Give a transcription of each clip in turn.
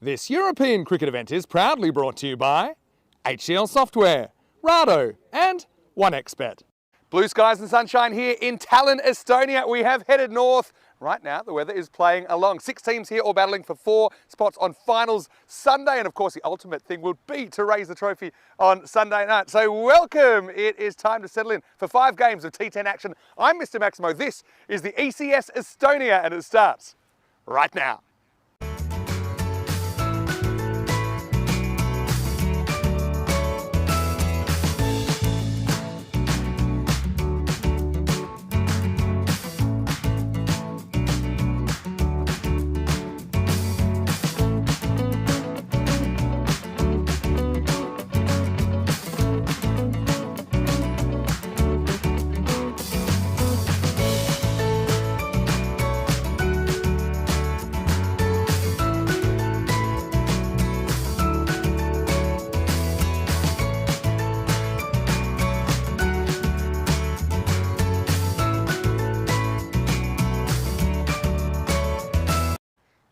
This European cricket event is proudly brought to you by HCL Software, Rado and 1xBet. Blue skies and sunshine here in Tallinn, Estonia. We have headed north. Right now, the weather is playing along. 6 teams here all battling for 4 spots on finals Sunday. And of course, the ultimate thing will be to raise the trophy on Sunday night. So welcome. It is time to settle in for 5 games of T10 action. I'm Mr. Maximo. This is the ECS Estonia, and it starts right now.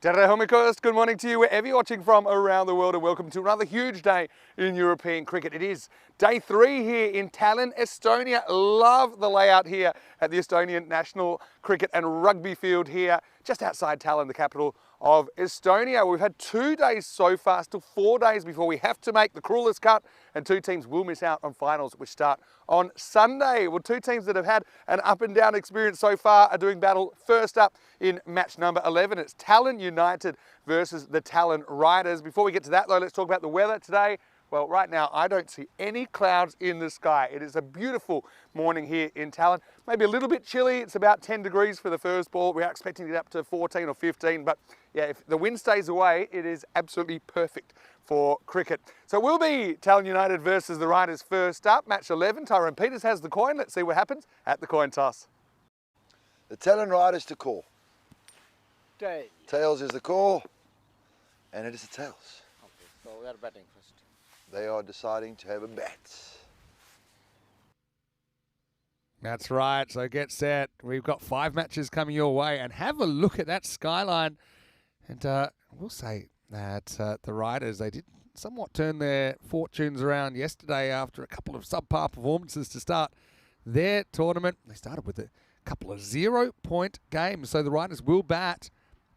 Tere homikos, good morning to you wherever you're watching from around the world, and welcome to another huge day in European cricket. It is day 3 here in Tallinn, Estonia. Love the layout here at the Estonian National Cricket and Rugby Field here just outside Tallinn, the capital of Estonia. We've had 2 days so far, still 4 days before we have to make the cruelest cut, and 2 teams will miss out on finals which start on Sunday. Well, 2 teams that have had an up and down experience so far are doing battle first up in match number 11. It's Tallinn United versus the Tallinn Riders. Before we get to that though, let's talk about the weather today. Well, right now, I don't see any clouds in the sky. It is a beautiful morning here in Tallinn. Maybe a little bit chilly. It's about 10 degrees for the first ball. We are expecting it up to 14 or 15. But yeah, if the wind stays away, it is absolutely perfect for cricket. So it will be Tallinn United versus the Riders first up. Match 11. Tyrone Peters has the coin. Let's see what happens at the coin toss. The Tallinn Riders to call. Tails. Tails is the call. And it is the tails. Okay, so we are batting first. They are deciding to have a bat. That's right, so get set. We've got 5 matches coming your way, and have a look at that skyline. And we'll say that the Riders, they did somewhat turn their fortunes around yesterday after a couple of subpar performances to start their tournament. They started with a couple of 0-point games, so the Riders will bat.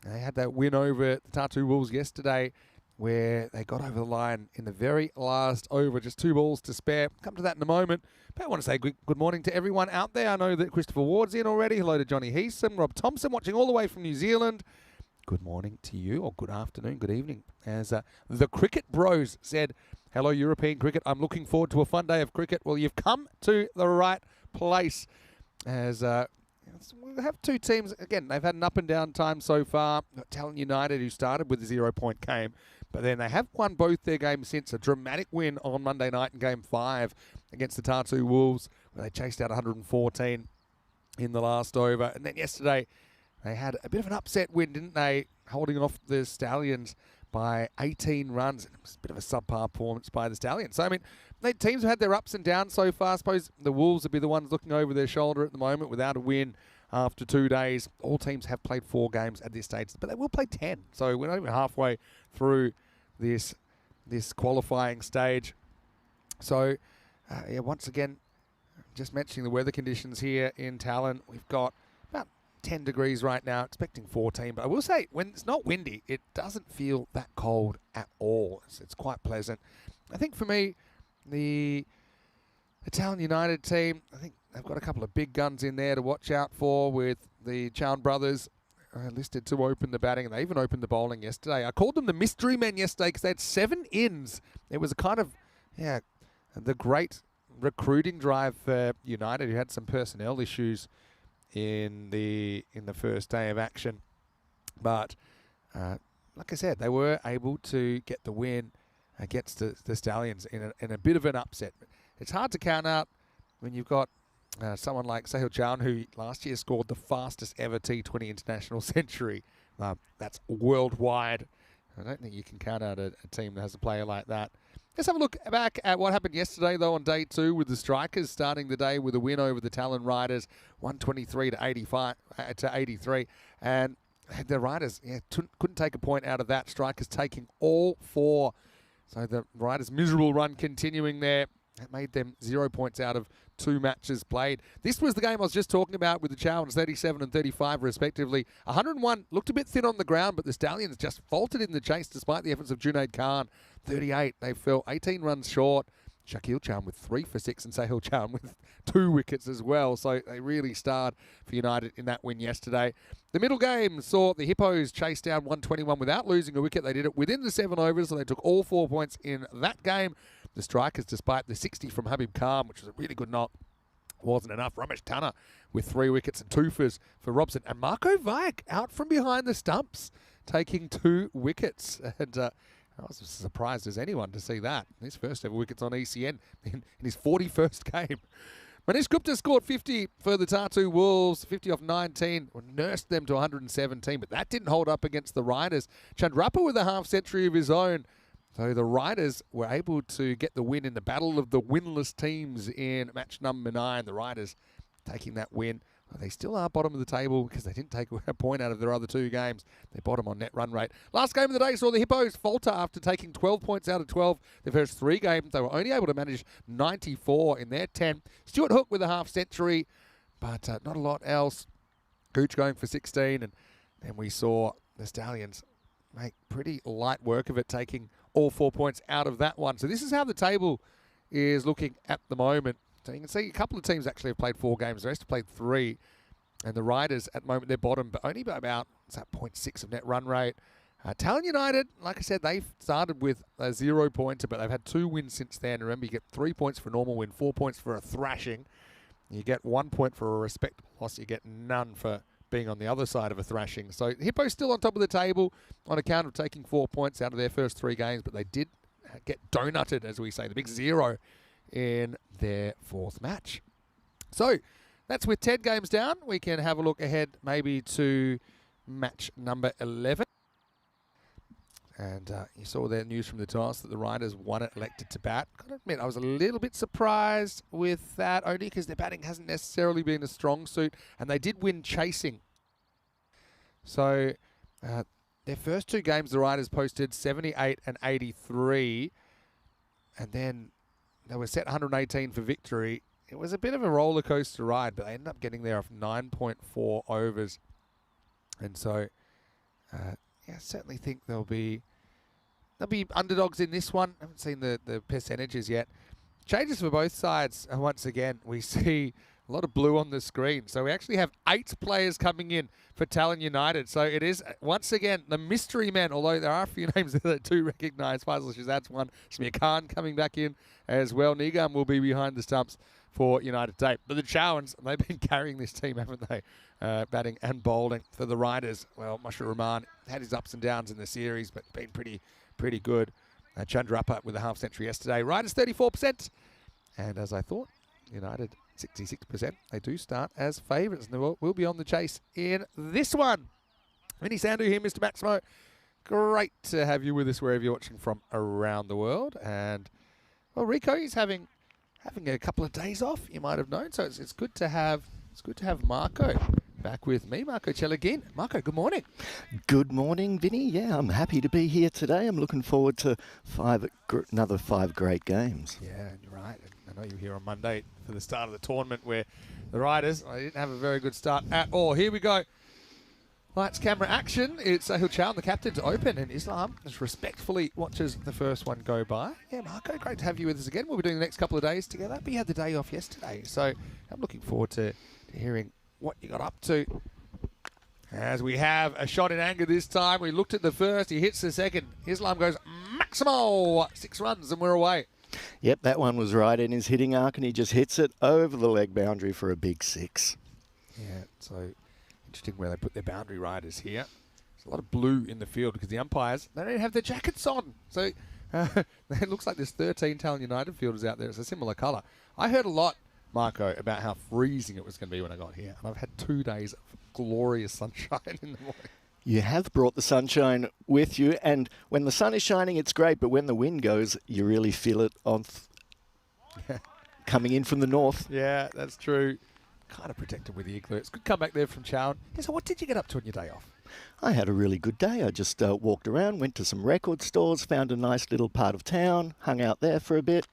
They had that win over the Tartu Wolves yesterday, where they got over the line in the very last over, just 2 balls to spare. Come to that in a moment. But I want to say good morning to everyone out there. I know that Christopher Ward's in already. Hello to Johnny Heeson, Rob Thompson watching all the way from New Zealand. Good morning to you, or good afternoon, good evening. As the Cricket Bros said, hello European cricket, I'm looking forward to a fun day of cricket. Well, you've come to the right place. As we have 2 teams, again, they've had an up and down time so far. Tallinn United, who started with a 0-point game, but then they have won both their games since. A dramatic win on Monday night in Game 5 against the Tartu Wolves, where they chased out 114 in the last over. And then yesterday, they had a bit of an upset win, didn't they? Holding off the Stallions by 18 runs. It was a bit of a subpar performance by the Stallions. So, I mean, the teams have had their ups and downs so far. I suppose the Wolves would be the ones looking over their shoulder at the moment without a win after 2 days. All teams have played 4 games at this stage, but they will play 10. So we're not even halfway through this qualifying stage. So, yeah, once again, just mentioning the weather conditions here in Tallinn, we've got about 10 degrees right now, expecting 14. But I will say, when it's not windy, it doesn't feel that cold at all. It's quite pleasant. I think for me, the Tallinn United team, I think they've got a couple of big guns in there to watch out for, with the Chown brothers listed to open the batting, and they even opened the bowling yesterday. I called them the mystery men yesterday because they had 7 ins. It was a kind of, yeah, the great recruiting drive for United, who had some personnel issues in the first day of action. But like I said, they were able to get the win against the Stallions in a bit of an upset. It's hard to count out when you've got someone like Sahil Chown, who last year scored the fastest ever T20 international century. That's worldwide. I don't think you can count out a team that has a player like that. Let's have a look back at what happened yesterday, though, on day 2 with the Strikers starting the day with a win over the Tallinn Riders, 123 to 83. And the Riders couldn't take a point out of that. Strikers taking all 4. So the Riders' miserable run continuing there. That made them 0 points out of 2 matches played. This was the game I was just talking about with the Challenge, 37 and 35 respectively. 101 looked a bit thin on the ground, but the Stallions just faltered in the chase despite the efforts of Junaid Khan. 38, they fell 18 runs short. Shakil Chan with 3 for 6 and Sahil Chan with 2 wickets as well. So they really starred for United in that win yesterday. The middle game saw the Hippos chase down 121 without losing a wicket. They did it within the 7 overs, so they took all 4 points in that game. The Strikers, despite the 60 from Habib Khan, which was a really good knock, wasn't enough. Ramesh Tanna with 3 wickets and 2 for Robson. And Marco Vaik out from behind the stumps, taking 2 wickets. And I was as surprised as anyone to see that. His first ever wickets on ECN in his 41st game. Manish Gupta scored 50 for the Tartu Wolves, 50 off 19, nursed them to 117, but that didn't hold up against the Riders. Chandrappa with a half-century of his own. So the Riders were able to get the win in the battle of the winless teams in match number 9. The Riders taking that win. Well, they still are bottom of the table because they didn't take a point out of their other 2 games. They're bottom on net run rate. Last game of the day saw the Hippos falter after taking 12 points out of 12. Their first 3 games, they were only able to manage 94 in their 10. Stuart Hook with a half-century, but not a lot else. Gooch going for 16, and then we saw the Stallions make pretty light work of it, taking all 4 points out of that one. So this is how the table is looking at the moment. So you can see a couple of teams actually have played 4 games. The rest have played 3. And the Riders, at the moment, they're bottom, but only by about 0.6 of net run rate. Talon United, like I said, they've started with a 0 pointer, but they've had 2 wins since then. Remember, you get 3 points for a normal win, 4 points for a thrashing. You get 1 point for a respectable loss. You get none for being on the other side of a thrashing. So Hippo's still on top of the table on account of taking 4 points out of their first 3 games, but they did get donutted, as we say, the big 0 in their 4th match. So that's with 10 games down. We can have a look ahead maybe to match number 11. And you saw their news from the toss that the Riders won it, elected to bat. Gotta admit, I was a little bit surprised with that, only because their batting hasn't necessarily been a strong suit, and they did win chasing. So their first 2 games, the Riders posted 78 and 83, and then they were set 118 for victory. It was a bit of a roller coaster ride, but they ended up getting there off 9.4 overs. And so, I certainly think they'll be underdogs in this one. I haven't seen the percentages yet. Changes for both sides. And once again, we see a lot of blue on the screen. So we actually have 8 players coming in for Talon United. So it is, once again, the mystery men, although there are a few names that I do recognise. Faisal Shazad's one. Shamir Khan coming back in as well. Nigam will be behind the stumps for United Tape. But the Chowans, they've been carrying this team, haven't they? Batting and bowling for the Riders. Well, Mashur Rahman had his ups and downs in the series, but been pretty good. Chandrappa with a half-century yesterday. Riders 34%. And as I thought, United 66%. They do start as favourites, and we'll be on the chase in this one. Vinny Sandhu here, Mr. Maximo. Great to have you with us wherever you're watching from around the world. And, well, Rico is having a couple of days off, you might have known. So it's good to have Marco back with me, Marco Celagin. Marco, good morning. Good morning, Vinny. Yeah, I'm happy to be here today. I'm looking forward to another 5 great games. Yeah, you're right. I know you were here on Monday for the start of the tournament where the Riders, they didn't have a very good start at all. Here we go. Lights, camera, action. It's Sahil Chow, the captain, to open, and Islam just respectfully watches the first one go by. Yeah, Marco, great to have you with us again. We'll be doing the next couple of days together, but you had the day off yesterday, so I'm looking forward to hearing what you got up to. As we have a shot in anger this time. We looked at the first, he hits the second. Islam goes maximal, 6 runs, and we're away. Yep, that one was right in his hitting arc, and he just hits it over the leg boundary for a big 6. Yeah, so interesting where they put their boundary riders here. There's a lot of blue in the field because the umpires, they don't have their jackets on. So it looks like there's 13 Talon United fielders out there. It's a similar colour. I heard a lot, Marco, about how freezing it was going to be when I got here. And I've had 2 days of glorious sunshine in the morning. You have brought the sunshine with you, and when the sun is shining, it's great, but when the wind goes, you really feel it on coming in from the north. Yeah, that's true. Kind of protected with the igloo. It's good come back there from Chowan. Yeah, so what did you get up to on your day off? I had a really good day. I just walked around, went to some record stores, found a nice little part of town, hung out there for a bit.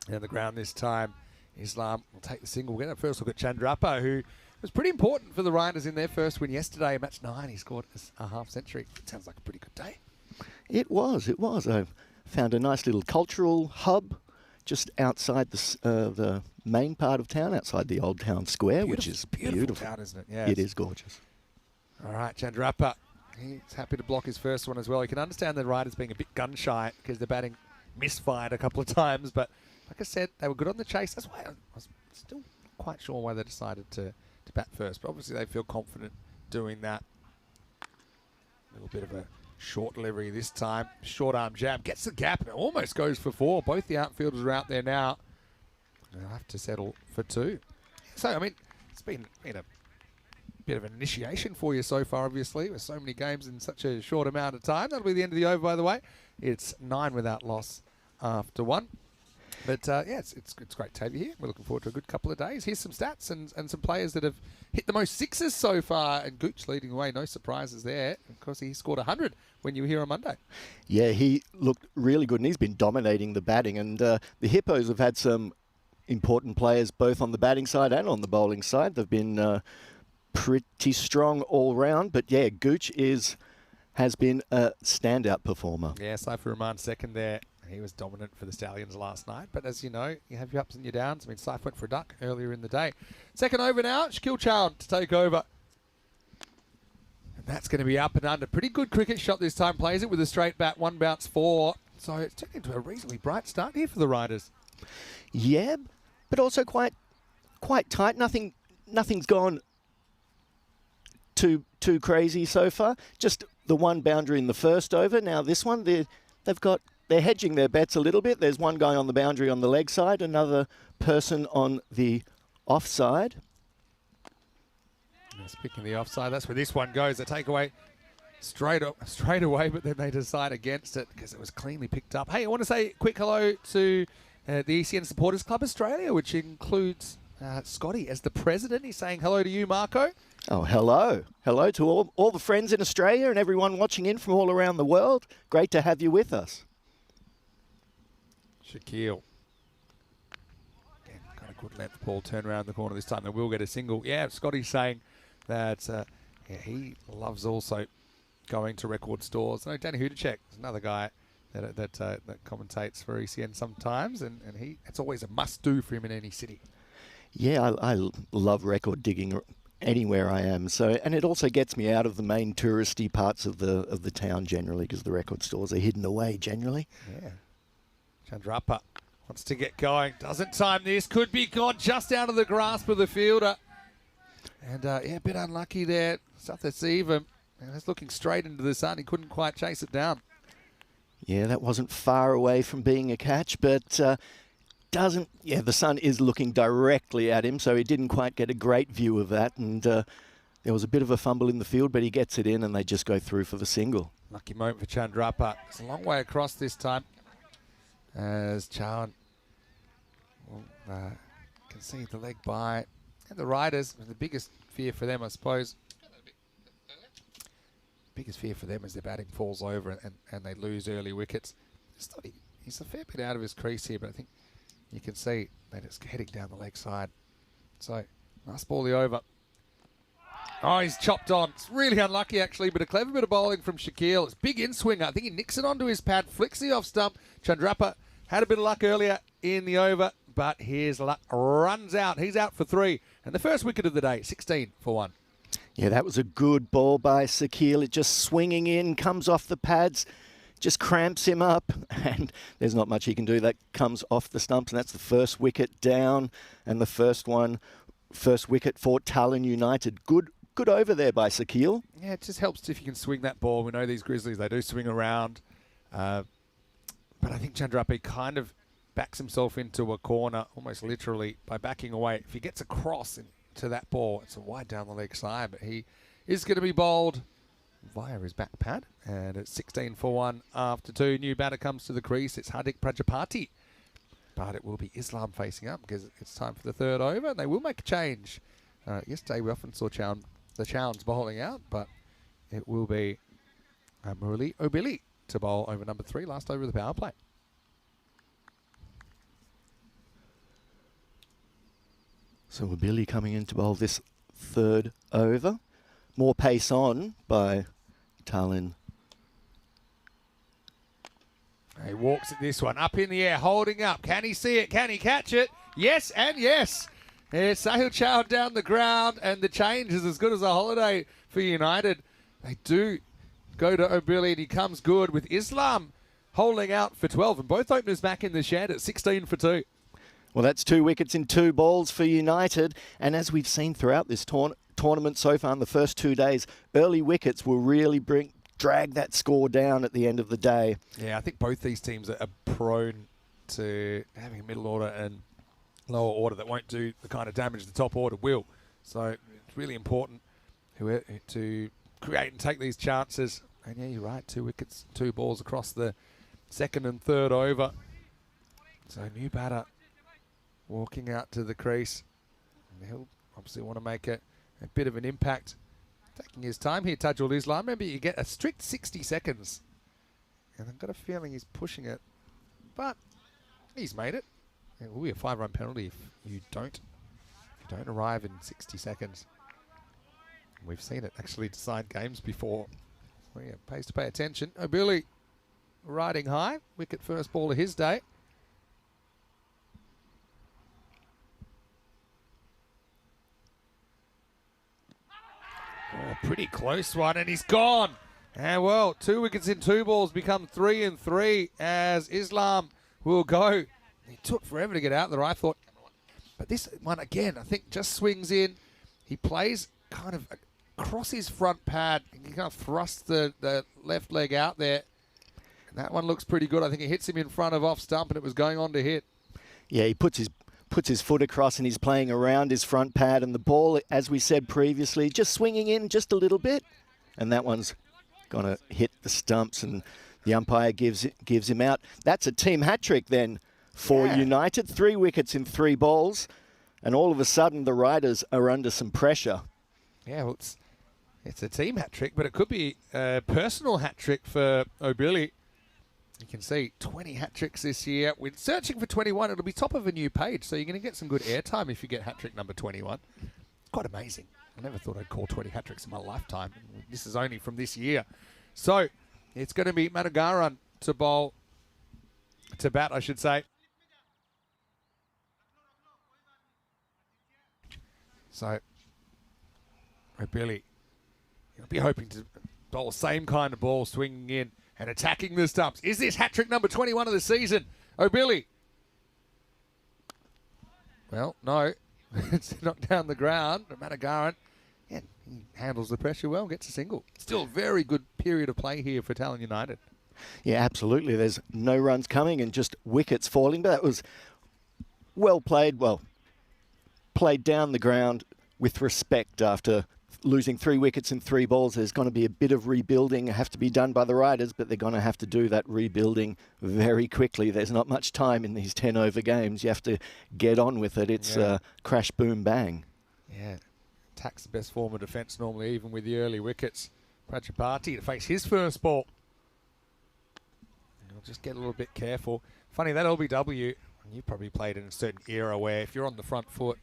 And the ground this time, Islam will take the single. We'll get a first look at Chandrappa, who was pretty important for the Riders in their first win yesterday. Match 9, he scored a half century. Sounds like a pretty good day. It was. I found a nice little cultural hub just outside the main part of town, outside the old town square, which is beautiful. Town, isn't it? Yeah, it is gorgeous. All right, Chandrappa. He's happy to block his first one as well. You can understand the Riders being a bit gun-shy because the batting misfired a couple of times. But like I said, they were good on the chase. That's why I was still quite sure why they decided to bat first. But obviously they feel confident doing that. A little bit of a short delivery this time. Short arm jab. Gets the gap and it almost goes for 4. Both the outfielders are out there now. They'll have to settle for 2. So, I mean, it's been a bit of an initiation for you so far, obviously, with so many games in such a short amount of time. That'll be the end of the over, by the way. It's 9 without loss after 1. But, yeah, it's great to have you here. We're looking forward to a good couple of days. Here's some stats and some players that have hit the most sixes so far. And Gooch leading away, no surprises there. Of course, he scored 100 when you were here on Monday. Yeah, he looked really good, and he's been dominating the batting. And the Hippos have had some important players both on the batting side and on the bowling side. They've been pretty strong all round, but yeah, Gooch has been a standout performer. Yeah, Saifur Rahman second there. He was dominant for the Stallions last night, but as you know, you have your ups and your downs. I mean, Saif went for a duck earlier in the day. Second over now, Shaquille Chown to take over. And that's going to be up and under. Pretty good cricket shot this time. Plays it with a straight bat, 1 bounce 4. So it's turned into a reasonably bright start here for the Riders. Yeah, but also quite tight. Nothing's gone too crazy so far. Just the 1 boundary in the first over. Now this one, they're hedging their bets a little bit. There's one guy on the boundary on the leg side, another person on the offside. Speaking of the offside, that's where this one goes. They take away straight away, but then they decide against it because it was cleanly picked up. Hey, I want to say a quick hello to the ECN Supporters Club Australia, which includes Scotty as the president. He's saying hello to you, Marco. Oh, hello. Hello to all the friends in Australia and everyone watching in from all around the world. Great to have you with us. Shaquille. Again, got a good length ball. Turn around the corner this time. They will get a single. Yeah, Scotty's saying that he loves also going to record stores. No, Danny Hudacek is another guy that commentates for ECN sometimes, and it's always a must-do for him in any city. Yeah, I love record digging anywhere I am. So, and it also gets me out of the main touristy parts of the town generally, because the record stores are hidden away generally. Yeah. Chandrappa wants to get going. Doesn't time this. Could be gone just out of the grasp of the fielder. And, yeah, a bit unlucky there. Sathasevam. And it's looking straight into the sun. He couldn't quite chase it down. Yeah, that wasn't far away from being a catch, but the sun is looking directly at him, so he didn't quite get a great view of that. And there was a bit of a fumble in the field, but he gets it in and they just go through for the single. Lucky moment for Chandrappa. It's a long way across this time. As Chown can see the leg by. And the Riders, the biggest fear for them, I suppose, biggest fear for them is their batting falls over and they lose early wickets. He's a fair bit out of his crease here, but I think you can see that it's heading down the leg side. So, nice ball the over. Oh, he's chopped on. It's really unlucky, actually, but a clever bit of bowling from Shaquille. It's big in-swing. I think he nicks it onto his pad, flicks the off stump. Chandrappa had a bit of luck earlier in the over, but his luck runs out. He's out for 3. And the first wicket of the day, 16 for 1. Yeah, that was a good ball by Shaquille. It just swinging in, comes off the pads, just cramps him up, and there's not much he can do. That comes off the stumps, and that's the first wicket down, and the first wicket for Tallinn United. Good over there by Shaquille. Yeah, it just helps if you can swing that ball. We know these Grizzlies, they do swing around. But I think Chandrappa kind of backs himself into a corner, almost literally, by backing away. If he gets across to that ball, it's a wide down the leg side, but he is going to be bowled via his back pad, and it's 16 for 1 after 2. New batter comes to the crease. It's Hardik Prajapati, but it will be Islam facing up because it's time for the third over, and they will make a change. Yesterday we often saw the Chowns bowling out, but it will be Murali O'Billy to bowl over number 3, last over of the power play. So Billy coming in to bowl this third over. More pace on by Talin. He walks at this one, up in the air, holding up. Can he see it? Can he catch it? Yes and yes. It's Sahil Chow down the ground, and the change is as good as a holiday for United. They do go to O'Billy, and he comes good with Islam holding out for 12, and both openers back in the shed at 16 for 2. Well, that's 2 wickets in 2 balls for United. And as we've seen throughout this tournament so far in the first 2 days, early wickets will really drag that score down at the end of the day. Yeah, I think both these teams are prone to having a middle order and lower order that won't do the kind of damage the top order will. So it's really important to create and take these chances. And yeah, you're right, 2 wickets, 2 balls across the second and third over. So new batter walking out to the crease. And he'll obviously want to make a bit of an impact. Taking his time here, Tajul Islam. Remember, you get a strict 60 seconds. And I've got a feeling he's pushing it. But he's made it. It will be a 5-run penalty if you don't arrive in 60 seconds. We've seen it actually decide games before. So yeah, pays to pay attention. O'Billy riding high. Wicket first ball of his day. Oh, pretty close one, and he's gone. And well, 2 wickets in 2 balls become 3 and 3 as Islam will go. He took forever to get out there, I thought. But this one, again, I think just swings in. He plays kind of across his front pad. He kind of thrusts the left leg out there. And that one looks pretty good. I think it hits him in front of off stump, and it was going on to hit. Yeah, he puts his foot across and he's playing around his front pad, and the ball, as we said previously, just swinging in just a little bit. And that one's going to hit the stumps, and the umpire gives him out. That's a team hat-trick then for United. 3 wickets in 3 balls, and all of a sudden the Riders are under some pressure. Yeah, well, it's a team hat-trick, but it could be a personal hat-trick for O'Billy. You can see 20 hat-tricks this year. We're searching for 21. It'll be top of a new page, so you're going to get some good airtime if you get hat-trick number 21. It's quite amazing. I never thought I'd call 20 hat-tricks in my lifetime. This is only from this year. So it's going to be Managaran to bat, I should say. So O'Billy, he'll be hoping to bowl the same kind of ball, swinging in and attacking the stumps. Is this hat-trick number 21 of the season? O'Billy. Well, no. It's knocked down the ground. Managaran, yeah, he handles the pressure well, gets a single. Still a very good period of play here for Talon United. Yeah, absolutely. There's no runs coming and just wickets falling. But that was well played. Well, played down the ground with respect after losing 3 wickets in 3 balls. There's going to be a bit of rebuilding have to be done by the Riders, but they're going to have to do that rebuilding very quickly. There's not much time in these 10-over games. You have to get on with it. It's crash, boom, bang. Yeah, attack's the best form of defence normally, even with the early wickets. Prajapati to face his first ball. He'll just get a little bit careful. Funny, that LBW, you probably played in a certain era where if you're on the front foot,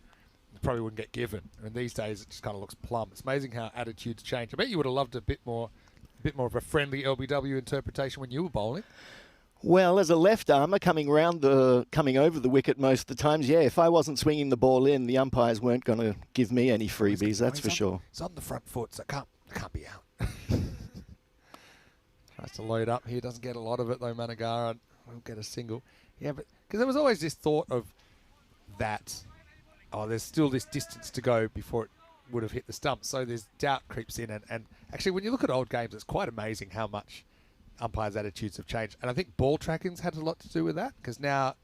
you probably wouldn't get given. And these days, it just kind of looks plumb. It's amazing how attitudes change. I bet you would have loved a bit more of a friendly LBW interpretation when you were bowling. Well, as a left armour coming over the wicket most of the times, yeah, if I wasn't swinging the ball in, the umpires weren't going to give me any freebies, that's for sure. It's on the front foot, so it can't be out. Tries to load up here, doesn't get a lot of it though, Managaran will get a single. Yeah, but because there was always this thought of that, there's still this distance to go before it would have hit the stump, so there's doubt creeps in. And actually, when you look at old games, it's quite amazing how much umpires' attitudes have changed. And I think ball tracking's had a lot to do with that, because now,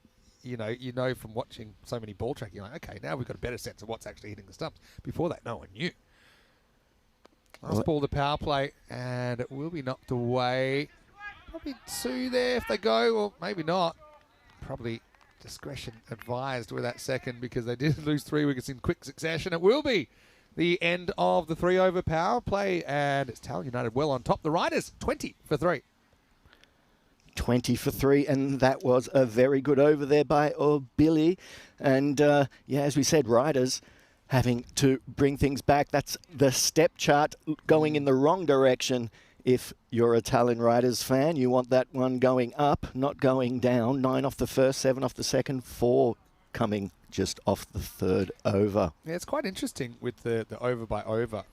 you know from watching so many ball tracking, you're like, okay, now we've got a better sense of what's actually hitting the stumps. Before that, no one knew. Last ball, the power play, and it will be knocked away. Probably 2 there if they go, or maybe not. Probably discretion advised with that second, because they did lose 3 wickets in quick succession. It will be the end of the 3-over power play, and it's Tallinn United well on top. The Riders, 20 for 3. 20 for 3, and that was a very good over there by Billy. And yeah, as we said, Riders having to bring things back. That's the step chart going in the wrong direction. If you're a Tallinn Riders fan, you want that one going up, not going down. 9 off the first, 7 off the second, 4 coming just off the third over. Yeah, it's quite interesting with the over by over.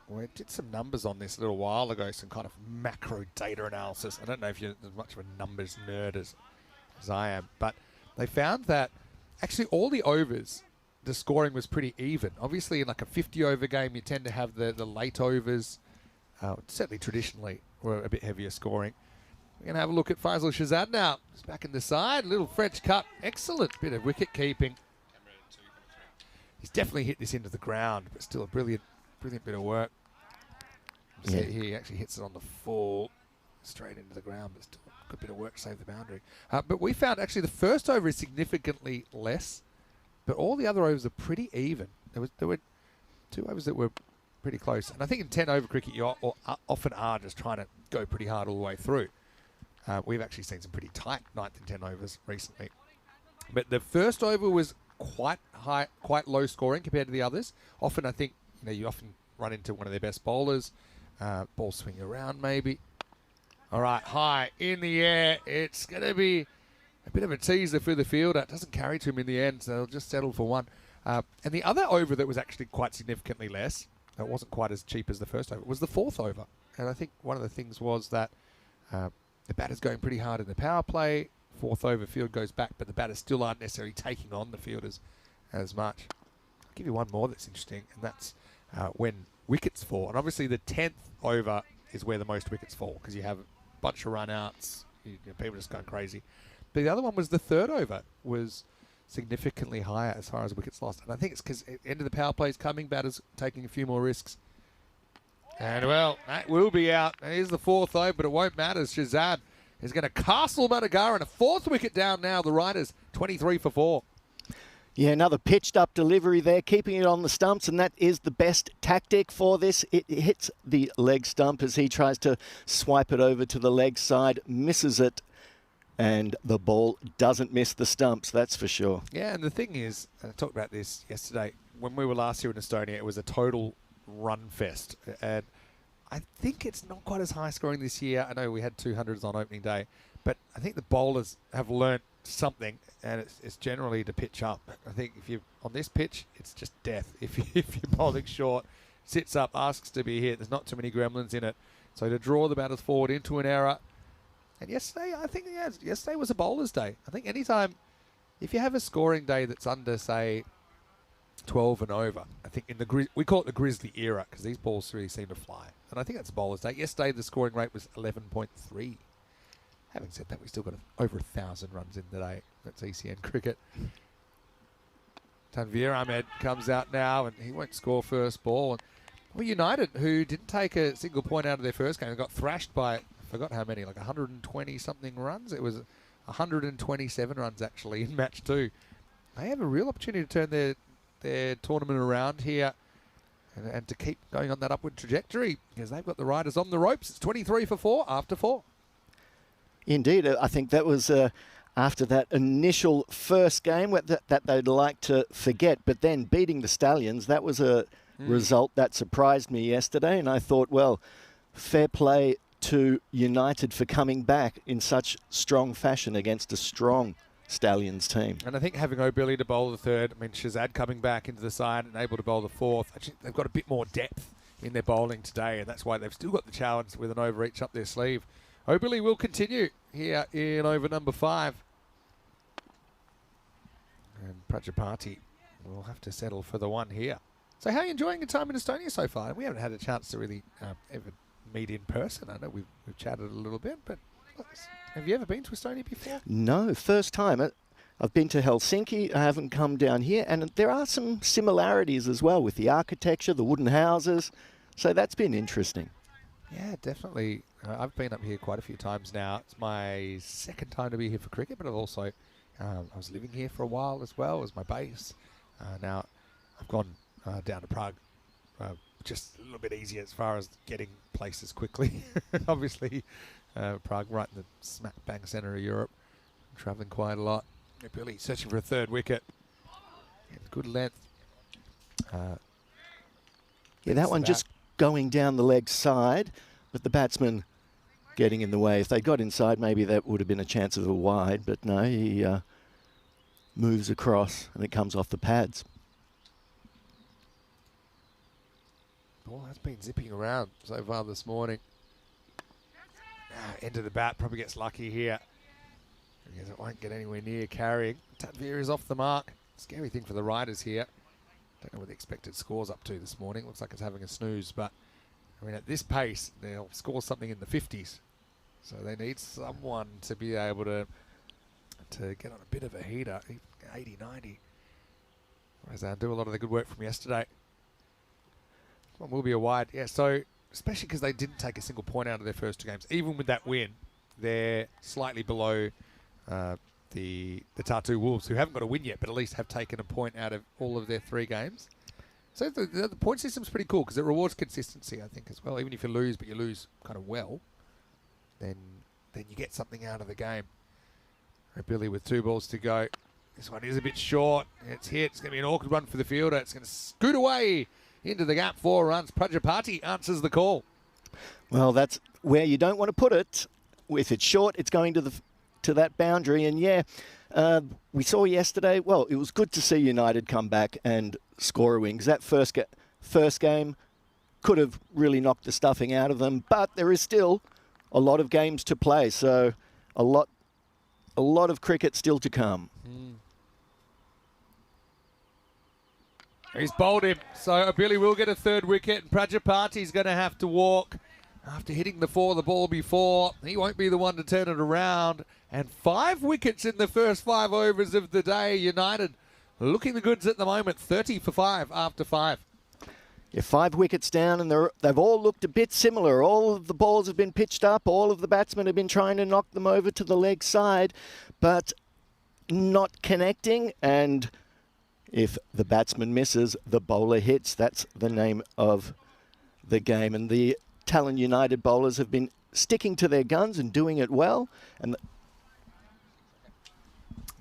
We did some numbers on this a little while ago, some kind of macro data analysis. I don't know if you're as much of a numbers nerd as I am, but they found that actually all the overs, the scoring was pretty even. Obviously, in like a 50-over game, you tend to have the late overs. Certainly traditionally were a bit heavier scoring. We're going to have a look at Faisal Shahzad now. He's back in the side, little French cut. Excellent bit of wicket keeping. He's definitely hit this into the ground, but still a brilliant bit of work. Yeah. He actually hits it on the full, straight into the ground, but still a good bit of work to save the boundary. But we found actually the first over is significantly less, but all the other overs are pretty even. There were 2 overs that were pretty close. And I think in 10-over cricket, you often are just trying to go pretty hard all the way through. We've actually seen some pretty tight 9th and 10 overs recently. But the first over was quite high, quite low scoring compared to the others. Often, I think, you often run into one of their best bowlers. Ball swing around maybe. All right, high in the air. It's going to be a bit of a teaser for the fielder. It doesn't carry to him in the end, so they'll just settle for 1. And the other over that was actually quite significantly less, it wasn't quite as cheap as the first over, was the 4th over. And I think one of the things was that the batter's going pretty hard in the power play. 4th over, field goes back, but the batters still aren't necessarily taking on the fielders as much. I'll give you one more that's interesting, and that's when wickets fall. And obviously the 10th over is where the most wickets fall, because you have a bunch of run-outs, people just going crazy. But the other one was the 3rd over was significantly higher as far as wickets lost. And I think it's because end of the power play is coming, batters taking a few more risks. And, well, that will be out. Here's the 4th over, but it won't matter. Shahzad is going to castle Madagara, and a 4th wicket down now. The Riders, 23 for 4. Yeah, another pitched up delivery there, keeping it on the stumps, and that is the best tactic for this. It hits the leg stump as he tries to swipe it over to the leg side, misses it, and the ball doesn't miss the stumps, that's for sure. Yeah, and the thing is, I talked about this yesterday, when we were last here in Estonia, it was a total run fest. And I think it's not quite as high scoring this year. I know we had 200s on opening day, but I think the bowlers have learnt something, and it's generally to pitch up. I think if you're on this pitch, it's just death. If you're bowling short, sits up, asks to be hit, there's not too many gremlins in it. So to draw the batters forward into an error. And yesterday, I think, yesterday was a bowler's day. I think anytime, if you have a scoring day that's under, say, 12 and over, I think we call it the Grizzly era, because these balls really seem to fly. And I think that's a bowler's day. Yesterday, the scoring rate was 11.3. Having said that, we still got over 1,000 runs in today. That's ECN cricket. Tanveer Ahmed comes out now, and he won't score first ball. And well, United, who didn't take a single point out of their first game, got thrashed by, I forgot how many, like 120-something runs. It was 127 runs, actually, in match 2. They have a real opportunity to turn their tournament around here and to keep going on that upward trajectory, because they've got the Riders on the ropes. It's 23 for 4 after 4. Indeed, I think that was after that initial first game that they'd like to forget, but then beating the Stallions, that was a result that surprised me yesterday, and I thought, well, fair play to United for coming back in such strong fashion against a strong Stallions team. And I think having O'Billy to bowl the 3rd, I mean, Shahzad coming back into the side and able to bowl the 4th, actually, they've got a bit more depth in their bowling today, and that's why they've still got the challenge with an over each up their sleeve. O'Billy will continue here in over number 5. And Prajapati will have to settle for the 1 here. So how are you enjoying your time in Estonia so far? We haven't had a chance to really ever meet in person. I know we've chatted a little bit, but have you ever been to Estonia before? No, first time. I've been to Helsinki. I haven't come down here. And there are some similarities as well with the architecture, the wooden houses. So that's been interesting. Yeah, definitely. I've been up here quite a few times now. It's my 2nd time to be here for cricket, but I've also, I was living here for a while as well as my base. Now, I've gone down to Prague just a little bit easier as far as getting places quickly. Obviously, Prague right in the smack bang centre of Europe, travelling quite a lot. Billy searching for a third wicket. And good length. Yeah, that one just going down the leg side, but the batsman getting in the way. If they got inside, maybe that would have been a chance of a wide, but no, he moves across and it comes off the pads. Ball has been zipping around so far this morning. End of the bat, probably gets lucky here. Because it won't get anywhere near carrying. Tanveer is off the mark. Scary thing for the riders here. Don't know what the expected score's up to this morning. Looks like it's having a snooze, but I mean, at this pace, they'll score something in the 50s. So they need someone to be able to get on a bit of a heater, 80, 90. Whereas they'll do a lot of the good work from yesterday. This one will be a wide. Yeah, so especially because they didn't take a single point out of their first two games. Even with that win, they're slightly below the Tartu Wolves, who haven't got a win yet, but at least have taken a point out of all of their 3 games. So the point system's pretty cool because it rewards consistency, I think, as well. Even if you lose, but you lose kind of well, then you get something out of the game. Billy with 2 balls to go. This one is a bit short. It's hit. It's going to be an awkward one for the fielder. It's going to scoot away into the gap. 4 runs. Prajapati answers the call. Well, that's where you don't want to put it. If it's short, it's going to that boundary. And yeah, we saw yesterday, well, it was good to see United come back and score a win, because that first game could have really knocked the stuffing out of them, but there is still a lot of games to play, so a lot of cricket still to come. He's bowled him, so Billy will get a 3rd wicket, and Prajapati's going to have to walk after hitting the ball before. He won't be the one to turn it around. And 5 wickets in the first 5 overs of the day. United looking the goods at the moment. 30 for 5 after 5. Yeah, 5 wickets down, and they've all looked a bit similar. All of the balls have been pitched up. All of the batsmen have been trying to knock them over to the leg side, but not connecting. And if the batsman misses, the bowler hits. That's the name of the game. And the Talon United bowlers have been sticking to their guns and doing it well. And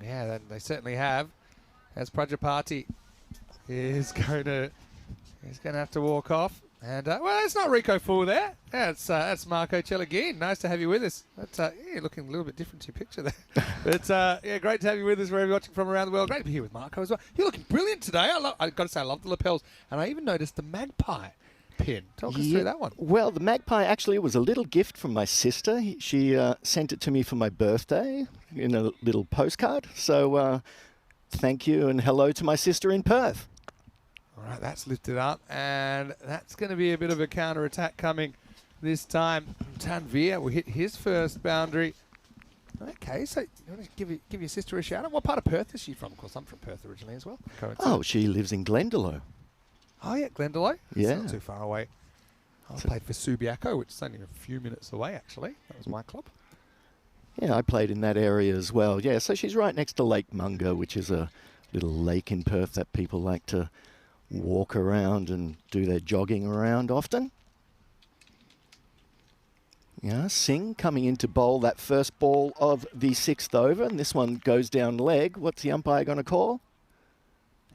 yeah, they certainly have. As Prajapati is going to have to walk off. And, well, it's not Rico Fool there. Yeah, that's Marco Celagin. Nice to have you with us. But, yeah, looking a little bit different to your picture there. But, yeah, great to have you with us wherever you're watching from around the world. Great to be here with Marco as well. You're looking brilliant today. I've got to say, I love the lapels. And I even noticed the magpie pin. Talk us through that one. Well, the magpie actually was a little gift from my sister. She sent it to me for my birthday in a little postcard. So thank you and hello to my sister in Perth. All right, that's lifted up, and that's going to be a bit of a counter-attack coming this time. Tanveer will hit his first boundary. Okay, so you want to give your sister a shout-out? What part of Perth is she from? Of course, I'm from Perth originally as well. Oh, she lives in Glendalough. Oh, yeah, Glendalough. Yeah. It's not too far away. I played for Subiaco, which is only a few minutes away, actually. That was my club. Yeah, I played in that area as well. Yeah, so she's right next to Lake Mungo, which is a little lake in Perth that people like to walk around and do their jogging around often. Yeah, Singh coming in to bowl that first ball of the 6th over, and this one goes down leg. What's the umpire going to call?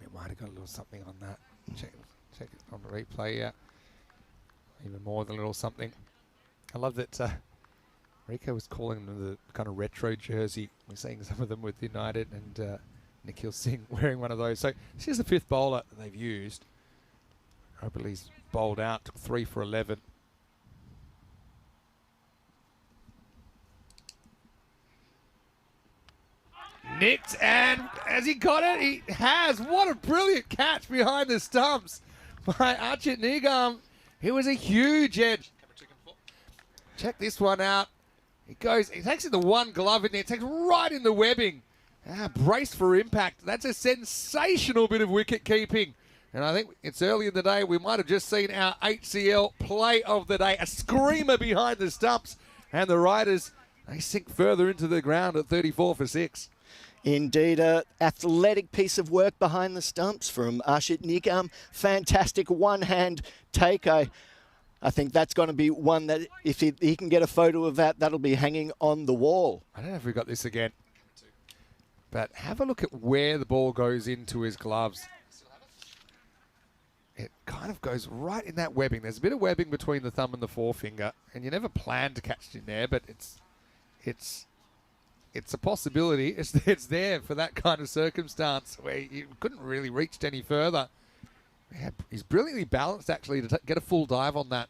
It might have got a little something on that. Check it on the replay, yeah. Even more than a little something. I love that Rico was calling them the kind of retro jersey. We're seeing some of them with United, and Nikhil Singh wearing one of those. So this is the 5th bowler that they've used. Hopefully bowled out, took 3 for 11. Nicked, and has he got it? He has. What a brilliant catch behind the stumps by Archit Nigam. It was a huge edge. Check this one out. He takes it the one glove in there, takes right in the webbing. Braced for impact. That's a sensational bit of wicket keeping. And I think it's early in the day. We might have just seen our HCL play of the day. A screamer behind the stumps. And the Riders, they sink further into the ground at 34 for 6. Indeed, a athletic piece of work behind the stumps from Ashit Nigam. Fantastic one-hand take. I think that's going to be one that if he can get a photo of that, that'll be hanging on the wall. I don't know if we got this again, but have a look at where the ball goes into his gloves. It kind of goes right in that webbing. There's a bit of webbing between the thumb and the forefinger, and you never plan to catch it in there, but it's a possibility. It's there for that kind of circumstance where you couldn't really reach any further. Yeah, he's brilliantly balanced, actually, to get a full dive on that.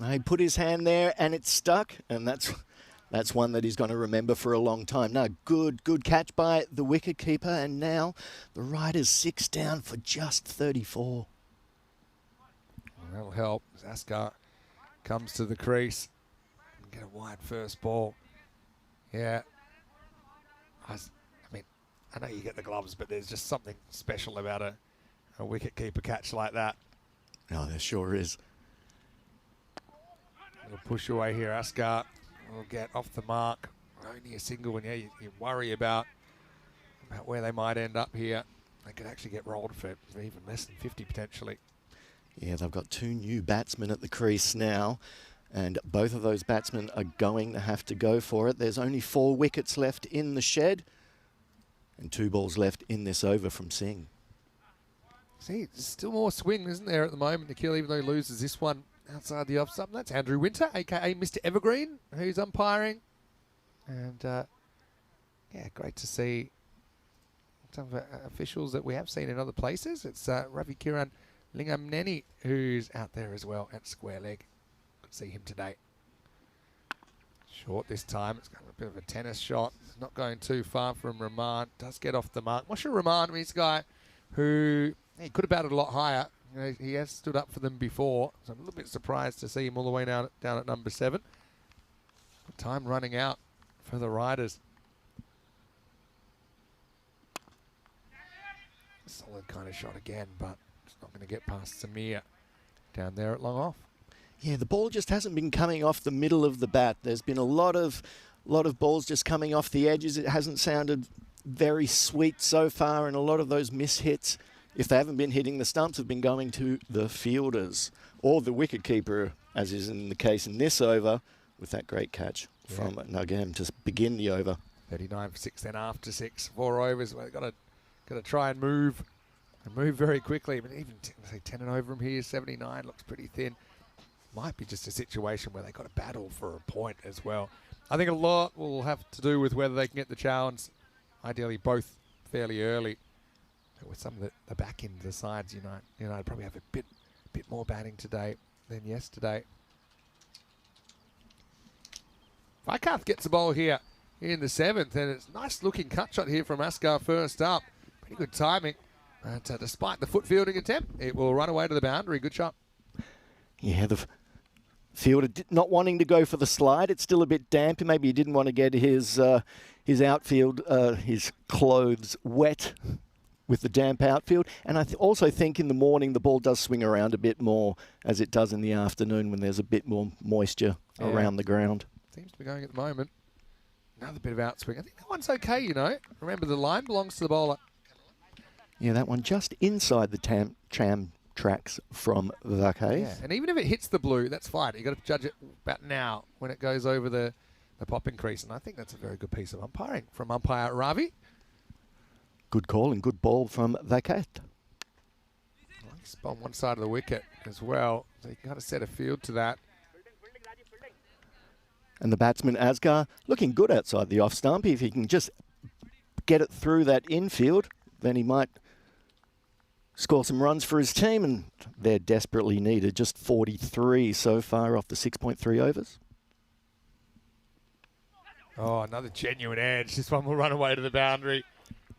He put his hand there and it's stuck, and that's one that he's going to remember for a long time. No, good catch by the wicketkeeper, and now the Riders 6 down for just 34. Well, that'll help. Zaskar comes to the crease and get a wide first ball. Yeah. I mean, I know you get the gloves, but there's just something special about a wicketkeeper catch like that. No, there sure is. We'll push away here. Askar will get off the mark. Only a single, and yeah, you worry about where they might end up here. They could actually get rolled for even less than 50 potentially. Yeah, they've got 2 new batsmen at the crease now, and both of those batsmen are going to have to go for it. There's only 4 wickets left in the shed, and 2 balls left in this over from Singh. See, there's still more swing, isn't there, at the moment, Nikhil, even though he loses this one outside the off stump. That's Andrew Winter, a.k.a. Mr. Evergreen, who's umpiring. And, yeah, great to see some officials that we have seen in other places. It's Ravi Kiran Lingamneni, who's out there as well at square leg. Could see him today. Short this time. It's got a bit of a tennis shot. It's not going too far from Rahman. Does get off the mark. Moshe Rahman, this guy who he could have batted a lot higher. You know, he has stood up for them before, so I'm a little bit surprised to see him all the way down at number 7. Time running out for the Riders. Solid kind of shot again, but it's not going to get past Samir down there at long off. Yeah, the ball just hasn't been coming off the middle of the bat. There's been a lot of balls just coming off the edges. It hasn't sounded very sweet so far, and a lot of those mishits, if they haven't been hitting the stumps, have been going to the fielders or the wicketkeeper, as is in the case in this over, with that great catch from Nagam to begin the over. 39 for 6 then after 6. 4 overs. We've got to try and move very quickly. But even say 10 and over from here, 79 looks pretty thin. Might be just a situation where they've got to battle for a point as well. I think a lot will have to do with whether they can get the challenge, ideally both fairly early. But with some of the back end of the sides, United probably have a bit more batting today than yesterday. Vikarth gets the ball here in the 7th, and it's a nice looking cut shot here from Askar first up. Pretty good timing. But despite the foot fielding attempt, it will run away to the boundary. Good shot. Yeah, the fielder not wanting to go for the slide. It's still a bit damp. Maybe he didn't want to get his outfield, his clothes wet with the damp outfield. And I also think in the morning the ball does swing around a bit more as it does in the afternoon when there's a bit more moisture around the ground. Seems to be going at the moment. Another bit of outswing. I think that one's okay, Remember, the line belongs to the bowler. Yeah, that one just inside the tram tracks from Vake. Yeah, and even if it hits the blue, that's fine. You've got to judge it about now when it goes over the popping crease. And I think that's a very good piece of umpiring from umpire Ravi. Good call and good ball from Vakat. He's on one side of the wicket as well. So you got to set a field to that. And the batsman, Asghar, looking good outside the off stump. If he can just get it through that infield, then he might score some runs for his team, and they're desperately needed. Just 43 so far off the 6.3 overs. Oh, another genuine edge. This one will run away to the boundary.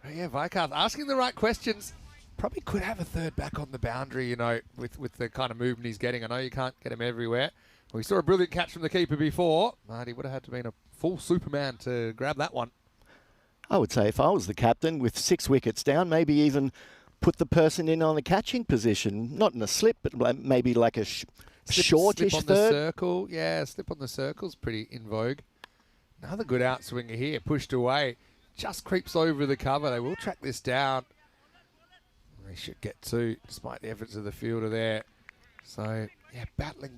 Oh, yeah, Vikarth asking the right questions. Probably could have a third back on the boundary, with the kind of movement he's getting. I know you can't get him everywhere. We saw a brilliant catch from the keeper before, but he would have had to have been a full Superman to grab that one. I would say if I was the captain with 6 wickets down, maybe even put the person in on a catching position. Not in a slip, but maybe like a shortish slip on third. The circle. Yeah, slip on the circle's pretty in vogue. Another good outswinger here, pushed away. just creeps over the cover. They will track this down. They should get two, despite the efforts of the fielder there. So, yeah, battling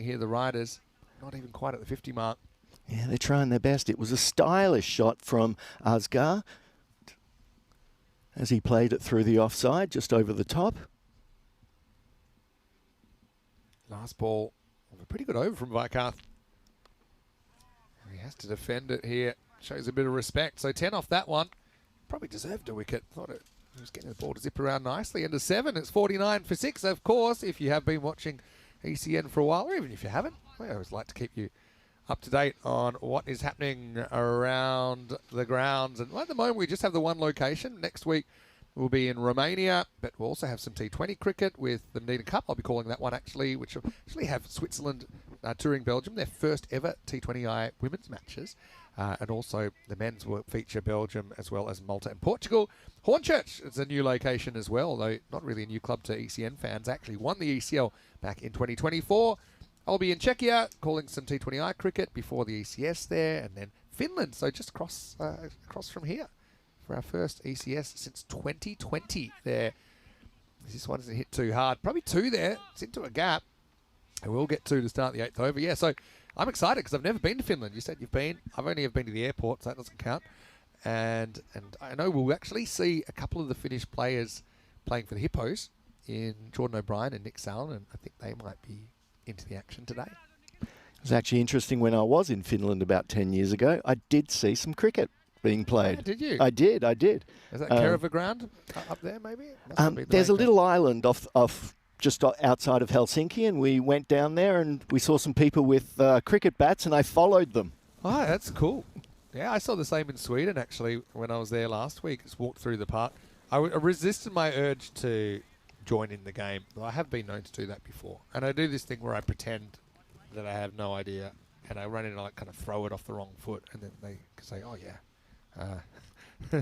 here, the riders. Not even quite at the 50 mark. Yeah, they're trying their best. It was a stylish shot from Asghar as he played it through the offside, just over the top. Last ball of a pretty good over from Viscount. He has to defend it here. Shows a bit of respect. So 10 off that one. Probably deserved a wicket. Thought it was getting the ball to zip around nicely. Into 7. It's 49 for 6. Of course, if you have been watching ECN for a while, or even if you haven't, I always like to keep you up to date on what is happening around the grounds. And at the moment, we just have the one location. Next week, we'll be in Romania, but we'll also have some T20 cricket with the T10 Cup. I'll be calling that one, actually, which will actually have Switzerland touring Belgium, their first ever T20I women's matches. And also the men's will feature Belgium as well as Malta and Portugal. Hornchurch is a new location as well, though not really a new club to ECN fans. Actually won the ECL back in 2024. I'll be in Czechia calling some T20I cricket before the ECS there, and then Finland. So just across from here for our first ECS since 2020 there. This one doesn't hit too hard. Probably two there. It's into a gap. And we'll get two to start the 8th over. Yeah, so I'm excited because I've never been to Finland. You said you've been. I've only ever been to the airport, so that doesn't count. And I know we'll actually see a couple of the Finnish players playing for the Hippos in Jordan O'Brien and Nick Sallin, and I think they might be into the action today. It was actually interesting when I was in Finland about 10 years ago. I did see some cricket being played. Oh, did you? I did. Is that Kerava ground up there, maybe? There's a little island off just outside of Helsinki, and we went down there and we saw some people with cricket bats, and I followed them. Oh, that's cool. Yeah, I saw the same in Sweden, actually, when I was there last week. Just walked through the park. I resisted my urge to join in the game. I have been known to do that before. And I do this thing where I pretend that I have no idea, and I run in and I kind of throw it off the wrong foot, and then they say, oh, yeah.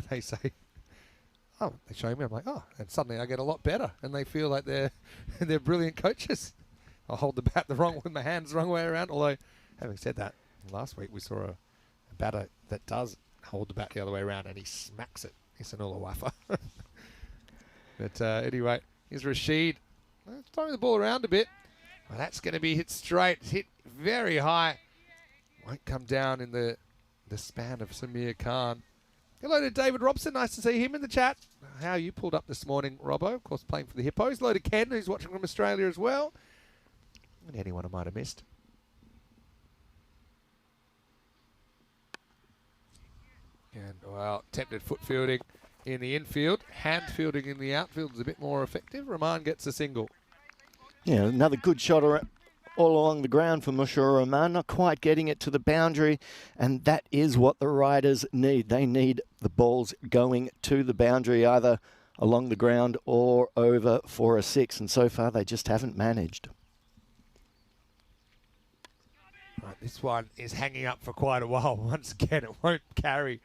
They say, oh, they show me. I'm like, oh, and suddenly I get a lot better, and they feel like they're brilliant coaches. I'll hold the bat with my hands the wrong way around. Although, having said that, last week we saw a batter that does hold the bat the other way around, and he smacks it. It's an Wafa. But anyway, here's Rashid. Throwing the ball around a bit. Well, that's going to be hit straight. It's hit very high. Won't come down in the span of Samir Khan. Hello to David Robson. Nice to see him in the chat. How you pulled up this morning, Robbo. Of course, playing for the Hippos. Hello to Ken, who's watching from Australia as well. And anyone I might have missed. And, well, attempted foot fielding in the infield. Hand fielding in the outfield is a bit more effective. Rahman gets a single. Yeah, another good shot all along the ground for Mushur Rahman, not quite getting it to the boundary, and that is what the riders need. They need the balls going to the boundary, either along the ground or over for a 6, and so far they just haven't managed. Right, this one is hanging up for quite a while. Once again, it won't carry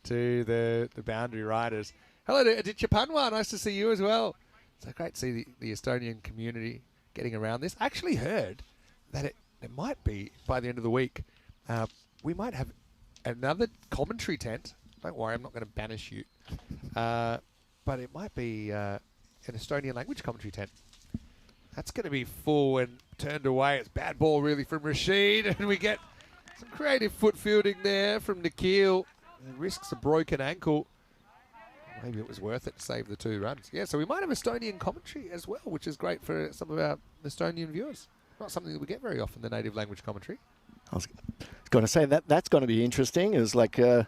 to the boundary riders. Hello to Aditya Panwa. Nice to see you as well. So great to see the Estonian community getting around this. I actually heard that it might be, by the end of the week, we might have another commentary tent. Don't worry, I'm not going to banish you. But it might be an Estonian language commentary tent. That's going to be full and turned away. It's bad ball, really, from Rashid. And we get some creative foot fielding there from Nikhil. It risks a broken ankle. Maybe it was worth it to save the 2 runs. Yeah, so we might have Estonian commentary as well, which is great for some of our Estonian viewers. Not something that we get very often, the native language commentary. I was going to say that's going to be interesting. It was like, are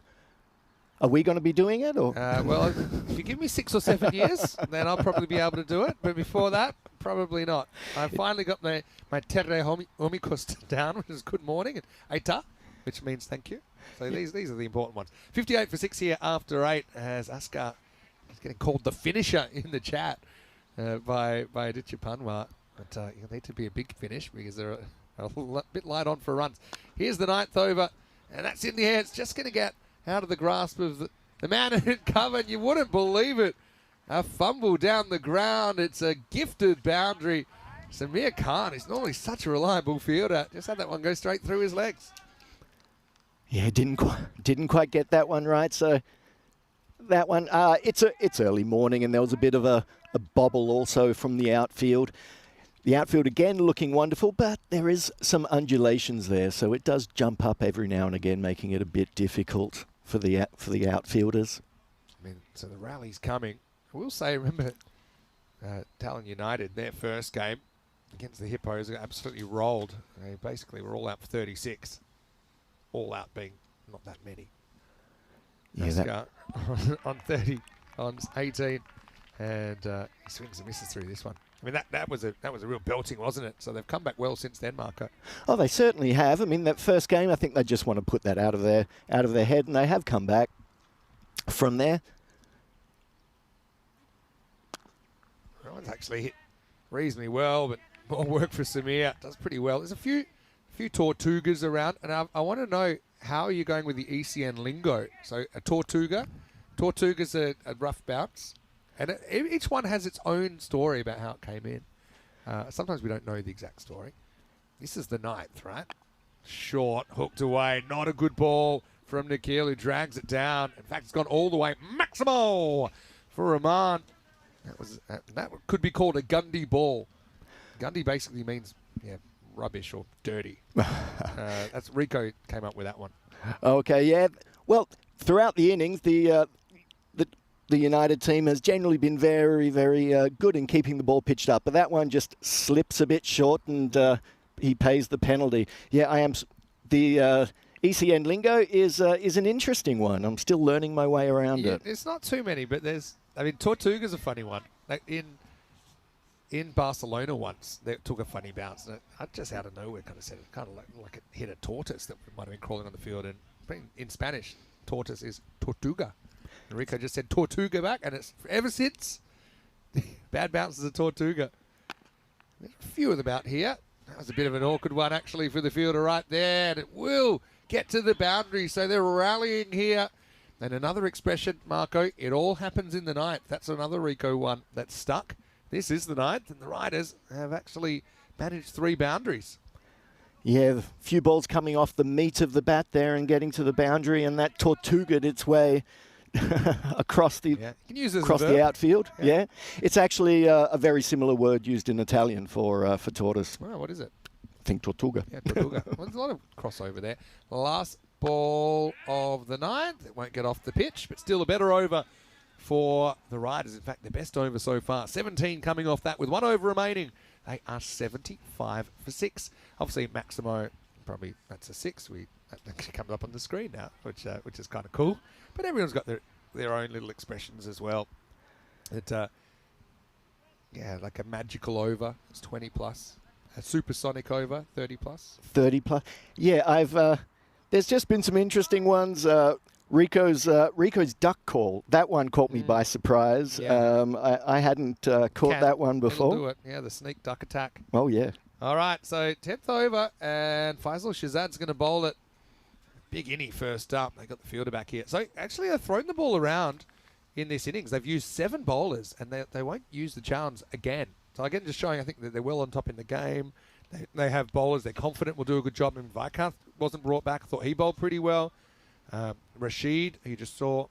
we going to be doing it? Or well, if you give me 6 or 7 years, then I'll probably be able to do it. But before that, probably not. I finally got my terre homikust down, which is good morning, and aita, which means thank you. So these are the important ones. 58 for 6 here after 8 as Asghar is getting called the finisher in the chat by Aditya Panwa. But you need to be a big finish because they're a bit light on for runs. Here's the 9th over, and that's in the air. It's just going to get out of the grasp of the man in cover, and you wouldn't believe it. A fumble down the ground. It's a gifted boundary. Samir Khan is normally such a reliable fielder. Just had that one go straight through his legs. Yeah, didn't quite get that one right. So that one. It's early morning, and there was a bit of a bobble also from the outfield. The outfield again looking wonderful, but there is some undulations there, so it does jump up every now and again, making it a bit difficult for the outfielders. I mean, so the rally's coming. I will say, remember, Talon United, their first game against the Hippos, got absolutely rolled. They basically were all out for 36. All out being not that many. Yeah, on 30, on 18, and he swings and misses through this one. I mean, that was a real belting, wasn't it? So they've come back well since then, Marco. Oh, they certainly have. I mean, that first game, I think they just want to put that out of their head, and they have come back from there. That one's actually hit reasonably well, but more work for Samir. Does pretty well. There's a few Tortugas around, and I want to know, how are you going with the ECN lingo? So a Tortuga's a rough bounce, and each one has its own story about how it came in. Sometimes we don't know the exact story. This is the 9th, right? Short, hooked away, not a good ball from Nikhil, who drags it down. In fact, it's gone all the way. Maximo for Rahman. That could be called a Gundy ball. Gundy basically means, rubbish or dirty. That's Rico came up with that one. Okay, yeah. Well, throughout the innings, the United team has generally been very, very good in keeping the ball pitched up, but that one just slips a bit short, and he pays the penalty. Yeah, the ECN lingo is an interesting one. I'm still learning my way around it. It's not too many, but Tortuga's a funny one. Like in Barcelona once, they took a funny bounce, and I just out of nowhere kind of said it, kind of like it hit a tortoise that might have been crawling on the field. And in Spanish, tortoise is tortuga. And Rico just said Tortuga back, and it's ever since, bad bounces are Tortuga. There's a few of them out here. That was a bit of an awkward one, actually, for the fielder right there, and it will get to the boundary, so they're rallying here. And another expression, Marco, it all happens in the 9th. That's another Rico one that's stuck. This is the 9th, and the Riders have actually managed 3 boundaries. Yeah, a few balls coming off the meat of the bat there and getting to the boundary, and that Tortugaed its way across the outfield. Yeah. It's actually a very similar word used in Italian for tortoise. Well, what is it? I think Tortuga. Yeah, Tortuga. Well, there's a lot of crossover there. Last ball of the 9th. It won't get off the pitch, but still a better over for the Riders. In fact, their best over so far. 17 coming off that with 1 over remaining. They are 75 for 6. Obviously, Maximo, probably that's a 6. That actually comes up on the screen now, which is kind of cool. But everyone's got their own little expressions as well. It, like a magical over, it's 20 plus. A supersonic over, 30 plus. 30 plus. Yeah, there's just been some interesting ones. Rico's duck call, that one caught me by surprise. Yeah. I hadn't caught that one before. Do it. Yeah, the sneak duck attack. Oh, yeah. All right, so 10th over, and Faisal Shahzad's going to bowl it. Big innie first up. They got the fielder back here. So actually, they've thrown the ball around in this innings. They've used 7 bowlers, and they won't use the challenge again. So again, just showing, I think, that they're well on top in the game. They have bowlers. They're confident will do a good job. And Viskanth wasn't brought back. I thought he bowled pretty well. Rashid, who you just saw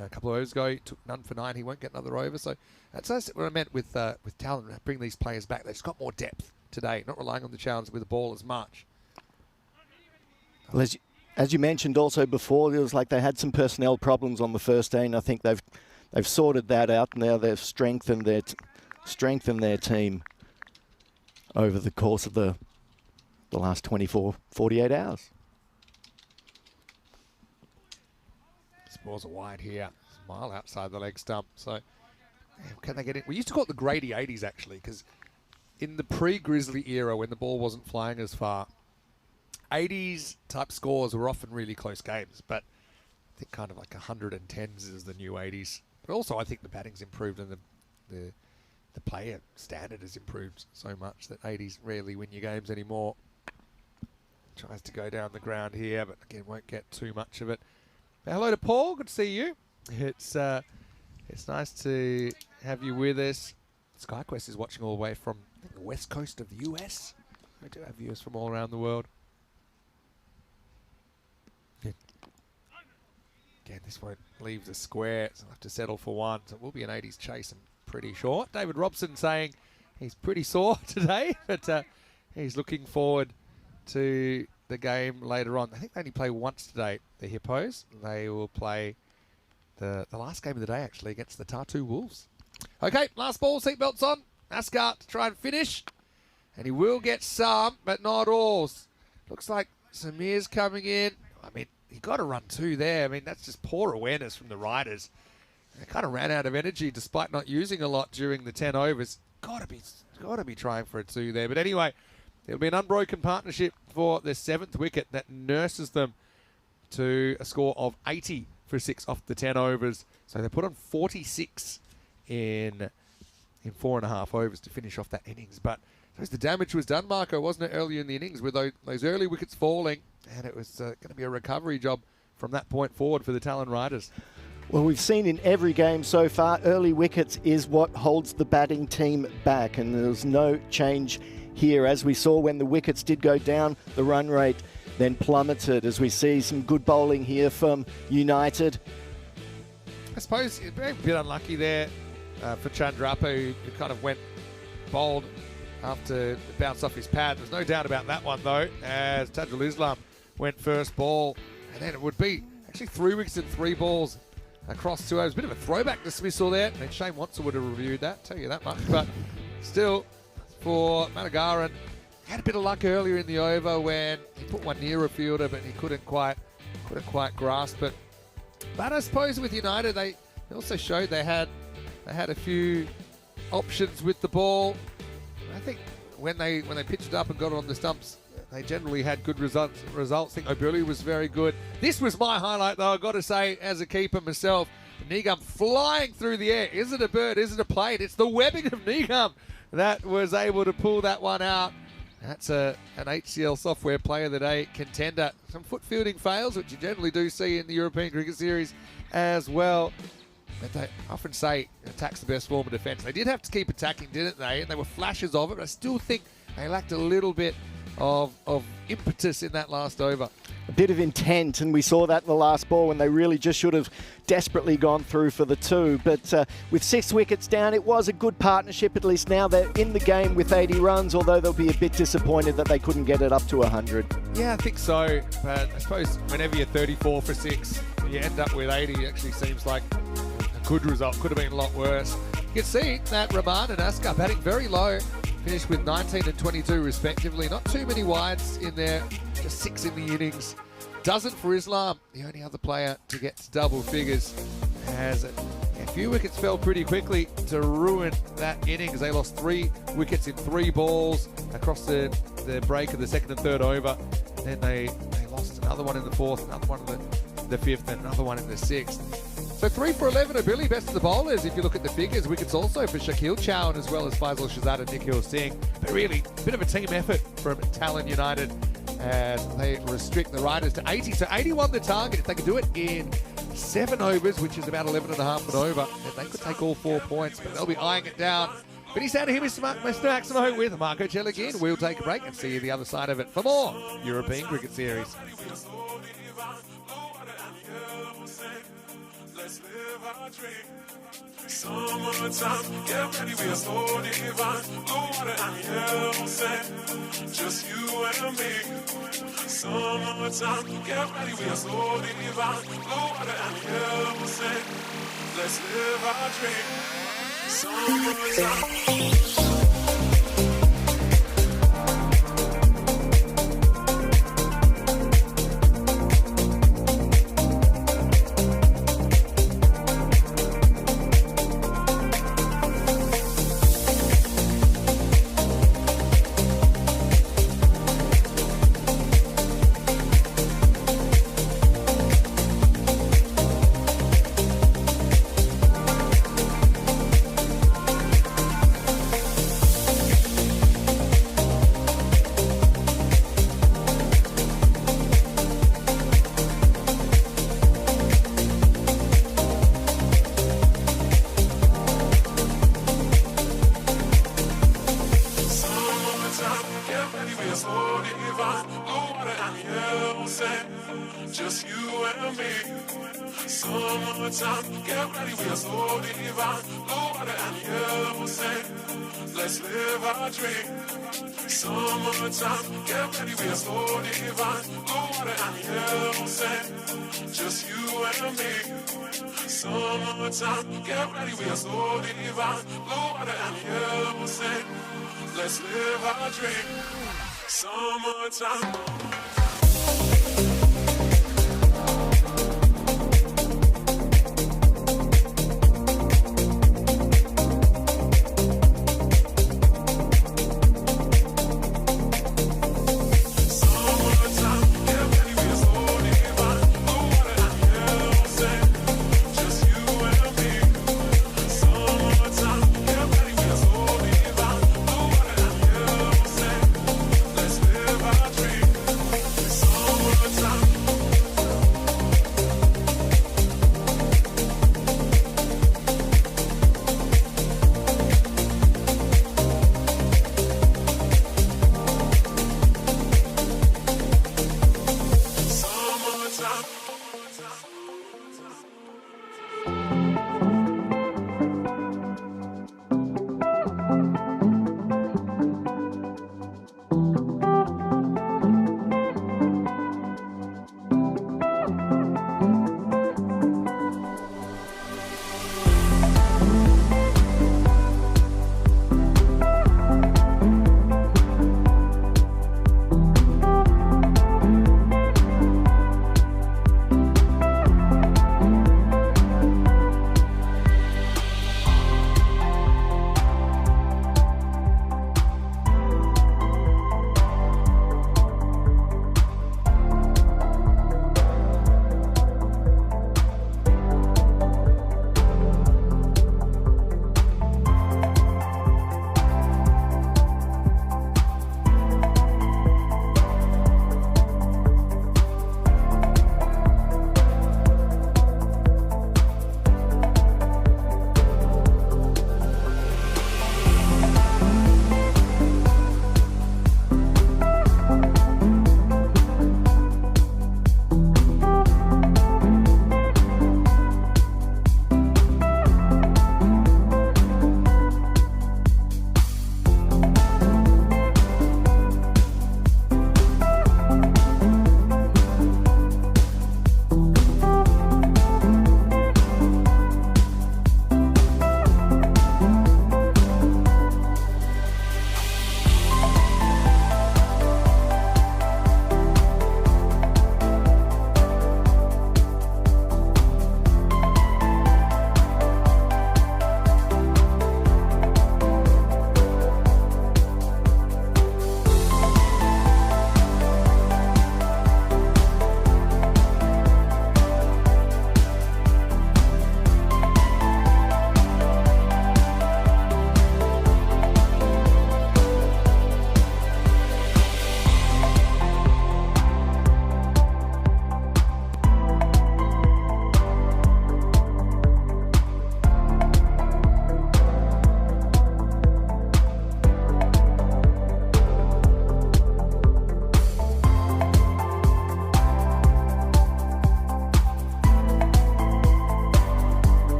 a couple of overs ago, he took none for 9. He won't get another over. So that's what I meant with talent. Bring these players back. They've just got more depth today, not relying on the challenge with the ball as much. Well, as you mentioned also before, it was like they had some personnel problems on the first day, and I think they've sorted that out. Now they've strengthened their team over the course of the last 48 hours. This ball's a wide here. It's a mile outside the leg stump. So can they get it? We used to call it the Grady 80s, actually, because in the pre-Grizzly era, when the ball wasn't flying as far, 80s type scores were often really close games, but I think kind of like 110s is the new 80s. But also I think the batting's improved and the player standard has improved so much that 80s rarely win your games anymore. Tries to go down the ground here, but again won't get too much of it. But hello to Paul, good to see you. It's nice to have you with us. SkyQuest is watching all the way from, I think, the west coast of the US. We do have viewers from all around the world. Again, this won't leave the square, so I'll have to settle for one. So it will be an 80s chase, I'm pretty sure. David Robson saying he's pretty sore today, but he's looking forward to the game later on. I think they only play once today, the Hippos. They will play the last game of the day, actually, against the Tartu Wolves. Okay, last ball, seatbelts on. Ascot to try and finish. And he will get some, but not all. Looks like Samir's coming in. I mean, he got to run two there. I mean, that's just poor awareness from the riders. They kind of ran out of energy despite not using a lot during the 10 overs. Got to be trying for a two there. But anyway, it'll be an unbroken partnership for the 7th wicket that nurses them to a score of 80 for 6 off the 10 overs. So they put on 46 in 4.5 overs to finish off that innings. But I suppose the damage was done, Marco, wasn't it, earlier in the innings with those early wickets falling, and it was going to be a recovery job from that point forward for the Talon Riders. Well, we've seen in every game so far, early wickets is what holds the batting team back, and there's no change here. As we saw when the wickets did go down, the run rate then plummeted, as we see some good bowling here from United. I suppose a bit unlucky there for Chandrappa, who kind of went bowled after it bounced off his pad. There's no doubt about that one, though, as Tajul Islam went first ball. And then it would be actually 3 wickets and 3 balls across 2 overs. Bit of a throwback dismissal there. And Shane Watson would have reviewed that, tell you that much. But still, for Managaran, had a bit of luck earlier in the over when he put one near a fielder, but he couldn't quite grasp it. But I suppose with United, they also showed they had a few options with the ball. I think when they pitched it up and got it on the stumps, they generally had good results. I think O'Bully was very good. This was my highlight, though, I've got to say, as a keeper myself. Nigam flying through the air. Is it a bird? Is it a plane? It's the webbing of Nigam that was able to pull that one out. That's an HCL Software Player of the Day contender. Some foot fielding fails, which you generally do see in the European Cricket Series as well. But they often say attack's the best form of defence. They did have to keep attacking, didn't they? And there were flashes of it, but I still think they lacked a little bit of impetus in that last over. A bit of intent, and we saw that in the last ball when they really just should have desperately gone through for the 2. But with 6 wickets down, it was a good partnership. At least now they're in the game with 80 runs, although they'll be a bit disappointed that they couldn't get it up to 100. Yeah, I think so. But I suppose whenever you're 34 for 6, you end up with 80. It actually seems like a good result. Could have been a lot worse. You can see that Rahman and Askar batting very low. Finished with 19 and 22 respectively. Not too many wides in there, just 6 in the innings. Doesn't for Islam, the only other player to get to double figures, as a few wickets fell pretty quickly to ruin that innings. They lost 3 wickets in 3 balls across the break of the 2nd and 3rd over. Then they lost another one in the 4th, another one in the 5th, and another one in the 6th. So 3 for 11 are Billy, best of the bowlers if you look at the figures. Wickets also for Shakil Chowan as well as Faisal Shahzad and Nikhil Singh. But really, a bit of a team effort from Talon United as they restrict the Riders to 80. So 81 the target. If they could do it in 7 overs, which is about 11.5 an over, then they could take all 4 points, but they'll be eyeing it down. But he's out of here, Mr. Maximo, with Marco Chell-again. We'll take a break and see you the other side of it for more European Cricket Series. Let's live our dream. Summertime, get ready, we are so divine. Blue water and yellow sand, just you and me. Summertime, get ready, we are so divine. Blue water and yellow sand, let's live our dream. Summertime. Summertime, get ready, we are so divine. Blue water and yellow sand. Let's live our dream. Summertime, get ready, we are so divine. Blue water and yellow sand. Just you and me. Summertime, get ready, we are so divine. Blue water and yellow sand. Let's live our dream. Summertime.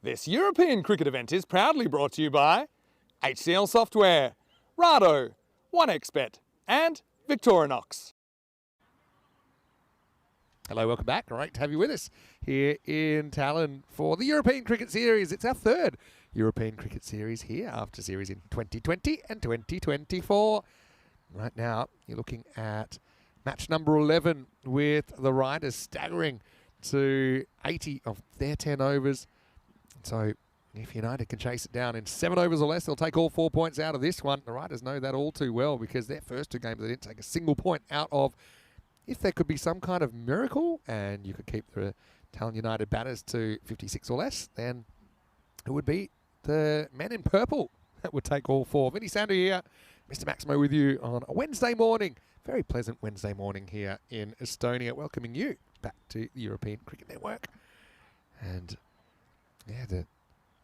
This European cricket event is proudly brought to you by HCL Software, Rado, 1xBet and Victorinox. Hello, welcome back. Great to have you with us here in Talon for the European Cricket Series. It's our third European Cricket Series here after series in 2020 and 2024. Right now, you're looking at match number 11 with the Riders staggering to 80 of their 10 overs. So if United can chase it down in 7 overs or less, they'll take all 4 points out of this one. The Riders know that all too well because their first 2 games they didn't take a single point out of. If there could be some kind of miracle and you could keep the Talon United batters to 56 or less, then it would be the men in purple that would take all 4. Vinny Sander here, Mr. Maximo with you on a Wednesday morning. Very pleasant Wednesday morning here in Estonia, welcoming you back to the European Cricket Network. And yeah, the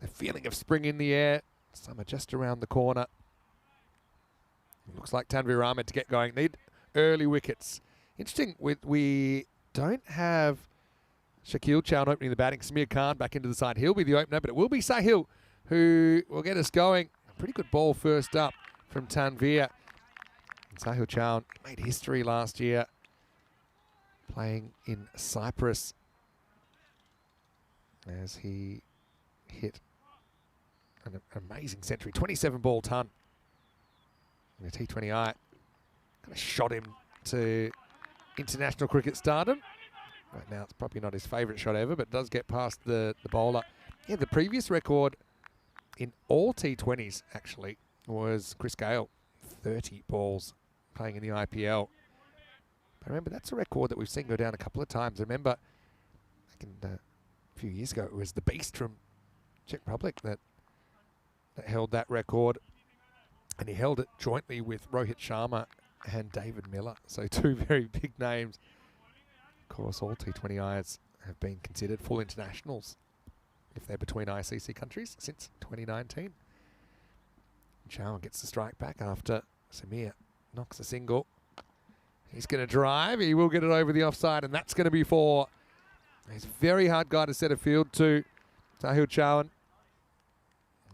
feeling of spring in the air, summer just around the corner. Looks like Tanvir Ahmed to get going. Need early wickets. Interesting, we don't have Shakil Chowd opening the batting. Samir Khan back into the side. He'll be the opener, but it will be Sahil who will get us going. A pretty good ball first up from Tanvir. And Sahil Chowd made history last year playing in Cyprus as he hit an amazing century. 27 ball ton in the T20I. Kind of shot him to international cricket stardom. Right now it's probably not his favourite shot ever, but does get past the bowler. Yeah, the previous record in all T20s actually was Chris Gale, 30 balls playing in the IPL. But remember, that's a record that we've seen go down a couple of times. Remember, back in, a few years ago, it was the Beast from Czech Republic that held that record. And he held it jointly with Rohit Sharma and David Miller. So 2 very big names. Of course, all T20Is have been considered full internationals if they're between ICC countries since 2019. Chow gets the strike back after Samir knocks a single. He's going to drive. He will get it over the offside, and that's going to be 4. He's a very hard guy to set a field to, Sahil Chowd.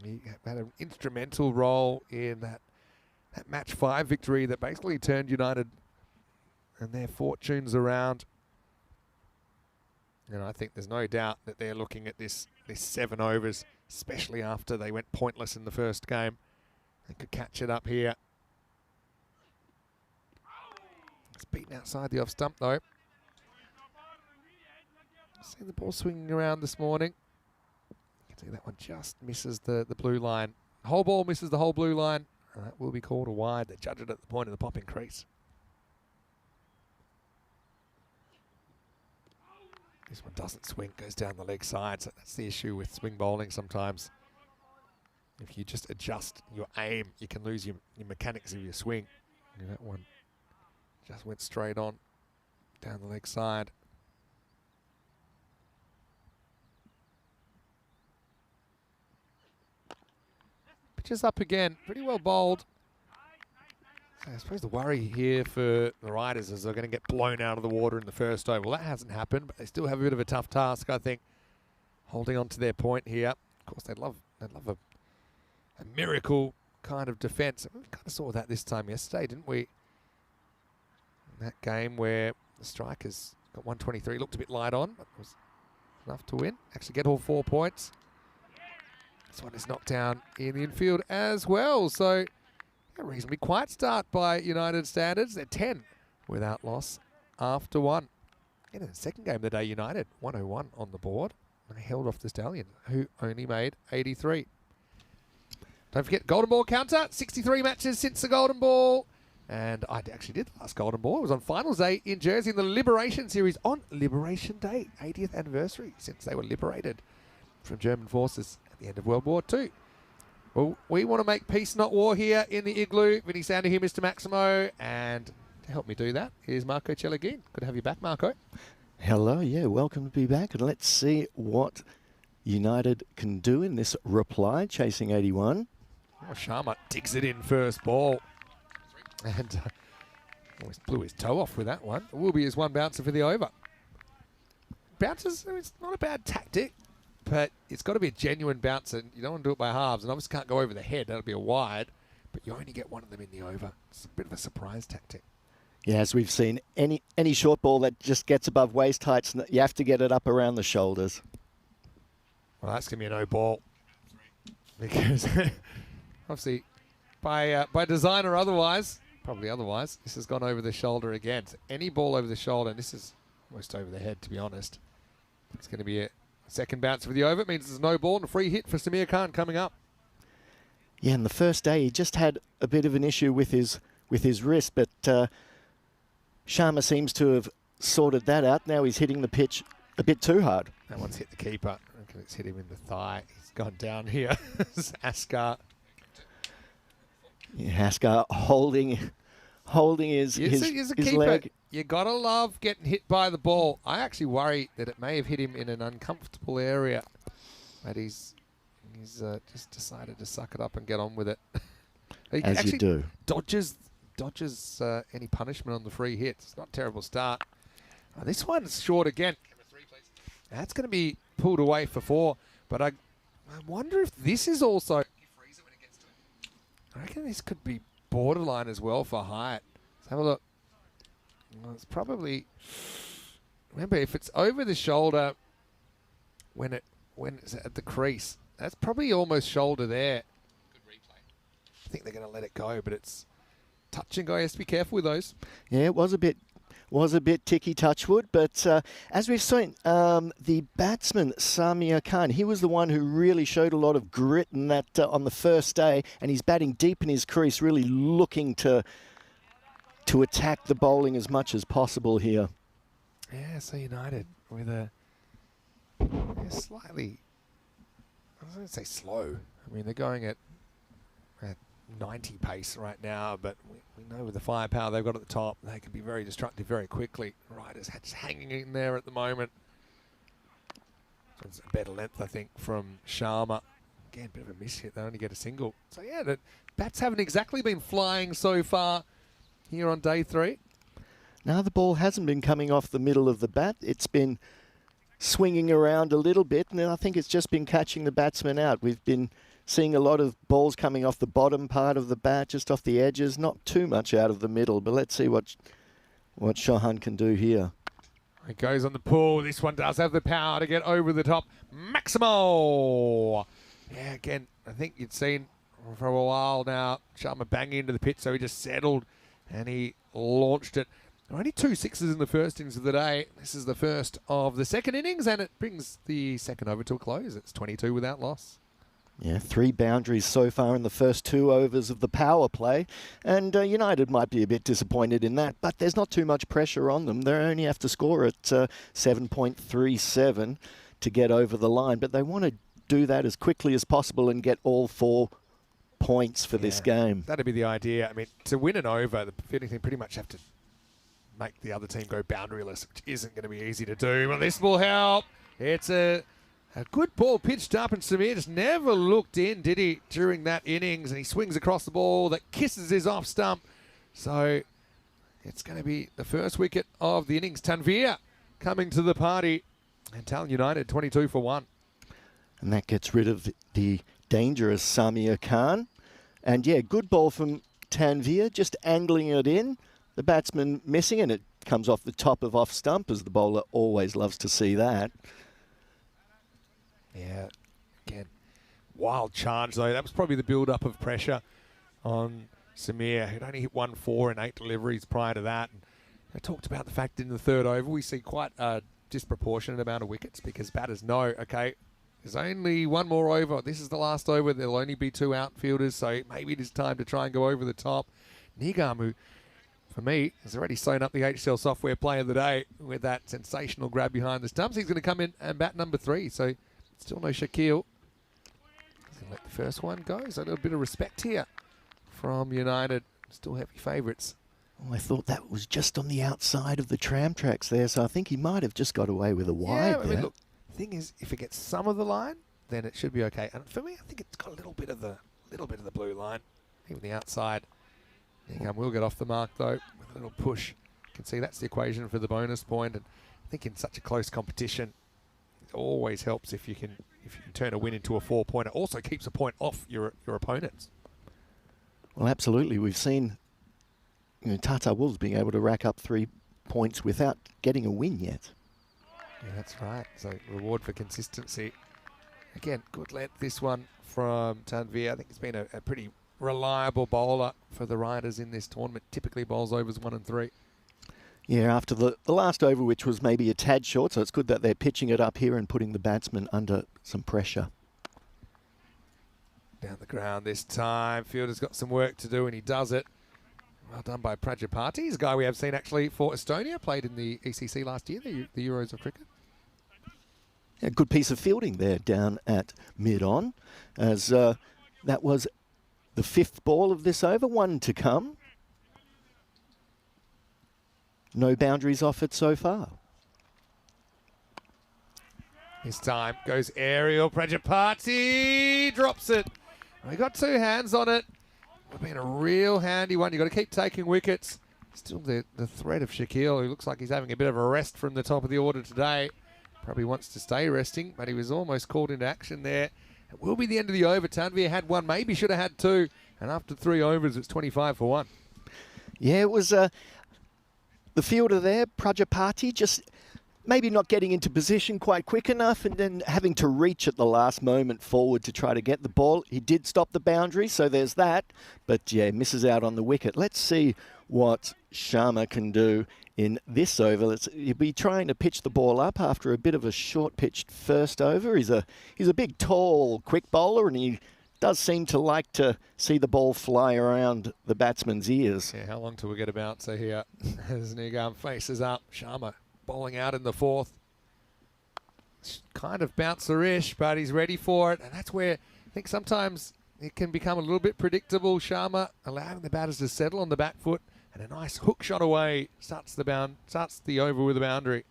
He had an instrumental role in that match 5 victory that basically turned United and their fortunes around. And I think there's no doubt that they're looking at this 7 overs, especially after they went pointless in the first game. They could catch it up here. It's beaten outside the off stump though. See the ball swinging around this morning. You can see that one just misses the blue line. The whole ball misses the whole blue line. And that will be called a wide. They judge it at the point of the popping crease. This one doesn't swing, goes down the leg side. So that's the issue with swing bowling sometimes. If you just adjust your aim, you can lose your mechanics of your swing. And that one just went straight on down the leg side. Pitches up again, pretty well bowled. So I suppose the worry here for the Riders is they're going to get blown out of the water in the first over. Well, that hasn't happened, but they still have a bit of a tough task, I think, holding on to their point here. Of course, they'd love a miracle kind of defence. We kind of saw that this time yesterday, didn't we? In that game where the strikers got 123, looked a bit light on, but was enough to win. Actually get all 4 points. This one is knocked down in the infield as well. So a reasonably quiet start by United standards. They're 10 without loss after 1. And in the second game of the day, United 101 on the board. They held off the Stallions, who only made 83. Don't forget, Golden Ball counter, 63 matches since the Golden Ball. And I actually did the last Golden Ball. It was on Finals Day in Jersey in the Liberation Series on Liberation Day, 80th anniversary since they were liberated from German forces at the end of World War II. Well, we want to make peace, not war here in the Igloo. Vinny Sander here, Mr. Maximo. And to help me do that, here's Marco Cellegin. Good to have you back, Marco. Hello, yeah, welcome to be back. And let's see what United can do in this reply, chasing 81. Oh, Sharma digs it in first ball. And almost blew his toe off with that one. It will be his one bouncer for the over. Bouncers, it's not a bad tactic, but it's got to be a genuine bounce, and you don't want to do it by halves, and obviously can't go over the head. That'll be a wide, but you only get one of them in the over. It's a bit of a surprise tactic. Yeah, as we've seen, any short ball that just gets above waist heights, you have to get it up around the shoulders. Well, that's going to be a no ball. Because obviously, by design or otherwise, probably otherwise, this has gone over the shoulder again. So any ball over the shoulder, and this is almost over the head, to be honest. It's going to be a second bounce for the over. It means there's no ball and a free hit for Samir Khan coming up. Yeah, and the first day he just had a bit of an issue with his wrist, but Sharma seems to have sorted that out. Now he's hitting the pitch a bit too hard. That one's hit the keeper. I reckon it's hit him in the thigh. He's gone down here. Askar. Yeah, Askar holding his leg. You gotta love getting hit by the ball. I actually worry that it may have hit him in an uncomfortable area, but he's just decided to suck it up and get on with it. He As actually you do. Dodges any punishment on the free hit. It's not a terrible start. This one's short again. That's going to be pulled away for 4, but I wonder if this is also. I reckon this could be borderline as well for height. Let's have a look. Well, it's probably. Remember, if it's over the shoulder when it's at the crease, that's probably almost shoulder there. Good replay. I think they're going to let it go, but it's touch and go. You have to be careful with those. Yeah, it was a bit ticky Touchwood, but as we've seen, the batsman Samir Khan, he was the one who really showed a lot of grit in that on the first day, and he's batting deep in his crease, really looking to attack the bowling as much as possible here. Yeah, so United with a slightly, I was going to say slow. I mean, they're going at 90 pace right now, but we know with the firepower they've got at the top, they can be very destructive very quickly. Riders just hanging in there at the moment. So it's a better length, I think, from Sharma. Again, bit of a miss hit. They only get a single. So yeah, the bats haven't exactly been flying so far here on day 3. Now the ball hasn't been coming off the middle of the bat. It's been swinging around a little bit, and I think it's just been catching the batsman out. We've been seeing a lot of balls coming off the bottom part of the bat, just off the edges, not too much out of the middle, but let's see what Chauhan can do here. It goes on the pull. This one does have the power to get over the top. Maximo! Yeah, again, I think you'd seen for a while now, Sharma banging into the pitch, so he just settled and he launched it. Only 2 sixes in the first innings of the day. This is the first of the second innings, and it brings the second over to a close. It's 22 without loss. Yeah, 3 boundaries so far in the first 2 overs of the power play. And United might be a bit disappointed in that, but there's not too much pressure on them. They only have to score at 7.37 to get over the line, but they want to do that as quickly as possible and get all 4 points for this game. That'd be the idea. I mean, to win an over, the Fielding team pretty much have to make the other team go boundaryless, which isn't going to be easy to do. Well, this will help. It's a good ball pitched up, and Samir just never looked in, did he, during that innings? And he swings across the ball that kisses his off stump. So it's going to be the first wicket of the innings. Tanvir coming to the party, and Talon United 22 for 1. And that gets rid of the dangerous Samir Khan. And yeah, good ball from Tanvir, just angling it in. The batsman missing, and it comes off the top of off stump, as the bowler always loves to see that. Yeah, again, wild charge though. That was probably the build-up of pressure on Samir, who'd only hit 1-4 in 8 deliveries prior to that. And I talked about the fact in the third over we see quite a disproportionate amount of wickets because batters know, okay, there's only one more over. This is the last over. There'll only be 2 outfielders, so maybe it is time to try and go over the top. Nigam, who, for me, has already sewn up the HCL software play of the day with that sensational grab behind the stumps. He's going to come in and bat number 3, so still no Shaquille. He's going to let the first one go. So a little bit of respect here from United. Still heavy favourites. Oh, I thought that was just on the outside of the tram tracks there, so I think he might have just got away with a wide I mean, there. look, the thing is, if it gets some of the line, then it should be okay. And for me, I think it's got a little bit of the blue line, even the outside. Nigam will get off the mark though with a little push. You can see that's the equation for the bonus point. And I think in such a close competition, always helps if you can turn a win into a 4-pointer. Also keeps a point off your opponents. Well, absolutely. We've seen Tata Wolves being able to rack up 3 points without getting a win yet. Yeah, that's right. So reward for consistency. Again, good length this one from Tanvir. I think it's been a pretty reliable bowler for the Riders in this tournament. Typically bowls overs 1 and 3. Yeah, after the last over, which was maybe a tad short, so it's good that they're pitching it up here and putting the batsman under some pressure. Down the ground this time. Fielder's got some work to do, and he does it. Well done by Prajapati. He's a guy we have seen actually for Estonia, played in the ECC last year, the Euros of cricket. A good piece of fielding there down at mid-on, as that was the 5th ball of this over, 1 to come. No boundaries offered so far. This time goes aerial. Prajapati drops it. We got 2 hands on it. It's been a real handy one. You've got to keep taking wickets. Still the threat of Shaquille, who looks like he's having a bit of a rest from the top of the order today. Probably wants to stay resting, but he was almost called into action there. It will be the end of the over. Tanvir had 1, maybe should have had 2. And after 3 overs, it's 25 for 1. Yeah, it was the fielder there, Prajapati, just maybe not getting into position quite quick enough and then having to reach at the last moment forward to try to get the ball. He did stop the boundary, so there's that. But, yeah, misses out on the wicket. Let's see what Sharma can do in this over. He'll be trying to pitch the ball up after a bit of a short-pitched first over. He's a big, tall, quick bowler, and he does seem to like to see the ball fly around the batsman's ears. Yeah, how long till we get a bouncer here as Nigam faces up. Sharma bowling out in the 4th. Kind of bouncer-ish, but he's ready for it. And that's where I think sometimes it can become a little bit predictable. Sharma allowing the batters to settle on the back foot, and a nice hook shot away starts the over with a boundary.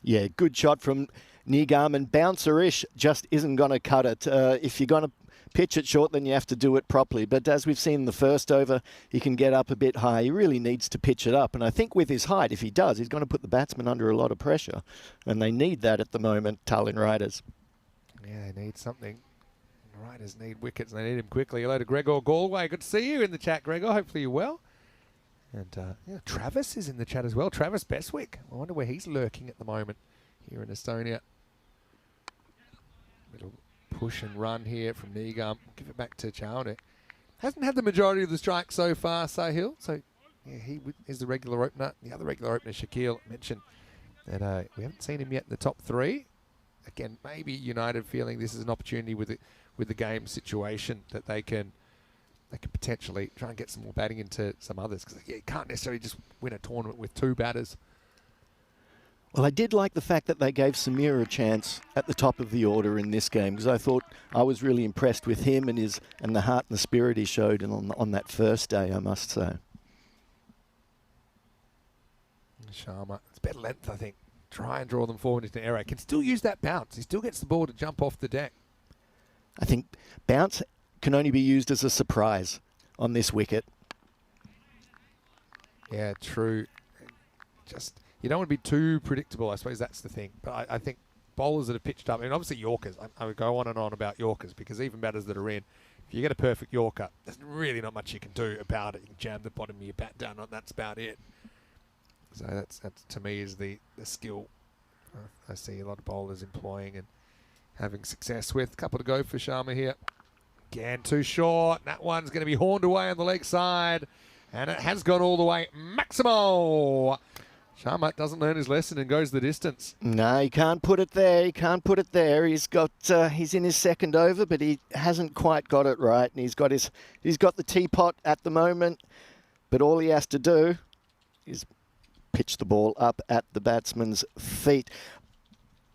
Yeah, good shot from Nigam, and bouncer-ish just isn't going to cut it. If you're going to pitch it short, then you have to do it properly. But as we've seen in the first over, he can get up a bit high. He really needs to pitch it up. And I think with his height, if he does, he's going to put the batsman under a lot of pressure. And they need that at the moment, Tallinn Riders. Yeah, they need something. The Riders need wickets, and they need him quickly. Hello to Gregor Galway. Good to see you in the chat, Gregor. Hopefully you're well. And Travis is in the chat as well. Travis Beswick. I wonder where he's lurking at the moment here in Estonia. Little push and run here from Nigam. Give it back to Chowne. Hasn't had the majority of the strikes so far, Sahil. So yeah, he is the regular opener. The other regular opener, Shaquille, mentioned that we haven't seen him yet in the top 3. Again, maybe United feeling this is an opportunity with the game situation that they can potentially try and get some more batting into some others, because you can't necessarily just win a tournament with 2 batters. Well, I did like the fact that they gave Samir a chance at the top of the order in this game, because I thought I was really impressed with him and the heart and the spirit he showed on that first day, I must say. Sharma, it's better length, I think. Try and draw them forward into an error. Can still use that bounce. He still gets the ball to jump off the deck. I think bounce can only be used as a surprise on this wicket. Yeah, true. Just, you don't want to be too predictable. I suppose that's the thing. But I think bowlers that have pitched up, and obviously Yorkers, I would go on and on about Yorkers, because even batters that are in, if you get a perfect Yorker, there's really not much you can do about it. You can jam the bottom of your bat down, and that's about it. So that's to me is the skill I see a lot of bowlers employing and having success with. A couple to go for Sharma here. Again, too short. That one's going to be horned away on the leg side. And it has gone all the way. Maximo! Sharma doesn't learn his lesson and goes the distance. No, he can't put it there. He can't put it there. He's in his 2nd over, but he hasn't quite got it right. And he's got the teapot at the moment. But all he has to do is pitch the ball up at the batsman's feet.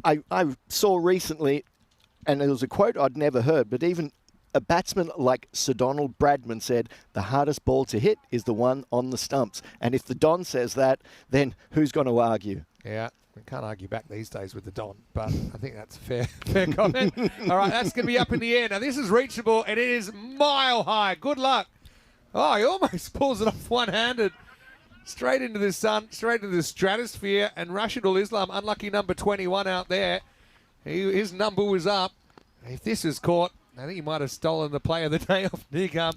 I saw recently, and it was a quote I'd never heard, but even a batsman like Sir Donald Bradman said, the hardest ball to hit is the one on the stumps. And if the Don says that, then who's going to argue? Yeah, we can't argue back these days with the Don, but I think that's a fair comment. All right, that's going to be up in the air. Now, this is reachable, and it is mile high. Good luck. Oh, he almost pulls it off one-handed. Straight into the sun, straight into the stratosphere, and Rashidul Islam, unlucky number 21 out there. His number was up. If this was caught, I think he might have stolen the play of the day off Nick. Look,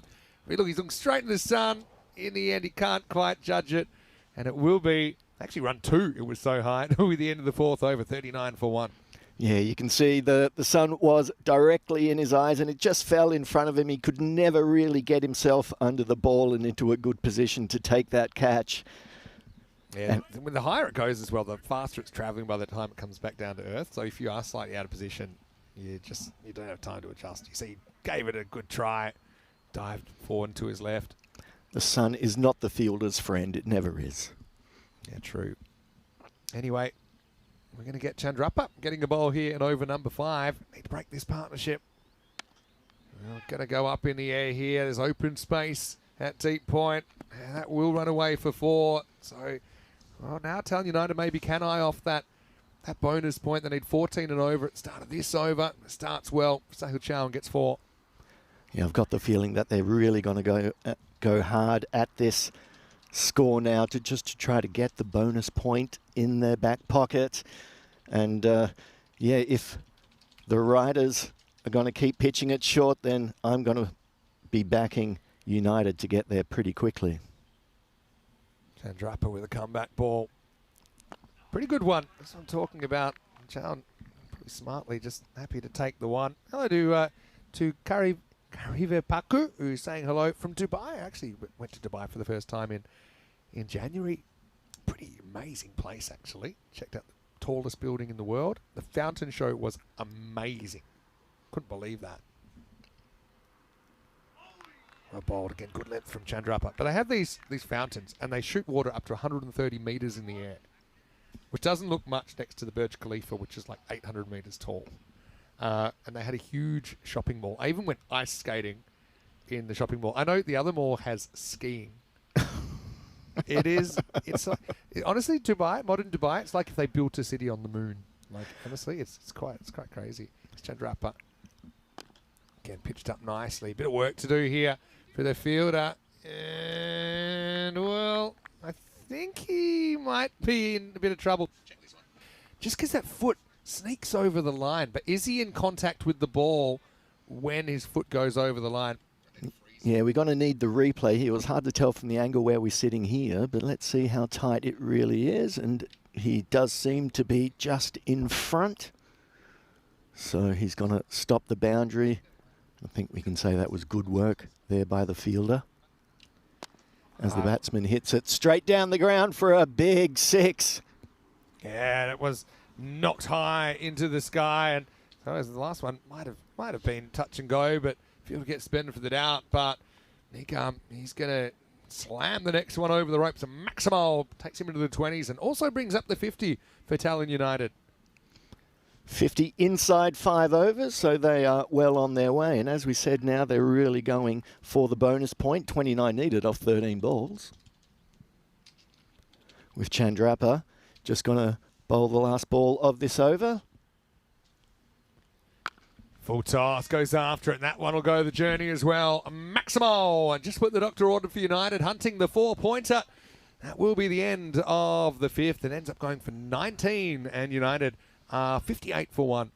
he's looking straight in the sun. In the end, he can't quite judge it. And it will be, actually run 2, it was so high. It will be the end of the 4th over, 39 for 1. Yeah, you can see the sun was directly in his eyes and it just fell in front of him. He could never really get himself under the ball and into a good position to take that catch. Yeah, and when the higher it goes as well, the faster it's travelling by the time it comes back down to earth. So if you are slightly out of position, you don't have time to adjust. You see, he gave it a good try, dived forward to his left. The sun is not the fielder's friend. It never is. Yeah, true. Anyway, we're going to get Chandrappa getting a ball here and over number 5. Need to break this partnership. We're going to go up in the air here. There's open space at deep point. And that will run away for 4. So, well, now Talon United maybe can eye off that bonus point. They need 14 and over at the start of this over. It starts well. Sahil Chow gets 4. Yeah, I've got the feeling that they're really going to go hard at this score now to try to get the bonus point in their back pocket. And yeah, if the riders are going to keep pitching it short, then I'm going to be backing United to get there pretty quickly. Chandrappa with a comeback ball. Pretty good one. That's what I'm talking about. Chow pretty smartly just happy to take the one. Hello to Karive Paku, who's saying hello from Dubai. I actually went to Dubai for the first time in January. Pretty amazing place, actually. Checked out the tallest building in the world. The fountain show was amazing. Couldn't believe that. Well bowled again. Good length from Chandrappa. But they have these fountains, and they shoot water up to 130 metres in the air, which doesn't look much next to the Burj Khalifa, which is like 800 metres tall. And they had a huge shopping mall. I even went ice skating in the shopping mall. I know the other mall has skiing. It's like, honestly, Dubai, modern Dubai, it's like if they built a city on the moon. Like, honestly, it's quite crazy. It's Chandrappa. Again, pitched up nicely. Bit of work to do here for the fielder. And, well, I think he might be in a bit of trouble. Check this one. Just because that foot sneaks over the line, but is he in contact with the ball when his foot goes over the line? Yeah, we're going to need the replay here. It was hard to tell from the angle where we're sitting here, but let's see how tight it really is. And he does seem to be just in front. So he's going to stop the boundary. I think we can say that was good work there by the fielder. As the batsman hits it straight down the ground for a big 6. Yeah, it was knocked high into the sky, and so the last one might have been touch and go, but fielder gets benefit for the doubt. But Nick, he's going to slam the next one over the ropes, and Maximal takes him into the 20s and also brings up the 50 for Talon United. 50 inside 5 overs, so they are well on their way. And as we said, now they're really going for the bonus point. 29 needed off 13 balls. With Chandrappa just going to bowl the last ball of this over. Full toss, goes after it, and that one will go the journey as well. Maximal, and just what the doctor ordered for United, hunting the 4-pointer. That will be the end of the 5th. It ends up going for 19, and United are 58 for 1.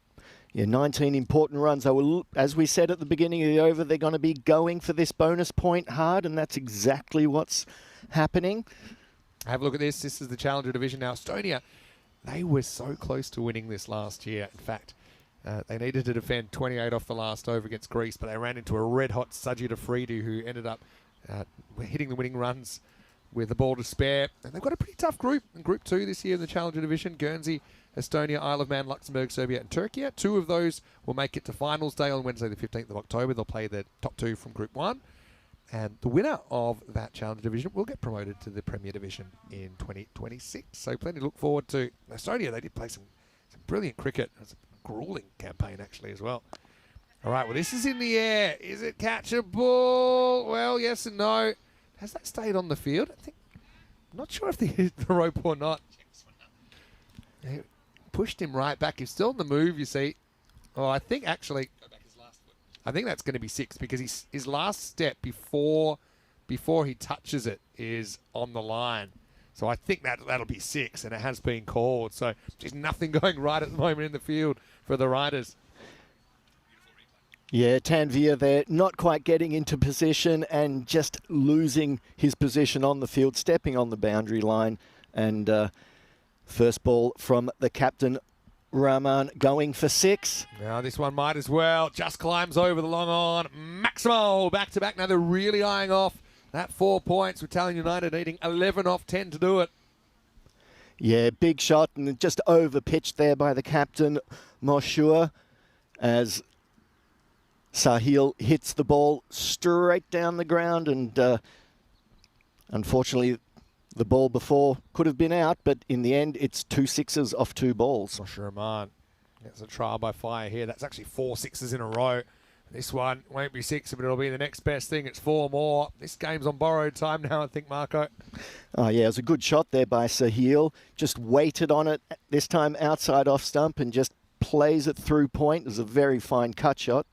Yeah, 19 important runs. They will, as we said at the beginning of the over, they're going to be going for this bonus point hard, and that's exactly what's happening. Have a look at this. This is the Challenger Division now. Estonia, they were so close to winning this last year. In fact, they needed to defend 28 off the last over against Greece, but they ran into a red-hot Sajid Afridi, who ended up hitting the winning runs with the ball to spare. And they've got a pretty tough group in Group 2 this year in the Challenger Division. Guernsey, Estonia, Isle of Man, Luxembourg, Serbia, and Turkey. 2 of those will make it to finals day on Wednesday the 15th of October. They'll play the top 2 from Group 1. And the winner of that Challenger Division will get promoted to the Premier Division in 2026. So plenty to look forward to. Estonia, they did play some brilliant cricket. It was a grueling campaign, actually, as well. All right, well, this is in the air. Is it catchable? Well, yes and no. Has that stayed on the field? I'm not sure if they hit the rope or not. They pushed him right back. He's still on the move, you see. Oh, I think actually, I think that's going to be 6 because his last step before he touches it is on the line. So I think that'll be 6, and it has been called. So just nothing going right at the moment in the field for the riders. Yeah, Tanvir there, not quite getting into position and just losing his position on the field, stepping on the boundary line. And first ball from the captain, Rahman, going for 6. Now this one might as well. Just climbs over the long on. Maximo back-to-back. Now they're really eyeing off that 4 points with Tallinn United needing 11 off 10 to do it. Yeah, big shot and just over-pitched there by the captain, Moshua, as Sahil hits the ball straight down the ground, and unfortunately the ball before could have been out, but in the end it's 2 6s off 2 balls. Rahman gets a trial by fire here. That's actually 4 6s in a row. This one won't be 6, but it'll be the next best thing. It's 4 more. This game's on borrowed time now, I think, Marco. Oh, yeah, it was a good shot there by Sahil. Just waited on it, this time outside off stump, and just plays it through point. It was a very fine cut shot.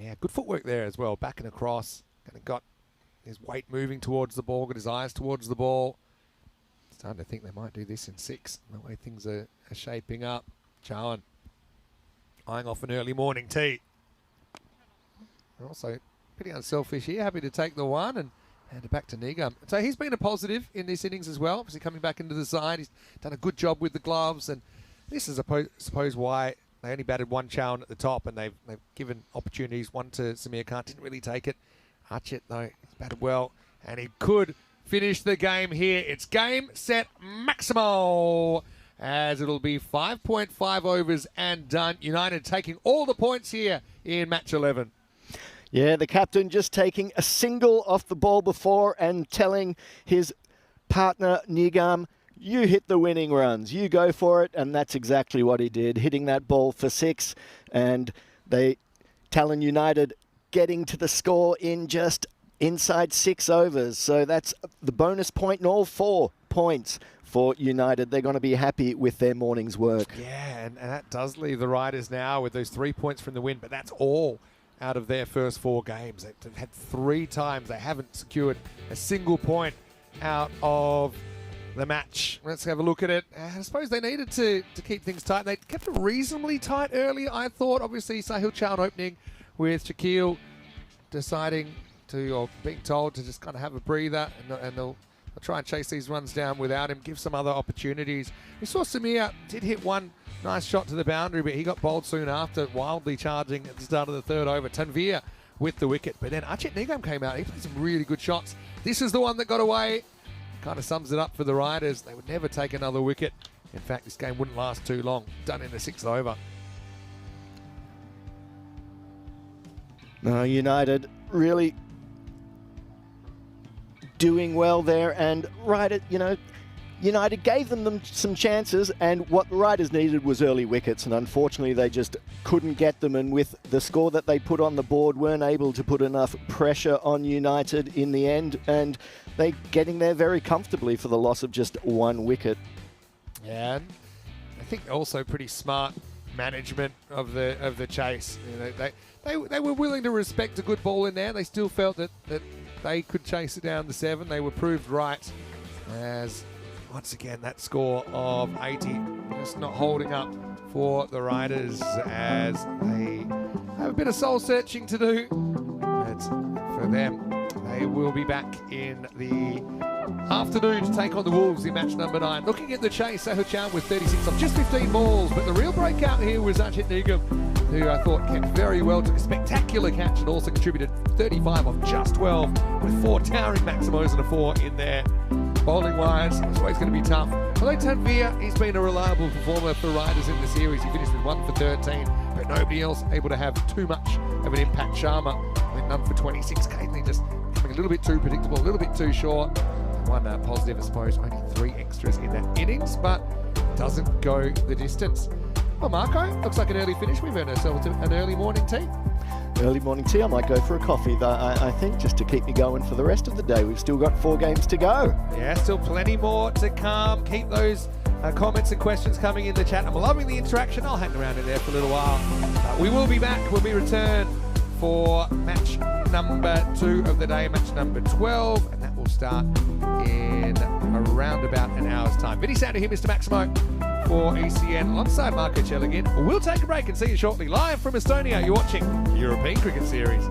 Yeah, good footwork there as well. Back and across. Kind of got his weight moving towards the ball, got his eyes towards the ball. Starting to think they might do this in 6, the way things are shaping up. Chowan eyeing off an early morning tee. And also pretty unselfish here, happy to take the one and hand it back to Nigam. So he's been a positive in this innings as well, obviously coming back into the side. He's done a good job with the gloves, and this is, I suppose, why they only batted one Chowan at the top, and they've given opportunities, one to Samir Khan, didn't really take it. Archit, though, he's batted well, and he could finish the game here. It's game, set, Maximo, as it'll be 5.5 overs and done. United taking all the points here in match 11. Yeah, the captain just taking a single off the ball before and telling his partner, Nigam, you hit the winning runs, you go for it, and that's exactly what he did, hitting that ball for 6, and Tallinn United getting to the score in just inside 6 overs. So that's the bonus point and all 4 points for United. They're going to be happy with their morning's work. Yeah, and that does leave the Riders now with those 3 points from the win, but that's all out of their first 4 games. They've had 3 times they haven't secured a single point out of the match. Let's have a look at it. I suppose they needed to keep things tight. They kept it reasonably tight earlier, I thought. Obviously, Sahil Chowan opening with Shaquille deciding to, or being told to just kind of have a breather, and they'll try and chase these runs down without him, give some other opportunities. We saw Samir did hit one nice shot to the boundary, but he got bowled soon after, wildly charging at the start of the 3rd over. Tanvir with the wicket, but then Archit Nigam came out. He played some really good shots. This is the one that got away. Kind of sums it up for the Riders. They would never take another wicket. In fact, this game wouldn't last too long. Done in the 6th over. No, United really doing well there, and United gave them some chances, and what the Riders needed was early wickets, and unfortunately they just couldn't get them, and with the score that they put on the board, weren't able to put enough pressure on United in the end, and they getting there very comfortably for the loss of just 1 wicket. Yeah, and I think also pretty smart management of the chase. They were willing to respect a good ball in there. They still felt that they could chase it down to 7. They were proved right, as once again that score of 80 just not holding up for the Riders, as they have a bit of soul searching to do. But for them, they will be back in the afternoon to take on the Wolves in match number 9. Looking at the chase, Sahil Chowan with 36 off just 15 balls, but the real breakout here was Archit Nigam, who I thought kept very well, took a spectacular catch and also contributed 35 off just 12 with 4 towering Maximos and a 4 in there. Bowling wise, it's always going to be tough. Although Tanvir, he's been a reliable performer for Riders in the series. He finished with 1 for 13, but nobody else able to have too much of an impact. Sharma went none for 26. Caitlin just becoming a little bit too predictable, a little bit too short. One positive, I suppose, only 3 extras in that innings, but doesn't go the distance. Well, Marco, looks like an early finish. We've earned ourselves an early morning tea. Early morning tea, I might go for a coffee, though, I think, just to keep me going for the rest of the day. We've still got 4 games to go. Yeah, still plenty more to come. Keep those comments and questions coming in the chat. I'm loving the interaction. I'll hang around in there for a little while. We will be back when we return for match number 2 of the day, match number 12, and that will start in around around about an hour's time. Vinny Sander here, Mr. Maximo, for ECN, alongside Marco Chelagin. We'll take a break and see you shortly. Live from Estonia, you're watching European Cricket Series.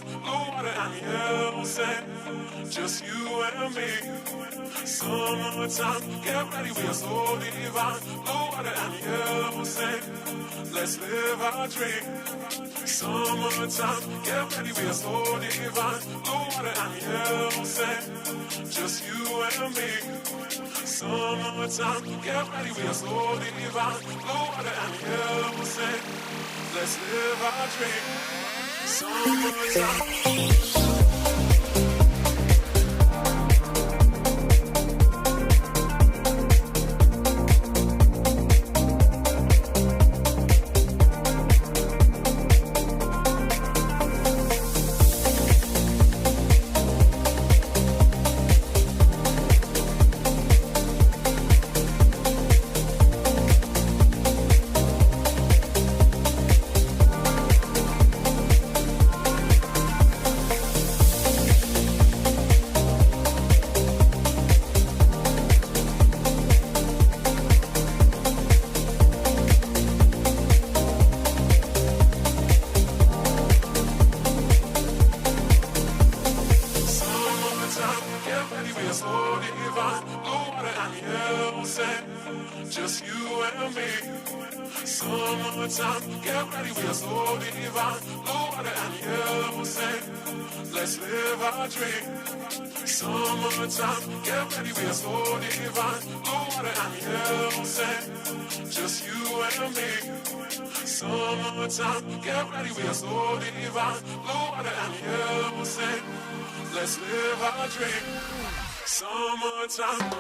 divine. Blue water and yellow sand, just you and me. Summertime, get ready, we are so divine. Blue water and yellow sand, let's live our dream. Summertime, get ready, we are so divine. Blue water and yellow sand, just you and me. Summertime, get ready, we are so divine. Blue water and yellow sand, let's live our dream. Summertime. Just you and me. Summertime, get ready, we are so divine. Blue water and yellow sand, let's live our dream. Summertime, get ready, we are so divine. Blue water and yellow sand, just you and me. Summertime, get ready, we are so divine. Blue water and yellow sand, let's live our dream. Summertime.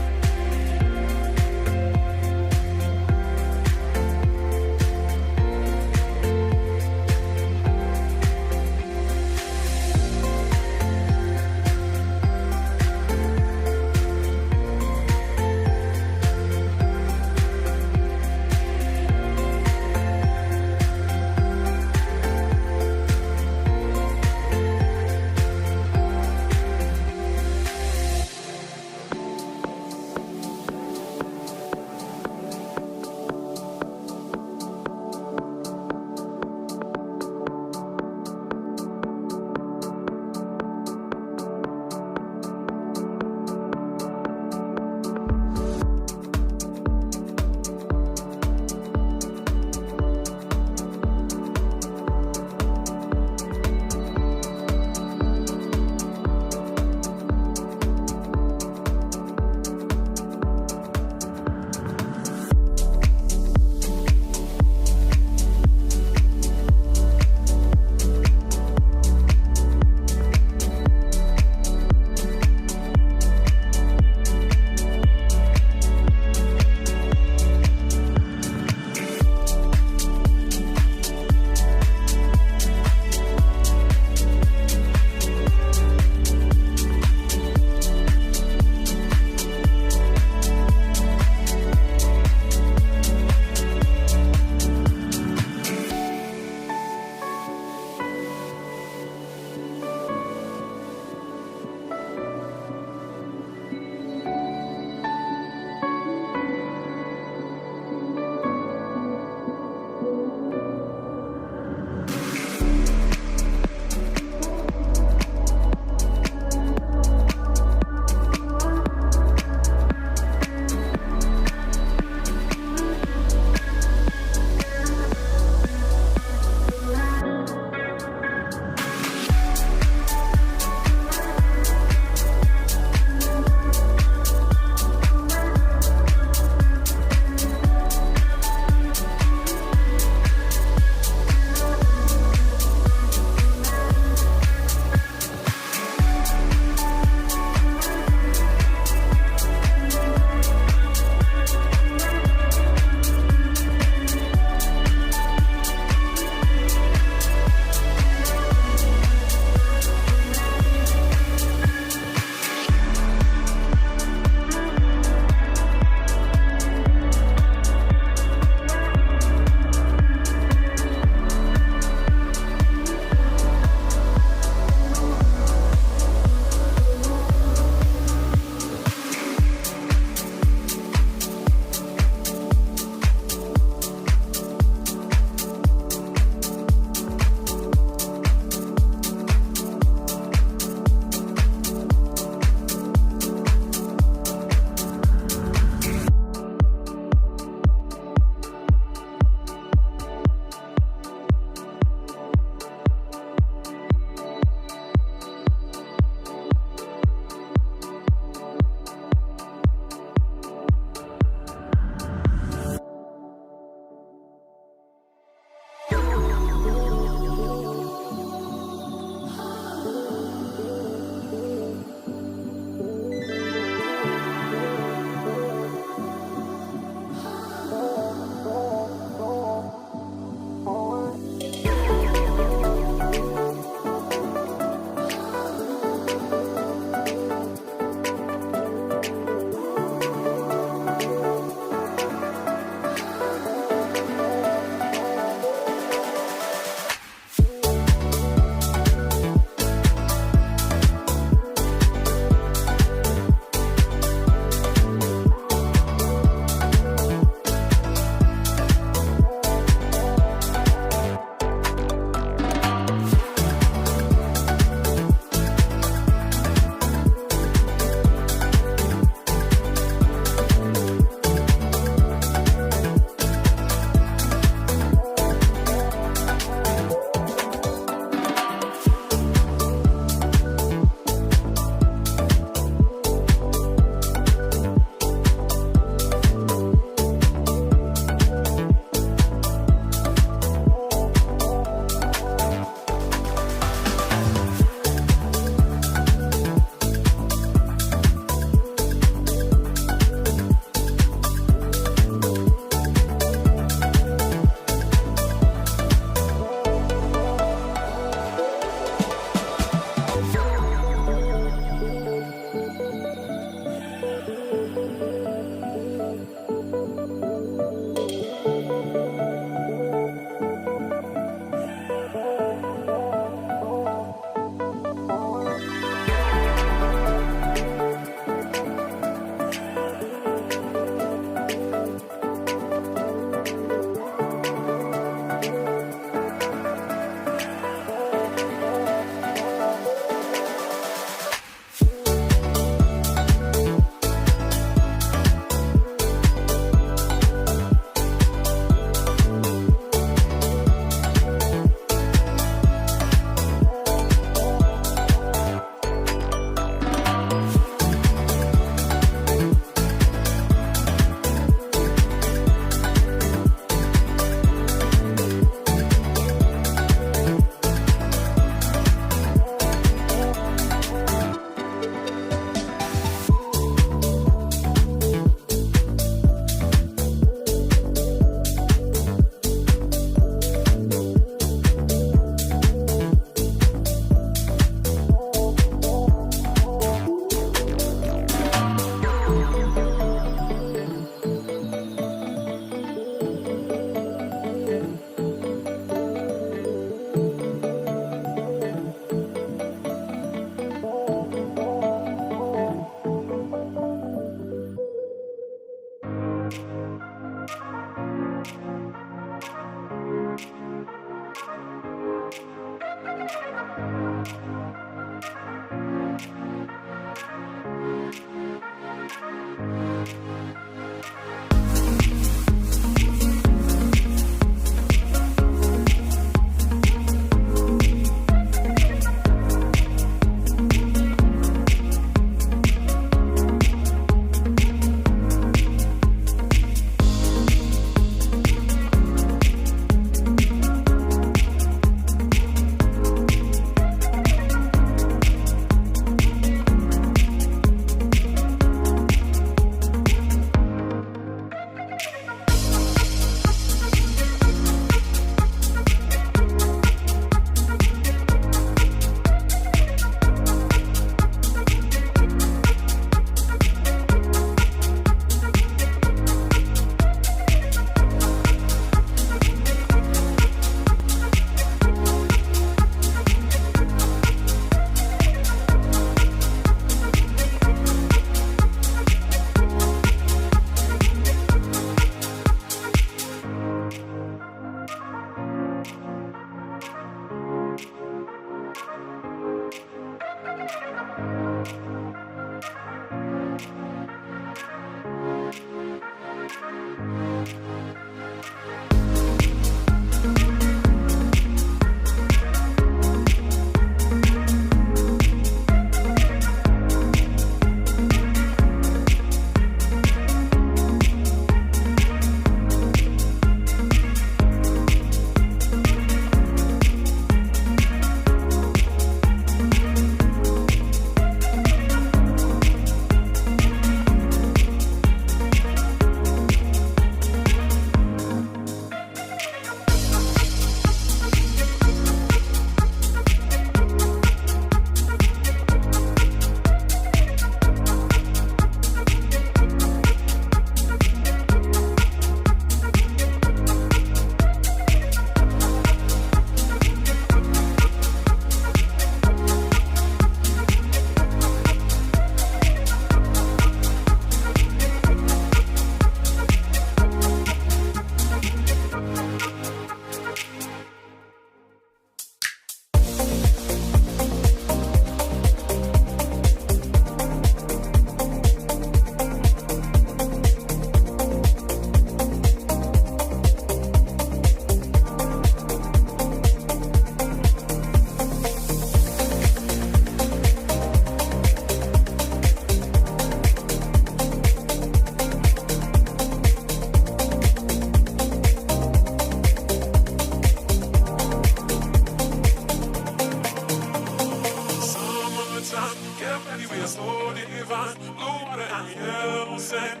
we are so divine. Blue water and yellow sand,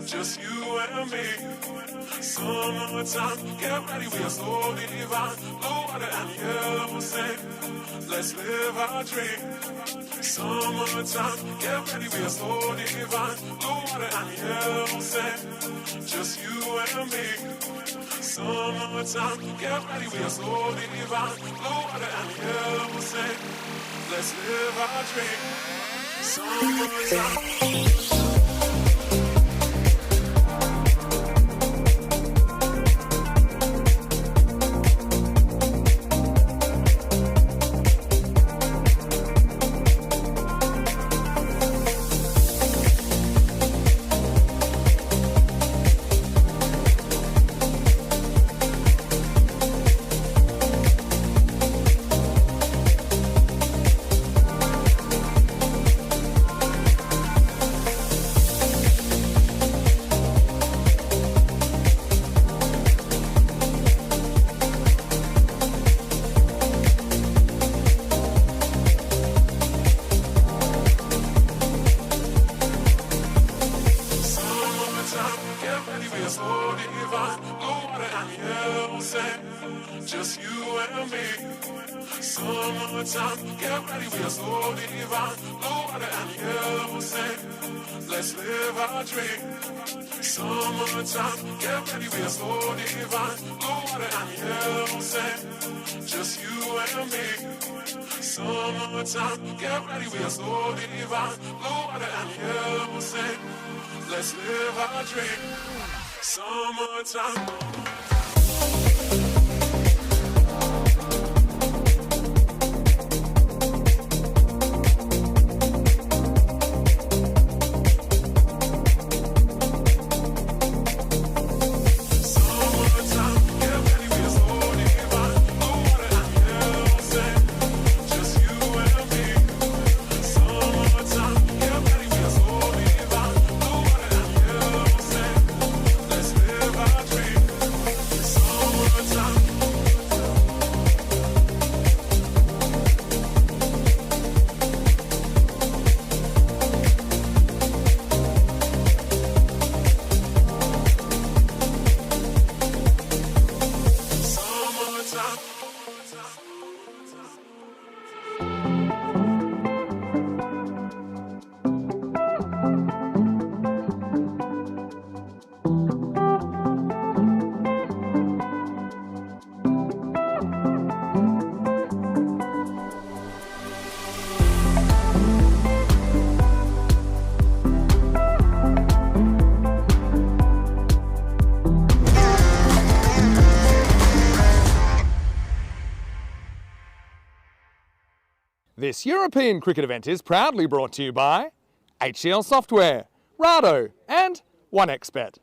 just you and me. Summertime, get ready, we are so divine. Blue water and yellow sand, let's live our dream. Summertime, get ready, we are so divine. Blue water and yellow sand, just you and me. Summertime, get ready, we are so divine. Blue water and yellow sand, let's live our dream. Summertime. Just you and me. Summertime, get ready, we are so divine. Blue water and yellow sand, let's live our dream. Summertime, get ready, we are so divine. Blue water and yellow sand, just you and me. Summertime, get ready, we are so divine. Blue water and yellow sand, let's live our dream. Summertime. This European cricket event is proudly brought to you by HCL Software, Rado and 1xBet.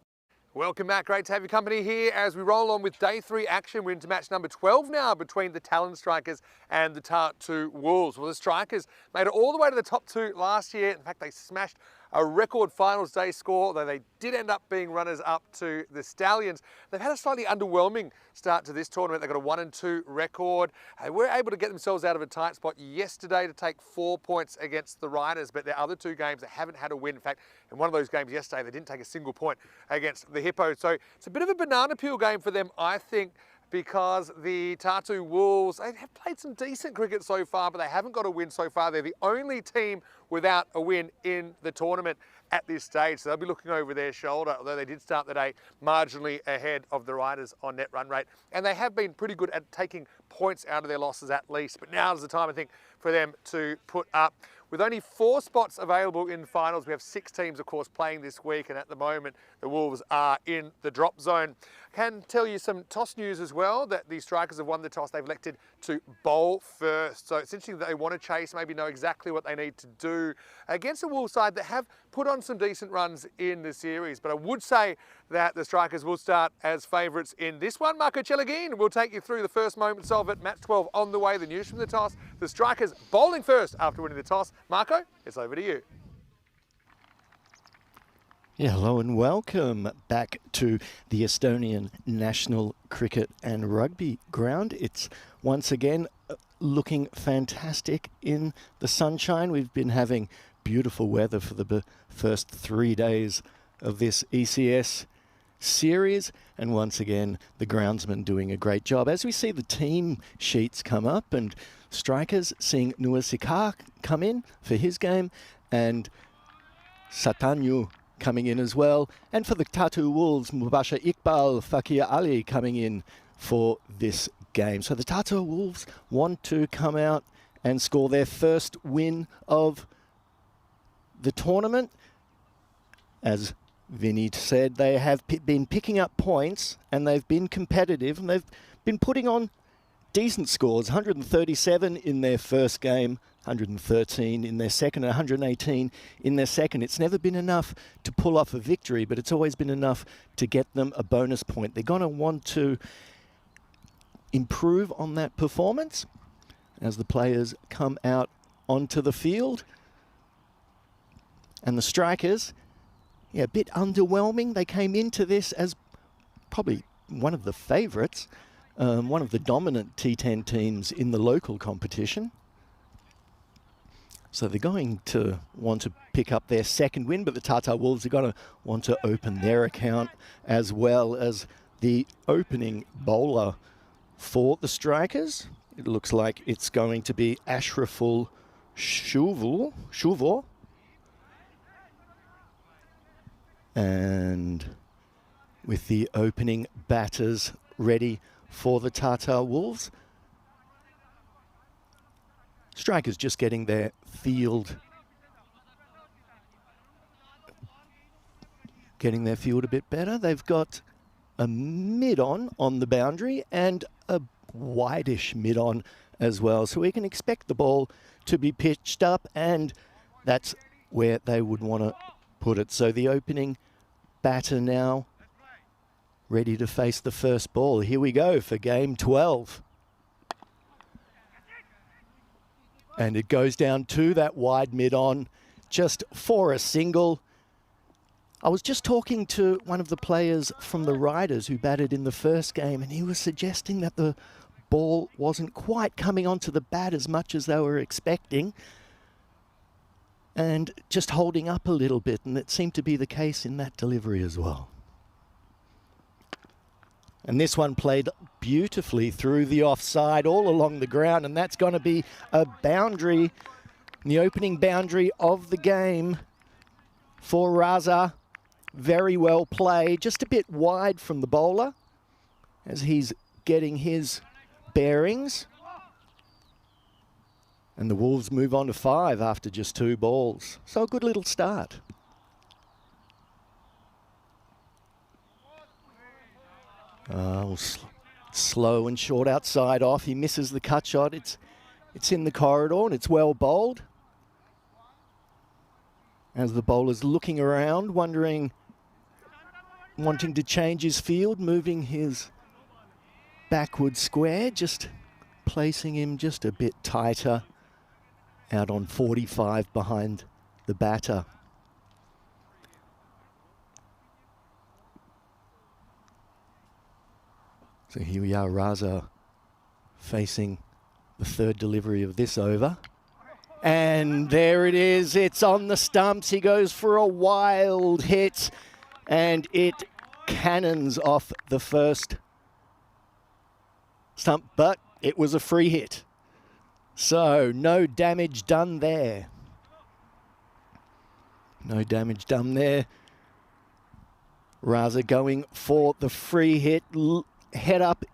Welcome back, great to have your company here as we roll on with day 3 action. We're into match number 12 now between the Talon Strikers and the Tartu Wolves. Well, the Strikers made it all the way to the top 2 last year. In fact, they smashed a record finals day score, though they did end up being runners up to the Stallions. They've had a slightly underwhelming start to this tournament. They've got a 1-2 record. They were able to get themselves out of a tight spot yesterday to take 4 points against the Riders, but their other 2 games, they haven't had a win. In fact, in one of those games yesterday, they didn't take a single point against the Hippos. So it's a bit of a banana peel game for them, I think, because the Tartu Wolves, they have played some decent cricket so far, but they haven't got a win so far. They're the only team without a win in the tournament at this stage. So they'll be looking over their shoulder, although they did start the day marginally ahead of the Riders on net run rate. And they have been pretty good at taking points out of their losses at least. But now is the time, I think, for them to put up. With only 4 spots available in finals, we have 6 teams, of course, playing this week, and at the moment, the Wolves are in the drop zone. I can tell you some toss news as well, that the Strikers have won the toss. They've elected to bowl first. So it's interesting that they want to chase, maybe know exactly what they need to do against a Wolves side that have put on some decent runs in the series. But I would say that the Strikers will start as favourites in this one. Marco Cellegin will take you through the first moments of it. Match 12 on the way, the news from the toss. The Strikers bowling first after winning the toss. Marco, it's over to you. Yeah, hello and welcome back to the Estonian National Cricket and Rugby Ground. It's once again looking fantastic in the sunshine. We've been having beautiful weather for the first 3 days of this ECS series. And once again, the groundsman doing a great job. As we see the team sheets come up, and strikers seeing Nuasikar come in for his game, and Satanyu coming in as well. And for the Tatu Wolves, Mubasha Iqbal, Fakir Ali coming in for this game. So the Tatu Wolves want to come out and score their first win of the tournament. As Vinny said, they have been picking up points and they've been competitive and they've been putting on decent scores. 137 in their first game, 113 in their second, and 118 in their second. It's never been enough to pull off a victory, but it's always been enough to get them a bonus point. They're going to want to improve on that performance as the players come out onto the field. And the strikers, yeah, a bit underwhelming. They came into this as probably one of the favourites, one of the dominant T10 teams in the local competition. So they're going to want to pick up their second win, but the Tata Wolves are going to want to open their account as well as the opening bowler for the strikers. It looks like it's going to be Ashraful Shuvor. And with the opening batters ready for the Tata Wolves, strikers just getting their field a bit better. They've got a mid-on the boundary and a wideish mid-on as well. So we can expect the ball to be pitched up, and that's where they would want to put it. So the opening batter now ready to face the first ball. Here we go for game 12. And it goes down to that wide mid-on just for a single. I was just talking to one of the players from the Riders who batted in the first game, and he was suggesting that the ball wasn't quite coming onto the bat as much as they were expecting and just holding up a little bit, and it seemed to be the case in that delivery as well. And this one played beautifully through the offside all along the ground, and that's going to be a boundary, the opening boundary of the game for Raza. Very well played, just a bit wide from the bowler as he's getting his bearings. And the Wolves move on to 5 after just 2 balls. So a good little start. Slow and short outside off. He misses the cut shot. It's in the corridor and it's well bowled. As the bowler's looking around, wanting to change his field, moving his backward square, just placing him just a bit tighter out on 45 behind the batter. So here we are, Raza facing the third delivery of this over. And there it is, it's on the stumps. He goes for a wild hit and it cannons off the first stump, but it was a free hit. So no damage done there. No damage done there. Raza going for the free hit, head up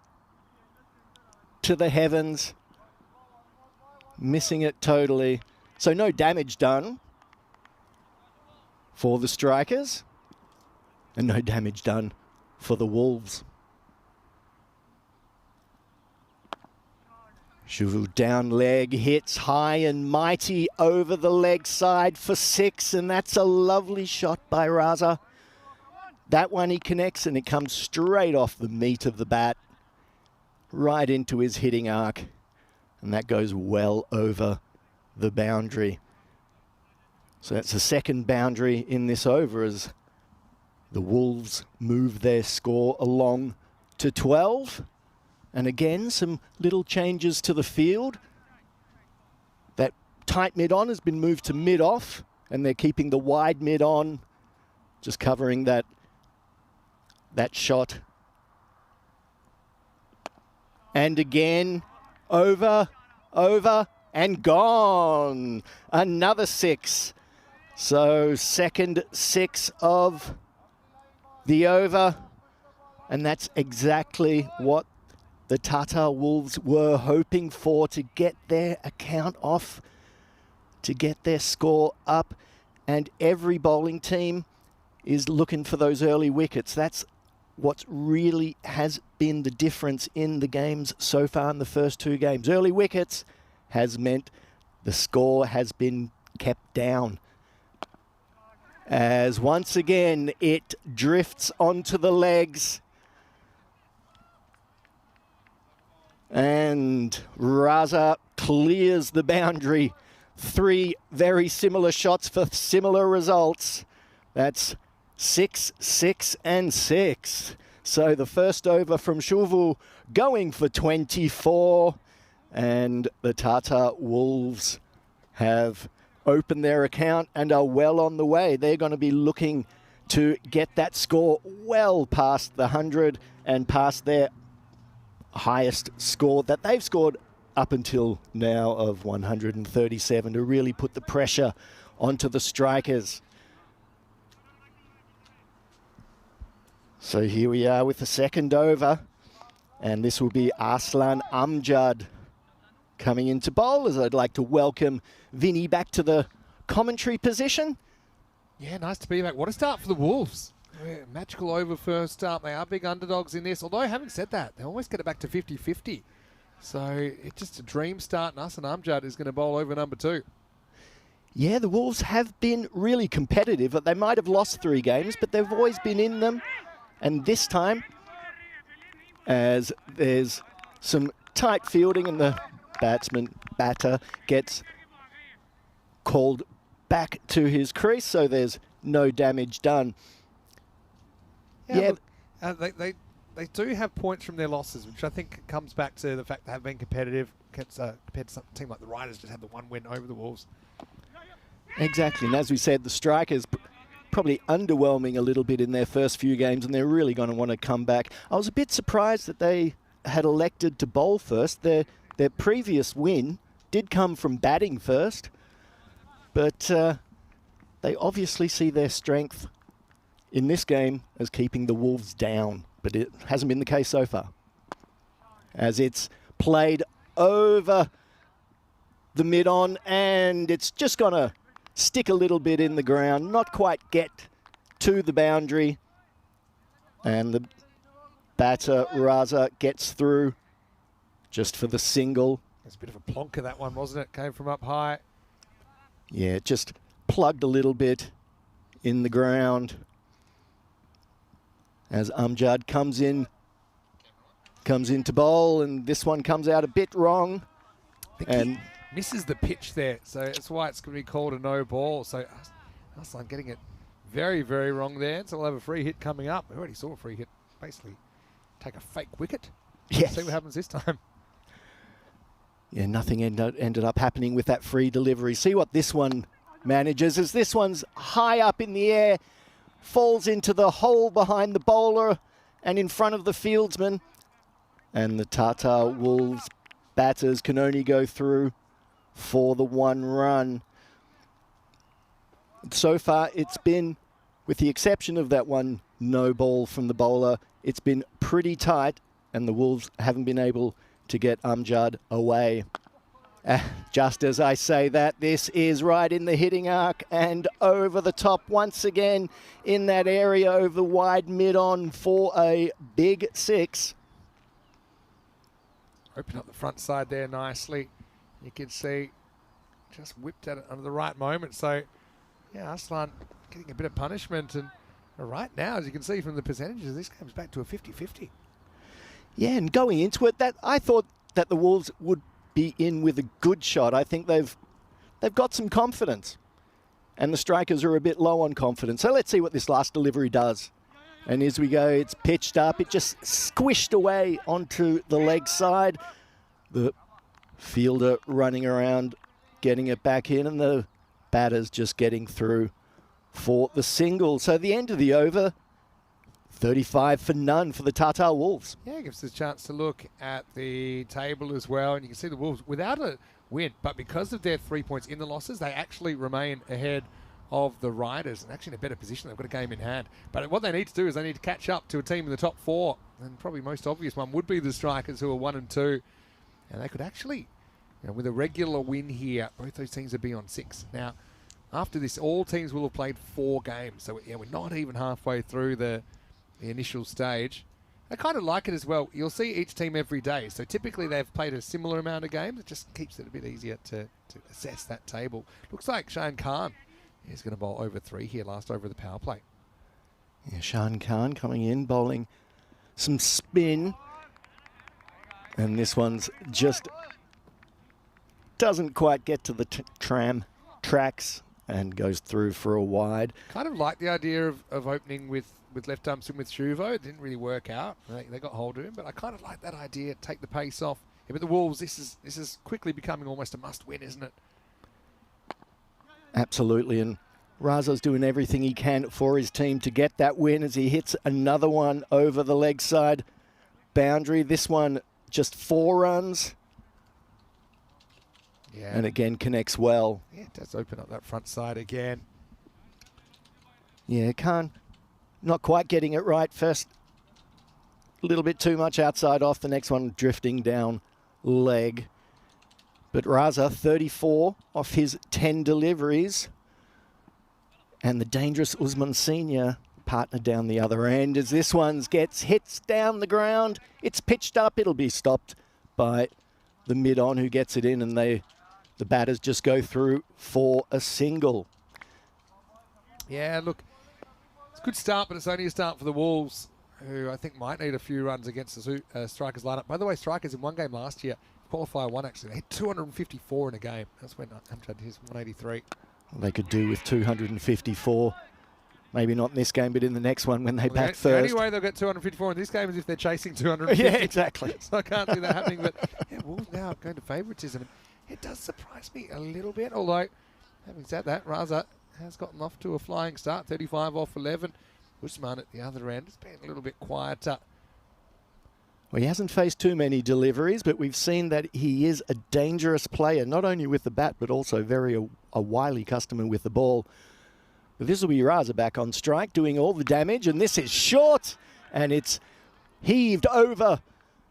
to the heavens. Missing it totally. So no damage done for the strikers and no damage done for the Wolves. Shuvu down leg, hits high and mighty over the leg side for 6, and that's a lovely shot by Raza. That one he connects and it comes straight off the meat of the bat, right into his hitting arc. And that goes well over the boundary. So that's the second boundary in this over as the Wolves move their score along to 12. And again, some little changes to the field. That tight mid-on has been moved to mid-off and they're keeping the wide mid on, just covering that shot. And again, over, and gone. Another 6. So second 6 of the over. And that's exactly what the Tata Wolves were hoping for, to get their account off, to get their score up. And every bowling team is looking for those early wickets. That's what really has been the difference in the games so far in the first 2 games. Early wickets has meant the score has been kept down. As once again it drifts onto the legs. And Raza clears the boundary. 3 very similar shots for similar results. That's 6, 6, and 6. So the first over from Shuvu going for 24. And the Tata Wolves have opened their account and are well on the way. They're going to be looking to get that score well past the 100 and past their highest score that they've scored up until now of 137, to really put the pressure onto the strikers. So here we are with the second over, and this will be Arslan Amjad coming into bowl, as I'd like to welcome Vinny back to the commentary position. Yeah, nice to be back. What a start for the Wolves. Yeah, magical over first start. They are big underdogs in this, although having said that, they always get it back to 50-50. So it's just a dream start, and Arslan Amjad is going to bowl over number 2. Yeah, the Wolves have been really competitive. They might have lost 3 games, but they've always been in them. And this time, as there's some tight fielding and the batter gets called back to his crease, so there's no damage done. Yeah, they do have points from their losses, which I think comes back to the fact they have been competitive. Compared to some team like the Riders, just had the 1 win over the Wolves. Exactly, and as we said, the Strikers probably underwhelming a little bit in their first few games, and they're really going to want to come back. I was a bit surprised that they had elected to bowl first. Their previous win did come from batting first, but they obviously see their strength in this game as keeping the Wolves down, but it hasn't been the case so far. As it's played over the mid-on, and it's just going to stick a little bit in the ground, not quite get to the boundary. And the batter, Raza, gets through just for the single. It's a bit of a plonker, that one, wasn't it? Came from up high. Yeah, just plugged a little bit in the ground. As Amjad comes into bowl, and this one comes out a bit wrong. And misses the pitch there, so that's why it's going to be called a no ball. So Arslan getting it very, very wrong there. So we'll have a free hit coming up. We already saw a free hit. Basically, take a fake wicket. Yes. See what happens this time. Yeah, nothing ended up happening with that free delivery. See what this one manages, as this one's high up in the air, falls into the hole behind the bowler and in front of the fieldsman. And the Tata Wolves batters can only go through for the 1 run. So far, it's been, with the exception of that one no ball from the bowler, it's been pretty tight, and the Wolves haven't been able to get Amjad away. Just as I say that, this is right in the hitting arc and over the top once again in that area over the wide mid-on for a big 6. Open up the front side there nicely. You can see just whipped at it under the right moment. So, yeah, Arslan getting a bit of punishment. And right now, as you can see from the percentages, this comes back to a 50-50. Yeah, and going into it, that I thought that the Wolves would be in with a good shot. I think they've got some confidence. And the Strikers are a bit low on confidence. So let's see what this last delivery does. And as we go, it's pitched up. It just squished away onto the leg side. The fielder running around, getting it back in, and the batters just getting through for the single. So the end of the over, 35 for none for the Tartar Wolves. Yeah, it gives us a chance to look at the table as well. And you can see the Wolves, without a win, but because of their 3 points in the losses, they actually remain ahead of the Riders and actually in a better position. They've got a game in hand. But what they need to do is they need to catch up to a team in the top 4. And probably most obvious one would be the Strikers, who are 1 and 2. And they could actually, with a regular win here, both those teams would be on 6. Now, after this, all teams will have played 4 games. So we're not even halfway through the initial stage. I kind of like it as well. You'll see each team every day. So typically they've played a similar amount of games. It just keeps it a bit easier to assess that table. Looks like Shane Khan is going to bowl over 3 here, last over the power play. Yeah, Shane Khan coming in, bowling some spin. And this one's just doesn't quite get to the tram tracks and goes through for a wide. Kind of like the idea of opening with left arm spin with Shuvo. It didn't really work out. They got hold of him, but I kind of like that idea. Take the pace off. Yeah, but the Wolves, this is quickly becoming almost a must-win, isn't it? Absolutely, and Raza's doing everything he can for his team to get that win as he hits another one over the leg side boundary. This one just 4 runs. Yeah. And again connects well. Yeah, it does open up that front side again. Yeah, Khan not quite getting it right. First, a little bit too much outside off. The next one drifting down leg. But Raza, 34 off his 10 deliveries. And the dangerous Usman Senior partner down the other end as this one hits down the ground. It's pitched up. It'll be stopped by the mid-on who gets it in, and the batters just go through for a single. Yeah, look, it's a good start, but it's only a start for the Wolves, who I think might need a few runs against the Strikers lineup. By the way, Strikers in one game last year, qualifier 1 actually, they had 254 in a game. That's when Amjad had his 183. They could do with 254. Maybe not in this game, but in the next one when they bat first. The only way they'll get 254 in this game is if they're chasing 250. Yeah, exactly. So I can't see that happening. But yeah, Wolves now going to favouritism. It does surprise me a little bit, although, having said that, Raza has gotten off to a flying start, 35 off 11. Usman at the other end has been a little bit quieter. Well, he hasn't faced too many deliveries, but we've seen that he is a dangerous player, not only with the bat, but also a wily customer with the ball. But this will be Raza back on strike, doing all the damage, and this is short, and it's heaved over,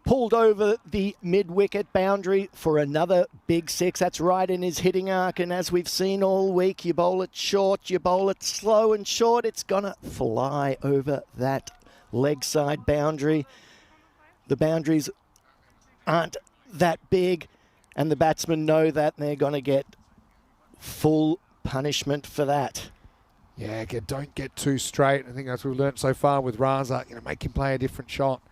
pulled over the mid-wicket boundary for another big 6. That's right in his hitting arc, and as we've seen all week, you bowl it short, you bowl it slow and short, it's gonna fly over that leg side boundary. The boundaries aren't that big, and the batsmen know that, and they're going to get full punishment for that. Yeah, again, don't get too straight. I think as we've learnt so far with Raza, make him play a different shot.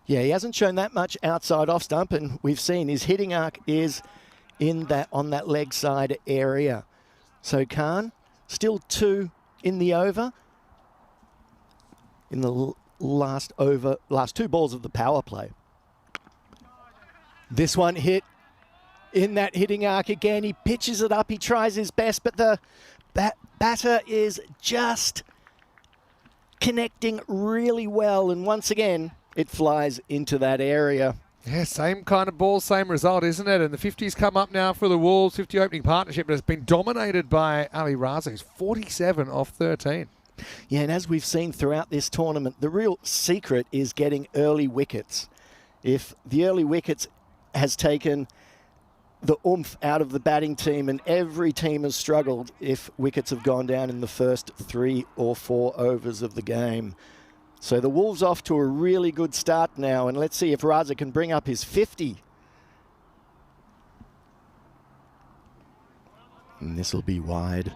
Yeah, he hasn't shown that much outside off stump, and we've seen his hitting arc is on that leg side area. So Khan, still 2 in the over. In the last 2 balls of the power play. This one hit in that hitting arc again. He pitches it up. He tries his best, but the batter is just connecting really well. And once again, it flies into that area. Yeah, same kind of ball, same result, isn't it? And the 50's come up now for the Wolves, 50 opening partnership, but it's been dominated by Ali Raza, who's 47 off 13. Yeah, and as we've seen throughout this tournament, the real secret is getting early wickets. If the early wickets has taken the oomph out of the batting team, and every team has struggled if wickets have gone down in the first 3 or 4 overs of the game. So the Wolves off to a really good start now, and let's see if Raza can bring up his 50. And this will be wide.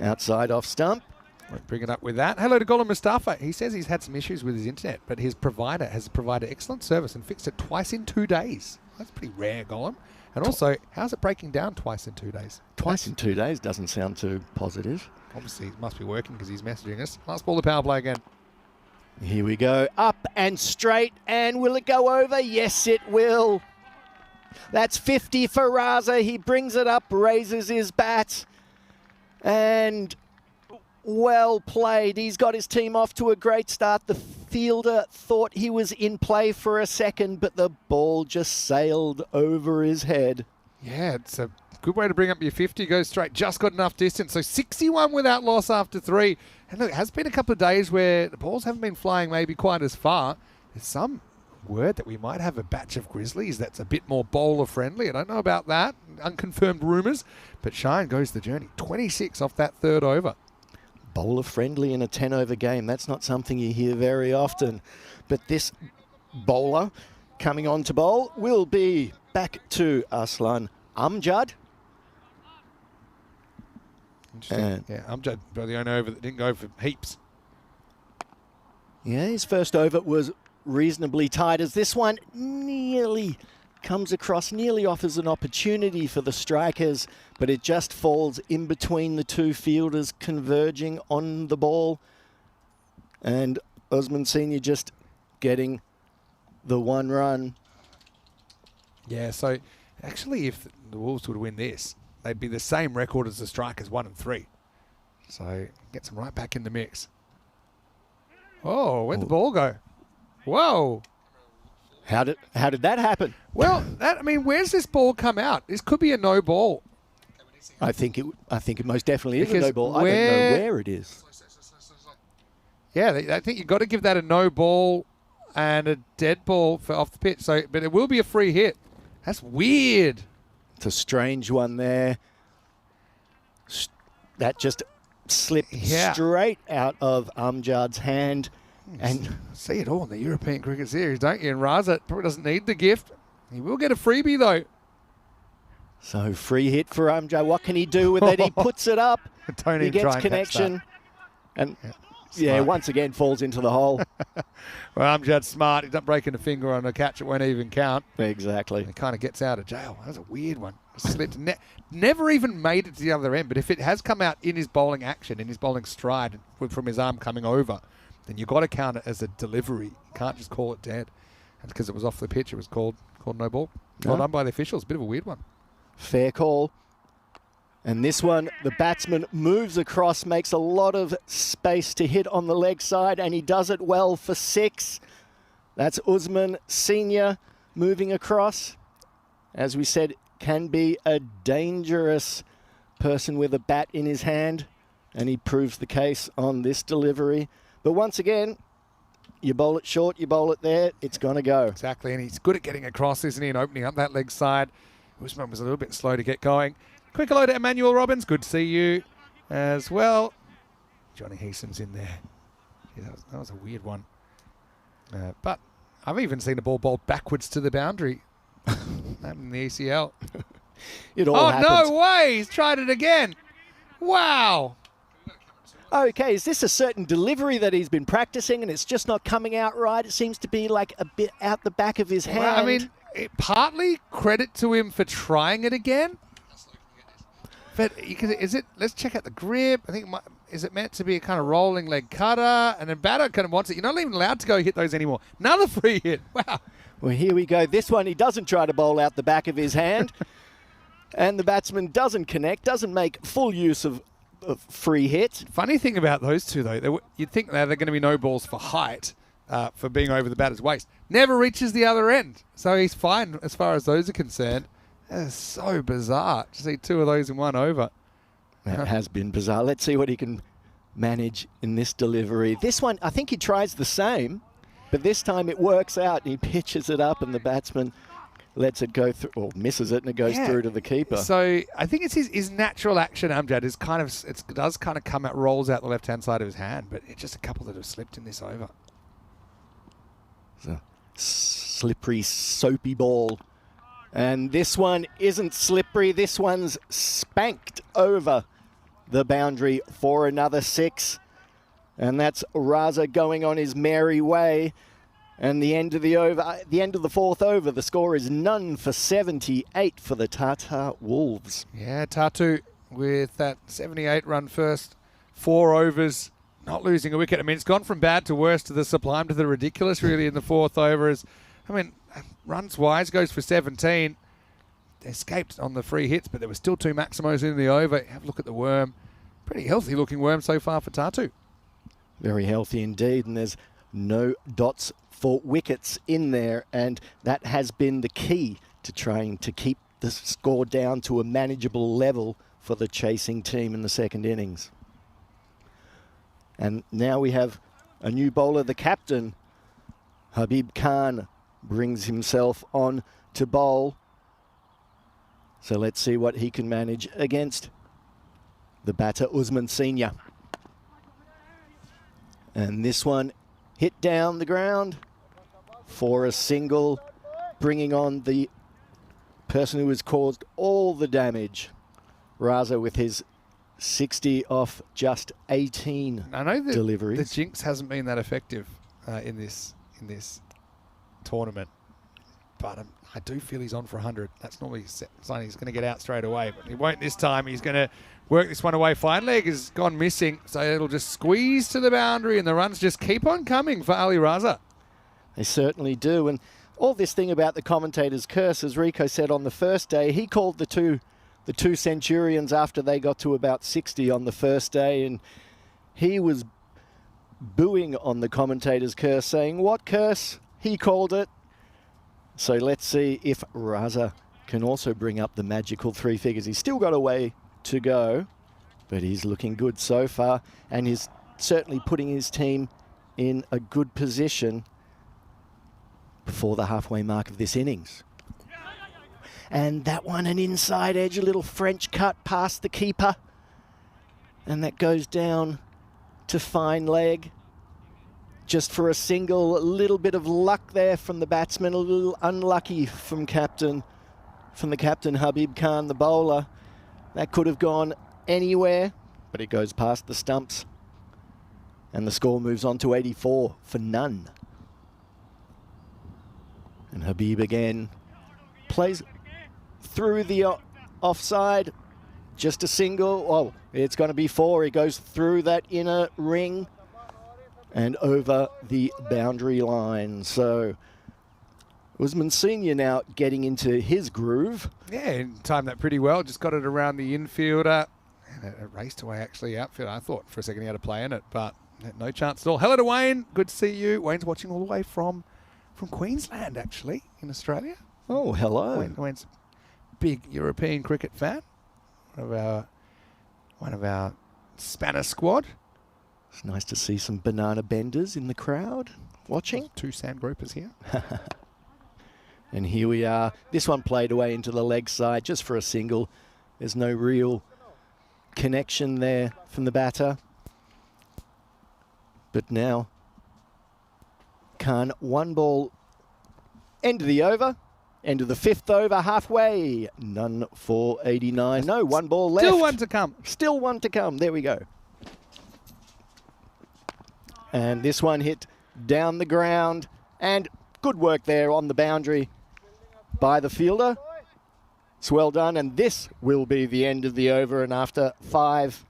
Outside off stump. Won't bring it up with that. Hello to Golam Mustafa. He says he's had some issues with his internet, but his provider has provided excellent service and fixed it twice in 2 days. That's pretty rare, Golam. And also, how's it breaking down twice in 2 days? Twice in 2 days doesn't sound too positive. Obviously, it must be working because he's messaging us. Last ball of power play again. Here we go. Up and straight. And will it go over? Yes, it will. That's 50 for Raza. He brings it up, raises his bat. And well played. He's got his team off to a great start. The fielder thought he was in play for a second, but the ball just sailed over his head. Yeah, it's a good way to bring up your 50. Goes straight, just got enough distance. So 61 without loss after 3. And look, it has been a couple of days where the balls haven't been flying maybe quite as far. There's some word that we might have a batch of Grizzlies that's a bit more bowler friendly. I don't know about that. Unconfirmed rumours. But Shine goes the journey. 26 off that 3rd over. Bowler friendly in a 10 over game. That's not something you hear very often. But this bowler coming on to bowl will be back to Aslan Amjad. Interesting. Yeah, Amjad by the only over that didn't go for heaps. Yeah, his first over was reasonably tight as this one nearly comes across, nearly offers an opportunity for the strikers, but it just falls in between the two fielders converging on the ball. And Osman Senior just getting the 1 run. Yeah, so actually if the Wolves would win this, they'd be the same record as the Strikers, 1 and 3. So gets them right back in the mix. Oh, where'd the ball go? Whoa. How did that happen? Well, where's this ball come out? This could be a no ball. I think it most definitely is a Because no ball. I don't know where it is. Yeah, I think you've got to give that a no ball and a dead ball for off the pitch. So, but it will be a free hit. That's weird. It's a strange one there. That just slipped straight out of Amjad's hand. And see it all in the European Cricket Series, don't you? And Raza probably doesn't need the gift. He will get a freebie, though. So free hit for Amjad. What can he do with it? He puts it up. Don't He even try gets and connection. And Smart. once again falls into the hole. Well, Amjad's smart. He's not breaking a finger on a catch. It won't even count. Exactly. He kind of gets out of jail. That was a weird one. Slipped. Never even made it to the other end. But if it has come out in his bowling action, in his bowling stride, from his arm coming over, then you've got to count it as a delivery. You can't just call it dead. And because it was off the pitch, it was called no ball. Well done by the officials. Bit of a weird one. Fair call. And this one, the batsman moves across, makes a lot of space to hit on the leg side, and he does it well for 6. That's Usman Senior moving across. As we said, can be a dangerous person with a bat in his hand, and he proves the case on this delivery. But once again, you bowl it short, you bowl it there, it's going to go. Exactly, and he's good at getting across, isn't he, and opening up that leg side. Usman was a little bit slow to get going. Quick hello to Emmanuel Robbins. Good to see you as well. Johnny Heeson's in there. Yeah, that was a weird one. But I've even seen a ball bowled backwards to the boundary. In the ECL. It all happens. No way! He's tried it again. Wow. Okay, is this a certain delivery that he's been practicing and it's just not coming out right? It seems to be like a bit out the back of his hand. Well, I mean, partly credit to him for trying it again. But is it? Let's check out the grip. I think is it meant to be a kind of rolling leg cutter, and then batter kind of wants it. You're not even allowed to go hit those anymore. Another free hit. Wow. Well, here we go. This one he doesn't try to bowl out the back of his hand, and the batsman doesn't connect, doesn't make full use of free hit. Funny thing about those two though, you'd think they're going to be no balls for height, for being over the batter's waist. Never reaches the other end, so he's fine as far as those are concerned. That's so bizarre to see 2 of those in 1 over. That has been bizarre. Let's see what he can manage in this delivery. This one, I think he tries the same, but this time it works out. He pitches it up and the batsman lets it go through, or misses it, and it goes through to the keeper. So I think it's his natural action, Amjad, is kind of, it does kind of come out, rolls out the left-hand side of his hand, but it's just a couple that have slipped in this over. So, slippery, soapy ball. And this one isn't slippery. This one's spanked over the boundary for another 6. And that's Raza going on his merry way. And the end of the over, the end of the 4th over, the score is none for 78 for the Tata Wolves. Yeah, Tatu with that 78-run first 4 overs, not losing a wicket. I mean, it's gone from bad to worse to the sublime to the ridiculous, really, in the 4th over. Runs-wise, goes for 17. They escaped on the free hits, but there were still 2 Maximos in the over. Have a look at the worm. Pretty healthy looking worm so far for Tatu. Very healthy indeed, and there's no dots for wickets in there, and that has been the key to trying to keep the score down to a manageable level for the chasing team in the second innings. And now we have a new bowler, the captain, Habib Khan, brings himself on to bowl. So let's see what he can manage against the batter, Usman Senior. And this one hit down the ground for a single, bringing on the person who has caused all the damage, Raza, with his 60 off just 18 I know that deliveries. the jinx hasn't been that effective in this tournament, but I do feel he's on for 100. That's normally something he's going to get out straight away, but he won't this time. He's going to work this one away. Fine leg has gone missing, so it'll just squeeze to the boundary, and the runs just keep on coming for Ali Raza. They certainly do. And all this thing about the commentator's curse, as Rico said on the first day, he called the two Centurions after they got to about 60 on the first day, and he was booing on the commentator's curse, saying, "What curse?" He called it. So let's see if Raza can also bring up the magical 3 figures. He's still got a way to go, but he's looking good so far, and he's certainly putting his team in a good position before the halfway mark of this innings. And that one, an inside edge, a little French cut past the keeper. And that goes down to fine leg. Just for a single, a little bit of luck there from the batsman, a little unlucky from the captain Habib Khan, the bowler. That could have gone anywhere, but it goes past the stumps. And the score moves on to 84 for none. And Habib again plays through the offside. Just a single. Oh, it's going to be 4. He goes through that inner ring and over the boundary line. So Usman Senior now getting into his groove. Yeah, and timed that pretty well. Just got it around the infielder. And it raced away, actually, outfielder. I thought for a second he had a play in it, but no chance at all. Hello to Wayne. Good to see you. Wayne's watching all the way from Queensland, actually, in Australia. Oh, hello. Wayne's a big European cricket fan. One of our Spanish squad. It's nice to see some banana benders in the crowd watching. 2 sand groupers here. And here we are. This one played away into the leg side just for a single. There's no real connection there from the batter. But now, Khan, 1 ball, end of the over, end of the 5th over, halfway. None for 89. No, 1 ball left. Still 1 to come. Still 1 to come. There we go. And this one hit down the ground. And good work there on the boundary by the fielder. It's well done. And this will be the end of the over. And after 5,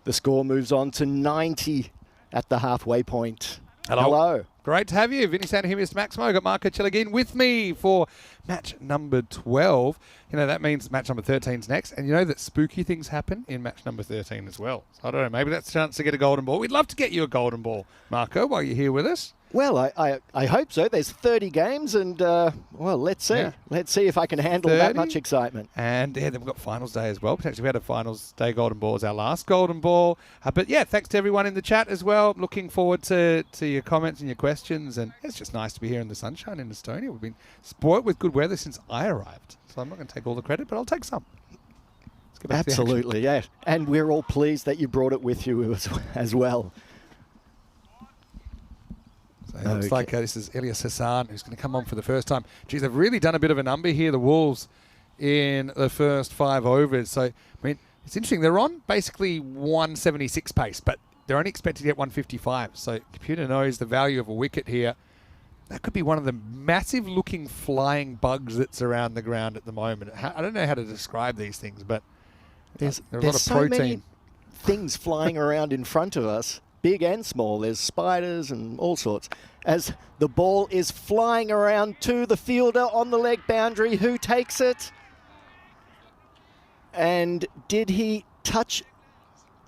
the score moves on to 90 at the halfway point. Hello. Great to have you. Vinny Santahim, Mr. Maximo. Got Marco Chilligin with me for match number 12. You know, that means match number 13's next. And you know that spooky things happen in match number 13 as well. So I don't know, maybe that's a chance to get a golden ball. We'd love to get you a golden ball, Marco, while you're here with us. Well, I hope so. There's 30 games and, well, let's see. Yeah. Let's see if I can handle 30. That much excitement. And, yeah, then we've got finals day as well. Potentially we had a finals day golden ball as our last golden ball. But, yeah, thanks to everyone in the chat as well. Looking forward to your comments and your questions. And it's just nice to be here in the sunshine in Estonia. We've been spoilt with good weather since I arrived. So I'm not going to take all the credit, but I'll take some. Let's get back Absolutely, yeah. And we're all pleased that you brought it with you as well. So it looks like this is Elias Hassan who's going to come on for the first time. Geez, they've really done a bit of a number here, the Wolves, in the first 5 overs. So, I mean, it's interesting. They're on basically 176 pace, but they're only expected to get 155. So, computer knows the value of a wicket here. That could be one of the massive-looking flying bugs that's around the ground at the moment. I don't know how to describe these things, but there's a lot of so protein. Many things flying around in front of us. Big and small. There's spiders and all sorts. As the ball is flying around to the fielder on the leg boundary, who takes it? And did he touch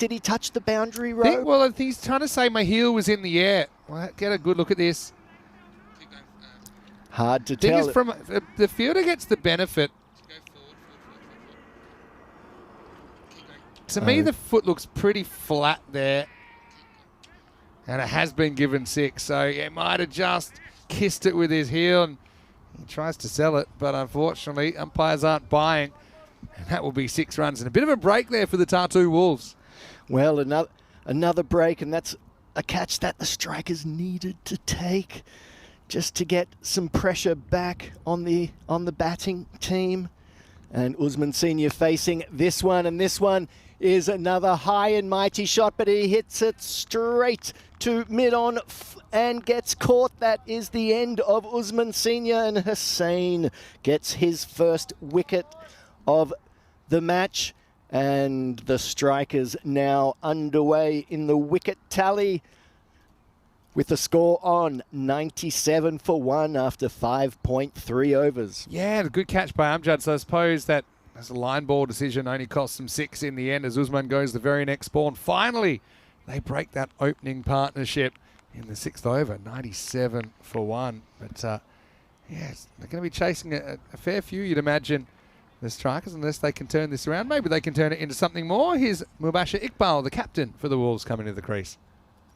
Did he touch the boundary rope? Well, I think he's trying to say my heel was in the air. Well, get a good look at this. Hard to Thing tell. is, from the fielder gets the benefit. To me, the foot looks pretty flat there. And it has been given 6. So he might have just kissed it with his heel. And he tries to sell it. But unfortunately, umpires aren't buying. And that will be 6 runs. And a bit of a break there for the Tartu Wolves. Well, another break, and that's a catch that the strikers needed to take just to get some pressure back on the batting team. And Usman Senior facing this one, and this one is another high and mighty shot, but he hits it straight to mid-on and gets caught. That is the end of Usman Senior, and Hussain gets his first wicket of the match. And the strikers now underway in the wicket tally with the score on 97 for 1 after 5.3 overs. Yeah, the good catch by Amjad. So I suppose that as a line ball decision only cost them 6 in the end as Usman goes the very next ball. And finally, they break that opening partnership in the 6th over, 97 for 1. But yes, they're going to be chasing a fair few, you'd imagine, the strikers, unless they can turn this around. Maybe they can turn it into something more. Here's Mubashir Iqbal, the captain for the Wolves, coming to the crease.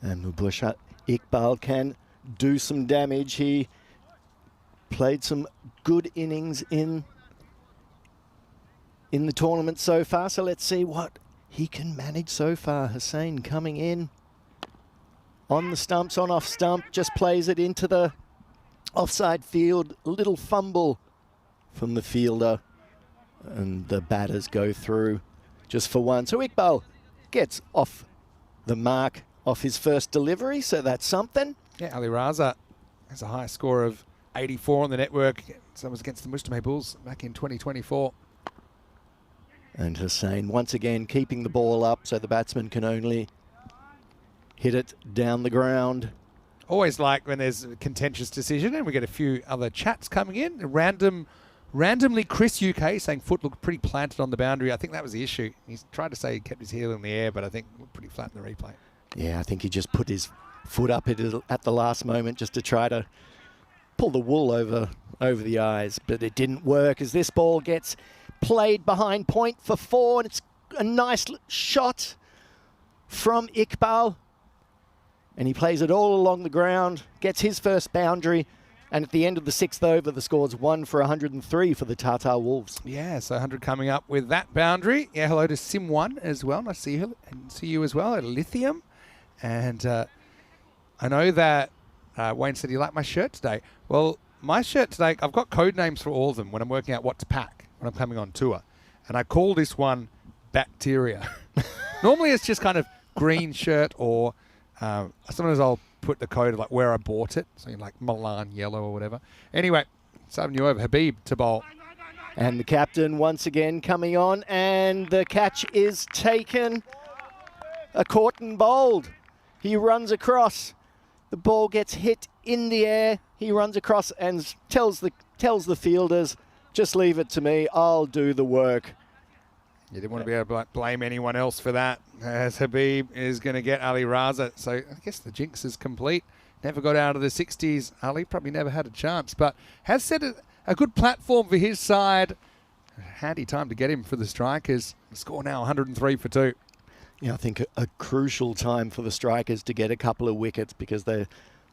And Mubashir Iqbal can do some damage. He played some good innings in the tournament so far. So let's see what he can manage so far. Hussain coming in on the stumps, on off stump, just plays it into the offside field. A little fumble from the fielder. And the batters go through just for 1. So Iqbal gets off the mark off his first delivery, so that's something. Yeah, Ali Raza has a high score of 84 on the network. So it was against the Mustame Bulls back in 2024. And Hussain once again keeping the ball up so the batsman can only hit it down the ground. Always like when there's a contentious decision, and we get a few other chats coming in. Randomly, Chris UK saying foot looked pretty planted on the boundary. I think that was the issue. He's tried to say he kept his heel in the air, but I think it looked pretty flat in the replay. Yeah, I think he just put his foot up at the last moment just to try to pull the wool over the eyes. But it didn't work as this ball gets played behind point for 4. And it's a nice shot from Iqbal. And he plays it all along the ground, gets his first boundary. And at the end of the 6th over, the score's 1 for 103 for the Tartar Wolves. Yeah, so 100 coming up with that boundary. Yeah, hello to Sim1 as well. Nice to see you, and see you as well at Lithium. And I know that Wayne said, you like my shirt today? Well, my shirt today, I've got code names for all of them when I'm working out what to pack when I'm coming on tour. And I call this one Bacteria. Normally it's just kind of green shirt, or sometimes I'll put the code of like where I bought it, so like Milan yellow or whatever. Anyway, serving you over, Habib to bowl. And the captain once again coming on, and the catch is taken. A caught and bowled. He runs across. The ball gets hit in the air. He runs across and tells the fielders, just leave it to me, I'll do the work. You didn't want to be able to blame anyone else for that, as Habib is going to get Ali Raza. So I guess the jinx is complete. Never got out of the 60s. Ali probably never had a chance, but has set a good platform for his side. Handy time to get him for the strikers. The score now 103 for 2. Yeah, I think a crucial time for the strikers to get a couple of wickets, because the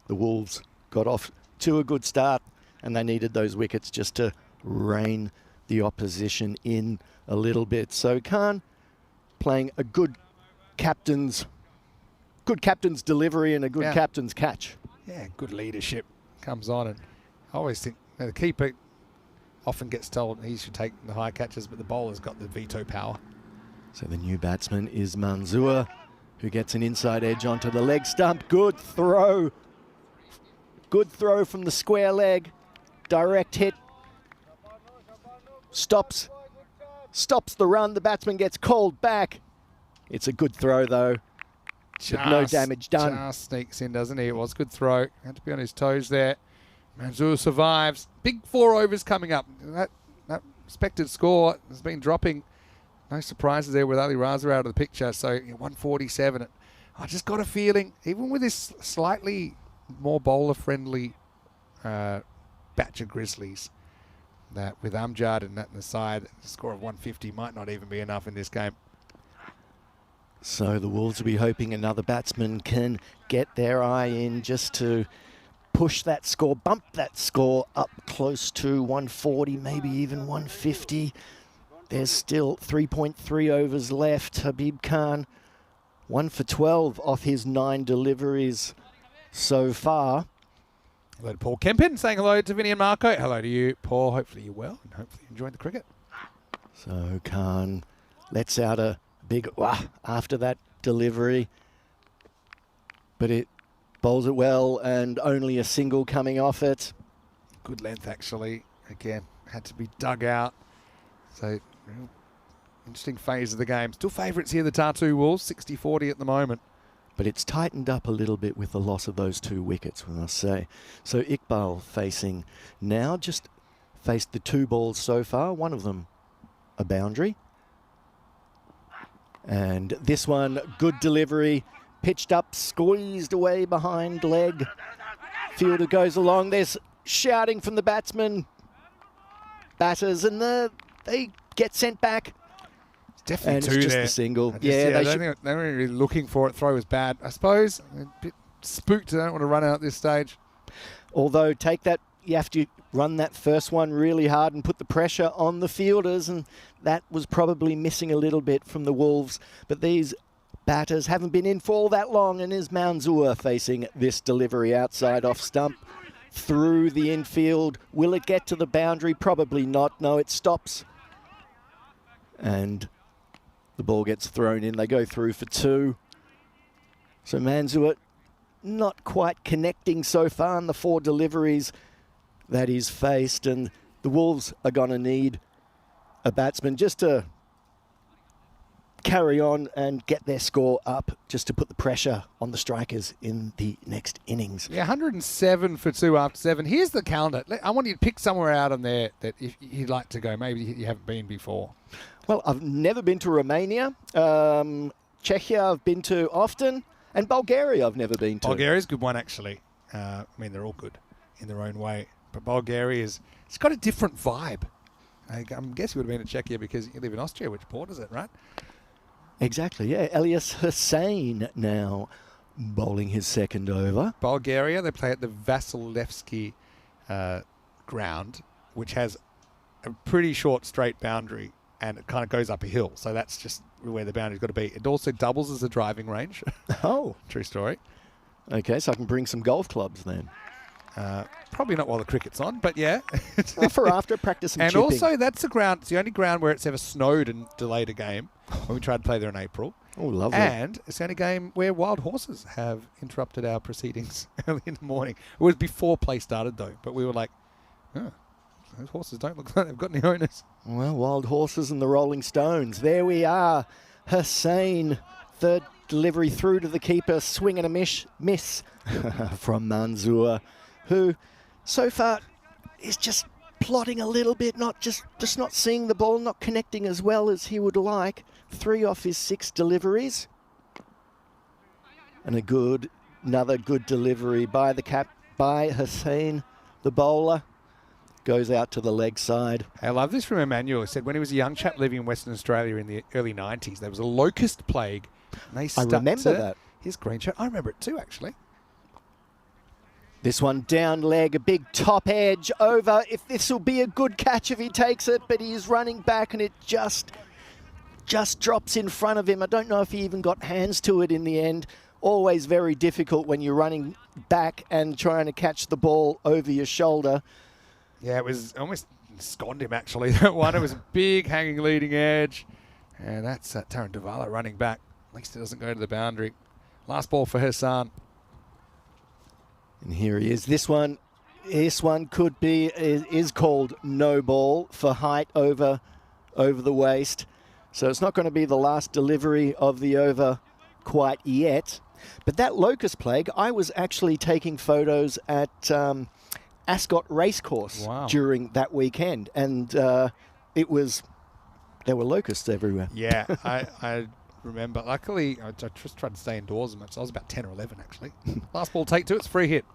Wolves got off to a good start and they needed those wickets just to rein the opposition in a little bit. So Khan playing a good captain's delivery and a good captain's catch. Yeah, good leadership comes on, and I always think the keeper often gets told he should take the high catches, but the bowler's got the veto power. So the new batsman is Manzoor, who gets an inside edge onto the leg stump. Good throw. Good throw from the square leg. Direct hit. Stops the run. The batsman gets called back. It's a good throw, though. No damage done. Just sneaks in, doesn't he? It was a good throw. Had to be on his toes there. Manzoor survives. Big 4 overs coming up. That expected score has been dropping. No surprises there with Ali Raza out of the picture. So 147. I just got a feeling, even with this slightly more bowler-friendly batch of Grizzlies, that with Amjad and that in the side, a score of 150 might not even be enough in this game. So the Wolves will be hoping another batsman can get their eye in just to push that score, bump that score up close to 140, maybe even 150. There's still 3.3 overs left. Habib Khan, 1 for 12 off his 9 deliveries so far. Hello to Paul Kempin, saying hello to Vinny and Marco. Hello to you, Paul. Hopefully you're well and hopefully enjoying the cricket. So Khan lets out a big wah after that delivery, but it bowls it well and only a single coming off it. Good length, actually. Again, had to be dug out. So, real interesting phase of the game. Still favourites here, the Tartu Wolves, 60-40 at the moment. But it's tightened up a little bit with the loss of those 2 wickets, we must say. So Iqbal facing now, just faced the 2 balls so far, one of them a boundary. And this one, good delivery, pitched up, squeezed away behind leg. Fielder goes along, there's shouting from the batsmen, batters, and they get sent back. Definitely and 2 it's just there. a single. Yeah, They I should. don't think they weren't really looking for it. Throw was bad. I suppose a bit spooked. I don't want to run out at this stage. Although take that, you have to run that first one really hard and put the pressure on the fielders, and that was probably missing a little bit from the Wolves. But these batters haven't been in for all that long, and is Manzoor facing this delivery outside off stump through the infield. Will it get to the boundary? Probably not. No, it stops. And the ball gets thrown in. They go through for 2. So Manzoor not quite connecting so far in the 4 deliveries that he's faced. And the Wolves are going to need a batsman just to carry on and get their score up, just to put the pressure on the strikers in the next innings. Yeah, 107 for 2 after 7. Here's the calendar. I want you to pick somewhere out on there that if you'd like to go. Maybe you haven't been before. Well, I've never been to Romania. Czechia I've been to often. And Bulgaria I've never been to. Bulgaria's a good one, actually. I mean, they're all good in their own way. But Bulgaria it's got a different vibe. I'm guessing you would have been to Czechia because you live in Austria, which port is it, right? Exactly, yeah. Elias Hussain now bowling his second over. Bulgaria, they play at the Vasilevsky ground, which has a pretty short straight boundary, and it kind of goes up a hill. So that's just where the boundary's got to be. It also doubles as a driving range. Oh. True story. Okay, so I can bring some golf clubs then. Probably not while the cricket's on, but yeah. For after, practice some and chipping. also, that's the ground. It's the only ground where it's ever snowed and delayed a game when we tried to play there in April. Oh, lovely. And it's the only game where wild horses have interrupted our proceedings early in the morning. It was before play started, though. But we were like, oh, those horses don't look like they've got any owners. Well, wild horses and the Rolling Stones. There we are. Hussain, third delivery through to the keeper, swing and a miss from Manzoor, who so far is just plodding a little bit, just not seeing the ball, not connecting as well as he would like. 3 off his 6 deliveries. And another good delivery by by Hussain, the bowler. Goes out to the leg side. I love this from Emmanuel. He said when he was a young chap living in Western Australia in the early 90s, there was a locust plague. And they stuck remember to that. His green shirt. I remember it too, actually. This one down leg, a big top edge over. If this will be a good catch if he takes it, but he's running back and it just drops in front of him. I don't know if he even got hands to it in the end. Always very difficult when you're running back and trying to catch the ball over your shoulder. Yeah, it was almost sconed him, actually, that one. It was a big hanging leading edge. And that's Taran Davala running back. At least it doesn't go to the boundary. Last ball for Hassan. And here he is. This one could be, is called no ball for height over the waist. So it's not going to be the last delivery of the over quite yet. But that locust plague, I was actually taking photos at Ascot Racecourse Wow. during that weekend. And it was there were locusts everywhere. Yeah, I remember. Luckily, I just tried to stay indoors as much. I was about 10 or 11, actually. Last ball, take two. It's free hit.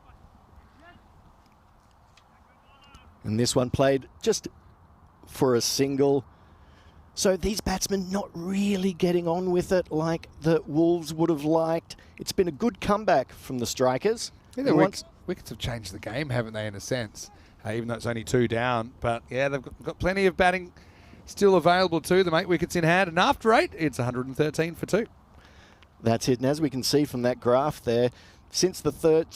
And this one played just for a single. So these batsmen not really getting on with it like the Wolves would have liked. It's been a good comeback from the strikers. Yeah, the wickets have changed the game, haven't they, in a sense? Even though it's only 2 down. But, yeah, they've got plenty of batting still available to them. 8 wickets in hand. And after 8, it's 113 for 2. That's it. And as we can see from that graph there, since the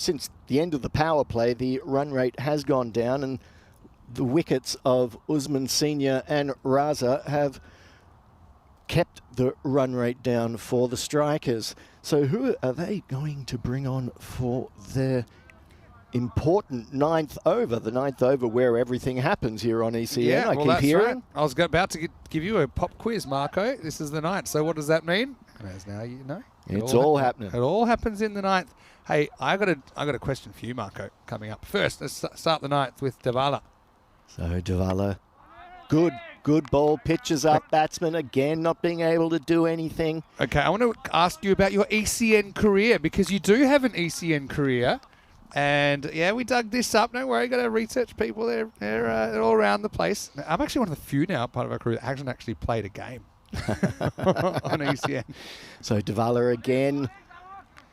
end of the power play, the run rate has gone down, and the wickets of Usman Senior and Raza have kept the run rate down for the strikers. So who are they going to bring on for their important 9th over? The 9th over where everything happens here on ECN. Yeah, I keep hearing. Right. I was about to give you a pop quiz, Marco. This is the 9th. So what does that mean? As now you know. It's all happening. It all happens in the 9th. Hey, I got a question for you, Marco, coming up. First, let's start the 9th with Davala. So Davala, good ball, pitches up, batsman again not being able to do anything. Okay, I want to ask you about your ECN career, because you do have an ECN career. And, yeah, we dug this up. Don't worry, got our research people. They're all around the place. I'm actually one of the few now, part of our career, that hasn't actually played a game on ECN. So Davala again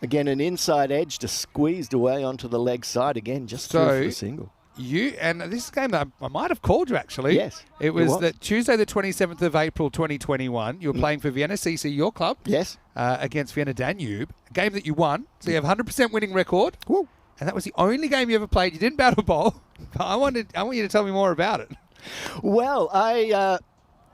an inside edge, just squeezed away onto the leg side again, just through for the single. And this is a game that I might have called you, actually. Yes. It was that Tuesday, the 27th of April, 2021. You were playing for Vienna CC, your club. Yes. Against Vienna Danube. A game that you won. So you have a 100% winning record. Woo. And that was the only game you ever played. You didn't battle bowl. But I want you to tell me more about it. Well,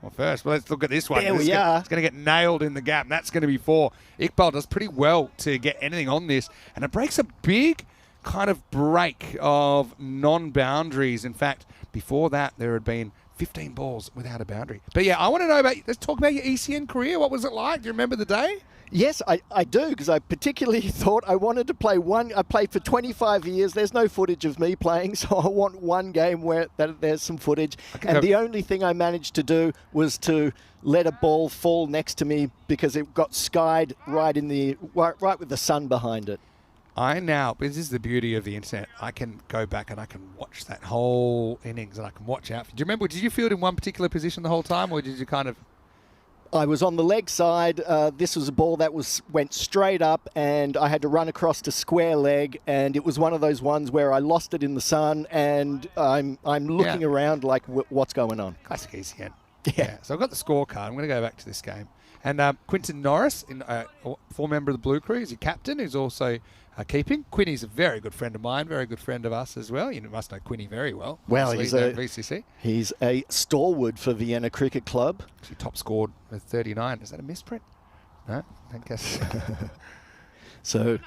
Well, first, let's look at this one. There we are. It's going to get nailed in the gap, and that's going to be 4. Iqbal does pretty well to get anything on this. And it breaks a big kind of break of non-boundaries. In fact, before that, there had been 15 balls without a boundary. But yeah, I want to know let's talk about your ECN career. What was it like? Do you remember the day? Yes, I do, because I particularly thought I wanted to play one. I played for 25 years. There's no footage of me playing, so I want one game where there's some footage. And the only thing I managed to do was to let a ball fall next to me because it got skied right with the sun behind it. This is the beauty of the internet. I can go back and I can watch that whole innings and I can watch out. Do you remember, did you field in one particular position the whole time, or did you kind of... I was on the leg side. This was a ball that went straight up, and I had to run across to square leg, and it was one of those ones where I lost it in the sun, and I'm looking around like, what's going on? Classic ECN. Yeah. So I've got the scorecard. I'm going to go back to this game. And Quinton Norris, former member of the Blue Crew, is your captain, who's also keeping. Quinny's a very good friend of mine, very good friend of us as well. You must know Quinny very well. Well, he's a VCC. He's a stalwart for Vienna Cricket Club. Actually, top scored with 39. Is that a misprint? No, I guess. So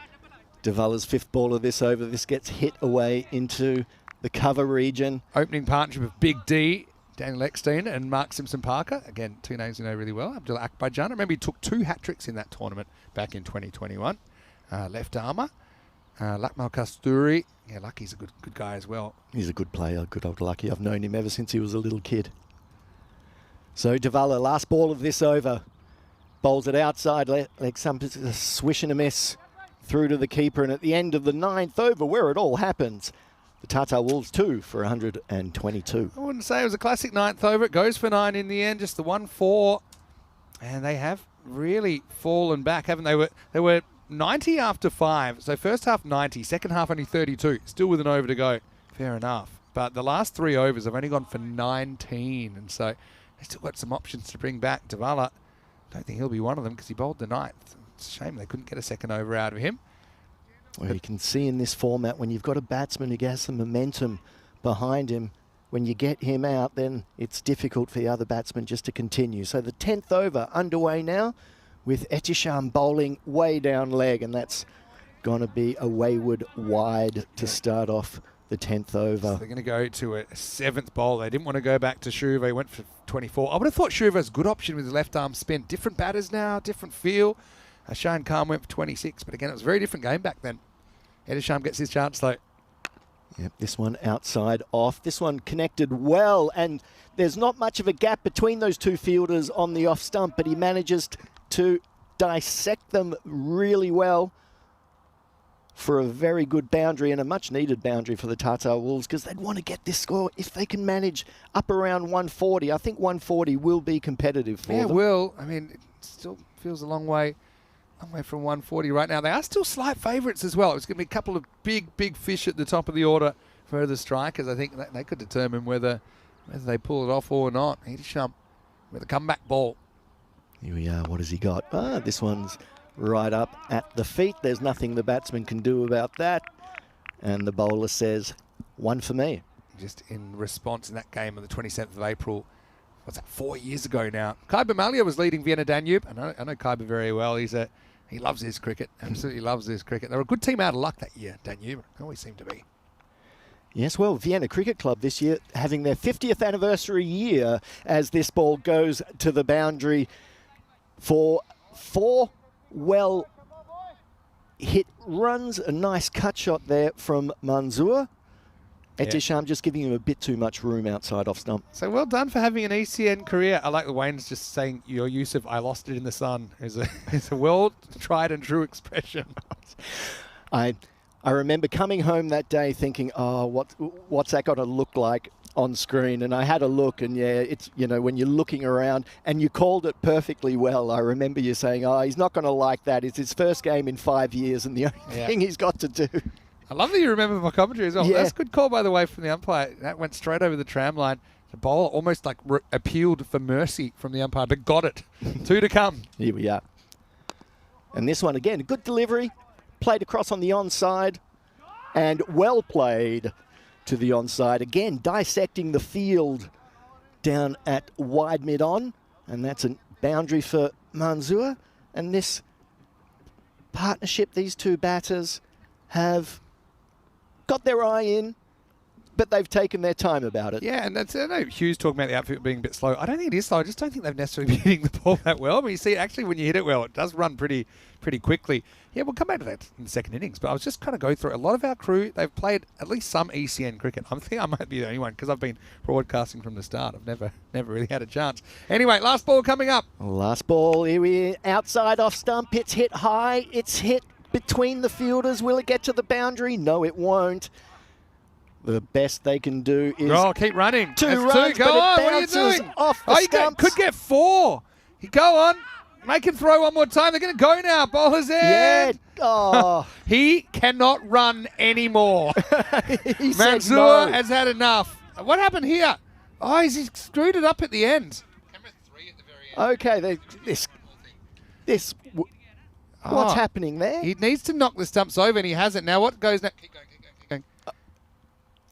Davala's 5th ball of this over. This gets hit away into the cover region. Opening partnership of Big D, Daniel Eckstein, and Mark Simpson-Parker. Again, 2 names you know really well. Abdul Akbarjan. I remember he took 2 hat-tricks in that tournament back in 2021. Left armour. Lakmal Kasturi. Yeah, Lucky's a good guy as well. He's a good player, good old Lucky. I've known him ever since he was a little kid. So Davala, last ball of this over. Bowls it outside, like some swish and a miss through to the keeper. And at the end of the 9th over, where it all happens, the Tata Wolves 2 for 122. I wouldn't say it was a classic 9th over. It goes for 9 in the end, just the 1-4. And they have really fallen back, haven't they? They were 90 after 5. So first half 90, second half only 32. Still with an over to go. Fair enough. But the last 3 overs have only gone for 19. And so they still got some options to bring back. Davala, don't think he'll be one of them because he bowled the 9th. It's a shame they couldn't get a second over out of him. Well, you can see in this format, when you've got a batsman who has some momentum behind him, when you get him out, then it's difficult for the other batsman just to continue. So the 10th over underway now, with Etisham bowling way down leg, and that's going to be a wayward wide to start off the 10th over. So they're going to go to a 7th bowl. They didn't want to go back to Shuva. He went for 24. I would have thought Shuva's a good option with his left arm spin. Different batters now, different feel. Shane Khan went for 26, but again, it was a very different game back then. Etisham gets his chance though. Yep, this one outside off. This one connected well, and there's not much of a gap between those two fielders on the off stump, but he manages to dissect them really well for a very good boundary and a much needed boundary for the Tartar Wolves, because they'd want to get this score if they can manage up around 140. I think 140 will be competitive for them. Yeah, it will. I mean, it still feels a long way from 140 right now. They are still slight favourites as well. It's going to be a couple of big fish at the top of the order for the strikers. I think they could determine whether they pull it off or not. Hedesham with a comeback ball. Here we are. What has he got? This one's right up at the feet. There's nothing the batsman can do about that. And the bowler says, one for me. Just in response in that game on the 27th of April, what's that, 4 years ago now. Khyber Malia was leading Vienna Danube. I know Khyber very well. He loves his cricket, absolutely loves his cricket. They were a good team out of luck that year, Danube. They always seem to be. Yes, well, Vienna Cricket Club this year having their 50th anniversary year as this ball goes to the boundary for 4 well hit runs. A nice cut shot there from Manzoor. Hedesham just giving him a bit too much room outside off stump. So well done for having an ECN career. I like the Wayne's just saying your use of "I lost it in the sun" is a well tried and true expression. I remember coming home that day thinking, oh, what's that got to look like on screen? And I had a look, and yeah, it's, you know, when you're looking around, and you called it perfectly well. I remember you saying, oh, he's not going to like that. It's his first game in 5 years, and the only thing he's got to do. I love that you remember my commentary as well. Yeah. That's a good call, by the way, from the umpire. That went straight over the tram line. The bowler almost like appealed for mercy from the umpire, but got it. 2 to come. Here we are. And this one, again, a good delivery. Played across on the onside, and well played to the onside. Again, dissecting the field down at wide mid-on, and that's a boundary for Manzoor. And this partnership, these two batters have got their eye in, but they've taken their time about it. Yeah, and that's, I know Hughes talking about the outfit being a bit slow. I don't think it is slow. I just don't think they've necessarily been hitting the ball that well. But you see, actually, when you hit it well, it does run pretty quickly. Yeah, we'll come back to that in the second innings. But I was just kind of going through a lot of our crew. They've played at least some ECN cricket. I think I might be the only one because I've been broadcasting from the start. I've never really had a chance. Anyway, last ball coming up. Last ball, here we are, outside off stump. It's hit high. It's hit between the fielders. Will it get to the boundary? No, it won't. The best they can do is keep running. 2 That's runs, 2. Go but on. it What are you bounces doing? off the stumps. Could get 4. You go on. Make him throw one more time. They're going to go now. Bowler's in. Yeah. Oh. He cannot run anymore. He said Manzoor no. has had enough. What happened here? Oh, he's screwed it up at the end. Camera 3 at the very end. Okay, what's happening there? He needs to knock the stumps over, and he hasn't. Now what goes next? Keep going.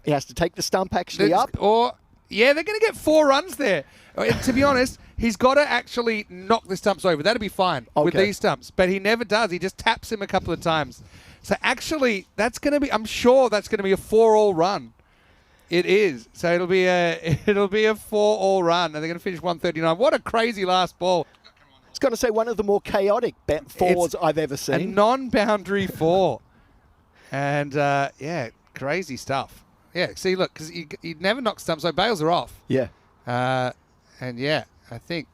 He has to take the stump actually up. They're going to get 4 runs there. To be honest, he's got to actually knock the stumps over. That'd be fine with these stumps. But he never does. He just taps him a couple of times. So actually, I'm sure that's going to be a 4-all run. It is. So it'll be a 4-all run, and they're going to finish 139. What a crazy last ball. I was going to say one of the more chaotic fours I've ever seen. A non-boundary 4. And, crazy stuff. Yeah, see, look, because he never knocks stumps, so bails are off. Yeah. I think.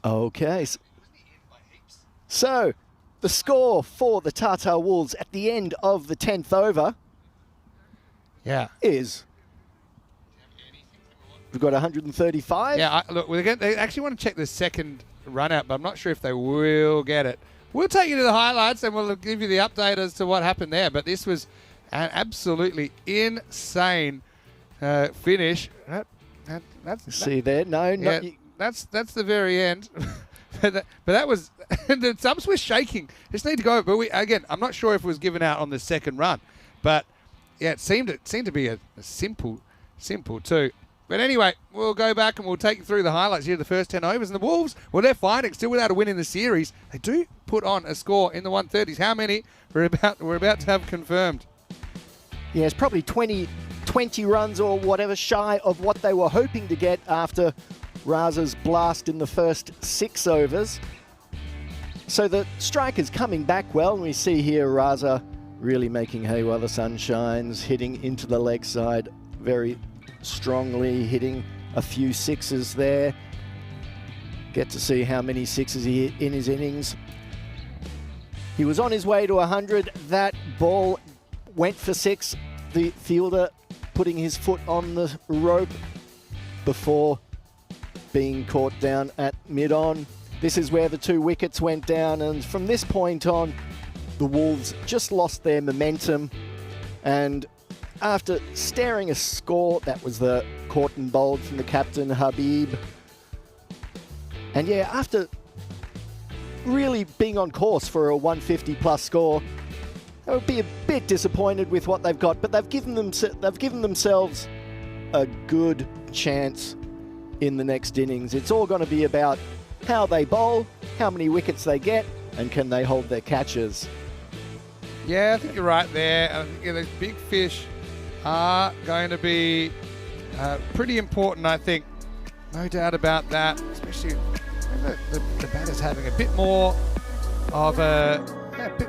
Okay. So, the score for the Tartar Wolves at the end of the 10th over is... We've got 135. Yeah, they actually want to check the second run out, but I'm not sure if they will get it. We'll take you to the highlights and we'll give you the update as to what happened there. But this was an absolutely insane finish. See there? No, not that's the very end. but that was the stumps were shaking. Just need to go. But I'm not sure if it was given out on the second run. But yeah, it seemed to be a simple 2. But anyway, we'll go back and we'll take you through the highlights here of the first 10 overs. And the Wolves, well, they're fighting still without a win in the series. They do put on a score in the 130s. How many we're about to have confirmed? Yeah, it's probably 20 runs or whatever shy of what they were hoping to get after Raza's blast in the first 6 overs. So the striker's coming back well, and we see here Raza really making hay while the sun shines, hitting into the leg side very strongly, hitting a few sixes there. Get to see how many sixes he hit in his innings. He was on his way to 100. That ball went for 6. The fielder putting his foot on the rope before being caught down at mid-on. This is where the 2 wickets went down, and from this point on, the Wolves just lost their momentum. And after staring a score, that was the caught and bowled from the captain, Habib. And yeah, after really being on course for a 150 plus score, they would be a bit disappointed with what they've got, but they've given themselves a good chance in the next innings. It's all going to be about how they bowl, how many wickets they get, and can they hold their catches. Yeah, I think you're right there. I think those big fish are going to be pretty important, I think. No doubt about that, especially the batter's having a bit more of a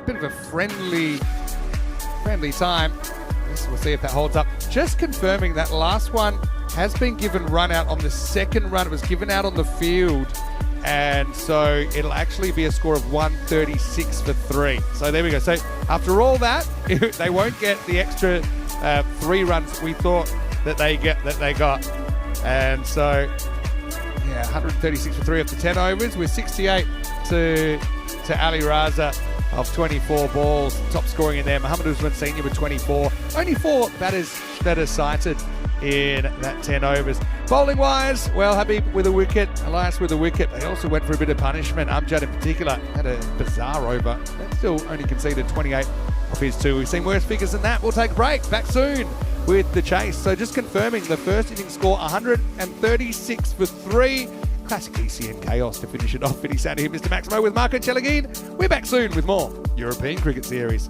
bit of a friendly time. We'll see if that holds up. Just confirming that last one has been given run out on the second run. It was given out on the field, and so it'll actually be a score of 136 for 3. So there we go. So after all that, they won't get the extra 3 runs we thought that they got, and so yeah, 136 for 3 off the 10 overs with 68 to Ali Raza of 24 balls, top scoring in there. Mohammad Usman Senior with 24. Only 4 batters that are cited in that 10 overs. Bowling wise, well, Habib with a wicket, Elias with a wicket. They also went for a bit of punishment. Amjad in particular had a bizarre over. They still only conceded 28 off his 2. We've seen worse figures than that. We'll take a break. Back soon with the chase. So just confirming the first innings score, 136 for 3. Classic ECN chaos to finish it off. Fitty sound here, Mr. Maximo with Marco Chelagin. We're back soon with more European Cricket Series.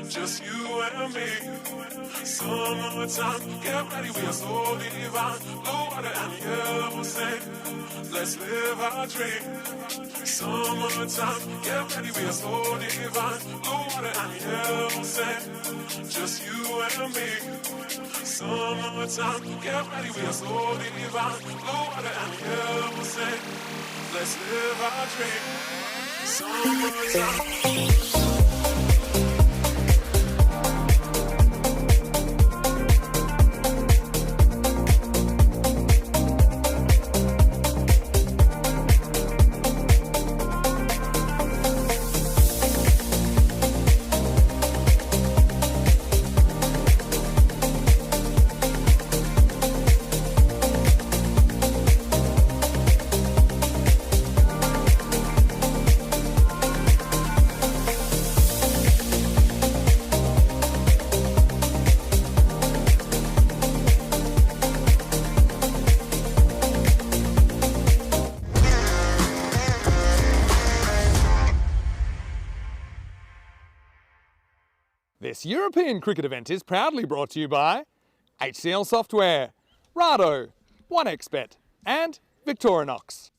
just you and me. Summertime, get ready, we are so divine. Blue water and yellow sand, let's live our dream. Summertime, get ready, we are so divine. Blue water and yellow sand, just you and me. Summertime, get ready, we are so divine. Blue water and yellow sand, let's live our dream. Summertime. This European cricket event is proudly brought to you by HCL Software, Rado, 1xBet and Victorinox.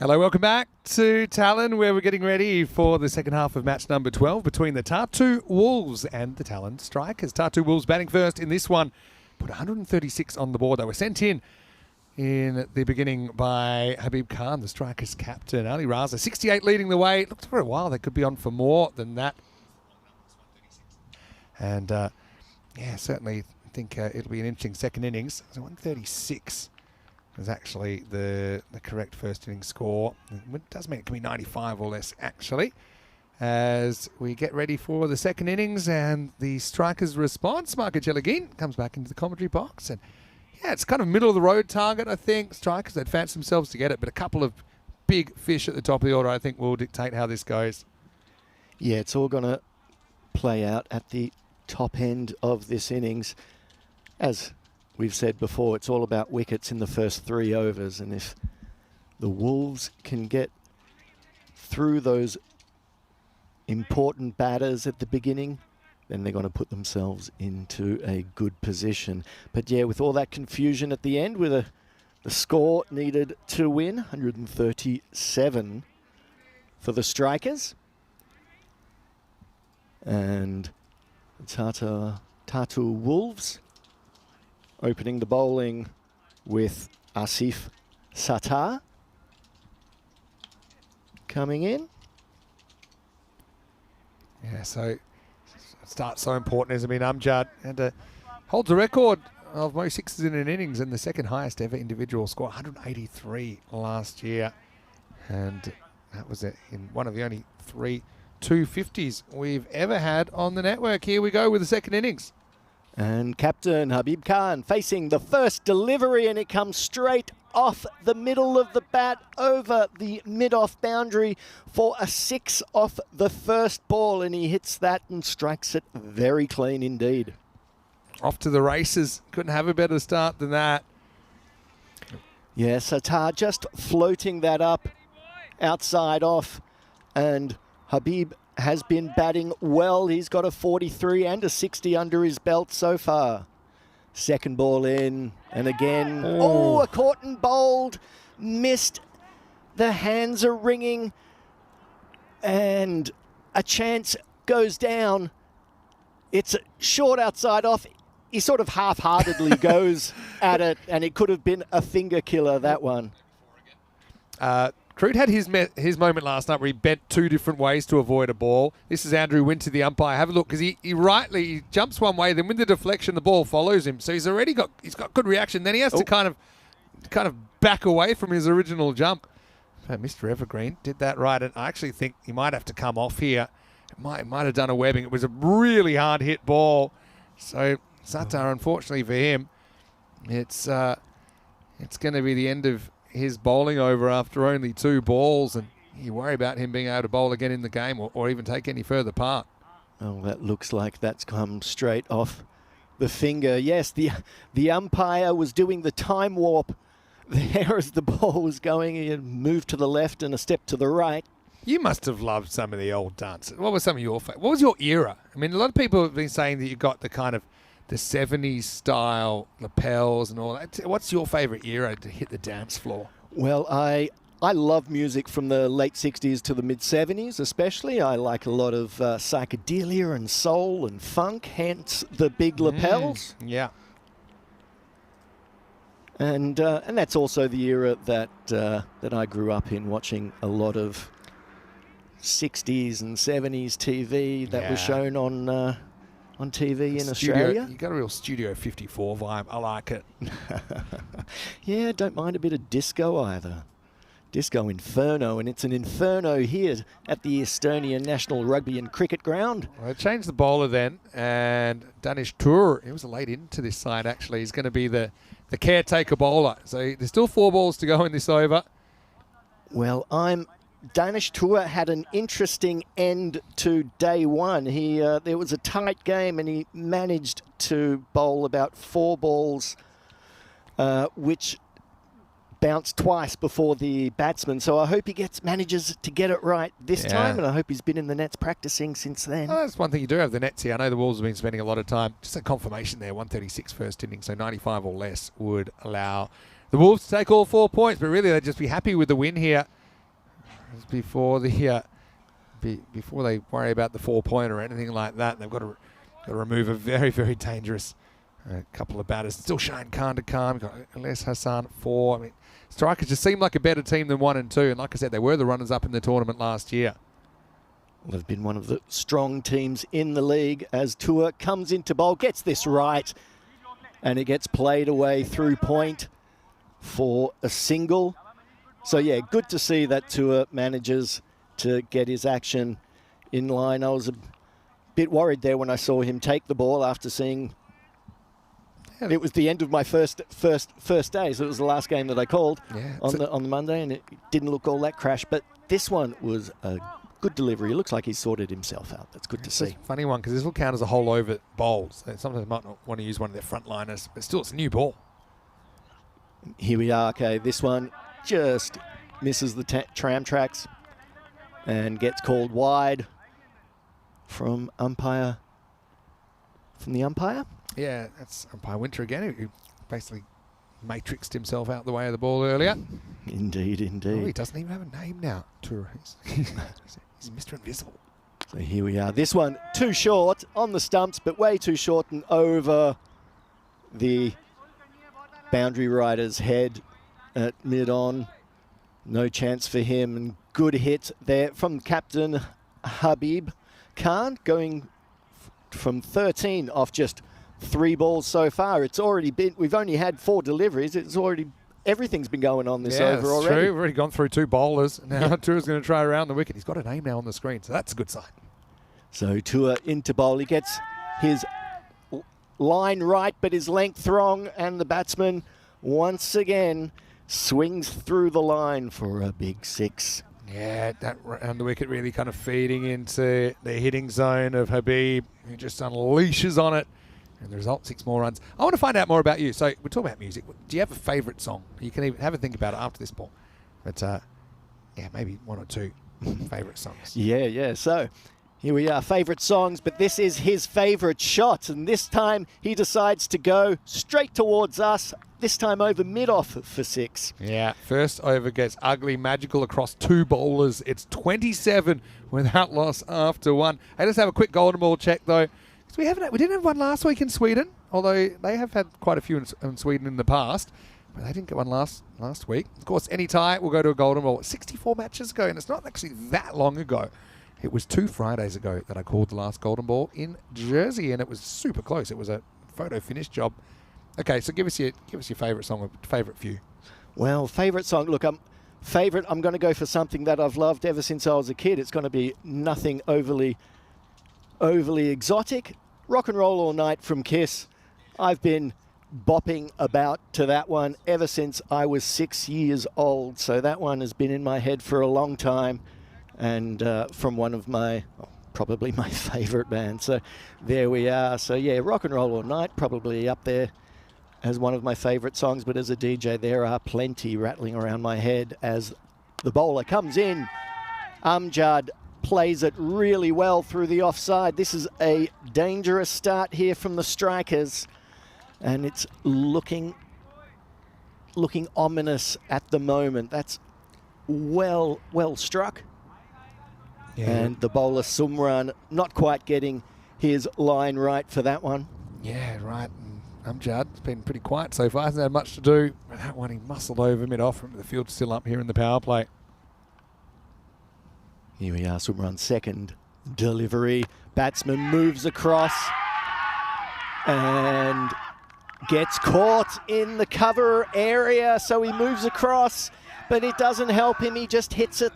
Hello, welcome back to Talon, where we're getting ready for the second half of match number 12 between the Tartu Wolves and the Talon Strikers. Tartu Wolves batting first in this one, put 136 on the board. They were sent in the beginning by Habib Khan, the Strikers captain. Ali Raza, 68 leading the way. It looked for a while they could be on for more than that. And, certainly think it'll be an interesting second innings. So 136 is actually the correct first inning score. It does mean it can be 95 or less, actually, as we get ready for the second innings and the Strikers' response. Marco Jelagin comes back into the commentary box. And, it's kind of middle-of-the-road target, I think. Strikers, they'd fancy themselves to get it, but a couple of big fish at the top of the order, I think, will dictate how this goes. Yeah, it's all going to play out at the top end of this innings. As we've said before, it's all about wickets in the first 3 overs, and if the Wolves can get through those important batters at the beginning, then they're going to put themselves into a good position. But yeah, with all that confusion at the end, with the score needed to win, 137 for the Strikers. And Tartu Wolves opening the bowling with Asif Sattar coming in. Yeah, so start's so important, as Amjad, and holds a record of most sixes in an innings and the second highest ever individual score, 183 last year. And that was in one of the only 3 250s we've ever had on the network. Here we go with the second innings. And captain Habib Khan facing the first delivery, and it comes straight off the middle of the bat over the mid-off boundary for a 6 off the first ball, and he hits that and strikes it very clean indeed. Off to the races. Couldn't have a better start than that. Yeah, Sattar just floating that up outside off, and Habib has been batting well. He's got a 43 and a 60 under his belt so far. Second ball in, and again, a caught and bowled, missed. The hands are ringing, and a chance goes down. It's short outside off. He sort of half-heartedly goes at it, and it could have been a finger killer, that one. Crude had his moment last night where he bent 2 different ways to avoid a ball. This is Andrew Winter, the umpire. Have a look, because he jumps one way, then with the deflection, the ball follows him. So he's got good reaction. Then he has to kind of back away from his original jump. But Mr. Evergreen did that right, and I actually think he might have to come off here. It might have done a webbing. It was a really hard hit ball. So Sattar, unfortunately for him, it's going to be the end of his bowling over after only 2 balls, and you worry about him being able to bowl again in the game or even take any further part. Oh, that looks like that's come straight off the finger. Yes, the umpire was doing the time warp there as the ball was going. He had moved to the left and a step to the right. You must have loved some of the old dances. What was some of your What was your era? I mean, a lot of people have been saying that you got the kind of the 70s style lapels and all that. What's your favourite era to hit the dance floor? Well, I love music from the late 60s to the mid-70s especially. I like a lot of psychedelia and soul and funk, hence the big lapels. Yeah. And that's also the era that I grew up in, watching a lot of 60s and 70s TV that was shown on TV in Australia. You got a real Studio 54 vibe. I like it. Yeah, don't mind a bit of disco either. Disco Inferno, and it's an inferno here at the Estonia National Rugby and Cricket Ground. Well, they changed the bowler then, and Danish Tour, he was late into this side actually. He's going to be the caretaker bowler. So there's still 4 balls to go in this over. Well, Danish Tour had an interesting end to day one. There was a tight game, and he managed to bowl about 4 balls, which bounced twice before the batsman. So I hope he manages to get it right this time, and I hope he's been in the nets practicing since then. Oh, that's one thing you do have the nets here. I know the Wolves have been spending a lot of time. Just a confirmation there, 136 first inning, so 95 or less would allow the Wolves to take all 4 points, but really they'd just be happy with the win here before before they worry about the 4-pointer or anything like that. They've got to remove a very, very dangerous couple of batters. Still Shane Khan to come. Got Les Hassan at 4. I mean, Strikers just seem like a better team than 1 and 2. And like I said, they were the runners-up in the tournament last year. Well, they've been one of the strong teams in the league as Tua comes into bowl, gets this right, and it gets played away through point for a single. So, yeah, good to see that Tua manages to get his action in line. I was a bit worried there when I saw him take the ball after seeing it was the end of my first day, so it was the last game that I called on the Monday, and it didn't look all that crash. But this one was a good delivery. It looks like he sorted himself out. That's good to see. It's a funny one because this will count as a whole over bowl. So sometimes they might not want to use one of their frontliners, but still it's a new ball. Here we are. Okay, this one just misses the tram tracks and gets called wide from the umpire. Yeah, that's umpire Winter again, who basically matrixed himself out the way of the ball earlier. Indeed, indeed. Oh, he doesn't even have a name now, Tour. He's Mr. Invisible. So here we are. This one too short on the stumps, but way too short and over the boundary rider's head at mid-on. No chance for him, and good hit there from captain Habib Khan, going from 13 off just 3 balls so far. It's already been, we've only had 4 deliveries. It's already, everything's been going on this over already. True. We've already gone through 2 bowlers. Now Tua's going to try around the wicket. He's got a name now on the screen, so that's a good sign. So Tua into bowl. He gets his line right, but his length wrong, and the batsman once again swings through the line for a big 6. Yeah, that round the wicket really kind of feeding into the hitting zone of Habib, who just unleashes on it. And the result, 6 more runs. I want to find out more about you. So we're talking about music. Do you have a favourite song? You can even have a think about it after this ball. But yeah, maybe 1 or 2 favourite songs. Yeah. So here we are, favourite songs, but this is his favourite shot. And this time he decides to go straight towards us, this time over mid-off for 6. Yeah, first over gets ugly, magical across 2 bowlers. It's 27 without loss after 1. Hey, let's have a quick golden ball check, though. We didn't have one last week in Sweden, although they have had quite a few in Sweden in the past. But they didn't get one last week. Of course, any tie will go to a golden ball. 64 matches ago, and it's not actually that long ago. It was 2 Fridays ago that I called the last golden ball in Jersey, and it was super close. It was a photo finish job. Okay, so give us your favourite song, or favourite few. Well, favourite song. Look, I'm going to go for something that I've loved ever since I was a kid. It's going to be nothing overly exotic. Rock and Roll All Night from Kiss. I've been bopping about to that one ever since I was 6 years old. So that one has been in my head for a long time, and from one of probably my favourite bands. So there we are. So yeah, Rock and Roll All Night, probably up there as one of my favourite songs. But as a DJ, there are plenty rattling around my head as the bowler comes in. Amjad plays it really well through the offside. This is a dangerous start here from the strikers, and it's looking ominous at the moment. That's well struck. Yeah. And the bowler Sumran not quite getting his line right for that one. Yeah, right. And Amjad's been pretty quiet so far. Hasn't had much to do. But that one he muscled over mid-off. The field's still up here in the power play. Here we are, Sumran's second delivery. Batsman moves across and gets caught in the cover area. So he moves across, but it doesn't help him. He just hits it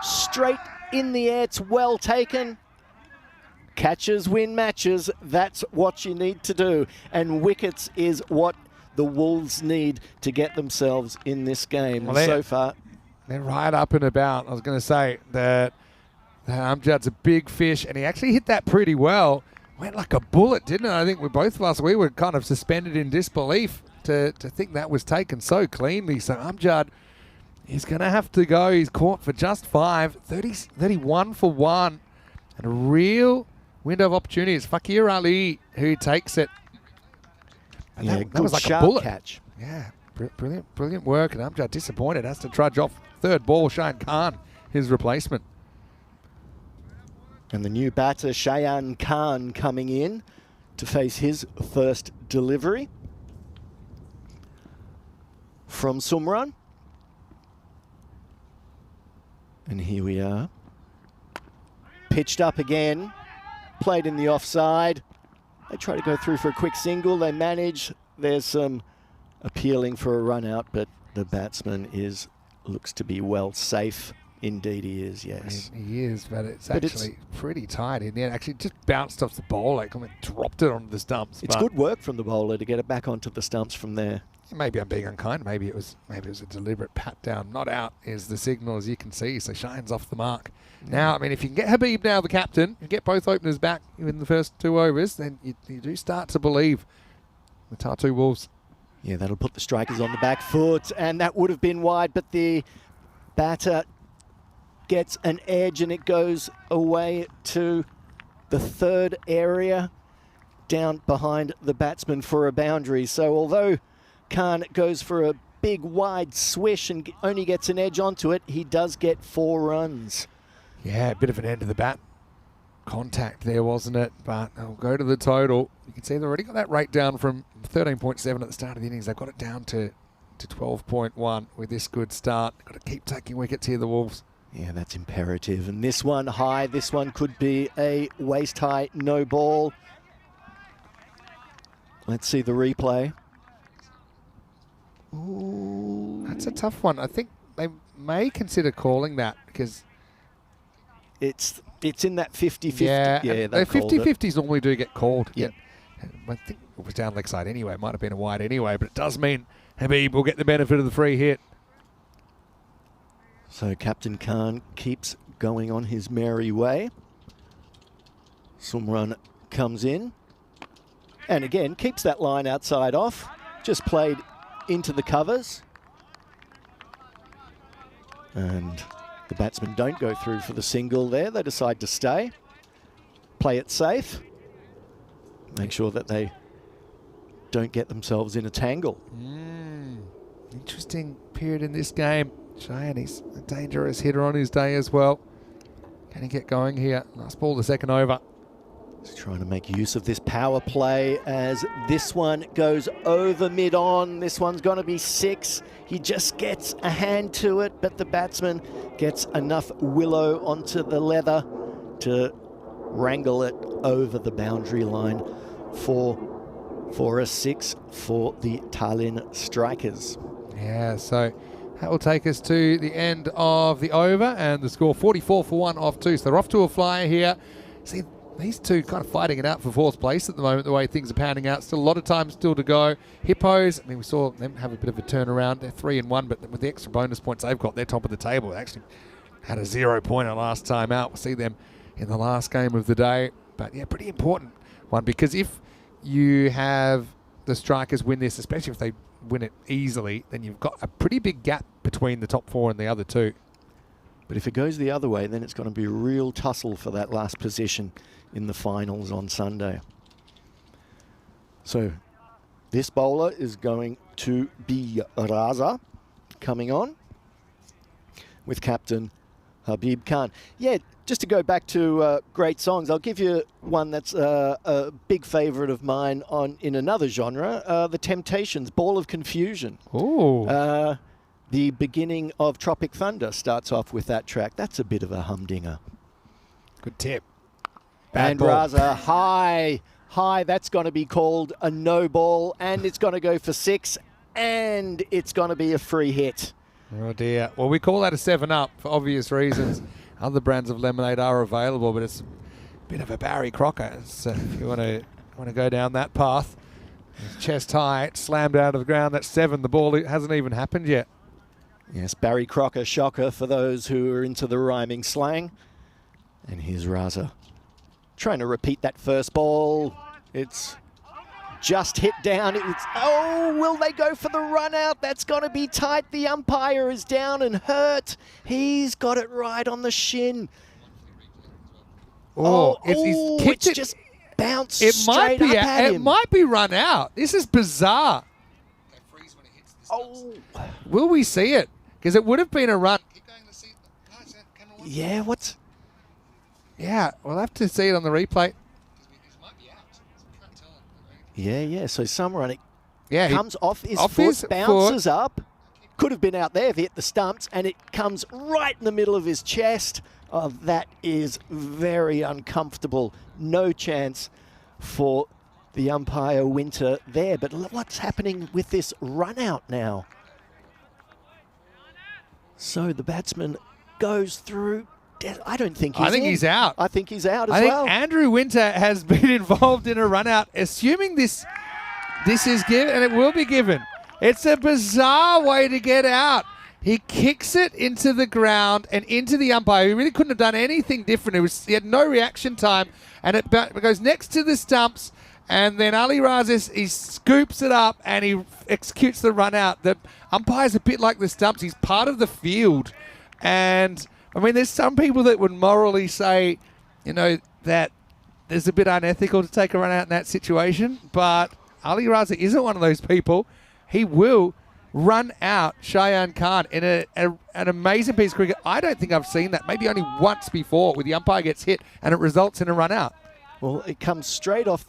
straight in the air. It's well taken. Catches win matches. That's what you need to do. And wickets is what the Wolves need to get themselves in this game. Well, so far, they're right up and about. I was going to say that Amjad's a big fish, and he actually hit that pretty well. Went like a bullet, didn't it? I think both of us, we were kind of suspended in disbelief to think that was taken so cleanly. So Amjad, he's going to have to go. He's caught for just 31 for 1. And a real window of opportunity. It's Fakir Ali who takes it. And yeah, that was like sharp a bullet. catch. Yeah, brilliant work. And Amjad disappointed. Has to trudge off. Third ball, Shayan Khan, his replacement. And the new batter, Shayan Khan, coming in to face his first delivery from Sumran. And here we are. Pitched up again. Played in the offside. They try to go through for a quick single. They manage. There's some appealing for a run out, but the batsman looks to be well safe. Indeed he is, yes. He is, but it's actually pretty tight in there. Actually just bounced off the bowler, dropped it onto the stumps. It's good work from the bowler to get it back onto the stumps from there. Maybe I'm being unkind. Maybe it was a deliberate pat down. Not out is the signal, as you can see. So Shayan's off the mark. Now, I mean, if you can get Habib now, the captain, and get both openers back in the first 2 overs, then you do start to believe the Tartu Wolves. Yeah, that'll put the strikers on the back foot, and that would have been wide, but the batter gets an edge and it goes away to the third area down behind the batsman for a boundary. So although Khan goes for a big wide swish and only gets an edge onto it, he does get 4 runs. Yeah, a bit of an end to the bat contact there, wasn't it? But they'll go to the total. You can see they've already got that rate down from 13.7 at the start of the innings. They've got it down to 12.1 with this good start. Got to keep taking wickets here, the Wolves. Yeah, that's imperative. And this one high, this one could be a waist high no ball. Let's see the replay. Ooh. That's a tough one. I think they may consider calling that because it's in that 50-50. Yeah, they the called it. 50-50s normally do get called. Yeah. I think it was down leg side anyway. It might have been a wide anyway, but it does mean Habib will get the benefit of the free hit. So Captain Khan keeps going on his merry way. Sumran comes in and again keeps that line outside off. Just played into the covers. And the batsmen don't go through for the single there. They decide to stay. Play it safe. Make sure that they don't get themselves in a tangle. Interesting period in this game. Shayan, he's a dangerous hitter on his day as well. Can he get going here? Last ball, the second over. He's trying to make use of this power play as this one goes over mid-on. This one's going to be 6. He just gets a hand to it, but the batsman gets enough willow onto the leather to wrangle it over the boundary line for a 6 for the Tallinn Strikers. Yeah, so that will take us to the end of the over and the score 44 for 1 off 2. So they're off to a flyer here. See, these two kind of fighting it out for 4th place at the moment, the way things are panning out. Still a lot of time still to go. Hippos, I mean, we saw them have a bit of a turnaround. They're 3-1, but with the extra bonus points they've got, they're top of the table. They actually had a 0-pointer last time out. We'll see them in the last game of the day. But yeah, pretty important one, because if you have the Strikers win this, especially if they win it easily, then you've got a pretty big gap between the top 4 and the other 2. But if it goes the other way, then it's going to be a real tussle for that last position in the finals on Sunday. So this bowler is going to be Raza coming on with captain Habib Khan. Yeah, just to go back to great songs, I'll give you one that's a big favourite of mine in another genre, The Temptations, Ball of Confusion. Ooh. The beginning of Tropic Thunder starts off with that track. That's a bit of a humdinger. Good tip. Bad And ball. Raza, high, that's going to be called a no ball, and it's going to go for 6, and it's going to be a free hit. Oh dear. Well, we call that a 7-up for obvious reasons. Other brands of lemonade are available, but it's a bit of a Barry Crocker. So if you want to go down that path, chest high, slammed out of the ground. That's 7. The ball hasn't even happened yet. Yes, Barry Crocker shocker for those who are into the rhyming slang. And here's Raza trying to repeat that first ball. It's just hit down. Oh, will they go for the run out? That's going to be tight. The umpire is down and hurt. He's got it right on the shin. He's kicked it's it. just bounced It straight might be. up at It him. might be run out. This is bizarre. Oh, Will we see it? Because it would have been a run. yeah, what's... Yeah, we'll have to see it on the replay. Yeah, so someone, it Yeah, comes off his off foot, his bounces up. Could have been out there if he hit the stumps, and it comes right in the middle of his chest. Oh, that is very uncomfortable. No chance for the umpire Winter there. But what's happening with this run out now? So the batsman goes through. I don't think he's I think in. he's out. I think he's out as I well. think Andrew Winter has been involved in a run out, assuming this is given, and it will be given. It's a bizarre way to get out. He kicks it into the ground and into the umpire. He really couldn't have done anything different. He had no reaction time, and it goes next to the stumps, and then Ali Razis, he scoops it up and he executes the run out. The umpire's a bit like the stumps. He's part of the field, and I mean, there's some people that would morally say, that there's a bit unethical to take a run out in that situation, but Ali Raza isn't one of those people. He will run out Cheyenne Khan in an amazing piece of cricket. I don't think I've seen that, maybe only once before, where the umpire gets hit and it results in a run out. Well, it comes straight off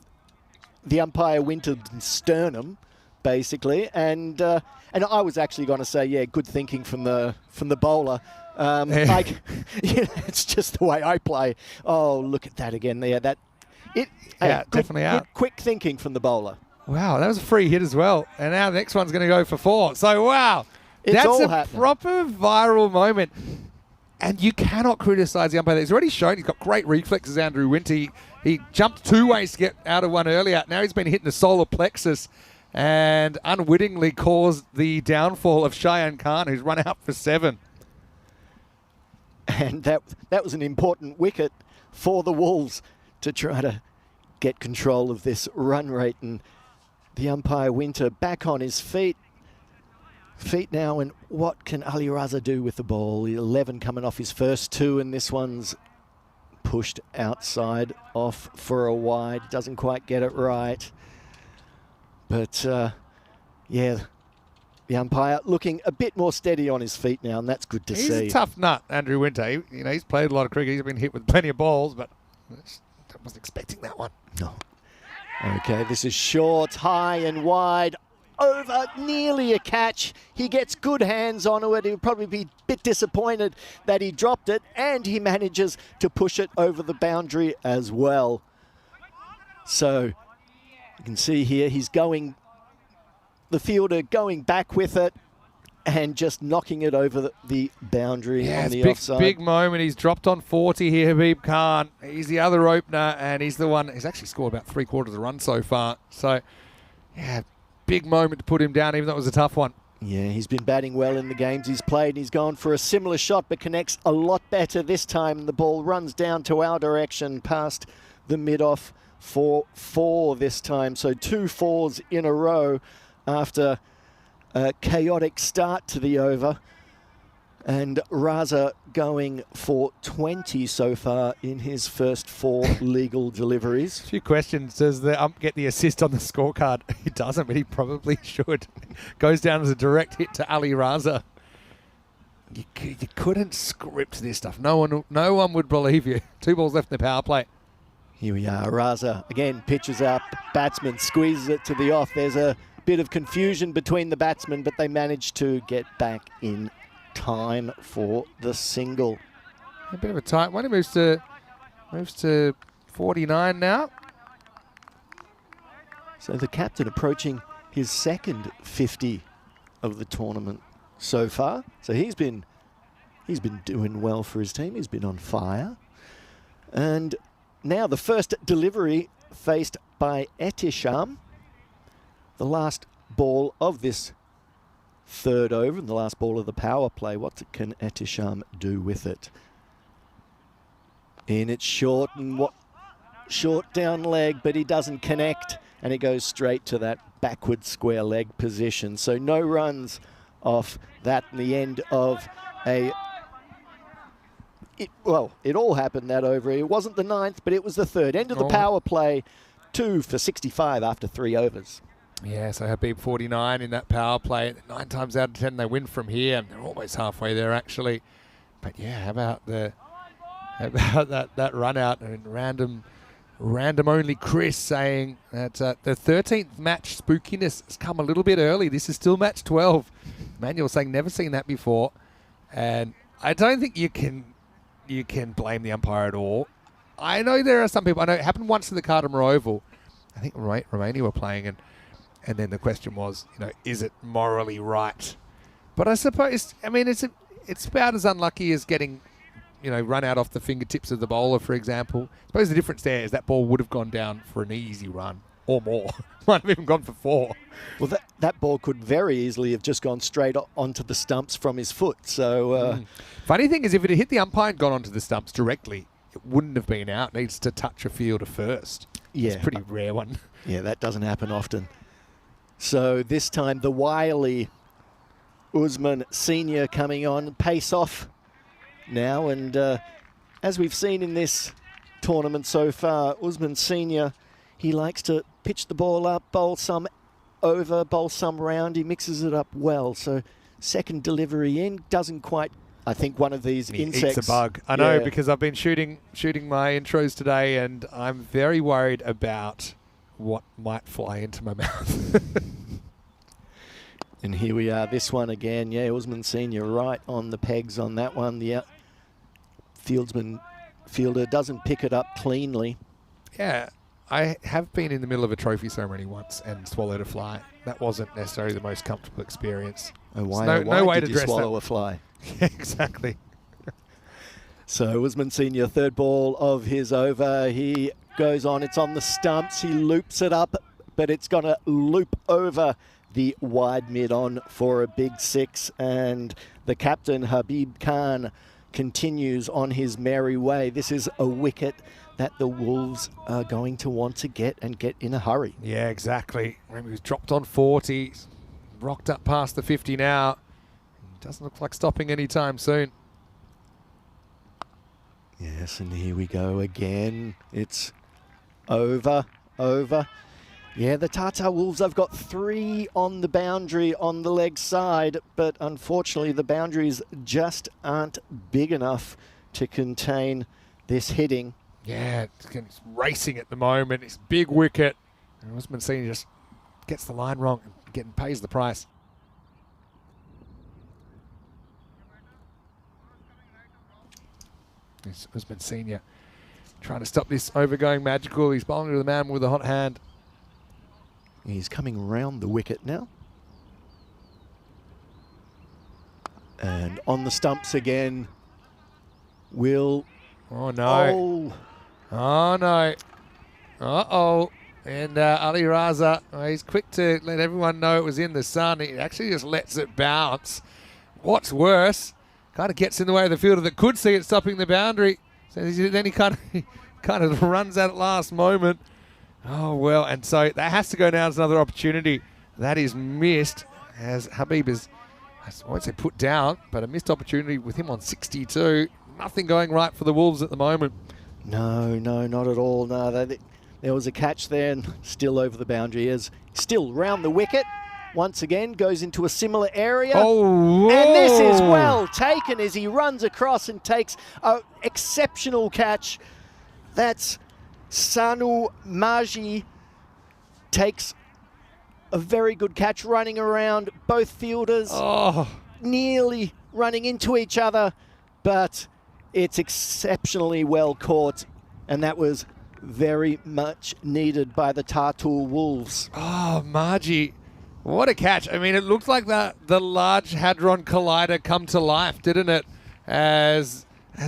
the umpire Winter's sternum, basically, and I was actually going to say, yeah, good thinking from the bowler. It's just the way I play. Oh, look at that again there. Definitely out. Good, quick thinking from the bowler. Wow, that was a free hit as well. And now the next one's going to go for 4. So, wow. It's That's all a happening. proper viral moment. And you cannot criticise the umpire. He's already shown he's got great reflexes, Andrew Winter. He jumped 2 ways to get out of one earlier. Now he's been hitting the solar plexus and unwittingly caused the downfall of Cheyenne Khan, who's run out for 7. And that was an important wicket for the Wolves to try to get control of this run rate. And the umpire Winter back on his feet now, and what can Ali Raza do with the ball? 11 coming off his first 2, and this one's pushed outside off for a wide. Doesn't quite get it right. But, yeah, the umpire looking a bit more steady on his feet now, and that's good to see. He's a tough nut, Andrew Winter. He's played a lot of cricket. He's been hit with plenty of balls, but I wasn't expecting that one. No. Okay, this is short, high and wide. Over, nearly a catch. He gets good hands onto it. He'll probably be a bit disappointed that he dropped it, and he manages to push it over the boundary as well. So you can see here he's going, the fielder going back with it and just knocking it over the boundary on the offside. Big moment. He's dropped on 40 here, Habib Khan. He's the other opener, and he's the one. He's actually scored about 3/4 of the run so far. So, yeah, big moment to put him down, even though it was a tough one. Yeah, he's been batting well in the games he's played. He's gone for a similar shot, but connects a lot better this time. The ball runs down to our direction past the mid-off for 4 this time. So 2 4s in a row after a chaotic start to the over. And Raza going for 20 so far in his first 4 legal deliveries. A few questions. Does the ump get the assist on the scorecard? He doesn't, but he probably should. Goes down as a direct hit to Ali Raza. You couldn't script this stuff. No one would believe you. 2 balls left in the power play. Here we are. Raza again pitches up. Batsman squeezes it to the off. There's a bit of confusion between the batsmen, but they manage to get back in time for the single. A bit of a tight one. He moves to 49 now. So the captain approaching his second 50 of the tournament so far. So he's been doing well for his team. He's been on fire. And now the first delivery faced by Etisham. The last ball of this third over and the last ball of the power play. What can Etisham do with it? In it's short and short down leg, but he doesn't connect, and it goes straight to that backward square leg position. So no runs off that in the end of it all happened that over. It wasn't the 9th, but it was the 3rd. End of the power play, 2 for 65 after 3 overs. Yeah, so Habib 49 in that power play. 9 times out of 10 they win from here. They're almost halfway there actually. But yeah, how about that run out and random only Chris saying that the 13th match spookiness has come a little bit early. This is still match 12. Manuel saying never seen that before. And I don't think you can blame the umpire at all. I know there are some people, I know it happened once in the Carter Oval. I think Romania were playing and then the question was, is it morally right? But I suppose, it's about as unlucky as getting, run out off the fingertips of the bowler, for example. I suppose the difference there is that ball would have gone down for an easy run or more. Might have even gone for 4. Well, that ball could very easily have just gone straight onto the stumps from his foot. So, Funny thing is, if it had hit the umpire and gone onto the stumps directly, it wouldn't have been out. It needs to touch a fielder first. Yeah. It's a pretty rare one. Yeah, that doesn't happen often. So this time the wily Usman Senior coming on, pace off now. And as we've seen in this tournament so far, Usman Senior, he likes to pitch the ball up, bowl some over, bowl some round. He mixes it up well. So second delivery in, doesn't quite, I think one of these insects. Eats a bug. I know, because I've been shooting my intros today and I'm very worried about what might fly into my mouth. And here we are, this one again. Yeah, Usman Senior right on the pegs on that one. The fielder doesn't pick it up cleanly. Yeah, I have been in the middle of a trophy ceremony once and swallowed a fly. That wasn't necessarily the most comfortable experience. Oh, why, no way did to you dress swallow a fly? Yeah, exactly. So Usman Senior, third ball of his over. He goes on, it's on the stumps. He loops it up, but it's going to loop over the wide mid-on for a big 6. And the captain, Habib Khan, continues on his merry way. This is a wicket that the Wolves are going to want to get in a hurry. Yeah, exactly. Remember, he's dropped on 40, rocked up past the 50 now. Doesn't look like stopping anytime soon. Yes, and here we go again. It's over. Yeah, the Tata Wolves have got 3 on the boundary on the leg side, but unfortunately the boundaries just aren't big enough to contain this hitting. Yeah, it's racing at the moment. It's big wicket. And Usman Senior just gets the line wrong and pays the price. It's Usman Senior trying to stop this over going magical. He's bowling to the man with a hot hand. He's coming round the wicket now. And on the stumps again. Will. Oh, no. Oh, no. Uh-oh. And Ali Raza, he's quick to let everyone know it was in the sun. He actually just lets it bounce. What's worse, kind of gets in the way of the fielder that could see it stopping the boundary. So then he kind of runs out at last moment. Oh, well, and so that has to go down as another opportunity. That is missed as Habib I won't say put down, but a missed opportunity with him on 62. Nothing going right for the Wolves at the moment. No, not at all. No, there was a catch there and still over the boundary. Is still round the wicket. Once again, goes into a similar area. Oh, and this is well taken as he runs across and takes an exceptional catch. That's Sanu Maji takes a very good catch running around both fielders. Nearly running into each other, but it's exceptionally well caught, and that was very much needed by the Tartool Wolves. Oh, Margie. What a catch. I mean, it looked like the Large Hadron Collider come to life, didn't it? As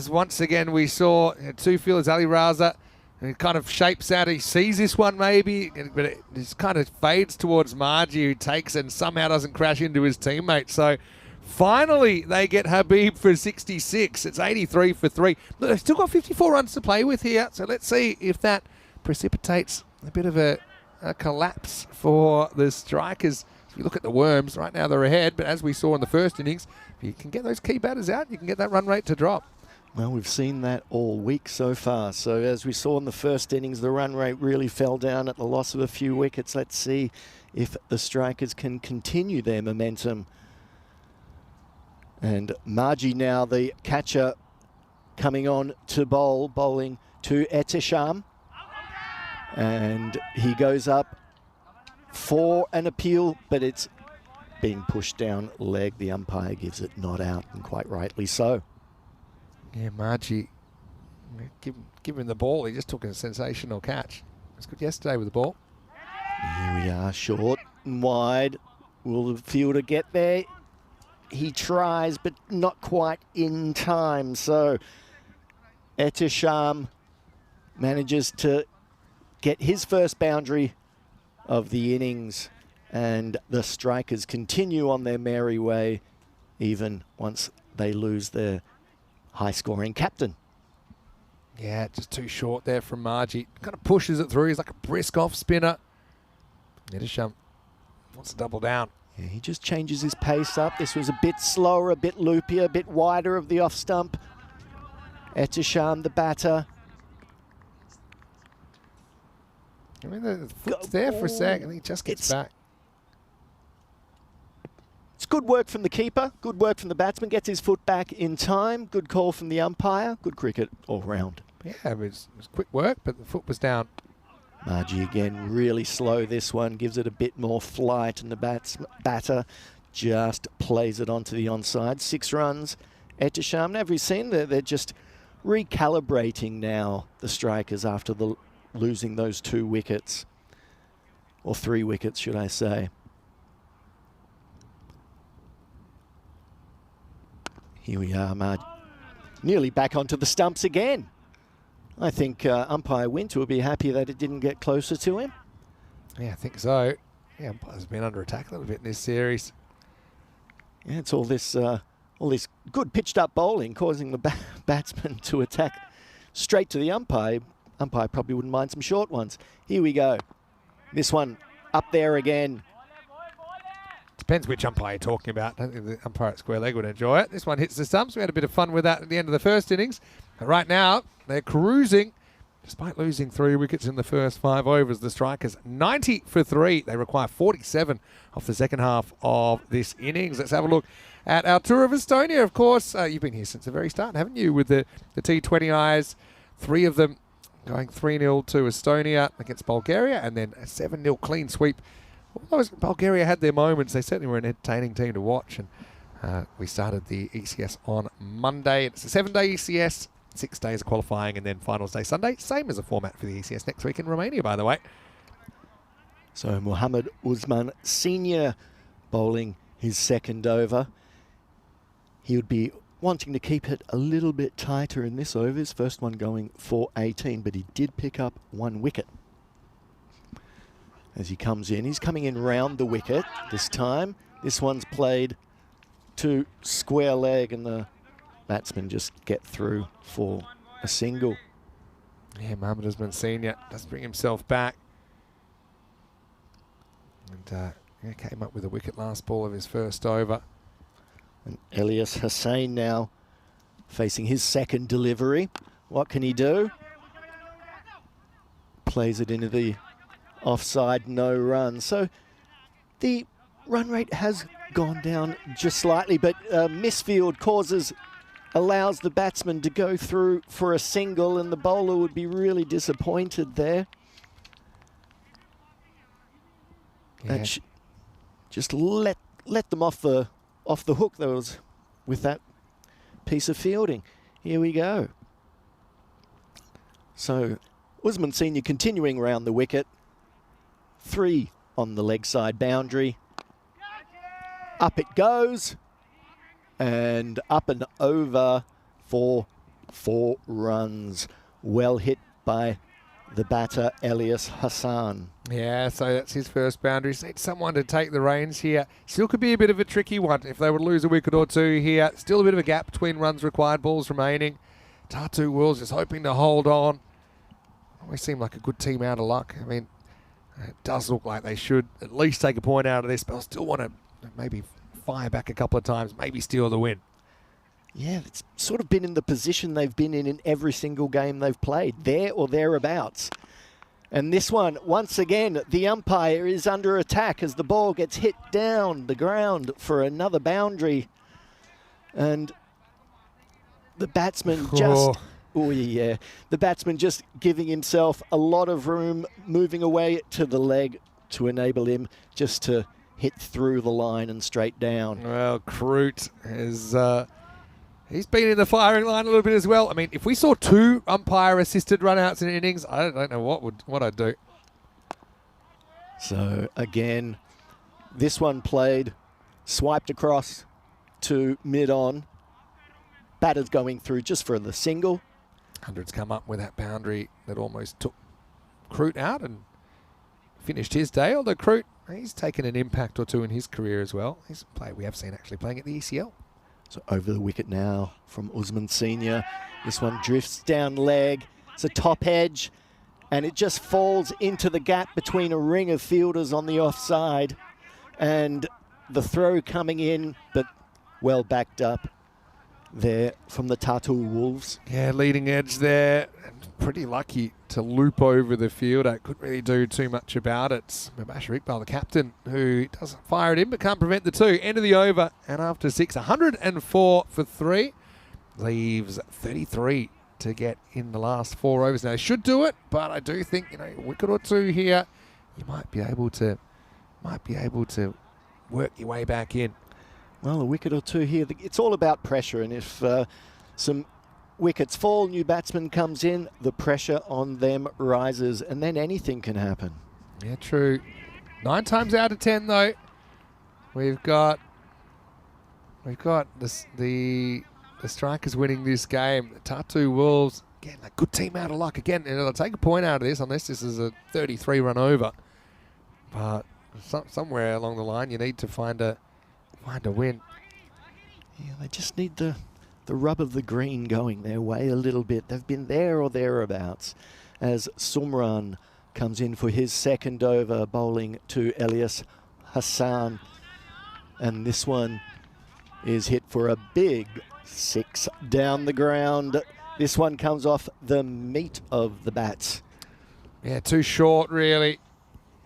once again we saw two fielders, Ali Raza, and it kind of shapes out. He sees this one maybe, but it just kind of fades towards Margie, who takes and somehow doesn't crash into his teammate. So finally they get Habib for 66. It's 83 for 3. Look, they've still got 54 runs to play with here. So let's see if that precipitates a bit of a collapse for the Strikers. If you look at the Worms, right now they're ahead, but as we saw in the first innings, if you can get those key batters out, you can get that run rate to drop. Well, we've seen that all week so far. So as we saw in the first innings, the run rate really fell down at the loss of a few wickets. Let's see if the Strikers can continue their momentum. And Margie now, the catcher, coming on to bowling to Etisham. And he goes up for an appeal, but it's being pushed down leg. The umpire gives it not out, and quite rightly so. Yeah, Margie, give him the ball. He just took a sensational catch. It was good yesterday with the ball. Here we are, short and wide. Will the fielder get there? He tries, but not quite in time. So Etisham manages to get his first boundary of the innings, and the Strikers continue on their merry way even once they lose their high-scoring captain. Yeah, just too short there from Margie. Kind of pushes it through. He's like a brisk off spinner. Etisham wants to double down. Yeah, he just changes his pace up. This was a bit slower, a bit loopier, a bit wider of the off stump. Etisham, the batter. I mean, the foot's there for a sec, and he just gets back. It's good work from the keeper, good work from the batsman, gets his foot back in time, good call from the umpire, good cricket all round. Yeah, it was quick work, but the foot was down. Margie again, really slow this one, gives it a bit more flight, and the batter just plays it onto the onside. 6 runs. Etisham, have we seen they're just recalibrating now, the Strikers, after losing those 2 wickets, or 3 wickets, should I say. Here we are, nearly back onto the stumps again. I think umpire Winter will be happy that it didn't get closer to him. Yeah, I think so. Yeah, umpire's been under attack a little bit in this series. Yeah, it's all this good pitched up bowling causing the batsman to attack straight to the umpire. Umpire probably wouldn't mind some short ones. Here we go. This one up there again. Depends which umpire you're talking about. I don't think the umpire at square leg would enjoy it. This one hits the stumps. We had a bit of fun with that at the end of the first innings. And right now, they're cruising. Despite losing 3 wickets in the first 5 overs, the Strikers 90 for 3. They require 47 off the second half of this innings. Let's have a look at our tour of Estonia. Of course, you've been here since the very start, haven't you, with the T20 eyes. 3 of them going 3-0 to Estonia against Bulgaria, and then a 7-0 clean sweep. Although Bulgaria had their moments, they certainly were an entertaining team to watch. And we started the ECS on Monday. It's a 7-day ECS, 6 days of qualifying, and then finals day Sunday. Same as the format for the ECS next week in Romania, by the way. So Mohammed Usman Senior bowling his second over. He would be wanting to keep it a little bit tighter in this over. His first one going for 18, but he did pick up 1 wicket. As he comes in, he's coming in round the wicket this time. This one's played to square leg, and the batsmen just get through for a single. Yeah, Mohammed Usman Senior does bring himself back. And came up with a wicket last ball of his first over. And Elias Hussein now facing his second delivery. What can he do? Plays it into the offside, no run. So the run rate has gone down just slightly, but misfield allows the batsman to go through for a single, and the bowler would be really disappointed there. Yeah. And just let them off the hook those with that piece of fielding. Here we go. So Usman Senior continuing around the wicket. 3 on the leg side boundary. Up it goes. And up and over for 4 runs. Well hit by the batter, Elias Hassan. Yeah, so that's his first boundary. Just need someone to take the reins here. Still could be a bit of a tricky one if they would lose a wicket or two here. Still a bit of a gap between runs required, balls remaining. Tatu Worlds just hoping to hold on. Always seem like a good team out of luck. I mean, it does look like they should at least take a point out of this, but I still want to maybe fire back a couple of times, maybe steal the win. Yeah, it's sort of been in the position they've been in every single game they've played, there or thereabouts. And this one, once again, the umpire is under attack as the ball gets hit down the ground for another boundary. And the batsman just... Oh, yeah. The batsman just giving himself a lot of room, moving away to the leg to enable him just to hit through the line and straight down. Well, Crute has... he's been in the firing line a little bit as well. I mean, if we saw 2 umpire-assisted run-outs in innings, I don't know what I'd do. So, again, this one played, swiped across to mid-on. Batter's going through just for the single. Hundreds come up with that boundary that almost took Crute out and finished his day. Although Crute, he's taken an impact or 2 in his career as well. He's a player we have seen actually playing at the ECL. So over the wicket now from Usman Senior. This one drifts down leg. It's a top edge, and it just falls into the gap between a ring of fielders on the offside. And the throw coming in, but well backed up there from the Tatu Wolves. Yeah, leading edge there. Pretty lucky to loop over the fielder. Couldn't really do too much about it. Mubashir Iqbal, the captain, who doesn't fire it in but can't prevent the 2. End of the over, and after 6, 104 for 3. Leaves 33 to get in the last 4 overs. Now, they should do it, but I do think, a wicket or 2 here, you might be able to work your way back in. Well, a wicket or 2 here. It's all about pressure, and if some wickets fall, new batsman comes in, the pressure on them rises, and then anything can happen. Yeah, true. 9 times out of 10, though, we've got the strikers winning this game. The Tatu Wolves, again, a good team out of luck. Again, and they'll take a point out of this unless this is a 33 run over. But somewhere along the line, you need to find a win. Yeah, they just need the rub of the green going their way a little bit. They've been there or thereabouts as Sumran comes in for his second over, bowling to Elias Hassan. And this one is hit for a big 6 down the ground. This one comes off the meat of the bats. Yeah, too short, really.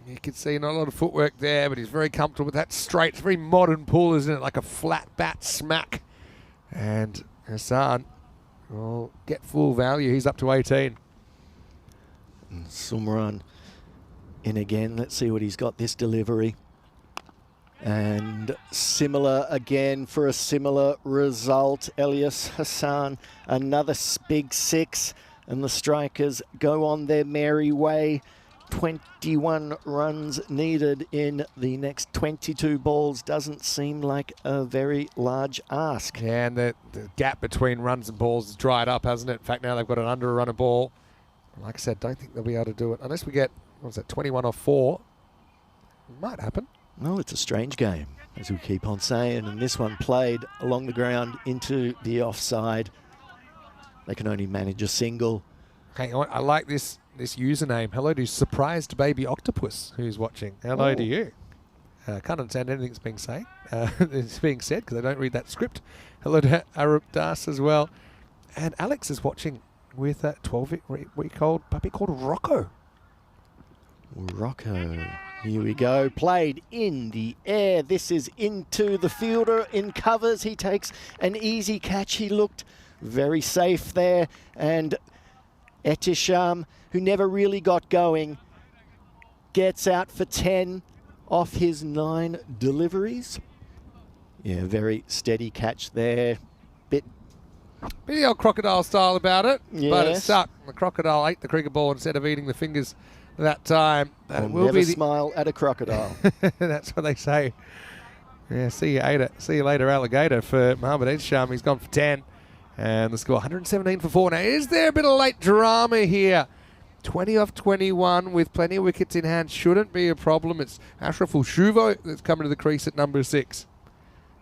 You can see not a lot of footwork there, but he's very comfortable with that straight. It's a very modern pull, isn't it? Like a flat bat smack. And Hassan will get full value. He's up to 18. And Sumran in again. Let's see what he's got this delivery. And similar again for a similar result. Elias Hassan, another big 6. And the strikers go on their merry way. 21 runs needed in the next 22 balls. Doesn't seem like a very large ask. Yeah, and the gap between runs and balls has dried up, hasn't it? In fact, now they've got an under a run a ball. Like I said, don't think they'll be able to do it unless we get, 21 off 4. It might happen. Well, it's a strange game, as we keep on saying, and this one played along the ground into the offside. They can only manage a single. Hang on, I like this username. Hello to Surprised Baby Octopus, who's watching. Hello to you. Can't understand anything that's being said. It's being said because I don't read that script. Hello to Arup Das as well. And Alex is watching with a 12-week-old puppy called Rocco. Rocco, here we go. Played in the air. This is into the fielder in covers. He takes an easy catch. He looked very safe there. And Etisham, who never really got going, gets out for 10 off his 9 deliveries. Yeah, very steady catch there. Bit the old crocodile style about it, but it Yes. stuck. The crocodile ate the cricket ball instead of eating the fingers that time. I'll Will never be smile at a crocodile. That's what they say. Yeah, see you later, alligator for Mohamed Etisham. He's gone for 10. And the score 117 for 4. Now, is there a bit of late drama here? 20 off 21 with plenty of wickets in hand shouldn't be a problem. It's Ashraf Shuvo that's coming to the crease at number 6.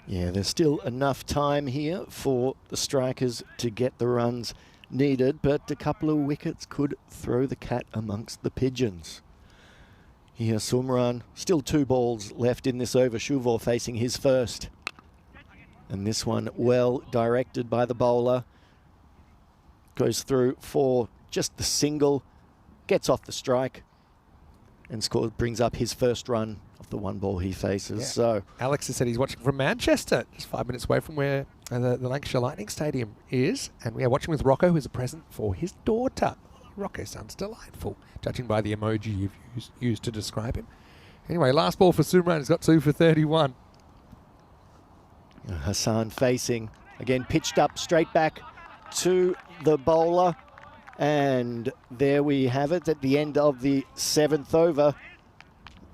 Yeah, there's still enough time here for the strikers to get the runs needed, but a couple of wickets could throw the cat amongst the pigeons. Here, Sumran, still 2 balls left in this over. Shuvor facing his first. And this one well directed by the bowler. Goes through for just the single, gets off the strike, and scores, brings up his first run of the 1 ball he faces. Yeah. So Alex has said he's watching from Manchester, just 5 minutes away from where the Lancashire Lightning Stadium is. And we are watching with Rocco, who's a present for his daughter. Rocco sounds delightful, judging by the emoji you've used to describe him. Anyway, last ball for Sumran. He's got 2 for 31. Hassan facing, again pitched up straight back to the bowler. And there we have it at the end of the 7th over.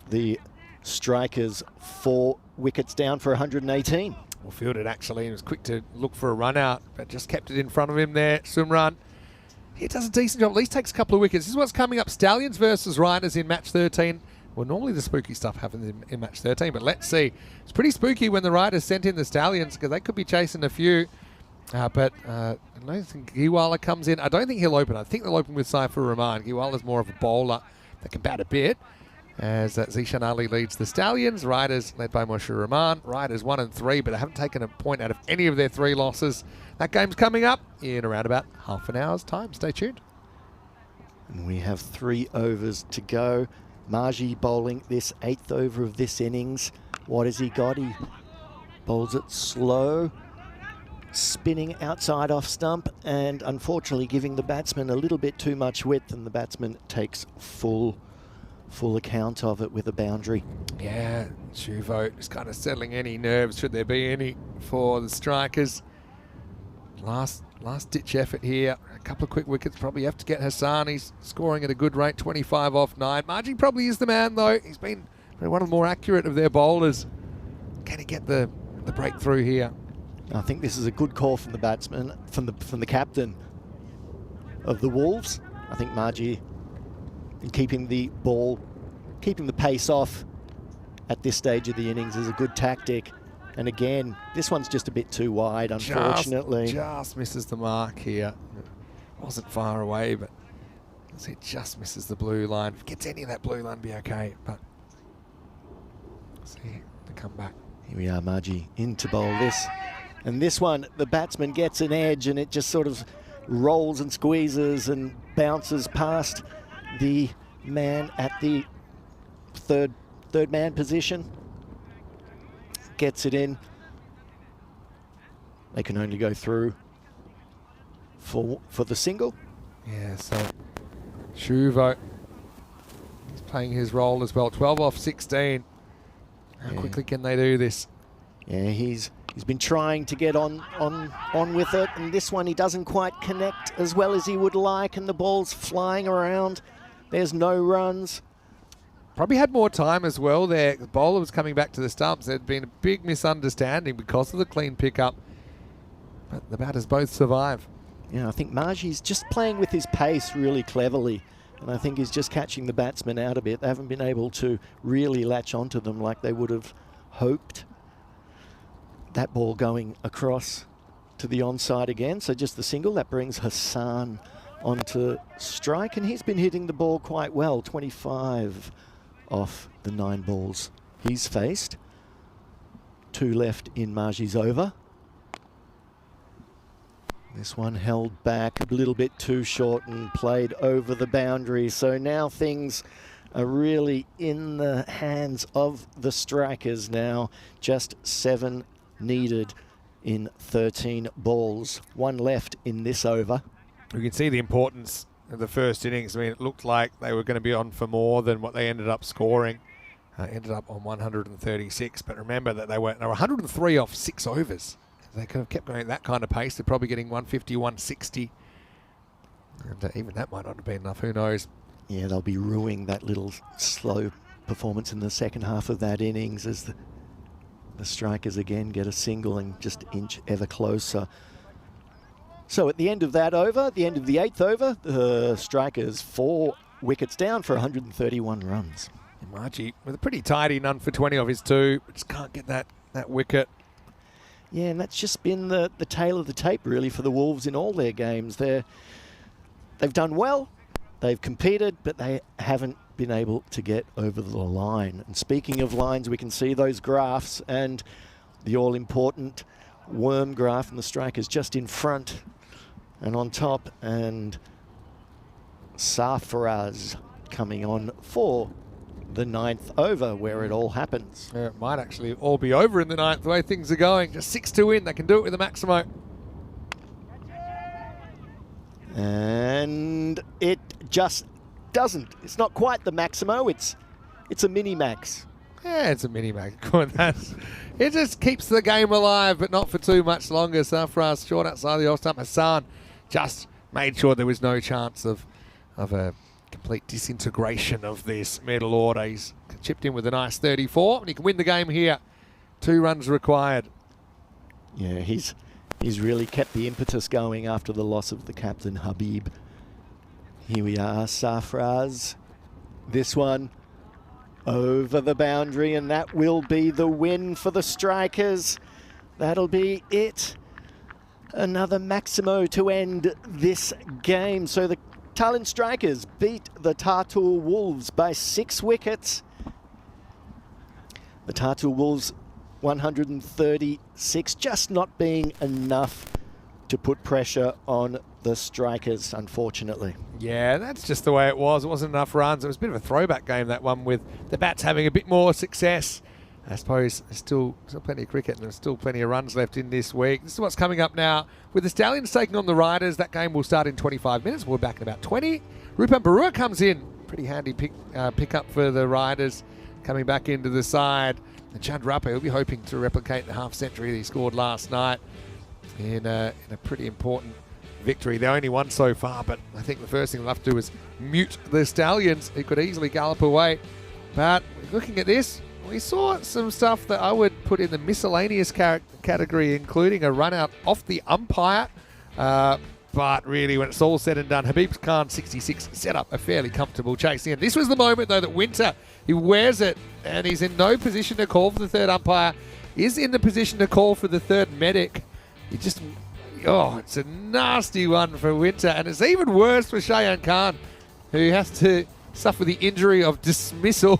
The strikers 4 wickets down for 118. Well fielded actually, and was quick to look for a run out, but just kept it in front of him there. Sumran, he does a decent job, at least takes a couple of wickets. This is what's coming up, Stallions versus Riders in match 13. Well, normally the spooky stuff happens in match 13, but let's see. It's pretty spooky when the Riders sent in the Stallions because they could be chasing a few. But I don't think Giwala comes in. I don't think he'll open. I think they'll open with Saifur Rahman. Giwala's more of a bowler that can bat a bit. As Zishan Ali leads the Stallions. Riders led by Moshe Rahman. Riders 1 and 3, but they haven't taken a point out of any of their 3 losses. That game's coming up in around about half an hour's time. Stay tuned. And we have 3 overs to go. Margie bowling this 8th over of this innings. What has he got? He bowls it slow, spinning outside off stump, and unfortunately giving the batsman a little bit too much width, and the batsman takes full account of it with a boundary. Yeah, Shuvo is kind of settling any nerves, should there be any, for the strikers. Last ditch effort here. A couple of quick wickets. Probably have to get Hassan. He's scoring at a good rate, 25 off 9. Margie probably is the man though. He's been one of the more accurate of their bowlers. Can he get the breakthrough here? I think this is a good call from the batsman, from the captain of the Wolves. I think Margie, in keeping the pace off at this stage of the innings, is a good tactic. And again, this one's just a bit too wide, unfortunately. Just misses the mark here. Wasn't far away, but it just misses the blue line. If it gets any of that blue line, be okay. But see the comeback. Here we are, Margie in to bowl this. And this one, the batsman gets an edge and it just sort of rolls and squeezes and bounces past the man at the third man position. Gets it in. They can only go through for the single. Yeah, so Shuvo, he's playing his role as well. 12 off 16. How quickly can they do this? Yeah, he's been trying to get on with it, and this one he doesn't quite connect as well as he would like, and the ball's flying around. There's no runs. Probably had more time as well there. The bowler was coming back to the stumps. There'd been a big misunderstanding because of the clean pickup. But the batters both survive. Yeah, I think Margie's just playing with his pace really cleverly. And I think he's just catching the batsmen out a bit. They haven't been able to really latch onto them like they would have hoped. That ball going across to the onside again. So just the single. That brings Hassan onto strike. And he's been hitting the ball quite well. 25 off the 9 balls he's faced. 2 left in Margie's over. This one held back a little bit too short and played over the boundary. So now things are really in the hands of the strikers now. Just 7 needed in 13 balls. 1 left in this over. We can see the importance of the first innings. I mean, it looked like they were going to be on for more than what they ended up scoring. Ended up on 136, but remember that they were 103 off 6 overs. They could have kept going at that kind of pace. They're probably getting 150, 160. And even that might not have been enough. Who knows? Yeah, they'll be ruining that little slow performance in the second half of that innings as the strikers again get a single and just inch ever closer. So at the end of that over, the end of the 8th over, the strikers 4 wickets down for 131 runs. Margie with a pretty tidy none for 20 of his 2. Just can't get that wicket. Yeah, and that's just been the tail of the tape really for the Wolves in all their games. They've done well, they've competed, but they haven't been able to get over the line. And speaking of lines, we can see those graphs and the all-important worm graph and the strikers just in front and on top, and Sarfaraz coming on for the 9th over where it all happens. Yeah, it might actually all be over in the 9th the way things are going. Just 6 to win. They can do it with a Maximo. And it just doesn't. It's not quite the Maximo. It's a mini max. Yeah, it's a mini max. It just keeps the game alive, but not for too much longer. Sarfaraz short outside the off-stump. Hassan just made sure there was no chance of a complete disintegration of this middle order. He's chipped in with a nice 34, and he can win the game here. 2 runs required. Yeah, he's really kept the impetus going after the loss of the captain, Habib. Here we are, Sarfaraz. This one over the boundary, and that will be the win for the strikers. That'll be it. Another Maximo to end this game. So the Tallinn Strikers beat the Tartu Wolves by 6 wickets. The Tartu Wolves 136, just not being enough to put pressure on the strikers, unfortunately. Yeah, that's just the way it was. It wasn't enough runs. It was a bit of a throwback game, that one, with the bats having a bit more success. I suppose there's still plenty of cricket and there's still plenty of runs left in this week. This is what's coming up now. With the Stallions taking on the Riders, that game will start in 25 minutes. We're back in about 20. Rupan Barua comes in. Pretty handy pick up for the Riders coming back into the side. And Chad Rappa, he'll be hoping to replicate the half-century that he scored last night in a pretty important victory. They only won so far, but I think the first thing they'll have to do is mute the Stallions. He could easily gallop away. But looking at this, we saw some stuff that I would put in the miscellaneous category, including a run out off the umpire. But really, when it's all said and done, Habib Khan, 66, set up a fairly comfortable chase in. This was the moment, though, that Winter, he wears it, and he's in no position to call for the third umpire, is in the position to call for the third medic. He just, it's a nasty one for Winter, and it's even worse for Shayan Khan, who has to suffer the injury of dismissal.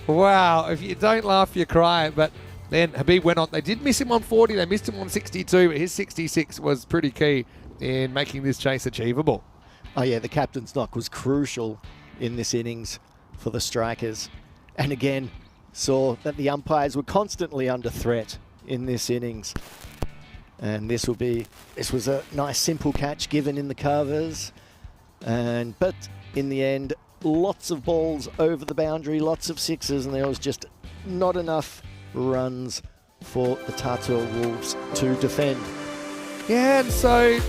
Wow, if you don't laugh, you cry. But then Habib went on. They did miss him on 40. They missed him on 62. But his 66 was pretty key in making this chase achievable. Oh, yeah, the captain's knock was crucial in this innings for the strikers. And again, saw that the umpires were constantly under threat in this innings. And this was a nice simple catch given in the covers. But in the end, lots of balls over the boundary, lots of sixes, and there was just not enough runs for the Tartu Wolves to defend. Yeah, and so,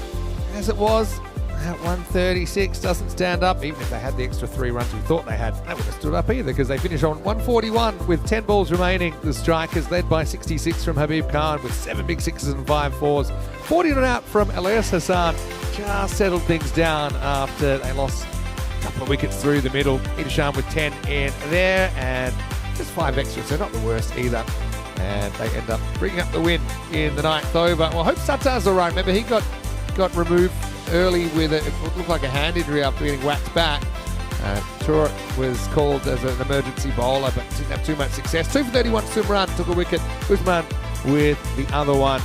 as it was, at 136 doesn't stand up. Even if they had the extra 3 runs we thought they had, they wouldn't have stood up either, because they finished on 141 with 10 balls remaining. The Strikers led by 66 from Habib Khan with 7 big sixes and 5 fours. 40 not out from Elias Hassan. Just settled things down after they lost a couple of wickets through the middle. Idisham with 10 in there, and just 5 extras, so not the worst either. And they end up bringing up the win in the 9th over. Well, I hope Sattar's all right. Remember, he got removed early with it looked like a hand injury after getting whacked back. Tour was called as an emergency bowler, but didn't have too much success. 2 for 31 swim run, took a wicket. Usman with the other one.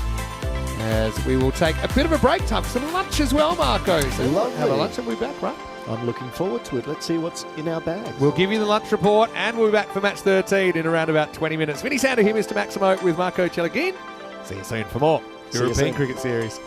As we will take a bit of a break time for some lunch as well, Marco. So Lovely. have a lunch and we'll be back, right? I'm looking forward to it. Let's see what's in our bags. We'll give you the lunch report and we'll be back for match 13 in around about 20 minutes. Vinny Sander here, Mr. Maximo with Marco Chelagin. See you soon for more See you European soon. Cricket Series.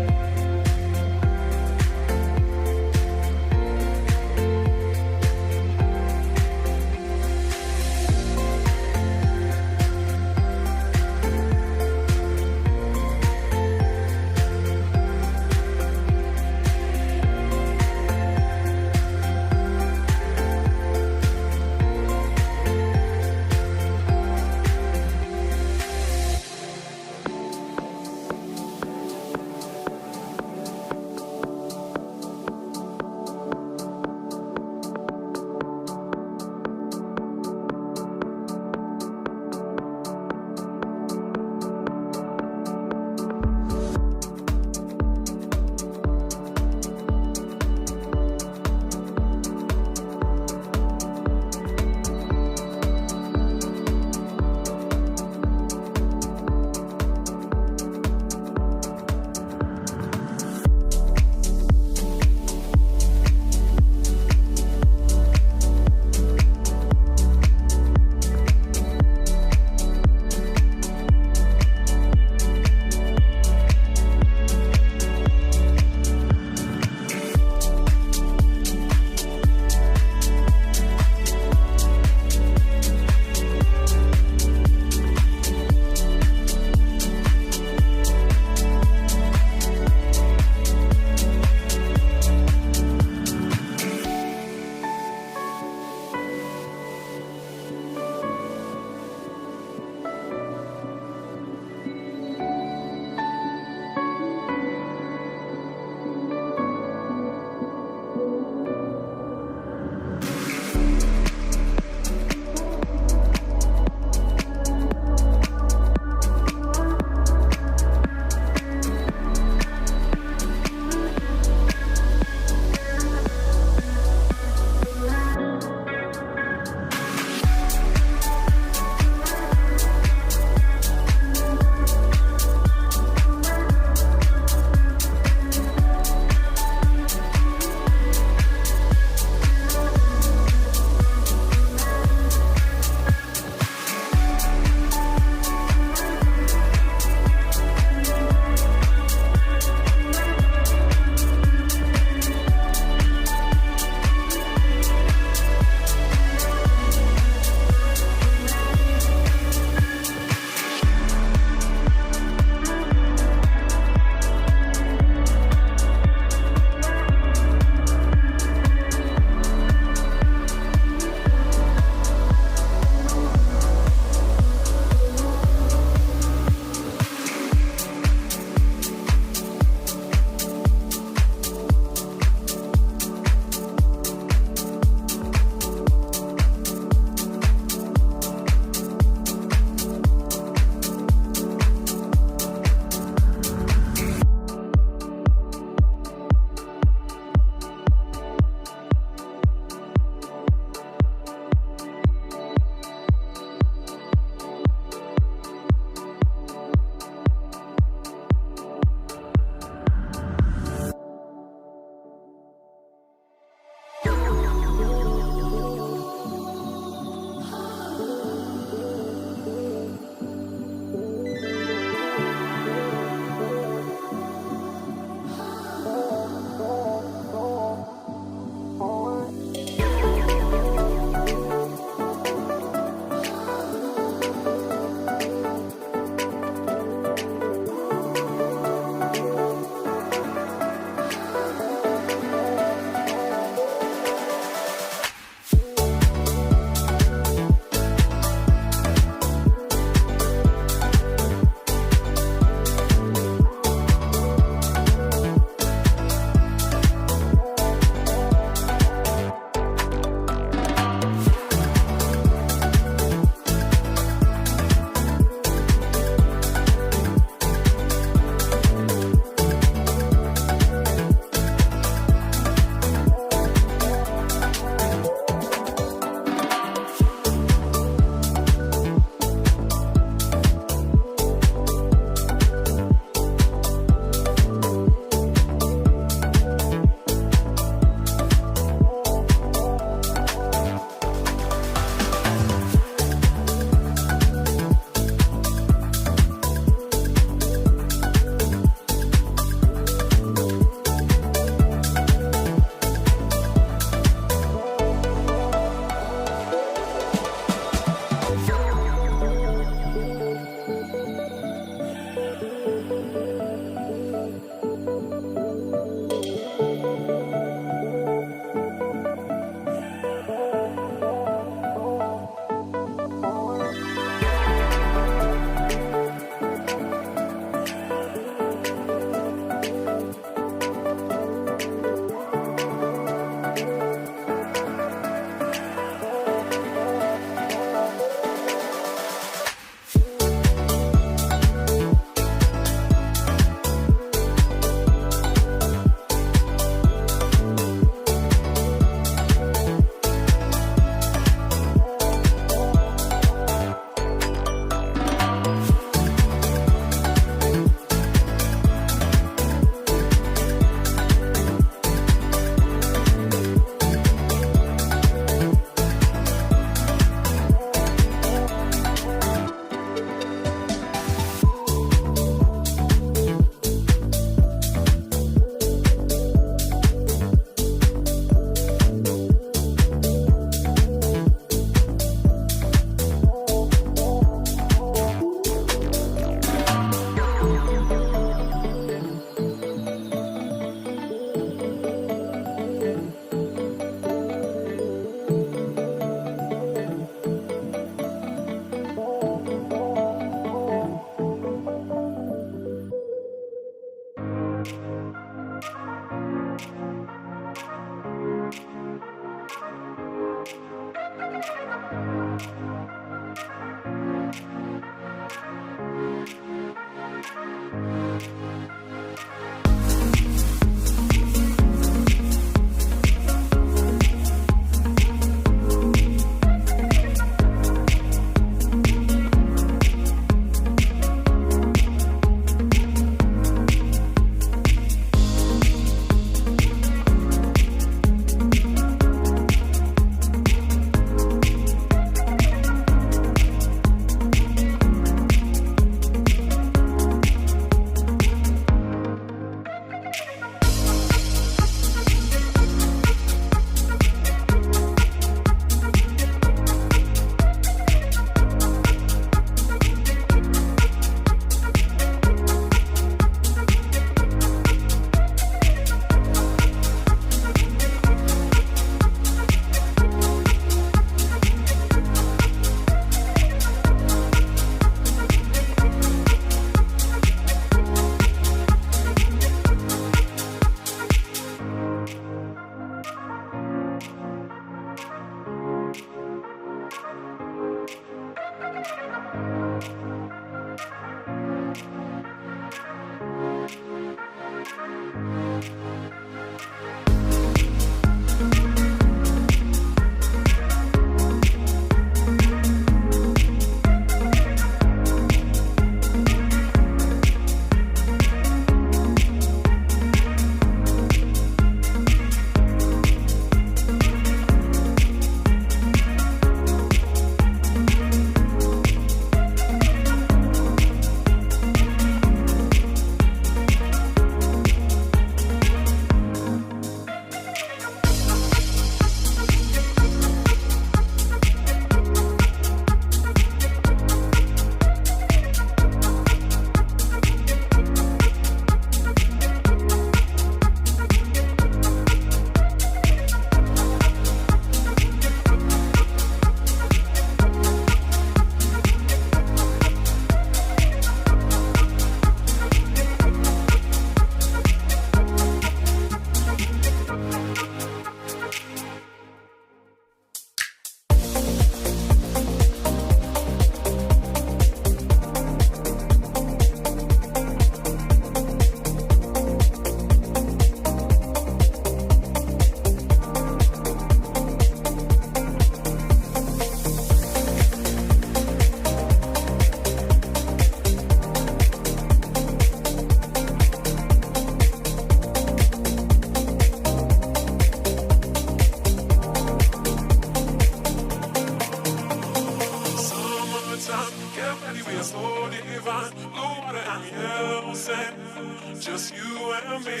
just you and me.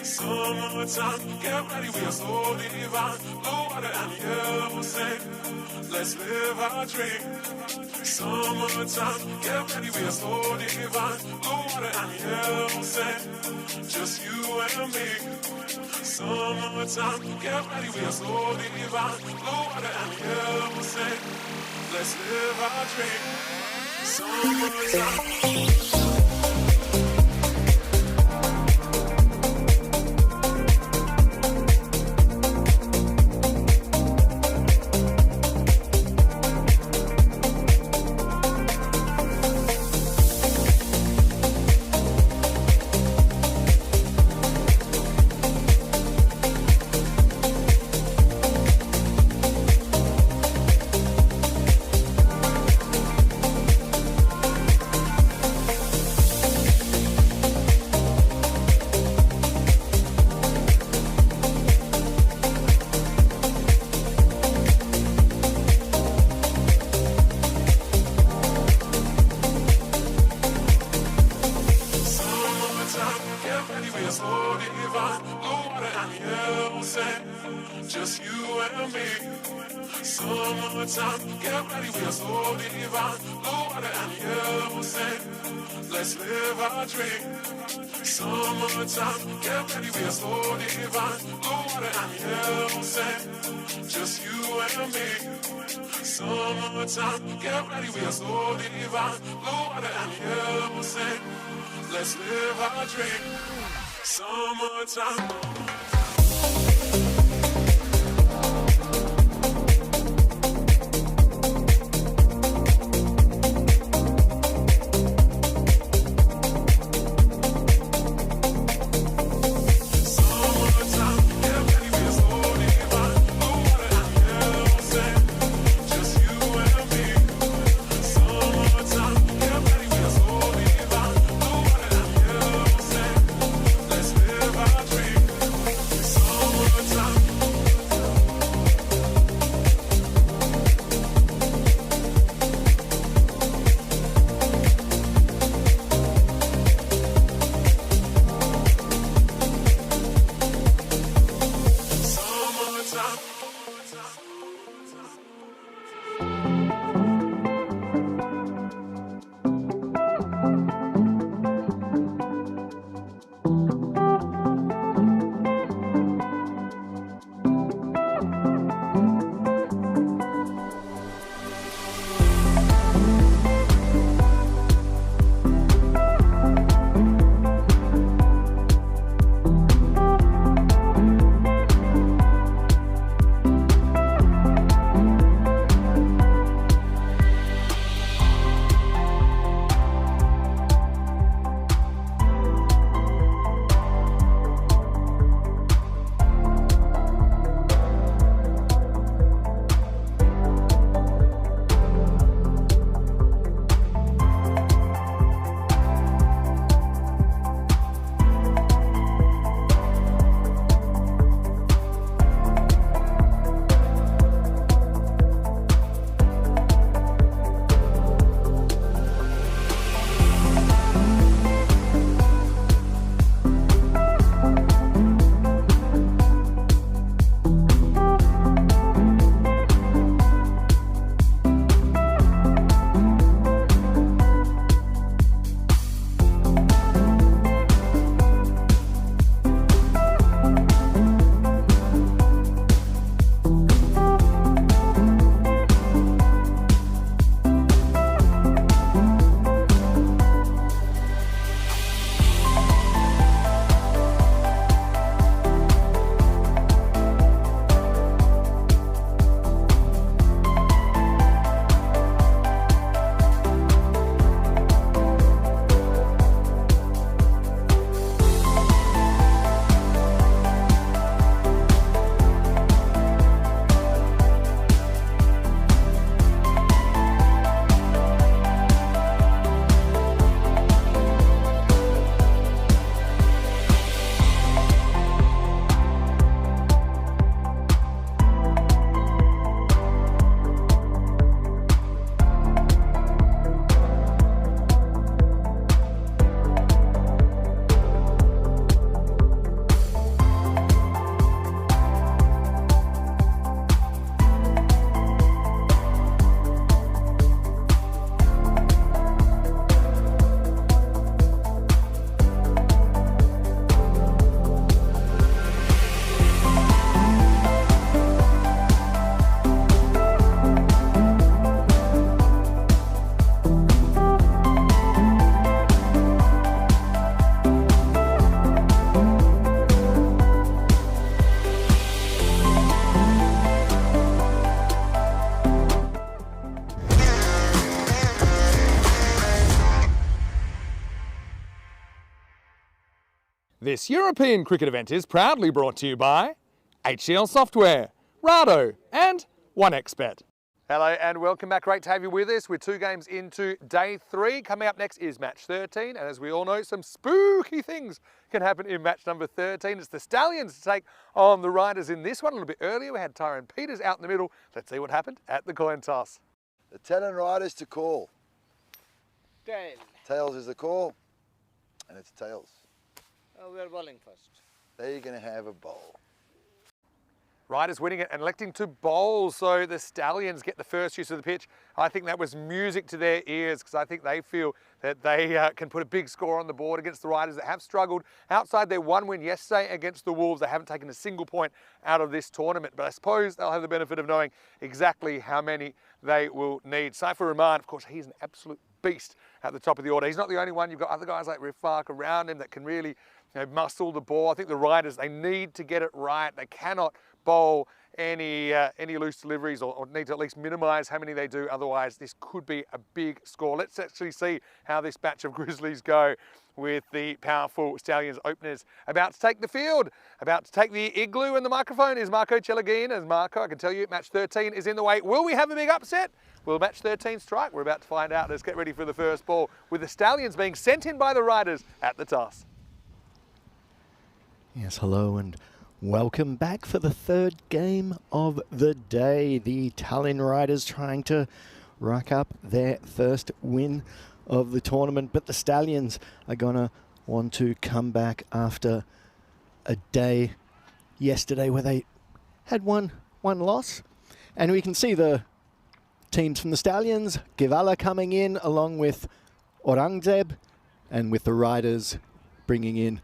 Summertime, get ready, we are so divine. Blue water and yellow sand, let's live our dream. Summertime, get ready, we are so divine. Blue water and yellow sand, just you and me. Summertime, get ready, we are so divine. Blue water and yellow sand, let's live our dream. Summertime. Just you and me. Summertime, get ready, we are so divine. Blue water and yellow sand, let's live our dream. Summertime, get ready, we are so divine. Blue water and yellow sand, just you and me. Summertime, get ready, we are so divine. Blue water and yellow sand, let's live our dream. Summertime. Summer This European cricket event is proudly brought to you by HCL Software, Rado and 1xBet. Hello and welcome back. Great to have you with us. We're 2 games into day 3. Coming up next is match 13. And as we all know, some spooky things can happen in match number 13. It's the Stallions to take on the Riders in this one. A little bit earlier, we had Tyrone Peters out in the middle. Let's see what happened at the coin toss. The 10 and Riders to call. Tail. Tails is the call, and it's tails. We are bowling first. They're going to have a bowl. Riders winning it and electing to bowl, so the Stallions get the first use of the pitch. I think that was music to their ears because I think they feel that they can put a big score on the board against the Riders that have struggled outside their 1 win yesterday against the Wolves. They haven't taken a single point out of this tournament, but I suppose they'll have the benefit of knowing exactly how many they will need. Saifur Rahman, of course, he's an absolute beast at the top of the order. He's not the only one. You've got other guys like Rifaq around him that can really muscle the ball. I think the Riders, they need to get it right. They cannot bowl any loose deliveries or need to at least minimise how many they do. Otherwise, this could be a big score. Let's actually see how this batch of Grizzlies go with the powerful Stallions openers about to take the field, about to take the igloo, and the microphone is Marco Celagin. As Marco, I can tell you, match 13 is in the way. Will we have a big upset? Will match 13 strike? We're about to find out. Let's get ready for the first ball with the Stallions being sent in by the Riders at the toss. Yes, hello and welcome back for the 3rd game of the day. The Tallinn Riders trying to rack up their first win of the tournament, but the Stallions are going to want to come back after a day yesterday where they had one loss. And we can see the teams from the Stallions, Givala coming in along with Aurangzeb, and with the Riders bringing in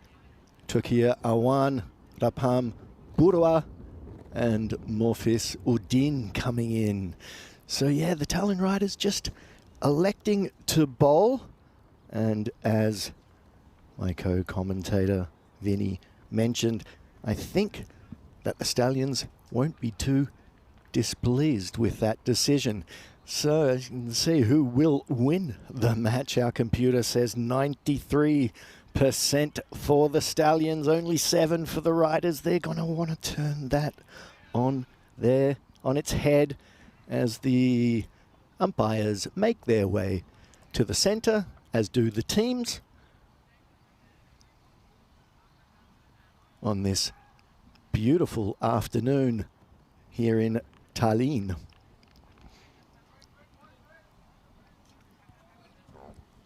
Turkiya Awan, Rapam Burwa, and Morphis Udin coming in. So yeah, the Tallinn Riders just electing to bowl. And as my co-commentator Vinny mentioned, I think that the Stallions won't be too displeased with that decision. So as you can see who will win the match. Our computer says 93% for the Stallions, only 7 for the Riders. They're going to want to turn that on its head as the umpires make their way to the centre, as do the teams on this beautiful afternoon here in Tallinn.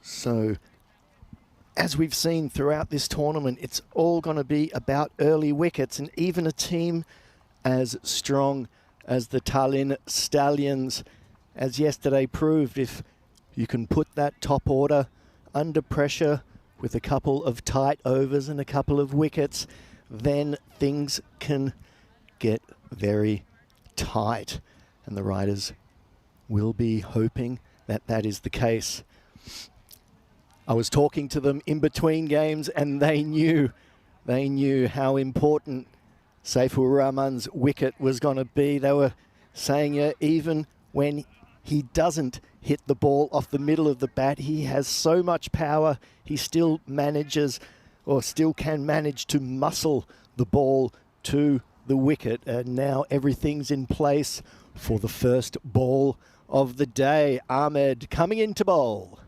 So as we've seen throughout this tournament, it's all going to be about early wickets, and even a team as strong as the Tallinn Stallions, as yesterday proved, if you can put that top order under pressure with a couple of tight overs and a couple of wickets, then things can get very tight, and the Riders will be hoping that that is the case. I was talking to them in between games, and they knew how important Saifur Rahman's wicket was going to be. They were saying even when he doesn't hit the ball off the middle of the bat, he has so much power, he still manages, or still can manage to muscle the ball to the wicket. And now everything's in place for the first ball of the day. Ahmed coming into bowl.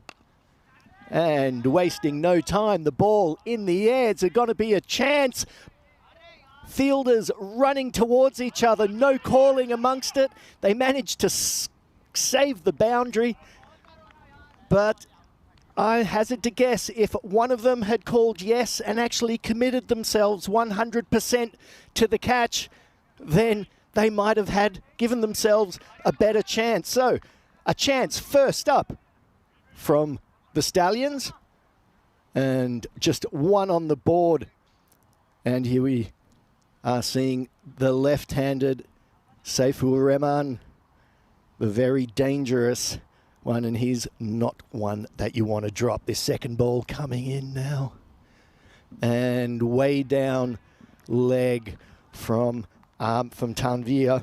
And wasting no time, the ball in the air. It's going to be a chance. Fielders running towards each other, no calling amongst it. They managed to save the boundary. But I hazard to guess, if one of them had called yes and actually committed themselves 100% to the catch, then they might have had given themselves a better chance. So, a chance first up from the Stallions, and just one on the board. And here we are seeing the left-handed Saifur Rahman, the very dangerous one, and he's not one that you want to drop. This second ball coming in now, and way down leg from Tanvir,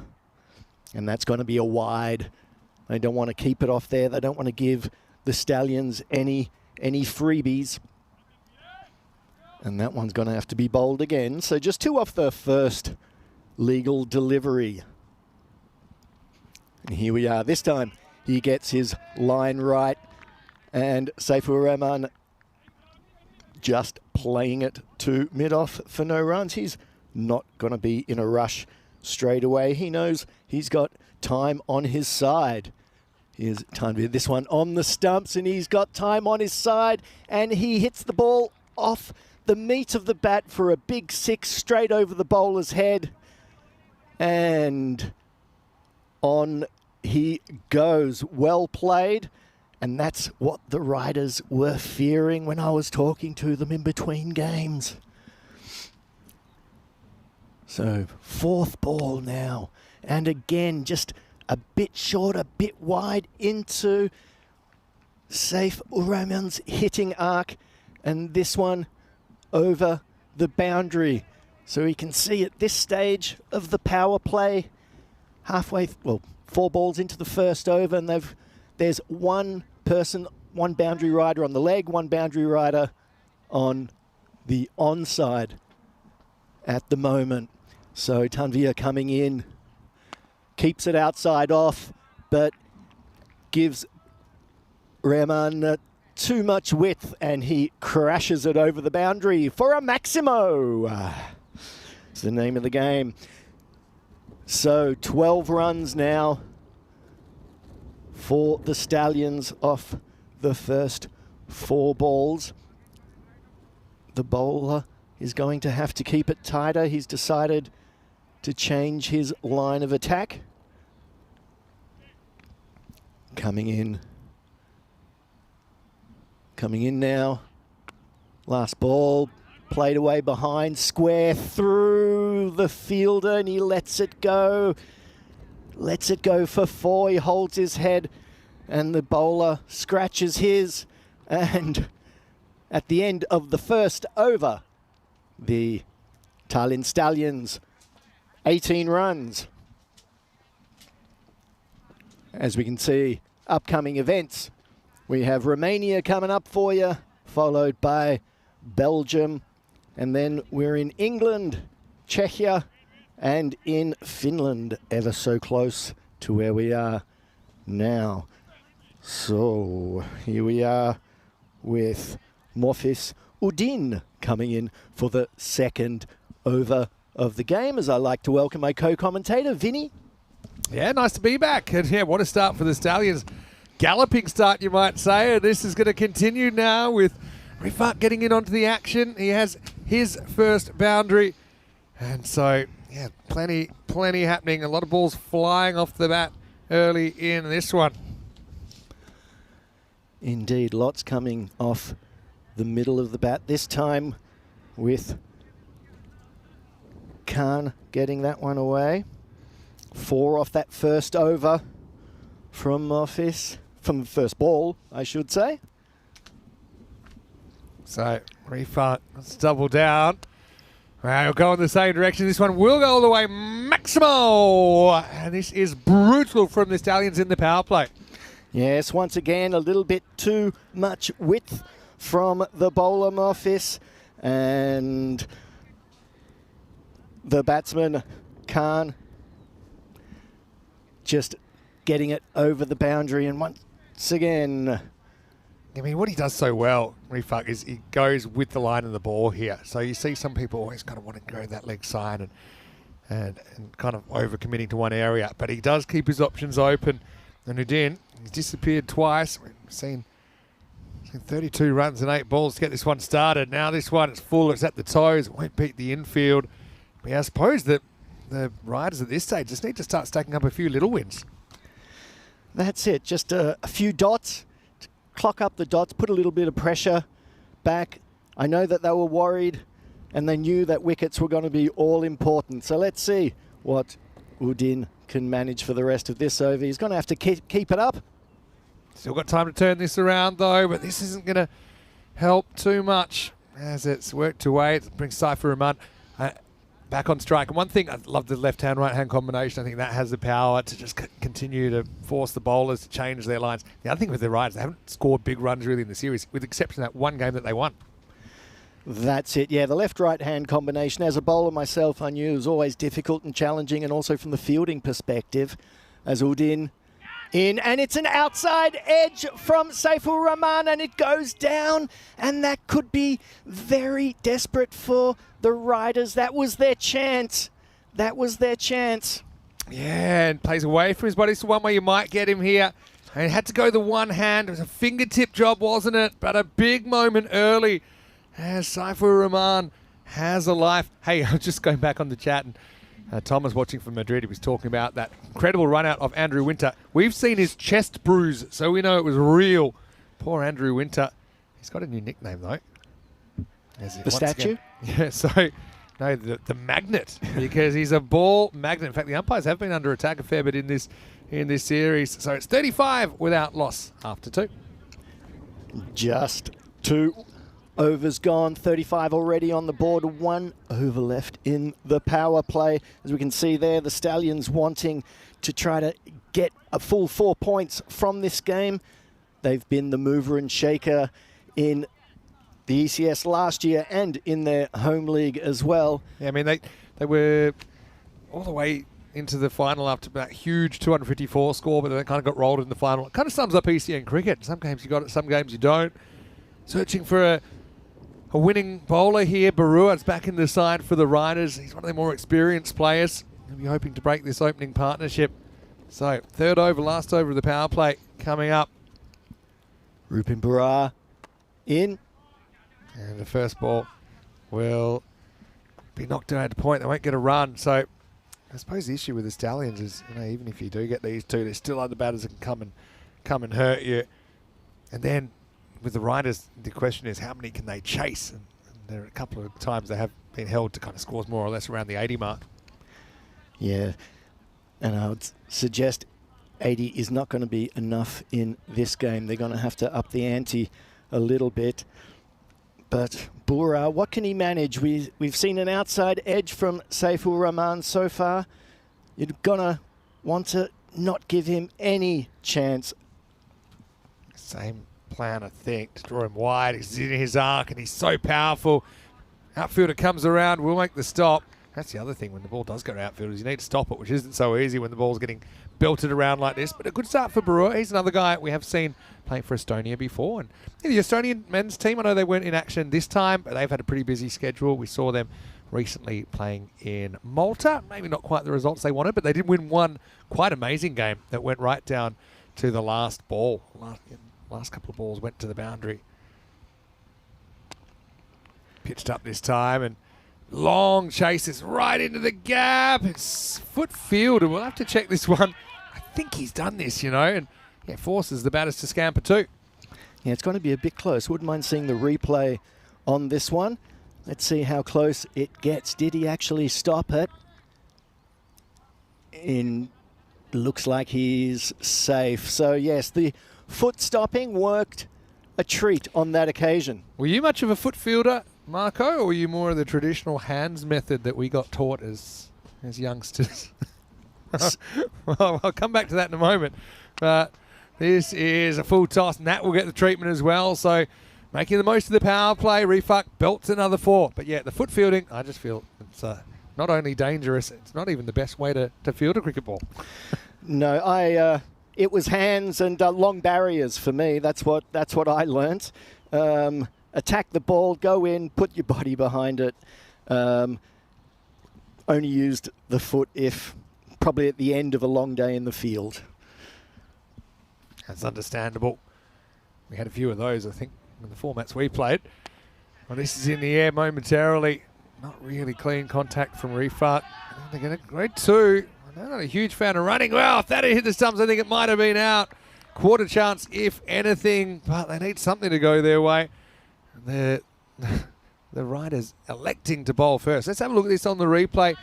and that's going to be a wide. They don't want to keep it off there. They don't want to give the Stallions any freebies. And that one's going to have to be bowled again. So just 2 off the first legal delivery. And here we are. This time he gets his line right. And Saifur Rahman just playing it to mid-off for no runs. He's not going to be in a rush straight away. He knows he's got time on his side. Here's time to this one on the stumps, and he's got time on his side, and he hits the ball off the meat of the bat for a big 6 straight over the bowler's head. And on he goes. Well played. And that's what the riders were fearing when I was talking to them in between games. So 4th ball now. And again, just a bit short, a bit wide into Saif Rahman's hitting arc. And this one over the boundary. So we can see at this stage of the power play, halfway, 4 balls into the first over, and there's one person, one boundary rider on the leg, one boundary rider on the onside at the moment. So Tanvir coming in, keeps it outside off, but gives Rahman too much width, and he crashes it over the boundary for a Maximo. It's the name of the game. So 12 runs now for the Stallions off the first 4 balls. The bowler is going to have to keep it tighter. He's decided to change his line of attack. Coming in now. Last ball, played away behind, square through the fielder, and he lets it go. Lets it go for 4. He holds his head, and the bowler scratches his. And at the end of the first over, the Tallinn Stallions, 18 runs. As we can see, upcoming events, we have Romania coming up for you, followed by Belgium, and then we're in England, Czechia, and in Finland, ever so close to where we are now. So here we are with Mofis Udin coming in for the second over of the game, as I like to welcome my co-commentator, Vinny. Yeah, nice to be back. And yeah, what a start for the Stallions. Galloping start, you might say. And this is going to continue now with Rifat getting in onto the action. He has his first boundary. And so, yeah, plenty happening. A lot of balls flying off the bat early in this one. Indeed, lots coming off the middle of the bat. This time with Khan getting that one away. 4 off that first over from Mofis. From the first ball, I should say. So, Rifat, let's double down. We'll go in the same direction. This one will go all the way. Maximo! And this is brutal from the Stallions in the power play. Yes, once again, a little bit too much width from the bowler Mofis. And the batsman, Khan, just getting it over the boundary. And once again, I mean, what he does so well, Rifat, is he goes with the line of the ball here. So you see some people always kind of want to go that leg side and kind of over-committing to one area. But he does keep his options open. And Udin, he's disappeared twice. We've seen 32 runs and 8 balls to get this one started. Now this one, it's full. It's at the toes. It won't beat the infield. But I suppose that the riders at this stage just need to start stacking up a few little wins. That's it. Just a few dots. Clock up the dots. Put a little bit of pressure back. I know that they were worried and they knew that wickets were going to be all important. So let's see what Udin can manage for the rest of this over. He's going to have to keep it up. Still got time to turn this around though, but this isn't going to help too much as it's worked away. It brings Saifur Rahman back on strike. And one thing, I love the left-hand, right-hand combination. I think that has the power to just continue to force the bowlers to change their lines. The other thing with the riders, they haven't scored big runs really in the series, with the exception of that one game that they won. That's it. Yeah, the left-right hand combination. As a bowler myself, I knew it was always difficult and challenging, and also from the fielding perspective. As Udin in, and it's an outside edge from Saiful Rahman, and it goes down, and that could be very desperate for the Riders. That was their chance. That was their chance. Yeah, and plays away from his body. It's the one where you might get him here. And it had to go the one hand. It was a fingertip job, wasn't it? But a big moment early as Saiful Rahman has a life. Hey, I was just going back on the chat, and Thomas watching from Madrid, he was talking about that incredible run out of Andrew Winter. We've seen his chest bruise, so we know it was real. Poor Andrew Winter. He's got a new nickname, though. The statue? Yeah, so, no, the magnet, because he's a ball magnet. In fact, the umpires have been under attack a fair bit in this series. So it's 35 without loss after 2. Just 2 overs gone, 35 already on the board, 1 over left in the power play. As we can see there, the Stallions wanting to try to get a full 4 points from this game. They've been the mover and shaker in the ECS last year and in their home league as well. Yeah, I mean, they were all the way into the final after that huge 254 score, but they kind of got rolled in the final. It kind of sums up ECN cricket. Some games you got it, some games you don't. Searching for a winning bowler here. Barua's back in the side for the Riders. He's one of the more experienced players. He'll be hoping to break this opening partnership. So, 3rd over, last over of the power play coming up. Rupin Barua in. And the first ball will be knocked out to point. They won't get a run. So, I suppose the issue with the Stallions is, even if you do get these 2, there's still other batters that can come and hurt you. And then with the Riders, the question is how many can they chase? And there are a couple of times they have been held to kind of scores more or less around the 80 mark. Yeah, and I would suggest 80 is not going to be enough in this game. They're going to have to up the ante a little bit. But Bura, what can he manage? We've seen an outside edge from Saiful Rahman so far. You're going to want to not give him any chance. Same plan, I think, to draw him wide. He's in his arc and he's so powerful. Outfielder comes around, will make the stop. That's the other thing when the ball does go to outfielders. You need to stop it, which isn't so easy when the ball's getting belted around like this. But a good start for Barua. He's another guy we have seen playing for Estonia before. And the Estonian men's team, I know they weren't in action this time, but they've had a pretty busy schedule. We saw them recently playing in Malta. Maybe not quite the results they wanted, but they did win one quite amazing game that went right down to the last ball. Last couple of balls went to the boundary. Pitched up this time and long chases right into the gap. It's foot field, and we'll have to check this one. I think he's done this, and forces the batters to scamper too. Yeah, it's going to be a bit close. Wouldn't mind seeing the replay on this one. Let's see how close it gets. Did he actually stop it? Looks like he's safe. So yes, the foot stopping worked a treat on that occasion. Were you much of a foot fielder, Marco, or were you more of the traditional hands method that we got taught as youngsters? Well, I'll come back to that in a moment. But this is a full toss, and that will get the treatment as well. So making the most of the power play, Refuk belts another 4. But yeah, the foot fielding, I just feel it's not only dangerous, it's not even the best way to field a cricket ball. No, it was hands and long barriers for me. That's what I learnt. Attack the ball, go in, put your body behind it. Only used the foot if probably at the end of a long day in the field. That's understandable. We had a few of those, I think, in the formats we played. Well, this is in the air momentarily. Not really clean contact from Refuk. They're going to grade 2. I'm not a huge fan of running. Well, if that had hit the stumps, I think it might have been out. Quarter chance, if anything, but they need something to go their way. The Riders electing to bowl first. Let's have a look at this on the replay.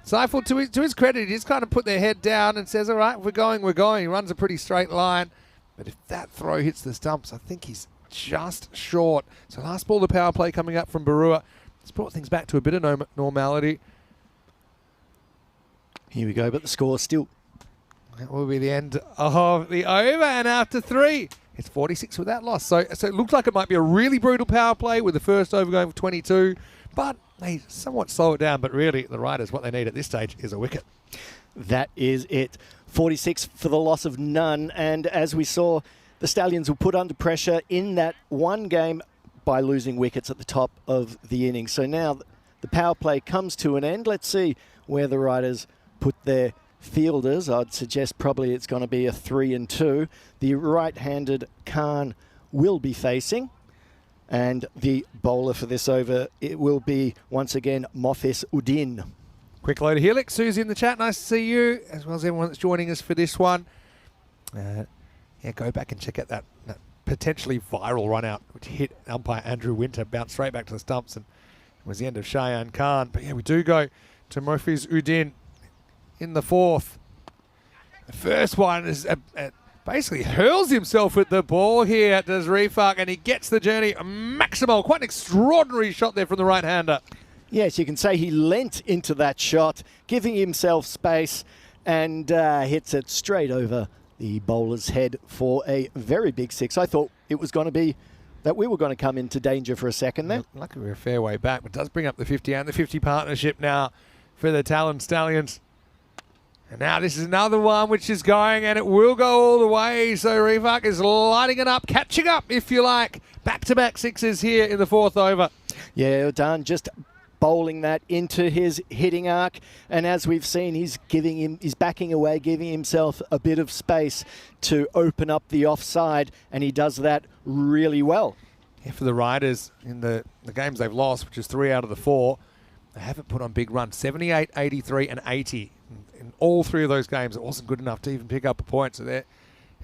Saiful, to his credit, he just kind of put their head down and says, all right, if we're going, we're going. He runs a pretty straight line. But if that throw hits the stumps, I think he's just short. So last ball, the power play coming up from Barua. It's brought things back to a bit of normality. Here we go, but the score still That will be the end of the over, and after 3, it's 46 without loss. So it looks like it might be a really brutal power play with the first over going for 22, but they somewhat slow it down. But really, the Riders, what they need at this stage is a wicket. That is it. 46 for the loss of none, and as we saw, the Stallions were put under pressure in that one game by losing wickets at the top of the innings. So now the power play comes to an end. Let's see where the Riders put their fielders. I'd suggest probably it's going to be a 3 and 2. The right-handed Khan will be facing, and the bowler for this over, it will be once again Mofis Udin. Quick load of Helix. Susie in the chat, nice to see you, as well as everyone that's joining us for this one. Yeah, go back and check out that potentially viral run out, which hit umpire Andrew Winter, bounced straight back to the stumps, and was the end of Shayan Khan. But yeah, we do go to Mofis Udin in the 4th. The first one is basically hurls himself with the ball here, does Rifak, and he gets the journey maximal. Quite an extraordinary shot there from the right-hander. Yes, you can say he leant into that shot, giving himself space, and hits it straight over the bowler's head for a very big 6. I thought it was going to be that we were going to come into danger for a second there. Luckily we're a fair way back, but it does bring up the 50 and the 50 partnership now for the Talon Stallions. And now this is another one which is going, and it will go all the way. So Rifak is lighting it up, catching up, if you like. Back-to-back 6s here in the 4th over. Yeah, done. Just bowling that into his hitting arc, and as we've seen, he's backing away, giving himself a bit of space to open up the offside, and he does that really well. Yeah, for the Riders in the games they've lost, which is 3 out of the 4, they haven't put on big runs. 78, 83, and 80. In all 3 of those games, it wasn't good enough to even pick up a point, so they're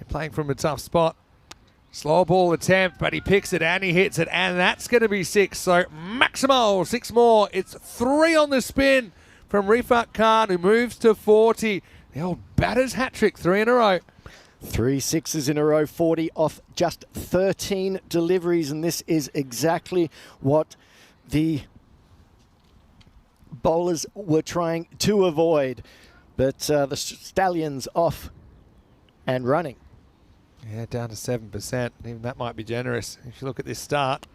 playing from a tough spot. Slow ball attempt, but he picks it and he hits it, and that's going to be 6. So maximal, 6 more. It's 3 on the spin from Rifak Khan, who moves to 40. The old batter's hat-trick, 3 in a row. 3 6s in a row, 40 off just 13 deliveries, and this is exactly what the bowlers were trying to avoid. But the Stallions off and running. Yeah, down to 7%. Even that might be generous. If you look at this start,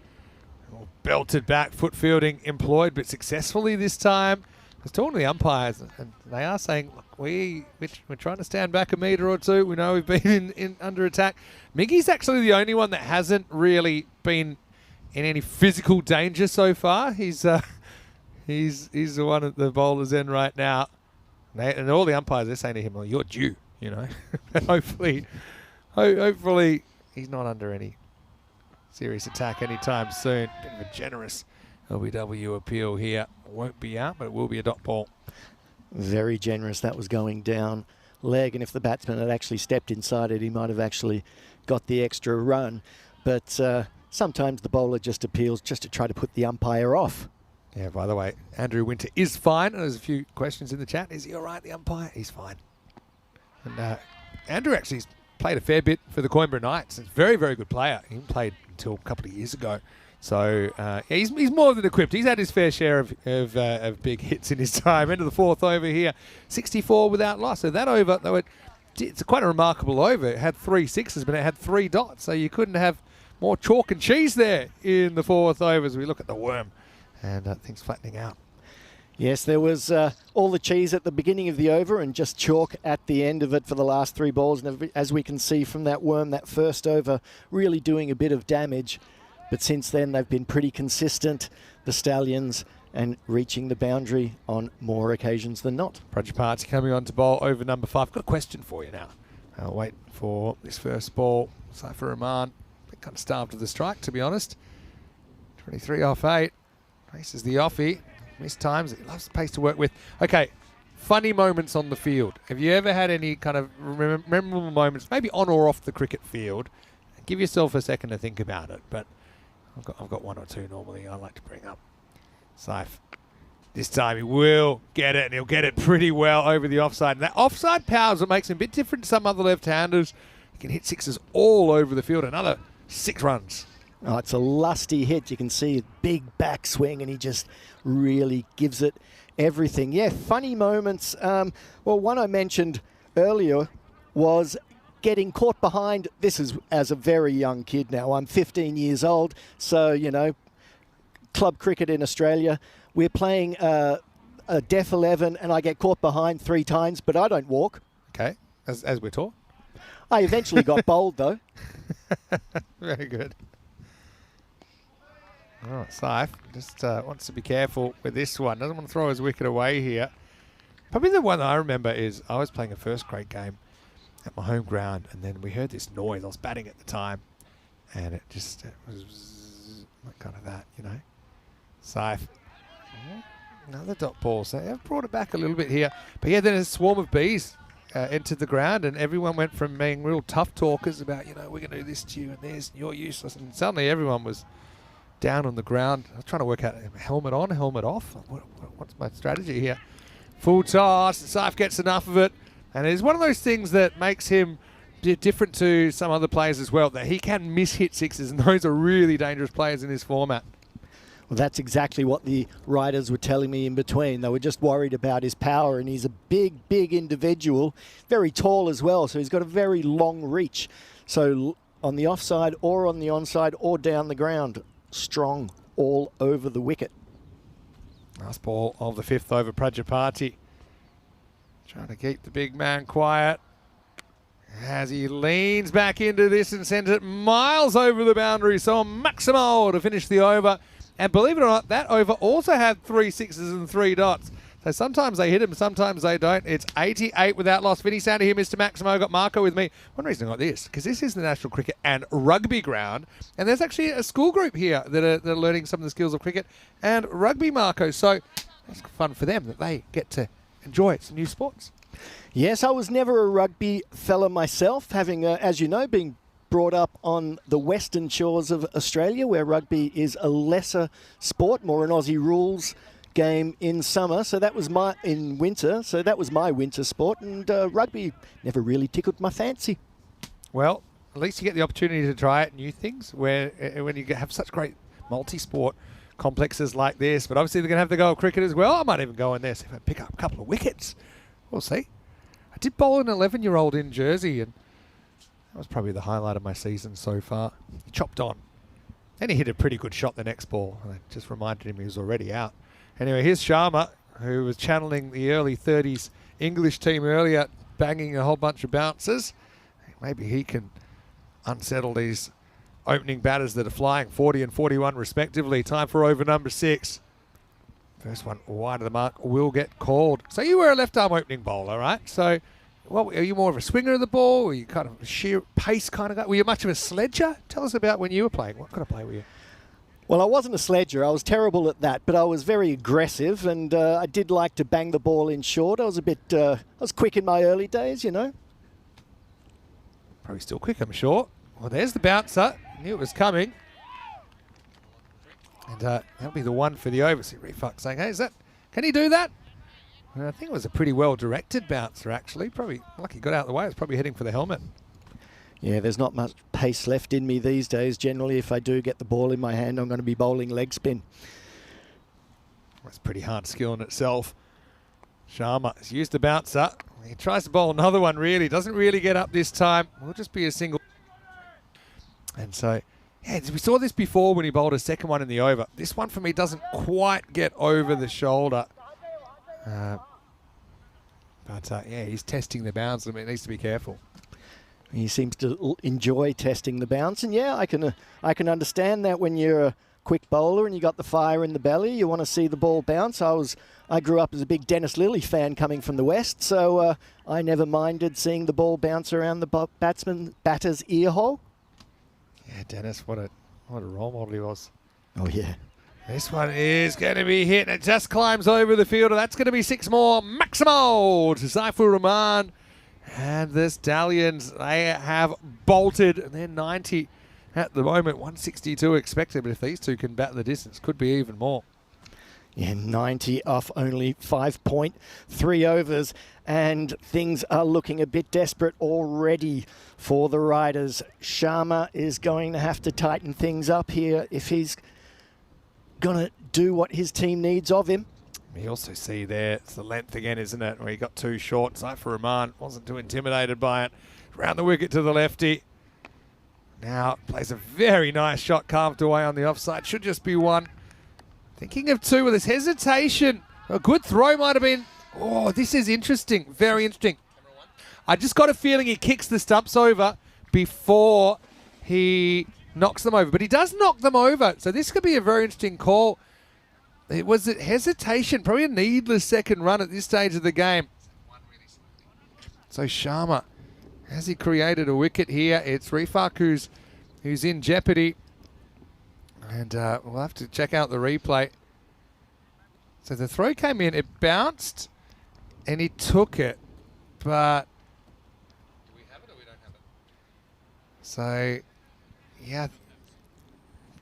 belted back, foot fielding employed, but successfully this time. I was talking to the umpires, and they are saying, look, we're trying to stand back a metre or 2. We know we've been in under attack. Miggy's actually the only one that hasn't really been in any physical danger so far. He's the one at the bowler's end right now. And all the umpires, they're saying to him, well, you're due, you know. Hopefully he's not under any serious attack anytime soon. Bit of a generous LBW appeal here. Won't be out, but it will be a dot ball. Very generous. That was going down leg, and if the batsman had actually stepped inside it, he might have actually got the extra run. But sometimes the bowler just appeals just to try to put the umpire off. Yeah, by the way, Andrew Winter is fine. There's a few questions in the chat. Is he all right, the umpire? He's fine. And Andrew actually played a fair bit for the Coimbra Knights. He's a very, very good player. He played until a couple of years ago. So he's more than equipped. He's had his fair share of big hits in his time. End of the 4th over here. 64 without loss. So that over, though, it's quite a remarkable over. It had 3 6s, but it had 3 dots. So you couldn't have more chalk and cheese there in the 4th over as we look at the worm. And things flattening out. Yes, there was all the cheese at the beginning of the over and just chalk at the end of it for the last 3 balls. And as we can see from that worm, that first over really doing a bit of damage. But since then, they've been pretty consistent, the Stallions, and reaching the boundary on more occasions than not. Prajapati coming on to bowl over number 5. I've got a question for you now. I'll wait for this first ball. Saifur Rahman, kind of starved of the strike, to be honest. 23 off 8. Races the offie. Missed times. He loves the pace to work with. Okay, funny moments on the field. Have you ever had any kind of memorable moments, maybe on or off the cricket field? Give yourself a second to think about it. But I've got 1 or 2 normally I like to bring up. Saif, this time he will get it, and he'll get it pretty well over the offside. And that offside power is what makes him a bit different to some other left-handers. He can hit 6s all over the field. Another 6 runs. Oh, it's a lusty hit. You can see a big backswing, and he just really gives it everything. Yeah, funny moments. Well, one I mentioned earlier was getting caught behind. This is as a very young kid now. I'm 15 years old, so, you know, club cricket in Australia. We're playing a deaf 11 and I get caught behind 3 times, but I don't walk. Okay, as we're taught. I eventually got bowled, though. Very good. Oh, Saif just wants to be careful with this one. Doesn't want to throw his wicket away here. Probably the one that I remember is I was playing a first grade game at my home ground, and then we heard this noise. I was batting at the time, and it was kind of that, you know. Saif. Another dot ball. So they've brought it back a little bit here. But yeah, then a swarm of bees entered the ground, and everyone went from being real tough talkers about, you know, we're going to do this to you and this, and you're useless. And suddenly everyone was down on the ground. I was trying to work out helmet on, helmet off. What's my strategy here? Full toss. Saif gets enough of it. And it's one of those things that makes him different to some other players as well, that he can miss-hit sixes, and those are really dangerous players in this format. Well, that's exactly what the writers were telling me in between. They were just worried about his power, and he's a big, big individual, very tall as well, so he's got a very long reach. So on the offside or on the onside or down the ground, strong all over the wicket. Last ball of the 5th over, Prajapati. Trying to keep the big man quiet as he leans back into this and sends it miles over the boundary. So Maximo to finish the over. And believe it or not, that over also had 3 sixes and 3 dots. So sometimes they hit him, sometimes they don't. It's 88 without loss. Vinny Sander here, Mr. Maximo. Got Marco with me. One reason I got this, because this is the National Cricket and Rugby ground. And there's actually a school group here that are learning some of the skills of cricket and rugby, Marco. So it's fun for them that they get to enjoy some new sports. Yes, I was never a rugby fella myself, having, as you know, been brought up on the western shores of Australia, where rugby is a lesser sport, more an Aussie rules game in summer. So that was in winter. So that was my winter sport, and rugby never really tickled my fancy. Well, at least you get the opportunity to try out new things when you have such great multi-sport complexes like this. But obviously they're going to have to go cricket as well. I might even go in there, see if I pick up a couple of wickets. We'll see. I did bowl an 11-year-old in Jersey, and that was probably the highlight of my season so far. He chopped on. Then he hit a pretty good shot the next ball. And I just reminded him he was already out. Anyway, here's Sharma, who was channeling the early 30s English team earlier, banging a whole bunch of bounces. Maybe he can unsettle these opening batters that are flying 40 and 41 respectively. Time for over number 6. First one wide of the mark will get called. So you were a left-arm opening bowler, right? So, well, are you more of a swinger of the ball? Or are you kind of a sheer pace kind of guy? Were you much of a sledger? Tell us about when you were playing. What kind of player were you? Well, I wasn't a sledger. I was terrible at that, but I was very aggressive, and I did like to bang the ball in short. I was I was quick in my early days, you know. Probably still quick, I'm sure. Well, there's the bouncer. Knew it was coming. And that'll be the one for the over. See Refux saying, hey, can he do that? And I think it was a pretty well-directed bouncer, actually. Probably lucky he got out of the way. It was probably heading for the helmet. Yeah, there's not much pace left in me these days. Generally, if I do get the ball in my hand, I'm going to be bowling leg spin. That's pretty hard skill in itself. Sharma has used the bouncer. He tries to bowl another one, really. Doesn't really get up this time. Will just be a single. And so, yeah, we saw this before when he bowled a second one in the over. This one for me doesn't quite get over the shoulder. Yeah, he's testing the bounce. I mean, he needs to be careful. He seems to enjoy testing the bounce, and yeah, I can understand that when you're a quick bowler and you got the fire in the belly, you want to see the ball bounce. I grew up as a big Dennis Lilly fan coming from the west, so I never minded seeing the ball bounce around the batter's ear hole. Yeah, Dennis, what a role model he was. Oh yeah. This one is going to be hit, and it just climbs over the field, and that's going to be 6 more. Maximo to Saifur Rahman. And the Stallions, they have bolted, and they're 90 at the moment, 162 expected, but if these two can bat the distance, could be even more. Yeah, 90 off only 5.3 overs, and things are looking a bit desperate already for the Riders. Sharma is going to have to tighten things up here if he's going to do what his team needs of him. You also see there, it's the length again, isn't it? Where he got too short. Saifur Rahman wasn't too intimidated by it. Round the wicket to the lefty. Now plays a very nice shot, carved away on the offside. Should just be one. Thinking of two with his hesitation. A good throw might have been. Oh, this is interesting. Very interesting. I just got a feeling he kicks the stumps over before he knocks them over. But he does knock them over. So this could be a very interesting call. It was a hesitation. Probably a needless second run at this stage of the game. So Sharma, has he created a wicket here? It's Rifak who's in jeopardy. And we'll have to check out the replay. So the throw came in, it bounced, and he took it. But do we have it or we don't have it? So, yeah.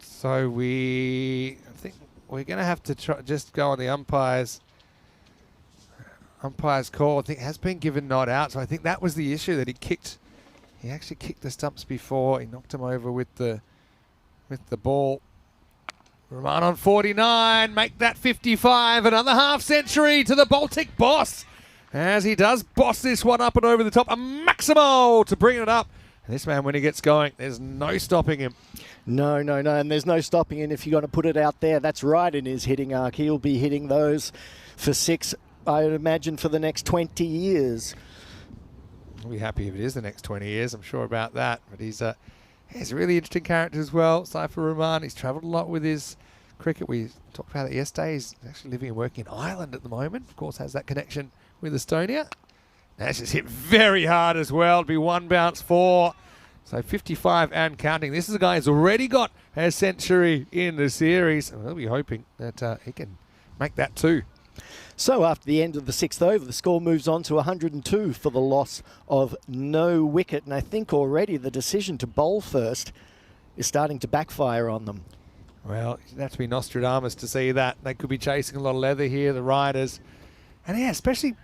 So I think we're going to have to just go on the umpire's call. I think it has been given not out. So I think that was the issue, that he actually kicked the stumps before. He knocked him over with the ball. Rahman on 49, make that 55, another half century to the Baltic boss, as he does boss this one up and over the top. A Maximo to bring it up. And this man, when he gets going, there's no stopping him. No, and there's no stopping him if you're going to put it out there. That's right in his hitting arc. He'll be hitting those for 6, I would imagine, for the next 20 years. I'll be happy if it is the next 20 years, I'm sure about that. But he's a really interesting character as well, Saifur Rahman. He's travelled a lot with his cricket. We talked about it yesterday. He's actually living and working in Ireland at the moment. Of course, has that connection with Estonia. That's just hit very hard as well. It'll be 1 bounce 4. So 55 and counting. This is a guy who's already got a century in the series. And we'll be hoping that he can make that 2. So after the end of the 6th over, the score moves on to 102 for the loss of no wicket. And I think already the decision to bowl first is starting to backfire on them. Well, you'd have to be Nostradamus to see that. They could be chasing a lot of leather here, the Riders. And yeah, especially,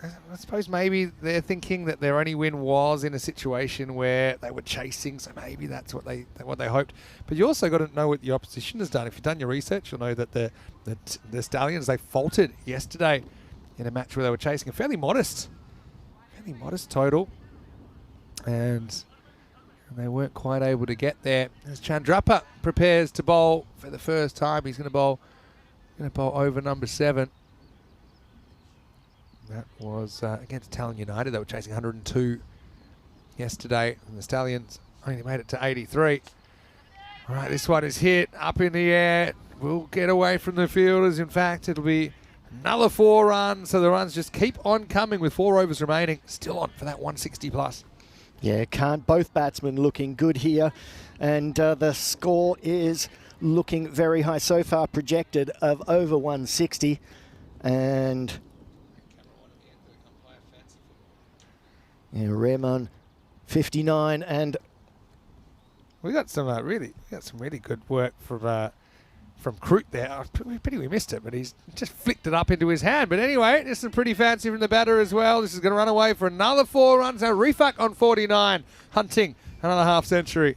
I suppose maybe they're thinking that their only win was in a situation where they were chasing, so maybe that's what they hoped. But you also got to know what the opposition has done. If you've done your research, you'll know that the Stallions, they faltered yesterday in a match where they were chasing a fairly modest total, and they weren't quite able to get there. As Chandrappa prepares to bowl for the first time, he's going to bowl over number 7. That was against Talon United. They were chasing 102 yesterday, and the Stallions only made it to 83. All right, this one is hit up in the air. We'll get away from the fielders. In fact, it'll be another 4 runs. So the runs just keep on coming with 4 overs remaining. Still on for that 160 plus. Yeah, both batsmen looking good here. And the score is looking very high so far, projected of over 160. And yeah, Rahman 59, and we got some really good work from Kroot there. We missed it, but he's just flicked it up into his hand. But anyway, this is pretty fancy from the batter as well. This is going to run away for another 4 runs. Now Rifak on 49, hunting another half century.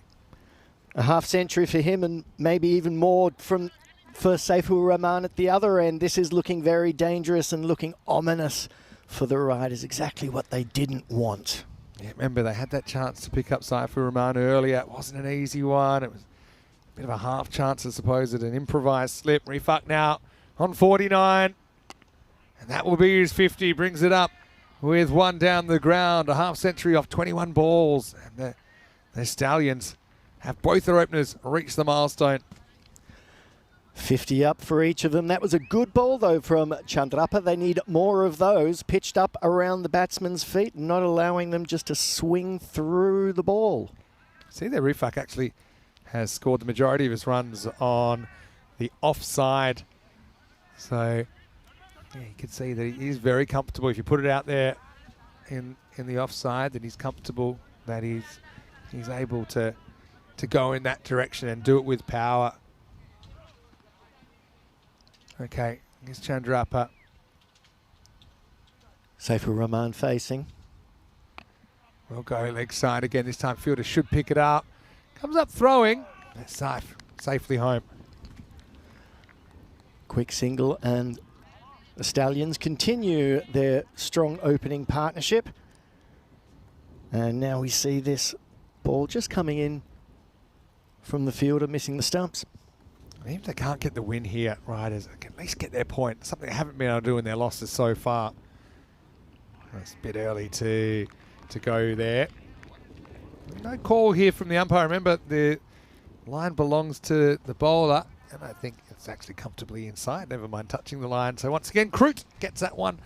A half century for him, and maybe even more for Saifur Rahman at the other end. This is looking very dangerous and looking ominous for the Riders. Exactly what they didn't want. Yeah, remember they had that chance to pick up Saifur Rahman earlier. It wasn't an easy one. It was a bit of a half chance, I suppose, at an improvised slip. Rifak now on 49. And that will be his 50. Brings it up with 1 down the ground. A half century off 21 balls. And the Stallions have both their openers reach the milestone. 50 up for each of them. That was a good ball, though, from Chandrappa. They need more of those pitched up around the batsman's feet, not allowing them just to swing through the ball. See there, Rifak actually has scored the majority of his runs on the offside. So yeah, you can see that he is very comfortable. If you put it out there in the offside, then he's comfortable that he's able to go in that direction and do it with power. Okay, here's Chandrappa. Saifur Rahman facing. We'll go leg side again. This time fielder should pick it up. Comes up throwing. That's safe. Safely home. Quick single and The Stallions continue their strong opening partnership. And now we see this ball just coming in from the fielder, missing the stumps. Even if they can't get the win here, Riders can at least get their point. Something they haven't been able to do in their losses so far. It's a bit early to go there. No call here from the umpire. Remember, the line belongs to the bowler, and I think it's actually comfortably inside. Never mind touching the line. So once again, Kroot gets that one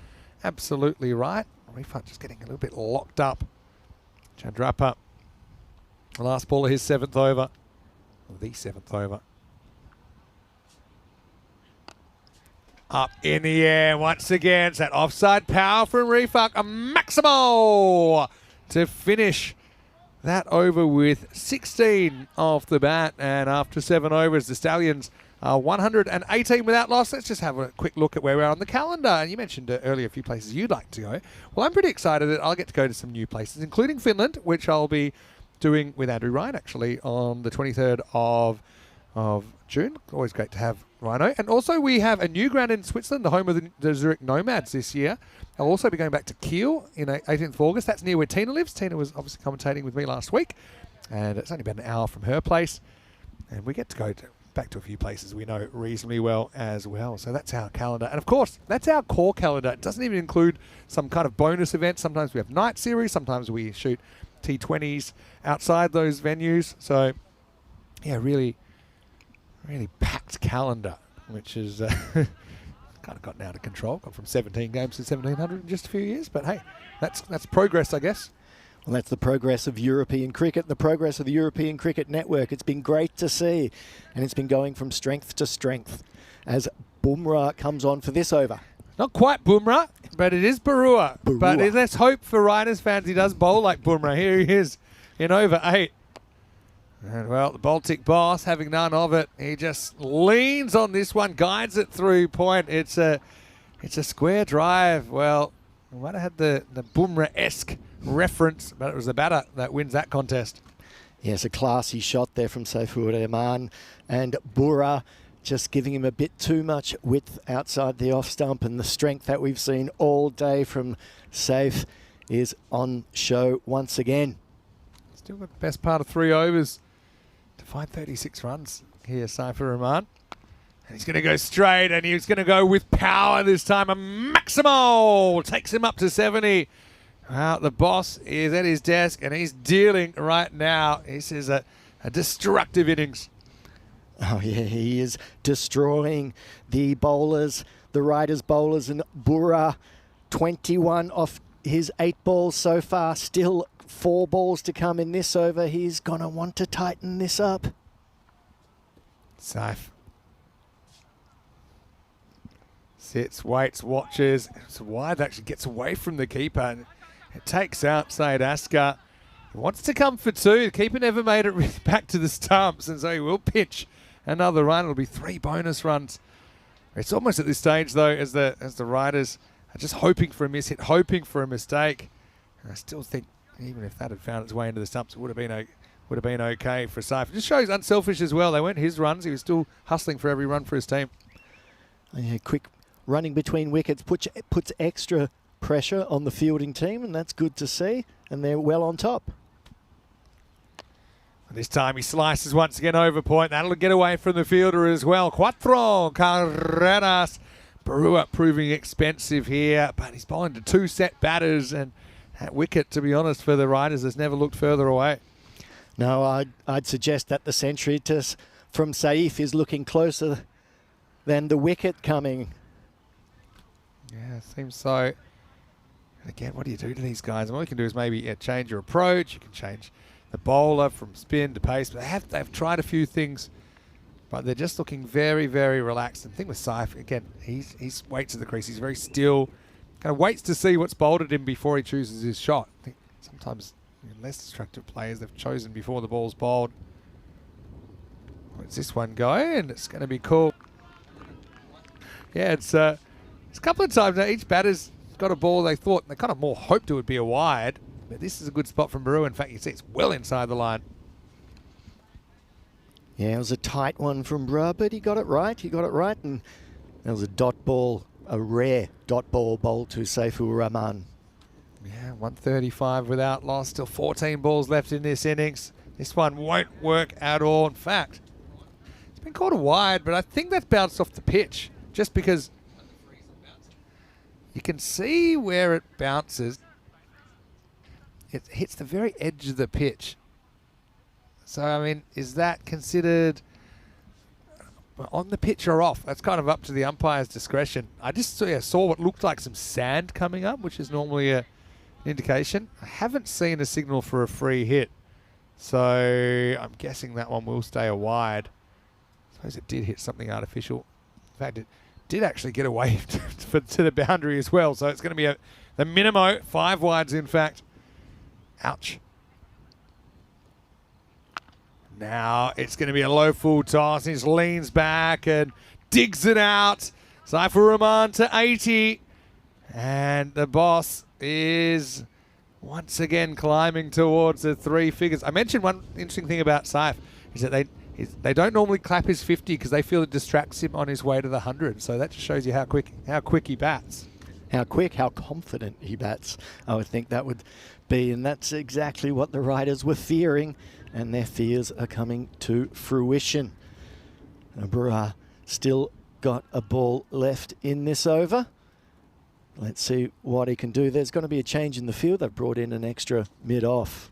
absolutely right. Refund just getting a little bit locked up. Chandrapa, the last ball of his 7th over. The 7th over. Up in the air once again. It's that offside power from Refuk. A Maximo to finish that over with 16 off the bat. And after 7 overs, the Stallions are 118 without loss. Let's just have a quick look at where we are on the calendar. And you mentioned earlier a few places you'd like to go. Well, I'm pretty excited that I'll get to go to some new places, including Finland, which I'll be doing with Andrew Ryan actually on the 23rd of June. Always great to have Rhino. And also we have a new ground in Switzerland, the home of the Zurich Nomads this year. I'll also be going back to Kiel in 18th of August. That's near where Tina lives. Tina was obviously commentating with me last week. And it's only about an hour from her place. And we get to go back to a few places we know reasonably well as well. So that's our calendar. And of course, that's our core calendar. It doesn't even include some kind of bonus event. Sometimes we have night series. Sometimes we shoot T20s outside those venues. So, yeah, really packed calendar, which is kind of gotten out of control. Gone from 17 games to 1,700 in just a few years. But hey, that's progress, I guess. Well, that's the progress of European cricket, the progress of the European Cricket Network. It's been great to see, and it's been going from strength to strength as Bumrah comes on for this over. Not quite Bumrah, but it is Barua. Barua. But let's hope for Riders fans he does bowl like Bumrah. Here he is in over 8. And, well, the Baltic boss, having none of it, he just leans on this one, guides it through point. It's a square drive. Well, we might have had the Bumrah-esque reference, but it was the batter that wins that contest. Yes, a classy shot there from Saifur Rahman, and Bumrah just giving him a bit too much width outside the off stump, and the strength that we've seen all day from Saif is on show once again. Still got the best part of 3 overs to find 36 runs here, Saifur Rahman. And he's going to go straight, and he's going to go with power this time. A Maximo takes him up to 70. Well, the boss is at his desk, and he's dealing right now. This is a destructive innings. Oh, yeah, he is destroying the bowlers, the Riders bowlers, and Bumrah, 21 off his 8 balls so far. Still 4 balls to come in this over. He's going to want to tighten this up. Saif sits, waits, watches. It's wide, actually gets away from the keeper, and it takes out Syed Askar. He wants to come for 2. The keeper never made it really back to the stumps, and so he will pitch another run. It'll be 3 bonus runs. It's almost at this stage, though, as the Riders are just hoping for a miss hit, hoping for a mistake. And I still think even if that had found its way into the stumps, it would have been okay for Saif. It just shows unselfish as well. They weren't his runs. He was still hustling for every run for his team. Yeah, quick running between wickets puts extra pressure on the fielding team, and that's good to see. And they're well on top. This time he slices once again over point. That'll get away from the fielder as well. Cuatro carreras. Barua proving expensive here, but he's bowling to 2 set batters, and that wicket, to be honest, for the Riders has never looked further away. No, I'd suggest that the century from Saif is looking closer than the wicket coming. Yeah, seems so. And again, what do you do to these guys? And all you can do is maybe change your approach. You can change the bowler from spin to pace. But they've tried a few things, but they're just looking very, very relaxed. And the thing with Saif, again, he's waits at the crease. He's very still, kind of waits to see what's bowled at him before he chooses his shot. I think sometimes less destructive players, they've chosen before the ball's bowled. Where's this one going? It's going to be cool. Yeah, it's a couple of times now. Each batter's got a ball they thought, they kind of more hoped it would be a wide. But this is a good spot from Barua. In fact, you see it's well inside the line. Yeah, it was a tight one from Bra, but he got it right. And there was a dot ball a rare dot ball bowl to Saifur Rahman. Yeah, 135 without loss. Still 14 balls left in this innings. This one won't work at all. In fact, it's been called a wide, but I think that's bounced off the pitch just because you can see where it bounces. It hits the very edge of the pitch. So, I mean, is that considered on the pitch or off? That's kind of up to the umpire's discretion. I just saw what looked like some sand coming up, which is normally an indication. I haven't seen a signal for a free hit. So I'm guessing that one will stay a wide. I suppose it did hit something artificial. In fact, it did actually get away to the boundary as well. So it's going to be the minimo, 5 wides in fact. Ouch. Now it's going to be a low full toss. He just leans back and digs it out. Saifur Rahman to 80. And the boss is once again climbing towards the 3 figures. I mentioned one interesting thing about Saif is that they don't normally clap his 50 because they feel it distracts him on his way to the 100. So that just shows you how quick he bats. How quick, how confident he bats, I would think that would be. And that's exactly what the riders were fearing. And their fears are coming to fruition. Abura still got a ball left in this over. Let's see what he can do. There's going to be a change in the field. They've brought in an extra mid-off.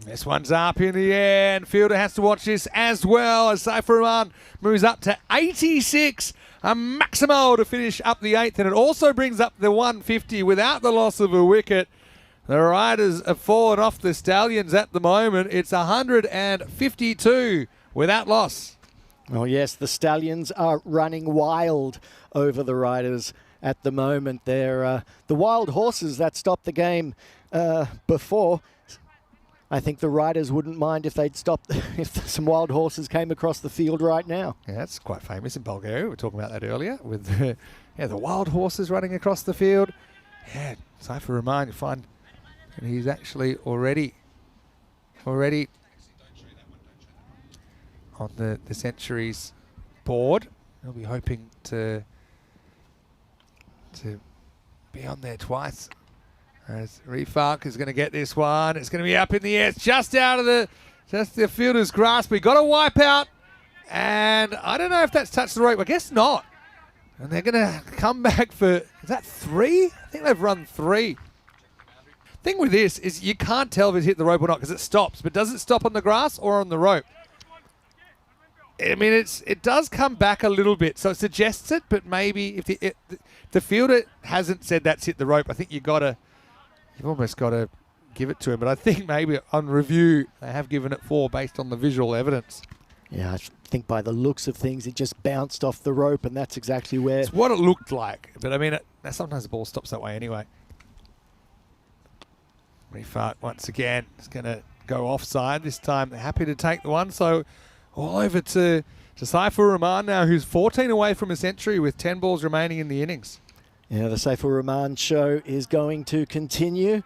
This one's up in the air, and fielder has to watch this as well as Saifur Rahman moves up to 86. A Maximo to finish up the 8th, and it also brings up the 150 without the loss of a wicket. The riders have fallen off the Stallions at the moment. It's 152 without loss. Oh yes, the Stallions are running wild over the riders at the moment. They're the wild horses that stopped the game before. I think the riders wouldn't mind if they'd stopped if some wild horses came across the field right now. Yeah, that's quite famous in Bulgaria. We were talking about that earlier with the wild horses running across the field. Yeah, Saifur Rahman, you find. And he's actually already on the centuries board. He'll be hoping to be on there twice. As Rifak is going to get this one. It's going to be up in the air. It's just out of the fielder's grasp. We got a wipe out. And I don't know if that's touched the rope. I guess not. And they're going to come back for, is that 3? I think they've run 3. Thing with this is you can't tell if it's hit the rope or not because it stops. But does it stop on the grass or on the rope? I mean, it does come back a little bit, so it suggests it. But maybe if the fielder hasn't said that's hit the rope, I think you've almost got to give it to him. But I think maybe on review they have given it 4 based on the visual evidence. Yeah, I think by the looks of things, it just bounced off the rope, and that's exactly where it's what it looked like. But I mean, sometimes the ball stops that way anyway. Rifat once again is going to go offside. This time they're happy to take the one. So all over to Saifur Rahman now, who's 14 away from a century with 10 balls remaining in the innings. Yeah, the Saifur Rahman show is going to continue.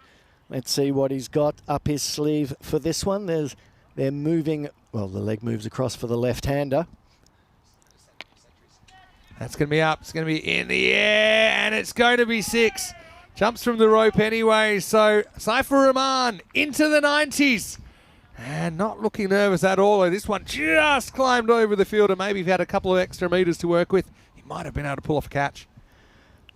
Let's see what he's got up his sleeve for this one. They're moving, well, the leg moves across for the left-hander. That's going to be up. It's going to be in the air, and it's going to be 6. Jumps from the rope anyway, so Saifur Rahman into the 90s. And not looking nervous at all. This one just climbed over the field, and maybe if he had a couple of extra metres to work with, he might have been able to pull off a catch.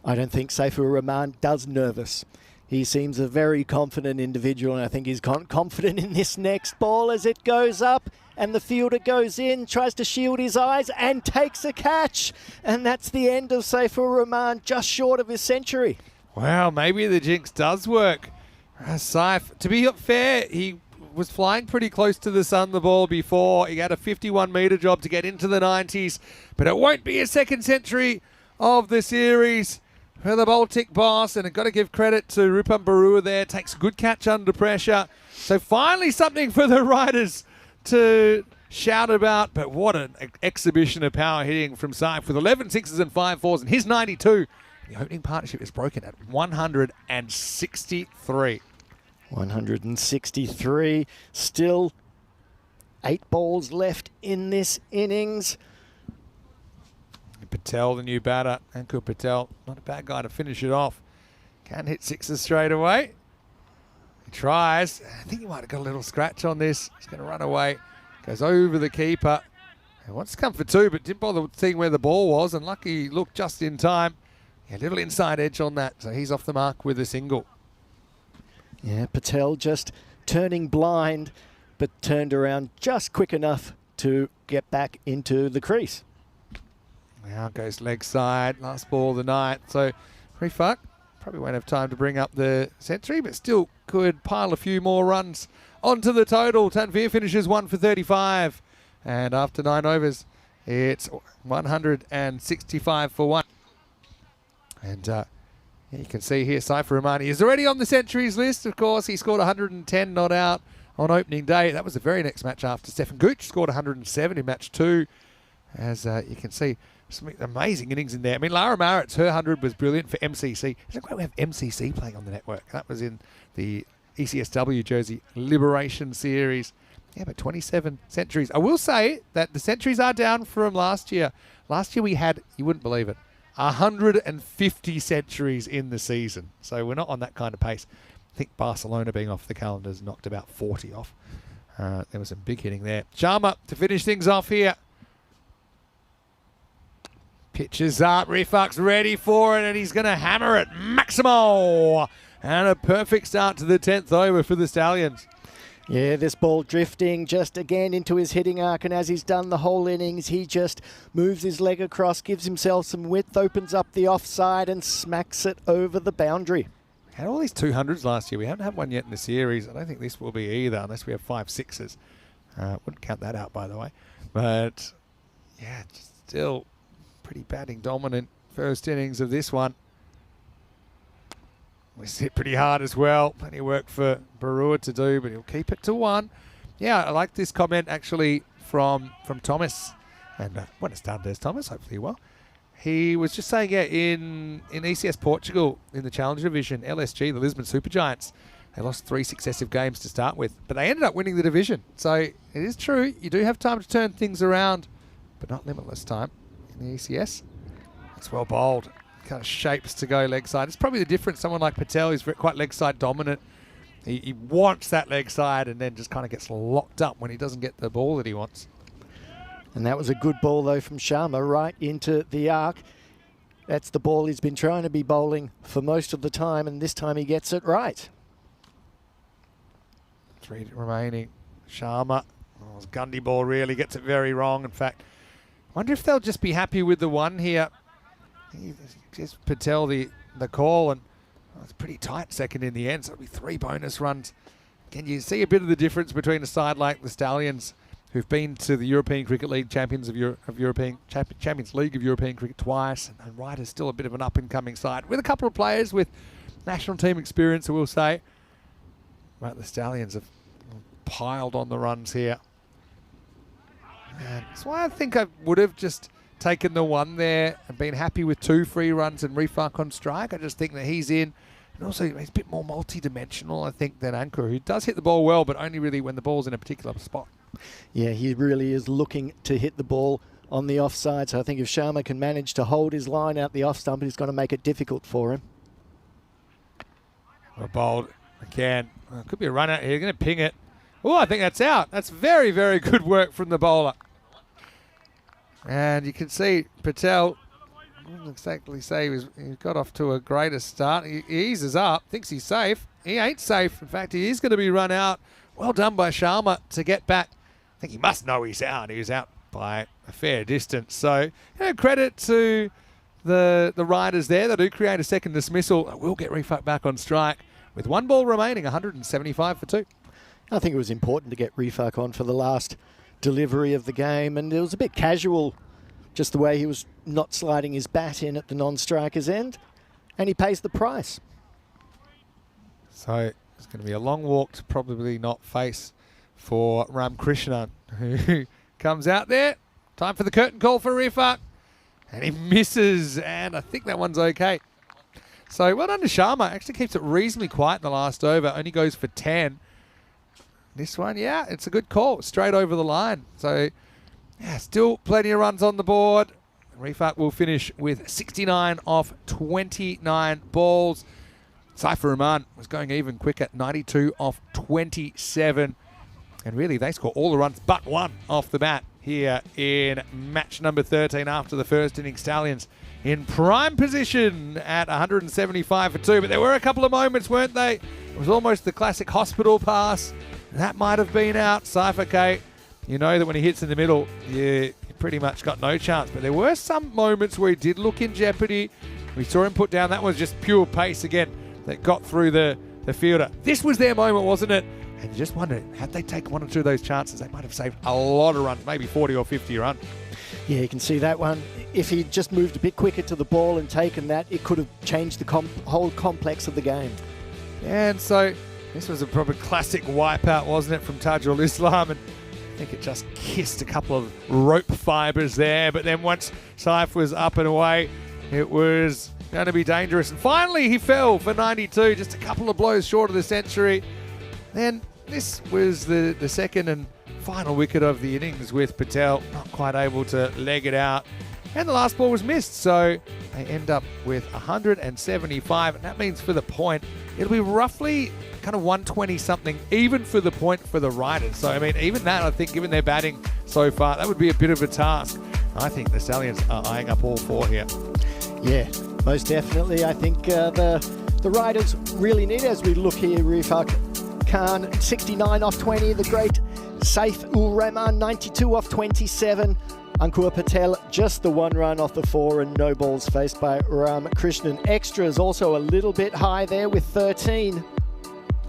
I don't think Saifur Rahman does nervous. He seems a very confident individual, and I think he's confident in this next ball as it goes up. And the fielder goes in, tries to shield his eyes, and takes a catch. And that's the end of Saifur Rahman, just short of his century. Well, maybe the jinx does work. Saif, to be fair, he was flying pretty close to the sun, the ball, before. He had a 51-metre job to get into the 90s. But it won't be a second century of the series for the Baltic boss. And I've got to give credit to Rupam Barua there. Takes a good catch under pressure. So finally something for the riders to shout about. But what an exhibition of power hitting from Saif with 11 sixes and 5 fours. And his 92. The opening partnership is broken at 163. 163. Still 8 balls left in this innings. Patel, the new batter. Ankur Patel, not a bad guy to finish it off. Can hit sixes straight away. He tries. I think he might have got a little scratch on this. He's going to run away. Goes over the keeper. He wants to come for two, but didn't bother seeing where the ball was, and lucky he looked just in time. Yeah, a little inside edge on that, so he's off the mark with a single. Yeah, Patel just turning blind, but turned around just quick enough to get back into the crease. Now goes leg side, last ball of the night. So Rifak probably won't have time to bring up the century, but still could pile a few more runs onto the total. Tanveer finishes 1 for 35. And after 9 overs, it's 165 for 1. And you can see here, Saifur Rahmani is already on the centuries list. Of course, he scored 110 not out on opening day. That was the very next match after. Stefan Gooch scored 107 in match 2. As you can see, some amazing innings in there. I mean, Lara Maritz, her 100 was brilliant for MCC. Isn't it great we have MCC playing on the network? That was in the ECSW Jersey Liberation Series. Yeah, but 27 centuries. I will say that the centuries are down from last year. Last year we had, you wouldn't believe it, 150 centuries in the season. So we're not on that kind of pace. I think Barcelona being off the calendar has knocked about 40 off. There was some big hitting there. Sharma to finish things off here. Pitches up. Rifak's ready for it, and he's going to hammer it. Maximo! And a perfect start to the 10th over for the Stallions. Yeah, this ball drifting just again into his hitting arc, and as he's done the whole innings, he just moves his leg across, gives himself some width, opens up the offside and smacks it over the boundary. We had all these 200s last year. We haven't had one yet in the series. I don't think this will be either unless we have 5 6s. Wouldn't count that out, by the way. But, yeah, still pretty batting dominant first innings of this one. We hit pretty hard as well. Plenty of work for Barua to do, but he'll keep it to 1. Yeah, I like this comment actually from Thomas. And when it's done, there's Thomas, hopefully well. He was just saying, yeah, in ECS Portugal, in the Challenger Division, LSG, the Lisbon Supergiants, they lost 3 successive games to start with, but they ended up winning the division. So it is true, you do have time to turn things around, but not limitless time in the ECS. It's well bowled. Kind of shapes to go leg side. It's probably the difference. Someone like Patel is quite leg side dominant. He wants that leg side and then just kind of gets locked up when he doesn't get the ball that he wants. And that was a good ball though from Sharma right into the arc. That's the ball he's been trying to be bowling for most of the time, and this time he gets it right. 3 remaining. Sharma. Oh, his Gundy ball really gets it very wrong. In fact, I wonder if they'll just be happy with the 1 here. He gives Patel the call, and it's pretty tight second in the end, so it'll be 3 bonus runs. Can you see a bit of the difference between a side like the Stallions, who've been to the European Cricket League Champions League of European Cricket twice, and Ryder's still a bit of an up-and-coming side with a couple of players with national team experience, I will say. But the Stallions have piled on the runs here. And that's why I think I would have just taken the 1 there and been happy with 2 free runs and Rifak on strike. I just think that he's in. And also, he's a bit more multi-dimensional, I think, than Ankur, who does hit the ball well, but only really when the ball's in a particular spot. Yeah, he really is looking to hit the ball on the offside. So I think if Sharma can manage to hold his line out the off stump, he's going to make it difficult for him. Well bowled again. Could be a run out here. Going to ping it. Oh, I think that's out. That's very, very good work from the bowler. And you can see Patel, I wouldn't exactly say he got off to a greater start. He eases up, thinks he's safe. He ain't safe. In fact, he is going to be run out. Well done by Sharma to get back. I think he must know he's out. He was out by a fair distance. So, credit to the riders there. They do create a second dismissal. They will get Rifak back on strike with 1 ball remaining, 175 for 2. I think it was important to get Rifak on for the last delivery of the game, and it was a bit casual, just the way he was not sliding his bat in at the non-striker's end, and he pays the price. So it's going to be a long walk to probably not face for Ramkrishnan, who comes out there. Time for the curtain call for Rifak, and he misses, and I think that one's okay. So well done to Sharma. Actually keeps it reasonably quiet in the last over, only goes for 10. This one, yeah, it's a good call. Straight over the line. So, yeah, still plenty of runs on the board. Rifat will finish with 69 off 29 balls. Saifur Rahman was going even quicker, 92 off 27. And really, they score all the runs but one off the bat here in match number 13 after the first innings. Stallions in prime position at 175 for 2. But there were a couple of moments, weren't they? It was almost the classic hospital pass. That might have been out. Saifur K, you know that when he hits in the middle, you pretty much got no chance. But there were some moments where he did look in jeopardy. We saw him put down. That was just pure pace again that got through the fielder. This was their moment, wasn't it? And you just wonder, had they taken one or two of those chances, they might have saved a lot of runs, maybe 40 or 50 runs. Yeah, you can see that one. If he'd just moved a bit quicker to the ball and taken that, it could have changed the whole complex of the game. And so this was a proper classic wipeout, wasn't it, from Tajul Islam? And I think it just kissed a couple of rope fibres there. But then once Saif was up and away, it was going to be dangerous. And finally, he fell for 92, just a couple of blows short of the century. Then this was the second and final wicket of the innings, with Patel not quite able to leg it out. And the last ball was missed, so they end up with 175. And that means for the point, it'll be roughly kind of 120-something, even for the point for the Riders. So, I mean, even that, I think, given their batting so far, that would be a bit of a task. I think the Stallions are eyeing up all four here. Yeah, most definitely. I think the Riders really need, as we look here, Rifat Khan, 69 off 20. The great Saifur Rahman, 92 off 27. Ankur Patel, just the one run off the 4 and no balls faced by Ram Krishnan. Extras also a little bit high there with 13.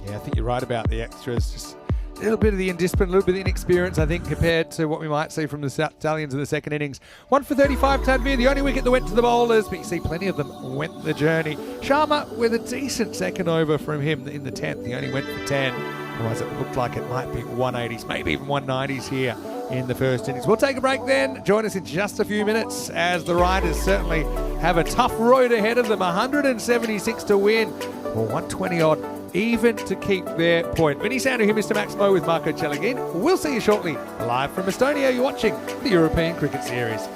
Yeah, I think you're right about the extras. Just a little bit of the indiscipline, a little bit of the inexperience, I think, compared to what we might see from the Stallions in the second innings. 1 for 35, Tanvir, the only wicket that went to the bowlers, but you see plenty of them went the journey. Sharma with a decent second over from him in the 10th. He only went for 10. Otherwise, it looked like it might be 180s, maybe even 190s here in the first innings. We'll take a break then. Join us in just a few minutes, as the Riders certainly have a tough road ahead of them. 176 to win, or 120 odd even to keep their point. Vinny Sandu here, Mr. Maximo with Marco Cellegin. We'll see you shortly live from Estonia. You're watching the European Cricket Series.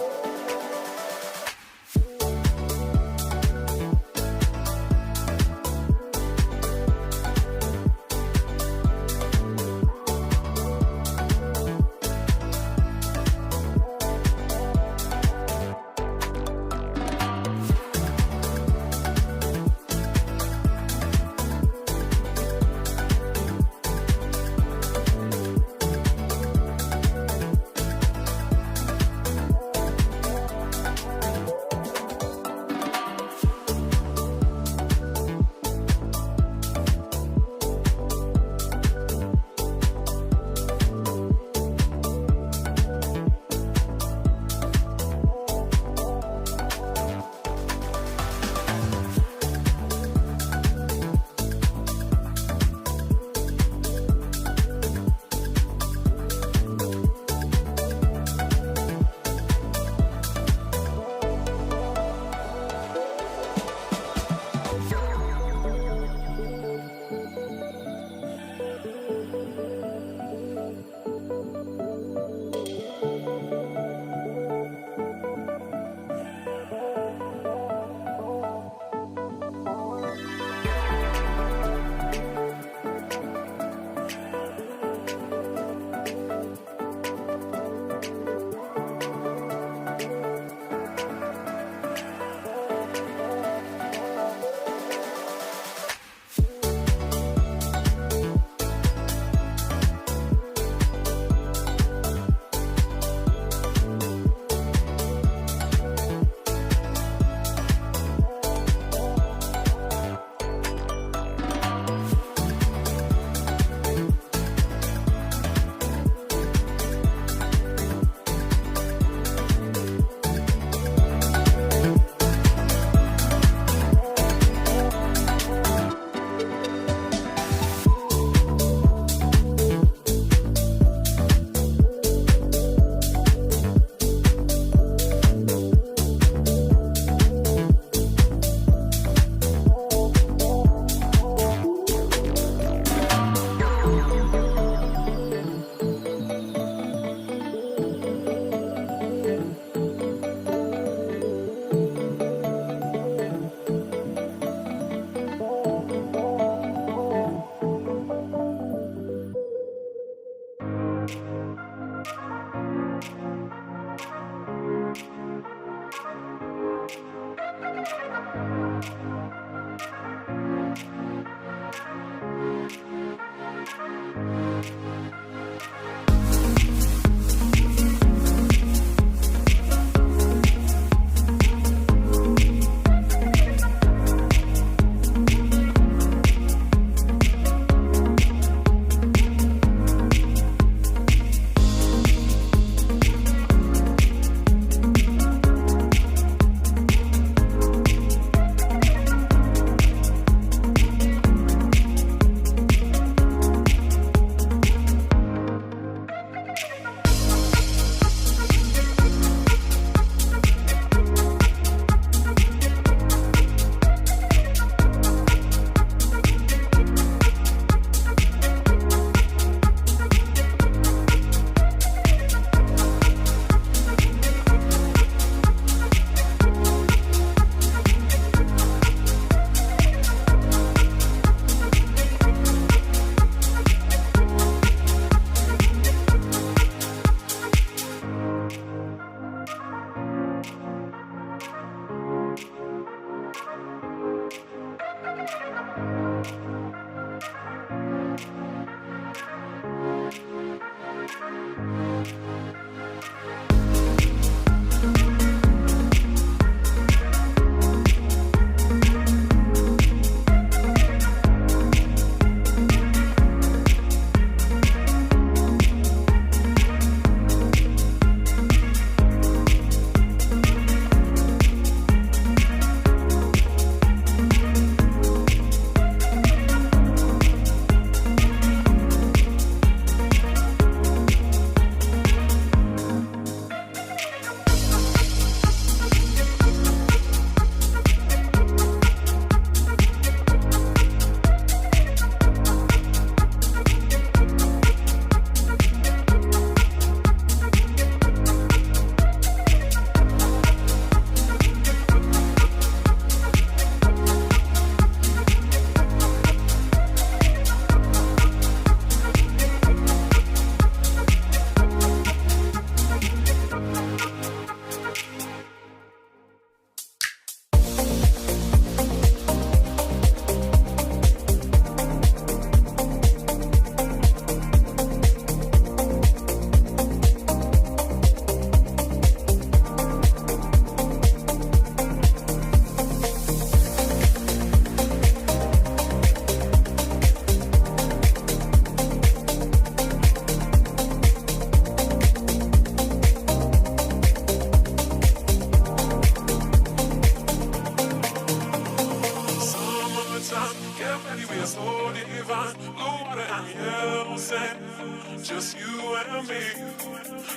just you and me.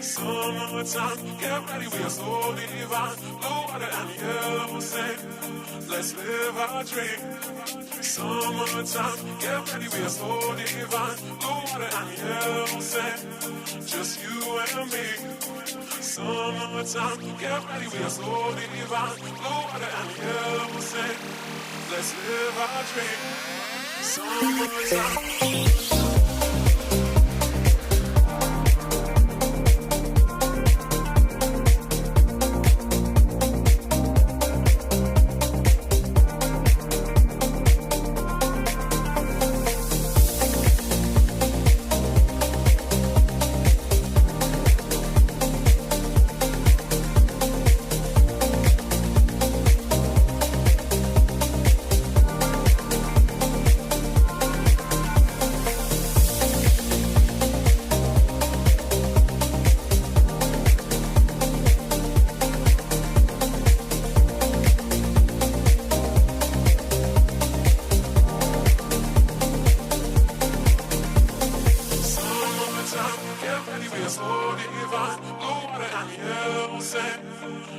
Summertime, get ready, we are so divine. Blue water and yellow sand, let's live our dream. Summertime, get ready, we are so divine. Blue water and yellow sand, just you and me. Summertime, get ready, we are so divine. Blue water and yellow sand, let's live our dream. Summertime.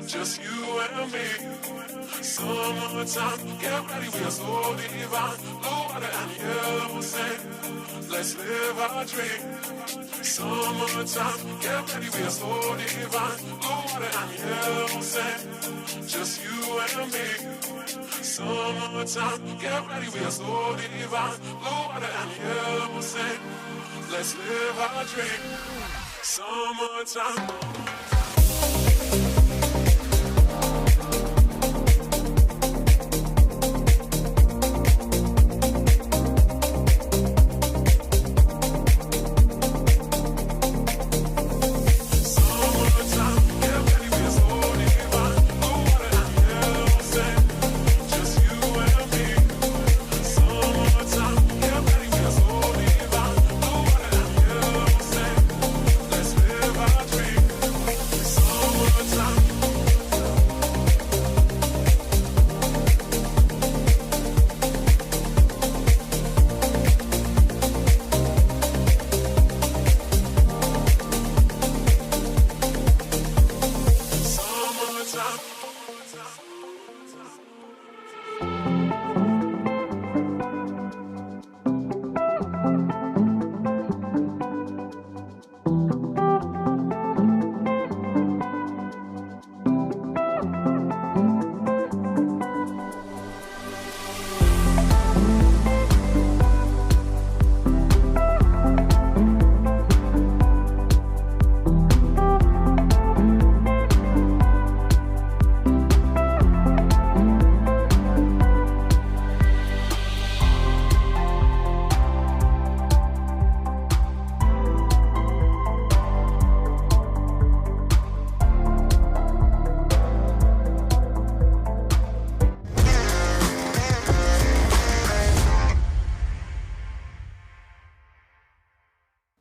Just you and me. Summertime, get ready, we are so divine. Blue water and yellow sand, let's live our dream. Summertime, get ready, we are so divine. Blue water and yellow sand, just you and me. Summertime, get ready, we are so divine. Blue water and yellow sand, let's live our dream. Summertime.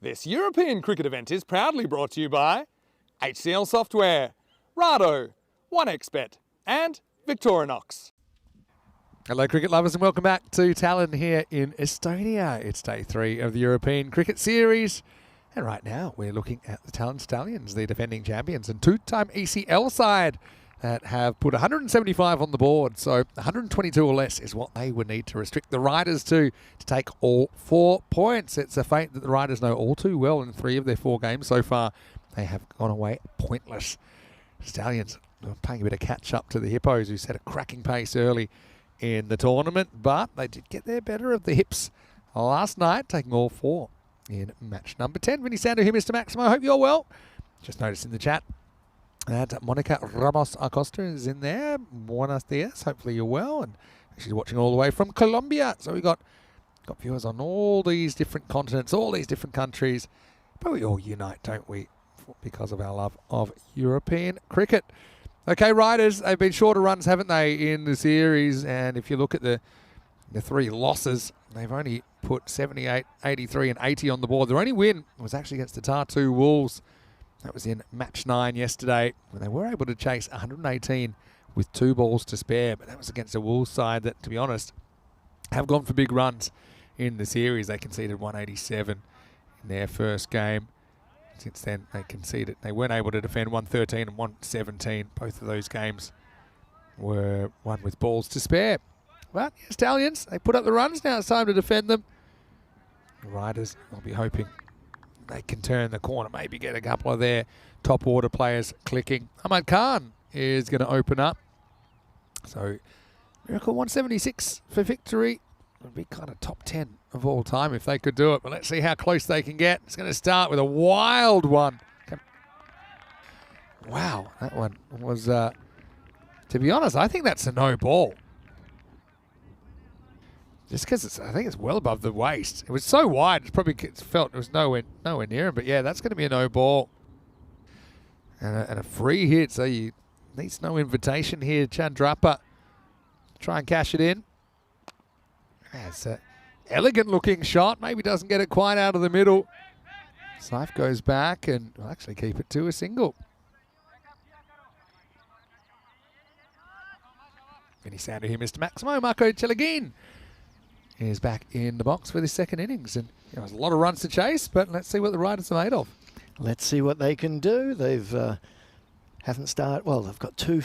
This European cricket event is proudly brought to you by HCL Software, Rado, 1xBet and Victorinox. Hello cricket lovers and welcome back to Talon here in Estonia. It's day 3 of the European Cricket Series. And right now we're looking at the Talon Stallions, the defending champions and 2-time ECL side that have put 175 on the board. So 122 or less is what they would need to restrict the Riders to take all 4 points. It's a fate that the Riders know all too well in 3 of their 4 games so far. They have gone away pointless. Stallions are playing a bit of catch up to the Hippos, who set a cracking pace early in the tournament, but they did get their better of the Hips last night, taking all 4 in match number 10. Vinny Sandu here, Mr. Maximo. I hope you're well. Just noticed in the chat that Monica Ramos Acosta is in there. Buenos dias. Hopefully you're well. And she's watching all the way from Colombia. So we got viewers on all these different continents, all these different countries. But we all unite, don't we? Because of our love of European cricket. Okay, Riders, they've been shorter runs, haven't they, in the series? And if you look at the 3 losses, they've only put 78, 83 and 80 on the board. Their only win was actually against the Tartu Wolves. That was in match 9 yesterday, when they were able to chase 118 with 2 balls to spare. But that was against a Wolves side that, to be honest, have gone for big runs in the series. They conceded 187 in their first game. Since then, they conceded. They weren't able to defend 113 and 117. Both of those games were won with balls to spare. But yeah, Stallions, they put up the runs. Now it's time to defend them. The Riders will be hoping they can turn the corner, maybe get a couple of their top order players clicking. Ahmad Khan is going to open up. So Miracle 176 for victory. Would be kind of top 10 of all time if they could do it. But let's see how close they can get. It's going to start with a wild one. Wow, that one was, to be honest, I think that's a no ball. Just because I think it's well above the waist. It was so wide, it felt it was nowhere near him. But yeah, that's going to be a no ball. And a free hit, so you needs no invitation here. Chandrappa try and cash it in. It's an elegant looking shot. Maybe doesn't get it quite out of the middle. Saif goes back and will actually keep it to a single. Any sounder here, Mr. Maximo. Marco Chelagin is back in the box for this second innings. And there's a lot of runs to chase, but let's see what the Riders are made of. Let's see what they can do. They've haven't started. Well, they've got two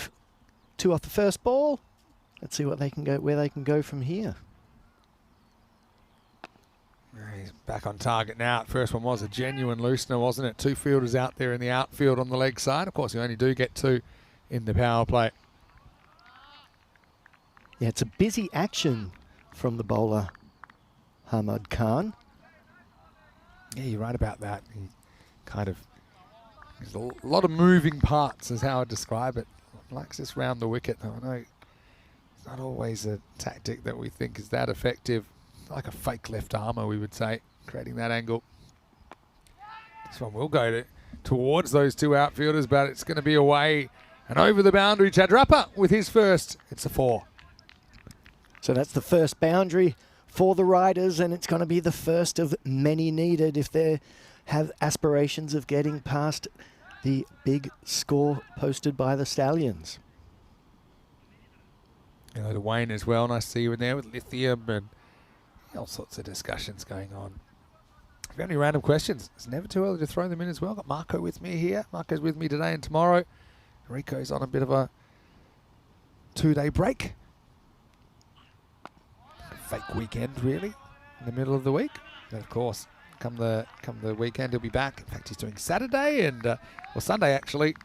off the first ball. Let's see what they can go, where they can go from here. He's back on target now. First one was a genuine loosener, wasn't it? Two fielders out there in the outfield on the leg side. Of course, you only do get two in the power play. Yeah, it's a busy action from the bowler, Ahmad Khan. Yeah, you're right about that. He there's a lot of moving parts is how I describe it. Likes this round the wicket. I know it's not always a tactic that we think is that effective. Like a fake left armour, we would say, creating that angle. This one will go towards those two outfielders, but it's going to be away and over the boundary. Chandrappa with his first. It's a 4. So that's the first boundary for the Riders, and it's going to be the first of many needed if they have aspirations of getting past the big score posted by the Stallions. Hello to Wayne as well. Nice to see you in there with lithium and all sorts of discussions going on. If you have any random questions, it's never too early to throw them in as well. Got Marco with me here. Marco's with me today and tomorrow. Rico's on a bit of a 2-day break. Fake weekend, really, in the middle of the week. And of course, come the weekend, he'll be back. In fact, he's doing Saturday and or Sunday actually.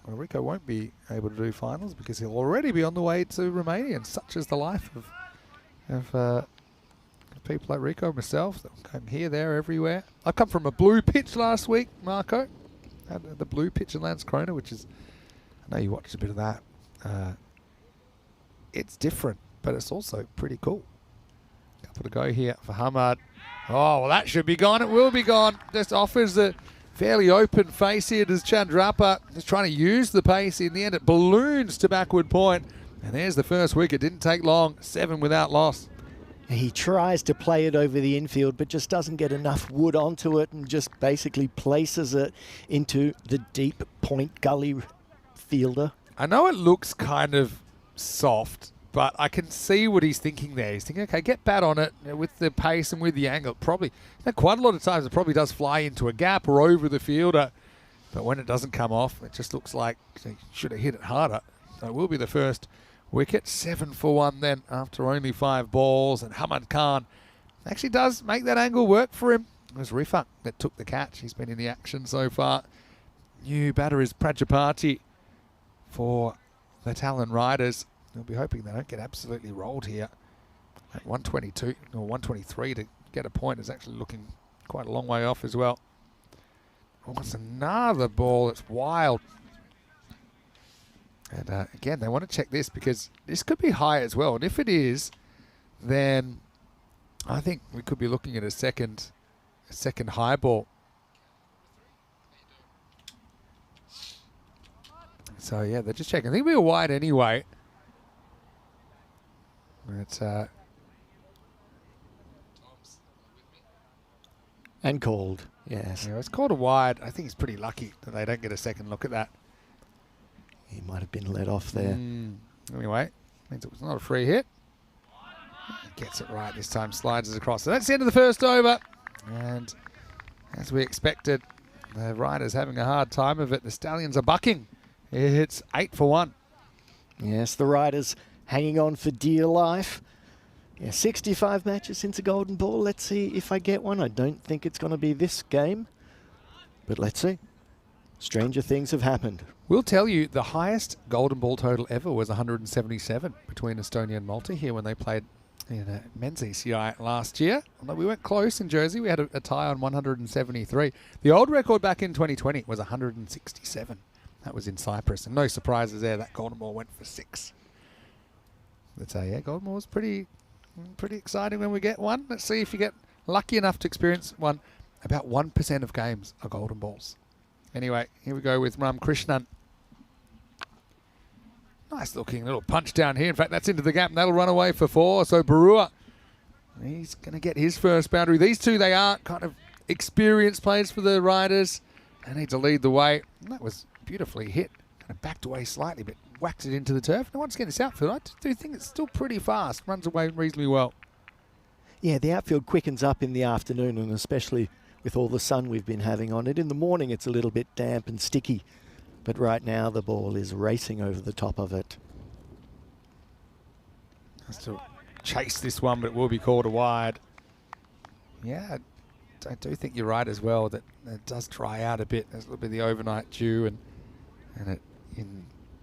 Well, Rico won't be able to do finals because he'll already be on the way to Romania. And such is the life of people like Rico and myself that come here, there, everywhere. I come from a blue pitch last week, Marco. Had the blue pitch in Landskrona, which is, I know you watched a bit of that. It's different, but it's also pretty cool. Couple to go here for Hamad. Oh, well, that should be gone. It will be gone. Just offers a fairly open face here to Chandrappa. Just trying to use the pace. In the end, it balloons to backward point. And there's the first wicket. Didn't take long. 7 without loss. He tries to play it over the infield, but just doesn't get enough wood onto it and just basically places it into the deep point gully fielder. I know it looks kind of soft, but I can see what he's thinking there. He's thinking, okay, get bat on it with the pace and with the angle. Probably, quite a lot of times it probably does fly into a gap or over the fielder. But when it doesn't come off, it just looks like he should have hit it harder. So it will be the first wicket. 7 for 1 then after only 5 balls. And Ahmad Khan actually does make that angle work for him. It was Rifa that took the catch. He's been in the action so far. New batter is Prajapati for the Talon Riders. They'll be hoping they don't get absolutely rolled here. At 122 or 123 to get a point is actually looking quite a long way off as well. Oh, it's another ball that's wild. And again, they want to check this because this could be high as well. And if it is, then I think we could be looking at a second high ball. So yeah, they're just checking. I think we were wide anyway. But, and called, yes. Yeah, it's called a wide. I think it's pretty lucky that they don't get a second look at that. He might have been let off there. Anyway, means it was not a free hit. Gets it right this time, slides it across. So that's the end of the first over. And As we expected, the riders having a hard time of it. The Stallions are bucking. It's 8 for 1. Yes, the riders hanging on for dear life. Yeah, 65 matches since a golden ball. Let's see if I get one. I don't think it's going to be this game, but let's see. Stranger things have happened. We'll tell you the highest golden ball total ever was 177 between Estonia and Malta here when they played in a men's ECI last year. Although we went close in Jersey, we had a tie on 173. The old record back in 2020 was 167. That was in Cyprus, and no surprises there. That golden ball went for 6. But yeah, golden ball was pretty exciting when we get one. Let's see if you get lucky enough to experience one. About 1% of games are golden balls. Anyway, here we go with Ram Krishnan. Nice looking little punch down here. In fact, that's into the gap, and that'll run away for 4. So Barua, he's going to get his first boundary. These two, they are kind of experienced players for the riders. They need to lead the way. And that was beautifully hit. Kind of backed away slightly, but whacked it into the turf. And once again, this outfield, I do think it's still pretty fast. Runs away reasonably well. Yeah, the outfield quickens up in the afternoon, and especially with all the sun we've been having on it. In the morning, it's a little bit damp and sticky. But right now, the ball is racing over the top of it. Has to chase this one, but it will be called a wide. Yeah, I do think you're right as well that it does dry out a bit. There's a little bit of the overnight dew, and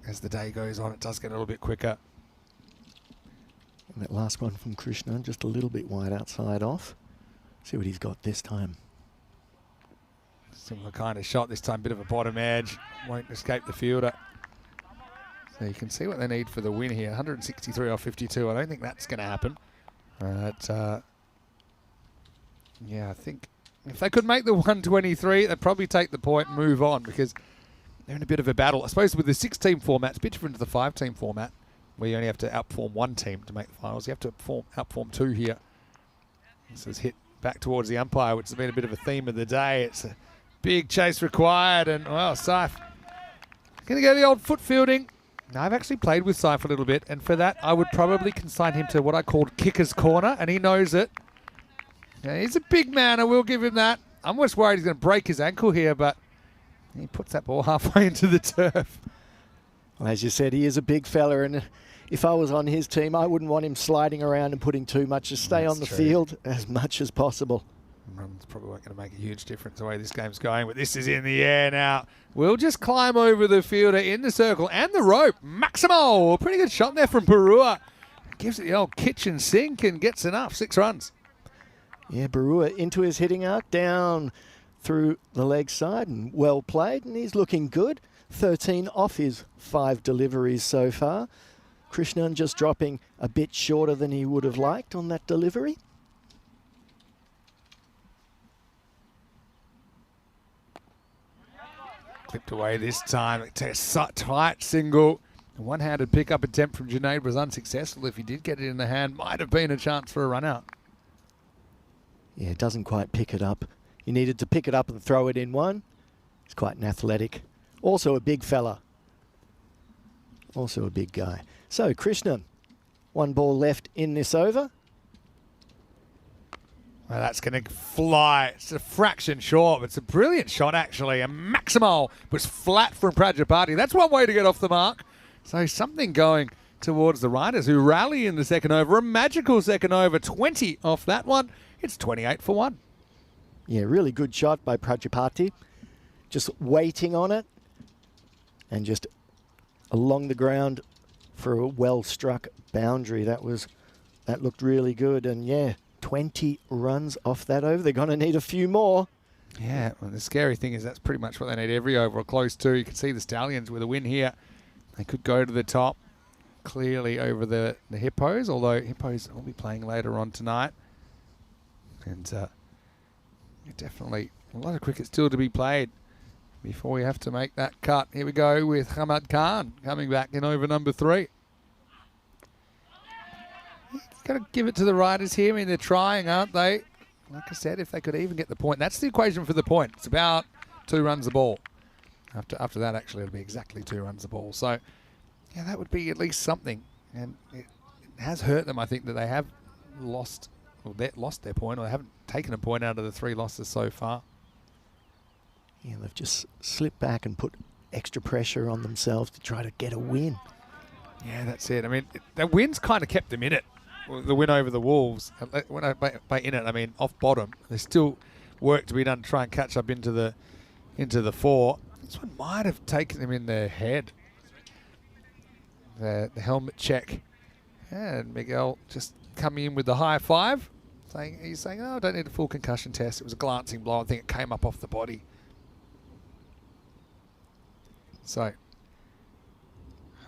as the day goes on, it does get a little bit quicker. And that last one from Krishna, just a little bit wide outside off. See what he's got this time. Similar kind of shot, this time bit of a bottom edge. Won't escape the fielder. So you can see what they need for the win here. 163 off 52. I don't think that's going to happen. But yeah, I think if they could make the 123, they'd probably take the point and move on, because they're in a bit of a battle. I suppose with the 6-team format, it's a bit different to the 5-team format, where you only have to outperform one team to make the finals. You have to outperform 2 here. This is hit back towards the umpire, which has been a bit of a theme of the day. It's a big chase required, and well, Saif going to go the old foot fielding. Now, I've actually played with Saif a little bit, and for that, I would probably consign him to what I called kicker's corner, and he knows it. Yeah, he's a big man, I will give him that. I'm just worried he's going to break his ankle here, but he puts that ball halfway into the turf. Well, as you said, he is a big fella, and if I was on his team, I wouldn't want him sliding around and putting too much. Just stay on the field as much as possible. Runs probably weren't going to make a huge difference the way this game's going, but this is in the air now. We'll just climb over the fielder in the circle and the rope. Maximo, a pretty good shot there from Barua. Gives it the old kitchen sink and gets enough. 6 runs. Yeah, Barua into his hitting arc, down through the leg side, and well played, and he's looking good. 13 off his 5 deliveries so far. Krishnan just dropping a bit shorter than he would have liked on that delivery. Clipped away this time. It's a tight single. A one-handed pickup attempt from Junaid was unsuccessful. If he did get it in the hand, might have been a chance for a run out. Yeah, doesn't quite pick it up. He needed to pick it up and throw it in one. He's quite an athletic. Also a big fella. Also a big guy. So, Krishnan, 1 ball left in this over. Well, that's going to fly. It's a fraction short, but it's a brilliant shot, actually. And Maximo was flat from Prajapati. That's one way to get off the mark. So something going towards the riders who rally in the second over. A magical second over. 20 off that one. It's 28 for 1. Yeah, really good shot by Prajapati. Just waiting on it. And just along the ground for a well-struck boundary. That looked really good. And yeah, 20 runs off that over. They're going to need a few more. Yeah, well, the scary thing is that's pretty much what they need every over or close to. You can see the Stallions with a win here. They could go to the top clearly over the Hippos, although Hippos will be playing later on tonight. And definitely a lot of cricket still to be played before we have to make that cut. Here we go with Hamad Khan coming back in over number 3. Got to give it to the riders here. I mean, they're trying, aren't they? Like I said, if they could even get the point. That's the equation for the point. It's about 2 runs a ball. After that, actually, it'll be exactly 2 runs a ball. So, yeah, that would be at least something. And it has hurt them, I think, that they have lost their point, or they haven't taken a point out of the 3 losses so far. Yeah, they've just slipped back and put extra pressure on themselves to try to get a win. Yeah, that's it. I mean, the win's kind of kept them in it. The win over the Wolves. When I by in it, I mean off bottom. There's still work to be done to try and catch up into the 4. This one might have taken them in their head. The helmet check. And Miguel just coming in with the high five. He's saying, oh, I don't need a full concussion test. It was a glancing blow. I think it came up off the body. So,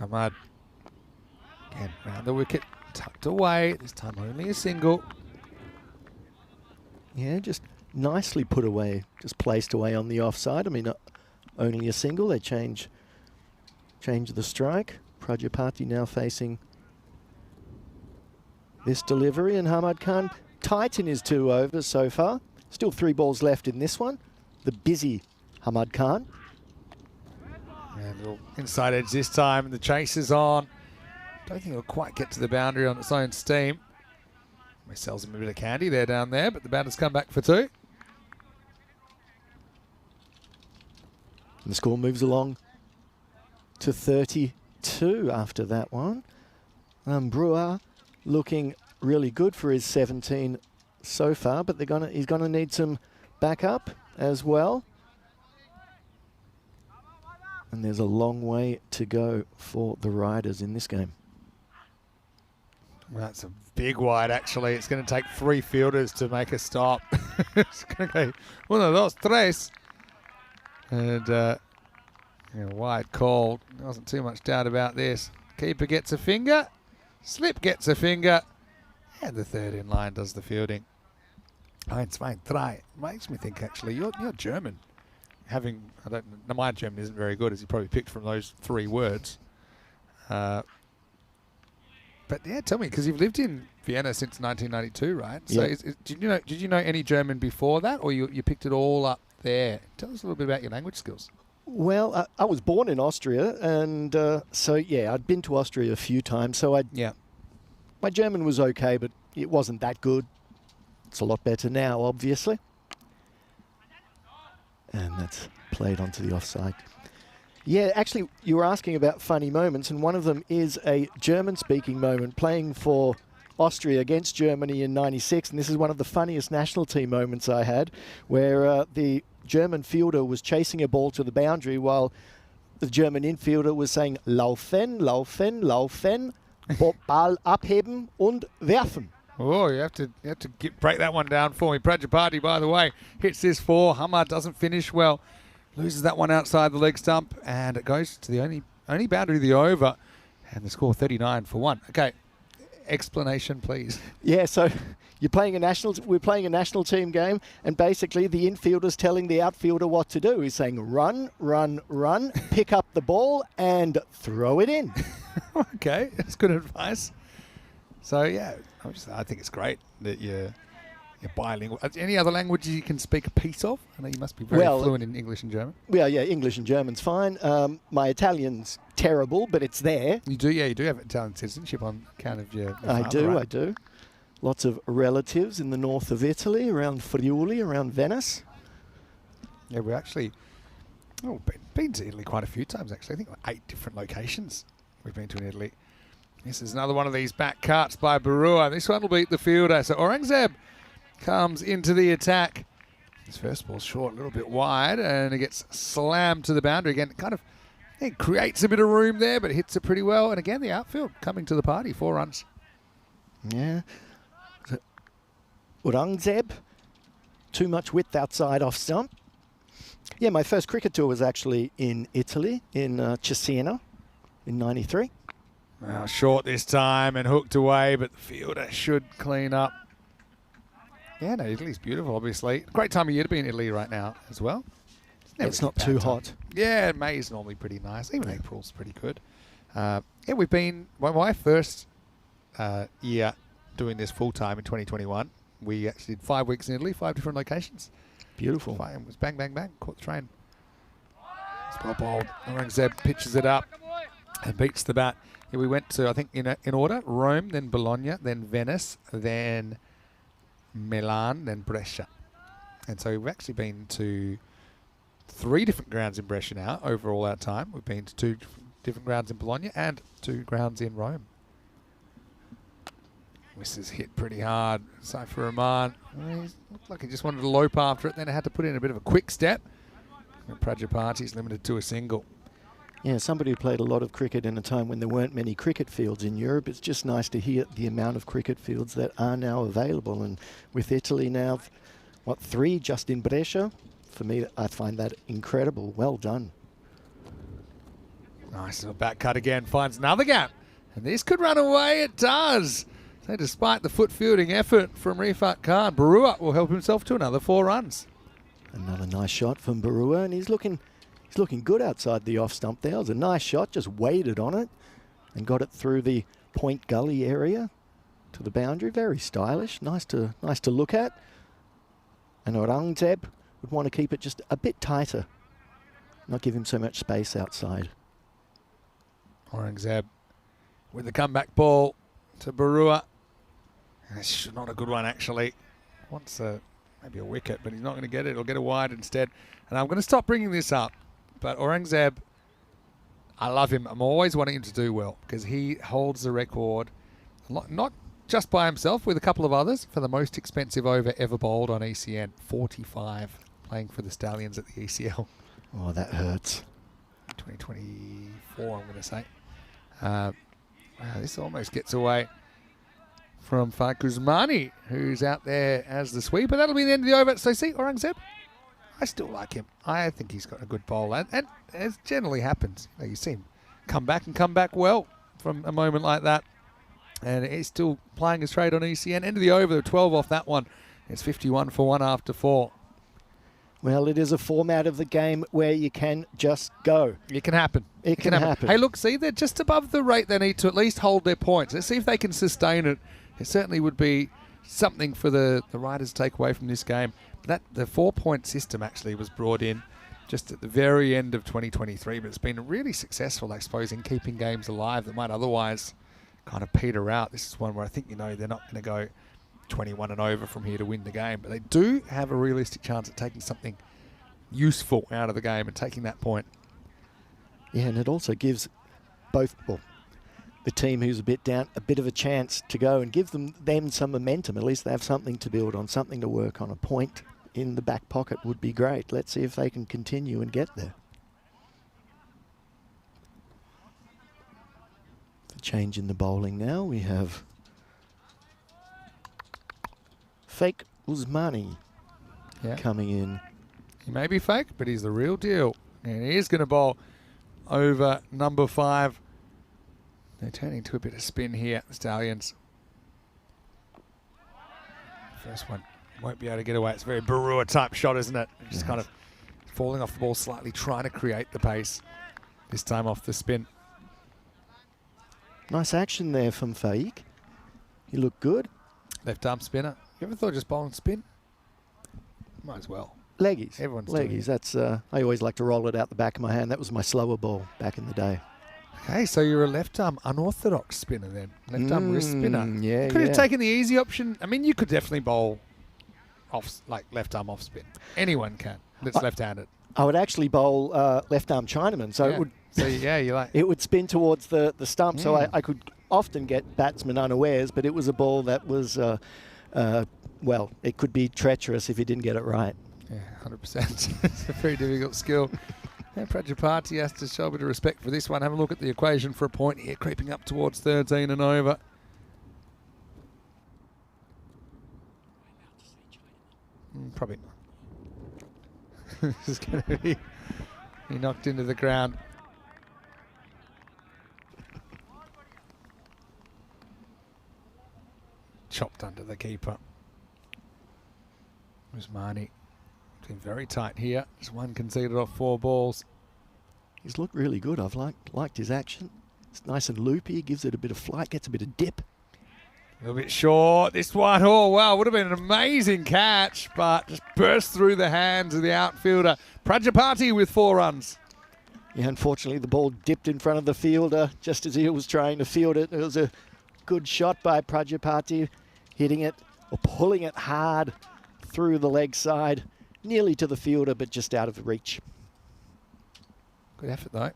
Hamad again round the wicket, tucked away. This time only a single. Yeah, just nicely put away, just placed away on the offside. I mean, only a single. They change the strike. Prajapati now facing this delivery, and Hamad Khan tight in his 2 overs so far. Still 3 balls left in this one. The busy Hamad Khan. And a little inside edge this time, and the chase is on. Don't think it'll quite get to the boundary on its own steam. We sells him a bit of candy there down there, but the batter's come back for 2. And the score moves along to 32 after that one. Brewer looking really good for his 17 so far, but he's gonna need some backup as well. And there's a long way to go for the Riders in this game. Well, that's a big wide, actually. It's going to take 3 fielders to make a stop. It's going to go 1, 2, 3. And wide call. There wasn't too much doubt about this. Keeper gets a finger. Slip gets a finger. And the third in line does the fielding. 1, 2, 3. Makes me think, actually, you're German. I don't know, my German isn't very good, as you probably picked from those 3 words. But yeah, tell me, because you've lived in Vienna since 1992, right? So Yeah. did you know any German before that, or you picked it all up there? Tell us a little bit about your language skills. Well, I was born in Austria, and so yeah, I'd been to Austria a few times. So my German was okay, but it wasn't that good. It's a lot better now, obviously. And that's played onto the offside. Yeah, actually, you were asking about funny moments, and one of them is a German-speaking moment playing for Austria against Germany in '96, and this is one of the funniest national team moments I had, where the German fielder was chasing a ball to the boundary while the German infielder was saying, laufen, laufen, laufen, Ball abheben und werfen. Oh, you have to break that one down for me. Prajapati, by the way, hits this 4. Hamad doesn't finish well. Loses that one outside the leg stump, and it goes to the only boundary of the over, and the score 39 for 1. Okay, explanation, please. Yeah, so we're playing a national team game, and basically the infielder's telling the outfielder what to do. He's saying run, run, run, pick up the ball, and throw it in. Okay, that's good advice. So yeah, I think it's great that you're bilingual. Any other languages you can speak a piece of? I know you must be very fluent in English and German. Well, yeah, English and German's fine. My Italian's terrible, but it's there. You do have Italian citizenship on account of your father, I do. Lots of relatives in the north of Italy, around Friuli, around Venice. Yeah, we actually been to Italy quite a few times, actually. I think 8 different locations we've been to in Italy. This is another one of these back cuts by Barua. This one will beat the fielder. So Aurangzeb comes into the attack. His first ball's short, a little bit wide, and it gets slammed to the boundary again. It creates a bit of room there, but it hits it pretty well. And again, the outfield coming to the party, 4 runs. Yeah. Aurangzeb, too much width outside off stump. Yeah, my first cricket tour was actually in Italy, in Cesena, in '93. Well, short this time and hooked away, but the fielder should clean up. Yeah, no, Italy's beautiful, obviously. Great time of year to be in Italy right now as well. It's not too hot. Yeah, May's normally pretty nice. Even April's pretty good. We've been, my first year doing this full-time in 2021, we actually did 5 weeks in Italy, 5 different locations. Beautiful. It was bang, bang, bang, caught the train. It's well bowled. Aurangzeb pitches it up and beats the bat. Yeah, we went to, I think, in order, Rome, then Bologna, then Venice, then Milan, then Brescia. And so we've actually been to 3 different grounds in Brescia now over all that time. We've been to 2 different grounds in Bologna and 2 grounds in Rome. Misses hit pretty hard. So for Rahman, he looked like he just wanted to lope after it, then had to put in a bit of a quick step. And Prajapati's limited to a single. Yeah, somebody who played a lot of cricket in a time when there weren't many cricket fields in Europe. It's just nice to hear the amount of cricket fields that are now available. And with Italy now, 3 just in Brescia? For me, I find that incredible. Well done. Nice little back cut again, finds another gap. And this could run away, it does. So despite the foot fielding effort from Rifat Khan, Barua will help himself to another 4 runs. Another nice shot from Barua, and he's looking good outside the off stump there. It was a nice shot, just waded on it and got it through the point gully area to the boundary. Very stylish, nice to look at. And Aurangzeb would want to keep it just a bit tighter, not give him so much space outside. Aurangzeb with the comeback ball to Barua. It's not a good one, actually. Wants maybe a wicket, but he's not going to get it. He'll get a wide instead. And I'm going to stop bringing this up. But Aurangzeb, I love him. I'm always wanting him to do well because he holds the record, not just by himself, with a couple of others, for the most expensive over ever bowled on ECN. 45, playing for the Stallions at the ECL. Oh, that hurts. 2024, I'm going to say. Wow, this almost gets away from Faik Usmani, who's out there as the sweeper. That'll be the end of the over. So see, Aurangzeb, I still like him. I think he's got a good bowl. And as generally happens, you see him come back well from a moment like that. And he's still playing his trade on ECN. End of the over, 12 off that one. It's 51 for 1 after 4. Well, it is a format of the game where you can just go. It can happen. It can happen. Hey, look, see, they're just above the rate they need to at least hold their points. Let's see if they can sustain it. It certainly would be something for the Riders to take away from this game. The 4-point system actually was brought in just at the very end of 2023, but it's been really successful, I suppose, in keeping games alive that might otherwise kind of peter out. This is one where I think, they're not going to go 21 and over from here to win the game, but they do have a realistic chance at taking something useful out of the game and taking that point. Yeah, and it also gives both, the team who's a bit down, a bit of a chance to go and give them some momentum. At least they have something to build on, something to work on. A point in the back pocket would be great. Let's see if they can continue and get there. The change in the bowling now. We have Faik Usmani coming in. He may be fake, but he's the real deal. And he is going to bowl over number 5. They're turning to a bit of spin here, the Stallions. First one won't be able to get away. It's a very Barua type shot, isn't it? Just kind of falling off the ball slightly, trying to create the pace. This time off the spin. Nice action there from Faik. He looked good. Left arm spinner. You ever thought of just bowling spin? Might as well. Leggies. Everyone's doing leggies. it. That's I always like to roll it out the back of my hand. That was my slower ball back in the day. Okay, so you're a left arm unorthodox spinner then. Left arm wrist spinner. Yeah, Could have taken the easy option. I mean, you could definitely bowl off, like left arm off spin. Anyone can that's left-handed. I would actually bowl left arm Chinaman, so it would. So you like. It would spin towards the stump, so I could often get batsmen unawares. But it was a ball that was, well, it could be treacherous if you didn't get it right. Yeah, 100%. It's a very difficult skill. And Prajapati has to show a bit of respect for this one. Have a look at the equation for a point here, creeping up towards 13 and over. Probably not. This is going to be he knocked into the ground. Chopped under the keeper. Usmani. Been very tight here. Just one conceded off 4 balls. He's looked really good. I've liked his action. It's nice and loopy. Gives it a bit of flight. Gets a bit of dip. A little bit short. This one, oh wow, would have been an amazing catch, but just burst through the hands of the outfielder. Prajapati with 4 runs. Yeah, unfortunately the ball dipped in front of the fielder just as he was trying to field it. It was a good shot by Prajapati, hitting it or pulling it hard through the leg side. Nearly to the fielder, but just out of reach. Good effort, though.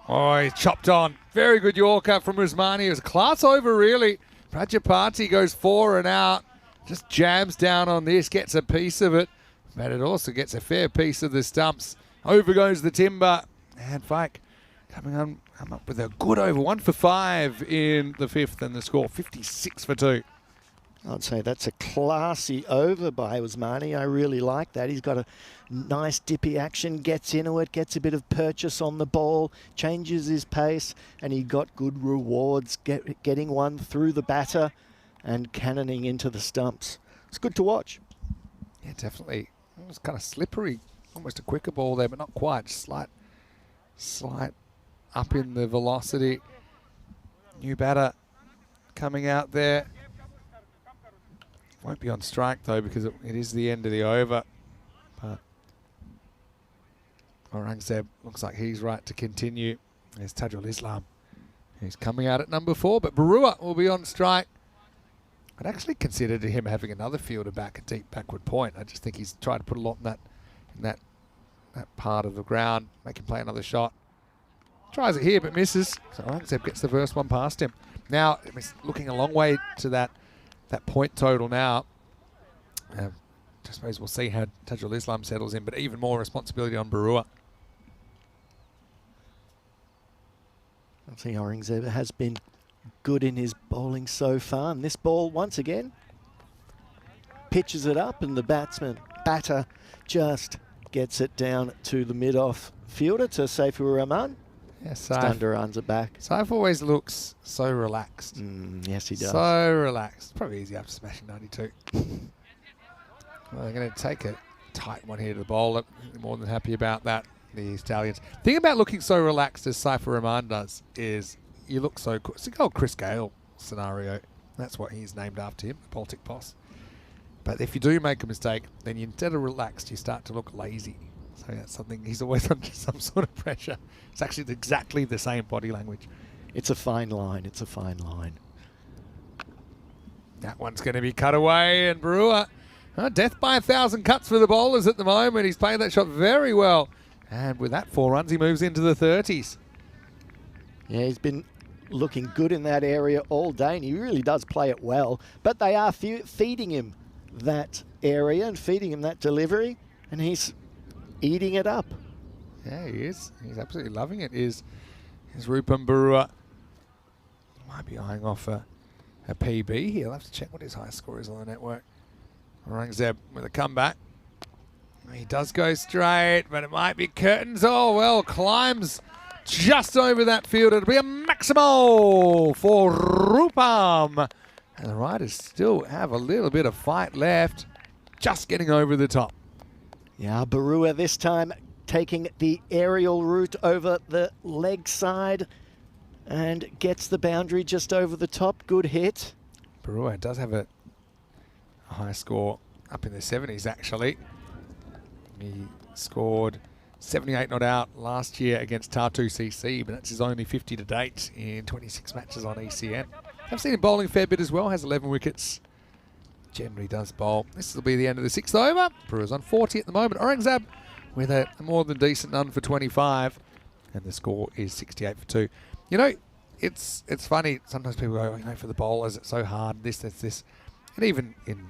Oh, he's chopped on. Very good Yorker from Usmani. It was a class over, really. Prajapati goes 4 and out. Just jams down on this, gets a piece of it. But it also gets a fair piece of the stumps. Over goes the timber. And Fike come up with a good over. 1 for 5 in the 5th, and the score 56 for 2. I'd say that's a classy over by Usmani. I really like that. He's got a nice dippy action, gets into it, gets a bit of purchase on the ball, changes his pace, and he got good rewards, getting one through the batter and cannoning into the stumps. It's good to watch. Yeah, definitely. It was kind of slippery, almost a quicker ball there, but not quite. Slight up in the velocity. New batter coming out there. Won't be on strike, though, because it is the end of the over. But Aurangzeb looks like he's right to continue. There's Tajul Islam. He's coming out at number 4, but Barua will be on strike. I'd actually considered him having another fielder back at deep backward point. I just think he's tried to put a lot in that part of the ground, make him play another shot. Tries it here, but misses. So Aurangzeb gets the first one past him. Now, it's looking a long way to that point total now. I suppose we'll see how Tajul Islam settles in, but even more responsibility on Barua. I think Aurangzeb has been good in his bowling so far, and this ball once again pitches it up, and the batter just gets it down to the mid-off fielder, to Saifur Rahman. Yes, Saif runs it back. Saif always looks so relaxed. Yes, he does. So relaxed. Probably easy after smashing 92. Well, they're going to take a tight one here to the bowler. More than happy about that, the Stallions. The thing about looking so relaxed as Saifur Rahman does is you look so cool. It's the old Chris Gale scenario. That's what he's named after him, the Baltic boss. But if you do make a mistake, then instead of relaxed, you start to look lazy. So that's something, he's always under some sort of pressure. It's actually exactly the same body language. It's a fine line. It's a fine line. That one's going to be cut away, and Brewer, death by 1,000 cuts for the bowlers at the moment. He's played that shot very well. And with that 4 runs, he moves into the 30s. Yeah, he's been looking good in that area all day, and he really does play it well. But they are feeding him that area and feeding him that delivery, and he's eating it up. Yeah, he is. He's absolutely loving it. Is Rupam Barua. Might be eyeing off a PB here. I'll have to check what his high score is on the network. Aurangzeb with a comeback. He does go straight, but it might be curtains. Oh, well, climbs just over that field. It'll be a maximal for Rupam. And the Riders still have a little bit of fight left. Just getting over the top. Yeah, Barua this time taking the aerial route over the leg side and gets the boundary just over the top. Good hit. Barua does have a high score up in the 70s, actually. He scored 78 not out last year against Tartu CC, but that's his only 50 to date in 26 matches on ECN. I've seen him bowling a fair bit as well, has 11 wickets. Generally does bowl. This will be the end of the 6th over. Brewer's on 40 at the moment. Aurangzeb with a more than decent none for 25. And the score is 68 for 2. You know, it's funny. Sometimes people go, oh, you know, for the bowlers, it's so hard. This. And even in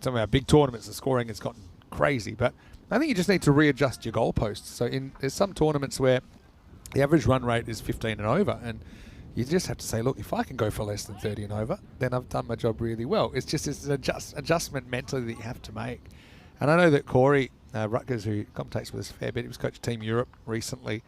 some of our big tournaments, the scoring has gotten crazy. But I think you just need to readjust your goalposts. So there's some tournaments where the average run rate is 15 and over. And you just have to say, look, if I can go for less than 30 and over, then I've done my job really well. It's just this adjustment mentally that you have to make. And I know that Corey Rutgers, who commentates with us a fair bit, he was coaching Team Europe recently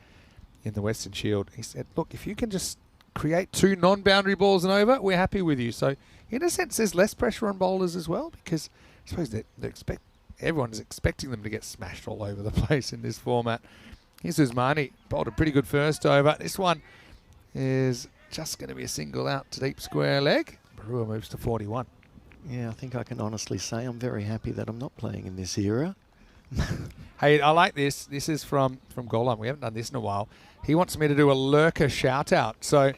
in the Western Shield. He said, look, if you can just create 2 non-boundary balls and over, we're happy with you. So in a sense, there's less pressure on bowlers as well, because I suppose everyone is expecting them to get smashed all over the place in this format. Here's Usmani, bowled a pretty good first over. This one is just going to be a single out to deep square leg. Barua moves to 41. Yeah, I think I can honestly say I'm very happy that I'm not playing in this era. Hey, I like this. This is from Golan. We haven't done this in a while. He wants me to do a lurker shout out. So,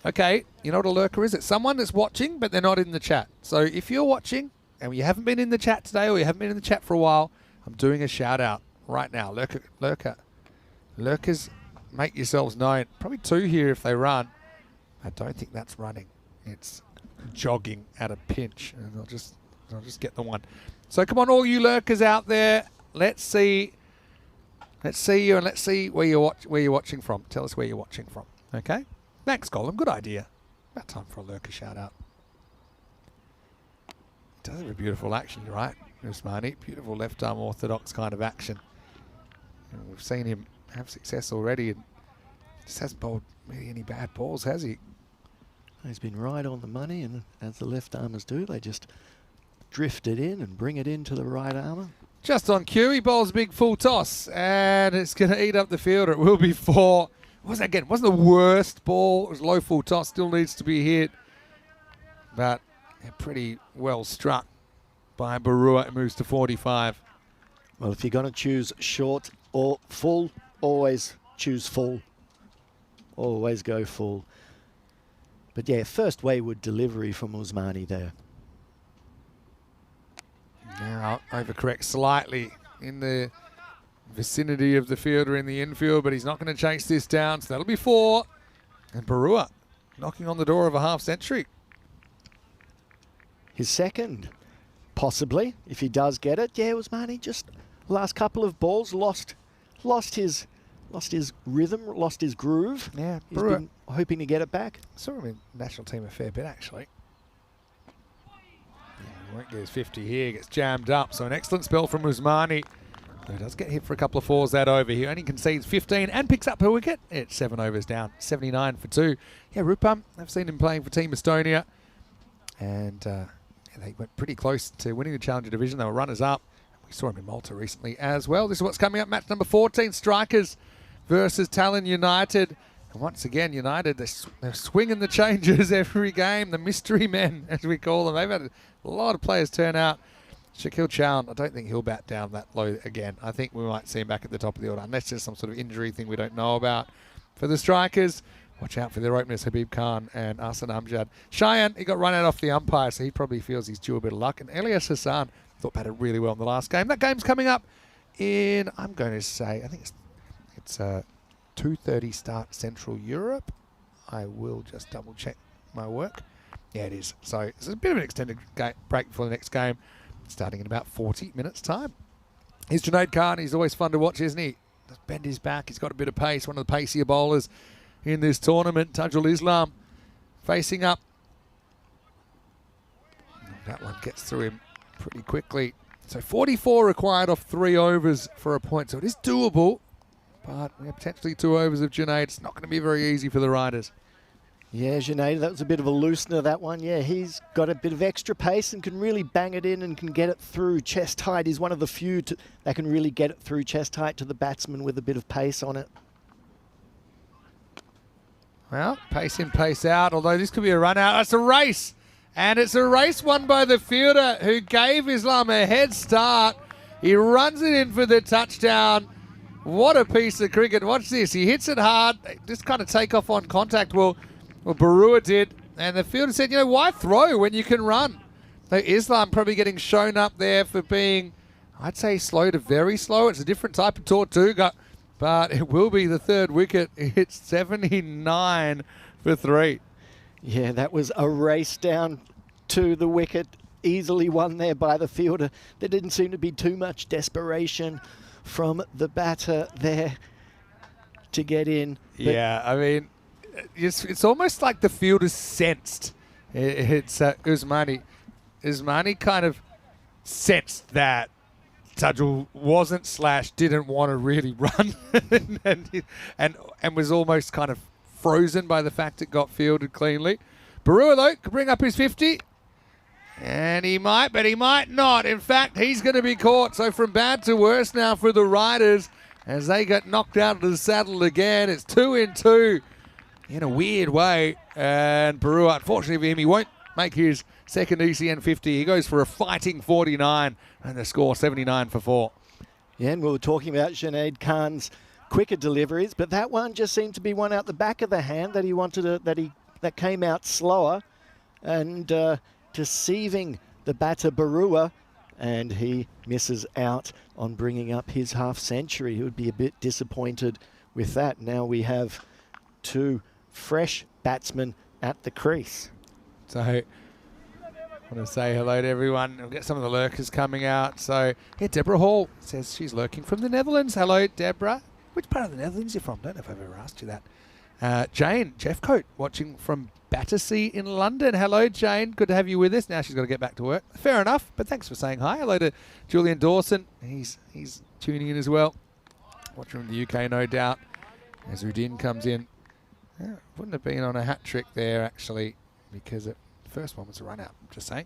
okay, you know what a lurker is? It's someone that's watching, but they're not in the chat. So if you're watching and you haven't been in the chat today, or you haven't been in the chat for a while, I'm doing a shout out right now. Lurkers, make yourselves known. Probably 2 here if they run. I don't think that's running. It's jogging at a pinch. And I'll just get the 1. So come on, all you lurkers out there. Let's see you, and let's see where you're watching from. Tell us where you're watching from. Okay? Thanks, Golem. Good idea. About time for a lurker shout out. Does have a beautiful action, right? Usmani, beautiful left arm orthodox kind of action. And we've seen him have success already, and just hasn't bowled really any bad balls, has he? He's been right on the money, and as the left armers do, they just drift it in and bring it into the right armour. Just on cue, he bowls a big full toss, and it's going to eat up the fielder. It will be 4. Wasn't the worst ball. It was low full toss, still needs to be hit, but pretty well struck by Barua. It moves to 45. Well, if you're going to choose short or full, always choose full. Always go full. But yeah, first wayward delivery from Usmani there. Now overcorrect slightly in the vicinity of the fielder in the infield, but he's not going to chase this down, so that'll be 4. And Barua knocking on the door of a half century. His second, possibly, if he does get it. Yeah, Usmani just last couple of balls lost his rhythm, lost his groove. Yeah, he's been hoping to get it back. Saw him in national team a fair bit actually. He won't get his 50 here, gets jammed up. So an excellent spell from Usmani. He does get hit for a couple of 4s that over. He only concedes 15 and picks up a wicket. It's 7 overs down, 79 for 2. Yeah, Rupam, I've seen him playing for Team Estonia. And they went pretty close to winning the Challenger Division. They were runners up. We saw him in Malta recently as well. This is what's coming up. Match number 14, Strikers versus Talon United. And once again, United, they're swinging the changes every game. The mystery men, as we call them. They've had a lot of players turn out. Shaquille Chown, I don't think he'll bat down that low again. I think we might see him back at the top of the order, unless there's some sort of injury thing we don't know about. For the Strikers, watch out for their openers, Habib Khan and Asan Amjad. Cheyenne, he got run out off the umpire, so he probably feels he's due a bit of luck. And Elias Hassan thought batted really well in the last game. That game's coming up in, I'm going to say, I think it's 2:30 start Central Europe. I will just double check my work. Yeah, it is. So it's a bit of an extended break for the next game, starting in about 40 minutes' time. Here's Junaid Khan. He's always fun to watch, isn't he? Just bend his back. He's got a bit of pace. One of the pacier bowlers in this tournament. Tajul Islam facing up. That one gets through him pretty quickly. So 44 required off 3 overs for a point. So it is doable, but we have potentially 2 overs of Junaid. It's not going to be very easy for the Riders. Yeah, Junaid, that was a bit of a loosener, that one. Yeah, he's got a bit of extra pace and can really bang it in and can get it through chest height. He's one of the few that can really get it through chest height to the batsman with a bit of pace on it. Well, pace in, pace out, although this could be a run out. It's a race, and it's a race won by the fielder who gave Islam a head start. He runs it in for the touchdown. What a piece of cricket. Watch this. He hits it hard, just kind of take off on contact. Well, Barua did, and the fielder said, why throw when you can run? So Islam probably getting shown up there for being, I'd say, slow to very slow. It's a different type of Tortuga, but it will be the 3rd wicket. It's 79 for 3. Yeah, that was a race down to the wicket, easily won there by the fielder. There didn't seem to be too much desperation from the batter there to get in. Yeah, I mean, it's almost like the fielder sensed. It's Usmani. Usmani kind of sensed that Tajul wasn't / didn't want to really run and was almost kind of frozen by the fact it got fielded cleanly. Barua, though, could bring up his 50. And he might, but he might not. In fact, he's going to be caught. So from bad to worse now for the Riders as they get knocked out of the saddle again. It's 2 in 2 in a weird way. And Barua, unfortunately for him, he won't make his second ECN 50. He goes for a fighting 49 and the score 79 for 4. Yeah, and we were talking about Junaid Khan's quicker deliveries, but that one just seemed to be one out the back of the hand that he wanted to, that came out slower and deceiving the batter Barua, and he misses out on bringing up his half century. He would be a bit disappointed with that. Now we have 2 fresh batsmen at the crease. So I want to say hello to everyone. We'll get some of the lurkers coming out. So yeah, Deborah Hall says she's lurking from the Netherlands. Hello, Deborah. Which part of the Netherlands are you from? Don't know if I've ever asked you that. Jane Jeffcoat watching from Battersea in London. Hello, Jane. Good to have you with us. Now she's got to get back to work. Fair enough, but thanks for saying hi. Hello to Julian Dawson. He's tuning in as well. Watching from the UK, no doubt. As Rudin comes in. Yeah, wouldn't have been on a hat trick there, actually, because the first one was a run out, just saying.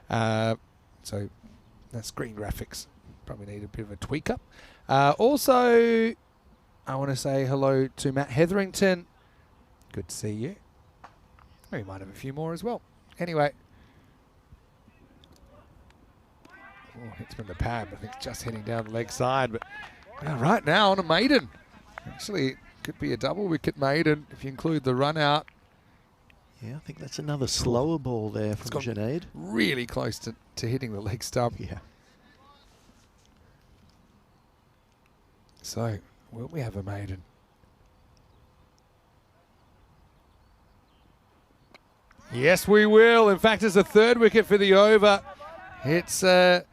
So that screen graphics probably need a bit of a tweak up. Also, I want to say hello to Matt Hetherington. Good to see you. We might have a few more as well. Anyway. Oh, hits from the pad. I think it's just heading down the leg side. But right now on a maiden. Actually, it could be a double wicket maiden if you include the run out. Yeah, I think that's another slower ball there from Junaid. Really close to hitting the leg stump. Yeah. So, will we have a maiden? Yes, we will. In fact, it's a 3rd wicket for the over. It's an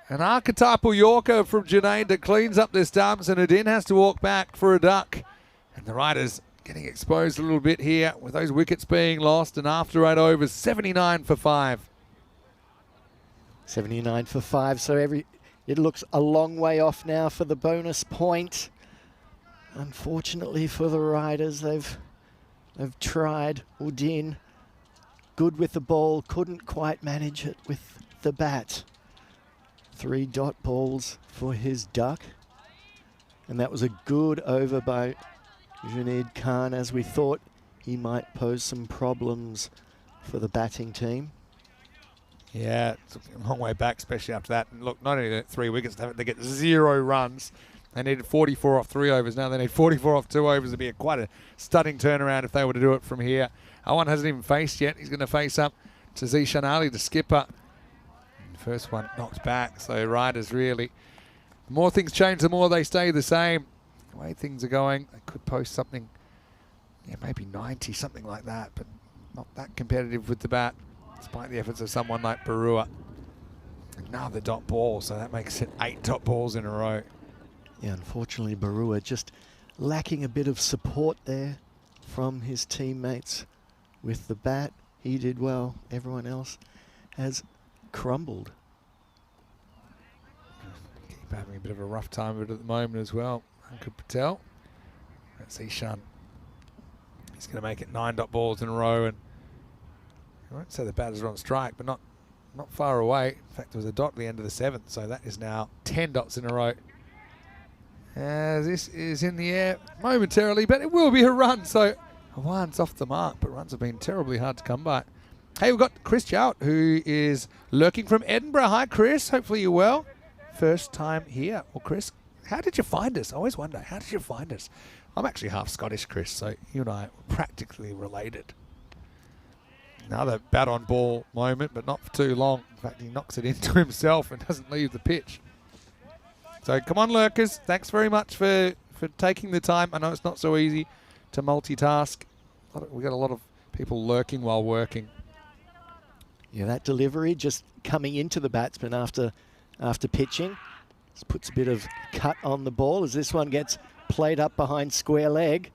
archetypal Yorker from Junaid that cleans up their stumps, and Udin has to walk back for a duck. And the riders getting exposed a little bit here with those wickets being lost, and after 8 overs, 79 for 5. 79 for 5, so it looks a long way off now for the bonus point. Unfortunately for the riders, they've tried. Udin, good with the ball, couldn't quite manage it with the bat. 3 dot balls for his duck. And that was a good over by Junaid Khan, as we thought he might pose some problems for the batting team. Yeah, it's a long way back, especially after that. And look, not only 3 wickets, they get 0 runs. They needed 44 off 3 overs. Now they need 44 off 2 overs. It'd be quite a stunning turnaround if they were to do it from here. Awan hasn't even faced yet. He's going to face up to Zishan Ali, the skipper. And the first one knocked back. So riders really, the more things change, the more they stay the same. The way things are going, they could post something, yeah, maybe 90, something like that, but not that competitive with the bat, despite the efforts of someone like Barua. Another dot ball, so that makes it 8 dot balls in a row. Yeah, unfortunately, Barua just lacking a bit of support there from his teammates with the bat. He did well. Everyone else has crumbled. Keep having a bit of a rough time of it at the moment as well. Ankur Patel. That's Ishan. He's going to make it 9 dot balls in a row, and I won't say the batters are on strike, but not far away. In fact, there was a dot at the end of the 7th, so that is now 10 dots in a row. As this is in the air momentarily, but it will be a run. So Awan's off the mark, but runs have been terribly hard to come by. Hey, we've got Chris Jowett, who is lurking from Edinburgh. Hi, Chris. Hopefully you're well. First time here. Well, Chris, how did you find us? I always wonder, how did you find us? I'm actually half Scottish, Chris, so you and I are practically related. Another bat on ball moment, but not for too long. In fact, he knocks it into himself and doesn't leave the pitch. So come on, lurkers. Thanks very much for taking the time. I know it's not so easy to multitask. We've got a lot of people lurking while working. Yeah, that delivery just coming into the batsman after pitching. Just puts a bit of cut on the ball as this one gets played up behind square leg.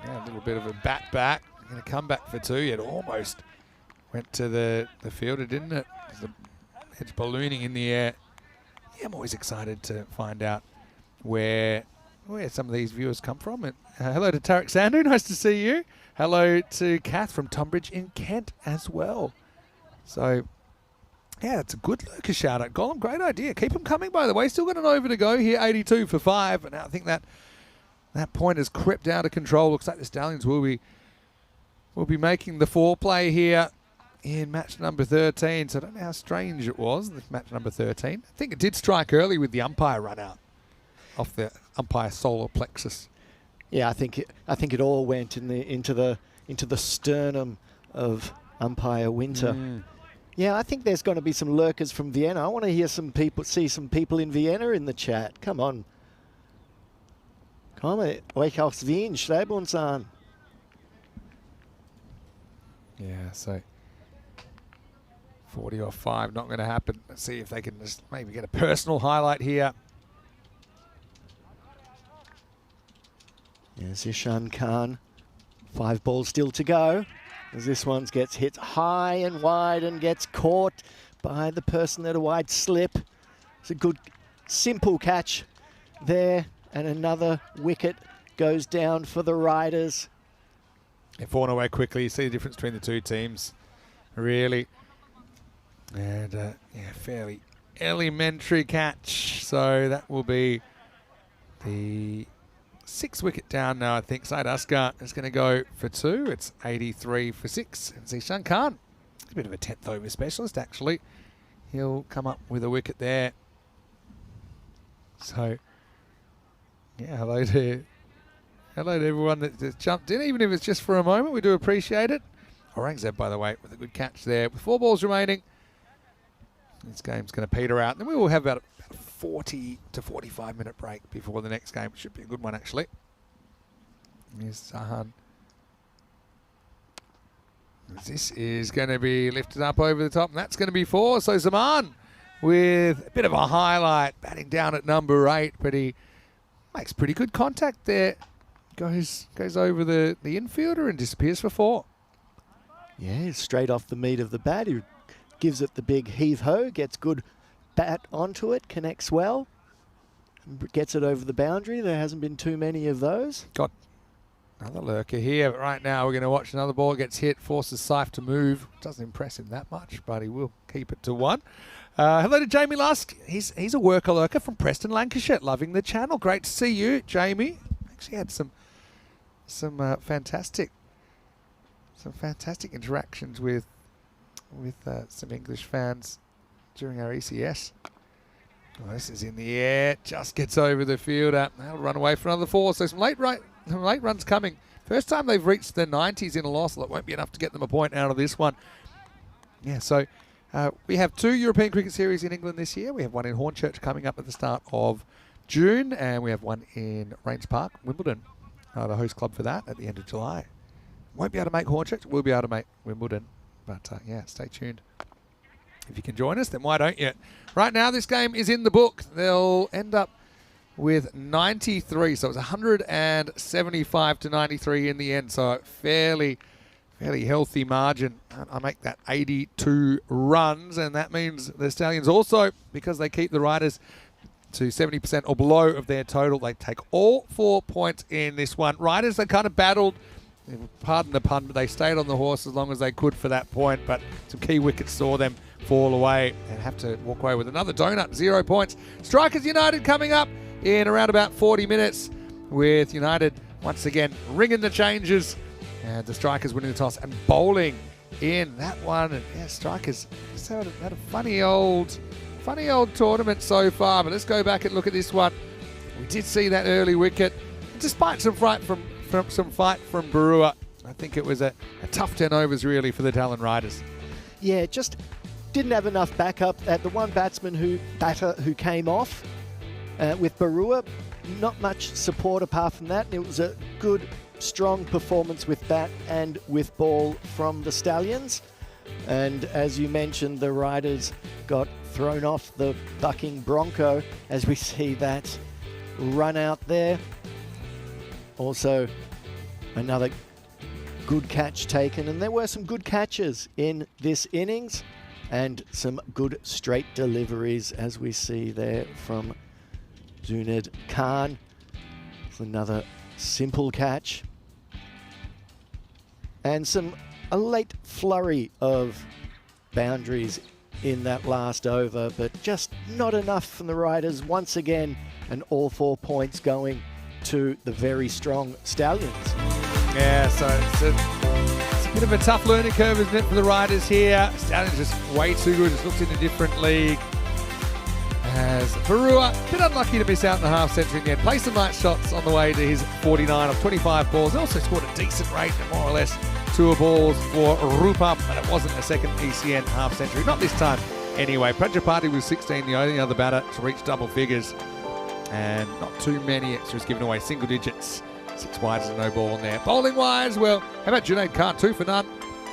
Yeah, a little bit of a bat back. Going to come back for 2. It almost went to the fielder, didn't it? The edge ballooning in the air. Yeah, I'm always excited to find out where some of these viewers come from. And, hello to Tarek Sandhu, nice to see you. Hello to Kath from Tonbridge in Kent as well. So, yeah, it's a good lurker shout out. Gollum, great idea. Keep them coming, by the way. Still got an over to go here, 82 for 5. And I think that point has crept out of control. Looks like the Stallions will be making the foreplay here in match number 13. So I don't know how strange it was, this match number 13. I think it did strike early with the umpire run out off the umpire solar plexus. Yeah, I think it all went into the sternum of umpire Winter. Yeah, I think there's going to be some lurkers from Vienna. I want to hear some people, see some people in Vienna in the chat. Come on. Komme euch aus Wien, schreib uns an. Yeah, so 40 or 5, not going to happen. Let's see if they can just maybe get a personal highlight here. Yeah, Zishan Khan. 5 balls still to go. As this one gets hit high and wide and gets caught by the person at a wide slip. It's a good, simple catch there. And another wicket goes down for the Riders. They've fallen away quickly. You see the difference between the two teams, really. And, yeah, fairly elementary catch. So that will be the 6th wicket down now, I think. Syed Asghar is going to go for 2. It's 83 for 6. And Zishan Khan, a bit of a 10th over specialist, actually. He'll come up with a wicket there. So, yeah, hello to everyone that just jumped in, even if it's just for a moment. We do appreciate it. Aurangzeb, by the way, with a good catch there. With 4 balls remaining, this game's going to peter out. Then we will have about a 40 to 45 minute break before the next game. It should be a good one, actually. Here's Zahan. This is going to be lifted up over the top, and that's going to be 4. So Zaman with a bit of a highlight, batting down at number 8, but he makes pretty good contact there. Goes over the infielder and disappears for 4. Yeah, straight off the meat of the bat. He gives it the big heave-ho, gets good bat onto it, connects well, gets it over the boundary. There hasn't been too many of those. Got another lurker here, but right now we're going to watch another ball gets hit, forces Saif to move. Doesn't impress him that much, but he will keep it to 1. Hello to Jamie Lusk. He's a worker lurker from Preston, Lancashire. Loving the channel. Great to see you, Jamie. Actually had some fantastic interactions with some English fans during our ECS. Oh, this is in the air. Just gets over the fielder. They'll run away for another 4. So some late runs coming. First time they've reached the 90s in a loss. That won't be enough to get them a point out of this one. Yeah, so we have 2 European Cricket Series in England this year. We have one in Hornchurch coming up at the start of June, and we have one in Rains Park, Wimbledon, the host club for that at the end of July. Won't be able to make Hornchurch. We'll be able to make Wimbledon. But, yeah, stay tuned. If you can join us, then why don't you? Right now, this game is in the book. They'll end up with 93. So it's 175 to 93 in the end. So fairly healthy margin. I make that 82 runs, and that means the Stallions also, because they keep the Riders to 70% or below of their total, they take all 4 points in this one. Riders, they kind of battled, pardon the pun, but they stayed on the horse as long as they could for that point, but some key wickets saw them fall away and have to walk away with another donut, 0 points. Strikers United coming up in around about 40 minutes with United once again ringing the changes. And the Strikers winning the toss and bowling in that one. And yeah, Strikers just had a funny old tournament so far. But let's go back and look at this one. We did see that early wicket, despite some fight from Barua. I think it was a tough 10 overs really for the Talon Riders. Yeah, just didn't have enough backup at the one batter who came off with Barua. Not much support apart from that. It was a good, strong performance with bat and with ball from the Stallions. And as you mentioned, the Riders got thrown off the bucking Bronco as we see that run out there. Also, another good catch taken, and there were some good catches in this innings and some good straight deliveries as we see there from Zunid Khan. It's another simple catch. And a late flurry of boundaries in that last over, but just not enough from the Riders once again, and all 4 points going to the very strong Stallions. Yeah, so it's a bit of a tough learning curve, isn't it, for the Riders here? Stallions just way too good, just looks in a different league. As Barua, a bit unlucky to miss out in the half century again. Played some nice shots on the way to his 49 of 25 balls. Also scored a decent rate at more or less tour balls for Rupa, but it wasn't a second ECN half century. Not this time anyway. Prajapati was 16, the only other batter to reach double figures. And not too many extras given away, single digits. 6 wides and no ball in there. Bowling wise, well, how about Junaid Khan? 2 for none.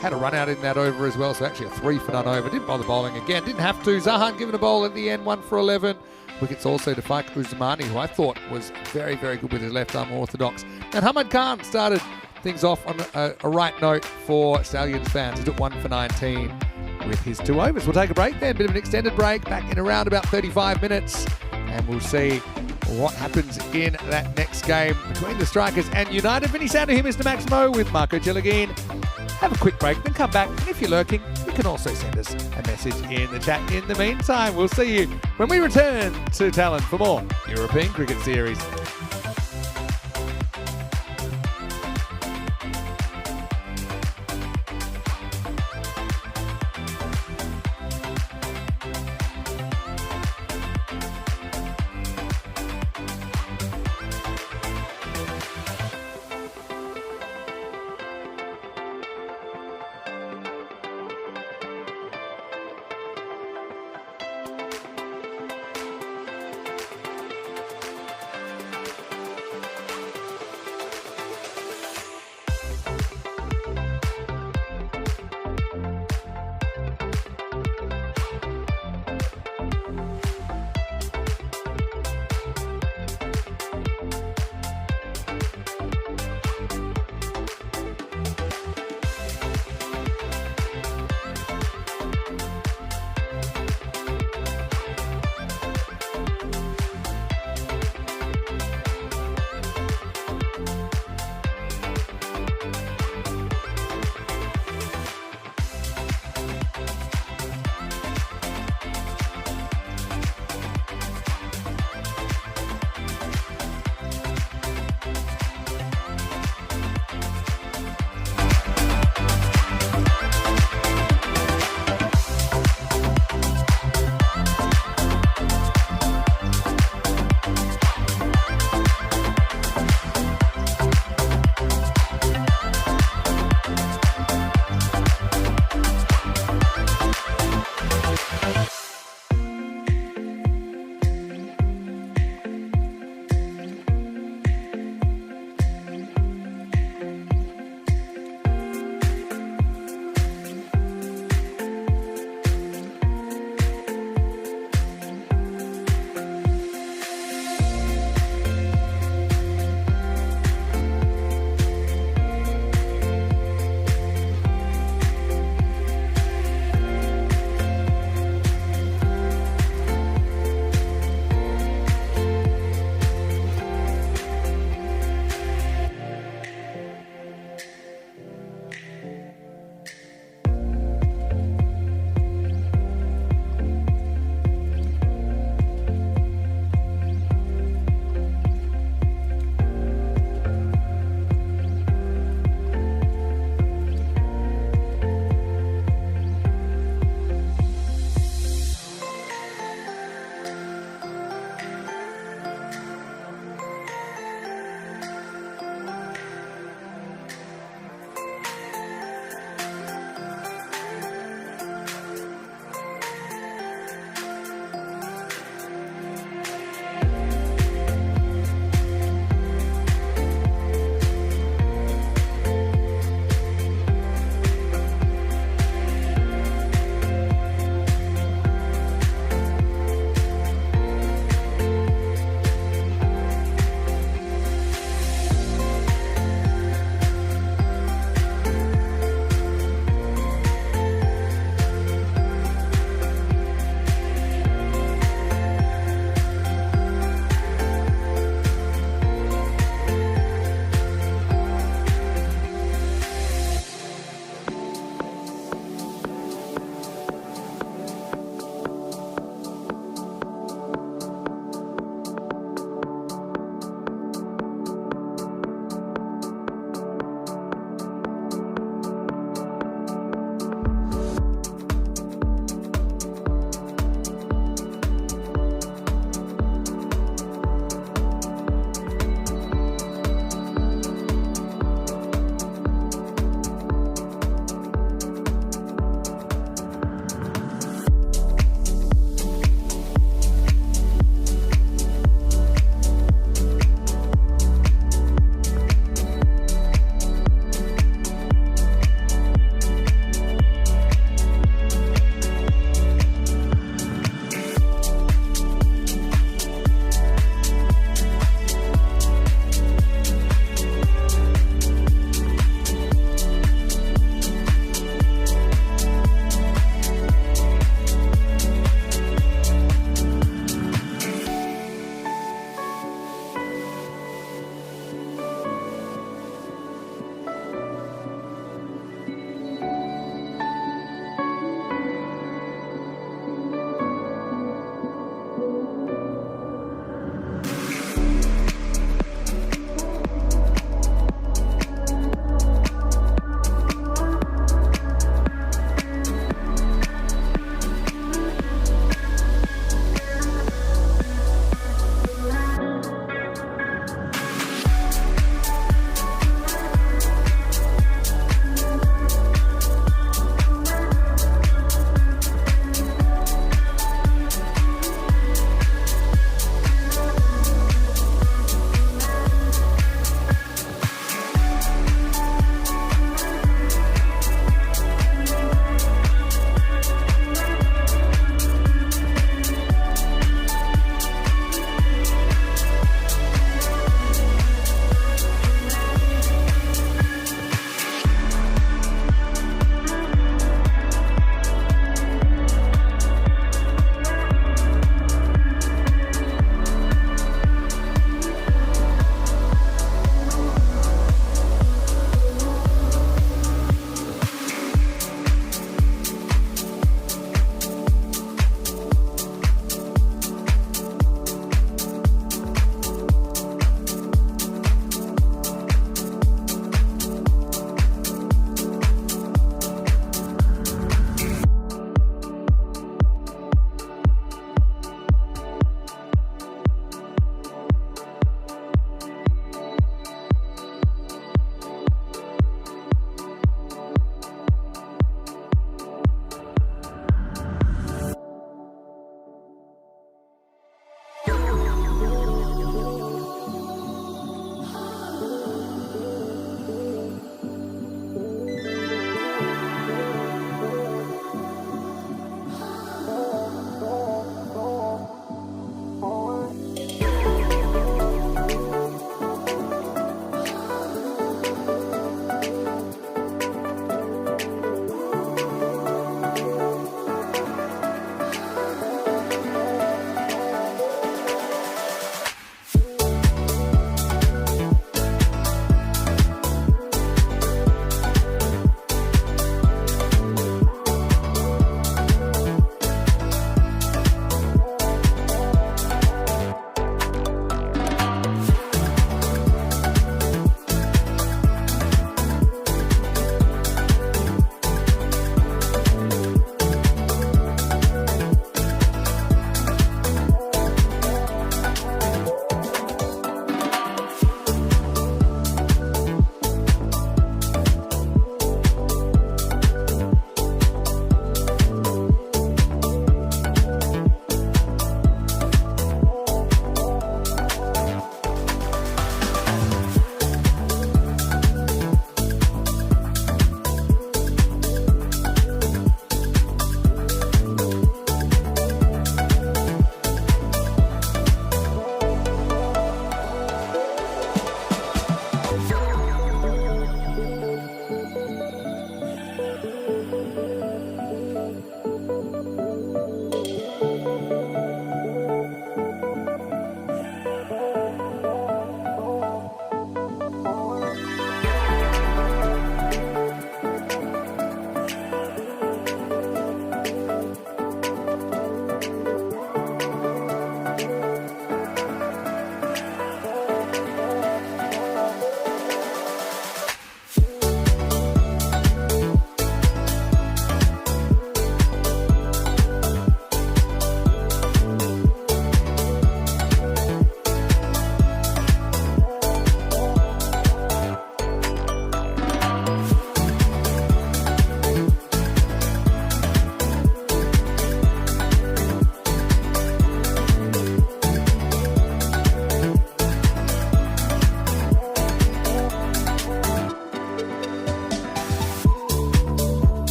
Had a run out in that over as well, so actually a 3 for none over. Didn't bother bowling again. Didn't have to. Zahan given a bowl at the end, 1 for 11. Wickets also to Faik Usmani, who I thought was very, very good with his left arm orthodox. And Hamad Khan started things off on a right note for Stallions fans. He took 1 for 19 with his 2 overs. We'll take a break then, bit of an extended break, back in around about 35 minutes. And we'll see what happens in that next game between the Strikers and United. Vinny Sandu here, Mr. Maximo, with Marco Gilligeen. Have a quick break, then come back. And if you're lurking, you can also send us a message in the chat. In the meantime, we'll see you when we return to Talent for more European Cricket Series.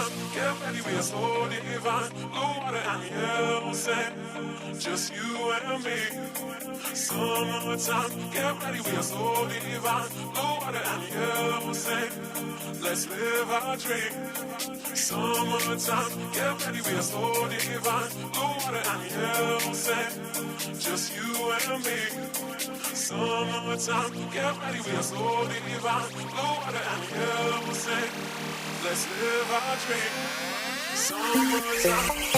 summertime, get ready, we are so divine. Blue water and yellow sand, just you and me. Summertime, get ready, we are so divine. Blue water and yellow sand, let's live our dream. Summertime, get ready, we are so divine. Blue water and yellow sand, just you and me. Summertime, get ready, we are so divine. Blue water and yellow sand, let's live our dream. Summertime.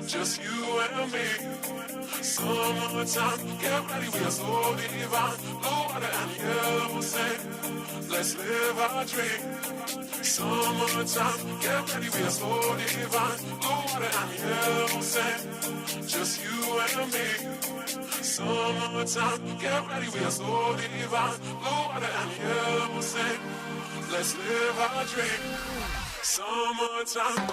Just you and me. Summertime, get ready, we are so divine. Blue water and yellow sand, let's live our dream. Summertime, get ready, we are so divine. Blue water and yellow sand, just you and me. Summertime, get ready, we are so divine. Blue water and yellow sand, let's live our dream. Summertime.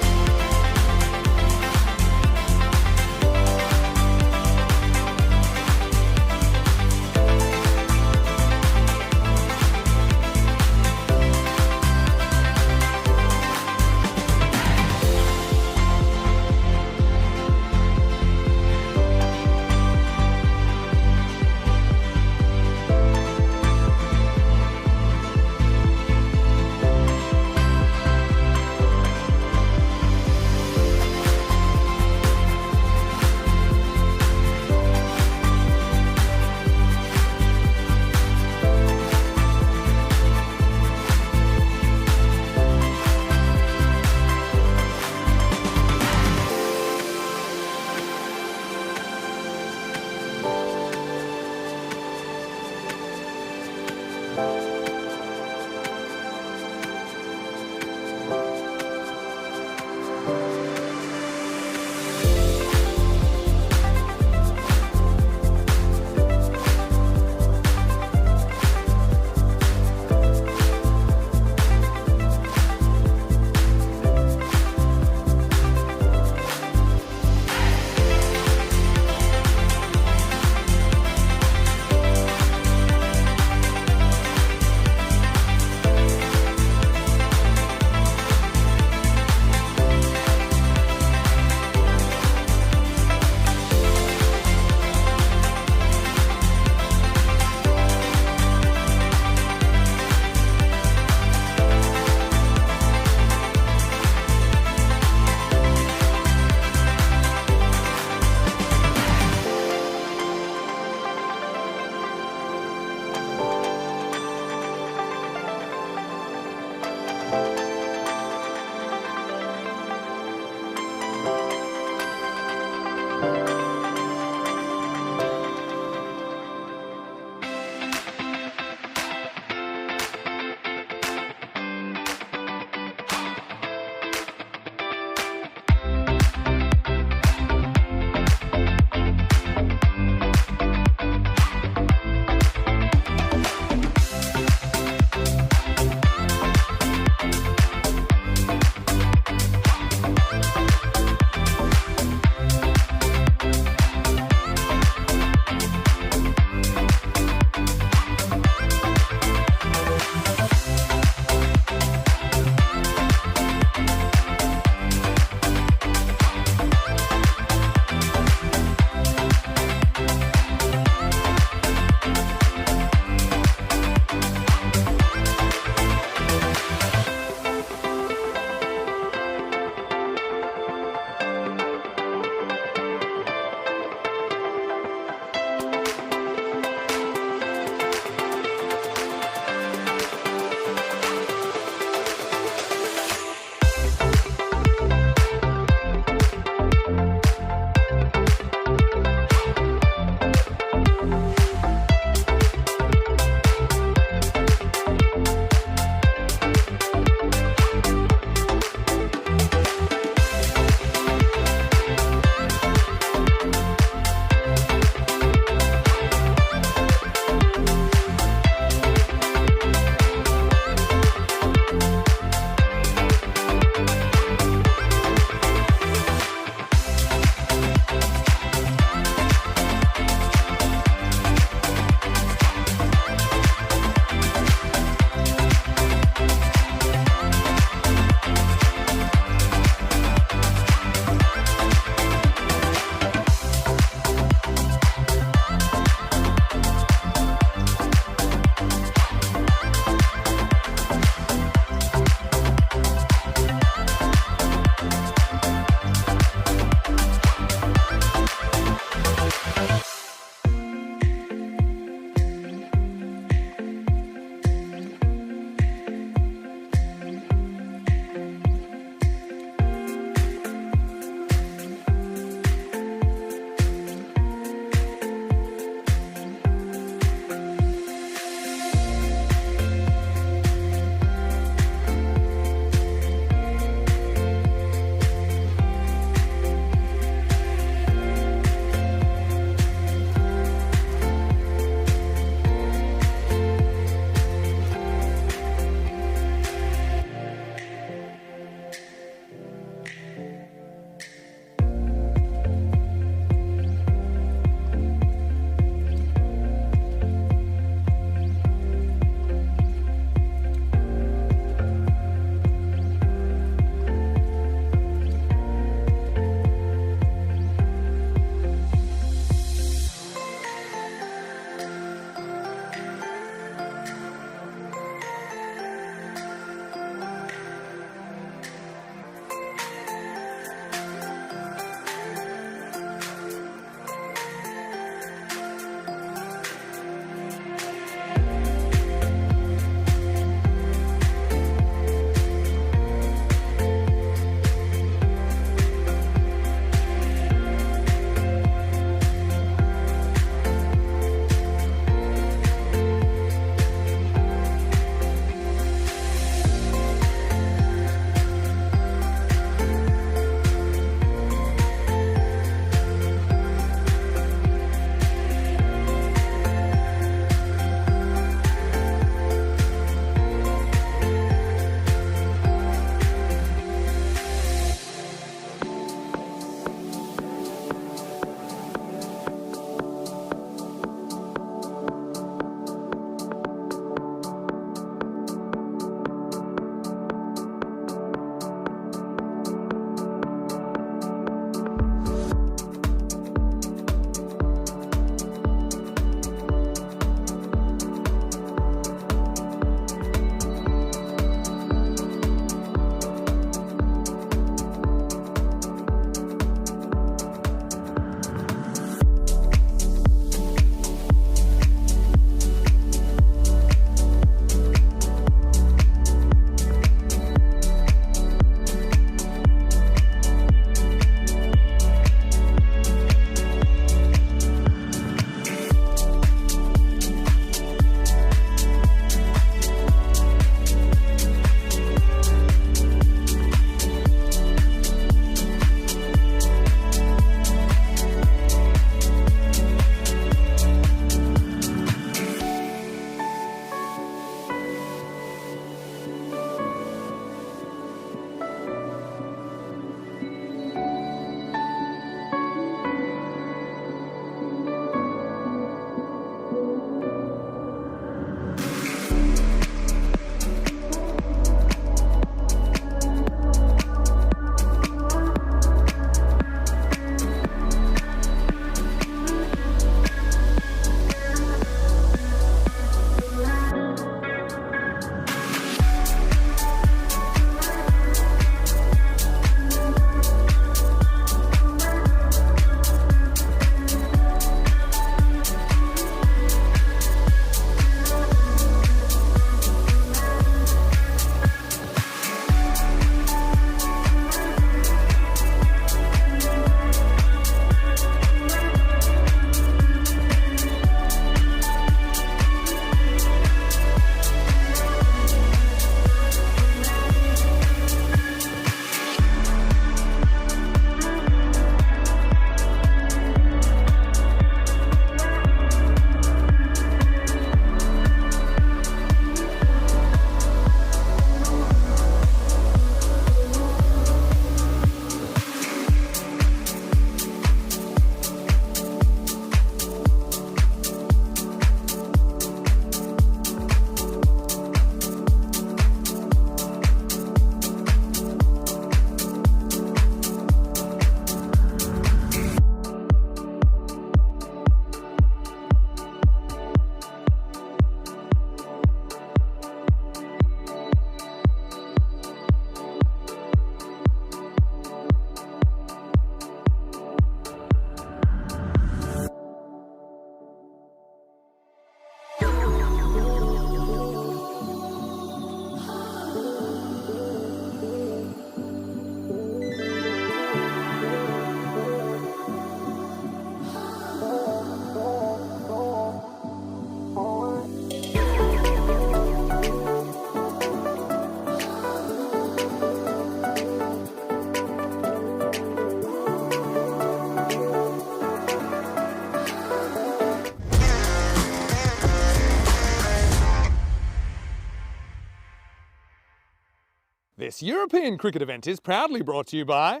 This European cricket event is proudly brought to you by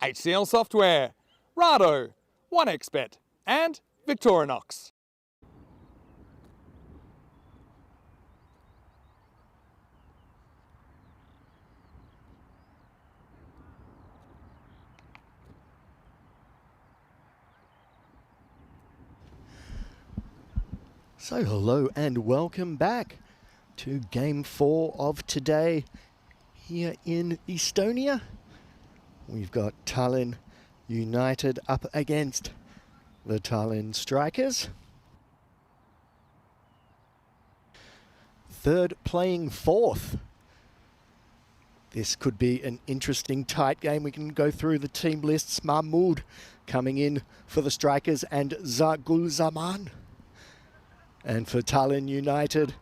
HCL Software, Rado, 1xBet and Victorinox. So hello and welcome back to Game 4 of today here in Estonia. We've got Tallinn United up against the Tallinn Strikers. Third playing fourth. This could be an interesting tight game. We can go through the team lists. Mahmood coming in for the Strikers and Zagul Zaman. And for Tallinn United,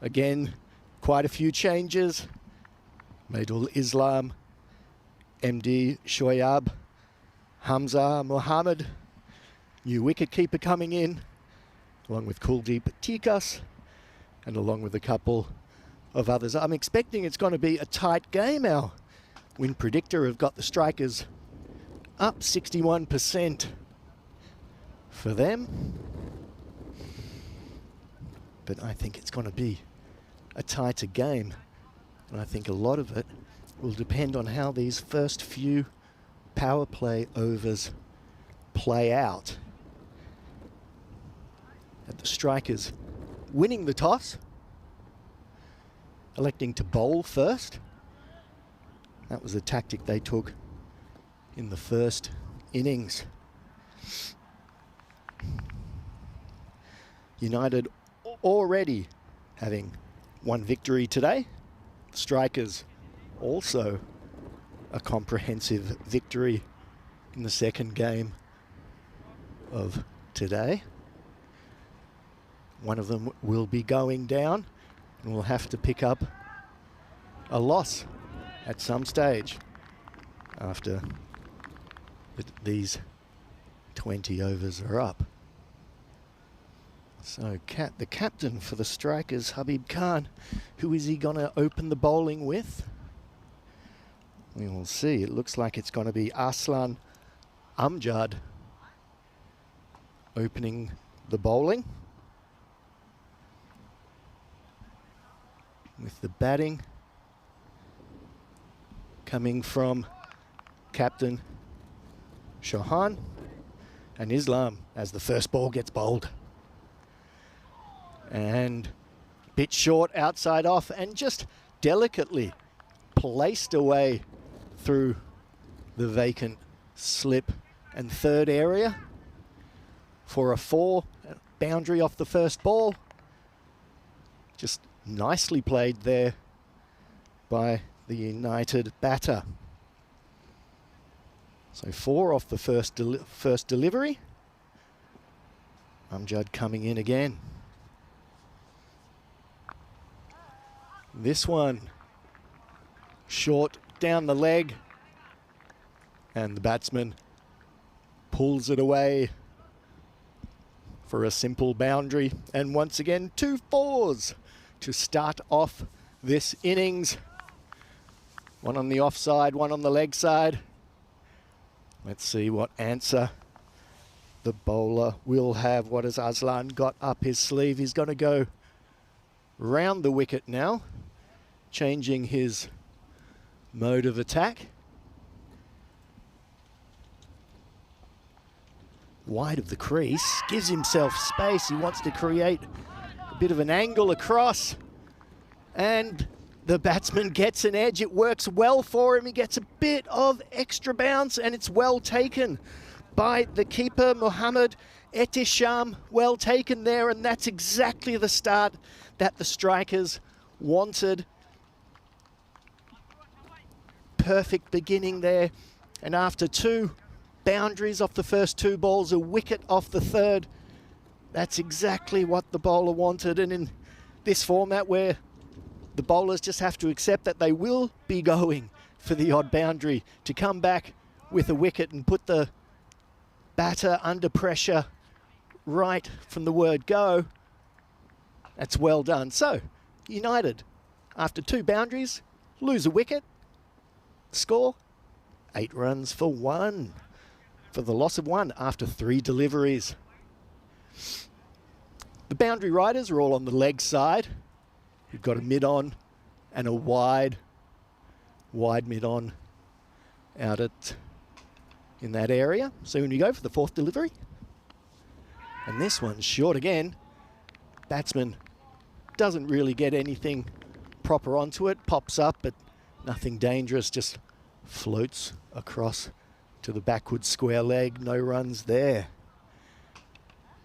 again, quite a few changes. Maidul Islam, MD Shoyab, Hamza Mohammed, new wicketkeeper coming in, along with Kuldeep Tikas, and along with a couple of others. I'm expecting it's going to be a tight game. Our win predictor have got the Strikers up 61% for them. But I think it's going to be a tighter game. And I think a lot of it will depend on how these first few power play overs play out. At the Strikers winning the toss, electing to bowl first. That was a tactic they took in the first innings. United already having one victory today. The Strikers also a comprehensive victory in the second game of today. One of them will be going down and will have to pick up a loss at some stage after these 20 overs are up. So the captain for the Strikers, Habib Khan, who is he going to open the bowling with? We will see. It looks like it's going to be Aslan Amjad opening the bowling. With the batting coming from captain Shohan and Islam as the first ball gets bowled. And bit short outside off and just delicately placed away through the vacant slip and third area for a 4 boundary off the first ball. Just nicely played there by the United batter. So 4 off the first delivery. Amjad coming in again. This one short down the leg and the batsman pulls it away for a simple boundary, and once again 2 4s to start off this innings. One on the offside, one on the leg side. Let's see what answer the bowler will have. What has Aslan got up his sleeve? He's going to go round the wicket now, changing his mode of attack. Wide of the crease, gives himself space. He wants to create a bit of an angle across, and the batsman gets an edge. It works well for him. He gets a bit of extra bounce, and it's well taken by the keeper, Mohammed Etisham. Well taken there, and that's exactly the start that the Strikers wanted. Perfect beginning there, and after 2 boundaries off the first 2 balls, a wicket off the third, that's exactly what the bowler wanted. And in this format where the bowlers just have to accept that they will be going for the odd boundary to come back with a wicket and put the batter under pressure right from the word go, that's well done. So United, after 2 boundaries, lose a wicket, Score, 8 runs for 1. For the loss of 1 after 3 deliveries. The boundary riders are all on the leg side. You've got a mid-on and a wide mid-on out in that area. So when you go for the 4th delivery, and this one's short again, batsman doesn't really get anything proper onto it, pops up, but nothing dangerous, just floats across to the backward square leg, no runs there.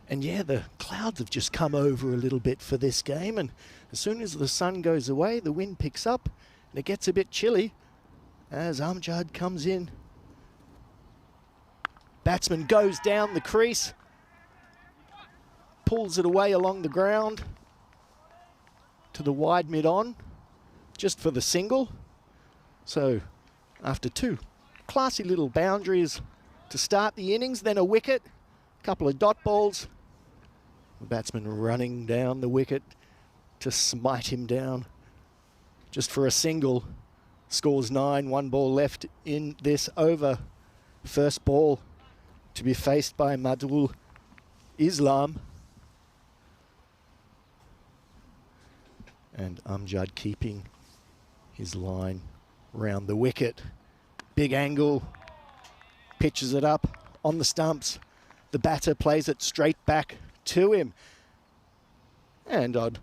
And yeah, the clouds have just come over a little bit for this game, and as soon as the sun goes away, the wind picks up and it gets a bit chilly as Amjad comes in. Batsman goes down the crease, pulls it away along the ground to the wide mid-on, just for the single. So after 2 classy little boundaries to start the innings, then a wicket, a couple of dot balls. The batsman running down the wicket to smite him down just for a single. Scores 9, 1 ball left in this over. First ball to be faced by Madul Islam. And Amjad keeping his line round the wicket. Big angle, pitches it up on the stumps. The batter plays it straight back to him. And I'd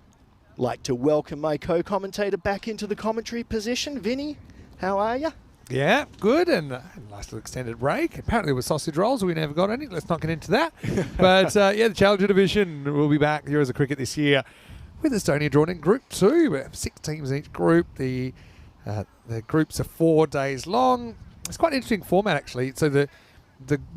like to welcome my co-commentator back into the commentary position. Vinny, how are you? Yeah, good, and nice little extended break. Apparently with sausage rolls, we never got any. Let's not get into that. But yeah, the Challenger Division will be back here as a cricket this year with Estonia drawn in Group 2. We have 6 teams in each group. The groups are 4 days long. It's quite an interesting format, actually. So the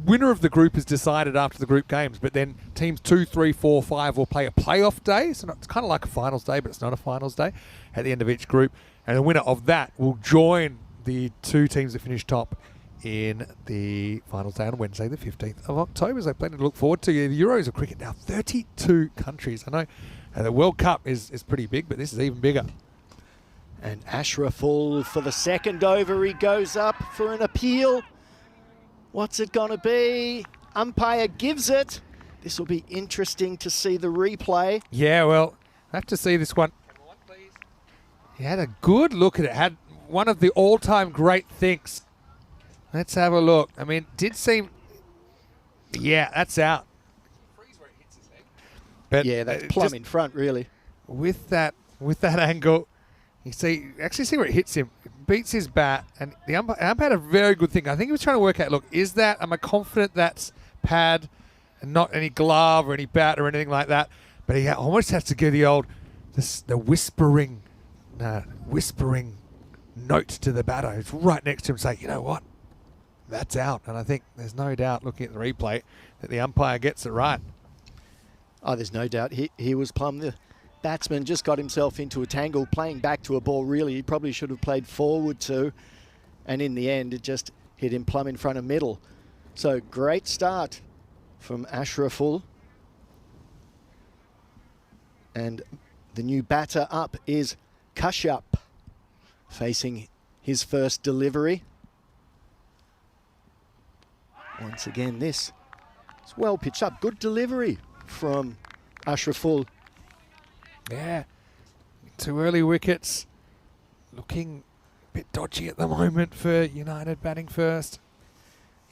winner of the group is decided after the group games, but then teams 2, 3, 4, 5 will play a playoff day. So it's kind of like a finals day, but it's not a finals day at the end of each group. And the winner of that will join the 2 teams that finish top in the finals day on Wednesday, the 15th of October. So plenty to look forward to. The Euros of cricket now, 32 countries. I know the World Cup is pretty big, but this is even bigger. And Ashraful for the second over. He goes up for an appeal. What's it going to be? Umpire gives it. This will be interesting to see the replay. Yeah, well, I have to see this one. He had a good look at it. Had one of the all-time great thinks. Let's have a look. I mean, did seem... Yeah, that's out. But yeah, that's plumb in front, really. With that angle, you actually see where it hits him. It beats his bat, and the umpire had a very good think. I think he was trying to work out, look, am I confident that's pad and not any glove or any bat or anything like that? But he almost has to give the whispering note to the batter who's right next to him, say, you know what, that's out. And I think there's no doubt, looking at the replay, that the umpire gets it right. Oh, there's no doubt. He was plumb. The batsman just got himself into a tangle, playing back to a ball, really. He probably should have played forward too. And in the end, it just hit him plumb in front of middle. So great start from Ashraful. And the new batter up is Kashyap, facing his first delivery. Once again, this is well pitched up. Good delivery from Ashraful. Yeah, 2 early wickets. Looking a bit dodgy at the moment for United batting first.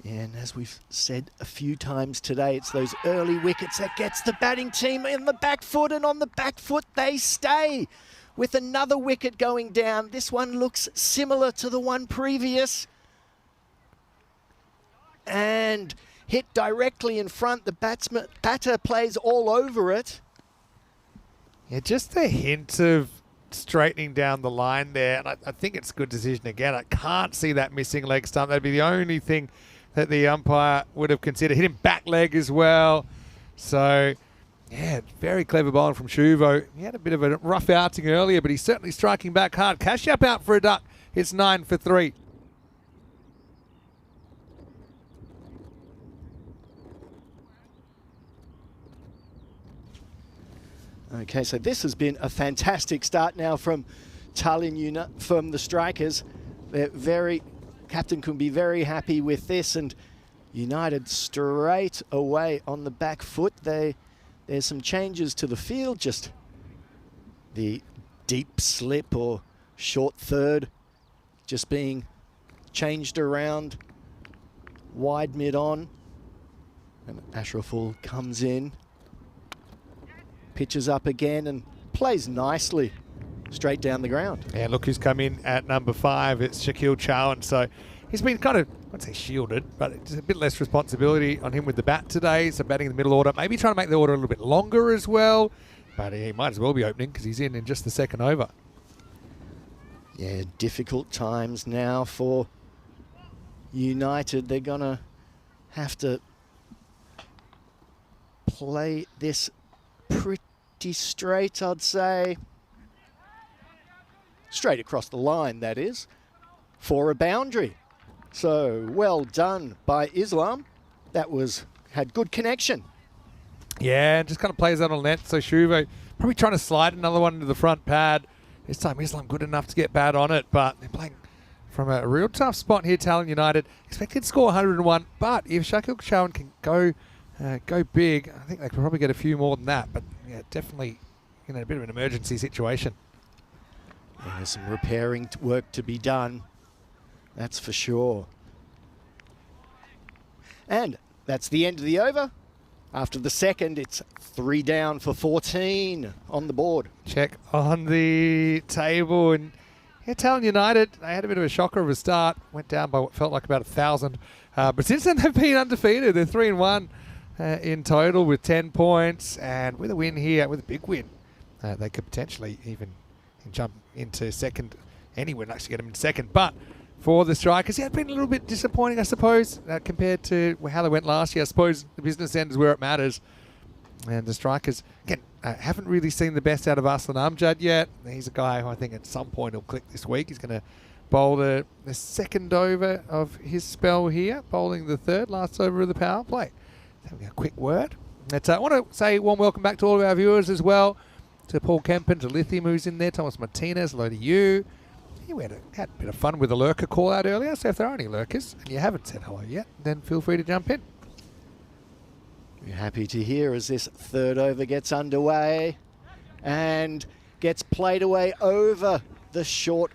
Yeah, and as we've said a few times today, it's those early wickets that gets the batting team in the back foot, and on the back foot they stay. With another wicket going down, this one looks similar to the one previous. And hit directly in front. The batter plays all over it. Yeah, just a hint of straightening down the line there. And I think it's a good decision again. I can't see that missing leg stump. That'd be the only thing that the umpire would have considered. Hit him back leg as well. So, yeah, very clever bowling from Shuvo. He had a bit of a rough outing earlier, but he's certainly striking back hard. Kashyap out for a duck. It's 9 for 3. Okay, so this has been a fantastic start now from Tallinn from the strikers. They're very captain can be very happy with this, and United straight away on the back foot. There's some changes to the field, just the deep slip or short third just being changed around, wide mid on, and Ashraful comes in, pitches up again and plays nicely straight down the ground. Yeah, look who's come in at number 5. It's Shaquille Chowan. So he's been kind of, I'd say shielded, but it's a bit less responsibility on him with the bat today. So batting in the middle order, maybe trying to make the order a little bit longer as well. But he might as well be opening because he's in just the second over. Yeah, difficult times now for United. They're going to have to play this pretty straight, I'd say. Straight across the line, that is, for a boundary. So well done by Islam. That had good connection. Yeah, just kind of plays out on net. So Shuvo probably trying to slide another one into the front pad. This time Islam good enough to get bat on it, but they're playing from a real tough spot here, Talon United. Expected to score 101, but if Shaquille Chowan can go big, I think they could probably get a few more than that. But yeah, definitely a bit of an emergency situation. Yeah, there's some repairing work to be done, that's for sure. And that's the end of the over. After the second, it's 3 down for 14 on the board. Check on the table. And yeah, Talon United, they had a bit of a shocker of a start. Went down by what felt like about 1,000. But since then, they've been undefeated. They're 3-1 in total with 10 points. And with a win here, with a big win, they could potentially even jump into second. Anyone actually get them in second. But for the Strikers, yeah, it's been a little bit disappointing, I suppose, compared to how they went last year. I suppose the business end is where it matters. And the Strikers, again, haven't really seen the best out of Aslan Amjad yet. He's a guy who I think at some point will click this week. He's going to bowl the second over of his spell here, bowling the third, last over of the power play. Having a quick word. I want to say warm welcome back to all of our viewers as well. To Paul Kempen, to Lithium who's in there, Thomas Martinez, hello to you. We had a bit of fun with the lurker call out earlier, so if there are any lurkers and you haven't said hello yet, then feel free to jump in. We're happy to hear as this third over gets underway and gets played away over the short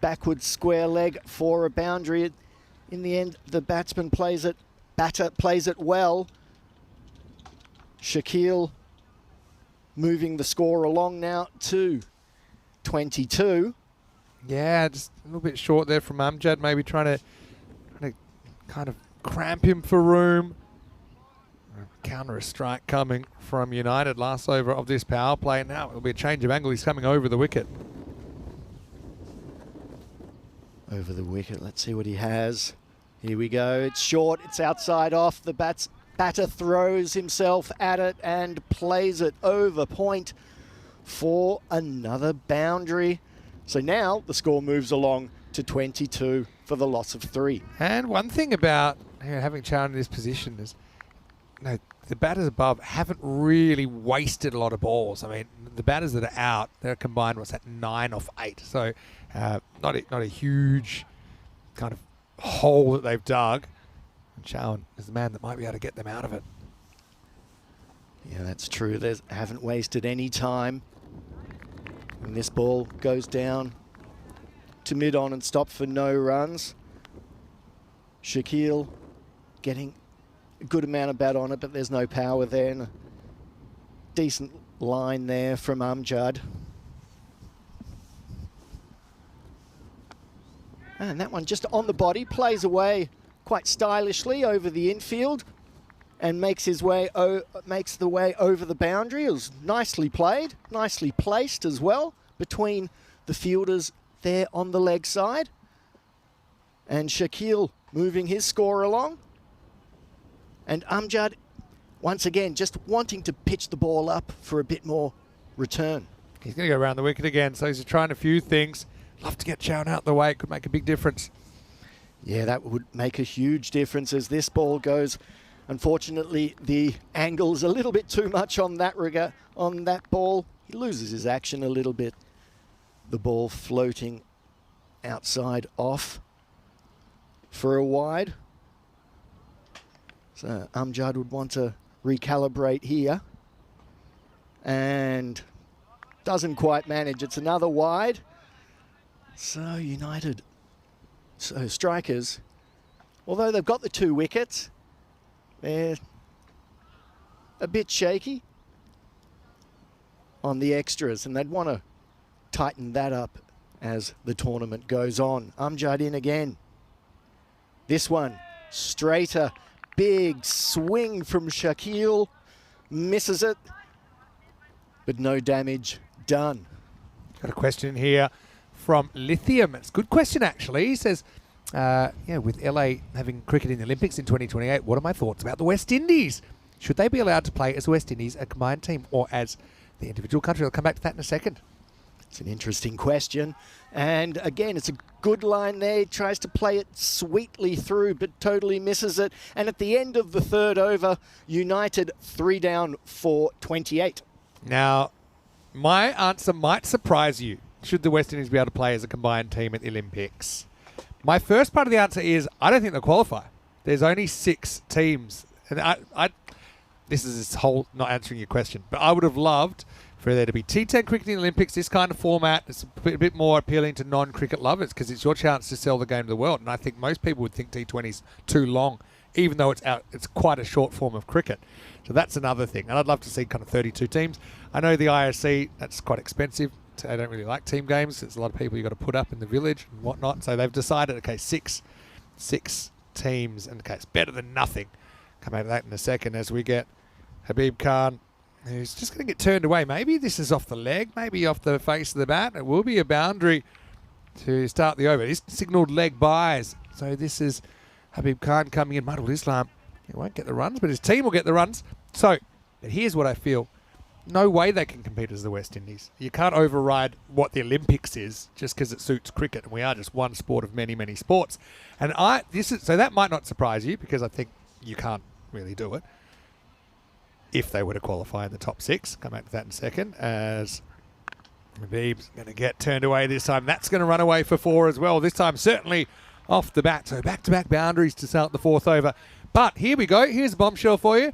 backward square leg for a boundary. In the end, the batter plays it well. Shaquille moving the score along now to 22. Yeah, just a little bit short there from Amjad, maybe trying to kind of cramp him for room. Counter a strike coming from United last over of this power play. Now it'll be a change of angle. He's coming over the wicket. Over the wicket, let's see what he has. Here we go, it's short, it's outside off. The batter throws himself at it and plays it over point for another boundary. So now the score moves along to 22 for the loss of 3. And one thing about having Chowan in this position is the batters above haven't really wasted a lot of balls. I mean, the batters that are out, they're combined, 9 off 8. So not a huge kind of hole that they've dug. And Chowan is the man that might be able to get them out of it. Yeah, that's true. They haven't wasted any time. And this ball goes down to mid-on and stop for no runs. Shaquille getting a good amount of bat on it, but there's no power there. And a decent line there from Amjad. And that one just on the body, plays away quite stylishly over the infield and makes the way over the boundary. It was nicely played, nicely placed as well between the fielders there on the leg side. And Shaquille moving his score along. And Amjad, once again, just wanting to pitch the ball up for a bit more return. He's going to go around the wicket again, so he's trying a few things. Love to get Chowan out the way. It could make a big difference. Yeah, that would make a huge difference as this ball goes. Unfortunately, the angle's a little bit too much on that ball. He loses his action a little bit. The ball floating outside off. for a wide. So Amjad would want to recalibrate here. And doesn't quite manage. It's another wide. So United, so strikers, although they've got the 2 wickets, they're a bit shaky on the extras, and they'd want to tighten that up as the tournament goes on. Amjad in again. This one, straighter, big swing from Shakil, misses it, but no damage done. Got a question here from Lithium. It's a good question, actually. He says, with LA having cricket in the Olympics in 2028, what are my thoughts about the West Indies? Should they be allowed to play as the West Indies, a combined team, or as the individual country? I'll come back to that in a second. It's an interesting question. And again, it's a good line there. He tries to play it sweetly through, but totally misses it. And at the end of the 3rd over, United 3 down for 28. Now, my answer might surprise you. Should the West Indies be able to play as a combined team at the Olympics? My first part of the answer is I don't think they'll qualify. There's only 6 teams. And this is this whole not answering your question, but I would have loved for there to be T10 cricket in the Olympics, this kind of format. It's a bit more appealing to non-cricket lovers because it's your chance to sell the game to the world. And I think most people would think T20's too long, even though it's quite a short form of cricket. So that's another thing. And I'd love to see kind of 32 teams. I know the IOC, that's quite expensive. They don't really like team games. There's a lot of people you've got to put up in the village and whatnot. So they've decided, okay, six teams. And okay, it's better than nothing. Come out of that in a second as we get Habib Khan, who's just going to get turned away. Maybe this is off the leg, maybe off the face of the bat. It will be a boundary to start the over. He's signalled leg byes. So this is Habib Khan coming in. Muddled Islam. He won't get the runs, but his team will get the runs. So, but here's what I feel. No way they can compete as the West Indies. You can't override what the Olympics is just because it suits cricket. And we are just one sport of many, many sports. And so that might not surprise you because I think you can't really do it. If they were to qualify in the top 6, come back to that in a second, as Habib's going to get turned away this time. That's going to run away for 4 as well. This time certainly off the bat. So back-to-back boundaries to start the 4th over. But here we go. Here's a bombshell for you.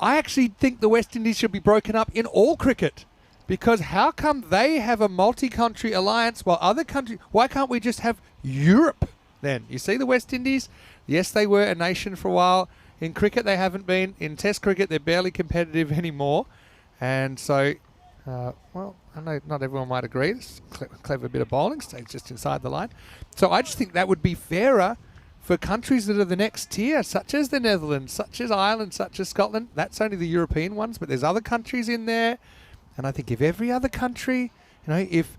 I actually think the West Indies should be broken up in all cricket because how come they have a multi-country alliance while other countries... Why can't we just have Europe then? You see the West Indies? Yes, they were a nation for a while. In cricket, they haven't been. In Test cricket, they're barely competitive anymore. And so, I know not everyone might agree. It's a clever bit of bowling. Stays just inside the line. So I just think that would be fairer for countries that are the next tier, such as the Netherlands, such as Ireland, such as Scotland. That's only the European ones, but there's other countries in there. And I think if every other country, if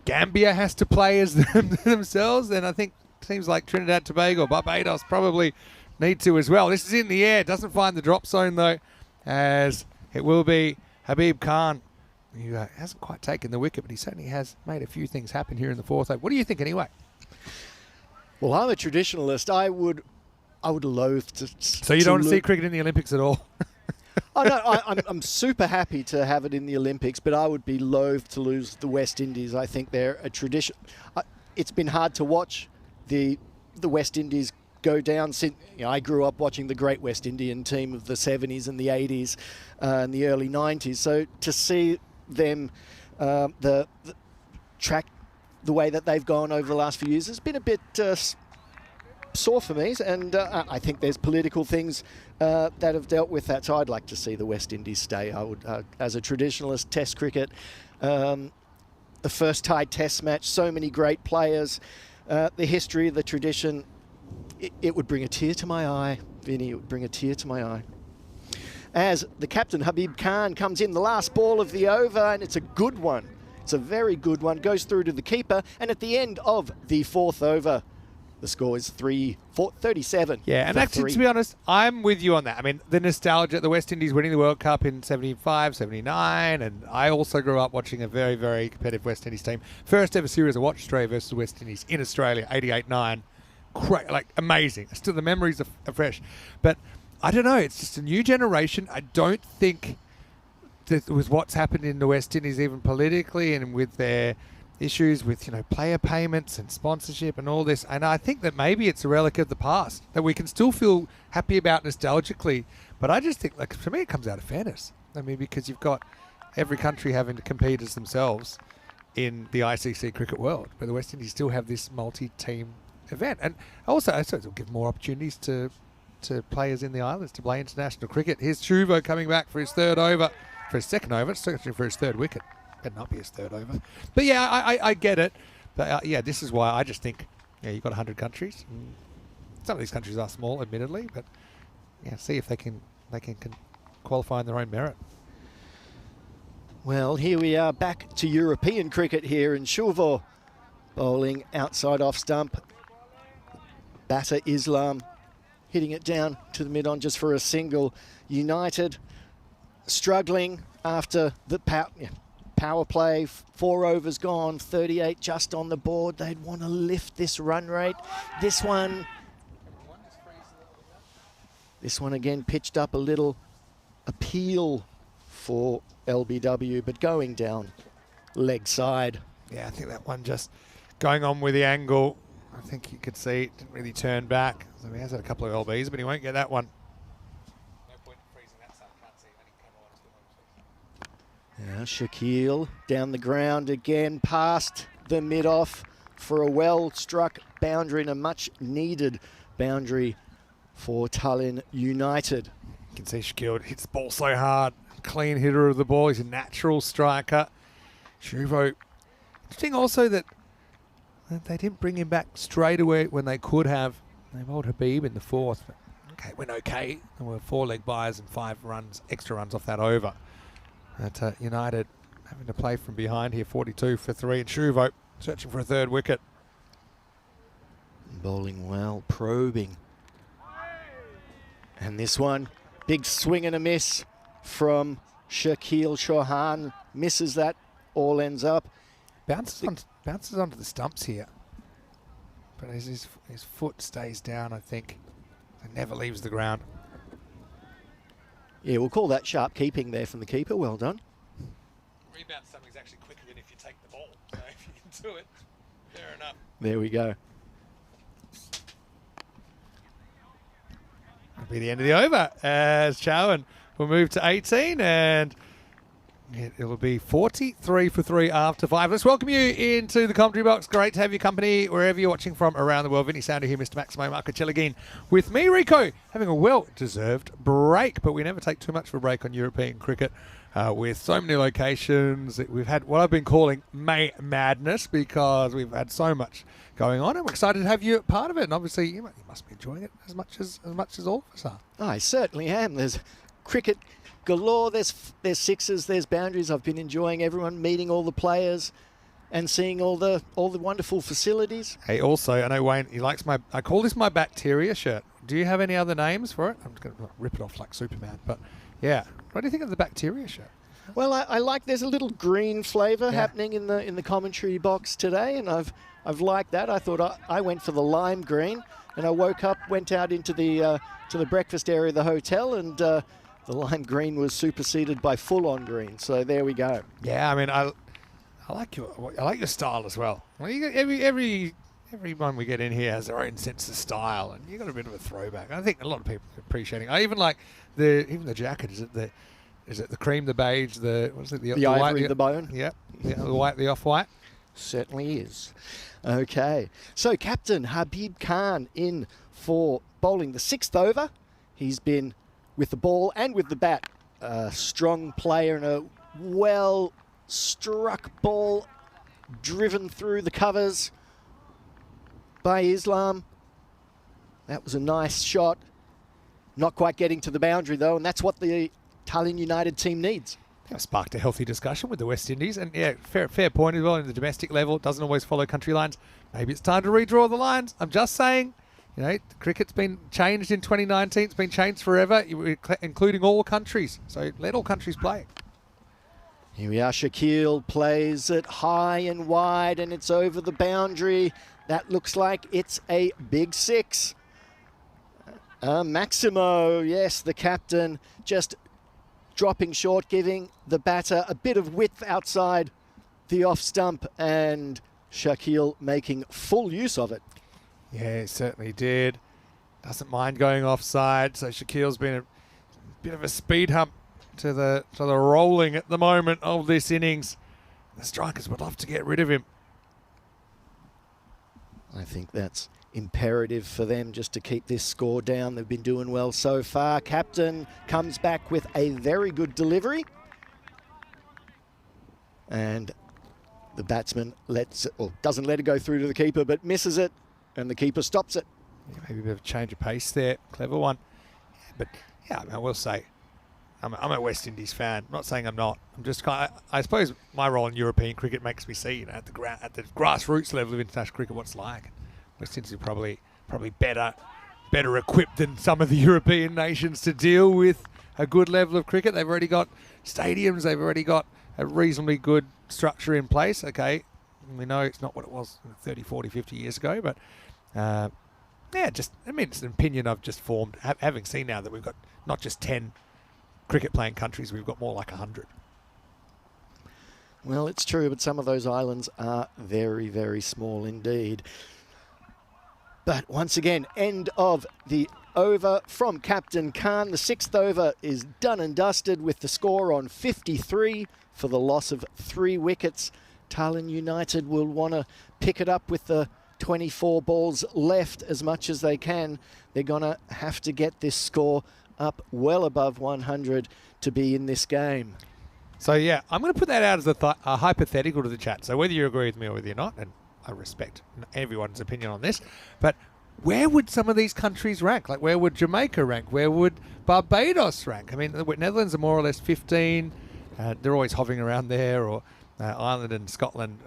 Gambia has to play as themselves, then I think teams like Trinidad and Tobago, Barbados probably need to as well. This is in the air. Doesn't find the drop zone, though, as it will be Habib Khan, who hasn't quite taken the wicket, but he certainly has made a few things happen here in the 4th over. What do you think anyway? Well, I'm a traditionalist. I would loathe to... So you don't want to see cricket in the Olympics at all? Oh, no, I'm super happy to have it in the Olympics, but I would be loath to lose the West Indies. I think they're a tradition. It's been hard to watch the West Indies go down since I grew up watching the great West Indian team of the 70s and the 80s and the early 90s. So to see them the track the way that they've gone over the last few years has been a bit sore for me. And I think there's political things that have dealt with that. So I'd like to see the West Indies stay. I would, as a traditionalist, Test cricket, the first tied Test match, so many great players, the history, the tradition. It would bring a tear to my eye, Vinny. It would bring a tear to my eye. As the captain, Habib Khan, comes in, the last ball of the over, and it's a good one. It's a very good one. Goes through to the keeper, and at the end of the 4th over, the score is 37. Yeah, and actually, to be honest, I'm with you on that. I mean, the nostalgia, the West Indies winning the World Cup in 75, 79, and I also grew up watching a very, very competitive West Indies team. First ever series I watched, Australia versus West Indies in Australia, 88-9. Amazing. Still, the memories are fresh. But I don't know. It's just a new generation. I don't think that with what's happened in the West Indies, even politically and with their issues with, player payments and sponsorship and all this. And I think that maybe it's a relic of the past that we can still feel happy about nostalgically. But I just think, for me, it comes out of fairness. I mean, because you've got every country having to compete as themselves in the ICC cricket world, but the West Indies still have this multi-team event. And also, I suppose it'll give more opportunities to players in the islands to play international cricket. Here's Chuvo coming back for his third over, for his second over, searching for his third wicket. Better not be his third over. But yeah, I get it. But this is why I just think, you've got 100 countries. Some of these countries are small, admittedly, but see if they can qualify in their own merit. Well, here we are back to European cricket here in Chuvo. Bowling outside off stump. Batter Islam hitting it down to the mid-on just for a single. United struggling after the power play. 4 overs gone, 38 just on the board. They'd want to lift this run rate. This one again pitched up a little appeal for LBW, but going down leg side. Yeah, I think that one just going on with the angle. I think you could see it didn't really turn back. So he has had a couple of LBs, but he won't get that one. No point in freezing that, so I can't see. Shaquille down the ground again, past the mid-off for a well-struck boundary and a much-needed boundary for Tallinn United. You can see Shaquille hits the ball so hard. Clean hitter of the ball. He's a natural striker. Chuvo. Interesting also that they didn't bring him back straight away when they could have. They bowled Habib in the fourth. But it went okay. There were 4 leg byes and 5 extra runs off that over. But United having to play from behind here, 42 for 3. And Chuvo searching for a third wicket. Bowling well, probing. And this one, big swing and a miss from Shakil Chauhan. Misses that, all ends up. Bounces onto the stumps here. But his foot stays down, I think. It never leaves the ground. Yeah, we'll call that sharp keeping there from the keeper. Well done. Rebound something's actually quicker than if you take the ball. So if you can do it, fair enough. There we go. That'll be the end of the over as Chowan will move to 18 and it'll be 43 for 3 after 5. Let's welcome you into the commentary box. Great to have your company wherever you're watching from around the world. Vinny Sounder here, Mr. Maximo Marcocelligine with me, Rico, having a well-deserved break, but we never take too much of a break on European cricket with so many locations. We've had what I've been calling May Madness because we've had so much going on. I'm excited to have you part of it, and obviously you must be enjoying it as much as all of us are. I certainly am. There's cricket galore. There's sixes, there's boundaries. I've been enjoying everyone, meeting all the players and seeing all the wonderful facilities. Hey, also, I know Wayne, he likes I call this my bacteria shirt. Do you have any other names for it? I'm just going to rip it off like Superman. But yeah, what do you think of the bacteria shirt? Well, I like there's a little green flavour happening in the commentary box today, and I've liked that. I thought I went for the lime green, and I woke up, went out into the to the breakfast area of the hotel, and the lime green was superseded by full-on green. So there we go. Yeah, I mean, I like your style as well. Well, you got everyone we get in here has their own sense of style, and you got a bit of a throwback. I think a lot of people are appreciating. I even like the jacket. Is it the cream, the beige, the ivory, the bone? Yep, yeah, the white, the off-white. Certainly is. Okay, so Captain Habib Khan in for bowling the 6th over. He's been with the ball and with the bat, a strong player and a well-struck ball driven through the covers by Islam. That was a nice shot. Not quite getting to the boundary though, and that's what the Tallinn United team needs. That sparked a healthy discussion with the West Indies, and yeah, fair point as well. In the domestic level, it doesn't always follow country lines. Maybe it's time to redraw the lines. I'm just saying. Cricket's been changed in 2019. It's been changed forever, including all countries. So let all countries play. Here we are. Shakil plays it high and wide, and it's over the boundary. That looks like it's a big 6. Maximo, yes, the captain, just dropping short, giving the batter a bit of width outside the off stump, and Shaquille making full use of it. Yeah, he certainly did. Doesn't mind going offside. So Shaquille's been a bit of a speed hump to the rolling at the moment of this innings. The strikers would love to get rid of him. I think that's imperative for them just to keep this score down. They've been doing well so far. Captain comes back with a very good delivery. And the batsman doesn't let it go through to the keeper, but misses it, and the keeper stops it. Yeah, maybe a bit of a change of pace there. Clever one. Yeah, but yeah, I will say, I'm a West Indies fan. I'm not saying I'm not. I'm just I suppose my role in European cricket makes me see, at the grassroots level of international cricket, what it's like. West Indies are probably better equipped than some of the European nations to deal with a good level of cricket. They've already got stadiums. They've already got a reasonably good structure in place. Okay, we know it's not what it was 30, 40, 50 years ago, but it's an opinion I've just formed, having seen now that we've got not just 10 cricket-playing countries, we've got more like 100. Well, it's true, but some of those islands are very, very small indeed. But once again, end of the over from Captain Khan. The 6th over is done and dusted with the score on 53 for the loss of 3 wickets. Tallinn United will want to pick it up with the 24 balls left as much as they can. They're going to have to get this score up well above 100 to be in this game. So, yeah, I'm going to put that out as a hypothetical to the chat. So whether you agree with me or whether you're not, and I respect everyone's opinion on this, but where would some of these countries rank? Like, where would Jamaica rank? Where would Barbados rank? I mean, the Netherlands are more or less 15. They're always hovering around there, or Ireland and Scotland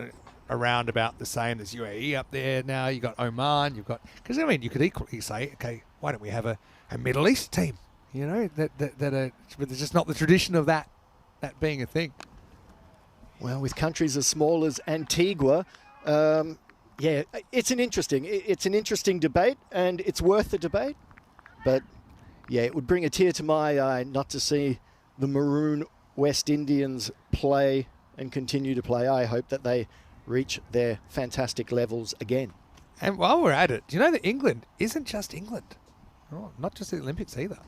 around about the same. There's UAE up there now. You've got Oman. You've got... Because, I mean, you could equally say, okay, why don't we have a Middle East team? You know, but there's just not the tradition of that being a thing. Well, with countries as small as Antigua, it's an interesting debate, and it's worth the debate. But yeah, it would bring a tear to my eye not to see the Maroon West Indians play and continue to play. I hope that they reach their fantastic levels again. And while we're at it, do you know that England isn't just England? Oh, not just the Olympics either.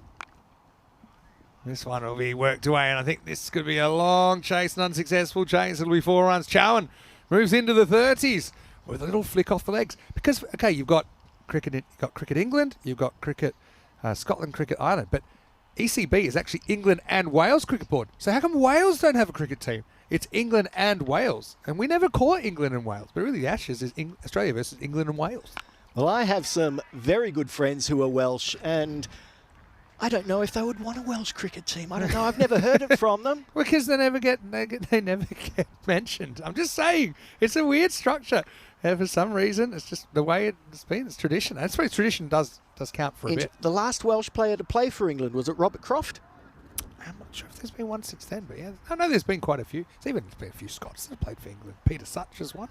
This one will be worked away, and I think this could be a long chase, an unsuccessful chase. It'll be 4 runs. Chowan moves into the 30s with a little flick off the legs. Because, okay, you've got cricket England, you've got cricket Scotland, cricket Ireland, but ECB is actually England and Wales Cricket Board. So how come Wales don't have a cricket team? It's England and Wales. And we never call it England and Wales, but really the Ashes is Australia versus England and Wales. Well, I have some very good friends who are Welsh, and I don't know if they would want a Welsh cricket team. I don't know. I've never heard it from them. Because they never get mentioned. I'm just saying, it's a weird structure. And for some reason, it's just the way it's been. It's tradition. I suppose tradition does count for a bit. The last Welsh player to play for England, was it Robert Croft? I'm not sure if there's been one since then, but yeah, I know there's been quite a few. There's been a few Scots that have played for England. Peter Such is one.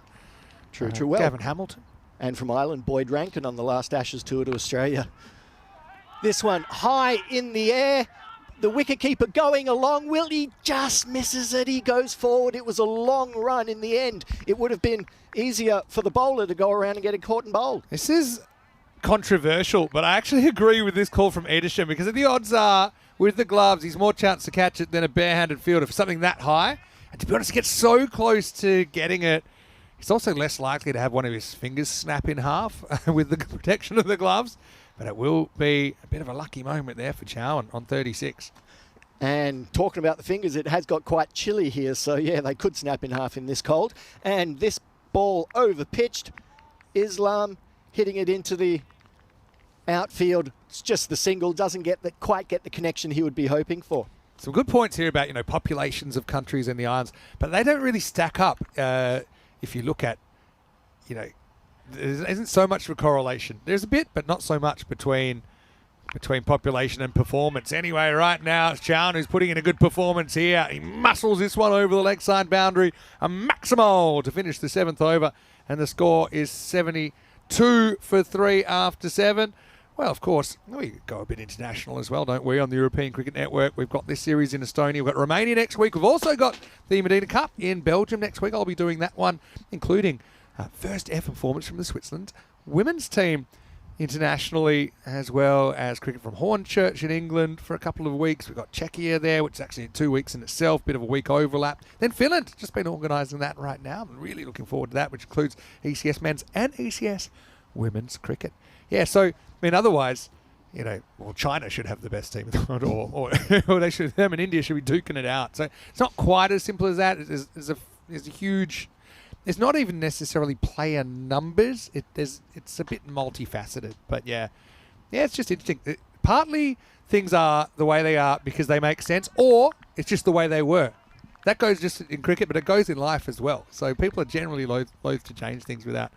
True. Well, Gavin Hamilton. And from Ireland, Boyd Rankin on the last Ashes tour to Australia. This one high in the air. The wicketkeeper going along. Willie just misses it. He goes forward. It was a long run in the end. It would have been easier for the bowler to go around and get it caught and bowled. This is controversial, but I actually agree with this call from Ederson, because the odds are with the gloves, he's more chance to catch it than a barehanded fielder for something that high. And to be honest, he gets so close to getting it, he's also less likely to have one of his fingers snap in half with the protection of the gloves. But it will be a bit of a lucky moment there for Chowan on 36. And talking about the fingers, it has got quite chilly here. So, yeah, they could snap in half in this cold. And this ball over-pitched. Islam hitting it into the outfield. It's just the single. Doesn't quite get the connection he would be hoping for. Some good points here about, populations of countries in the islands. But they don't really stack up if you look at, there isn't so much of a correlation. There's a bit, but not so much between population and performance. Anyway, right now it's Chowan who's putting in a good performance here. He muscles this one over the leg side boundary. A maximal to finish the 7th over. And the score is 72 for 3 after 7. Well, of course, we go a bit international as well, don't we, on the European Cricket Network. We've got this series in Estonia. We've got Romania next week. We've also got the Medina Cup in Belgium next week. I'll be doing that one, including first ever performance from the Switzerland women's team internationally, as well as cricket from Hornchurch in England for a couple of weeks. We've got Czechia there, which is actually 2 weeks in itself, bit of a week overlap. Then Finland, just been organising that right now. I'm really looking forward to that, which includes ECS men's and ECS women's cricket. Yeah, so, I mean, otherwise, you know, well, China should have the best team in the world, or they should, them and India should be duking it out. So it's not quite as simple as that. There's a huge... It's not even necessarily player numbers. It's a bit multifaceted. But yeah, it's just interesting. Partly things are the way they are because they make sense, or it's just the way they were. That goes just in cricket, but it goes in life as well. So people are generally loath to change things without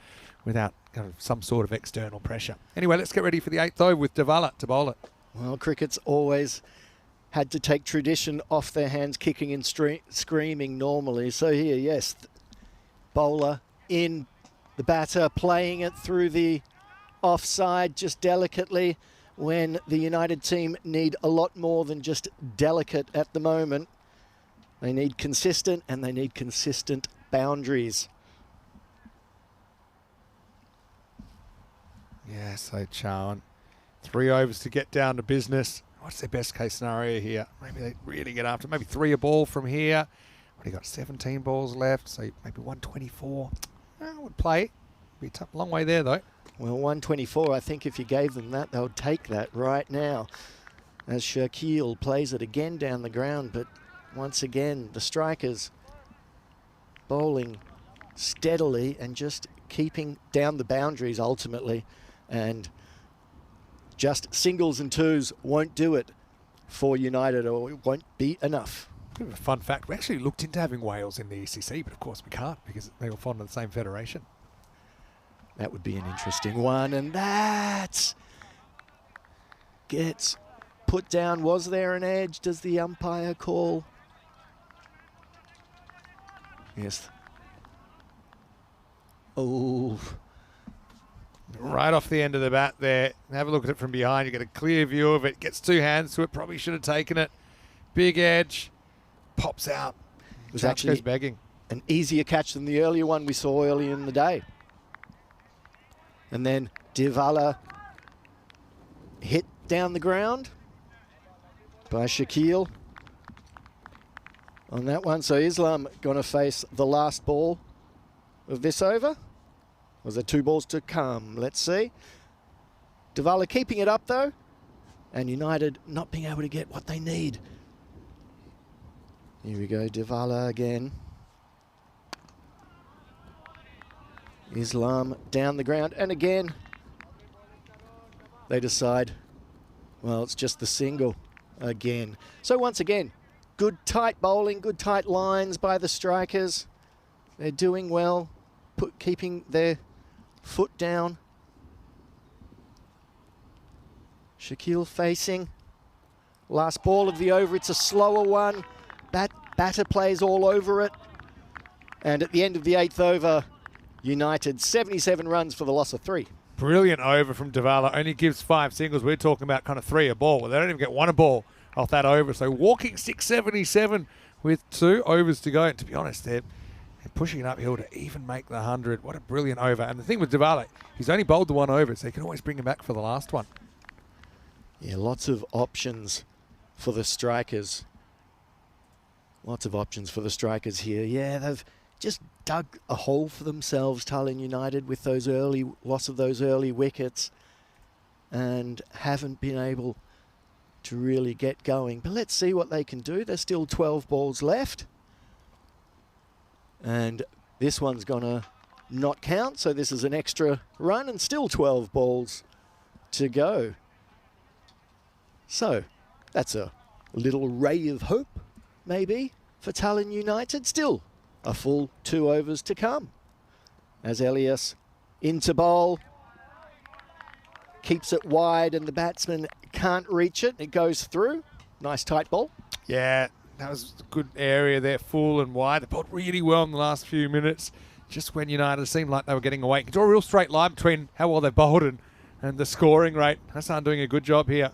kind of some sort of external pressure. Anyway, let's get ready for the 8th over with Devala to bowl it. Well, cricket's always had to take tradition off their hands, kicking and screaming normally. So here, yes, bowler in, the batter playing it through the offside just delicately, when the United team need a lot more than just delicate at the moment. They need consistent, and they need consistent boundaries. Yeah, so Charwan, 3 overs to get down to business. What's their best case scenario here? Maybe they really get after it. Maybe 3 a ball from here. Already got 17 balls left, so maybe 124. I would play it. Be a tough, long way there, though. Well, 124, I think if you gave them that, they'll take that right now. As Shaquille plays it again down the ground, but once again, the strikers bowling steadily and just keeping down the boundaries ultimately. And just singles and twos won't do it for United, or it won't be enough. Bit of a fun fact, we actually looked into having Wales in the ECC, but of course we can't because they all fall under the same federation. That would be an interesting one, and that gets put down. Was there an edge? Does the umpire call? Yes. Oh. Right off the end of the bat there. Have a look at it from behind. You get a clear view of it. Gets 2 hands to it. Probably should have taken it. Big edge. Pops out. It was actually goes begging. An easier catch than the earlier one we saw earlier in the day. And then Devala hit down the ground by Shaquille on that one. So Islam going to face the last ball of this over. Was there 2 balls to come? Let's see. Devala keeping it up though, and United not being able to get what they need. Here we go, Devala again. Islam down the ground, and again they decide, well, it's just the single again. So once again, good tight bowling, good tight lines by the strikers. They're doing well, keeping their foot down. Shaquille facing. Last ball of the over, it's a slower one. Batter plays all over it. And at the end of the 8th over, United 77 runs for the loss of 3. Brilliant over from Devala. Only gives 5 singles. We're talking about kind of 3 a ball. Well, they don't even get 1 a ball off that over. So walking 677 with 2 overs to go. And to be honest, they're pushing it uphill to even make the 100. What a brilliant over. And the thing with Devala, he's only bowled the 1 over, so he can always bring him back for the last one. Yeah, lots of options for the strikers. Lots of options for the strikers here. Yeah, they've just dug a hole for themselves, Tallinn United, with those loss of those early wickets, and haven't been able to really get going. But let's see what they can do. There's still 12 balls left. And this one's gonna not count, so this is an extra run, and still 12 balls to go. So that's a little ray of hope, maybe, for Tallinn United. Still a full 2 overs to come. As Elias into bowl, keeps it wide, and the batsman can't reach it. It goes through. Nice tight ball. Yeah, that was a good area there, full and wide. They bowled really well in the last few minutes. Just when United seemed like they were getting away. You can draw a real straight line between how well they bowled and and the scoring rate. Hassan doing a good job here.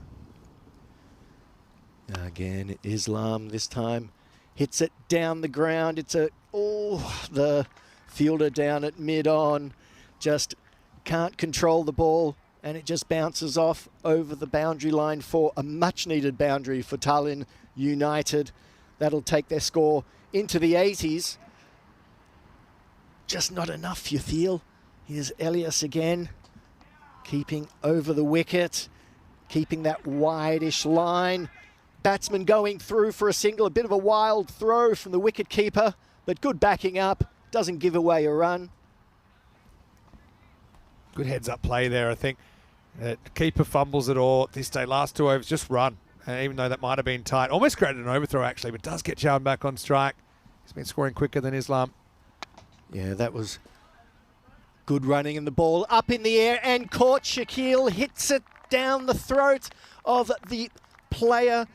Again, Islam this time hits it down the ground. It's the fielder down at mid-on just can't control the ball, and it just bounces off over the boundary line for a much-needed boundary for Tallinn United. That'll take their score into the 80s. Just not enough, you feel. Here's Elias again, keeping over the wicket, keeping that wide-ish line. Batsman going through for a single, a bit of a wild throw from the wicket keeper, but good backing up, doesn't give away a run. Good heads-up play there, I think. Keeper fumbles it all. This day, last 2 overs, just run. Even though that might have been tight. Almost created an overthrow, actually, but does get Chowan back on strike. He's been scoring quicker than Islam. Yeah, that was good running, and the ball up in the air and caught. Shaquille hits it down the throat of the player.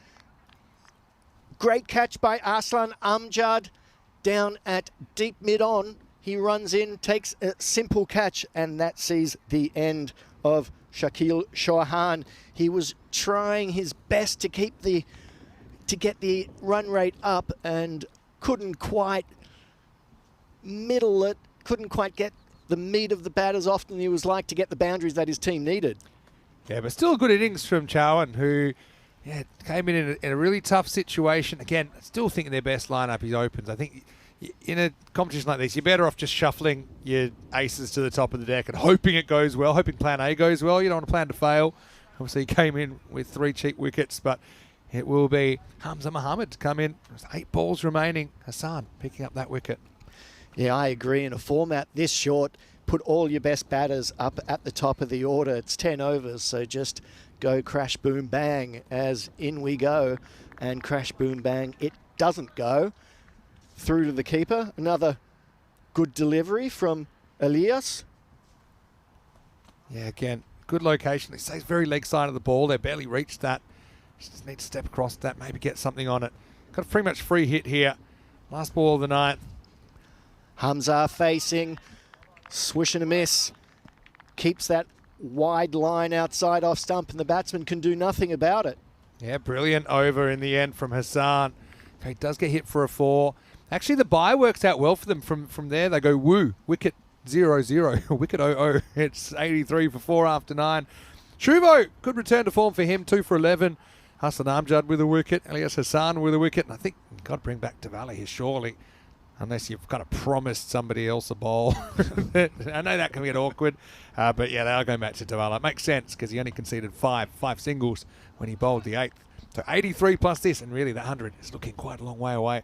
Great catch by Arslan Amjad down at deep mid-on. He runs in, takes a simple catch, and that sees the end of Shakil Chauhan. He was trying his best to get the run rate up and couldn't quite middle it, couldn't quite get the meat of the bat as often he was like to get the boundaries that his team needed. Yeah, but still a good innings from Chowan, who came in a really tough situation. Again, still thinking their best lineup is opens. I think in a competition like this, you're better off just shuffling your aces to the top of the deck and hoping it goes well, hoping plan A goes well. You don't want to plan to fail. Obviously, he came in with 3 cheap wickets, but it will be Hamza Mohammed to come in. There's 8 balls remaining. Hassan picking up that wicket. Yeah, I agree. In a format this short, put all your best batters up at the top of the order. It's 10 overs, so just go crash, boom, bang as in we go. And crash, boom, bang, it doesn't go. Through to the keeper. Another good delivery from Elias. Yeah, again, good location. They say it's very leg side of the ball. They barely reached that. Just need to step across that, maybe get something on it. Got a pretty much free hit here. Last ball of the night. Hamza facing, swish and a miss. Keeps that wide line outside off stump, and the batsman can do nothing about it. Yeah, brilliant over in the end from Hassan. Okay, does get hit for a 4. Actually, the bye works out well for them. From there, they go woo, wicket 0-0, wicket 0-0. It's 83 for 4 after 9. Shuvo, good return to form for him, 2 for 11. Hassan Amjad with a wicket, Elias Hassan with a wicket, and I think you've got to bring back Tavalla here, surely, unless you've kind of promised somebody else a bowl. I know that can get awkward, but yeah, they are going back to Tavalla. It makes sense because he only conceded 5 singles when he bowled the 8th. So 83 plus this, and really the 100 is looking quite a long way away.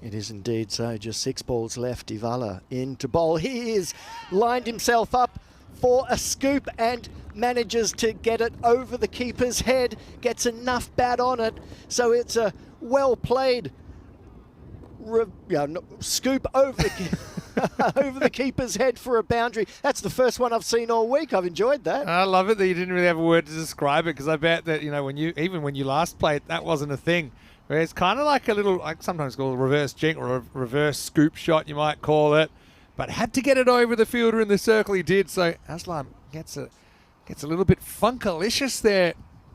It is indeed so. Just 6 balls left. Divala in to bowl. He is lined himself up for a scoop and manages to get it over the keeper's head. Gets enough bat on it. So it's a well-played scoop over the, over the keeper's head for a boundary. That's the first one I've seen all week. I've enjoyed that. I love it that you didn't really have a word to describe it, because I bet that, when you last played, that wasn't a thing. Where it's kind of like a little, like sometimes called a reverse jink or a reverse scoop shot, you might call it. But had to get it over the fielder in the circle, he did. So Aslam gets a little bit funkalicious there.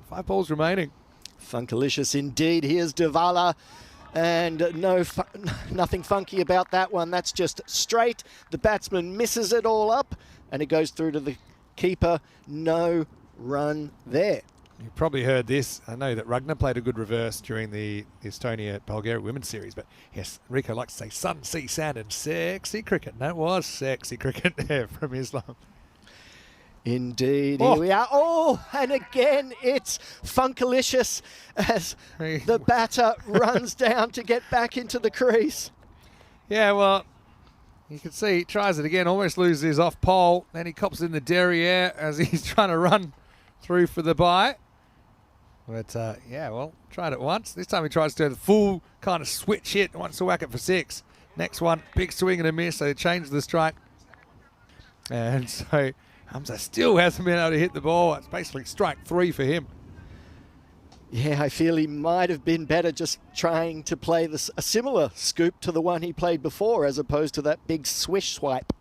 5 balls remaining. Funkalicious indeed. Here's Divala. And nothing funky about that one. That's just straight. The batsman misses it all up, and it goes through to the keeper. No run there. You probably heard this. I know that Ragnar played a good reverse during the Estonia Bulgaria Women's Series, but yes, Rico likes to say sun, sea, sand, and sexy cricket. And that was sexy cricket there from Islam. Indeed. Here we are. Oh, and again, it's funkalicious as the batter runs down to get back into the crease. Yeah, well, you can see he tries it again, almost loses his off pole. Then he cops in the derriere as he's trying to run through for the bye. But, tried it once. This time he tries to do the full kind of switch hit. Wants to whack it for 6. Next one, big swing and a miss. So they changed the strike. And so Hamza still hasn't been able to hit the ball. It's basically strike 3 for him. Yeah, I feel he might have been better just trying to play a similar scoop to the one he played before, as opposed to that big swish swipe.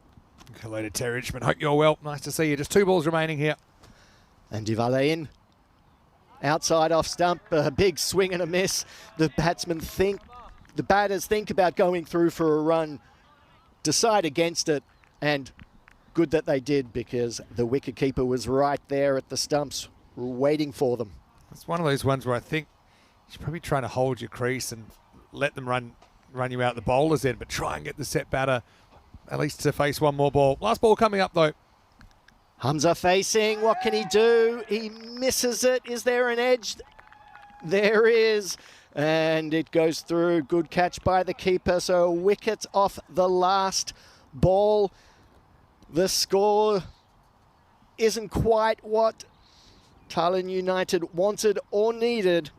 Hello to Terry Richmond. Hope you're well. Nice to see you. Just 2 balls remaining here. And Divala in. Outside off stump, a big swing and a miss. The batters think about going through for a run, decide against it, and good that they did because the wicketkeeper was right there at the stumps waiting for them. It's one of those ones where I think you're probably trying to hold your crease and let them run you out the bowler's end, but try and get the set batter at least to face one more ball. Last ball coming up though. Hamza facing, what can he do? He misses it. Is there an edge? There is. And it goes through. Good catch by the keeper. So a wicket off the last ball. The score isn't quite what Tallinn United wanted or needed.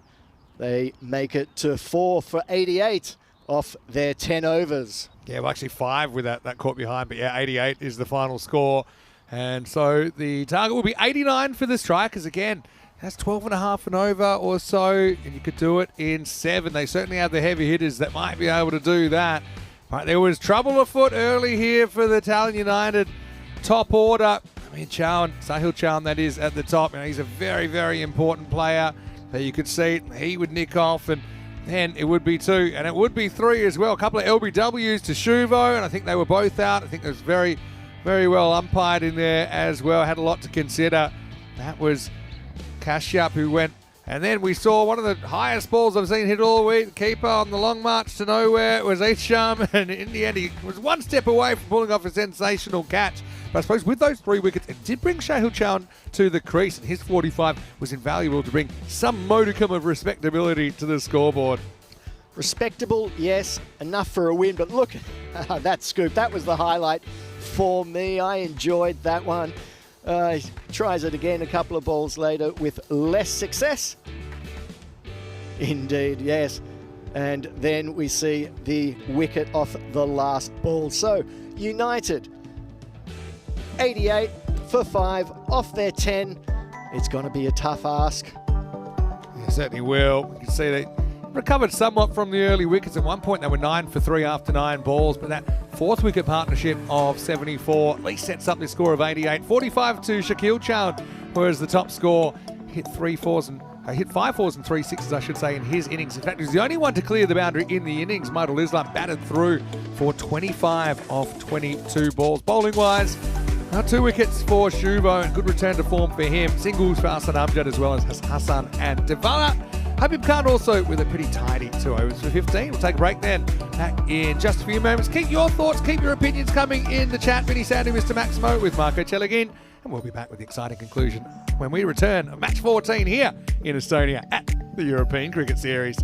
They make it to 4 for 88 off their 10 overs. Yeah, well, actually 5 with that caught behind, but yeah, 88 is the final score. And so the target will be 89 for the strikers. Again, that's 12.5 and over or so, and you could do it in 7. They certainly have the heavy hitters that might be able to do that. But there was trouble afoot early here for the Tallinn United top order. I mean, Sahil Chauhan, that is, at the top. You know, he's a very, very important player. But you could see he would nick off, and then it would be 2, and it would be 3 as well. A couple of LBWs to Shuvo, and I think they were both out. I think it was very, very well umpired in there as well. Had a lot to consider. That was Kashyap who went. And then we saw one of the highest balls I've seen hit all week. Keeper on the long march to nowhere. It was Isham, and in the end he was one step away from pulling off a sensational catch. But I suppose with those 3 wickets, it did bring Sahil Chauhan to the crease, and his 45 was invaluable to bring some modicum of respectability to the scoreboard. Respectable, yes, enough for a win, but look at that scoop. That was the highlight for me. I enjoyed that one. He tries it again a couple of balls later with less success. Indeed, yes. And then we see the wicket off the last ball. So, United, 88 for 5 off their 10. It's going to be a tough ask. It certainly will. You can see they recovered somewhat from the early wickets. At one point, they were 9 for 3 after 9 balls, but that 4th wicket partnership of 74 at least sets up this score of 88. 45 to Shakil Chauhan, whereas the top score hit 5 fours and 3 sixes, I should say, in his innings. In fact, he was the only one to clear the boundary in the innings. Maidul Islam batted through for 25 of 22 balls. Bowling-wise, 2 wickets for Shuvo, and good return to form for him. Singles for Hassan Amjad as well as Hassan and Divala. Habib Khan also with a pretty tidy 2 overs for 15. We'll take a break then. Back in just a few moments. Keep your thoughts, keep your opinions coming in the chat. Vinny Sandy, Mr. Maximo with Marco Chelegin. And we'll be back with the exciting conclusion when we return of match 14 here in Estonia at the European Cricket Series.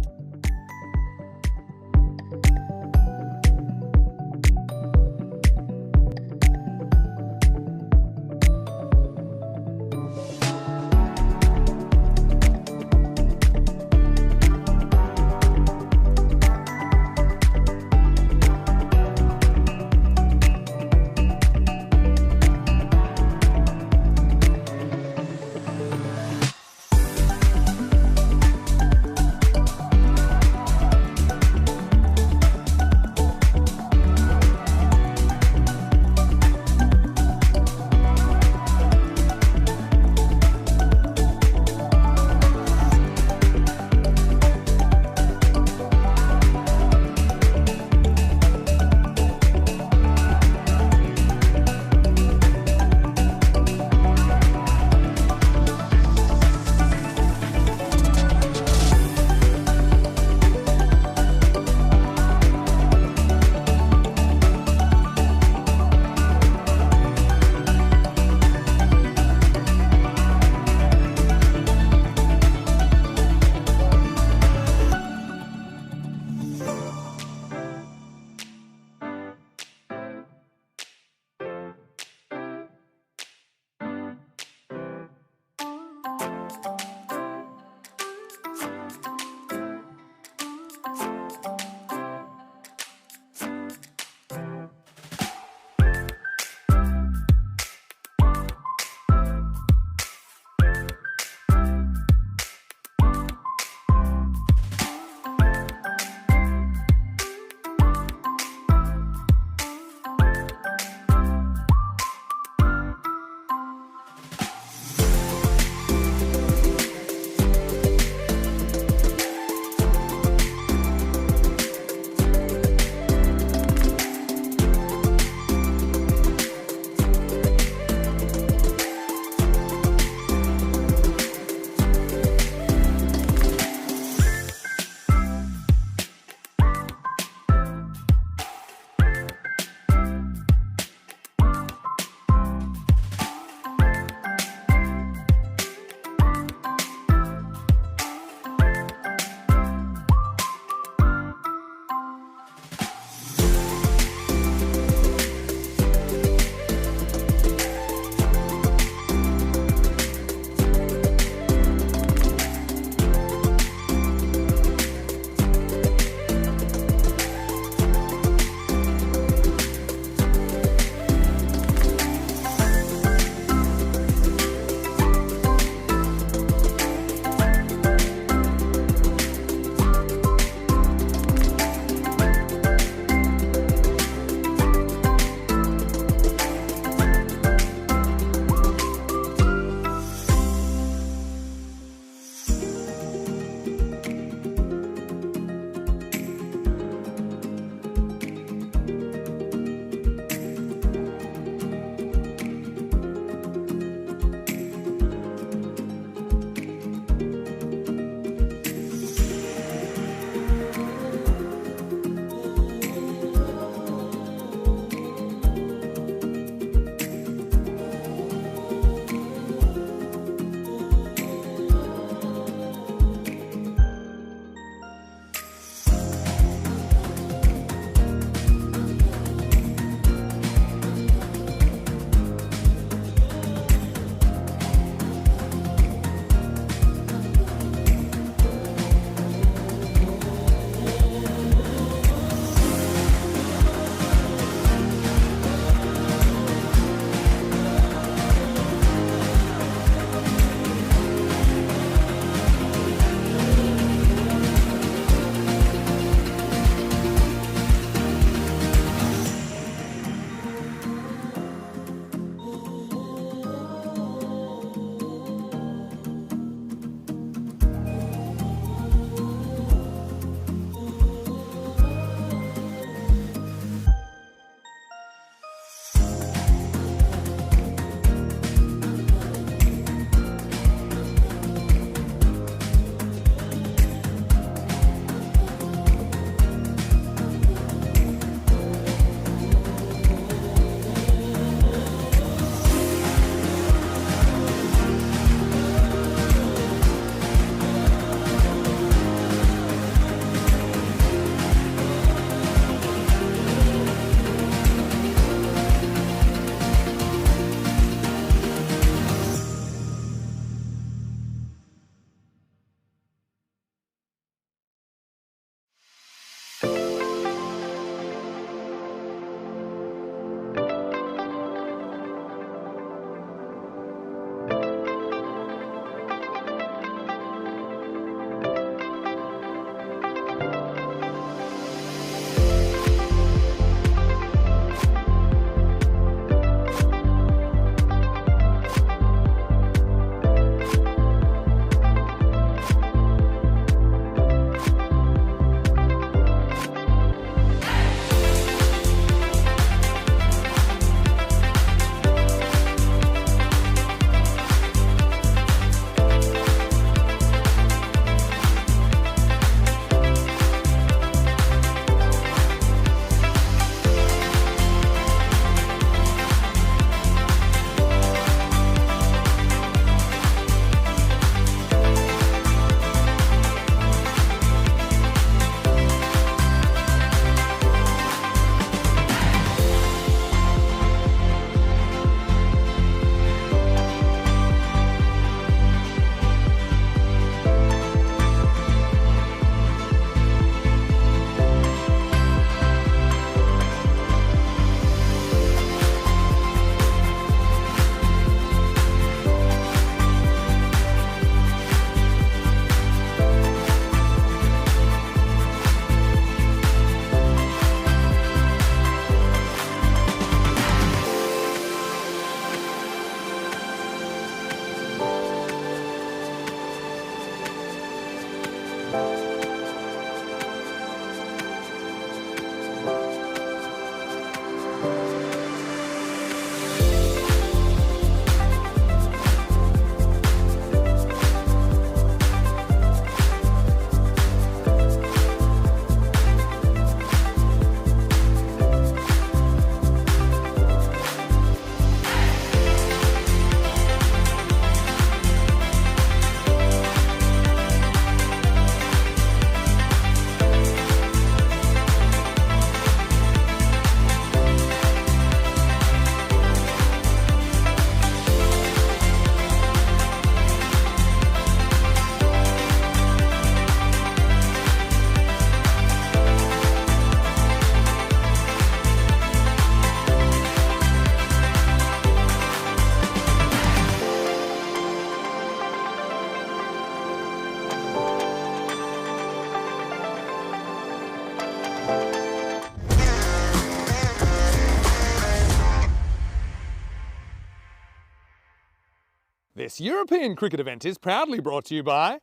This European cricket event is proudly brought to you by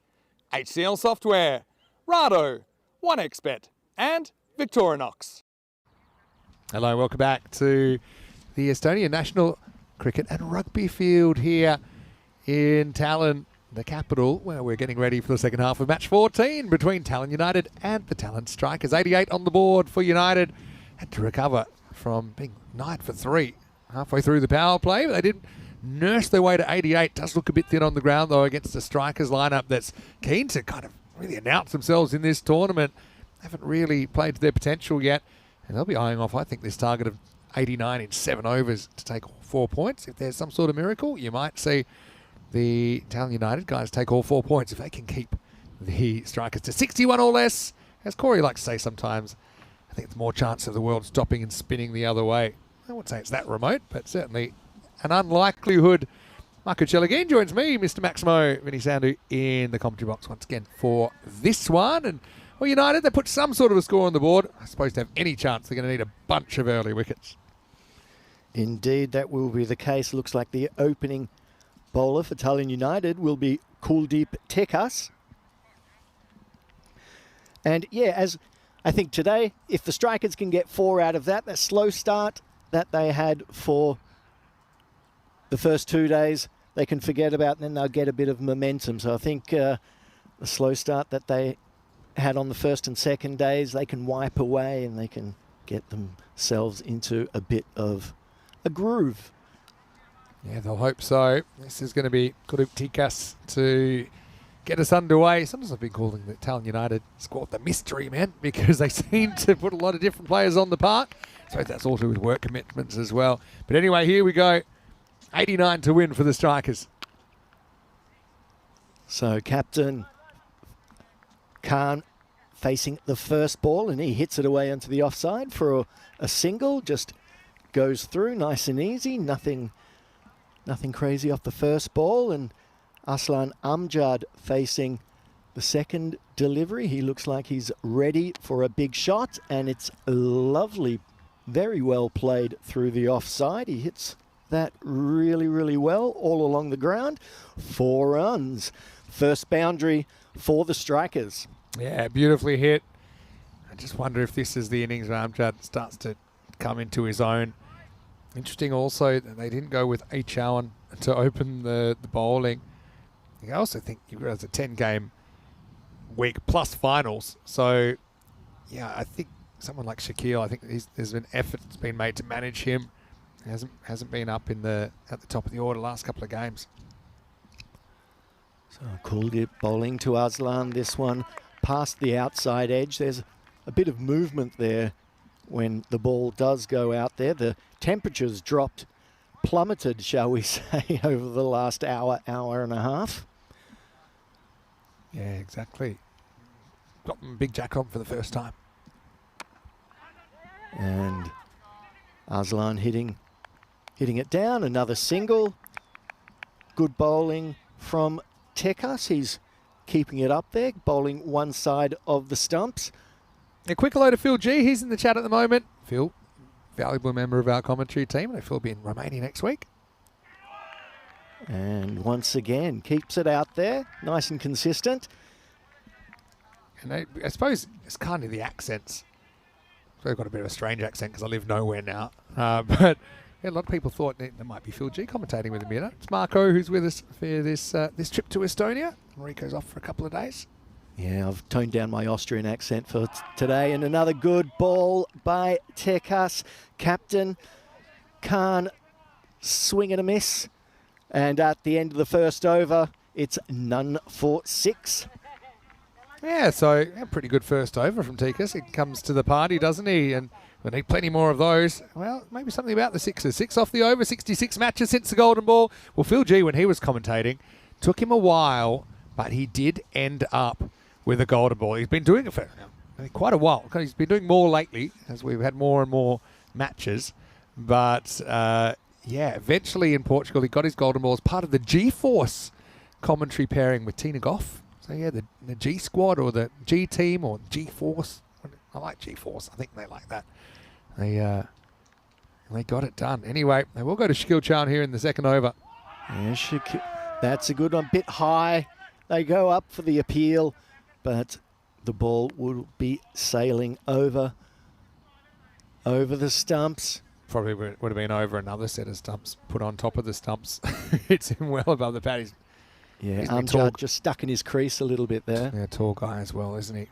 HCL Software, Rado, 1xBet and Victorinox. Hello, welcome back to the Estonia National Cricket and Rugby Field here in Tallinn, the capital, where we're getting ready for the second half of match 14 between Tallinn United and the Tallinn Strikers. 88 on the board for United. Had to recover from being 9 for 3 halfway through the power play, but they didn't nurse their way to 88. Does look a bit thin on the ground, though, against the Strikers lineup that's keen to kind of really announce themselves in this tournament. Haven't really played to their potential yet, and they'll be eyeing off, I think, this target of 89 in 7 overs to take 4 points. If there's some sort of miracle, you might see the Tallinn United guys take all 4 points if they can keep the Strikers to 61 or less. As Corey likes to say sometimes, I think it's more chance of the world stopping and spinning the other way. I wouldn't say it's that remote, but certainly an unlikelihood. Marco Celligine joins me, Mr. Maximo Vinisandu, in the commentary box once again for this one. And well, United, they put some sort of a score on the board. I suppose to have any chance, they're going to need a bunch of early wickets. Indeed, that will be the case. Looks like the opening bowler for Tallinn United will be Kuldeep Tekas. And yeah, as I think today, if the Strikers can get 4 out of that slow start that they had for the first 2 days, they can forget about, and then they'll get a bit of momentum. So I think the slow start that they had on the first and second days, they can wipe away and they can get themselves into a bit of a groove. Yeah, they'll hope so. This is going to be Kuldeep Tekas to get us underway. Sometimes I've been calling the Tallinn United squad the mystery man because they seem to put a lot of different players on the park. So that's all to do with work commitments as well. But anyway, here we go. 89 to win for the Strikers. So captain Khan facing the first ball, and he hits it away onto the offside for a single. Just goes through nice and easy. Nothing crazy off the first ball. And Aslan Amjad facing the second delivery. He looks like he's ready for a big shot, and it's lovely, very well played through the offside. He hits that really, really well all along the ground. 4 runs. First boundary for the Strikers. Yeah, beautifully hit. I just wonder if this is the innings where Amjad starts to come into his own. Interesting also that they didn't go with A. Chowan to open the bowling. I also think you guys a 10-game week plus finals. So, yeah, I think someone like Shaquille, I think there's been effort that's been made to manage him. Hasn't been up at the top of the order last couple of games. So Kuldeep bowling to Aslan. This one past the outside edge. There's a bit of movement there when the ball does go out there. The temperatures plummeted, shall we say, over the last hour and a half. Yeah, exactly. Got Big Jack on for the first time. And Aslan hitting it down. Another single. Good bowling from Tekas. He's keeping it up there, bowling one side of the stumps. A quick hello to Phil G. He's in the chat at the moment. Phil, valuable member of our commentary team. And Phil will be in Romania next week. And once again, keeps it out there. Nice and consistent. And I suppose it's kind of the accents. I've got a bit of a strange accent because I live nowhere now. But yeah, a lot of people thought there might be Phil G commentating with me. It's Marco who's with us for this trip to Estonia. Enrico's off for a couple of days. Yeah, I've toned down my Austrian accent for today. And another good ball by Tekas. Captain Khan swing and a miss. And at the end of the first over, it's none for 6. Yeah, so a pretty good first over from Tekas. He comes to the party, doesn't he? And we'll need plenty more of those. Well, maybe something about the sixes. 6 off the over, 66 matches since the Golden Ball. Well, Phil G, when he was commentating, took him a while, but he did end up with a Golden Ball. He's been doing it for quite a while. He's been doing more lately as we've had more and more matches. But, yeah, eventually in Portugal, he got his Golden Ball as part of the G-Force commentary pairing with Tina Goff. So, yeah, the G squad or the G team or G-Force. I like G-Force. I think they like that. They got it done. Anyway, they will go to Shaquille Chowan here in the second over. Yeah, That's a good one. Bit high. They go up for the appeal, but the ball will be sailing over the stumps. Probably would have been over another set of stumps put on top of the stumps. Hits him well above the pad. Yeah, He's a bit tall. Amjad just stuck in his crease a little bit there. Yeah, tall guy as well, isn't he?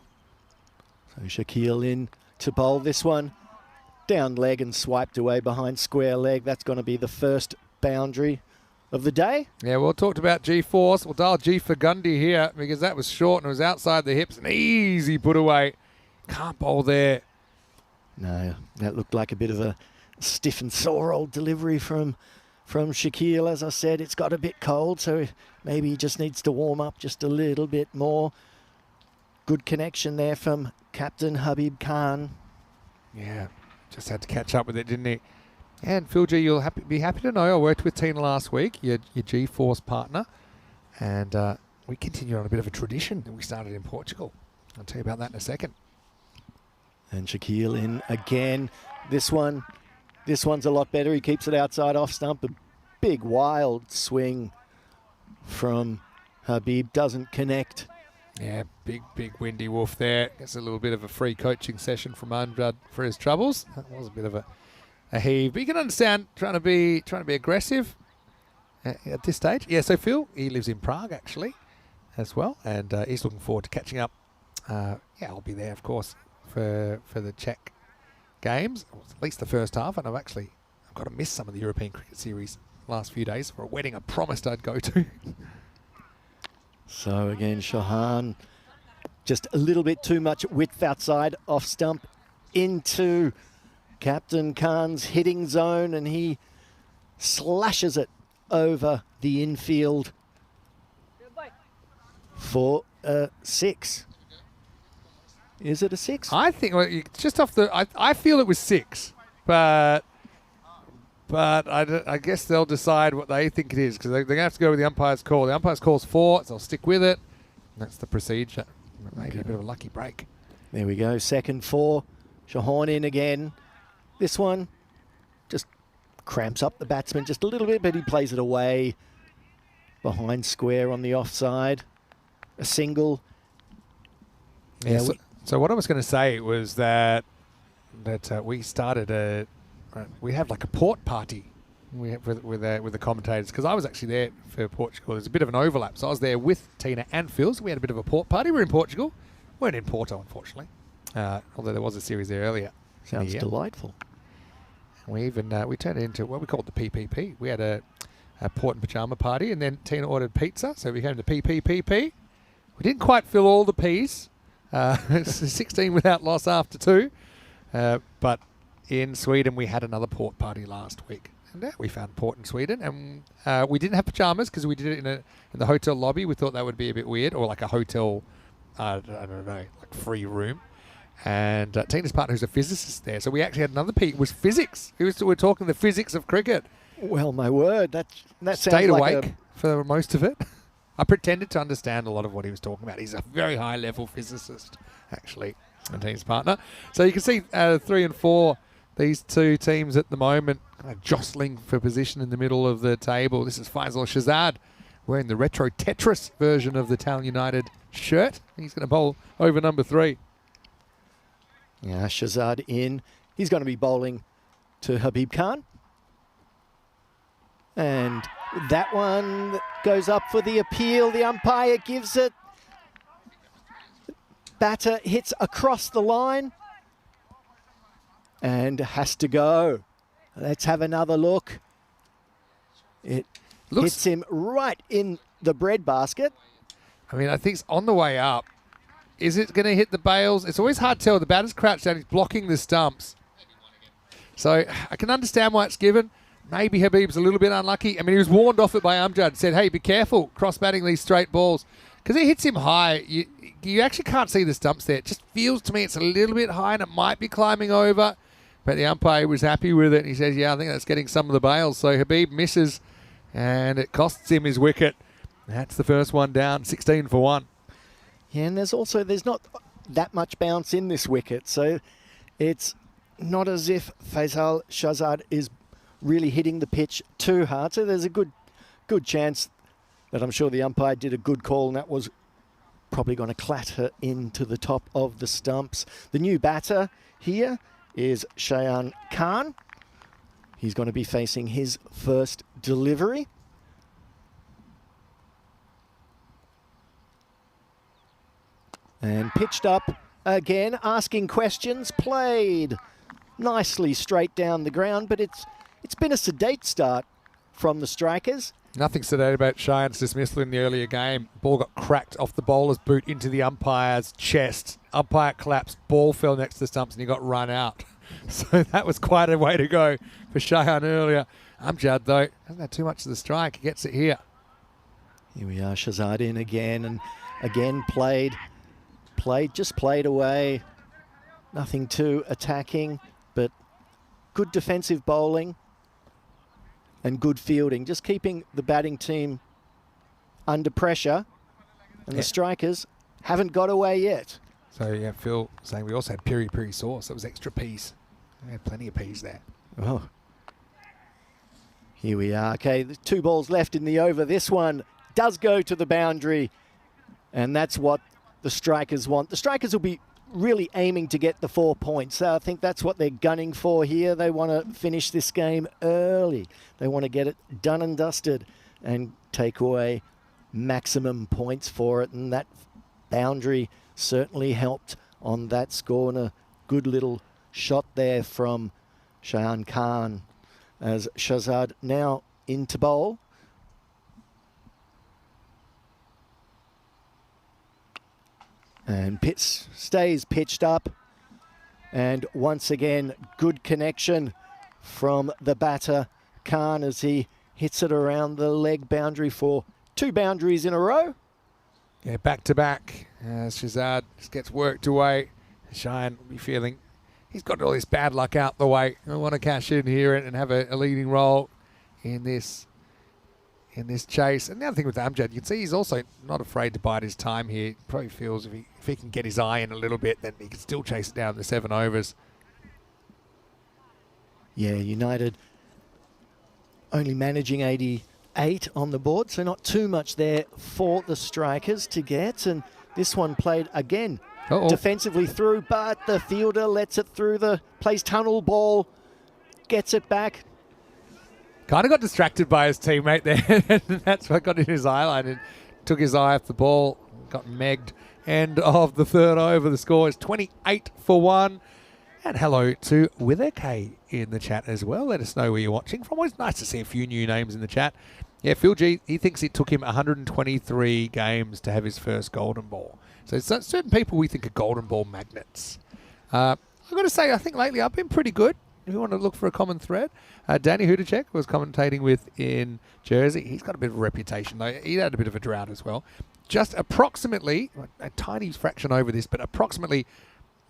So Shaquille in to bowl this one. Down leg and swiped away behind square leg. That's going to be the first boundary of the day. Yeah, well, talked about G-force. We'll dial G for Gundy here because that was short and it was outside the hips. An easy put away. Can't bowl there. No, that looked like a bit of a stiff and sore old delivery from Shaquille. As I said, it's got a bit cold, so maybe he just needs to warm up just a little bit more. Good connection there from Captain Habib Khan. Yeah, just had to catch up with it, didn't he? And Phil G, you'll be happy to know I worked with Tina last week, your G-force partner, and we continue on a bit of a tradition that we started in Portugal. I'll tell you about that in a second. And Shaquille in again. This one's a lot better. He keeps it outside off stump. A big wild swing from Habib. Doesn't connect. Yeah, big windy wolf there. Gets a little bit of a free coaching session from Andrad for his troubles. That was a bit of a heave. But you can understand trying to be aggressive at this stage. Yeah, so Phil, he lives in Prague actually as well, and he's looking forward to catching up. Yeah, I'll be there, of course, for the Czech games, or at least the first half, and I've got to miss some of the European Cricket Series last few days for a wedding I promised I'd go to. So again, Shahan, just a little bit too much width outside off stump into Captain Khan's hitting zone, and he slashes it over the infield for a 6. Is it a 6? I think just off the, I feel it was 6, but I guess they'll decide what they think it is because they're going to have to go with the umpire's call. The umpire's call's 4, so they'll stick with it. That's the procedure. Maybe a bit of a lucky break. There we go. Second 4. Shahan in again. This one just cramps up the batsman just a little bit, but he plays it away behind square on the offside. A single. Yeah. So what I was going to say was that we started we have like a port party with the commentators because I was actually there for Portugal. There's a bit of an overlap, so I was there with Tina and Phil. So we had a bit of a port party. We're in Portugal, weren't in Porto unfortunately, although there was a series there earlier. Sounds delightful. We even we turned it into what we called the PPP. We had a port and pajama party, and then Tina ordered pizza, so we became the PPPP. We didn't quite fill all the P's. 16 without loss after 2. But in Sweden, we had another port party last week. And we found port in Sweden. And we didn't have pajamas because we did it in the hotel lobby. We thought that would be a bit weird. Or like a hotel, I don't know, like free room. And Tina's partner, who's a physicist there. So we actually had another P. It was physics. We're talking the physics of cricket. Well, my word. That Stayed sounds like awake for most of it. I pretended to understand a lot of what he was talking about. He's a very high-level physicist, actually, and Tina's partner. So you can see 3 and 4, these two teams at the moment kind of jostling for position in the middle of the table. This is Faisal Shahzad wearing the retro Tetris version of the Town United shirt. He's going to bowl over number 3. Yeah, Shahzad in. He's going to be bowling to Habib Khan. And that one goes up for the appeal. The umpire gives it. Batter hits across the line and has to go. Let's have another look. It hits him right in the breadbasket. I mean, I think it's on the way up. Is it going to hit the bails? It's always hard to tell. The batter's crouched down. He's blocking the stumps. So I can understand why it's given. Maybe Habib's a little bit unlucky. I mean, he was warned off it by Amjad. Said, hey, be careful cross-batting these straight balls. Because it hits him high. You actually can't see the stumps there. It just feels to me it's a little bit high and it might be climbing over. But the umpire was happy with it. He says, yeah, I think that's getting some of the bails. So Habib misses and it costs him his wicket. That's the first one down, 16 for 1. Yeah, and there's not that much bounce in this wicket. So it's not as if Faisal Shahzad is really hitting the pitch too hard. So there's a good chance that I'm sure the umpire did a good call, and that was probably going to clatter into the top of the stumps. The new batter here is Shayan Khan. He's going to be facing his first delivery. And pitched up again, asking questions, played nicely straight down the ground, but it's been a sedate start from the strikers. Nothing sedate about Cheyenne's dismissal in the earlier game. Ball got cracked off the bowler's boot into the umpire's chest. Umpire collapsed, ball fell next to the stumps and he got run out. So that was quite a way to go for Cheyenne earlier. Amjad, though, hasn't had too much of the strike. He gets it here. Here we are, Shahzad in again, and again played away. Nothing too attacking, but good defensive bowling and good fielding. Just keeping the batting team under pressure, and the strikers haven't got away yet. So, yeah, Phil saying we also had piri-piri sauce. That was extra peas. We had plenty of peas there. Oh. Here we are. Okay, there's 2 balls left in the over. This one does go to the boundary, and that's what the strikers want. The strikers will be really aiming to get the 4 points. So I think that's what they're gunning for here. They want to finish this game early. They want to get it done and dusted and take away maximum points for it. And that boundary certainly helped on that score, and a good little shot there from Shayan Khan as Shahzad now into bowl. And Pitts stays pitched up. And once again, good connection from the batter, Khan, as he hits it around the leg boundary for 2 boundaries in a row. Yeah, back to back. Shahzad just gets worked away. Cheyenne will be feeling he's got all this bad luck out the way. I want to cash in here and have a leading role in this chase. And the other thing with Amjad, you can see he's also not afraid to bide his time here. Probably feels if he can get his eye in a little bit, then he can still chase it down the 7 overs. Yeah, United only managing 88 on the board, so not too much there for the strikers to get. And this one played again defensively through, but the fielder lets it through, plays tunnel ball, gets it back. Kind of got distracted by his teammate there, and that's what got in his eye line and took his eye off the ball, got megged. End of the 3rd over. The score is 28 for 1. And hello to Wither K in the chat as well. Let us know where you're watching from. Always nice to see a few new names in the chat. Yeah, Phil G, he thinks it took him 123 games to have his first golden ball. So certain people we think are golden ball magnets. I've got to say, I think lately I've been pretty good. If you want to look for a common thread, Danny Hudacek was commentating with in Jersey. He's got a bit of a reputation, though. He had a bit of a drought as well. Just approximately, a tiny fraction over this, but approximately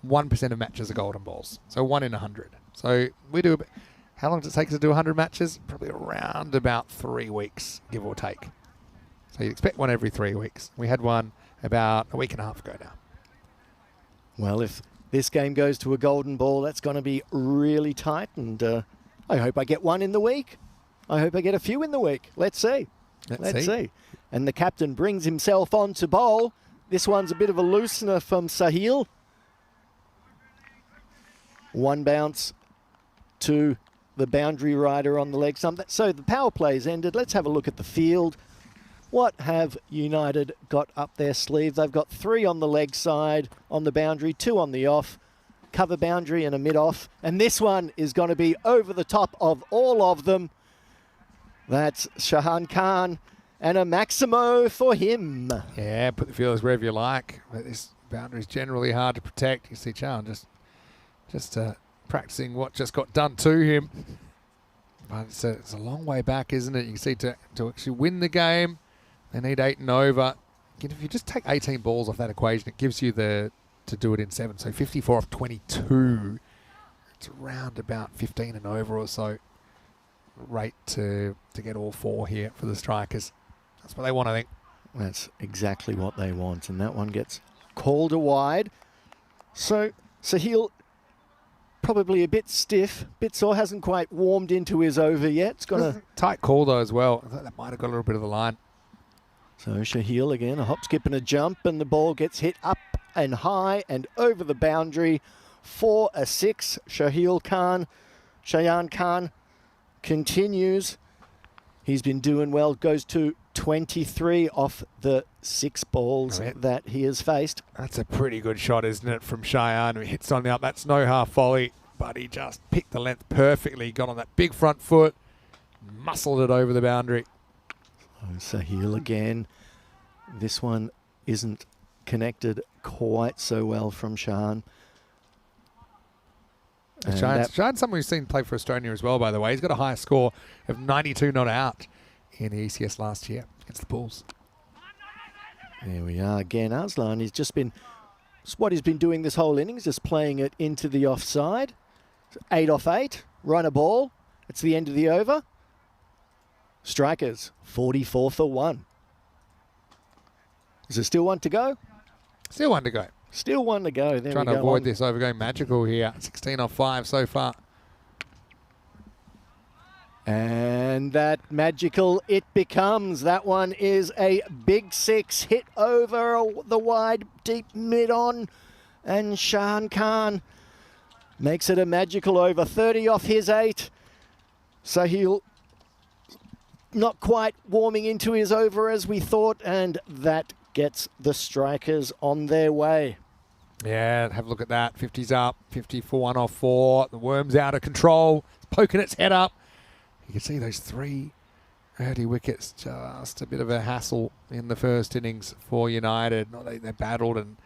1% of matches are golden balls. So 1 in 100. So we do, how long does it take us to do 100 matches? Probably around about 3 weeks, give or take. So you'd expect one every 3 weeks. We had one about a week and a half ago now. Well, if this game goes to a golden ball, that's going to be really tight, and I hope I get one in the week. I hope I get a few in the week. Let's see. Let's see. And the captain brings himself on to bowl. This one's a bit of a loosener from Sahil. 1 bounce to the boundary rider on the leg stump. So the power play's ended. Let's have a look at the field. What have United got up their sleeve? They've got 3 on the leg side, on the boundary, 2 on the off, cover boundary and a mid-off. And this one is going to be over the top of all of them. That's Shahan Khan and a Maximo for him. Yeah, put the fielders wherever you like. But this boundary is generally hard to protect. You see Shahan just practicing what just got done to him. But it's a long way back, isn't it? You can see to actually win the game, they need 8 and over. If you just take 18 balls off that equation, it gives you to do it in 7. So 54 off 22. It's around about 15 and over or so rate to get all 4 here for the strikers. That's what they want, I think. That's exactly what they want. And that one gets called a wide. So Sahil probably a bit stiff, bit sore, hasn't quite warmed into his over yet. It's got a tight call though as well. I thought that might have got a little bit of the line. So Shahil again, a hop, skip and a jump, and the ball gets hit up and high and over the boundary for a 6. Shayan Khan continues. He's been doing well, goes to 23 off the 6 balls that he has faced. That's a pretty good shot, isn't it, from Cheyenne? He hits on the up. That's no half volley, but he just picked the length perfectly. Got on that big front foot, muscled it over the boundary. Oh, Sahil again. This one isn't connected quite so well from Shahan. Shahan's someone we've seen play for Estonia as well, by the way. He's got a high score of 92 not out in the ECS last year against the Bulls. There we are again. Arslan, he's just been, what he's been doing this whole innings, just playing it into the offside. 8 off 8, run a ball. It's the end of the over. Strikers, 44 for 1. Is there still one to go? Still one to go. Still one to go. There Trying we to go. avoid this over going magical here. 16 off 5 so far. And that magical it becomes. That one is a big 6 hit over the wide, deep mid on. And Shahan Khan makes it a magical over. 30 off his 8. Sahil not quite warming into his over as we thought. And that gets the Strikers on their way. Yeah, have a look at that. 50's up, 50 for 1 off 4. The Worm's out of control. It's poking its head up. You can see those 3 early wickets. Just a bit of a hassle in the first innings for United. They battled and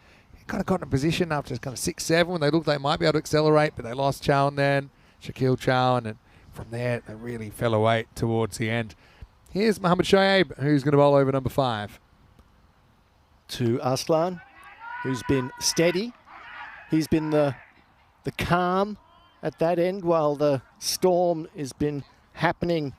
kind of got in a position after kind of 6-7 when they looked they might be able to accelerate, but they lost Chowan then, Shaquille Chowan, and from there they really fell away towards the end. Here's Mohammad Shoaib, who's going to bowl over number 5. To Arslan, who's been steady. He's been the calm at that end while the storm has been happening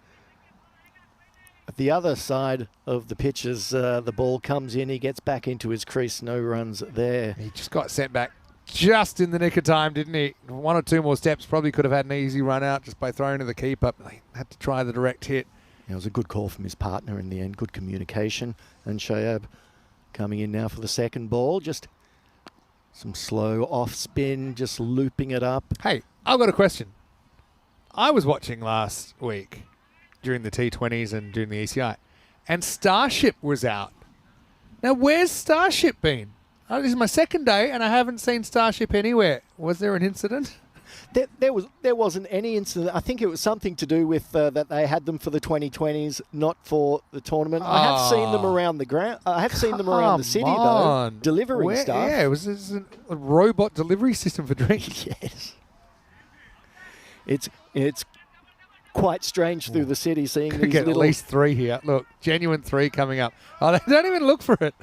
at the other side of the pitch as the ball comes in. He gets back into his crease. No runs there. He just got sent back just in the nick of time, didn't he? 1 or 2 more steps. Probably could have had an easy run out just by throwing to the keeper. They had to try the direct hit. It was a good call from his partner in the end. Good communication. And Shoaib coming in now for the second ball. Just some slow off spin, just looping it up. Hey, I've got a question. I was watching last week during the T20s and during the ECI, and Starship was out. Now, where's Starship been? This is my second day, and I haven't seen Starship anywhere. Was there an incident? There wasn't any incident. I think it was something to do with that they had them for the 2020s, not for the tournament. I have seen them around the ground. I have seen them around the city though, delivering stuff. Yeah, it was a robot delivery system for drinks. Yes. It's quite strange through the city seeing Could these get little... at least 3 here. Look, genuine 3 coming up. Oh, they don't even look for it.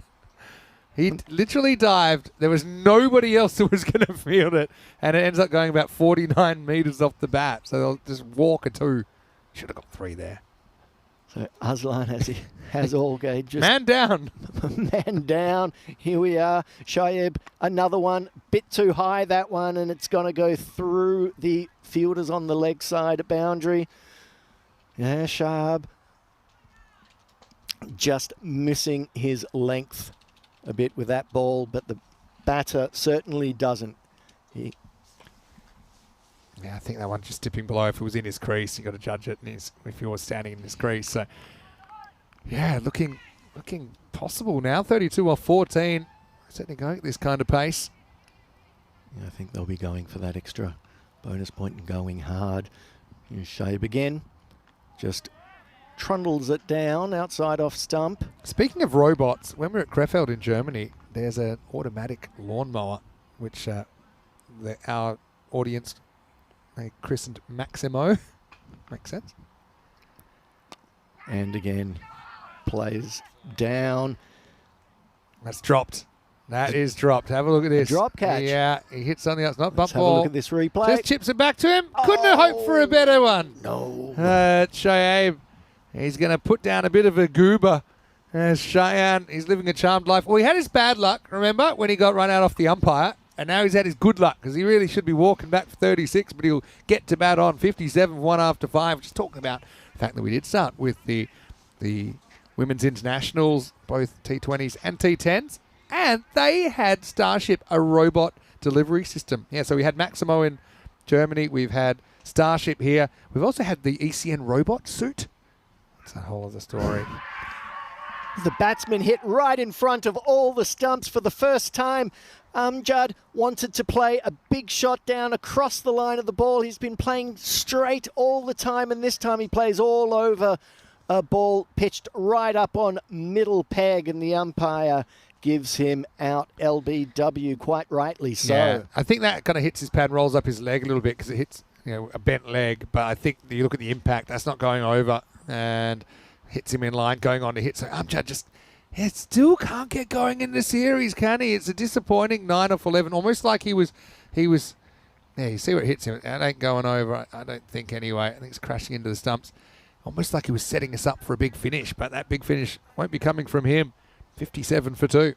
He literally dived. There was nobody else who was going to field it, and it ends up going about 49 metres off the bat. So they'll just walk a 2. Should have got 3 there. So Aslan has all gauge. Just Man down. Man down. Here we are. Shoaib, another one. Bit too high, that one, and it's going to go through the fielders on the leg side boundary. Yeah, Shoaib just missing his length a bit with that ball, but the batter certainly doesn't. Yeah, I think that one's just dipping below. If it was in his crease, you got to judge it. If he was standing in his crease, so yeah, looking possible now. 32 off 14. Certainly going at this kind of pace. Yeah, I think they'll be going for that extra bonus point and going hard. Here's Shoaib again, just trundles it down outside off stump. Speaking of robots, when we were at Krefeld in Germany, there's an automatic lawnmower, which our audience they christened Maximo. Makes sense. And again, plays down. That's dropped. That is dropped. Have a look at this. Drop catch. Yeah, he hits something else. Not bump Let's have ball. a look at this replay. Just chips it back to him. Couldn't have hoped for a better one. No. Shoaib, he's going to put down a bit of a goober. Cheyenne, he's living a charmed life. Well, he had his bad luck, remember, when he got run out off the umpire. And now he's had his good luck because he really should be walking back for 36, but he'll get to bat on 57 1 after 5. Just talking about the fact that we did start with the women's internationals, both T20s and T10s. And they had Starship, a robot delivery system. Yeah, so we had Maximo in Germany. We've had Starship here. We've also had the ECN robot suit. That's a whole other story. The batsman hit right in front of all the stumps for the first time. Amjad wanted to play a big shot down across the line of the ball. He's been playing straight all the time, and this time he plays all over a ball pitched right up on middle peg, and the umpire gives him out LBW, quite rightly so. Yeah, I think that kind of hits his pad and rolls up his leg a little bit because it hits a bent leg. But I think you look at the impact, that's not going over and hits him in line, going on to hit. So Amjad just still can't get going in the series, can he? It's a disappointing 9 off 11, almost like he was. Yeah, you see where it hits him. It ain't going over, I don't think anyway. I think it's crashing into the stumps. Almost like he was setting us up for a big finish, but that big finish won't be coming from him. 57 for 2.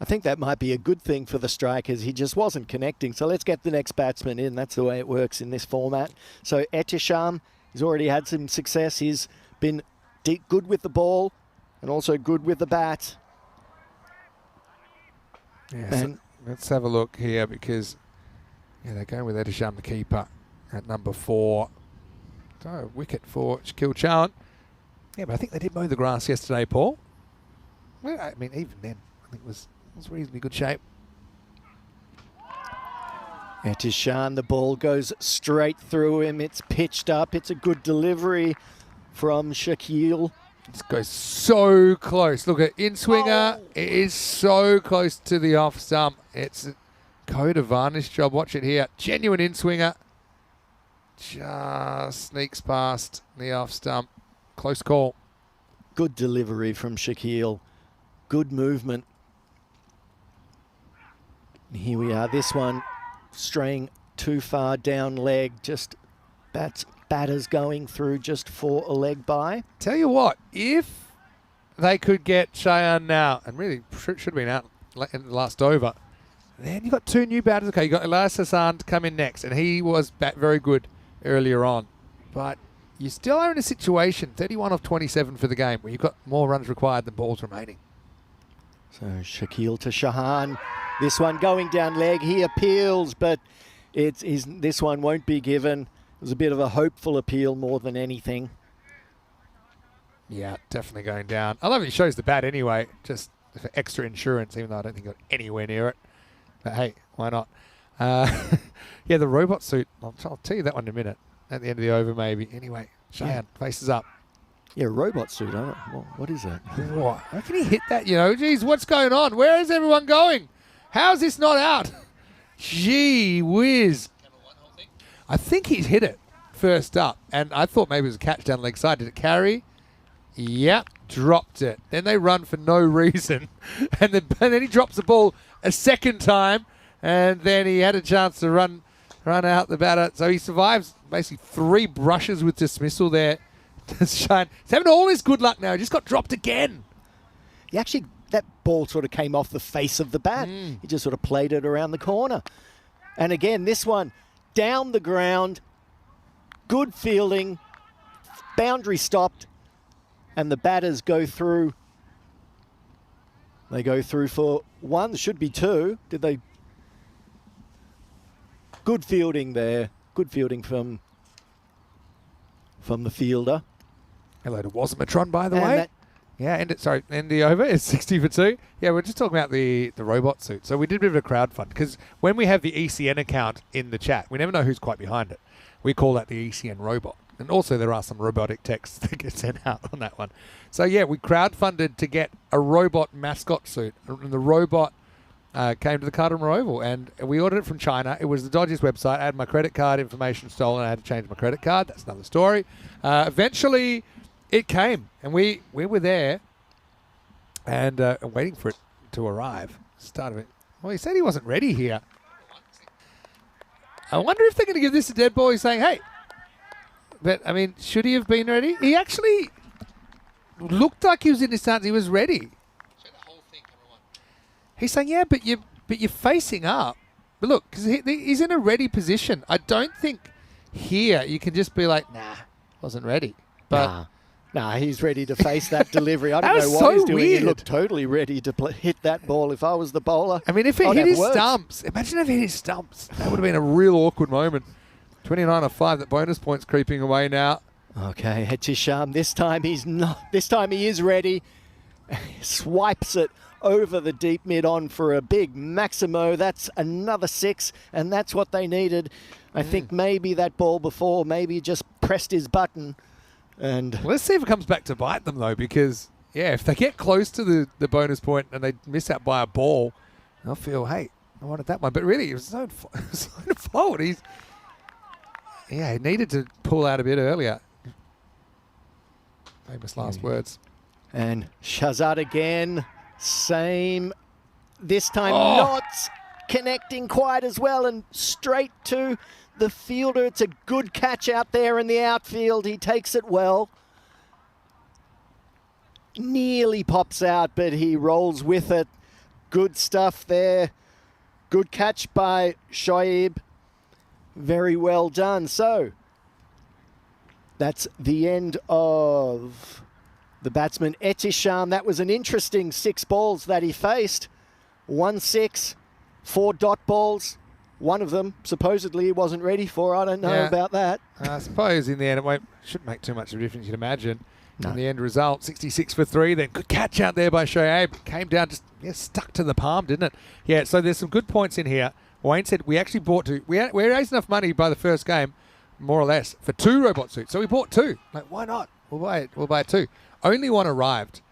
I think that might be a good thing for the strikers. He just wasn't connecting. So let's get the next batsman in. That's the way it works in this format. So Etisham, he's already had some success. He's been good with the ball and also good with the bat. Yeah, so let's have a look here because they're going with Etisham, the keeper, at number 4. So wicket for Shaquille Chowan. Yeah, but I think they did mow the grass yesterday, Paul. Well, I mean, even then, I think it was reasonably good shape. Etisham, the ball goes straight through him. It's pitched up. It's a good delivery from Shaquille. This goes so close. Look at in-swinger. Oh. It is so close to the off stump. It's a code of varnish job. Watch it here. Genuine in-swinger. Just sneaks past the off stump. Close call. Good delivery from Shaquille. Good movement. And here we are. This one straying too far down leg. Just batters going through just for a leg by. Tell you what, if they could get Cheyenne now, and really should have been out in the last over, then you've got 2 new batters. Okay, you've got Elias Hassan to come in next, and he was very good earlier on. But you still are in a situation, 31 off 27 for the game, where you've got more runs required than balls remaining. So Shaquille to Shahan. This one going down leg. He appeals, but this one won't be given. It was a bit of a hopeful appeal more than anything. Yeah, definitely going down. I love it. He shows the bat anyway, just for extra insurance, even though I don't think he got anywhere near it. But hey, why not? Yeah, the robot suit. I'll tell you that one in a minute. At the end of the over, maybe. Anyway, Cheyenne faces up. Yeah, robot suit. What is that? What? How can he hit that? Geez, what's going on? Where is everyone going? How's this not out? Gee whiz. I think he's hit it first up, and I thought maybe it was a catch down the leg side. Did it carry? Yep, dropped it. Then they run for no reason, and then he drops the ball a second time, and then he had a chance to run out the batter. So he survives basically 3 brushes with dismissal there. He's having all his good luck now. He just got dropped again. That ball sort of came off the face of the bat. He just sort of played it around the corner. And again, this one down the ground. Good fielding. Boundary stopped. And the batters go through. They go through for 1. Should be 2. Did they? Good fielding there. Good fielding from the fielder. Hello to Wasmatron, by the way. End the over. It's 60 for 2. Yeah, we're just talking about the robot suit. So we did a bit of a crowdfund because when we have the ECN account in the chat, we never know who's quite behind it. We call that the ECN robot. And also there are some robotic texts that get sent out on that one. So yeah, we crowdfunded to get a robot mascot suit. And the robot came to the Cardamom Oval, and we ordered it from China. It was the dodgiest website. I had my credit card information stolen. I had to change my credit card. That's another story. Eventually, it came, and we were there and waiting for it to arrive. Start of it. Well, he said he wasn't ready here. I wonder if they're going to give this a dead ball. He's saying, hey, but, I mean, should he have been ready? He actually looked like he was in his stance. He was ready. He's saying, yeah, but you're facing up. But look, because he's in a ready position. I don't think here you can just be like, nah, wasn't ready. But Nah, he's ready to face that delivery. I That don't know was what so he's doing. weird. He looked totally ready to hit that ball. If I was the bowler, I mean, if it I'd hit have his words. stumps, imagine if it hit his stumps. That would have been a real awkward moment. 29-5, the bonus point's creeping away now. Okay, Etisham, this time he's not. This time he is ready. Swipes it over the deep mid on for a big Maximo. That's another 6, and that's what they needed. I think maybe that ball before maybe just pressed his button. And Well, let's see if it comes back to bite them, though, because, yeah, if they get close to the bonus point and they miss out by a ball, they'll feel, hey, I wanted that one. But really, it was his own fault. He needed to pull out a bit earlier. Famous last words. And Shahzad again, same. This time not connecting quite as well, and straight to the fielder. It's a good catch out there in the outfield. He takes it well. Nearly pops out, but he rolls with it. Good stuff there. Good catch by Shoaib. Very well done. So that's the end of the batsman Etisham. That was an interesting 6 balls that he faced. 1-6, 4 dot balls. One of them, supposedly, he wasn't ready for. I don't know about that. I suppose in the end it shouldn't make too much of a difference, you'd imagine. No. In the end result, 66 for 3. Then good catch out there by Shoaib. Came down, just stuck to the palm, didn't it? Yeah, so there's some good points in here. Wayne said we actually bought 2. We raised enough money by the first game, more or less, for 2 robot suits. So we bought 2. Like, why not? We'll buy 2. Only one arrived.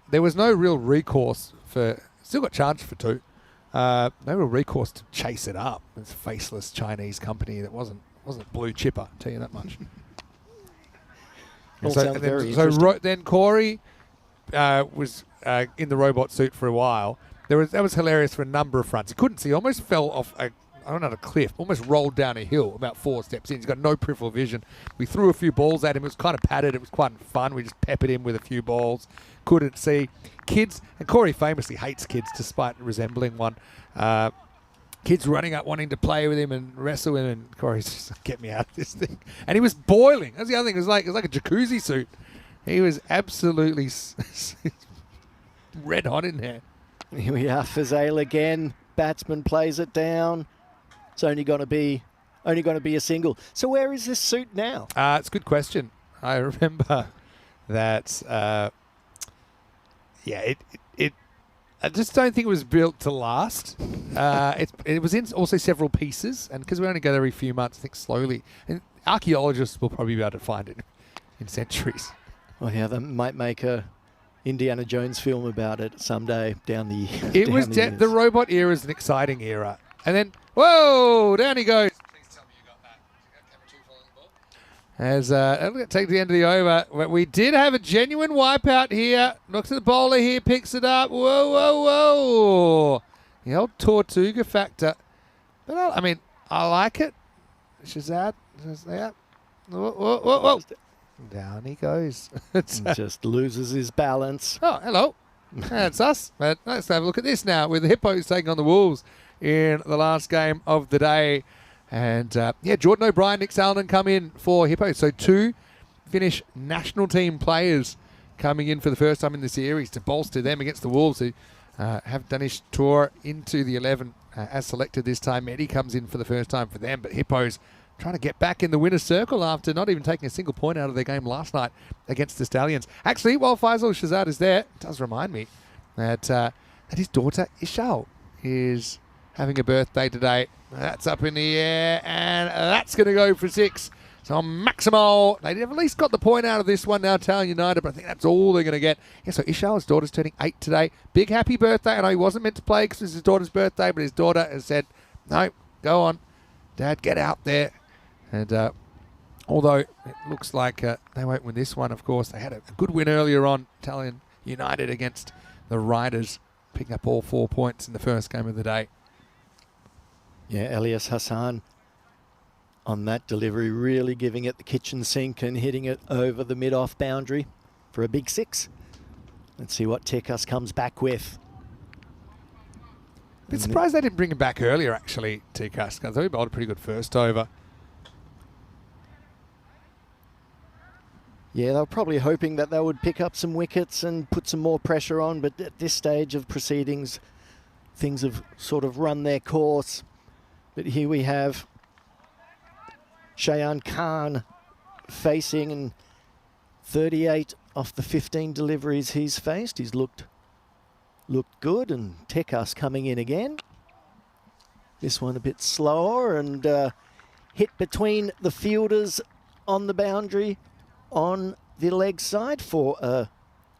There was no real recourse for... Still got charged for 2. No real recourse to chase it up. It's a faceless Chinese company that wasn't blue chipper, I'll tell you that much. All sounds very interesting. So then Corey was in the robot suit for a while. That was hilarious for a number of fronts. He couldn't see. He almost fell off a cliff, almost rolled down a hill about 4 steps in. He's got no peripheral vision. We threw a few balls at him. It was kind of padded. It was quite fun. We just peppered him with a few balls. Couldn't see. Kids, and Corey famously hates kids despite resembling one. Kids running up wanting to play with him and wrestle him, and Corey's just like, get me out of this thing. And he was boiling. That's the other thing. It was like a jacuzzi suit. He was absolutely red hot in there. Here we are, Fazale again. Batsman plays it down. It's only going to be a single. So where is this suit now? It's a good question. I remember that. I just don't think it was built to last. It was in also several pieces, and because we only go every few months, I think slowly. And archaeologists will probably be able to find it in centuries. Well, yeah, they might make a Indiana Jones film about it someday down the. It was the robot era is an exciting era, and then whoa, down he goes. Please tell me you got that. As it'll take the end of the over. We did have a genuine wipeout here. Looks at the bowler here, picks it up. Whoa, whoa, whoa! The old Tortuga factor, but I like it. Shahzad, yeah. Whoa, whoa, whoa, whoa. Down he goes. Just loses his balance. Oh, hello. That's us. But let's have a look at this now with the Hippos taking on the Wolves in the last game of the day. And, Jordan O'Brien, Nick Saldon come in for Hippos. So 2 Finnish national team players coming in for the first time in the series to bolster them against the Wolves, who have Danish tour into the 11 as selected this time. Eddie comes in for the first time for them, but Hippos trying to get back in the winner's circle after not even taking a single point out of their game last night against the Stallions. Actually, while Faisal Shahzad is there, it does remind me that his daughter Ishal is having a birthday today. That's up in the air, and that's going to go for 6. So Maximo, they have at least got the point out of this one now, Italian United, but I think that's all they're going to get. Yeah, so Ishal's daughter's turning 8 today. Big happy birthday. I know he wasn't meant to play because it's his daughter's birthday, but his daughter has said, no, go on, Dad, get out there. And although it looks like they won't win this one, of course, they had a good win earlier on, Italian United against the Riders, picking up all 4 points in the first game of the day. Yeah, Elias Hassan on that delivery, really giving it the kitchen sink and hitting it over the mid-off boundary for a big 6. Let's see what Tekas comes back with. Bit surprised they didn't bring him back earlier, actually, Tekas. I thought he bowled a pretty good first over. Yeah, they were probably hoping that they would pick up some wickets and put some more pressure on, but at this stage of proceedings, things have sort of run their course. But here we have Shayan Khan facing, and 38 off the 15 deliveries he's faced. He's looked good, and Tekas coming in again. This one a bit slower, and hit between the fielders on the boundary on the leg side for a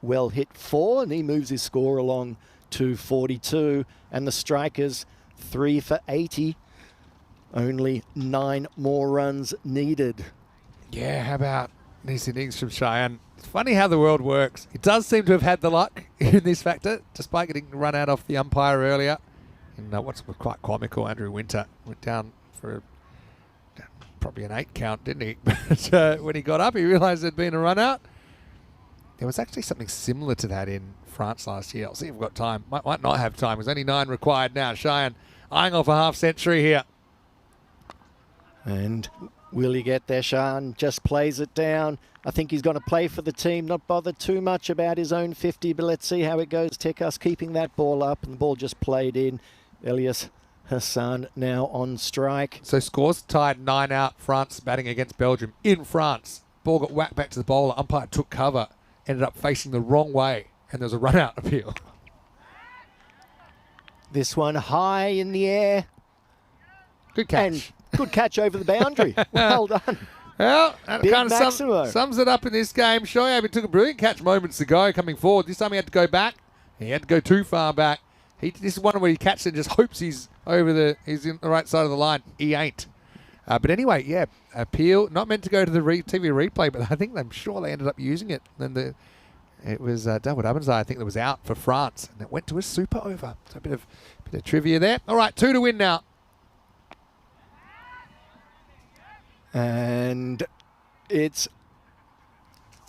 well hit 4, and he moves his score along to 42, and the strikers 3 for 80. Only 9 more runs needed. Yeah, how about these innings from Cheyenne? It's funny how the world works. He does seem to have had the luck in this factor, despite getting run out off the umpire earlier. And what's quite comical, Andrew Winter went down for probably an 8 count, didn't he? But when he got up, he realised there'd been a run out. There was actually something similar to that in France last year. I'll see if we've got time. Might not have time. There's only 9 required now. Cheyenne eyeing off a half century here. And will he get there? Shan just plays it down. I think he's going to play for the team, not bother too much about his own 50, but let's see how it goes. Tekas keeping that ball up, and the ball just played in. Elias Hassan now on strike. So scores tied, 9 out. France batting against Belgium in France. Ball got whacked back to the bowler. Umpire took cover, ended up facing the wrong way, and there was a run-out appeal. This one high in the air. Good catch. And good catch over the boundary. Well done. Well, that Big kind of Maximo. sums it up in this game. Shoaib took a brilliant catch moments ago coming forward. This time he had to go back. He had to go too far back. This is one where he catches and just hopes he's he's in the right side of the line. He ain't. But anyway, yeah, appeal. Not meant to go to the TV replay, but I'm sure they ended up using it. And it was David Abenza, I think, that was out for France, and it went to a super over. So a bit of trivia there. All right, 2 to win now. And it's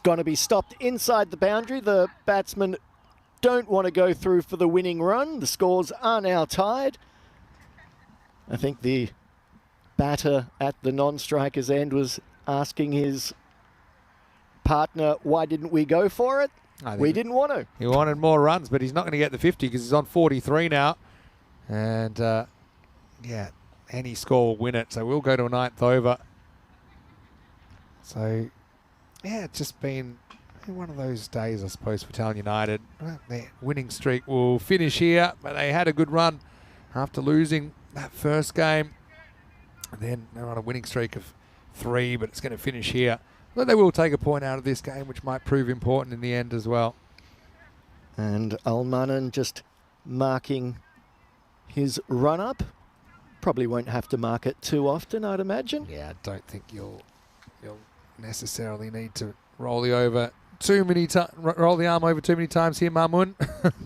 going to be stopped inside the boundary. The batsmen don't want to go through for the winning run. The scores are now tied. I think the batter at the non-striker's end was asking his partner, why didn't we go for it? We didn't want to. He wanted more runs, but he's not going to get the 50 because he's on 43 now. And, yeah, any score will win it. So we'll go to a 9th over. So, yeah, it's just been one of those days, I suppose, for Talon United. Their winning streak will finish here, but they had a good run after losing that first game. And then they're on a winning streak of 3, but it's going to finish here. But they will take a point out of this game, which might prove important in the end as well. And Almanen just marking his run-up. Probably won't have to mark it too often, I'd imagine. Yeah, I don't think you'll necessarily need to roll the arm over too many times here, Mamun.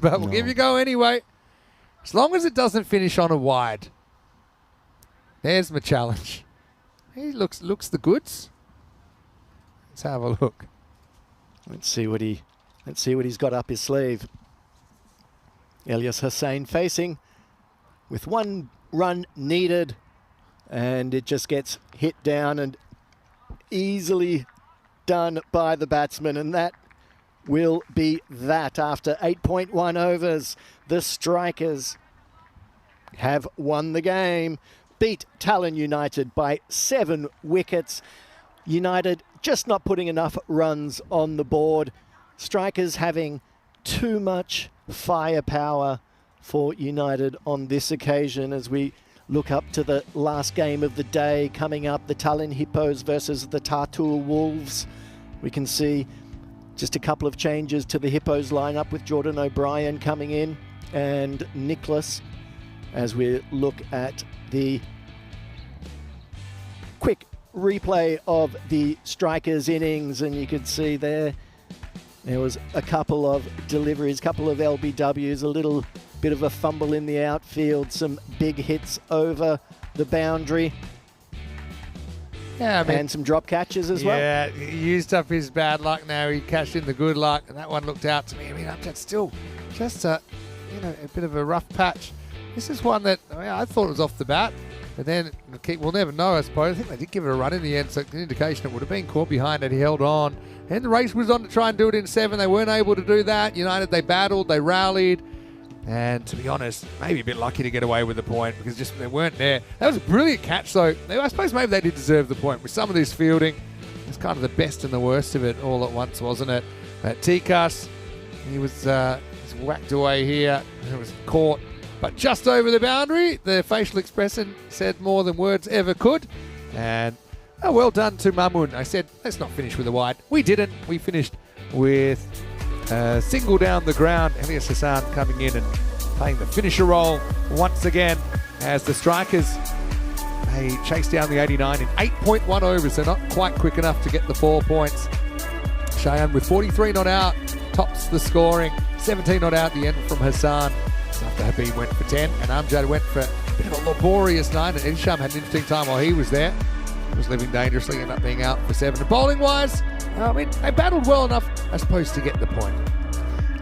But we'll give you a go anyway. As long as it doesn't finish on a wide. There's my challenge. He looks the goods. Let's have a look. Let's see what he's got up his sleeve. Elias Hussain facing with 1 run needed, and it just gets hit down and easily done by the batsman, and that will be that. After 8.1 overs, the strikers have won the game, beat Talon United by 7 wickets. United just not putting enough runs on the board. Strikers having too much firepower for United on this occasion as we look up to the last game of the day coming up, the Tallinn Hippos versus the Tartu Wolves. We can see just a couple of changes to the Hippos lineup with Jordan O'Brien coming in and Nicholas as we look at the quick replay of the strikers' innings, and you can see there was a couple of deliveries, couple of LBWs, a little bit of a fumble in the outfield, some big hits over the boundary. Yeah, I mean, and some drop catches as well. Yeah, he used up his bad luck now. He cashed in the good luck, and that one looked out to me. I mean, that's still just a bit of a rough patch. This is one that I thought was off the bat. But then we'll never know, I suppose. I think they did give it a run in the end, so an indication it would have been caught behind it. He held on. And the race was on to try and do it in 7. They weren't able to do that. United, they battled, they rallied. And to be honest, maybe a bit lucky to get away with the point because just they weren't there. That was a brilliant catch, though. I suppose maybe they did deserve the point. With some of this fielding, it's kind of the best and the worst of it all at once, wasn't it? Tikas, he was whacked away here. It was caught. But just over the boundary, the facial expression said more than words ever could. And well done to Mamun. I said, let's not finish with a wide. We didn't. We finished with a single down the ground. Elias Hassan coming in and playing the finisher role once again as the strikers, they chase down the 89 in 8.1 overs. So not quite quick enough to get the 4 points. Cheyenne with 43 not out, tops the scoring. 17 not out at the end from Hassan. After Habib went for 10 and Amjad went for a bit of a laborious 9, and Isham had an interesting time while he was there. He was living dangerously, ended up being out for 7. And bowling wise, I mean, they battled well enough, I suppose, to get the point.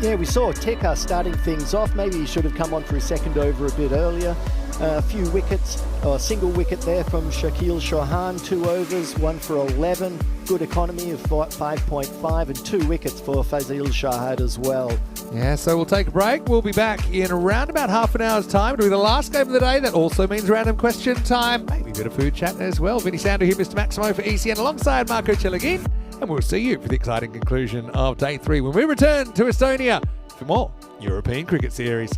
Yeah, we saw Teka starting things off. Maybe he should have come on for his second over a bit earlier. A few wickets, or a single wicket there from Shakil Chauhan, 2 overs, 1 for 11. Good economy of 5.5 and 2 wickets for Fazil Shahad as well. Yeah, so we'll take a break. We'll be back in around about half an hour's time. It'll be the last game of the day. That also means random question time. Maybe a bit of food chat as well. Vinny Sander here, Mr. Maximo for ECN alongside Marco Chelagin. And we'll see you for the exciting conclusion of day 3 when we return to Estonia for more European Cricket Series.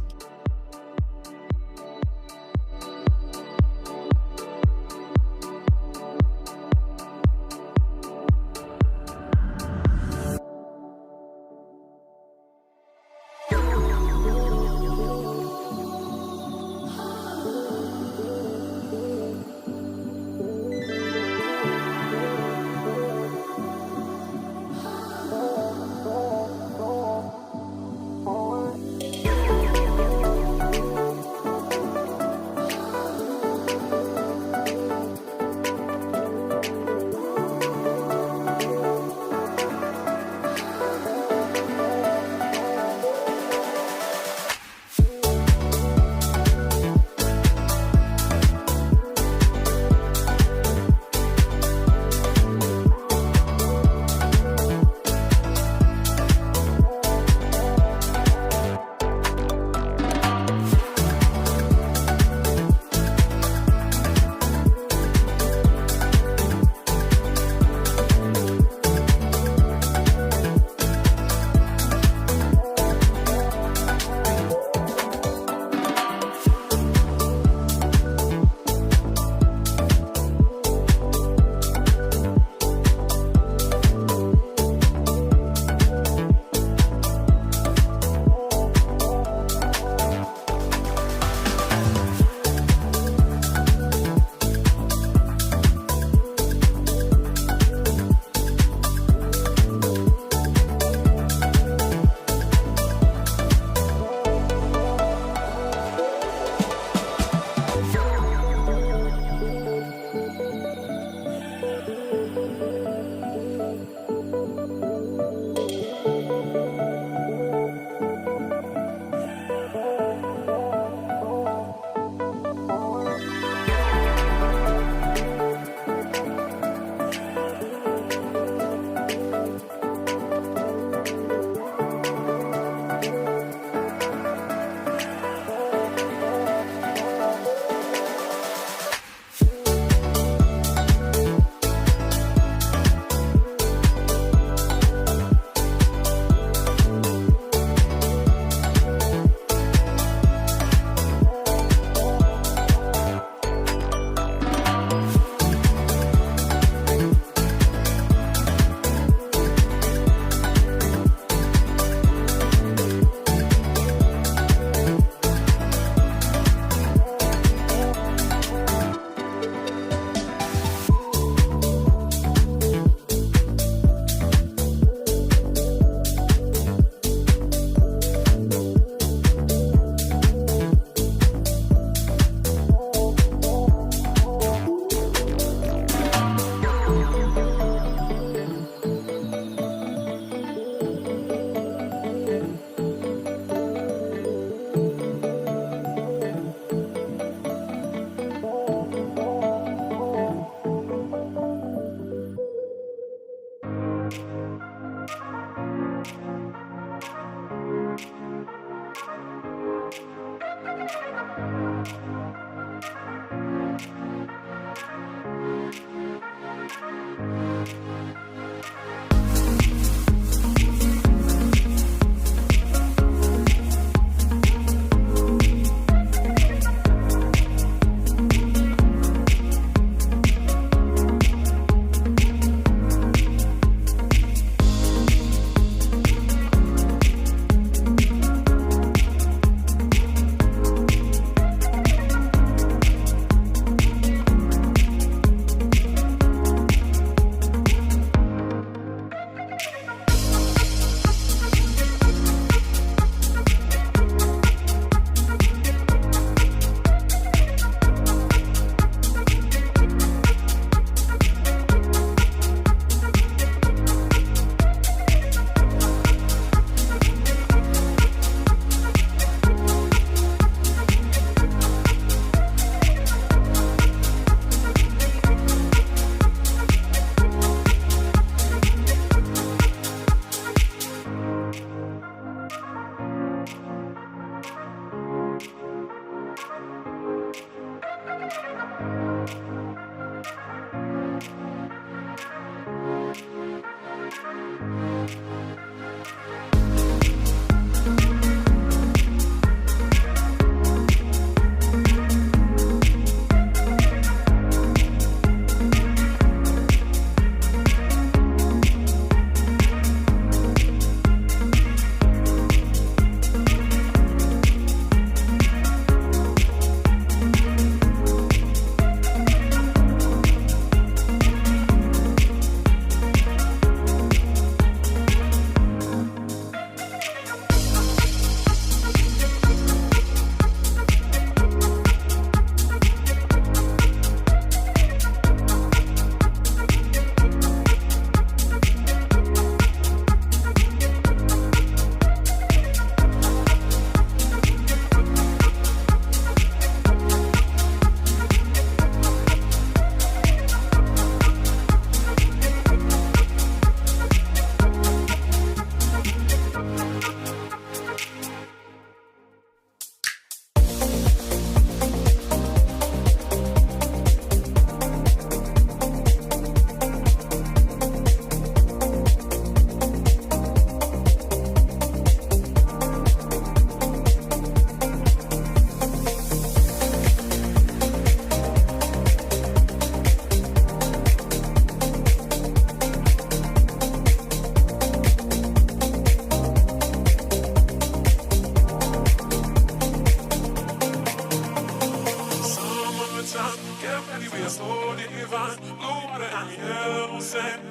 ready, we are so divine. Blue water and yellow sand,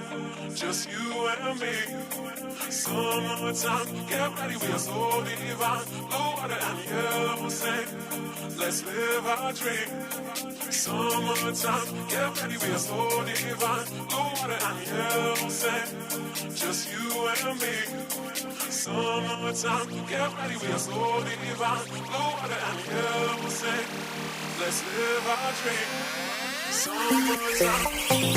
just you and me. Summertime, get ready, we are so divine. Blue water and yellow sand, let's live our dream. Summertime, get ready, we are so divine. Blue water and yellow sand, just you and me. Summertime, get ready, we are so divine. Blue water and yellow sand, let's live our dream. Summertime.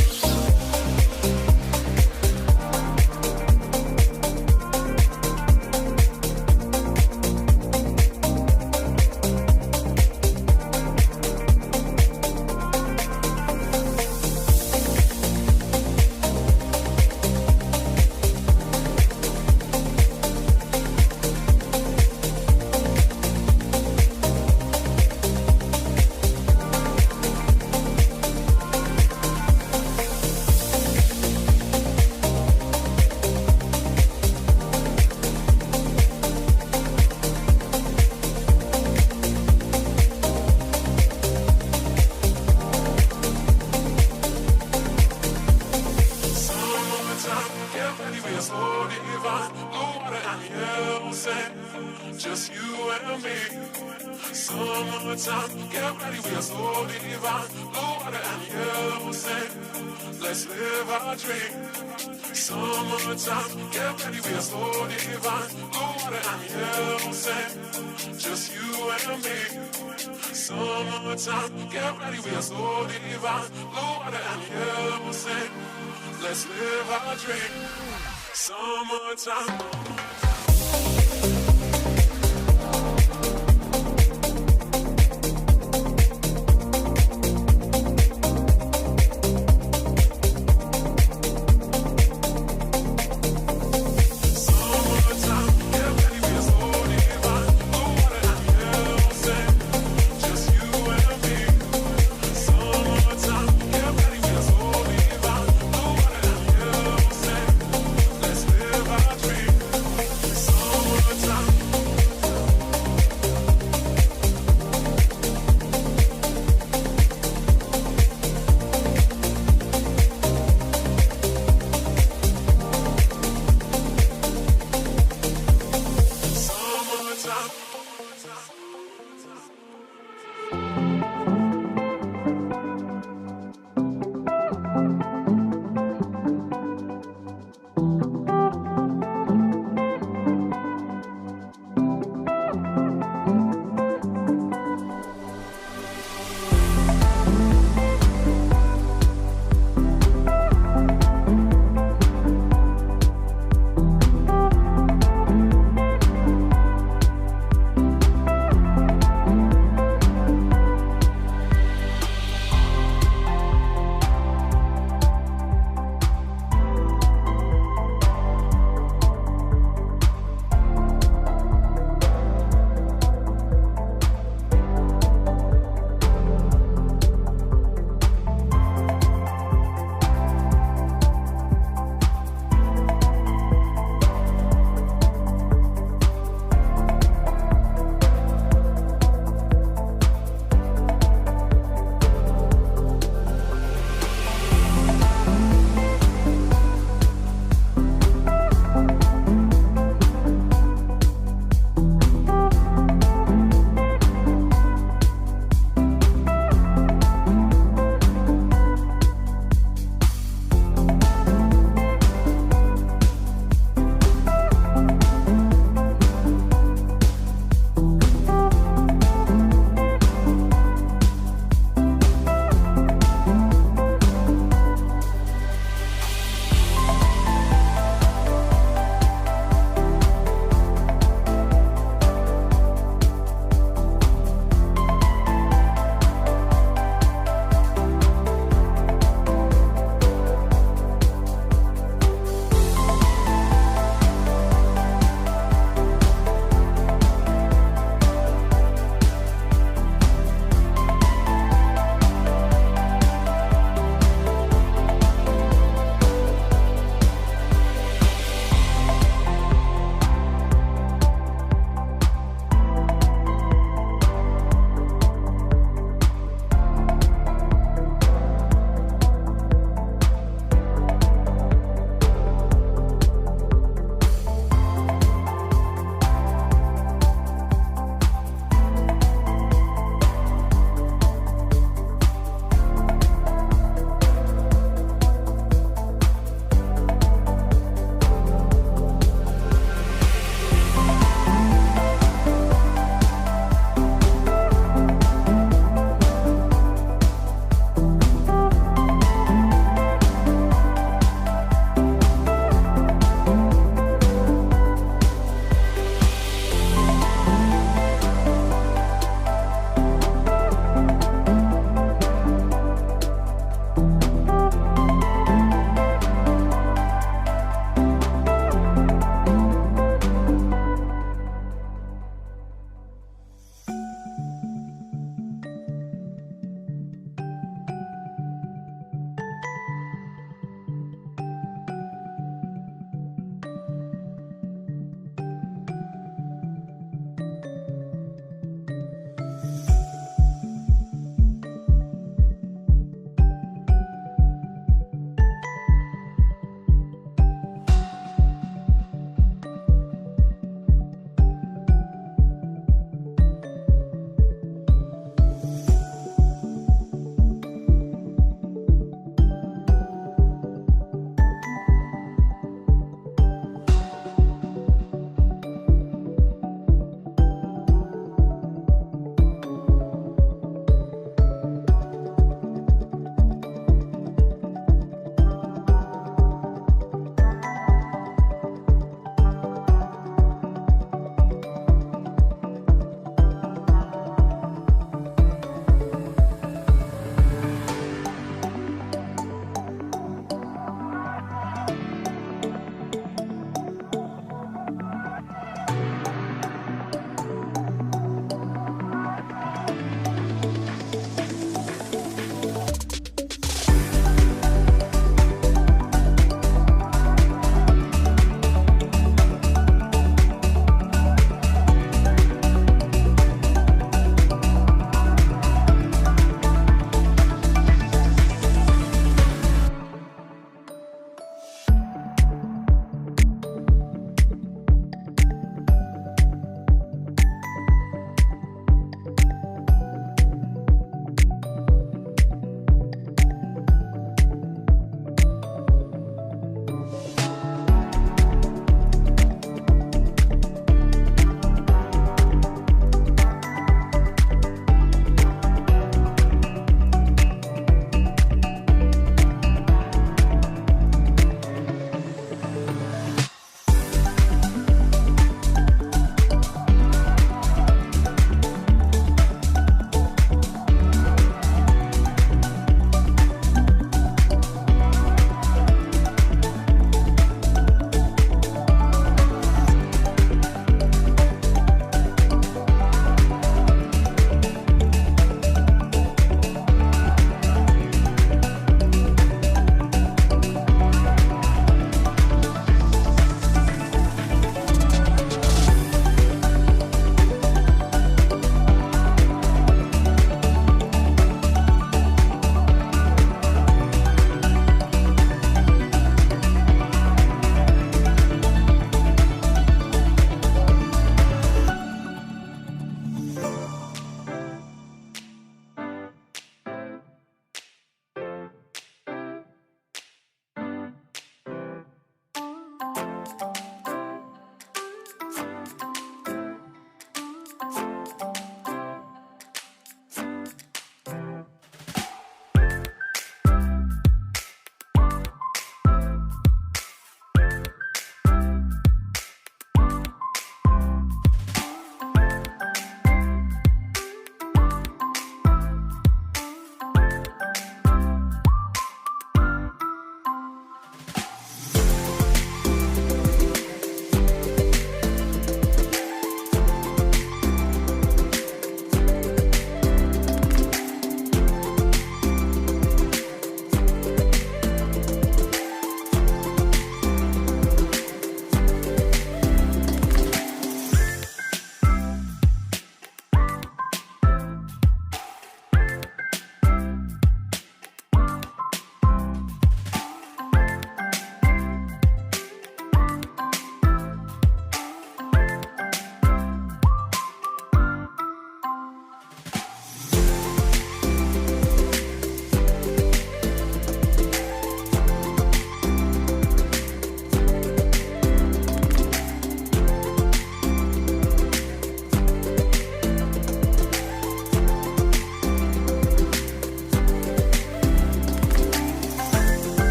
Just you and me. Summertime, get ready, we are so divine. Blue water and yellow sand, let's live our dream. Summertime, get ready, we are so divine. Blue water and yellow sand, just you and me. Summertime, get ready, we are so divine. Blue water and yellow sand, let's live our dream. Summertime.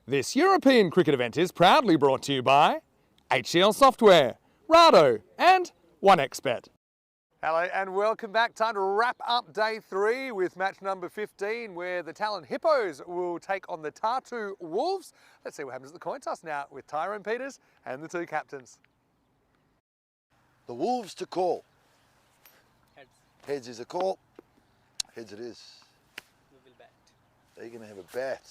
This European cricket event is proudly brought to you by HCL Software, Rado and OneXBet. Hello and welcome back. Time to wrap up day 3 with match number 15 where the Talon Hippos will take on the Tartu Wolves. Let's see what happens at the coin toss now with Tyrone Peters and the 2 captains. The Wolves to call. Heads. Heads is a call. Heads it is. We will bat. They're going to have a bat.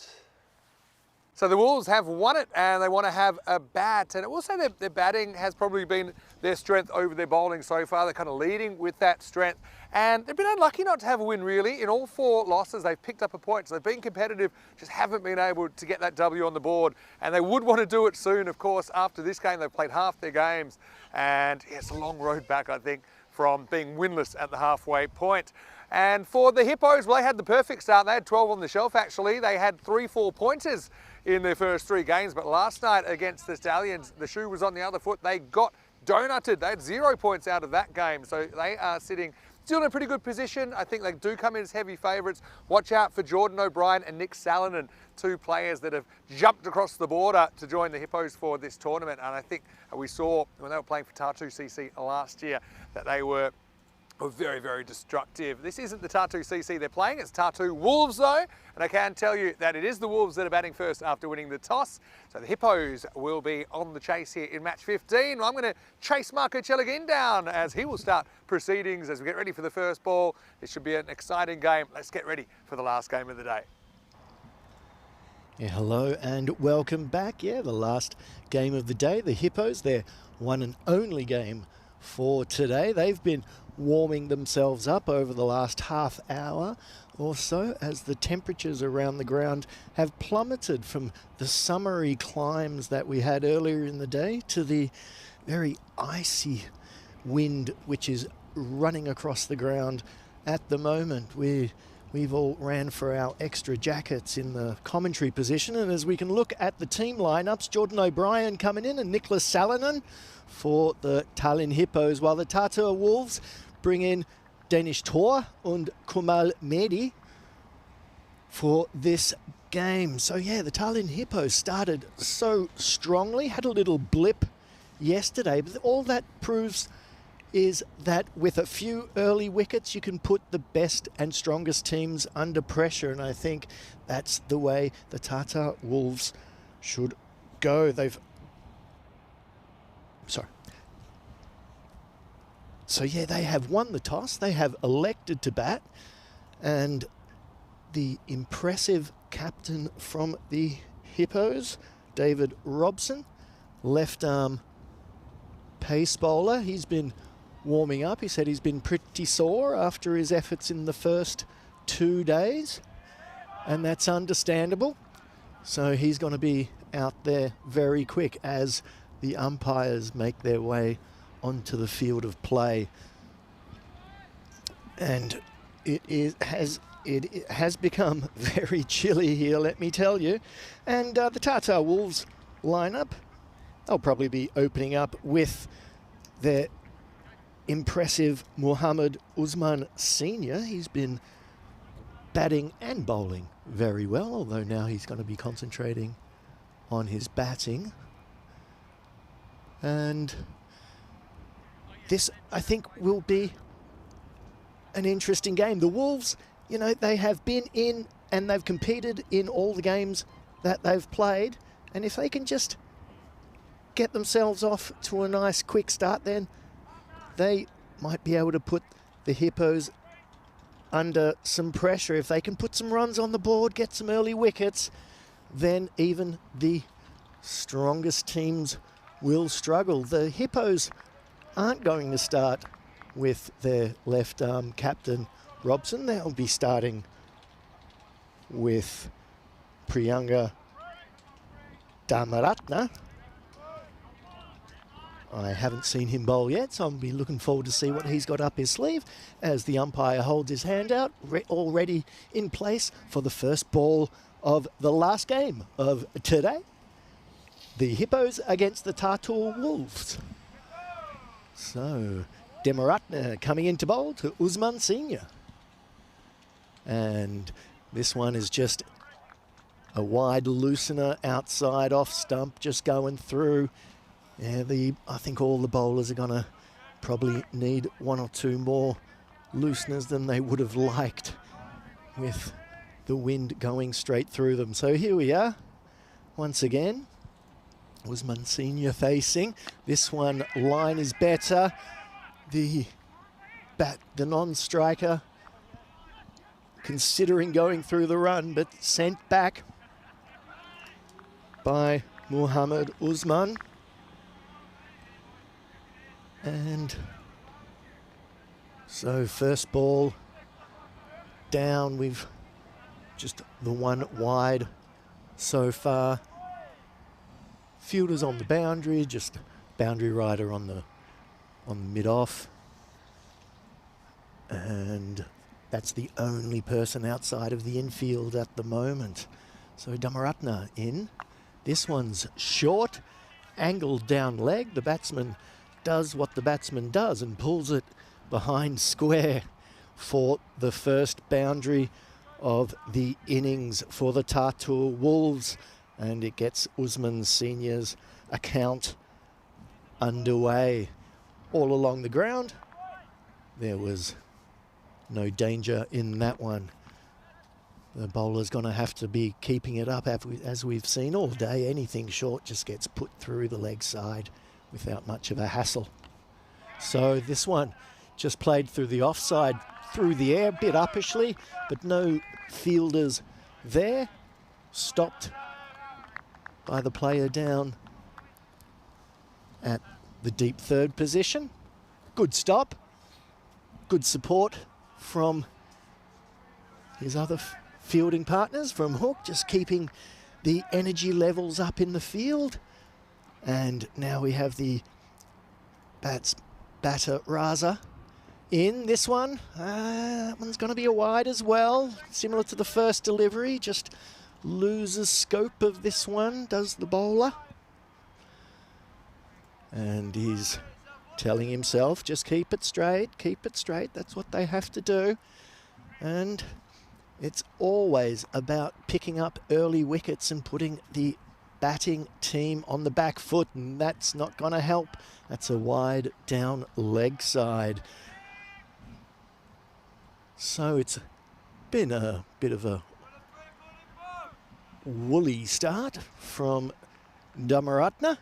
So the Wolves have won it and they want to have a bat. And I will say their batting has probably been their strength over their bowling so far. They're kind of leading with that strength. And they've been unlucky not to have a win really. In all 4 losses, they've picked up a point. So they've been competitive, just haven't been able to get that W on the board. And they would want to do it soon, of course. After this game, they've played half their games. And yeah, it's a long road back, I think, from being winless at the halfway point. And for the Hippos, well, they had the perfect start. They had 12 on the shelf, actually. They had 3 4-pointers in their first 3 games. But last night against the Stallions, the shoe was on the other foot. They got donutted. They had 0 points out of that game. So they are sitting still in a pretty good position. I think they do come in as heavy favourites. Watch out for Jordan O'Brien and Nick Salonen, 2 players that have jumped across the border to join the Hippos for this tournament. And I think we saw when they were playing for Tartu CC last year that they were very, very destructive. This isn't the Tartu CC they're playing, it's Tartu Wolves though, and I can tell you that it is the Wolves that are batting first after winning the toss. So the Hippos will be on the chase here in match 15. I'm going to chase Marco Celligin down as he will start proceedings as we get ready for the first ball. This should be an exciting game. Let's get ready for the last game of the day. Yeah, hello and welcome back. Yeah, the last game of the day. The Hippos, their one and only game for today. They've been warming themselves up over the last half hour or so as the temperatures around the ground have plummeted from the summery climes that we had earlier in the day to the very icy wind which is running across the ground at the moment. We've all ran for our extra jackets in the commentary position, and as we can look at the team lineups, Jordan O'Brien coming in and Nicholas Salonen for the Tallinn Hippos, while the Tartu Wolves bring in Danish Tor and Kumal Mehdi for this game. So yeah, the Tallinn Hippos started so strongly, had a little blip yesterday, but all that proves is that with a few early wickets, you can put the best and strongest teams under pressure, and I think that's the way the Tartu Wolves should go. So yeah, they have won the toss, they have elected to bat, and the impressive captain from the Hippos, David Robson, left arm pace bowler. He's been warming up. He said he's been pretty sore after his efforts in the first 2 days, and that's understandable. So he's going to be out there very quick as the umpires make their way onto the field of play. And it has become very chilly here, let me tell you. And the Tartu Wolves lineup, they'll probably be opening up with their impressive Muhammad Usman Senior. He's been batting and bowling very well, although now he's going to be concentrating on his batting. And this, I think, will be an interesting game. The Wolves, you know, they have been in and they've competed in all the games that they've played. And if they can just get themselves off to a nice quick start, then they might be able to put the Hippos under some pressure. If they can put some runs on the board, get some early wickets, then even the strongest teams will struggle. The Hippos aren't going to start with their left arm captain Robson. They'll be starting with Priyanka Dharmaratne. I haven't seen him bowl yet, so I'll be looking forward to see what he's got up his sleeve as the umpire holds his hand out, already in place for the first ball of the last game of today. The Hippos against the Tartu Wolves. So, Demaratne coming into bowl to Usman Senior. And this one is just a wide loosener outside off stump, just going through. Yeah, I think all the bowlers are going to probably need one or two more looseners than they would have liked with the wind going straight through them. So here we are once again. Usman Senior facing. This one line is better. The non-striker considering going through the run, but sent back by Muhammad Usman. And so first ball down, we've just the one wide so far. Fielders on the boundary, just boundary rider on the mid-off. And that's the only person outside of the infield at the moment. So Dhammaratna in. This one's short, angled down leg. The batsman does what the batsman does and pulls it behind square for the first boundary of the innings for the Tartu Wolves, and it gets Usman Senior's account underway. All along the ground, there was no danger in that one. The bowler's going to have to be keeping it up as we've seen all day. Anything short just gets put through the leg side without much of a hassle. So this one just played through the offside, through the air, a bit uppishly, but no fielders there. Stopped by the player down at the deep third position. Good stop. Good support from his other fielding partners from Hook, just keeping the energy levels up in the field. And now we have the batter Raza in this one. That one's going to be a wide as well, similar to the first delivery, just loses scope of this one, does the bowler. And he's telling himself, just keep it straight, that's what they have to do. And it's always about picking up early wickets and putting the batting team on the back foot, and that's not going to help. That's a wide down leg side. So it's been a bit of a woolly start from Dhammaratna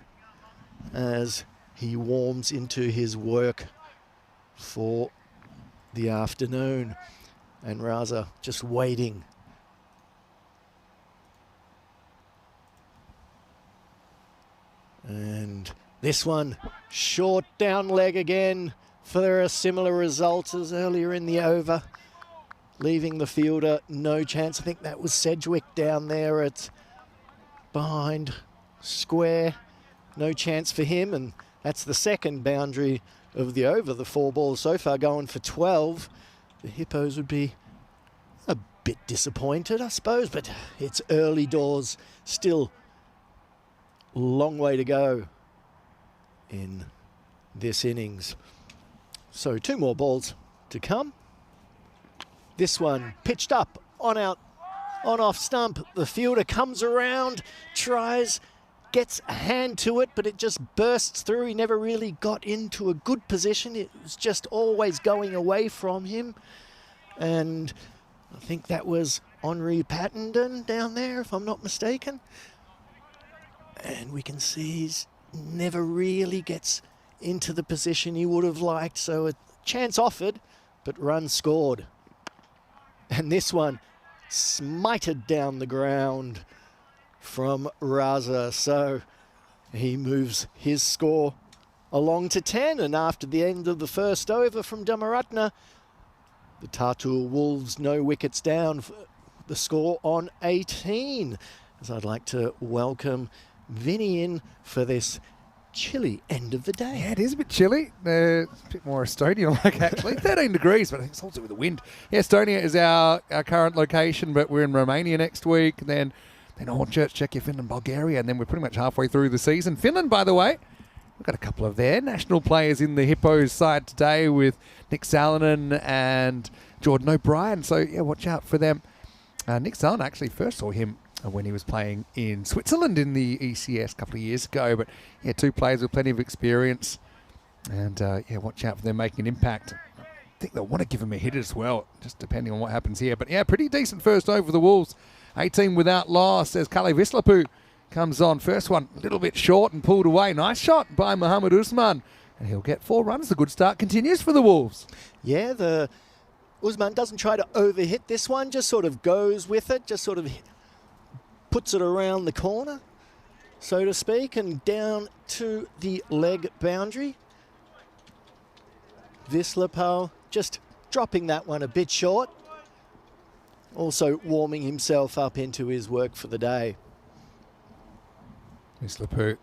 as he warms into his work for the afternoon. And Raza just waiting. And this one, short down leg again for a similar result as earlier in the over. Leaving the fielder no chance. I think that was Sedgwick down there at behind square. No chance for him, and that's the second boundary of the over. The 4 balls so far going for 12. The Hippos would be a bit disappointed, I suppose, but it's early doors. Still a long way to go in this innings. So 2 more balls to come. This one pitched up on off stump. The fielder comes around, tries, gets a hand to it, but it just bursts through. He never really got into a good position. It was just always going away from him. And I think that was Henri Pattenden down there, if I'm not mistaken. And we can see he's never really gets into the position he would have liked. So a chance offered, but run scored. And this one smited down the ground from Raza. So he moves his score along to 10. And after the end of the first over from Dhammaratna, the Tartu Wolves no wickets down. The score on 18. As I'd like to welcome Vinny in for this chilly end of the day. Yeah, it is a bit chilly. A bit more Estonia-like, actually. 13 degrees, but I think it's also with the wind. Yeah, Estonia is our current location, but we're in Romania next week. Then Hornchurch, Czechia, Finland, Bulgaria, and then we're pretty much halfway through the season. Finland, by the way, we've got a couple of their national players in the Hippos side today with Nick Salonen and Jordan O'Brien. So, yeah, watch out for them. Nick Salonen, actually, first saw him when he was playing in Switzerland in the ECS a couple of years ago. But yeah, two players with plenty of experience. And yeah, watch out for them making an impact. I think they'll want to give him a hit as well, just depending on what happens here. But yeah, pretty decent first over for the Wolves. 18 without loss as Kale Vislapu comes on. First one a little bit short and pulled away. Nice shot by Mohamed Usman. And he'll get 4 runs. The good start continues for the Wolves. Yeah, the Usman doesn't try to overhit this one, just sort of goes with it, just sort of puts it around the corner, so to speak, and down to the leg boundary. Vislapau just dropping that one a bit short. Also warming himself up into his work for the day. Vislapu.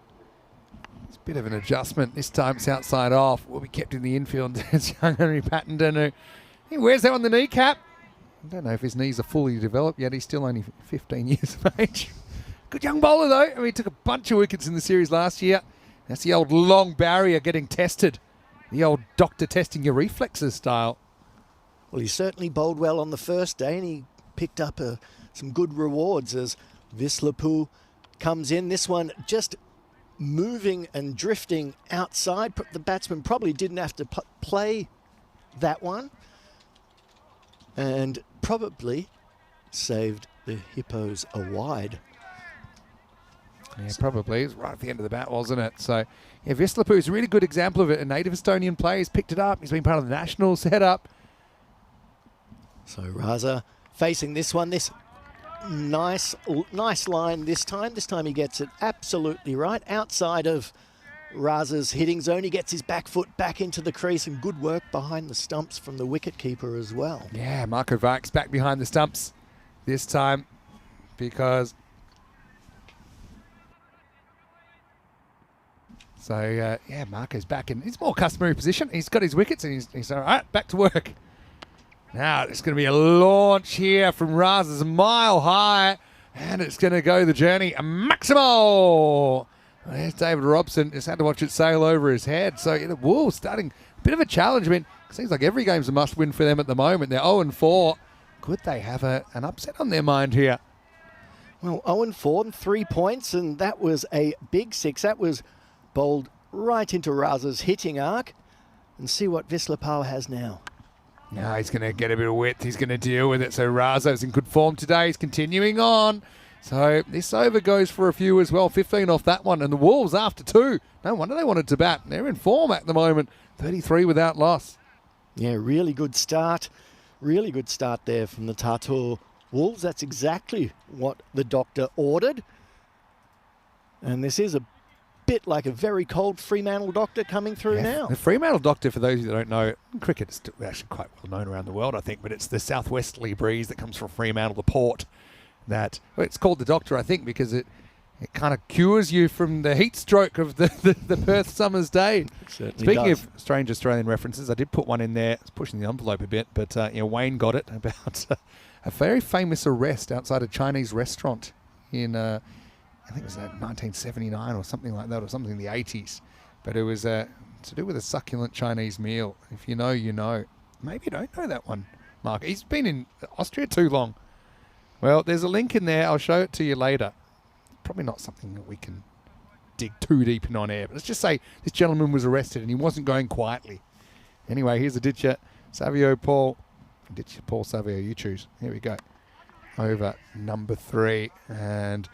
It's a bit of an adjustment. This time it's outside off. Will be kept in the infield. It's young Henry Pattenden who he wears that on the kneecap. I don't know if his knees are fully developed yet. He's still only 15 years of age. Good young bowler though. I mean, he took a bunch of wickets in the series last year. That's the old long barrier getting tested. The old doctor testing your reflexes style. Well, he certainly bowled well on the first day and he picked up some good rewards as Vislapu comes in. This one just moving and drifting outside. The batsman probably didn't have to play that one and probably saved the Hippos a wide. Yeah, probably. It was right at the end of the bat, wasn't it? So, yeah, Vislapu is a really good example of it. A native Estonian player. He's picked it up. He's been part of the national setup. So Raza facing this one. This nice line this time. This time he gets it absolutely right. Outside of Raza's hitting zone, he gets his back foot back into the crease and good work behind the stumps from the wicketkeeper as well. Yeah, Marco Vark's back behind the stumps this time because... So, yeah, Marco's back in his more customary position. He's got his wickets and he's all right, back to work. Now, it's going to be a launch here from Raza's mile high, and it's going to go the journey maximal. There's David Robson. Just had to watch it sail over his head. So, the Wolves starting a bit of a challenge. I mean, it seems like every game's a must-win for them at the moment. They're 0-4. Could they have an upset on their mind here? Well, 0-4 and 3 points, and that was a big 6. That was bowled right into Raza's hitting arc. And see what Vislapau has now. No, he's going to get a bit of width. He's going to deal with it. So Raza's in good form today. He's continuing on. So this over goes for a few as well. 15 off that one. And the Wolves after 2. No wonder they wanted to bat. They're in form at the moment. 33 without loss. Yeah, really good start. Really good start there from the Tartor Wolves. That's exactly what the doctor ordered. And this is a bit like a very cold Fremantle doctor coming through now. The Fremantle doctor, for those of you that don't know, cricket is actually quite well known around the world, I think, but it's the southwesterly breeze that comes from Fremantle, the port, that, well, it's called the doctor, I think, because it kind of cures you from the heat stroke of the Perth summer's day. Speaking of strange Australian references, I did put one in there. It's pushing the envelope a bit, but Wayne got it about a very famous arrest outside a Chinese restaurant in... I think it was 1979 or something like that, or something in the 80s. But it was to do with a succulent Chinese meal. If you know, you know. Maybe you don't know that one, Mark. He's been in Austria too long. Well, there's a link in there. I'll show it to you later. Probably not something that we can dig too deep in on air. But let's just say this gentleman was arrested and he wasn't going quietly. Anyway, here's a ditcher. Savio Paul. Ditcher Paul Savio, you choose. Here we go. Over number 3. And...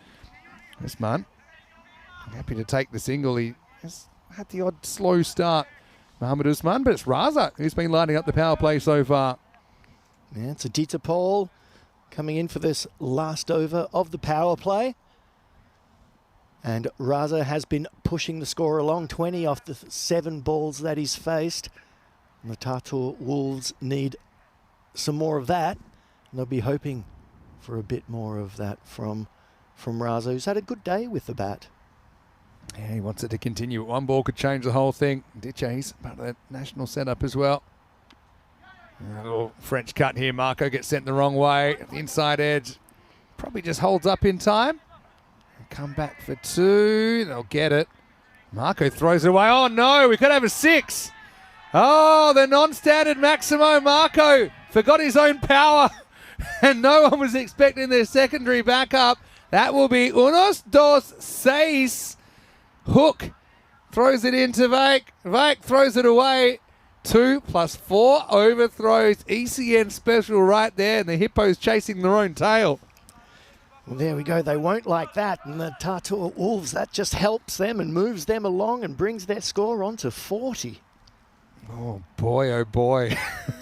this man, happy to take the single. He has had the odd slow start, Mohamed Usman, but it's Raza who's been lining up the power play so far. Yeah, it's Aditya Paul coming in for this last over of the power play. And Raza has been pushing the score along, 20 off the 7 balls that he's faced. And the Tartor Wolves need some more of that. And they'll be hoping for a bit more of that from Raza, who's had a good day with the bat. Yeah, he wants it to continue. One ball could change the whole thing. Ditche's part of the national setup as well. A little French cut here. Marco gets sent the wrong way. The inside edge probably just holds up in time. Come back for 2. They'll get it. Marco throws it away. Oh, no. We could have a 6. Oh, the non-standard Maximo. Marco forgot his own power. And no one was expecting their secondary backup. That will be unos, dos, seis. Hook throws it into Vake. Vake throws it away. 2 + 4 overthrows. ECN special right there, and the Hippos chasing their own tail. Well, there we go. They won't like that. And the Tartua Wolves, that just helps them and moves them along and brings their score on to 40. Oh, boy.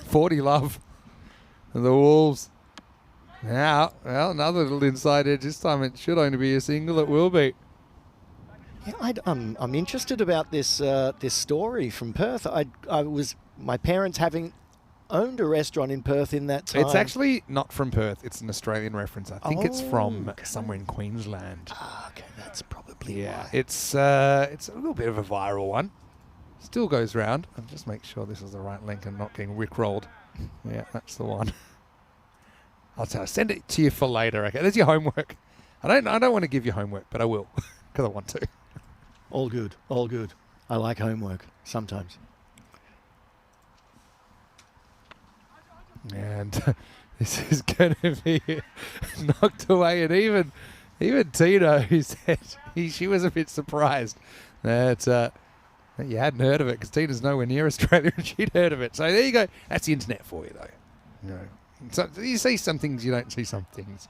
40 love. And the Wolves. Now, well, another little inside edge. This time it should only be a single. It will be. Yeah, I'm interested about this this story from Perth. My parents having owned a restaurant in Perth in that time. It's actually not from Perth. It's an Australian reference. I think it's from somewhere in Queensland. Okay, that's probably why. It's a little bit of a viral one. Still goes round. I'll just make sure this is the right link and not getting rickrolled. Yeah, that's the one. I'll send it to you for later. Okay, there's your homework. I don't want to give you homework, but I will because I want to. All good, all good. I like homework sometimes. And this is going to be knocked away. And even Tina, who said she was a bit surprised that you hadn't heard of it because Tina's nowhere near Australia and she'd heard of it. So there you go. That's the internet for you, though. You know, so you see some things, you don't see some things.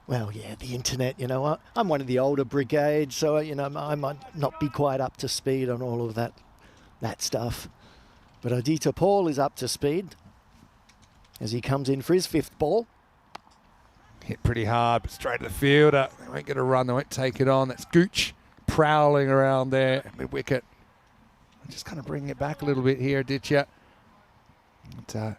Well, yeah, the internet, you know, I'm one of the older brigade, so, you know, I might not be quite up to speed on all of that stuff. But Adita Paul is up to speed as he comes in for his 5th ball. Hit pretty hard, but straight to the fielder. They won't get a run. They won't take it on. That's Gooch prowling around there. Mid-wicket. Just kind of bringing it back a little bit here, Ditcher. But,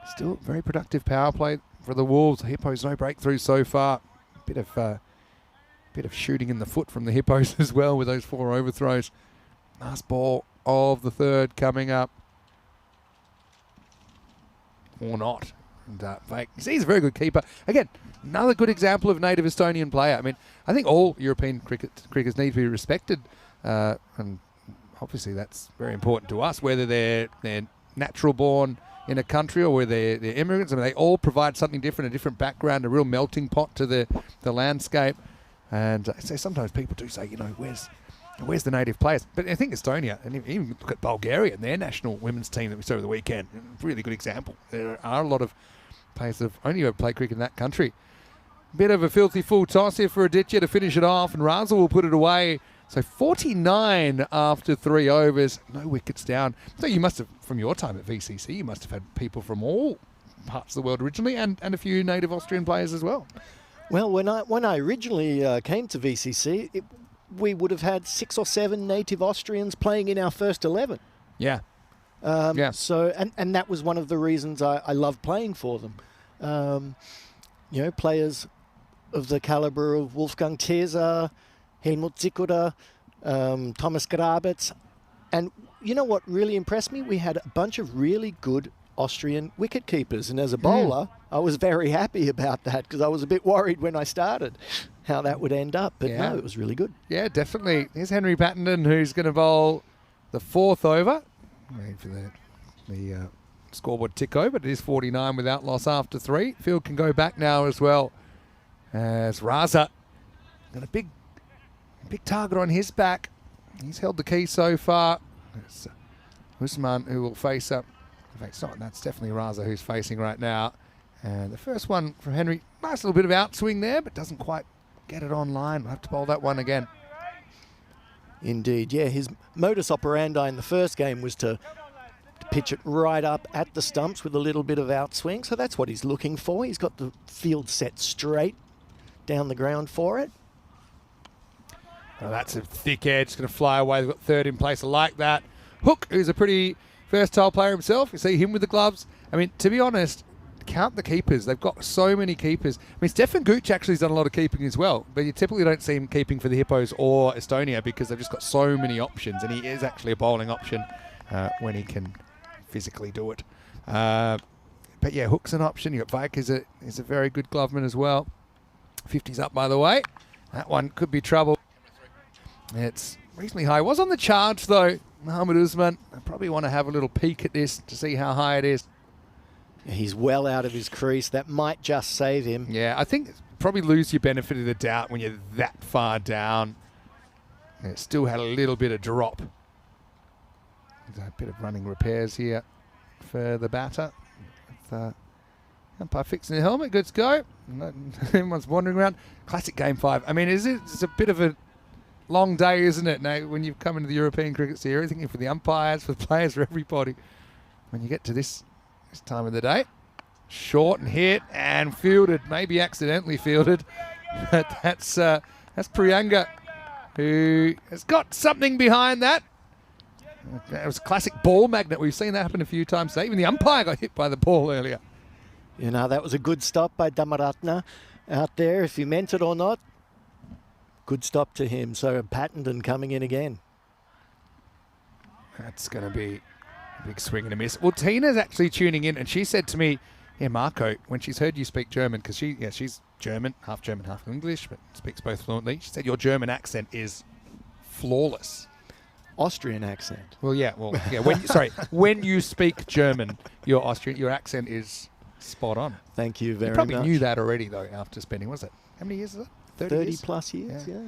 still very productive power play for the Wolves. The Hippos, no breakthrough so far. Bit of shooting in the foot from the Hippos as well with those 4 overthrows. Last ball of the 3rd coming up. Or not. And Vake, he's a very good keeper. Again, another good example of native Estonian player. I mean, I think all European cricketers need to be respected. And obviously that's very important to us, whether they're natural born in a country or whether they're immigrants. I mean, they all provide something different, a different background, a real melting pot to the landscape. And so sometimes people do say, you know, where's the native players? But I think Estonia, and even look at Bulgaria and their national women's team that we saw over the weekend, really good example. There are a lot of players that have only ever played cricket in that country. Bit of a filthy full toss here for Aditya to finish it off, and Raza will put it away. So 49 after 3 overs, no wickets down. So you must have, from your time at VCC, you must have had people from all parts of the world originally, and a few native Austrian players as well. Well, when I originally came to VCC, we would have had 6 or 7 native Austrians playing in our first 11. Yeah. So, and that was one of the reasons I loved playing for them. You know, players of the caliber of Wolfgang Teser, Helmut Zikuda, Thomas Grabitz. And you know what really impressed me? We had a bunch of really good Austrian wicket keepers. And as a bowler, I was very happy about that because I was a bit worried when I started how that would end up. But no, it was really good. Yeah, definitely. Here's Henry Pattenden, who's going to bowl the 4th over. Waiting for the scoreboard tick over. It is 49 without loss after 3. Field can go back now as well. As Raza got a big target on his back. He's held the key so far. It's Usman who will face up. In fact, it's not. That's definitely Raza who's facing right now. And the first one from Henry, nice little bit of outswing there, but doesn't quite get it on line. We'll have to bowl that one again. Indeed, yeah. His modus operandi in the first game was to pitch it right up at the stumps with a little bit of outswing. So that's what he's looking for. He's got the field set straight down the ground for it. Oh, that's a thick edge. It's going to fly away. They've got 3rd in place. I like that. Hook, who's a pretty versatile player himself. You see him with the gloves. I mean, to be honest, count the keepers. They've got so many keepers. I mean, Stefan Gooch actually has done a lot of keeping as well, but you typically don't see him keeping for the Hippos or Estonia because they've just got so many options, and he is actually a bowling option when he can physically do it. But yeah, Hook's an option. You've got Vake is a very good gloveman as well. 50's up, by the way. That one could be trouble. It's reasonably high. It was on the charge, though. Mohamed Usman, I probably want to have a little peek at this to see how high it is. He's well out of his crease. That might just save him. Yeah, I think probably lose your benefit of the doubt when you're that far down. And it still had a little bit of drop. There's a bit of running repairs here for the batter. Umpire fixing the helmet. Good to go. Everyone's wandering around. Classic Game 5. I mean, it's a bit of a long day, isn't it? Now, when you come into the European Cricket Series, thinking for the umpires, for the players, for everybody. When you get to this time of the day, short and hit and fielded, maybe accidentally fielded. But that's Priyanga, who has got something behind that. It was a classic ball magnet. We've seen that happen a few times today. Even the umpire got hit by the ball earlier. You know, that was a good stop by Dhammaratne out there, if he meant it or not. Good stop to him. So Pattenden coming in again. That's going to be a big swing and a miss. Well, Tina's actually tuning in, and she said to me, yeah, Marco, when she's heard you speak German, because she's German, half English, but speaks both fluently. She said your German accent is flawless. Austrian accent. Yeah. When you speak German, your accent is spot on. Thank you very much. You probably knew that already, though, after spending, was it? How many years is it? 30 years? plus years, yeah.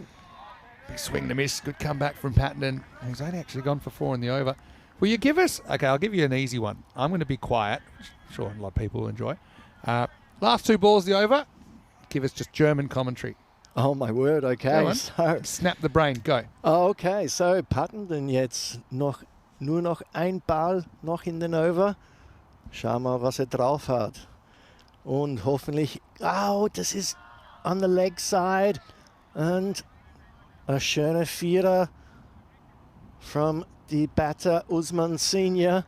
Big swing and a miss. Good comeback from Pattenden. He's only actually gone for 4 in the over. Will you give us... Okay, I'll give you an easy one. I'm going to be quiet, which I'm sure a lot of people will enjoy. Last 2 balls, the over. Give us just German commentary. Oh, my word, okay. So, snap the brain, go. Okay, so Pattenden jetzt nur noch ein Ball noch in den Over. Schau mal, was drauf hat. Und hoffentlich... Oh, das ist on the leg side. And a schöner Vierer from the batter Usman Senior.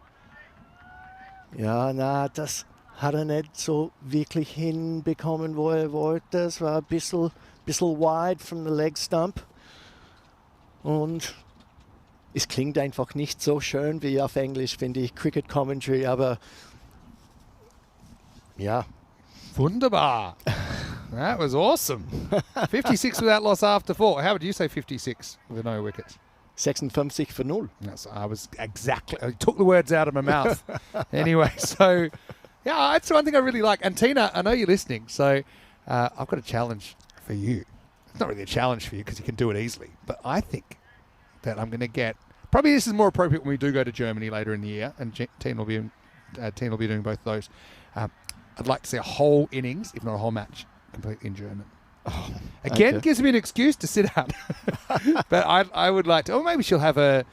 Ja, das hat nicht so wirklich hinbekommen, wo wollte. Es war ein bisschen wide from the leg stump. Und es klingt einfach nicht so schön wie auf Englisch, finde ich, Cricket Commentary, aber ja. Wunderbar. That was awesome. 56 without loss after 4. How would you say 56 with no wickets? 56 for 0. Yes, I took the words out of my mouth. Anyway, so, yeah, that's one thing I really like. And Tina, I know you're listening, so I've got a challenge for you. It's not really a challenge for you because you can do it easily, but I think that I'm going to get... Probably this is more appropriate when we do go to Germany later in the year, and Tina will be doing both of those. I'd like to see a whole innings, if not a whole match, completely in German. Oh, Again, gives me an excuse to sit out. But I would like to, or maybe she'll have a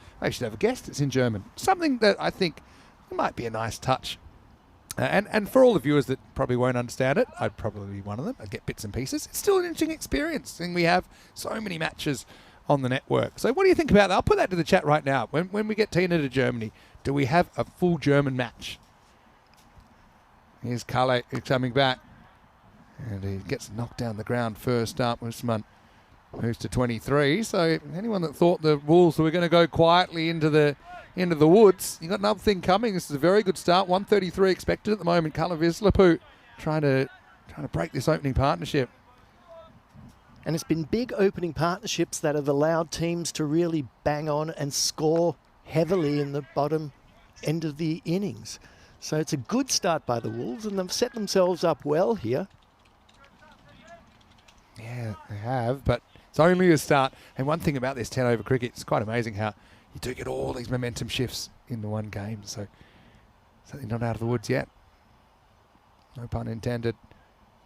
guest that's in German. Something that I think might be a nice touch. And for all the viewers that probably won't understand it, I'd probably be one of them. I'd get bits and pieces. It's still an interesting experience, and we have so many matches on the network. So what do you think about that? I'll put that to the chat right now. When we get Tina to Germany, do we have a full German match? Here's Kalle coming back. And he gets knocked down the ground first up. Usman moves to 23. So anyone that thought the Wolves were going to go quietly into the woods, you got another thing coming. This is a very good start. 133 expected at the moment. Kalle Vislapu trying to break this opening partnership. And it's been big opening partnerships that have allowed teams to really bang on and score heavily in the bottom end of the innings. So it's a good start by the Wolves, and they've set themselves up well here. Yeah, they have, but it's only a start. And one thing about this 10 over cricket, it's quite amazing how you do get all these momentum shifts into one game. So certainly not out of the woods yet. No pun intended.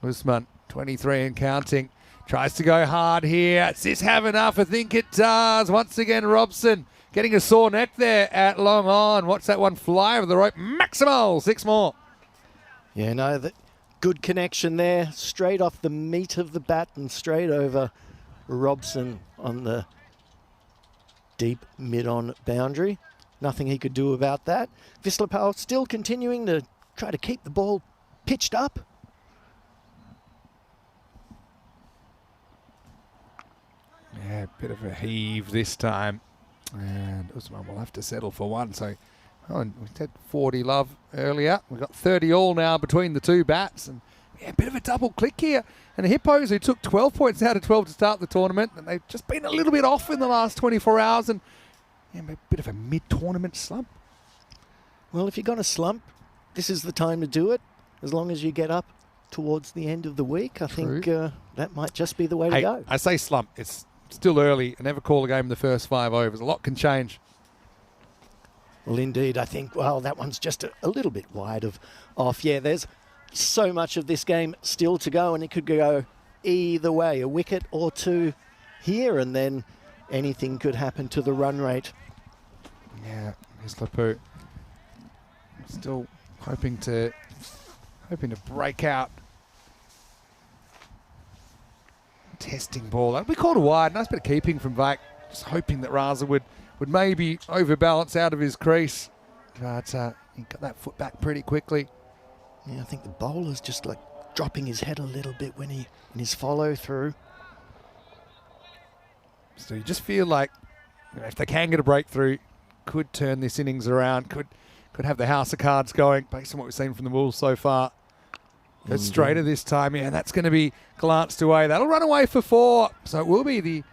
Usman, 23 and counting. Tries to go hard here. Does this have enough? I think it does. Once again, Robson getting a sore neck there at long on. Watch that one fly over the rope. Maximal, 6 more. Yeah, no, good connection there. Straight off the meat of the bat and straight over Robson on the deep mid-on boundary. Nothing he could do about that. Vislapal still continuing to try to keep the ball pitched up. Yeah, a bit of a heave this time. And Usman will have to settle for 1. So, we said 40 love earlier. We've got 30 all now between the two bats. And yeah, a bit of a double click here. And the Hippos, who took 12 points out of 12 to start the tournament, and they've just been a little bit off in the last 24 hours. And yeah, a bit of a mid-tournament slump. Well, if you're going to slump, this is the time to do it. as long as you get up towards the end of the week, I True. think that might just be the way to Hey, go. I say slump. It's still early. I never call a game in the first 5 overs. A lot can change. Well, indeed, I think, well, that one's just a little bit wide off. Yeah, there's so much of this game still to go, and it could go either way, a wicket or two here, and then anything could happen to the run rate. Yeah, here's Lapu. Still hoping to break out. Testing ball. We called a wide. Nice bit of keeping from Vake. Just hoping that Raza would maybe overbalance out of his crease. But he got that foot back pretty quickly. Yeah, I think the bowler's just like dropping his head a little bit when in his follow through. So you just feel like, you know, if they can get a breakthrough, could turn this innings around, could have the house of cards going based on what we've seen from the Wolves so far. It's straighter this time, yeah, and that's going to be glanced away. That'll run away for 4. So it will be the,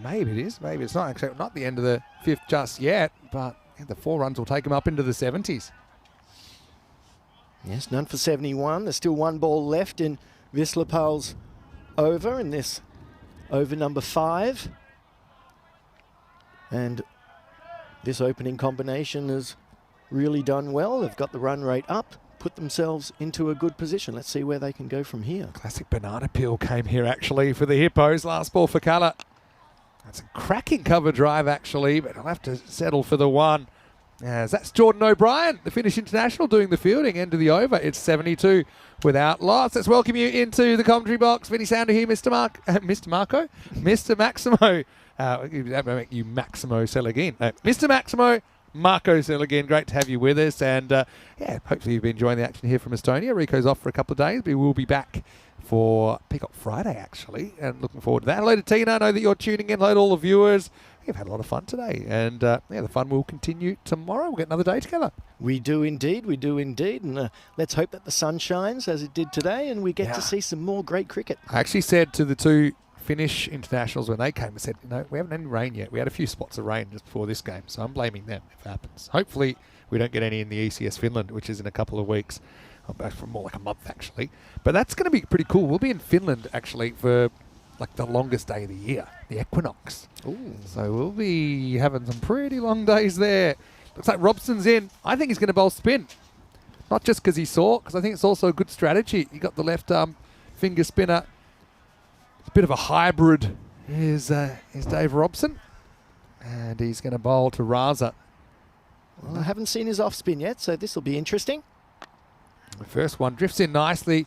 maybe it is, maybe it's not actually not the end of the 5th just yet, but yeah, the 4 runs will take him up into the 70s. Yes, none for 71. There's still 1 ball left in Vislapal's over in this over number 5. And this opening combination has really done well. They've got the run rate up, put themselves into a good position. Let's see where they can go from here. Classic banana peel came here actually for the Hippos. Last ball for Colour. That's a cracking cover drive actually, but I'll have to settle for the 1. As that's Jordan O'Brien, the Finnish international, doing the fielding. End of the over. It's 72 without loss. Let's welcome you into the commentary box. Vinny Sounder here, Mr. Maximo. That may make you Maximo Seligin. No, Mr. Maximo, Marco Seligin. Great to have you with us. And yeah, hopefully you've been enjoying the action here from Estonia. Rico's off for a couple of days, but we'll be back for Peacock Friday, actually. And looking forward to that. Hello to Tina. I know that you're tuning in. Hello to all the viewers. We've had a lot of fun today. And yeah, the fun will continue tomorrow. We'll get another day together. We do indeed. We do indeed. And let's hope that the sun shines as it did today and we get to see some more great cricket. I actually said to the 2 Finnish internationals when they came, I said, you know, we haven't had any rain yet. We had a few spots of rain just before this game, so I'm blaming them if it happens. Hopefully we don't get any in the ECS Finland, which is in a couple of weeks. For more like a month, actually. But that's going to be pretty cool. We'll be in Finland, actually, for like the longest day of the year, the equinox. Ooh. So we'll be having some pretty long days there. Looks like Robson's in. I think he's going to bowl spin. Not just because he saw, because I think it's also a good strategy. You got the left arm finger spinner. It's a bit of a hybrid. Here's Dave Robson. And he's going to bowl to Raza. Well, I haven't seen his off spin yet, so this will be interesting. The first one drifts in nicely.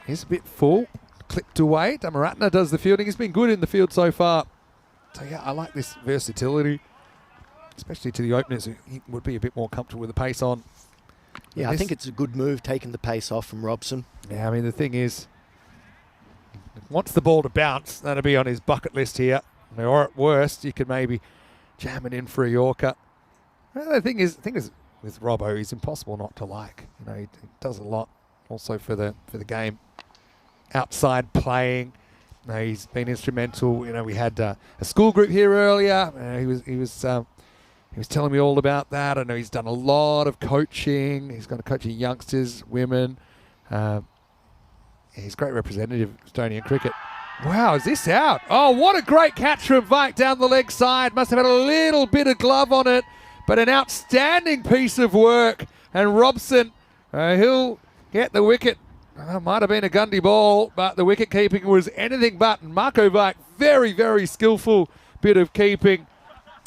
He's a bit full. Clipped away. Damaratna does the fielding. He's been good in the field so far. So yeah, I like this versatility, especially to the openers who would be a bit more comfortable with the pace on. Yeah, I think it's a good move taking the pace off from Robson. Yeah, I mean, the thing is, wants the ball to bounce. That'll be on his bucket list here. Or at worst, you could maybe jam it in for a Yorker. Well, the thing is with Robbo, he's impossible not to like. You know, he does a lot also for the game. Outside playing. You know, he's been instrumental. You know, we had a school group here earlier. He was telling me all about that. I know he's done a lot of coaching. He's going to coach youngsters, women. He's a great representative of Estonian cricket. Wow, is this out? Oh, what a great catch from Vike down the leg side. Must have had a little bit of glove on it, but an outstanding piece of work. And Robson, he'll get the wicket. Might have been a Gundy ball, but the wicket keeping was anything but. And Marco Vike, very, very skillful bit of keeping.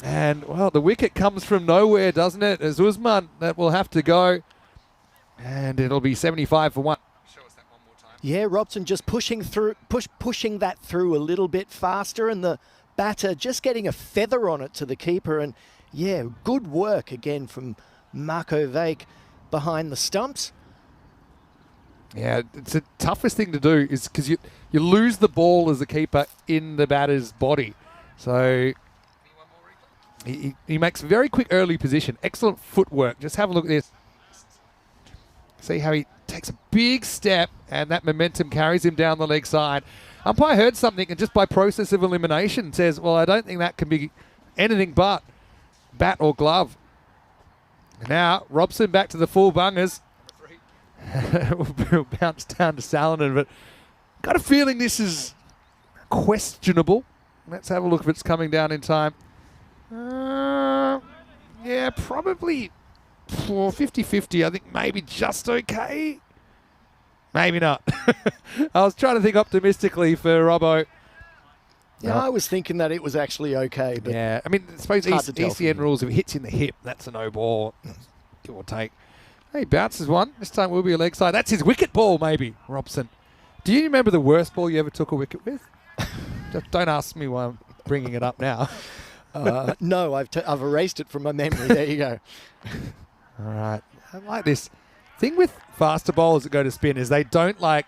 And, well, the wicket comes from nowhere, doesn't it? As Usman that will have to go. And it'll be 75 for 1. Show us that one more time. Yeah, Robson just pushing that through a little bit faster, and the batter just getting a feather on it to the keeper. And, yeah, good work again from Marco Vike behind the stumps. Yeah, it's the toughest thing to do is because you lose the ball as a keeper in the batter's body. So he makes very quick early position. Excellent footwork. Just have a look at this. See how he takes a big step and that momentum carries him down the leg side. Umpire heard something and just by process of elimination says, well, I don't think that can be anything but bat or glove. Now, Robson back to the full bungers. We'll bounce down to Salonen, but got a feeling this is questionable. Let's have a look if it's coming down in time. Yeah, probably 50-50. I think maybe just okay. Maybe not. I was trying to think optimistically for Robbo. Yeah, I was thinking that it was actually okay, but yeah, I mean, I suppose hard to tell ECN from rules, if it hits in the hip, that's a no ball, give or take. Hey, bounces one. This time will be a leg side. That's his wicket ball, maybe, Robson. Do you remember the worst ball you ever took a wicket with? Just don't ask me why I'm bringing it up now. no, I've erased it from my memory. There you go. All right. I like this. Thing with faster bowlers that go to spin is they don't like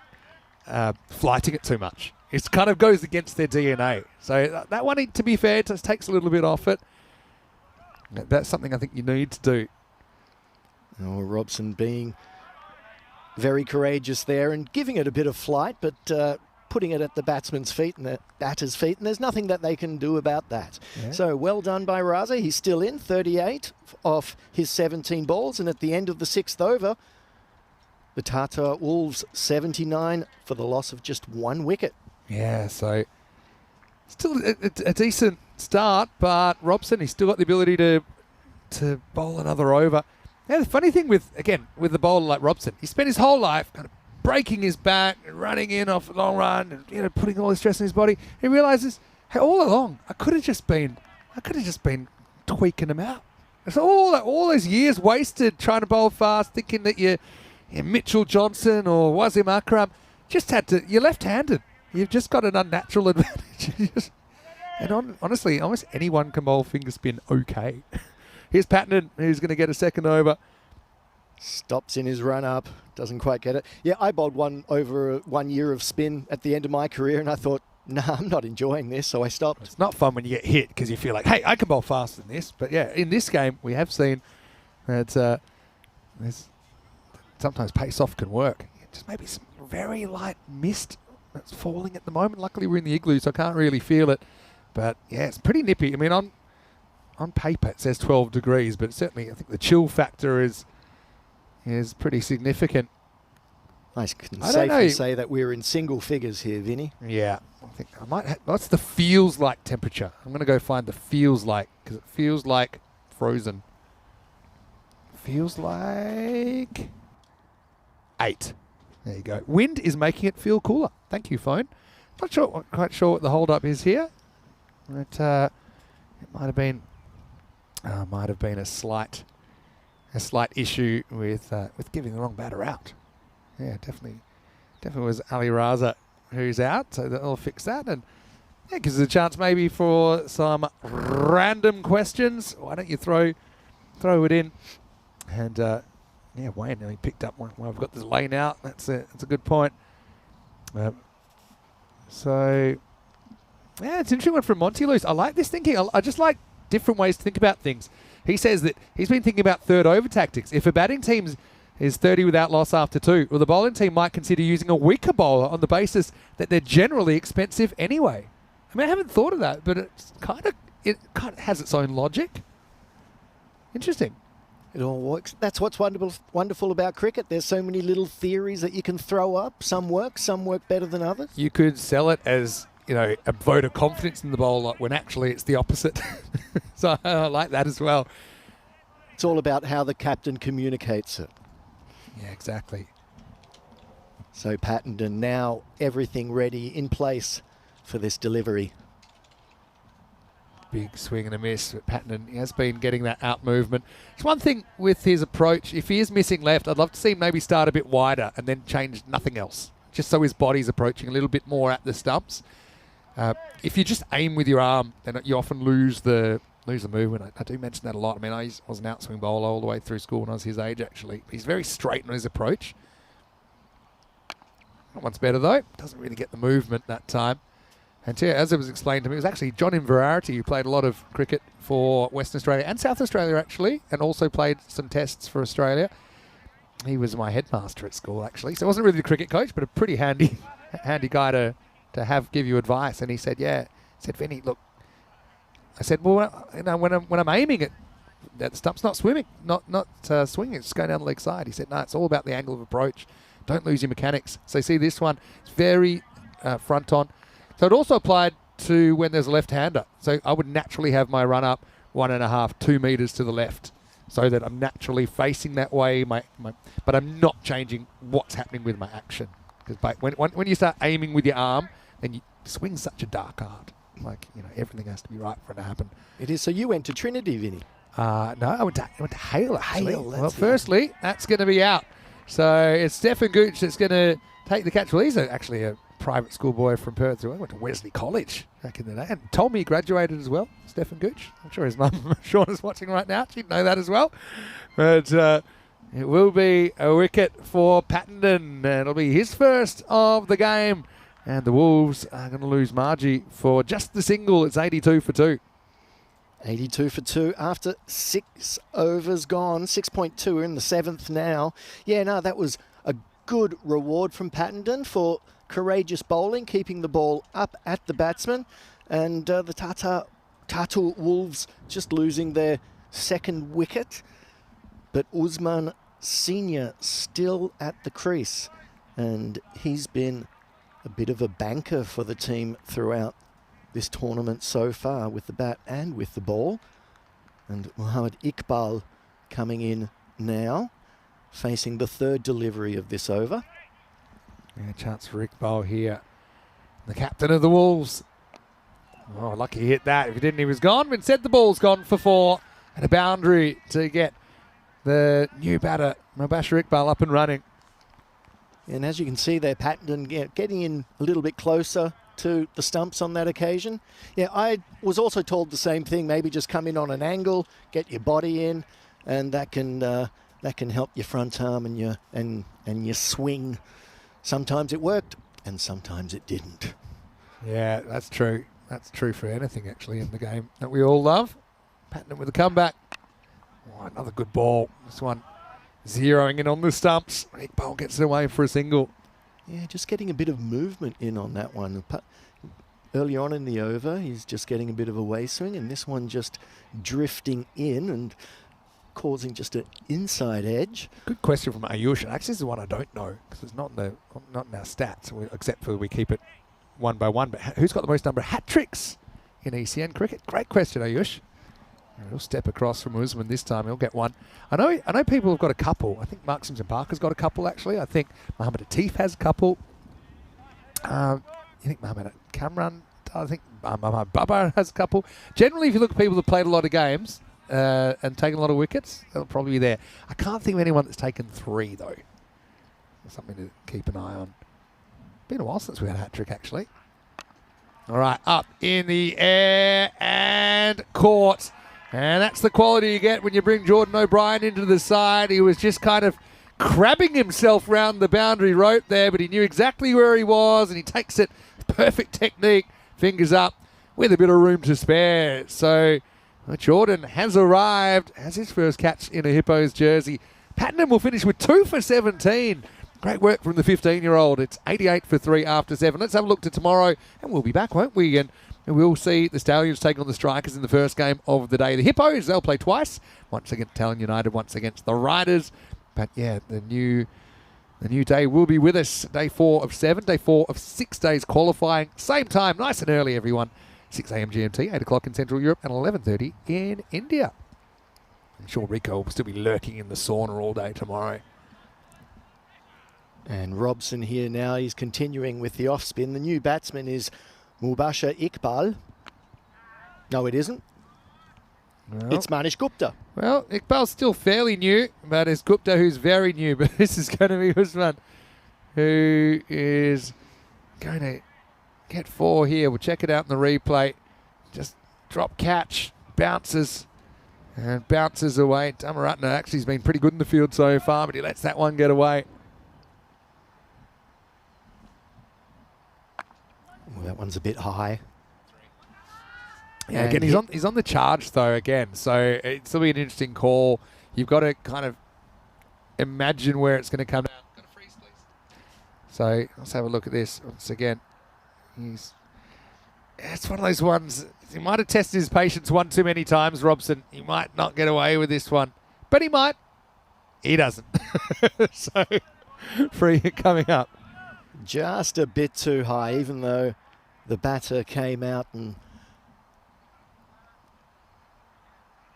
flighting it too much. It kind of goes against their DNA. So that one, to be fair, just takes a little bit off it. That's something I think you need to do. Oh, Robson being very courageous there and giving it a bit of flight, but putting it at the batsman's feet and the batter's feet, and there's nothing that they can do about that. Yeah. So well done by Raza. He's still in 38 off his 17 balls, and at the end of the 6th over, the Tata Wolves 79 for the loss of just 1 wicket. Yeah, so still a decent start, but Robson, he's still got the ability to bowl another over. Yeah, the funny thing with the bowler like Robson, he spent his whole life kind of breaking his back and running in off a long run and putting all the stress on his body. He realizes, hey, all along I could have just been tweaking him out. It's all those years wasted trying to bowl fast, thinking that you're Mitchell Johnson or Wasim Akram. You're left-handed. You've just got an unnatural advantage. Honestly, almost anyone can bowl finger spin okay. Here's Patton, who's going to get a second over. Stops in his run up, doesn't quite get it. Yeah, I bowled one over 1 year of spin at the end of my career, and I thought, nah, I'm not enjoying this, so I stopped. It's not fun when you get hit because you feel like, hey, I can bowl faster than this. But yeah, in this game, we have seen that there's sometimes pace off can work. Just maybe some very light mist that's falling at the moment. Luckily, we're in the igloo, so I can't really feel it. But yeah, it's pretty nippy. I mean, on paper it says 12 degrees, but certainly I think the chill factor is pretty significant. I can safely say that we're in single figures here, Vinny. Yeah, I think I might. What's the feels like temperature? I'm going to go find the feels like, because it feels like frozen. Feels like 8. There you go. Wind is making it feel cooler. Thank you, phone. Not quite sure what the hold up is here. But it might have been a slight issue with giving the wrong batter out. Yeah, definitely was Ali Raza who's out, so they'll fix that, and yeah, gives us a chance maybe for some random questions. Why don't you throw it in? And yeah, Wayne nearly picked up one. Well, I've got this lane out. That's a good point. So yeah, it's an interesting one from Monty Loose. I like this thinking. I just like different ways to think about things. He says that he's been thinking about third over tactics. If a batting team is 30 without loss after 2, well, the bowling team might consider using a weaker bowler on the basis that they're generally expensive anyway. I mean, I haven't thought of that, but it kind of has its own logic. Interesting. It all works. That's what's wonderful about cricket. There's so many little theories that you can throw up. Some work better than others. You could sell it as, a vote of confidence in the bowler when actually it's the opposite. So I like that as well. It's all about how the captain communicates it. Yeah, exactly. So Pattenden now everything ready in place for this delivery. Big swing and a miss. But Pattenden has been getting that out movement. It's one thing with his approach. If he is missing left, I'd love to see him maybe start a bit wider and then change nothing else, just so his body's approaching a little bit more at the stumps. If you just aim with your arm, then you often lose the movement. I do mention that a lot. I mean, I was an outswing bowler all the way through school when I was his age, actually. He's very straight in his approach. That one's better, though. Doesn't really get the movement that time. And yeah, as it was explained to me, it was actually John Inverarity who played a lot of cricket for Western Australia and South Australia, actually, and also played some tests for Australia. He was my headmaster at school, actually. So he wasn't really the cricket coach, but a pretty handy guy to give you advice. And he said, Vinny, look, I said, well, when I'm aiming at that the stump's not swimming, not swinging. It's just going down the leg side. He said, no, it's all about the angle of approach. Don't lose your mechanics. So you see this one, it's very front on. So it also applied to when there's a left-hander. So I would naturally have my run up 1.5, 2 meters to the left, so that I'm naturally facing that way. But I'm not changing what's happening with my action. Because when you start aiming with your arm, then you swing such a dark art. Like, everything has to be right for it to happen. It is. So you went to Trinity, Vinny. No, I went to Hale. Hale, Well, that's firstly, that's going to be out. So it's Stefan Gooch that's going to take the catch. Well, he's actually a private school boy from Perth. I went to Wesley College back in the day and told me he graduated as well, Stefan Gooch. I'm sure his mum, Sean, is watching right now. She'd know that as well. But it will be a wicket for Pattenden. It'll be his first of the game. And the Wolves are going to lose Margie for just the single. It's 82 for 2. 82 for 2 after 6 overs gone. 6.2. We're in the 7th now. Yeah, no, that was a good reward from Pattenden for courageous bowling, keeping the ball up at the batsman. And the Tartu Wolves just losing their second wicket. But Usman Senior still at the crease. And he's been a bit of a banker for the team throughout this tournament so far, with the bat and with the ball. And Mohammad Iqbal coming in now, facing the third delivery of this over. Yeah, chance for Iqbal here. The captain of the Wolves. Oh, lucky he hit that. If he didn't, he was gone. But instead, the ball's gone for 4. And a boundary to get the new batter, Mubashir Iqbal, up and running. And as you can see there, Pattenden getting in a little bit closer to the stumps on that occasion. Yeah, I was also told the same thing. Maybe just come in on an angle, get your body in, and that can help your front arm and your swing. Sometimes it worked, and sometimes it didn't. Yeah, that's true. That's true for anything actually in the game that we all love. Pattenden with a comeback. Oh, another good ball. This one zeroing in on the stumps. Iqbal gets it away for a single. Yeah, just getting a bit of movement in on that one. Early on in the over, he's just getting a bit of a way swing, and this one just drifting in and causing just an inside edge. Good question from Ayush. Actually, this is one I don't know because it's not in our stats, except for we keep it one by one. But who's got the most number of hat tricks in ECN cricket? Great question, Ayush. He'll step across from Usman this time. He'll get one. I know people have got a couple. I think Mark Simpson Parker's got a couple, actually. I think Mohammed Atif has a couple. You think Mohammed Kamran? I think Mohammed Babar has a couple. Generally, if you look at people that played a lot of games and taken a lot of wickets, they'll probably be there. I can't think of anyone that's taken 3, though. Something to keep an eye on. Been a while since we had a hat-trick, actually. All right, up in the air and caught. And that's the quality you get when you bring Jordan O'Brien into the side. He was just kind of crabbing himself round the boundary rope there, but he knew exactly where he was, and he takes it. Perfect technique, fingers up, with a bit of room to spare. So Jordan has arrived, has his first catch in a Hippos jersey. Pattenden will finish with 2 for 17. Great work from the 15-year-old. It's 88 for 3 after 7. Let's have a look to tomorrow, and we'll be back, won't we? And we'll see the Stallions take on the Strikers in the first game of the day. The Hippos, they'll play twice. Once against Talon United, once against the Riders. But yeah, the new day will be with us. Day 4 of 7, day 4 of 6 days qualifying. Same time, nice and early, everyone. 6 a.m. GMT, 8 o'clock in Central Europe, and 11:30 in India. I'm sure Rico will still be lurking in the sauna all day tomorrow. And Robson here now, he's continuing with the off spin. The new batsman is Mubashir Iqbal. No, it isn't. Well, it's Manish Gupta. Well, Iqbal's still fairly new, but it's Gupta who's very new. But this is going to be Usman, who is going to get 4 here. We'll check it out in the replay. Just drop catch, bounces, and bounces away. Dhammaratna actually has been pretty good in the field so far, but he lets that one get away. Well, that one's a bit high. Yeah, again, he's on the charge though again, so it'll be an interesting call. You've got to kind of imagine where it's going to come out. Got to freeze, please. So let's have a look at this once again. it's one of those ones. He might have tested his patience one too many times, Robson. He might not get away with this one, but he might. He doesn't. So, free hit coming up. Just a bit too high, even though the batter came out and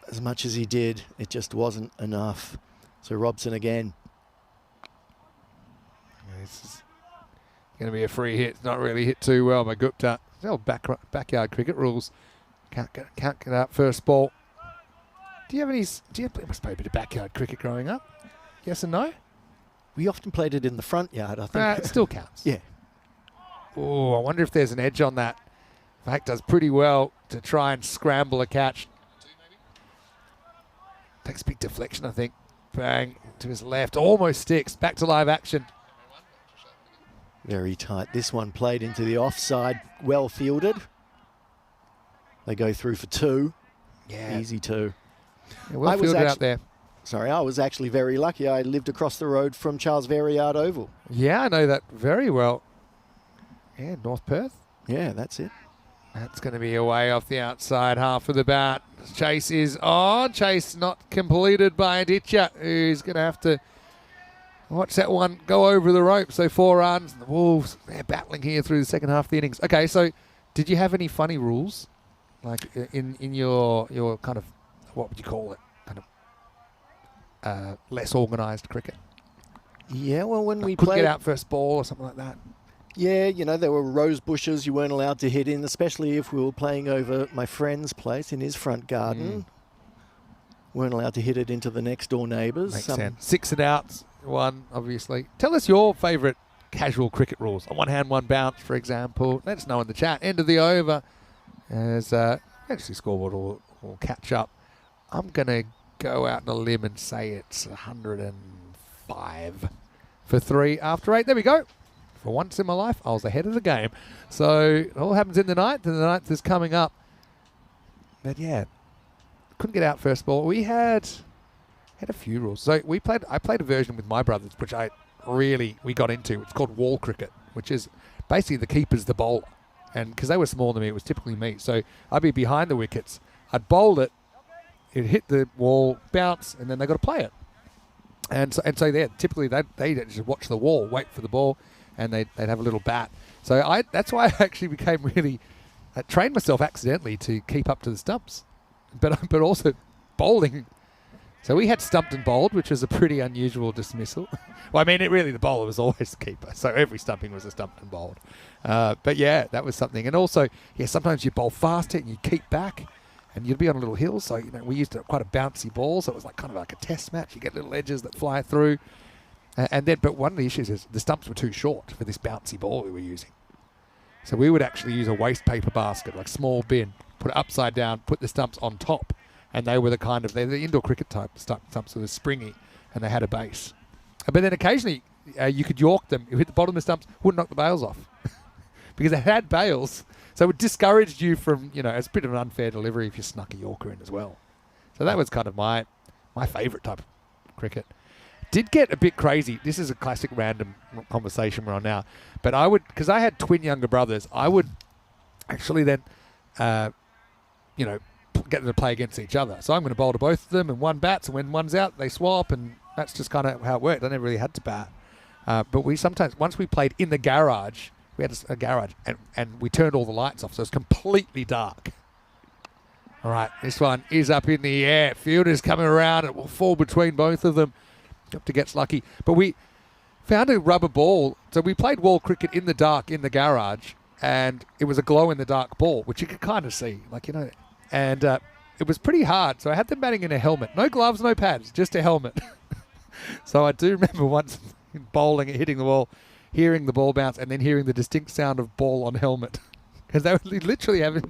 as much as he did, it just wasn't enough. So Robson again. This is going to be a free hit. It's not really hit too well by Gupta. It's all backyard cricket rules. Can't get out first ball. Do you have any? You must play a bit of backyard cricket growing up? Yes and no? We often played it in the front yard, I think. It still counts. Yeah. Oh, I wonder if there's an edge on that. Fak does pretty well to try and scramble a catch. Takes a big deflection, I think. Bang, to his left. Almost sticks. Back to live action. Very tight. This one played into the offside. Well fielded. They go through for 2. Yeah. Easy 2. Yeah, well fielded out there. Sorry, I was actually very lucky. I lived across the road from Charles Verriard Oval. Yeah, I know that very well. Yeah, North Perth. Yeah, that's it. That's going to be away off the outside half of the bat. Chase is on. Chase not completed by Aditya, who's going to have to watch that one go over the rope. So 4 runs. The Wolves, they're battling here through the second half of the innings. Okay, so did you have any funny rules? Like in your kind of, what would you call it? Kind of less organised cricket? Yeah, well, when we couldn't played... get out first ball or something like that. Yeah, you know, there were rose bushes you weren't allowed to hit in, especially if we were playing over my friend's place in his front garden. Weren't allowed to hit it into the next door neighbours. Makes sense. 6 and outs, 1, obviously. Tell us your favourite casual cricket rules. A 1 hand, 1 bounce, for example. Let us know in the chat. End of the over. As actually scoreboard will catch up. I'm going to go out on a limb and say it's 105 for 3 after 8. There we go. For once in my life, I was ahead of the game. So it all happens in the 9th, and the 9th is coming up. But yeah, couldn't get out first ball. We had a few rules. So I played a version with my brothers, which we got into. It's called wall cricket, which is basically the keeper's the bowler. And because they were smaller than me, it was typically me. So I'd be behind the wickets. I'd bowl it. It'd hit the wall, bounce, and then they got to play it. And so there, typically they just watch the wall, wait for the ball, and they'd have a little bat. So that's why I actually became really... I trained myself accidentally to keep up to the stumps. But also bowling. So we had stumped and bowled, which was a pretty unusual dismissal. Well, I mean, the bowler was always the keeper. So every stumping was a stumped and bowled. But yeah, that was something. And also, yeah, sometimes you bowl faster and you keep back. And you'd be on a little hill. So, we used quite a bouncy ball. So it was kind of like a test match. You get little edges that fly through. But one of the issues is the stumps were too short for this bouncy ball we were using. So we would actually use a waste paper basket, like small bin, put it upside down, put the stumps on top. And they were they're the indoor cricket type stumps, so they're springy, and they had a base. But then occasionally you could york them. You hit the bottom of the stumps, wouldn't knock the bails off. Because it had bails. So it discouraged you from, it's a bit of an unfair delivery if you snuck a yorker in as well. So that was kind of my favourite type of cricket. Did get a bit crazy. This is a classic random conversation we're on now. But because I had twin younger brothers, I would actually then, get them to play against each other. So I'm going to bowl to both of them, and one bats, and when one's out, they swap, and that's just kind of how it worked. I never really had to bat. But once we played in the garage, we had a garage, and we turned all the lights off, so it's completely dark. All right, this one is up in the air. Fielder's coming around. It will fall between both of them. Up to gets lucky. But we found a rubber ball. So we played wall cricket in the dark in the garage, and it was a glow-in-the-dark ball, which you could kind of see, And it was pretty hard. So I had them batting in a helmet. No gloves, no pads, just a helmet. So I do remember once bowling and hitting the wall, hearing the ball bounce, and then hearing the distinct sound of ball on helmet. Because they were literally you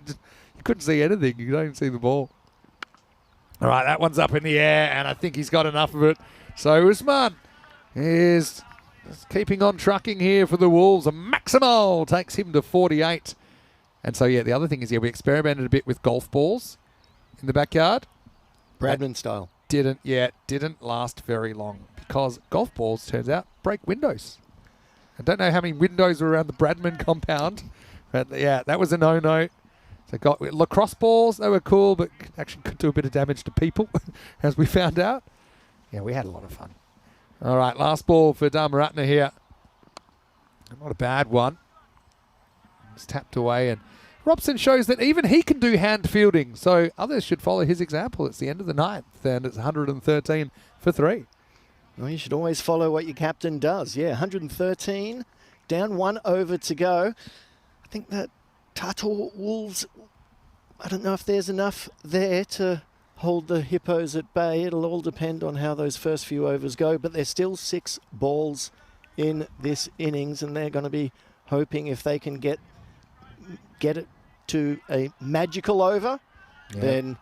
couldn't see anything. You don't even see the ball. All right, that one's up in the air, and I think he's got enough of it. So Usman is keeping on trucking here for the Wolves. A Maximal takes him to 48. And so, yeah, the other thing is, we experimented a bit with golf balls in the backyard. Bradman style. Didn't last very long because golf balls, turns out, break windows. I don't know how many windows were around the Bradman compound, but yeah, that was a no-no. So got lacrosse balls. They were cool, but actually could do a bit of damage to people, as we found out. Yeah, we had a lot of fun. All right, last ball for Dharmaratne here. Not a bad one. It's tapped away, and Robson shows that even he can do hand fielding, so others should follow his example. It's the end of the ninth, and it's 113 for 3. Well, you should always follow what your captain does. Yeah, 113, down 1 over to go. I think that Tato Wolves, I don't know if there's enough there to hold the Hippos at bay. It'll all depend on how those first few overs go, but there's still 6 balls in this innings, and they're going to be hoping if they can get it to a magical over, then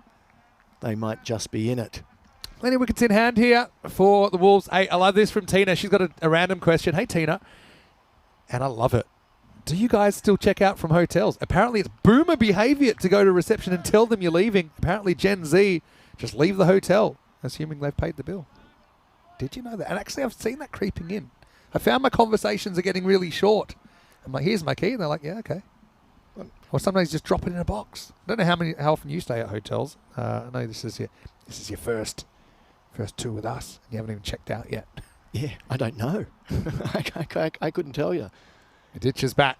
they might just be in it. Plenty of wickets in hand here for the Wolves. Hey, I love this from Tina. She's got a random question. Hey, Tina. And I love it. Do you guys still check out from hotels? Apparently it's boomer behavior to go to reception and tell them you're leaving. Apparently Gen Z just leave the hotel, assuming they've paid the bill. Did you know that? And actually I've seen that creeping in. I found my conversations are getting really short. I'm like, here's my key. And they're like, yeah, okay. Or sometimes just drop it in a box. I don't know how often you stay at hotels. I know this is your first 2 with us. You haven't even checked out yet. Yeah, I don't know. I couldn't tell you. He ditches bat.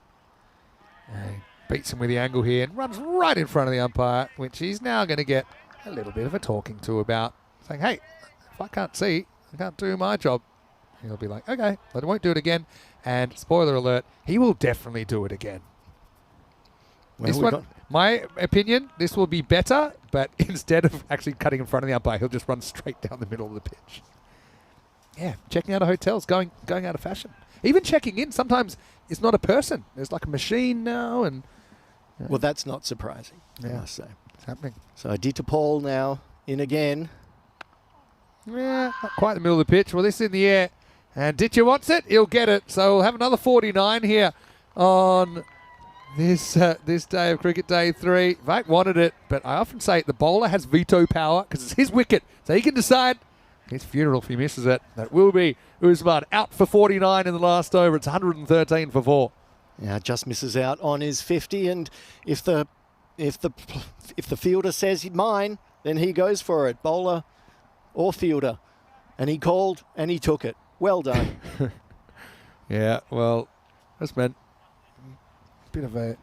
He beats him with the angle here and runs right in front of the umpire, which he's now going to get a little bit of a talking to about, saying, hey, if I can't see, I can't do my job. He'll be like, okay, I won't do it again. And spoiler alert, he will definitely do it again. Well, This one, my opinion, this will be better, but instead of actually cutting in front of the umpire, he'll just run straight down the middle of the pitch. Yeah, checking out of hotels, going out of fashion. Even checking in, sometimes it's not a person. There's like a machine now. And well, that's not surprising, I must say. It's happening. So Aditya Paul now in again. Yeah, not quite the middle of the pitch. Well, this is in the air. And Ditcher wants it. He'll get it. So we'll have another 49 here on this day of cricket, day 3. Vake wanted it, but I often say the bowler has veto power because it's his wicket. So he can decide his funeral if he misses it. That will be Usman out for 49 in the last over. It's 113 for 4. Yeah, just misses out on his 50, and if the fielder says mine, then he goes for it, bowler or fielder, and he called and he took it. Well done. Yeah, well, that's meant bit of an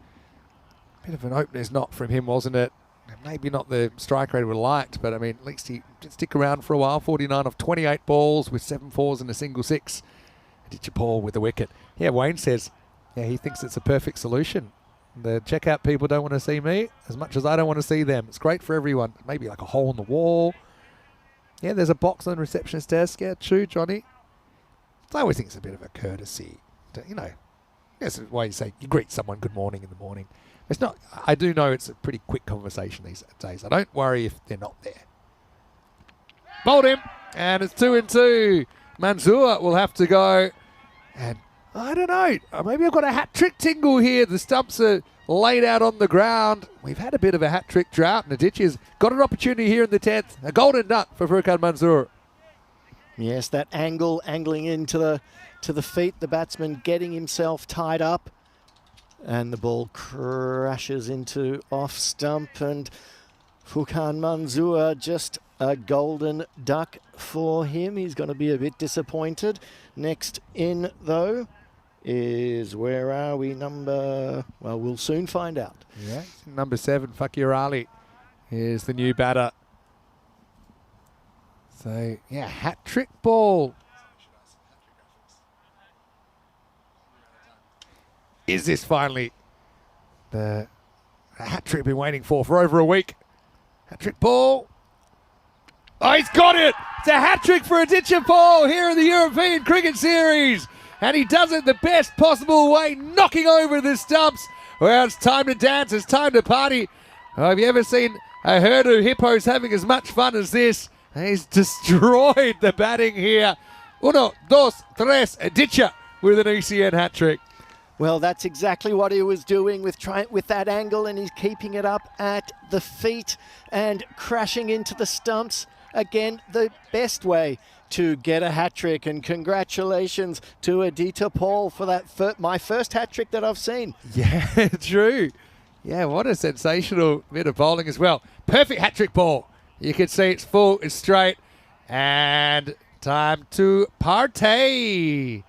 opener's knot from him, wasn't it? Maybe not the strike rate we liked, but I mean, at least he did stick around for a while. 49 off 28 balls with 7 fours and a single 6. Aditya Paul with the wicket. Yeah, Wayne says, yeah, he thinks it's a perfect solution. The checkout people don't want to see me as much as I don't want to see them. It's great for everyone. Maybe like a hole in the wall. Yeah, there's a box on the receptionist desk. Yeah, true, Johnny. I always think it's a bit of a courtesy. That's why you say you greet someone good morning in the morning. It's not. I do know it's a pretty quick conversation these days. I don't worry if they're not there. Bowled him, and it's 2 and 2. Mansoor will have to go, and I don't know. Maybe I've got a hat trick tingle here. The stumps are laid out on the ground. We've had a bit of a hat trick drought, and Aditya's got an opportunity here in the 10th. A golden nut for Furkan Mansoor. Yes, that angling into the feet. The batsman getting himself tied up. And the ball crashes into off stump. And Furkan Mansoor, just a golden duck for him. He's going to be a bit disappointed. Next in, though, is, where are we? Well, we'll soon find out. Yeah, number 7, Fakir Ali, is the new batter. So, yeah, hat trick ball. Is this finally the hat trick been waiting for over a week? Hat trick ball. Oh, he's got it! It's a hat trick for Aditya Paul here in the European Cricket Series. And he does it the best possible way, knocking over the stumps. Well, it's time to dance. It's time to party. Oh, have you ever seen a herd of hippos having as much fun as this? He's destroyed the batting here. 1, 2, 3, Aditya with an ECN hat trick. Well, that's exactly what he was doing with that angle, and he's keeping it up at the feet and crashing into the stumps. Again, the best way to get a hat trick, and congratulations to Aditya Paul for that my first hat trick that I've seen. Yeah, true. Yeah, what a sensational bit of bowling as well. Perfect hat-trick ball. You can see it's full, it's straight, and time to party.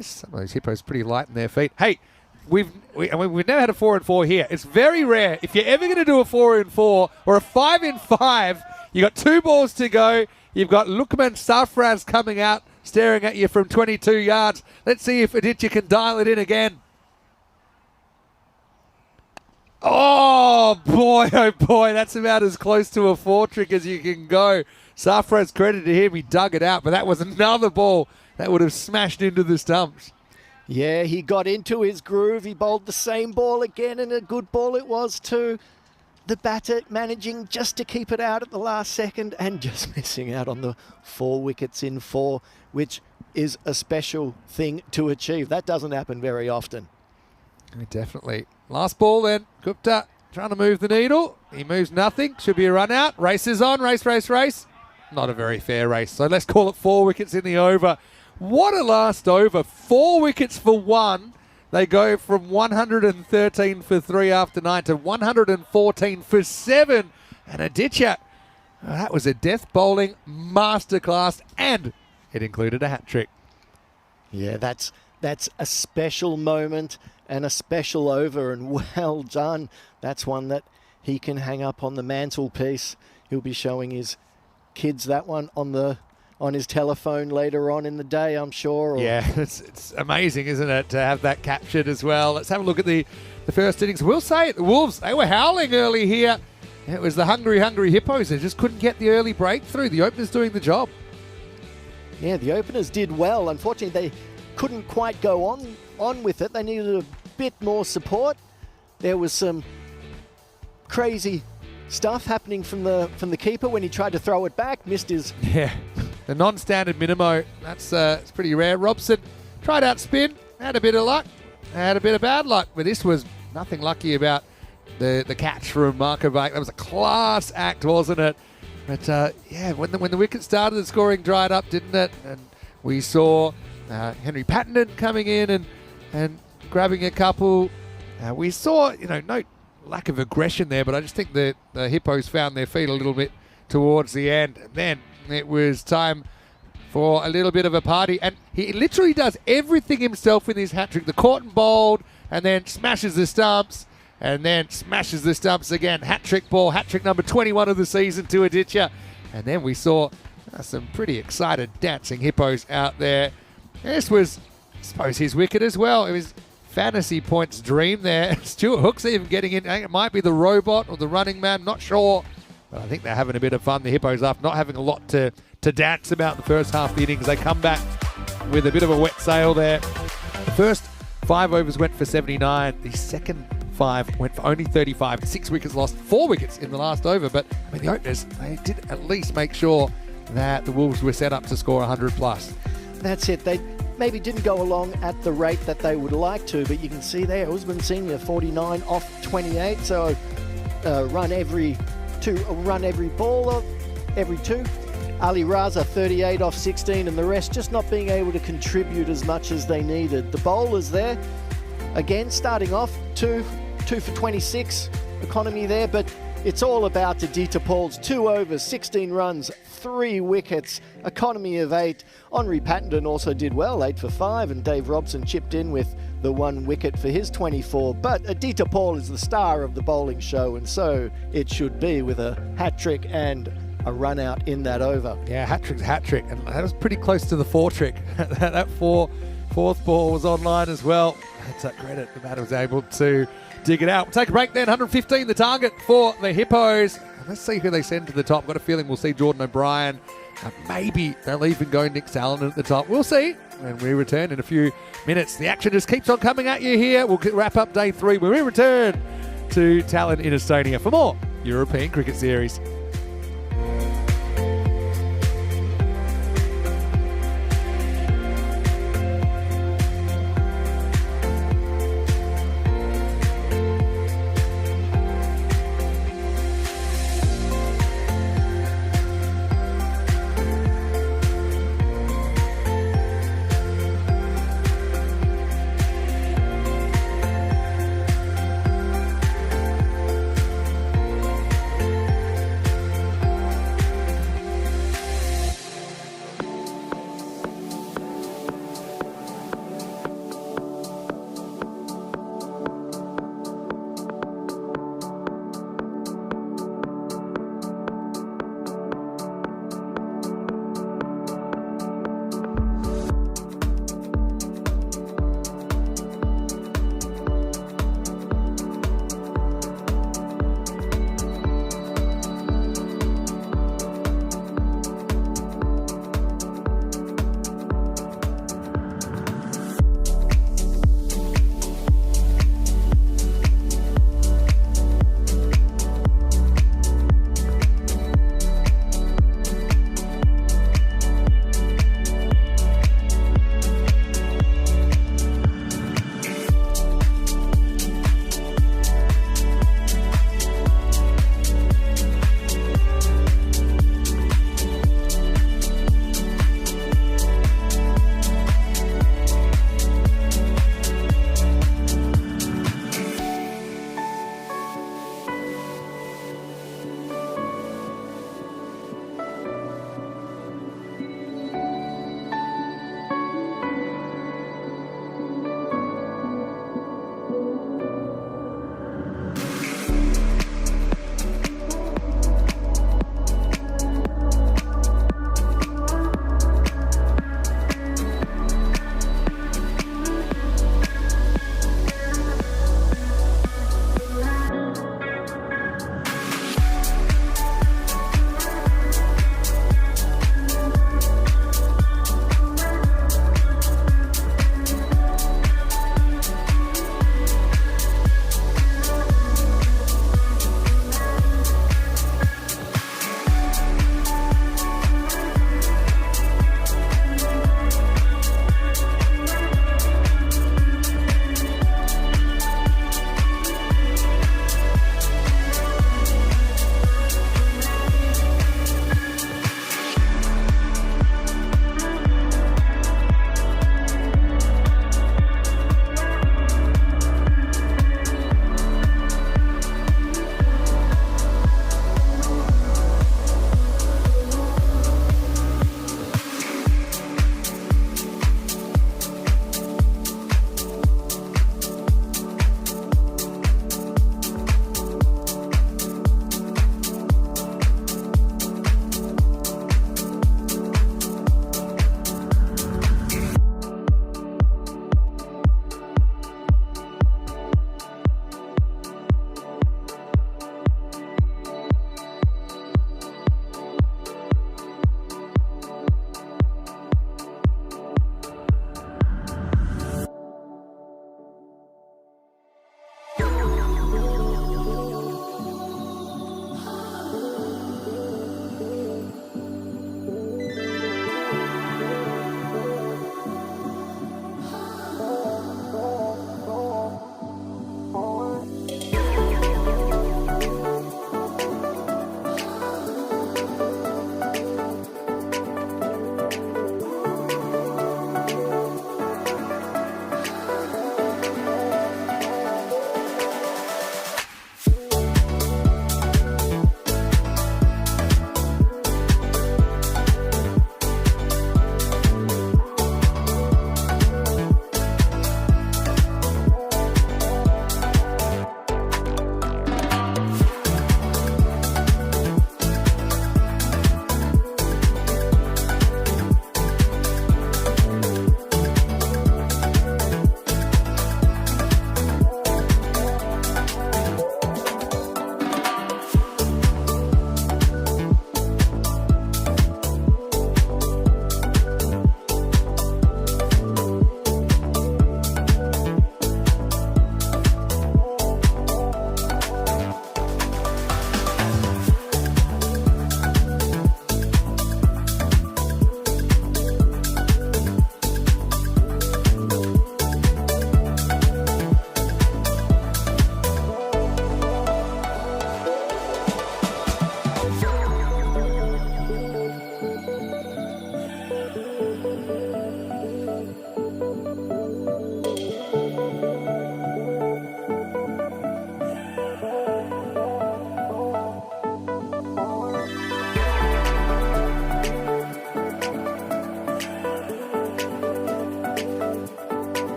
Some of those hippos pretty light in their feet. Hey, we've never had a 4 and 4 here. It's very rare. If you're ever going to do a 4 and 4 or a 5 and 5, you got 2 balls to go. You've got Lukman Safraz coming out, staring at you from 22 yards. Let's see if Aditya can dial it in again. Oh boy, that's about as close to a 4 trick as you can go. Safraz, credit to him, he dug it out, but that was another ball that would have smashed into the stumps. Yeah, he got into his groove. He bowled the same ball again, and a good ball it was too. The batter managing just to keep it out at the last second and just missing out on the 4 wickets in 4, which is a special thing to achieve. That doesn't happen very often. Definitely. Last ball then. Gupta trying to move the needle. He moves nothing. Should be a run out. Race is on. Race. Not a very fair race. So let's call it 4 wickets in the over. What a last over. 4 wickets for 1. They go from 113 for 3 after 9 to 114 for 7. And Aditya, that was a death bowling masterclass, and it included a hat trick. Yeah, that's a special moment and a special over, and well done. That's one that he can hang up on the mantelpiece. He'll be showing his kids that one on his telephone later on in the day, I'm sure. Yeah, it's amazing, isn't it, to have that captured as well. Let's have a look at the first innings. We'll say it, the Wolves, they were howling early here. It was the hungry hippos. They just couldn't get the early breakthrough. The openers doing the job. Yeah, the openers did well. Unfortunately, they couldn't quite go on with it. They needed a bit more support. There was some crazy stuff happening from the keeper when he tried to throw it back. Missed his... Yeah, the non-standard minimo. That's it's pretty rare. Robson tried out spin, had a bit of luck, had a bit of bad luck, but this was nothing lucky about the catch from Markovic. That was a class act, wasn't it? But yeah, when the wicket started, the scoring dried up, didn't it? And we saw Henry Pattenden coming in and grabbing a couple. We saw, no lack of aggression there, but I just think the Hippos found their feet a little bit towards the end. And then it was time for a little bit of a party. And he literally does everything himself in his hat-trick. The caught and bowled, and then smashes the stumps, and then smashes the stumps again. Hat-trick ball, hat-trick number 21 of the season to Aditya. And then we saw some pretty excited dancing Hippos out there. This was, I suppose, his wicket as well. It was fantasy points dream there. Stuart Hook's even getting in. I think it might be the robot or the running man, not sure. But I think they're having a bit of fun, the Hippos, after not having a lot to dance about the first half of the innings. They come back with a bit of a wet sail there. The first 5 overs went for 79. The second 5 went for only 35. 6 wickets lost, 4 wickets in the last over. But I mean, the openers, they did at least make sure that the Wolves were set up to score 100 plus. That's it. They maybe didn't go along at the rate that they would like to, but you can see there, Usman Senior 49 off 28, so run every ball of every 2. Ali Raza 38 off 16, and the rest just not being able to contribute as much as they needed. The bowlers there, again, starting off 2 for 26 economy there, but it's all about Aditya Paul's 2 overs, 16 runs, 3 wickets, economy of 8. Henry Pattenden also did well, 8 for 5, and Dave Robson chipped in with the 1 wicket for his 24. But Aditya Paul is the star of the bowling show, and so it should be, with a hat-trick and a run out in that over. Yeah, hat-trick's hat-trick, and that was pretty close to the 4 trick. that fourth ball was online as well. That's a credit. The batter was able to dig it out. We'll take a break then. 115 the target for the Hippos. Let's see who they send to the top. Got a feeling we'll see Jordan O'Brien. Maybe they'll even go Nick Salonen at the top. We'll see when we return in a few minutes. The action just keeps on coming at you here. We'll wrap up day 3 when we return to Tallinn in Estonia for more European Cricket Series.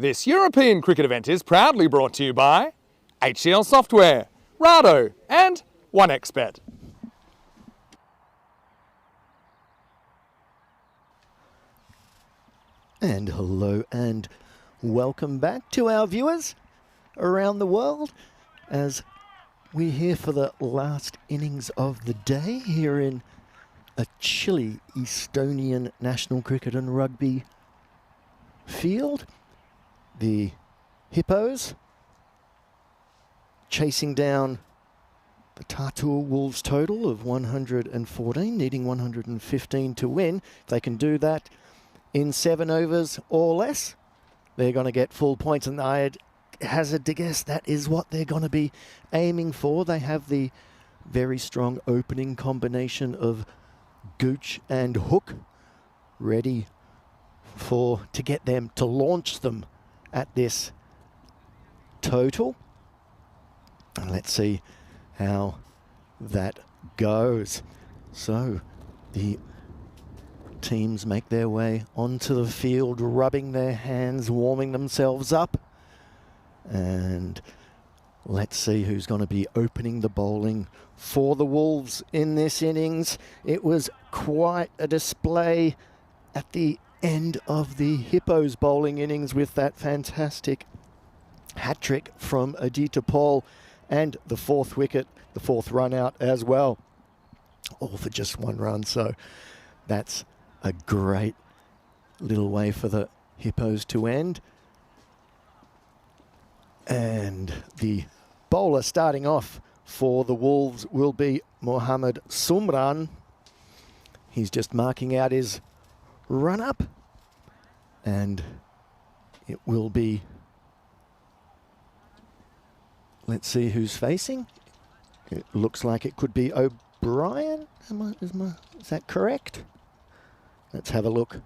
This European cricket event is proudly brought to you by HCL Software, Rado and 1xBet. And hello and welcome back to our viewers around the world as we're here for the last innings of the day here in a chilly Estonian national cricket and rugby field. The Hippos chasing down the Tartu Wolves total of 114, needing 115 to win. If they can do that in 7 overs or less, they're going to get full points, and I'd hazard to guess that is what they're going to be aiming for. They have the very strong opening combination of Gooch and Hook ready to get them to launch them at this total. And let's see how that goes. So the teams make their way onto the field, rubbing their hands, warming themselves up. And let's see who's going to be opening the bowling for the Wolves in this innings. It was quite a display at the end of the Hippos bowling innings with that fantastic hat-trick from Aditya Paul and the 4th wicket, the 4th run out as well. All for just 1 run, so that's a great little way for the Hippos to end. And the bowler starting off for the Wolves will be Mohammad Sumran. He's just marking out his run-up. And it will be... Let's see who's facing. It looks like it could be O'Brien. Is that correct? Let's have a look.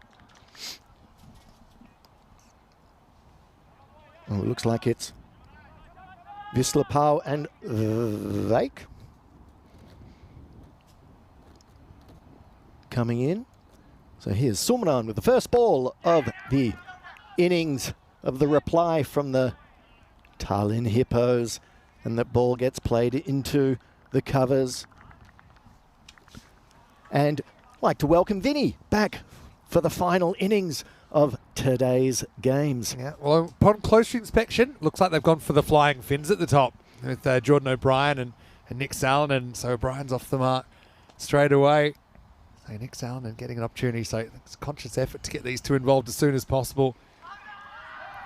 Oh, it looks like it's Vislapau and Vaik coming in. So here's Sumran with the first ball of the innings of the reply from the Tallinn Hippos. And that ball gets played into the covers. And I'd like to welcome Vinny back for the final innings of today's games. Yeah, well, upon closer inspection, looks like they've gone for the flying fins at the top with Jordan O'Brien and Nick Salonen. So O'Brien's off the mark straight away. So Nick Salonen getting an opportunity. So it's a conscious effort to get these two involved as soon as possible.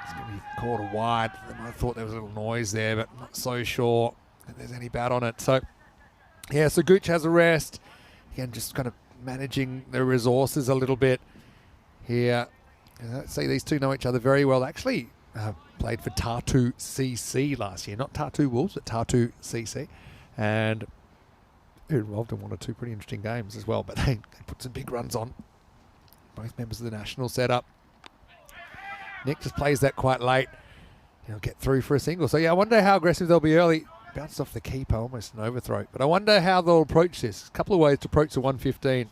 It's going to be called a wide. I thought there was a little noise there, but not so sure that there's any bat on it. So, yeah, so Gooch has a rest. Again, just kind of managing the resources a little bit here. Let's see, these two know each other very well. Actually, played for Tartu CC last year. Not Tartu Wolves, but Tartu CC. And they're involved in 1 or 2 pretty interesting games as well. But they put some big runs on. Both members of the national setup. Nick just plays that quite late. He'll get through for a single. So, yeah, I wonder how aggressive they'll be early. Bounced off the keeper, almost an overthrow. But I wonder how they'll approach this. A couple of ways to approach the 115.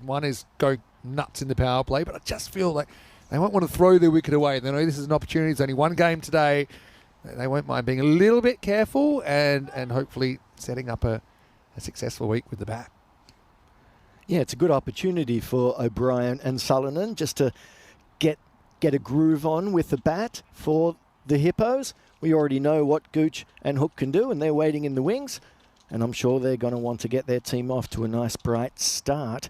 One is go nuts in the power play, but I just feel like they won't want to throw their wicket away. They know this is an opportunity. It's only 1 game today. They won't mind being a little bit careful and hopefully setting up a successful week with the bat. Yeah, it's a good opportunity for O'Brien and Salonen just to get a groove on with the bat for the Hippos. We already know what Gooch and Hook can do, and they're waiting in the wings. And I'm sure they're going to want to get their team off to a nice, bright start.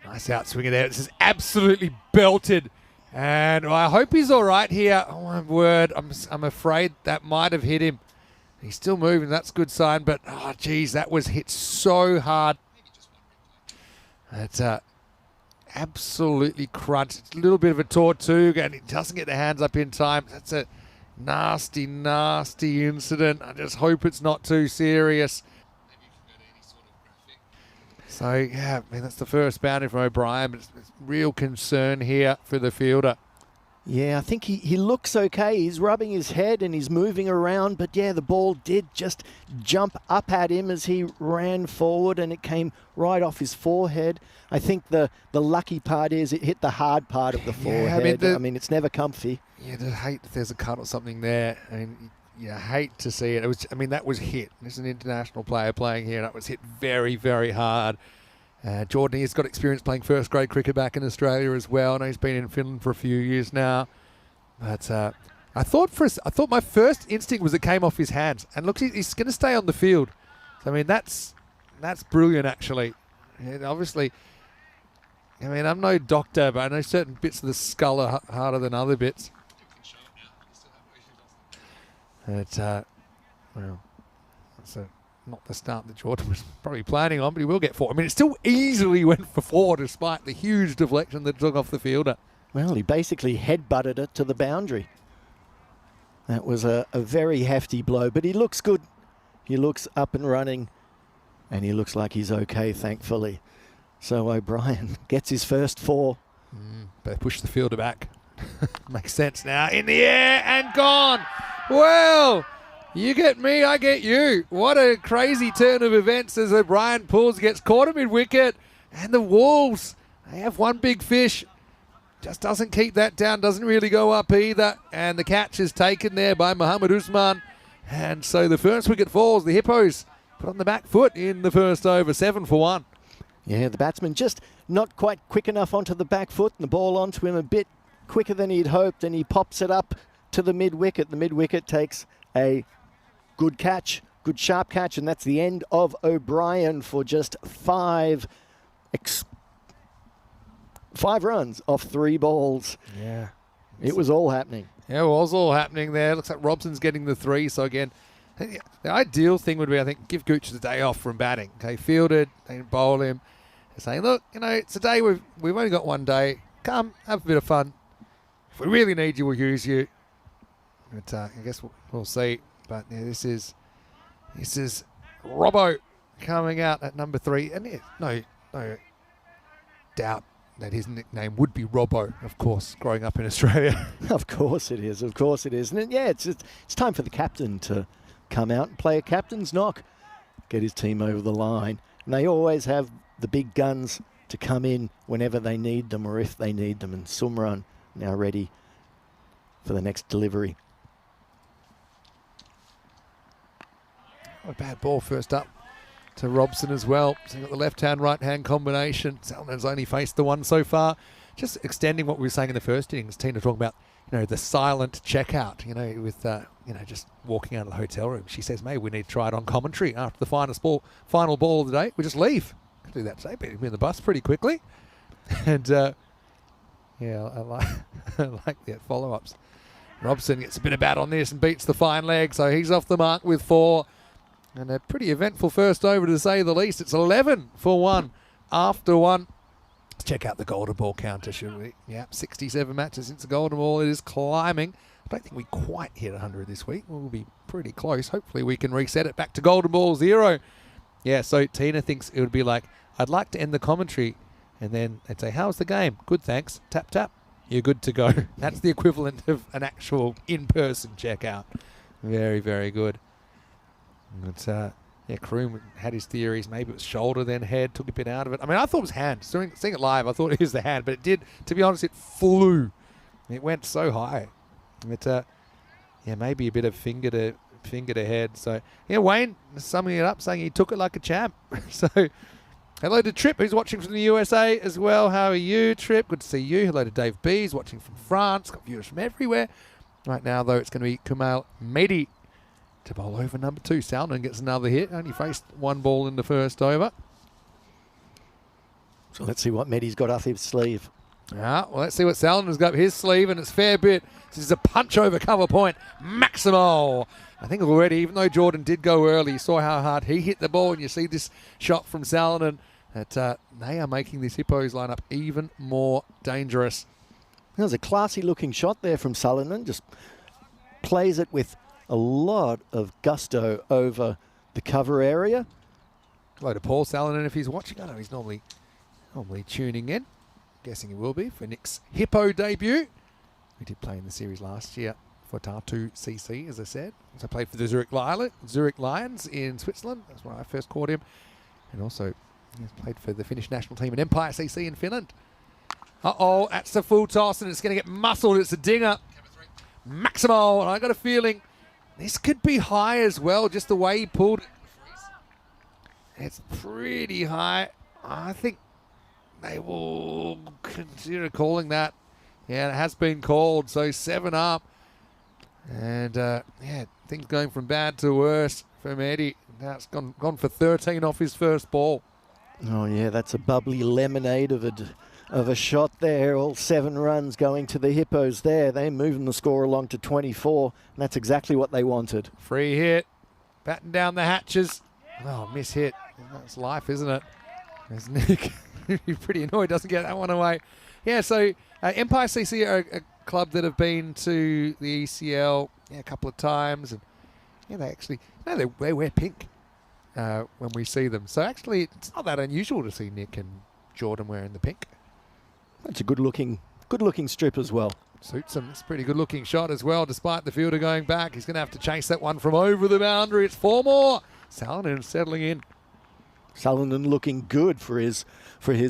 Nice outswinger there. This is absolutely belted. And I hope he's all right here. Oh, my word. I'm afraid that might have hit him. He's still moving. That's a good sign. But, oh, geez, that was hit so hard. That's absolutely crunched. It's a little bit of a Tortuga, and he doesn't get the hands up in time. That's a nasty, nasty incident. I just hope it's not too serious. So, yeah, I mean, that's the first boundary from O'Brien, but it's real concern here for the fielder. Yeah, I think he looks okay. He's rubbing his head and he's moving around. But, yeah, the ball did just jump up at him as he ran forward and it came right off his forehead. I think the lucky part is it hit the hard part of the forehead. I mean, it's never comfy. Yeah, I hate if there's a cut or something there. I mean, I hate to see it. That was hit. There's an international player playing here and that was hit very, very hard. Jordan, he's got experience playing first grade cricket back in Australia as well. I know he's been in Finland for a few years now. But I thought my first instinct was it came off his hands. And look, he's going to stay on the field. So, I mean, that's brilliant, actually. And obviously, I mean, I'm no doctor, but I know certain bits of the skull are harder than other bits. But, well, that's not the start that Jordan was probably planning on, but he will get 4. I mean, it still easily went for 4 despite the huge deflection that took off the fielder. Well, he basically head-butted it to the boundary. That was a very hefty blow, but he looks good. He looks up and running, and he looks like he's okay, thankfully. So O'Brien gets his first 4. But push the fielder back. Makes sense now. In the air and gone. Well, you get me, I get you. What a crazy turn of events as O'Brien pulls, gets caught at mid-wicket. And the Wolves, they have one big fish. Just doesn't keep that down, doesn't really go up either. And the catch is taken there by Mohammad Usman. And so the first wicket falls. The Hippos put on the back foot in the first over, 7 for 1. Yeah, the batsman just not quite quick enough onto the back foot and the ball onto him a bit quicker than he'd hoped. And he pops it up to the mid-wicket. The mid-wicket takes a good catch, good sharp catch, and that's the end of O'Brien for just 5 runs off 3 balls. Yeah. It was all happening. Yeah, it was all happening there. Looks like Robson's getting the 3. So again, the ideal thing would be, I think, give Gooch the day off from batting. Okay, fielded, they bowl him. They're saying, look, it's a day we've only got one day. Come, have a bit of fun. If we really need you, we'll use you. But I guess we'll see. But yeah, this is Robbo coming out at number 3. And yeah, no doubt that his nickname would be Robbo, of course, growing up in Australia. Of course it is. Of course it is. And yeah, it's time for the captain to come out and play a captain's knock, get his team over the line. And they always have the big guns to come in whenever they need them or if they need them. And Sumran now ready for the next delivery. A bad ball first up to Robson as well. So you've got the left-hand, right-hand combination. Salman's only faced the one so far. Just extending what we were saying in the first innings. Tina talking about, the silent checkout, with, just walking out of the hotel room. She says, maybe we need to try it on commentary after the final ball of the day. We just leave. Could do that today, but we'll be in the bus pretty quickly. And, I like the follow-ups. Robson gets a bit of bat on this and beats the fine leg, so he's off the mark with 4. And a pretty eventful first over, to say the least. It's 11 for 1 after 1. Let's check out the golden ball counter, should we? Yeah, 67 matches since the golden ball. It is climbing. I don't think we quite hit 100 this week. We'll be pretty close. Hopefully we can reset it back to golden ball 0. Yeah, so Tina thinks it would be like, I'd like to end the commentary. And then they'd say, how's the game? Good, thanks. Tap, tap. You're good to go. That's the equivalent of an actual in-person checkout. Very, very good. But, Kroom had his theories. Maybe it was shoulder, then head, took a bit out of it. I mean, I thought it was hand. Seeing it live, I thought it was the hand, but it did, to be honest, it flew. It went so high. But, maybe a bit of finger to head. So, Wayne summing it up, saying he took it like a champ. So, hello to Trip, who's watching from the USA as well. How are you, Trip? Good to see you. Hello to Dave B, who's watching from France. Got viewers from everywhere. Right now, though, it's going to be Kumail Mehdi to bowl over number 2. Salman gets another hit. Only faced 1 ball in the first over. So let's see what Mehdi's got up his sleeve. Well, let's see what Salman's got up his sleeve, and it's fair bit. This is a punch over cover point. Maximal. I think already, even though Jordan did go early, you saw how hard he hit the ball, and you see this shot from Salman. That they are making this Hippos lineup even more dangerous. That was a classy looking shot there from Salinan. Just plays it with a lot of gusto over the cover area. Hello to Paul Salinan if he's watching. I know he's normally tuning in. Guessing he will be for Nick's Hippo debut. We did play in the series last year for Tartu CC, as I said. So I played for the Zurich Lions in Switzerland. That's where I first caught him. And also he's played for the Finnish national team in Empire CC in Finland. Uh-oh, that's the full toss, and it's going to get muscled. It's a dinger. Maximo, and I got a feeling this could be high as well, just the way he pulled it. It's pretty high. I think they will consider calling that. Yeah, it has been called, so 7 up. And, yeah, things going from bad to worse for Eddie. Now it's gone for 13 off his first ball. Oh, yeah, that's a bubbly lemonade of a shot there. All 7 runs going to the Hippos there. They're moving the score along to 24, and that's exactly what they wanted. Free hit. Batten down the hatches. Oh, miss hit. That's life, isn't it? There's Nick. He's pretty annoyed, doesn't get that one away. Yeah, so Empire CC are a club that have been to the ECL a couple of times. And yeah, they wear pink when we see them. So actually, it's not that unusual to see Nick and Jordan wearing the pink. That's a good looking strip as well. Suits him. It's a pretty good looking shot as well, despite the fielder going back. He's going to have to chase that one from over the boundary. It's 4 more. Salonen settling in. Salonen looking good for his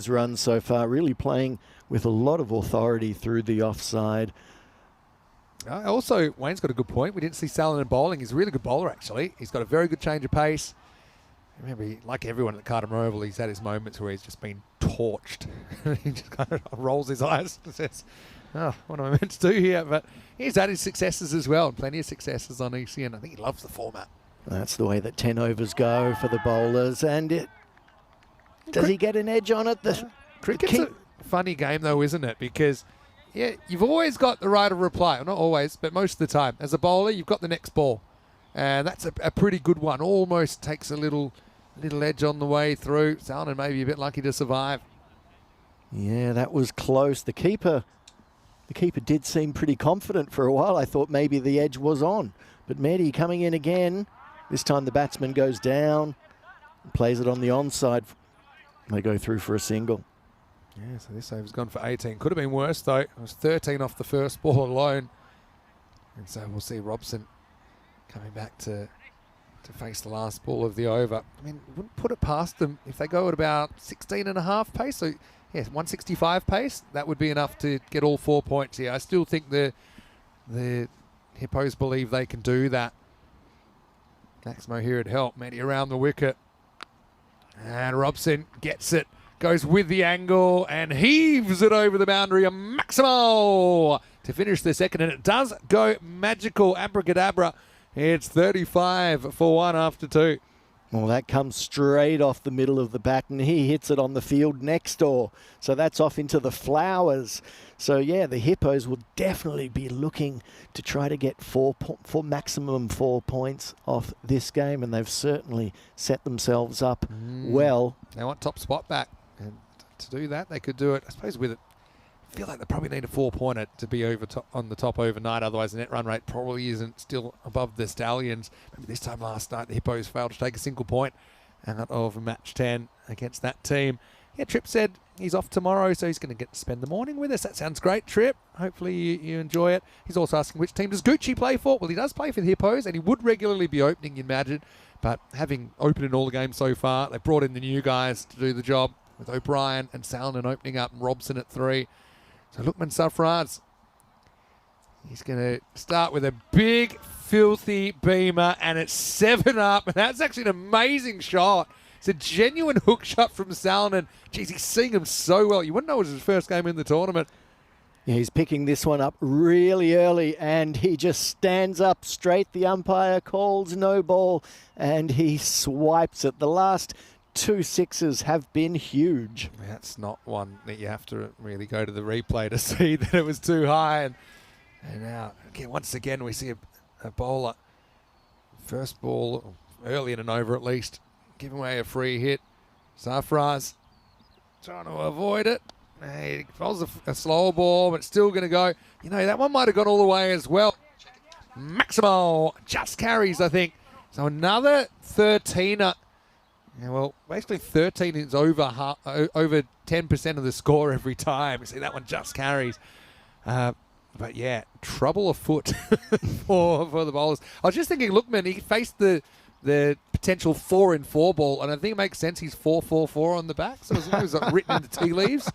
run so far, really playing with a lot of authority through the offside. Also, Wayne's got a good point. We didn't see Salonen bowling. He's a really good bowler, actually. He's got a very good change of pace. Remember, like everyone at the Cardamom Oval, he's had his moments where he's just been torched. He just kind of rolls his eyes and says, oh, what am I meant to do here? But he's had his successes as well, and plenty of successes on ECN. I think he loves the format. That's the way that 10 overs go for the bowlers. And does he get an edge on it? Cricket's a funny game, though, isn't it? Because, yeah, you've always got the right of reply. Well, not always, but most of the time. As a bowler, you've got the next ball. And that's a pretty good one. Almost takes a little edge on the way through. Salonen may be a bit lucky to survive. Yeah, that was close. The keeper did seem pretty confident for a while. I thought maybe the edge was on. But Mehdi coming in again. This time the batsman goes down, plays it on the onside. They go through for a single. Yeah, so this over's gone for 18. Could have been worse, though. It was 13 off the first ball alone. And so we'll see Robson coming back to face the last ball of the over. I mean, wouldn't put it past them if they go at about 16.5 pace. So, yeah, 165 pace. That would be enough to get all 4 points here. I still think the Hippos believe they can do that. Maximo here at help. Mehdi around the wicket. And Robson gets it. Goes with the angle and heaves it over the boundary. And Maximo to finish the second. And it does go magical. Abracadabra. It's 35 for 1 after 2. Well, that comes straight off the middle of the bat, and he hits it on the field next door. So that's off into the flowers. So, yeah, the Hippos will definitely be looking to try to get for maximum 4 points off this game, and they've certainly set themselves up well. They want top spot back, and to do that, they could do it, I suppose, with it. I feel like they probably need a 4-pointer to be on the top overnight. Otherwise, the net run rate probably isn't still above the Stallions. Maybe this time last night, the Hippos failed to take a single point out of match 10 against that team. Yeah, Tripp said he's off tomorrow, so he's going to get to spend the morning with us. That sounds great, Tripp. Hopefully you enjoy it. He's also asking which team does Gucci play for? Well, he does play for the Hippos, and he would regularly be opening, you'd imagine. But having opened in all the games so far, they brought in the new guys to do the job with O'Brien and Salonen opening up and Robson at 3. So Lukman Sarfraz, he's going to start with a big, filthy beamer, and it's 7 up. And that's actually an amazing shot. It's a genuine hook shot from Salonen. Jeez, he's seeing him so well. You wouldn't know it was his first game in the tournament. Yeah, he's picking this one up really early, and he just stands up straight. The umpire calls no ball, and he swipes it. The last 2 sixes have been huge. That's not one that you have to really go to the replay to see that it was too high. And now, once again, we see a bowler, first ball, early in an over at least, giving away a free hit. Sarfraz trying to avoid it. He bowls a slower ball, but it's still going to go. You know, that one might have gone all the way as well. Maximo just carries, I think. So another 13er. Yeah, well, basically 13 is over 10% of the score every time. You see, that one just carries. But yeah, trouble afoot for the bowlers. I was just thinking, Lookman, he faced the potential 4-in-4 ball, and I think it makes sense. He's 4-4-4 on the back, so it was written in the tea leaves.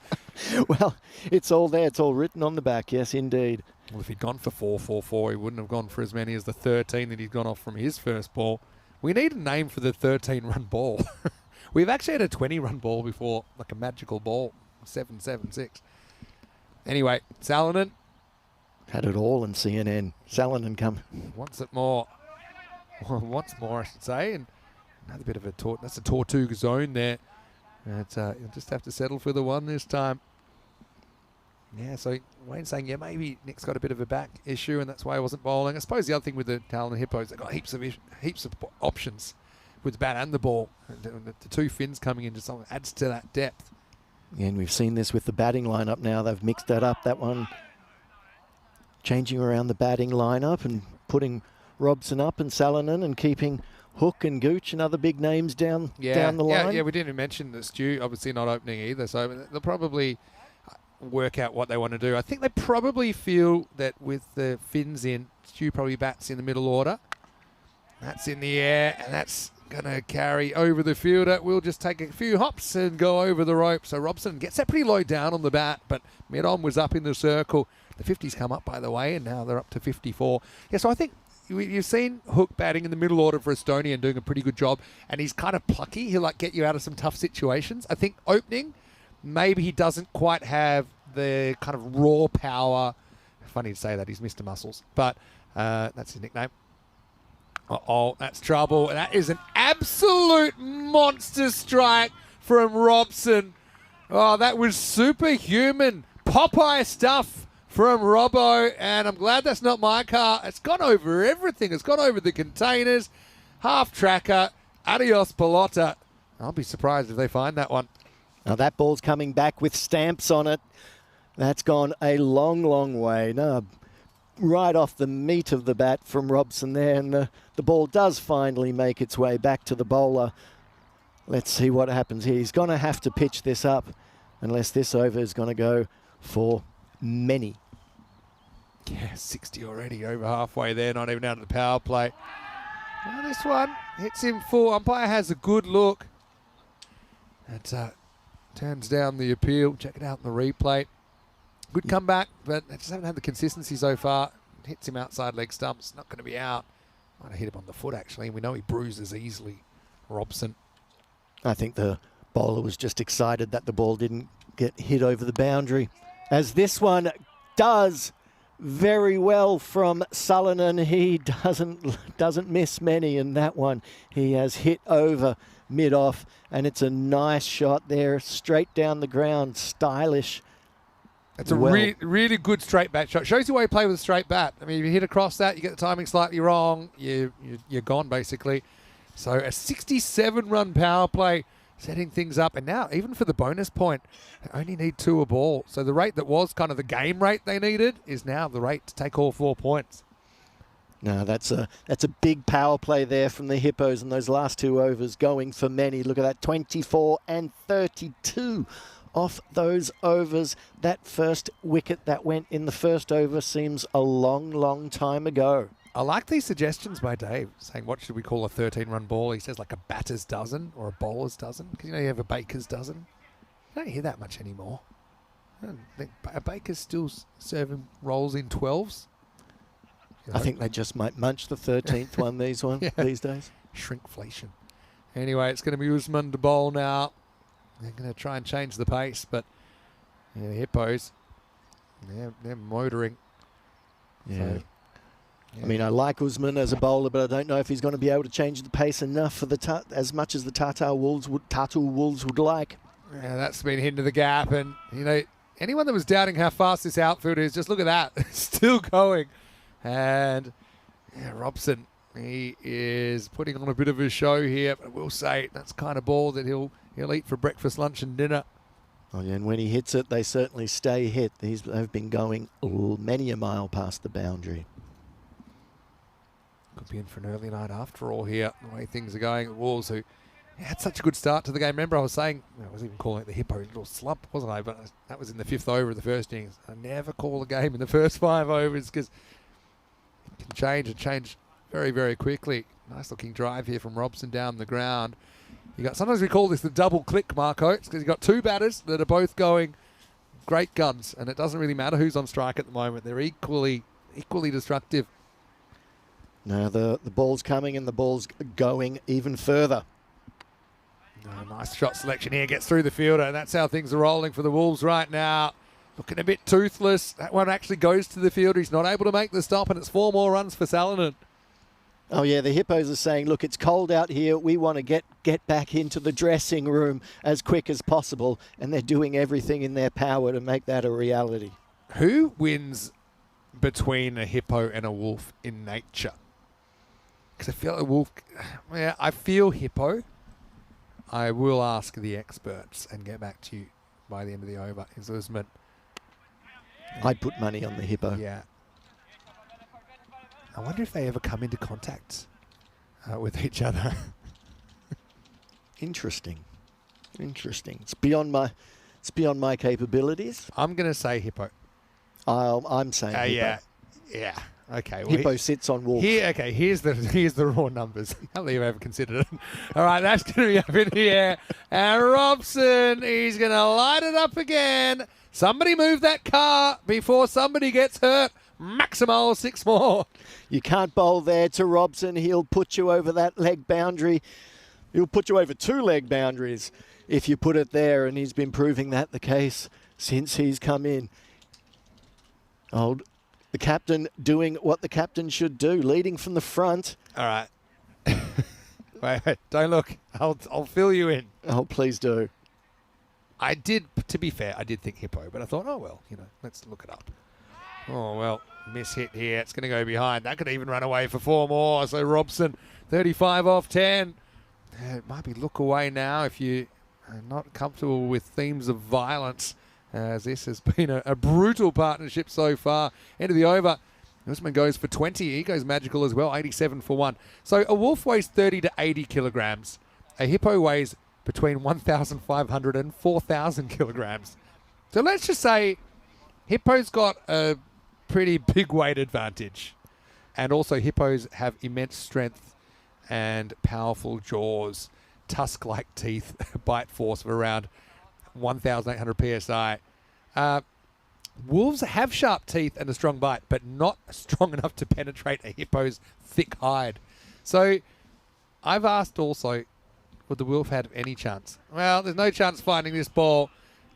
Well, it's all there. It's all written on the back. Yes, indeed. Well, if he'd gone for 4-4-4, he wouldn't have gone for as many as the 13 that he'd gone off from his first ball. We need a name for the 13-run ball. We've actually had a 20-run ball before, like a magical ball, 7-7-6. Anyway, Salonen. Had it all in CNN. Salonen come. Wants it more. Wants more, I should say. And another bit of a that's a Tortuga zone there. But, you'll just have to settle for the one this time. Yeah, so Wayne's saying, yeah, maybe Nick's got a bit of a back issue and that's why he wasn't bowling. I suppose the other thing with the Talon and Hippos, they've got heaps of options with the bat and the ball. And the two fins coming into something adds to that depth. Yeah, and we've seen this with the batting lineup now. They've mixed that up, that one. Changing around the batting lineup and putting Robson up and Salonen and keeping Hook and Gooch and other big names down the line. Yeah, we didn't mention that Stu obviously not opening either, so they'll probably work out what they want to do. I think they probably feel that with the fins in, Stu probably bats in the middle order. That's in the air, and that's going to carry over the fielder. We'll just take a few hops and go over the rope. So Robson gets that pretty low down on the bat, but mid-on was up in the circle. The 50s come up, by the way, and now they're up to 54. Yeah, so I think you've seen Hook batting in the middle order for Estonia and doing a pretty good job, and he's kind of plucky. He'll get you out of some tough situations. I think opening, maybe he doesn't quite have the kind of raw power. Funny to say that, he's Mr. Muscles, but that's his nickname. Uh-oh, that's trouble. That is an absolute monster strike from Robson. Oh, that was superhuman. Popeye stuff from Robbo, and I'm glad that's not my car. It's gone over everything. It's gone over the containers. Half tracker. Adios, Pelota. I'll be surprised if they find that one. Now that ball's coming back with stamps on it. That's gone a long, long way. No, right off the meat of the bat from Robson there, and the ball does finally make its way back to the bowler. Let's see what happens here. He's going to have to pitch this up unless this over is going to go for many. Yeah, 60 already, over halfway there, not even out of the power play. Well, this one hits him full. Umpire has a good look. It turns down the appeal. Check it out in the replay. Good comeback, but they just haven't had the consistency so far. Hits him outside leg stumps. Not going to be out. Might have hit him on the foot, actually. And we know he bruises easily, Robson. I think the bowler was just excited that the ball didn't get hit over the boundary. As this one does very well from Salonen. He doesn't miss many in that one. He has hit over mid-off, and it's a nice shot there, straight down the ground, stylish. It's a really good straight bat shot. Shows you why you play with a straight bat. I mean, if you hit across that, you get the timing slightly wrong, you're gone, basically. So a 67-run power play, setting things up. And now, even for the bonus point, they only need 2 a ball. So the rate that was kind of the game rate they needed is now the rate to take all 4 points. No, that's a big power play there from the Hippos in those last 2 overs, going for many. Look at that, 24 and 32 off those overs. That first wicket that went in the first over seems a long, long time ago. I like these suggestions by Dave, saying what should we call a 13-run ball? He says like a batter's dozen or a bowler's dozen, because you know you have a baker's dozen. You don't hear that much anymore. I don't think a baker's still serving rolls in 12s. I think they just might munch the 13th one these days. Shrinkflation. Anyway, it's going to be Usman to bowl now. They're going to try and change the pace, but the Hippos, they're motoring. Yeah. So, I mean, I like Usman as a bowler, but I don't know if he's going to be able to change the pace enough for as much as the Tartar Wolves would like. Yeah, that's been into the gap, and anyone that was doubting how fast this outfield is, just look at that, still going. And Robson, he is putting on a bit of a show here, but I will say that's the kind of ball that he'll eat for breakfast, lunch, and dinner. Oh, yeah, and when he hits it, they certainly stay hit. They've been going many a mile past the boundary. Could be in for an early night after all here, the way things are going. The Wolves, who he had such a good start to the game. Remember, I was saying, I was even calling it the Hippo little slump, wasn't I? But that was in the 5th over of the first innings. I never call a game in the first 5 overs because it can change and change very, very quickly. Nice looking drive here from Robson down the ground. Sometimes we call this the double click, Marco. It's because you've got 2 batters that are both going great guns, and it doesn't really matter who's on strike at the moment. They're equally destructive. Now the ball's coming and the ball's going even further. Oh, nice shot selection here. Gets through the fielder, and that's how things are rolling for the Wolves right now. Looking a bit toothless. That one actually goes to the fielder. He's not able to make the stop, and it's 4 more runs for Salinan. Oh, yeah, the Hippos are saying, look, it's cold out here. We want to get back into the dressing room as quick as possible, and they're doing everything in their power to make that a reality. Who wins between a hippo and a wolf in nature? Because I feel a wolf... Yeah, I feel hippo. I will ask the experts and get back to you by the end of the over. Is Usman? I'd put money on the hippo. Yeah. I wonder if they ever come into contact with each other. Interesting. It's beyond my capabilities. I'm going to say hippo. I'm saying hippo. Yeah. Okay. Well, Hippo sits on wolf. Here's the raw numbers. I don't think you've ever considered it. All right, that's going to be up in the air. And Robson, he's going to light it up again. Somebody move that car before somebody gets hurt. Maximal 6 more. You can't bowl there to Robson. He'll put you over that leg boundary. He'll put you over 2 leg boundaries if you put it there, and he's been proving that the case since he's come in. The captain doing what the captain should do, leading from the front. All right. Wait, don't look. I'll fill you in. Oh, please do. To be fair, I did think hippo, but I thought, oh, well, let's look it up. Oh, well, miss hit here. It's going to go behind. That could even run away for 4 more. So Robson, 35 off 10. It might be look away now if you are not comfortable with themes of violence, as this has been a brutal partnership so far. End of the over. Usman goes for 20. He goes magical as well, 87 for 1. So a wolf weighs 30 to 80 kilograms. A hippo weighs between 1,500 and 4,000 kilograms. So let's just say hippo's got a pretty big weight advantage. And also hippos have immense strength and powerful jaws, tusk-like teeth, bite force of around 1,800 psi. Wolves have sharp teeth and a strong bite, but not strong enough to penetrate a hippo's thick hide. So I've asked also, would the wolf have any chance? Well, there's no chance finding this ball.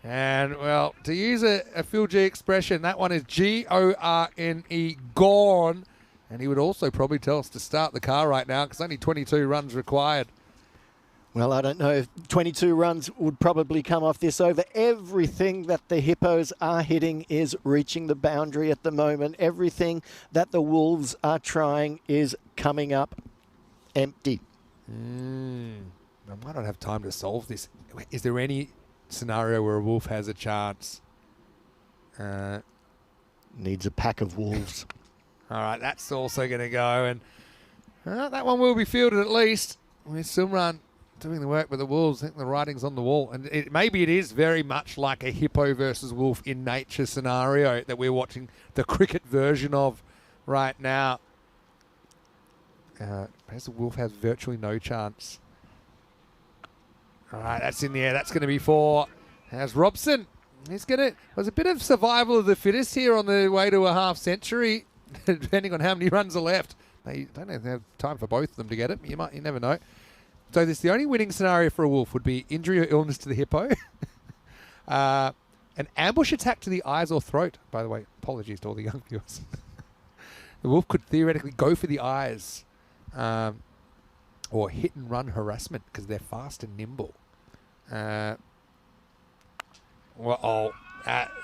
And, well, to use a Phil G expression, that one is G-O-R-N-E, gone. And he would also probably tell us to start the car right now because only 22 runs required. Well, I don't know if 22 runs would probably come off this over. Everything that the Hippos are hitting is reaching the boundary at the moment. Everything that the Wolves are trying is coming up empty. I might not have time to solve this. Is there any scenario where a wolf has a chance? Needs a pack of wolves. All right, that's also going to go. And that one will be fielded at least. With Sumran doing the work with the Wolves. I think the writing's on the wall. And maybe it is very much like a hippo versus wolf in nature scenario that we're watching the cricket version of right now. The wolf has virtually no chance. All right, that's in the air. That's going to be 4. As Robson, there's a bit of survival of the fittest here on the way to a half century, depending on how many runs are left. They don't have time for both of them to get it. You never know. So the only winning scenario for a wolf would be injury or illness to the hippo, an ambush attack to the eyes or throat. By the way, apologies to all the young viewers. The wolf could theoretically go for the eyes, or hit and run harassment because they're fast and nimble. That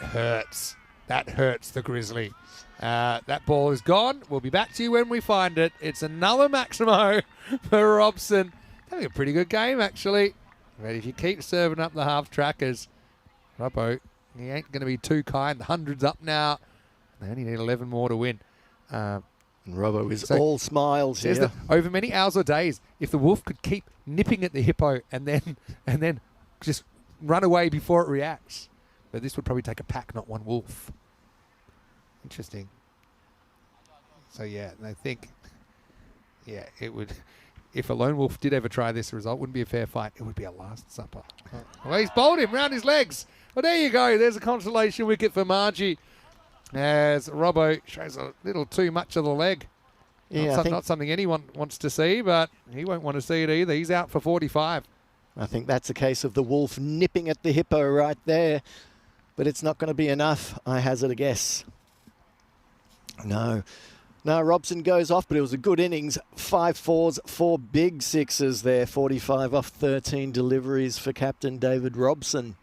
hurts. That hurts the grizzly. That ball is gone. We'll be back to you when we find it. It's another Maximo for Robson. Having a pretty good game, actually. But if you keep serving up the half-trackers, Robbo, he ain't going to be too kind. The 100's up now. They only need 11 more to win. Now And Robbo is So- all smiles Says here. that over many hours or days, if the wolf could keep nipping at the hippo and then just run away before it reacts. But this would probably take a pack, not one wolf. Interesting. So yeah, and I think, yeah, it would. If a lone wolf did ever try this, the result wouldn't be a fair fight. It would be a last supper. Well, he's bowled him round his legs. Well, there you go. There's a consolation wicket for Margie. As Robbo shows a little too much of the leg. Yeah, Not something anyone wants to see, but he won't want to see it either. He's out for 45. I think that's a case of the wolf nipping at the hippo right there. But it's not going to be enough, I hazard a guess. No. No, Robson goes off, but it was a good innings. 5 fours, 4 big sixes there. 45 off 13 deliveries for Captain David Robson.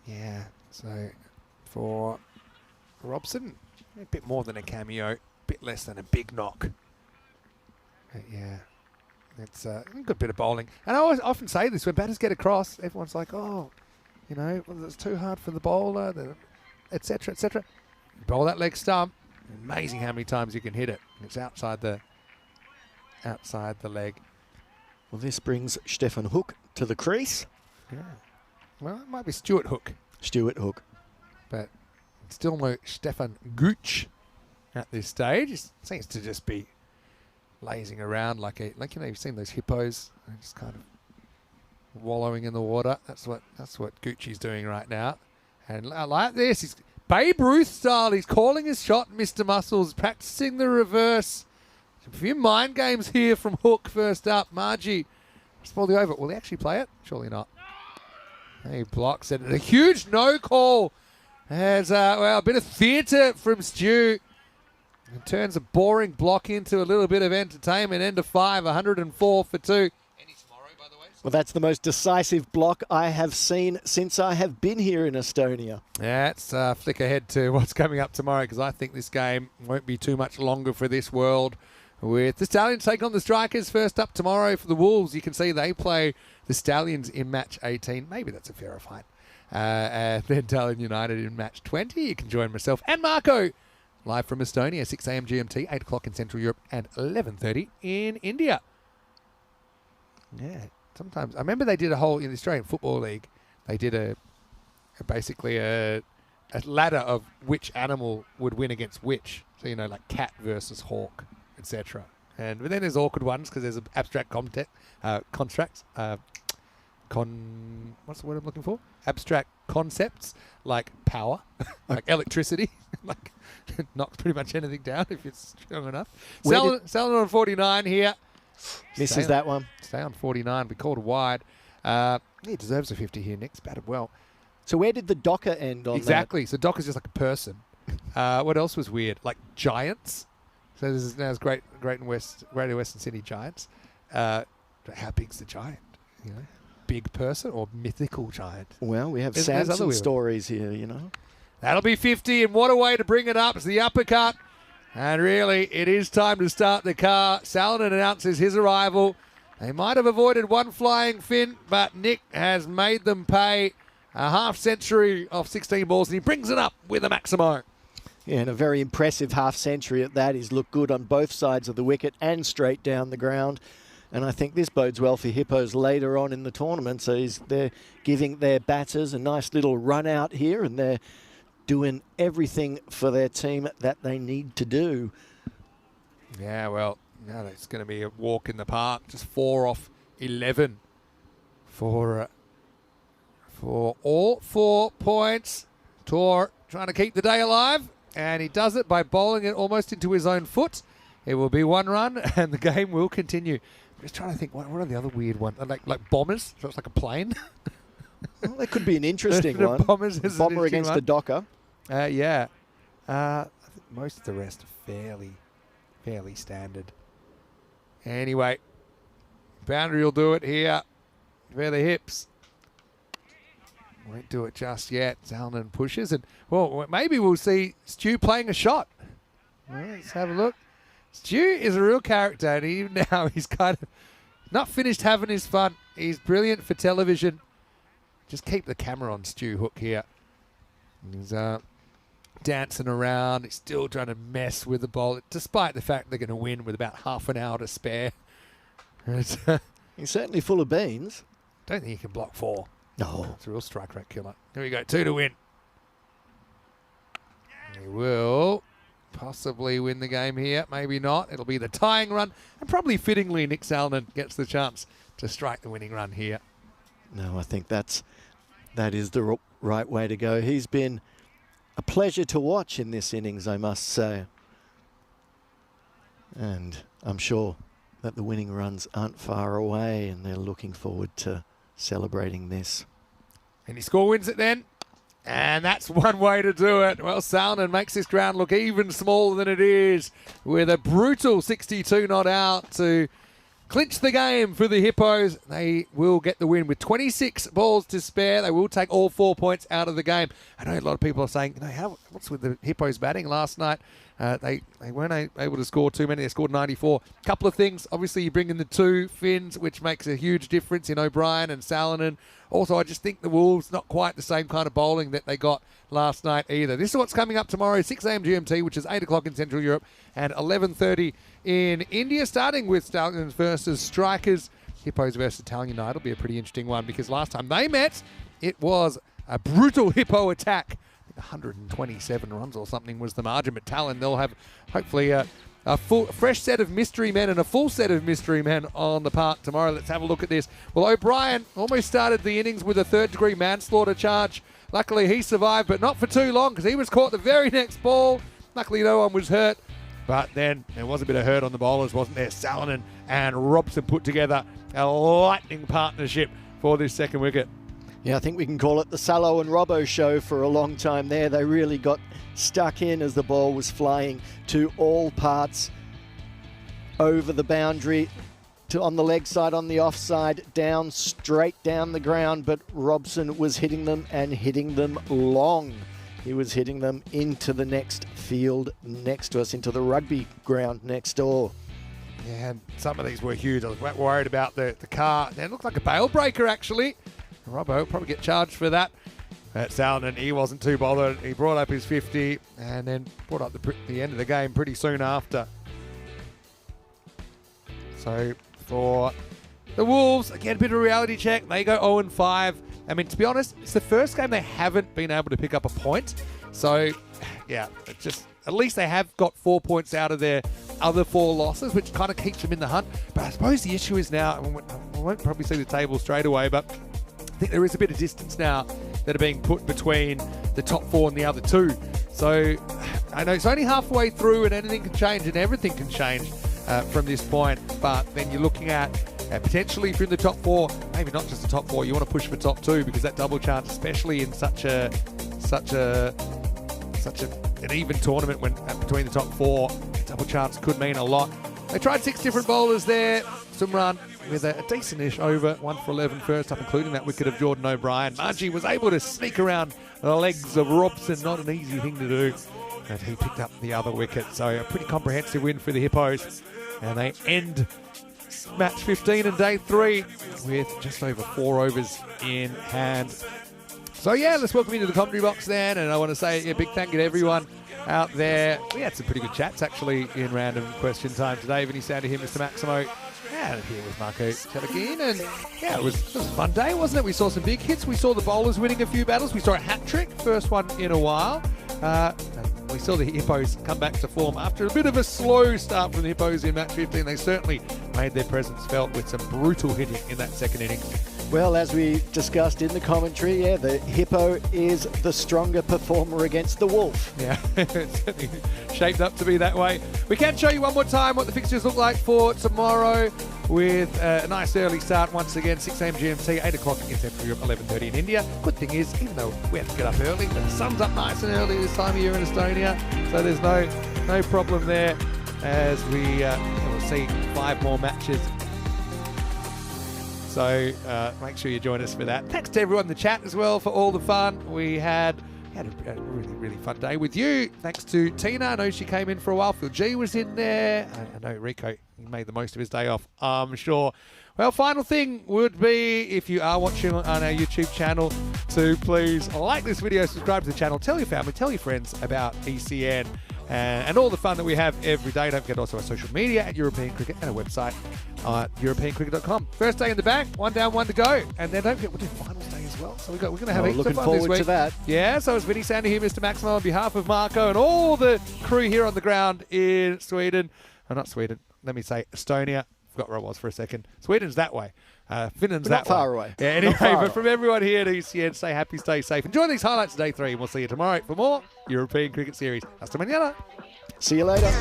Yeah, so for Robson, a bit more than a cameo, a bit less than a big knock. But yeah, it's a good bit of bowling. And I always often say this, when batters get across, everyone's like, oh, you know, well, it's too hard for the bowler, etc., etc. Bowl that leg stump. Amazing how many times you can hit it. It's outside the leg. Well, this brings Stefan Hook to the crease. Yeah. Well, it might be Stuart Hook, Stuart Hook. but still no Stefan Gooch at this stage. He seems to just be lazing around like you've seen those hippos, just kind of wallowing in the water. That's what Gucci's doing right now. And I like this. He's Babe Ruth style. He's calling his shot, Mr. Muscles, practicing the reverse. A few mind games here from Hook first up. Margie, spoil the over. Will he actually play it? Surely not. He blocks it. And a huge no call. As a bit of theatre from Stu. And turns a boring block into a little bit of entertainment. End of 5, 104 for 2. Well, that's the most decisive block I have seen since I have been here in Estonia. Yeah, let's flick ahead to what's coming up tomorrow, because I think this game won't be too much longer for this world. With the Stallions take on the Strikers first up tomorrow for the Wolves. You can see they play the Stallions in match 18. Maybe that's a fairer fight. And then Dalian United in match 20. You can join myself and Marco live from Estonia, 6 a.m. GMT, 8 o'clock in Central Europe, and 11:30 in India. Yeah. Sometimes I remember they did a whole in the Australian Football League. They did basically a ladder of which animal would win against which. So like cat versus hawk, etc. But then there's awkward ones because there's abstract constructs. What's the word I'm looking for? Abstract concepts like power, like electricity, like knocks pretty much anything down if it's strong enough. Selling on 49 here. Misses that one. Stay on 49. We called a wide. He deserves a 50 here. Nick's batted well. So where did the Docker end on Exactly. So Docker's just like a person. What else was weird? Like giants. So this is now Greater Western Sydney Giants. How big's the giant? Big person or mythical giant? Well, we have There's Samson other stories here, That'll be 50, and what a way to bring it up. It's the uppercut. And really, it is time to start the car. Saladin announces his arrival. They might have avoided one flying fin, but Nick has made them pay a half century off 16 balls, and he brings it up with a Maximo. Yeah, and a very impressive half century at that. He's looked good on both sides of the wicket and straight down the ground. And I think this bodes well for Hippos later on in the tournament. So they're giving their batters a nice little run out here, and they're doing everything for their team that they need to do. Yeah, well, now it's going to be a walk in the park. Just 4 off 11 for all 4 points. Tor trying to keep the day alive, and he does it by bowling it almost into his own foot. It will be 1 run, and the game will continue. I'm just trying to think, what are the other weird ones? Like bombers, so it's like a plane. Well, that could be an interesting The one. Bombers is an Bomber interesting against one. the Docker. Yeah. I think most of the rest are fairly standard. Anyway, boundary will do it here. For the hips. Won't do it just yet. Zalman pushes, and well, maybe we'll see Stu playing a shot. Well, let's have a look. Stu is a real character, and even now he's kind of not finished having his fun. He's brilliant for television. Just keep the camera on Stu Hook here. He's dancing around. He's still trying to mess with the ball, despite the fact they're going to win with about half an hour to spare. He's certainly full of beans. Don't think he can block 4. No. It's a real strike rate killer. Here we go, 2 to win. He will possibly win the game here. Maybe not. It'll be the tying run. And probably fittingly, Nick Salonen gets the chance to strike the winning run here. No, I think that is the right way to go. He's been a pleasure to watch in this innings, I must say. And I'm sure that the winning runs aren't far away, and they're looking forward to celebrating this. Any score wins it then? And that's one way to do it. Well, Salonen makes this ground look even smaller than it is with a brutal 62 not out to clinch the game for the Hippos. They will get the win with 26 balls to spare. They will take all 4 points out of the game. I know a lot of people are saying, what's with the Hippos batting last night? They weren't able to score too many. They scored 94. Couple of things. Obviously, you bring in the 2 Finns, which makes a huge difference in O'Brien and Salonen. Also, I just think the Wolves, not quite the same kind of bowling that they got last night either. This is what's coming up tomorrow, 6 a.m. GMT, which is 8 o'clock in Central Europe, and 11:30 in India, starting with Stallions versus Strikers. Hippos versus Italian United will be a pretty interesting one, because last time they met, it was a brutal Hippo attack. 127 runs or something was the margin, but Talon, they'll have hopefully a fresh set of mystery men and a full set of mystery men on the park tomorrow. Let's have a look at this. Well, O'Brien almost started the innings with a 3rd-degree manslaughter charge. Luckily, he survived, but not for too long, because he was caught the very next ball. Luckily, no one was hurt. But then there was a bit of hurt on the bowlers, wasn't there? Salonen and Robson put together a lightning partnership for this second wicket. Yeah, I think we can call it the Salo and Robbo show for a long time there. They really got stuck in as the ball was flying to all parts, over the boundary, to on the leg side, on the offside, down, straight down the ground. But Robson was hitting them, and hitting them long. He was hitting them into the next field next to us, into the rugby ground next door. Yeah, and some of these were huge. I was worried about the car. It looked like a bail breaker, actually. Robbo will probably get charged for that. Salonen, he wasn't too bothered. He brought up his 50 and then brought up the end of the game pretty soon after. So for the Wolves, again, a bit of a reality check. They go 0-5. I mean, to be honest, it's the first game they haven't been able to pick up a point. So, yeah, it's just at least they have got 4 points out of their other 4 losses, which kind of keeps them in the hunt. But I suppose the issue is now, we won't probably see the table straight away, but I think there is a bit of distance now that are being put between the top 4 and the other 2. So I know it's only halfway through, and anything can change and everything can change from this point. But then you're looking at potentially, if you're in the top 4, maybe not just the top 4, you want to push for top 2, because that double chance, especially in such an even tournament when between the top 4, a double chance could mean a lot. They tried 6 different bowlers there. Sumran with a decent-ish over, 1 for 11 first up, including that wicket of Jordan O'Brien. Margie was able to sneak around the legs of Robson, not an easy thing to do, and he picked up the other wicket. So a pretty comprehensive win for the Hippos, and they end match 15 and day 3 with just over 4 overs in hand. So yeah, let's welcome you to the commentary box then, and I want to say a big thank you to everyone out there. We had some pretty good chats actually in random question time today. Vinny Sandy here, Mr. Maximo, and here was Marco Chelakin, and yeah, it was a fun day, wasn't it? We saw some big hits. We saw the bowlers winning a few battles. We saw a hat trick, first one in a while. And we saw the Hippos come back to form after a bit of a slow start from the Hippos in match 15. They certainly made their presence felt with some brutal hitting in that second innings. Well, as we discussed in the commentary, yeah, the Hippo is the stronger performer against the Wolf. Yeah, it's certainly shaped up to be that way. We can show you one more time what the fixtures look like for tomorrow, with a nice early start once again, 6 a.m. GMT, 8 o'clock in Central Europe, 11:30 in India. Good thing is, even though we have to get up early, the sun's up nice and early this time of year in Estonia, so there's no problem there, as we will see 5 more matches. So make sure you join us for that. Thanks to everyone in the chat as well for all the fun. We had had a really, really fun day with you. Thanks to Tina. I know she came in for a while. Phil G was in there. I know Rico, he made the most of his day off, I'm sure. Well, final thing would be, if you are watching on our YouTube channel, to please like this video, subscribe to the channel, tell your family, tell your friends about ECN and all the fun that we have every day. Don't forget also our social media at European Cricket and our website at europeancricket.com. First day in the bag, 1 down, 1 to go. And then don't forget, we'll do finals day as well. So we're going to have heaps of fun this week. Looking forward to that. Yeah, so it's Vinny Sander here, Mr. Maximo, on behalf of Marco and all the crew here on the ground in Sweden. Oh, not Sweden. Let me say Estonia. Forgot where I was for a second. Sweden's that way. Finland's that Not far away. Yeah, anyway, but from everyone here at ECN, stay happy, stay safe. Enjoy these highlights of day 3, and we'll see you tomorrow for more European Cricket Series. Hasta mañana. See you later.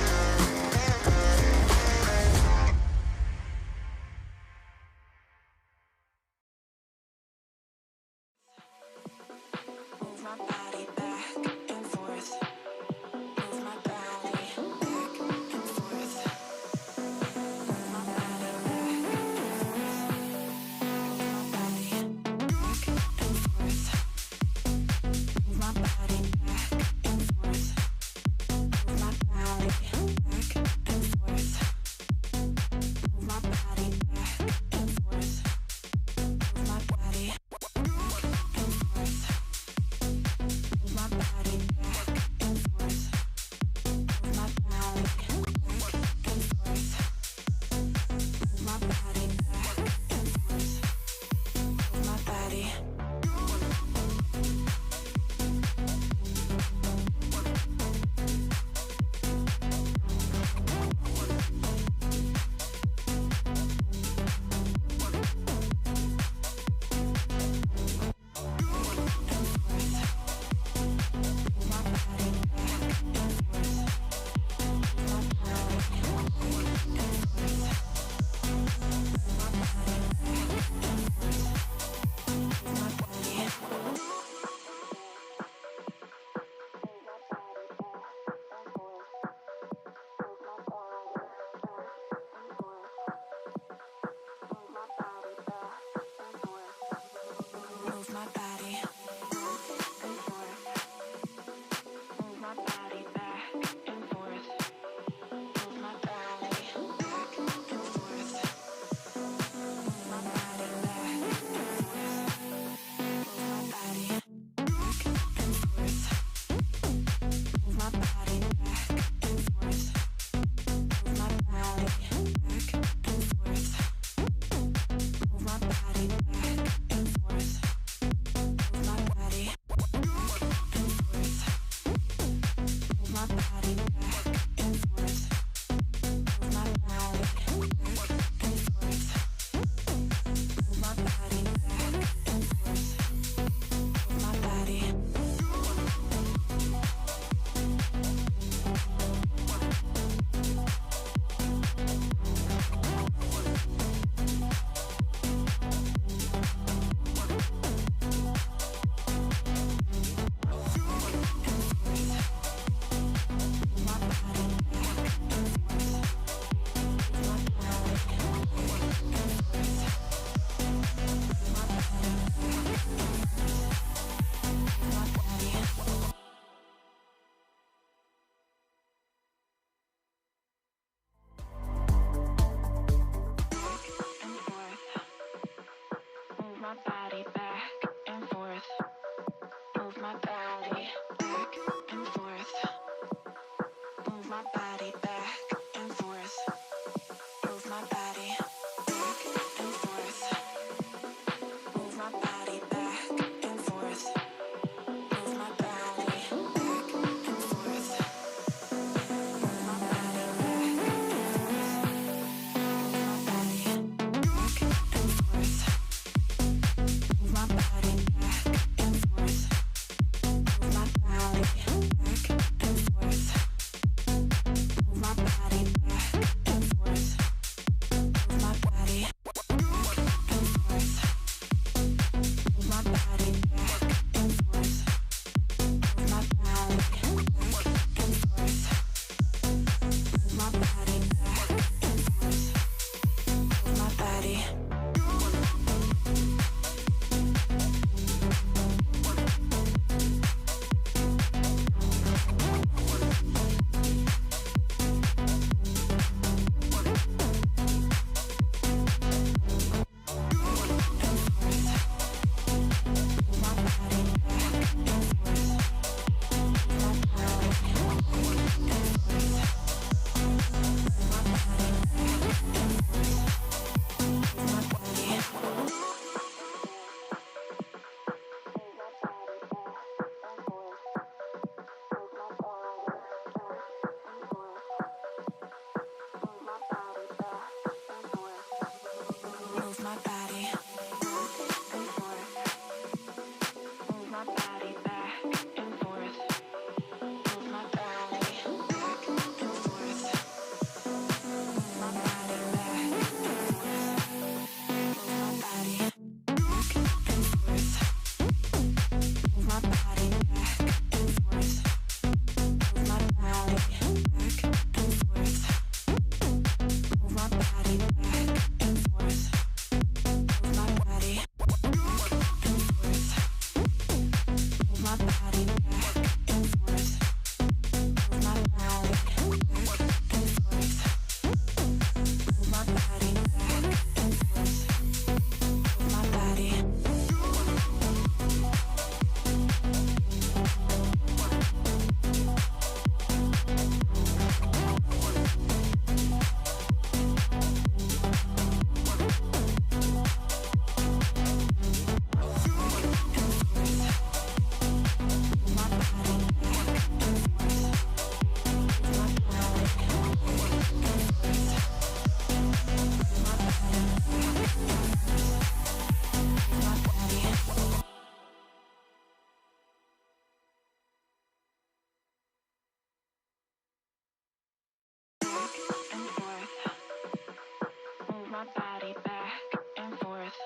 my body back and forth.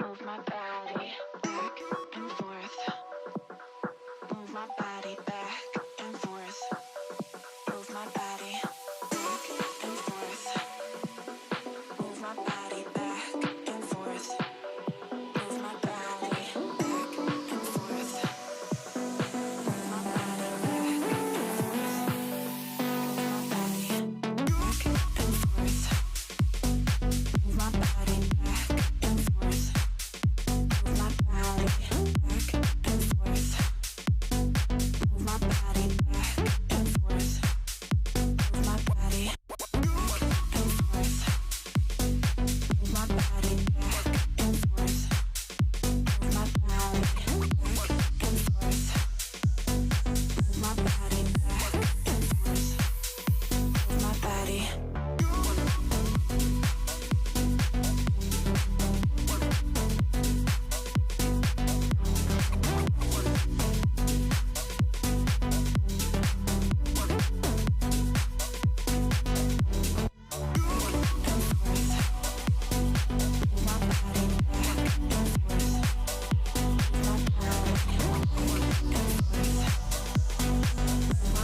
Move my body back and forth. Move my body back and forth. Move my body back and forth. Move my body back and forth. Move my body back and forth. Move my body back and forth. Move my body back and forth. Move my body back and forth. Move my body back and forth. Move my body back and forth. Move my body back and forth. Move my body back and forth. Move my body back and forth. Move my body back and forth. Move my body. Move my body and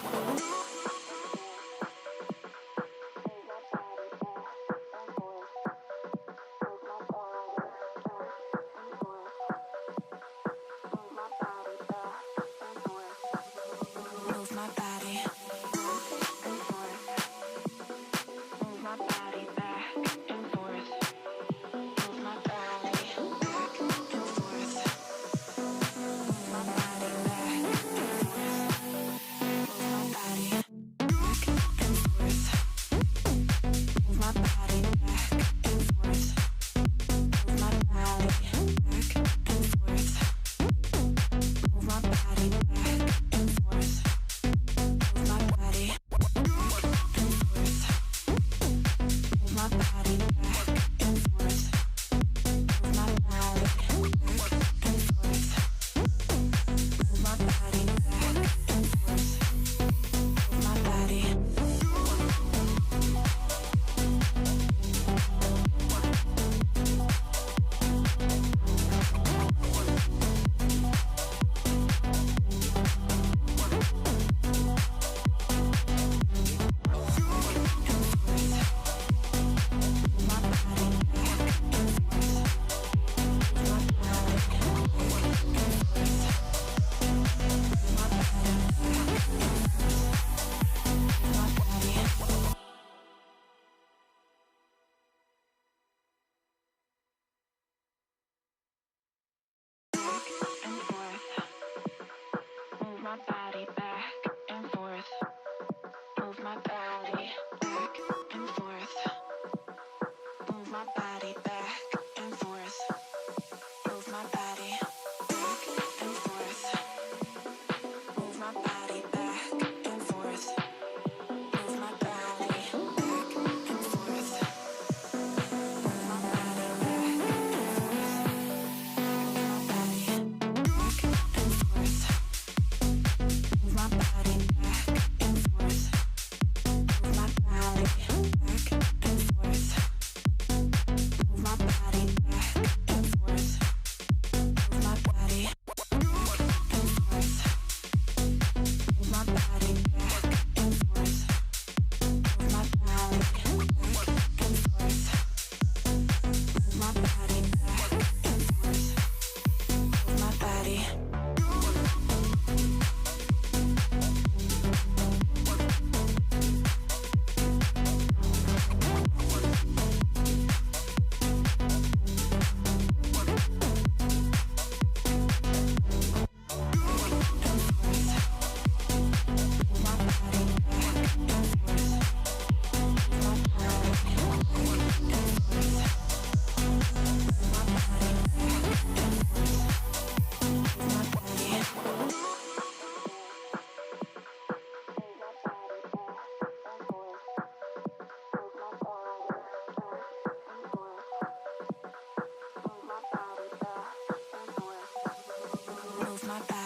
forth. Move my body back and forth. Move my body back and forth. Move my body back and forth. Move my body back and forth. Move my body back and forth. Move my body back and forth. Move my body back and forth. Move my body back and forth. Move my body back and forth. Move my body back and forth. Move my body back and forth. Move my body. And forth. Move my body back and forth. Move my body back and forth. Move my body back and forth. Move my body back and forth. Move my body back and forth. Move my body back and forth. Move my body back and forth. Move my body back and forth. Move my body back and forth. Move my body back and forth. Move my body back and forth. Move my body back and forth. Move my body back and forth. Move my body back and forth. Move my body back and forth. Move my body. Move my body.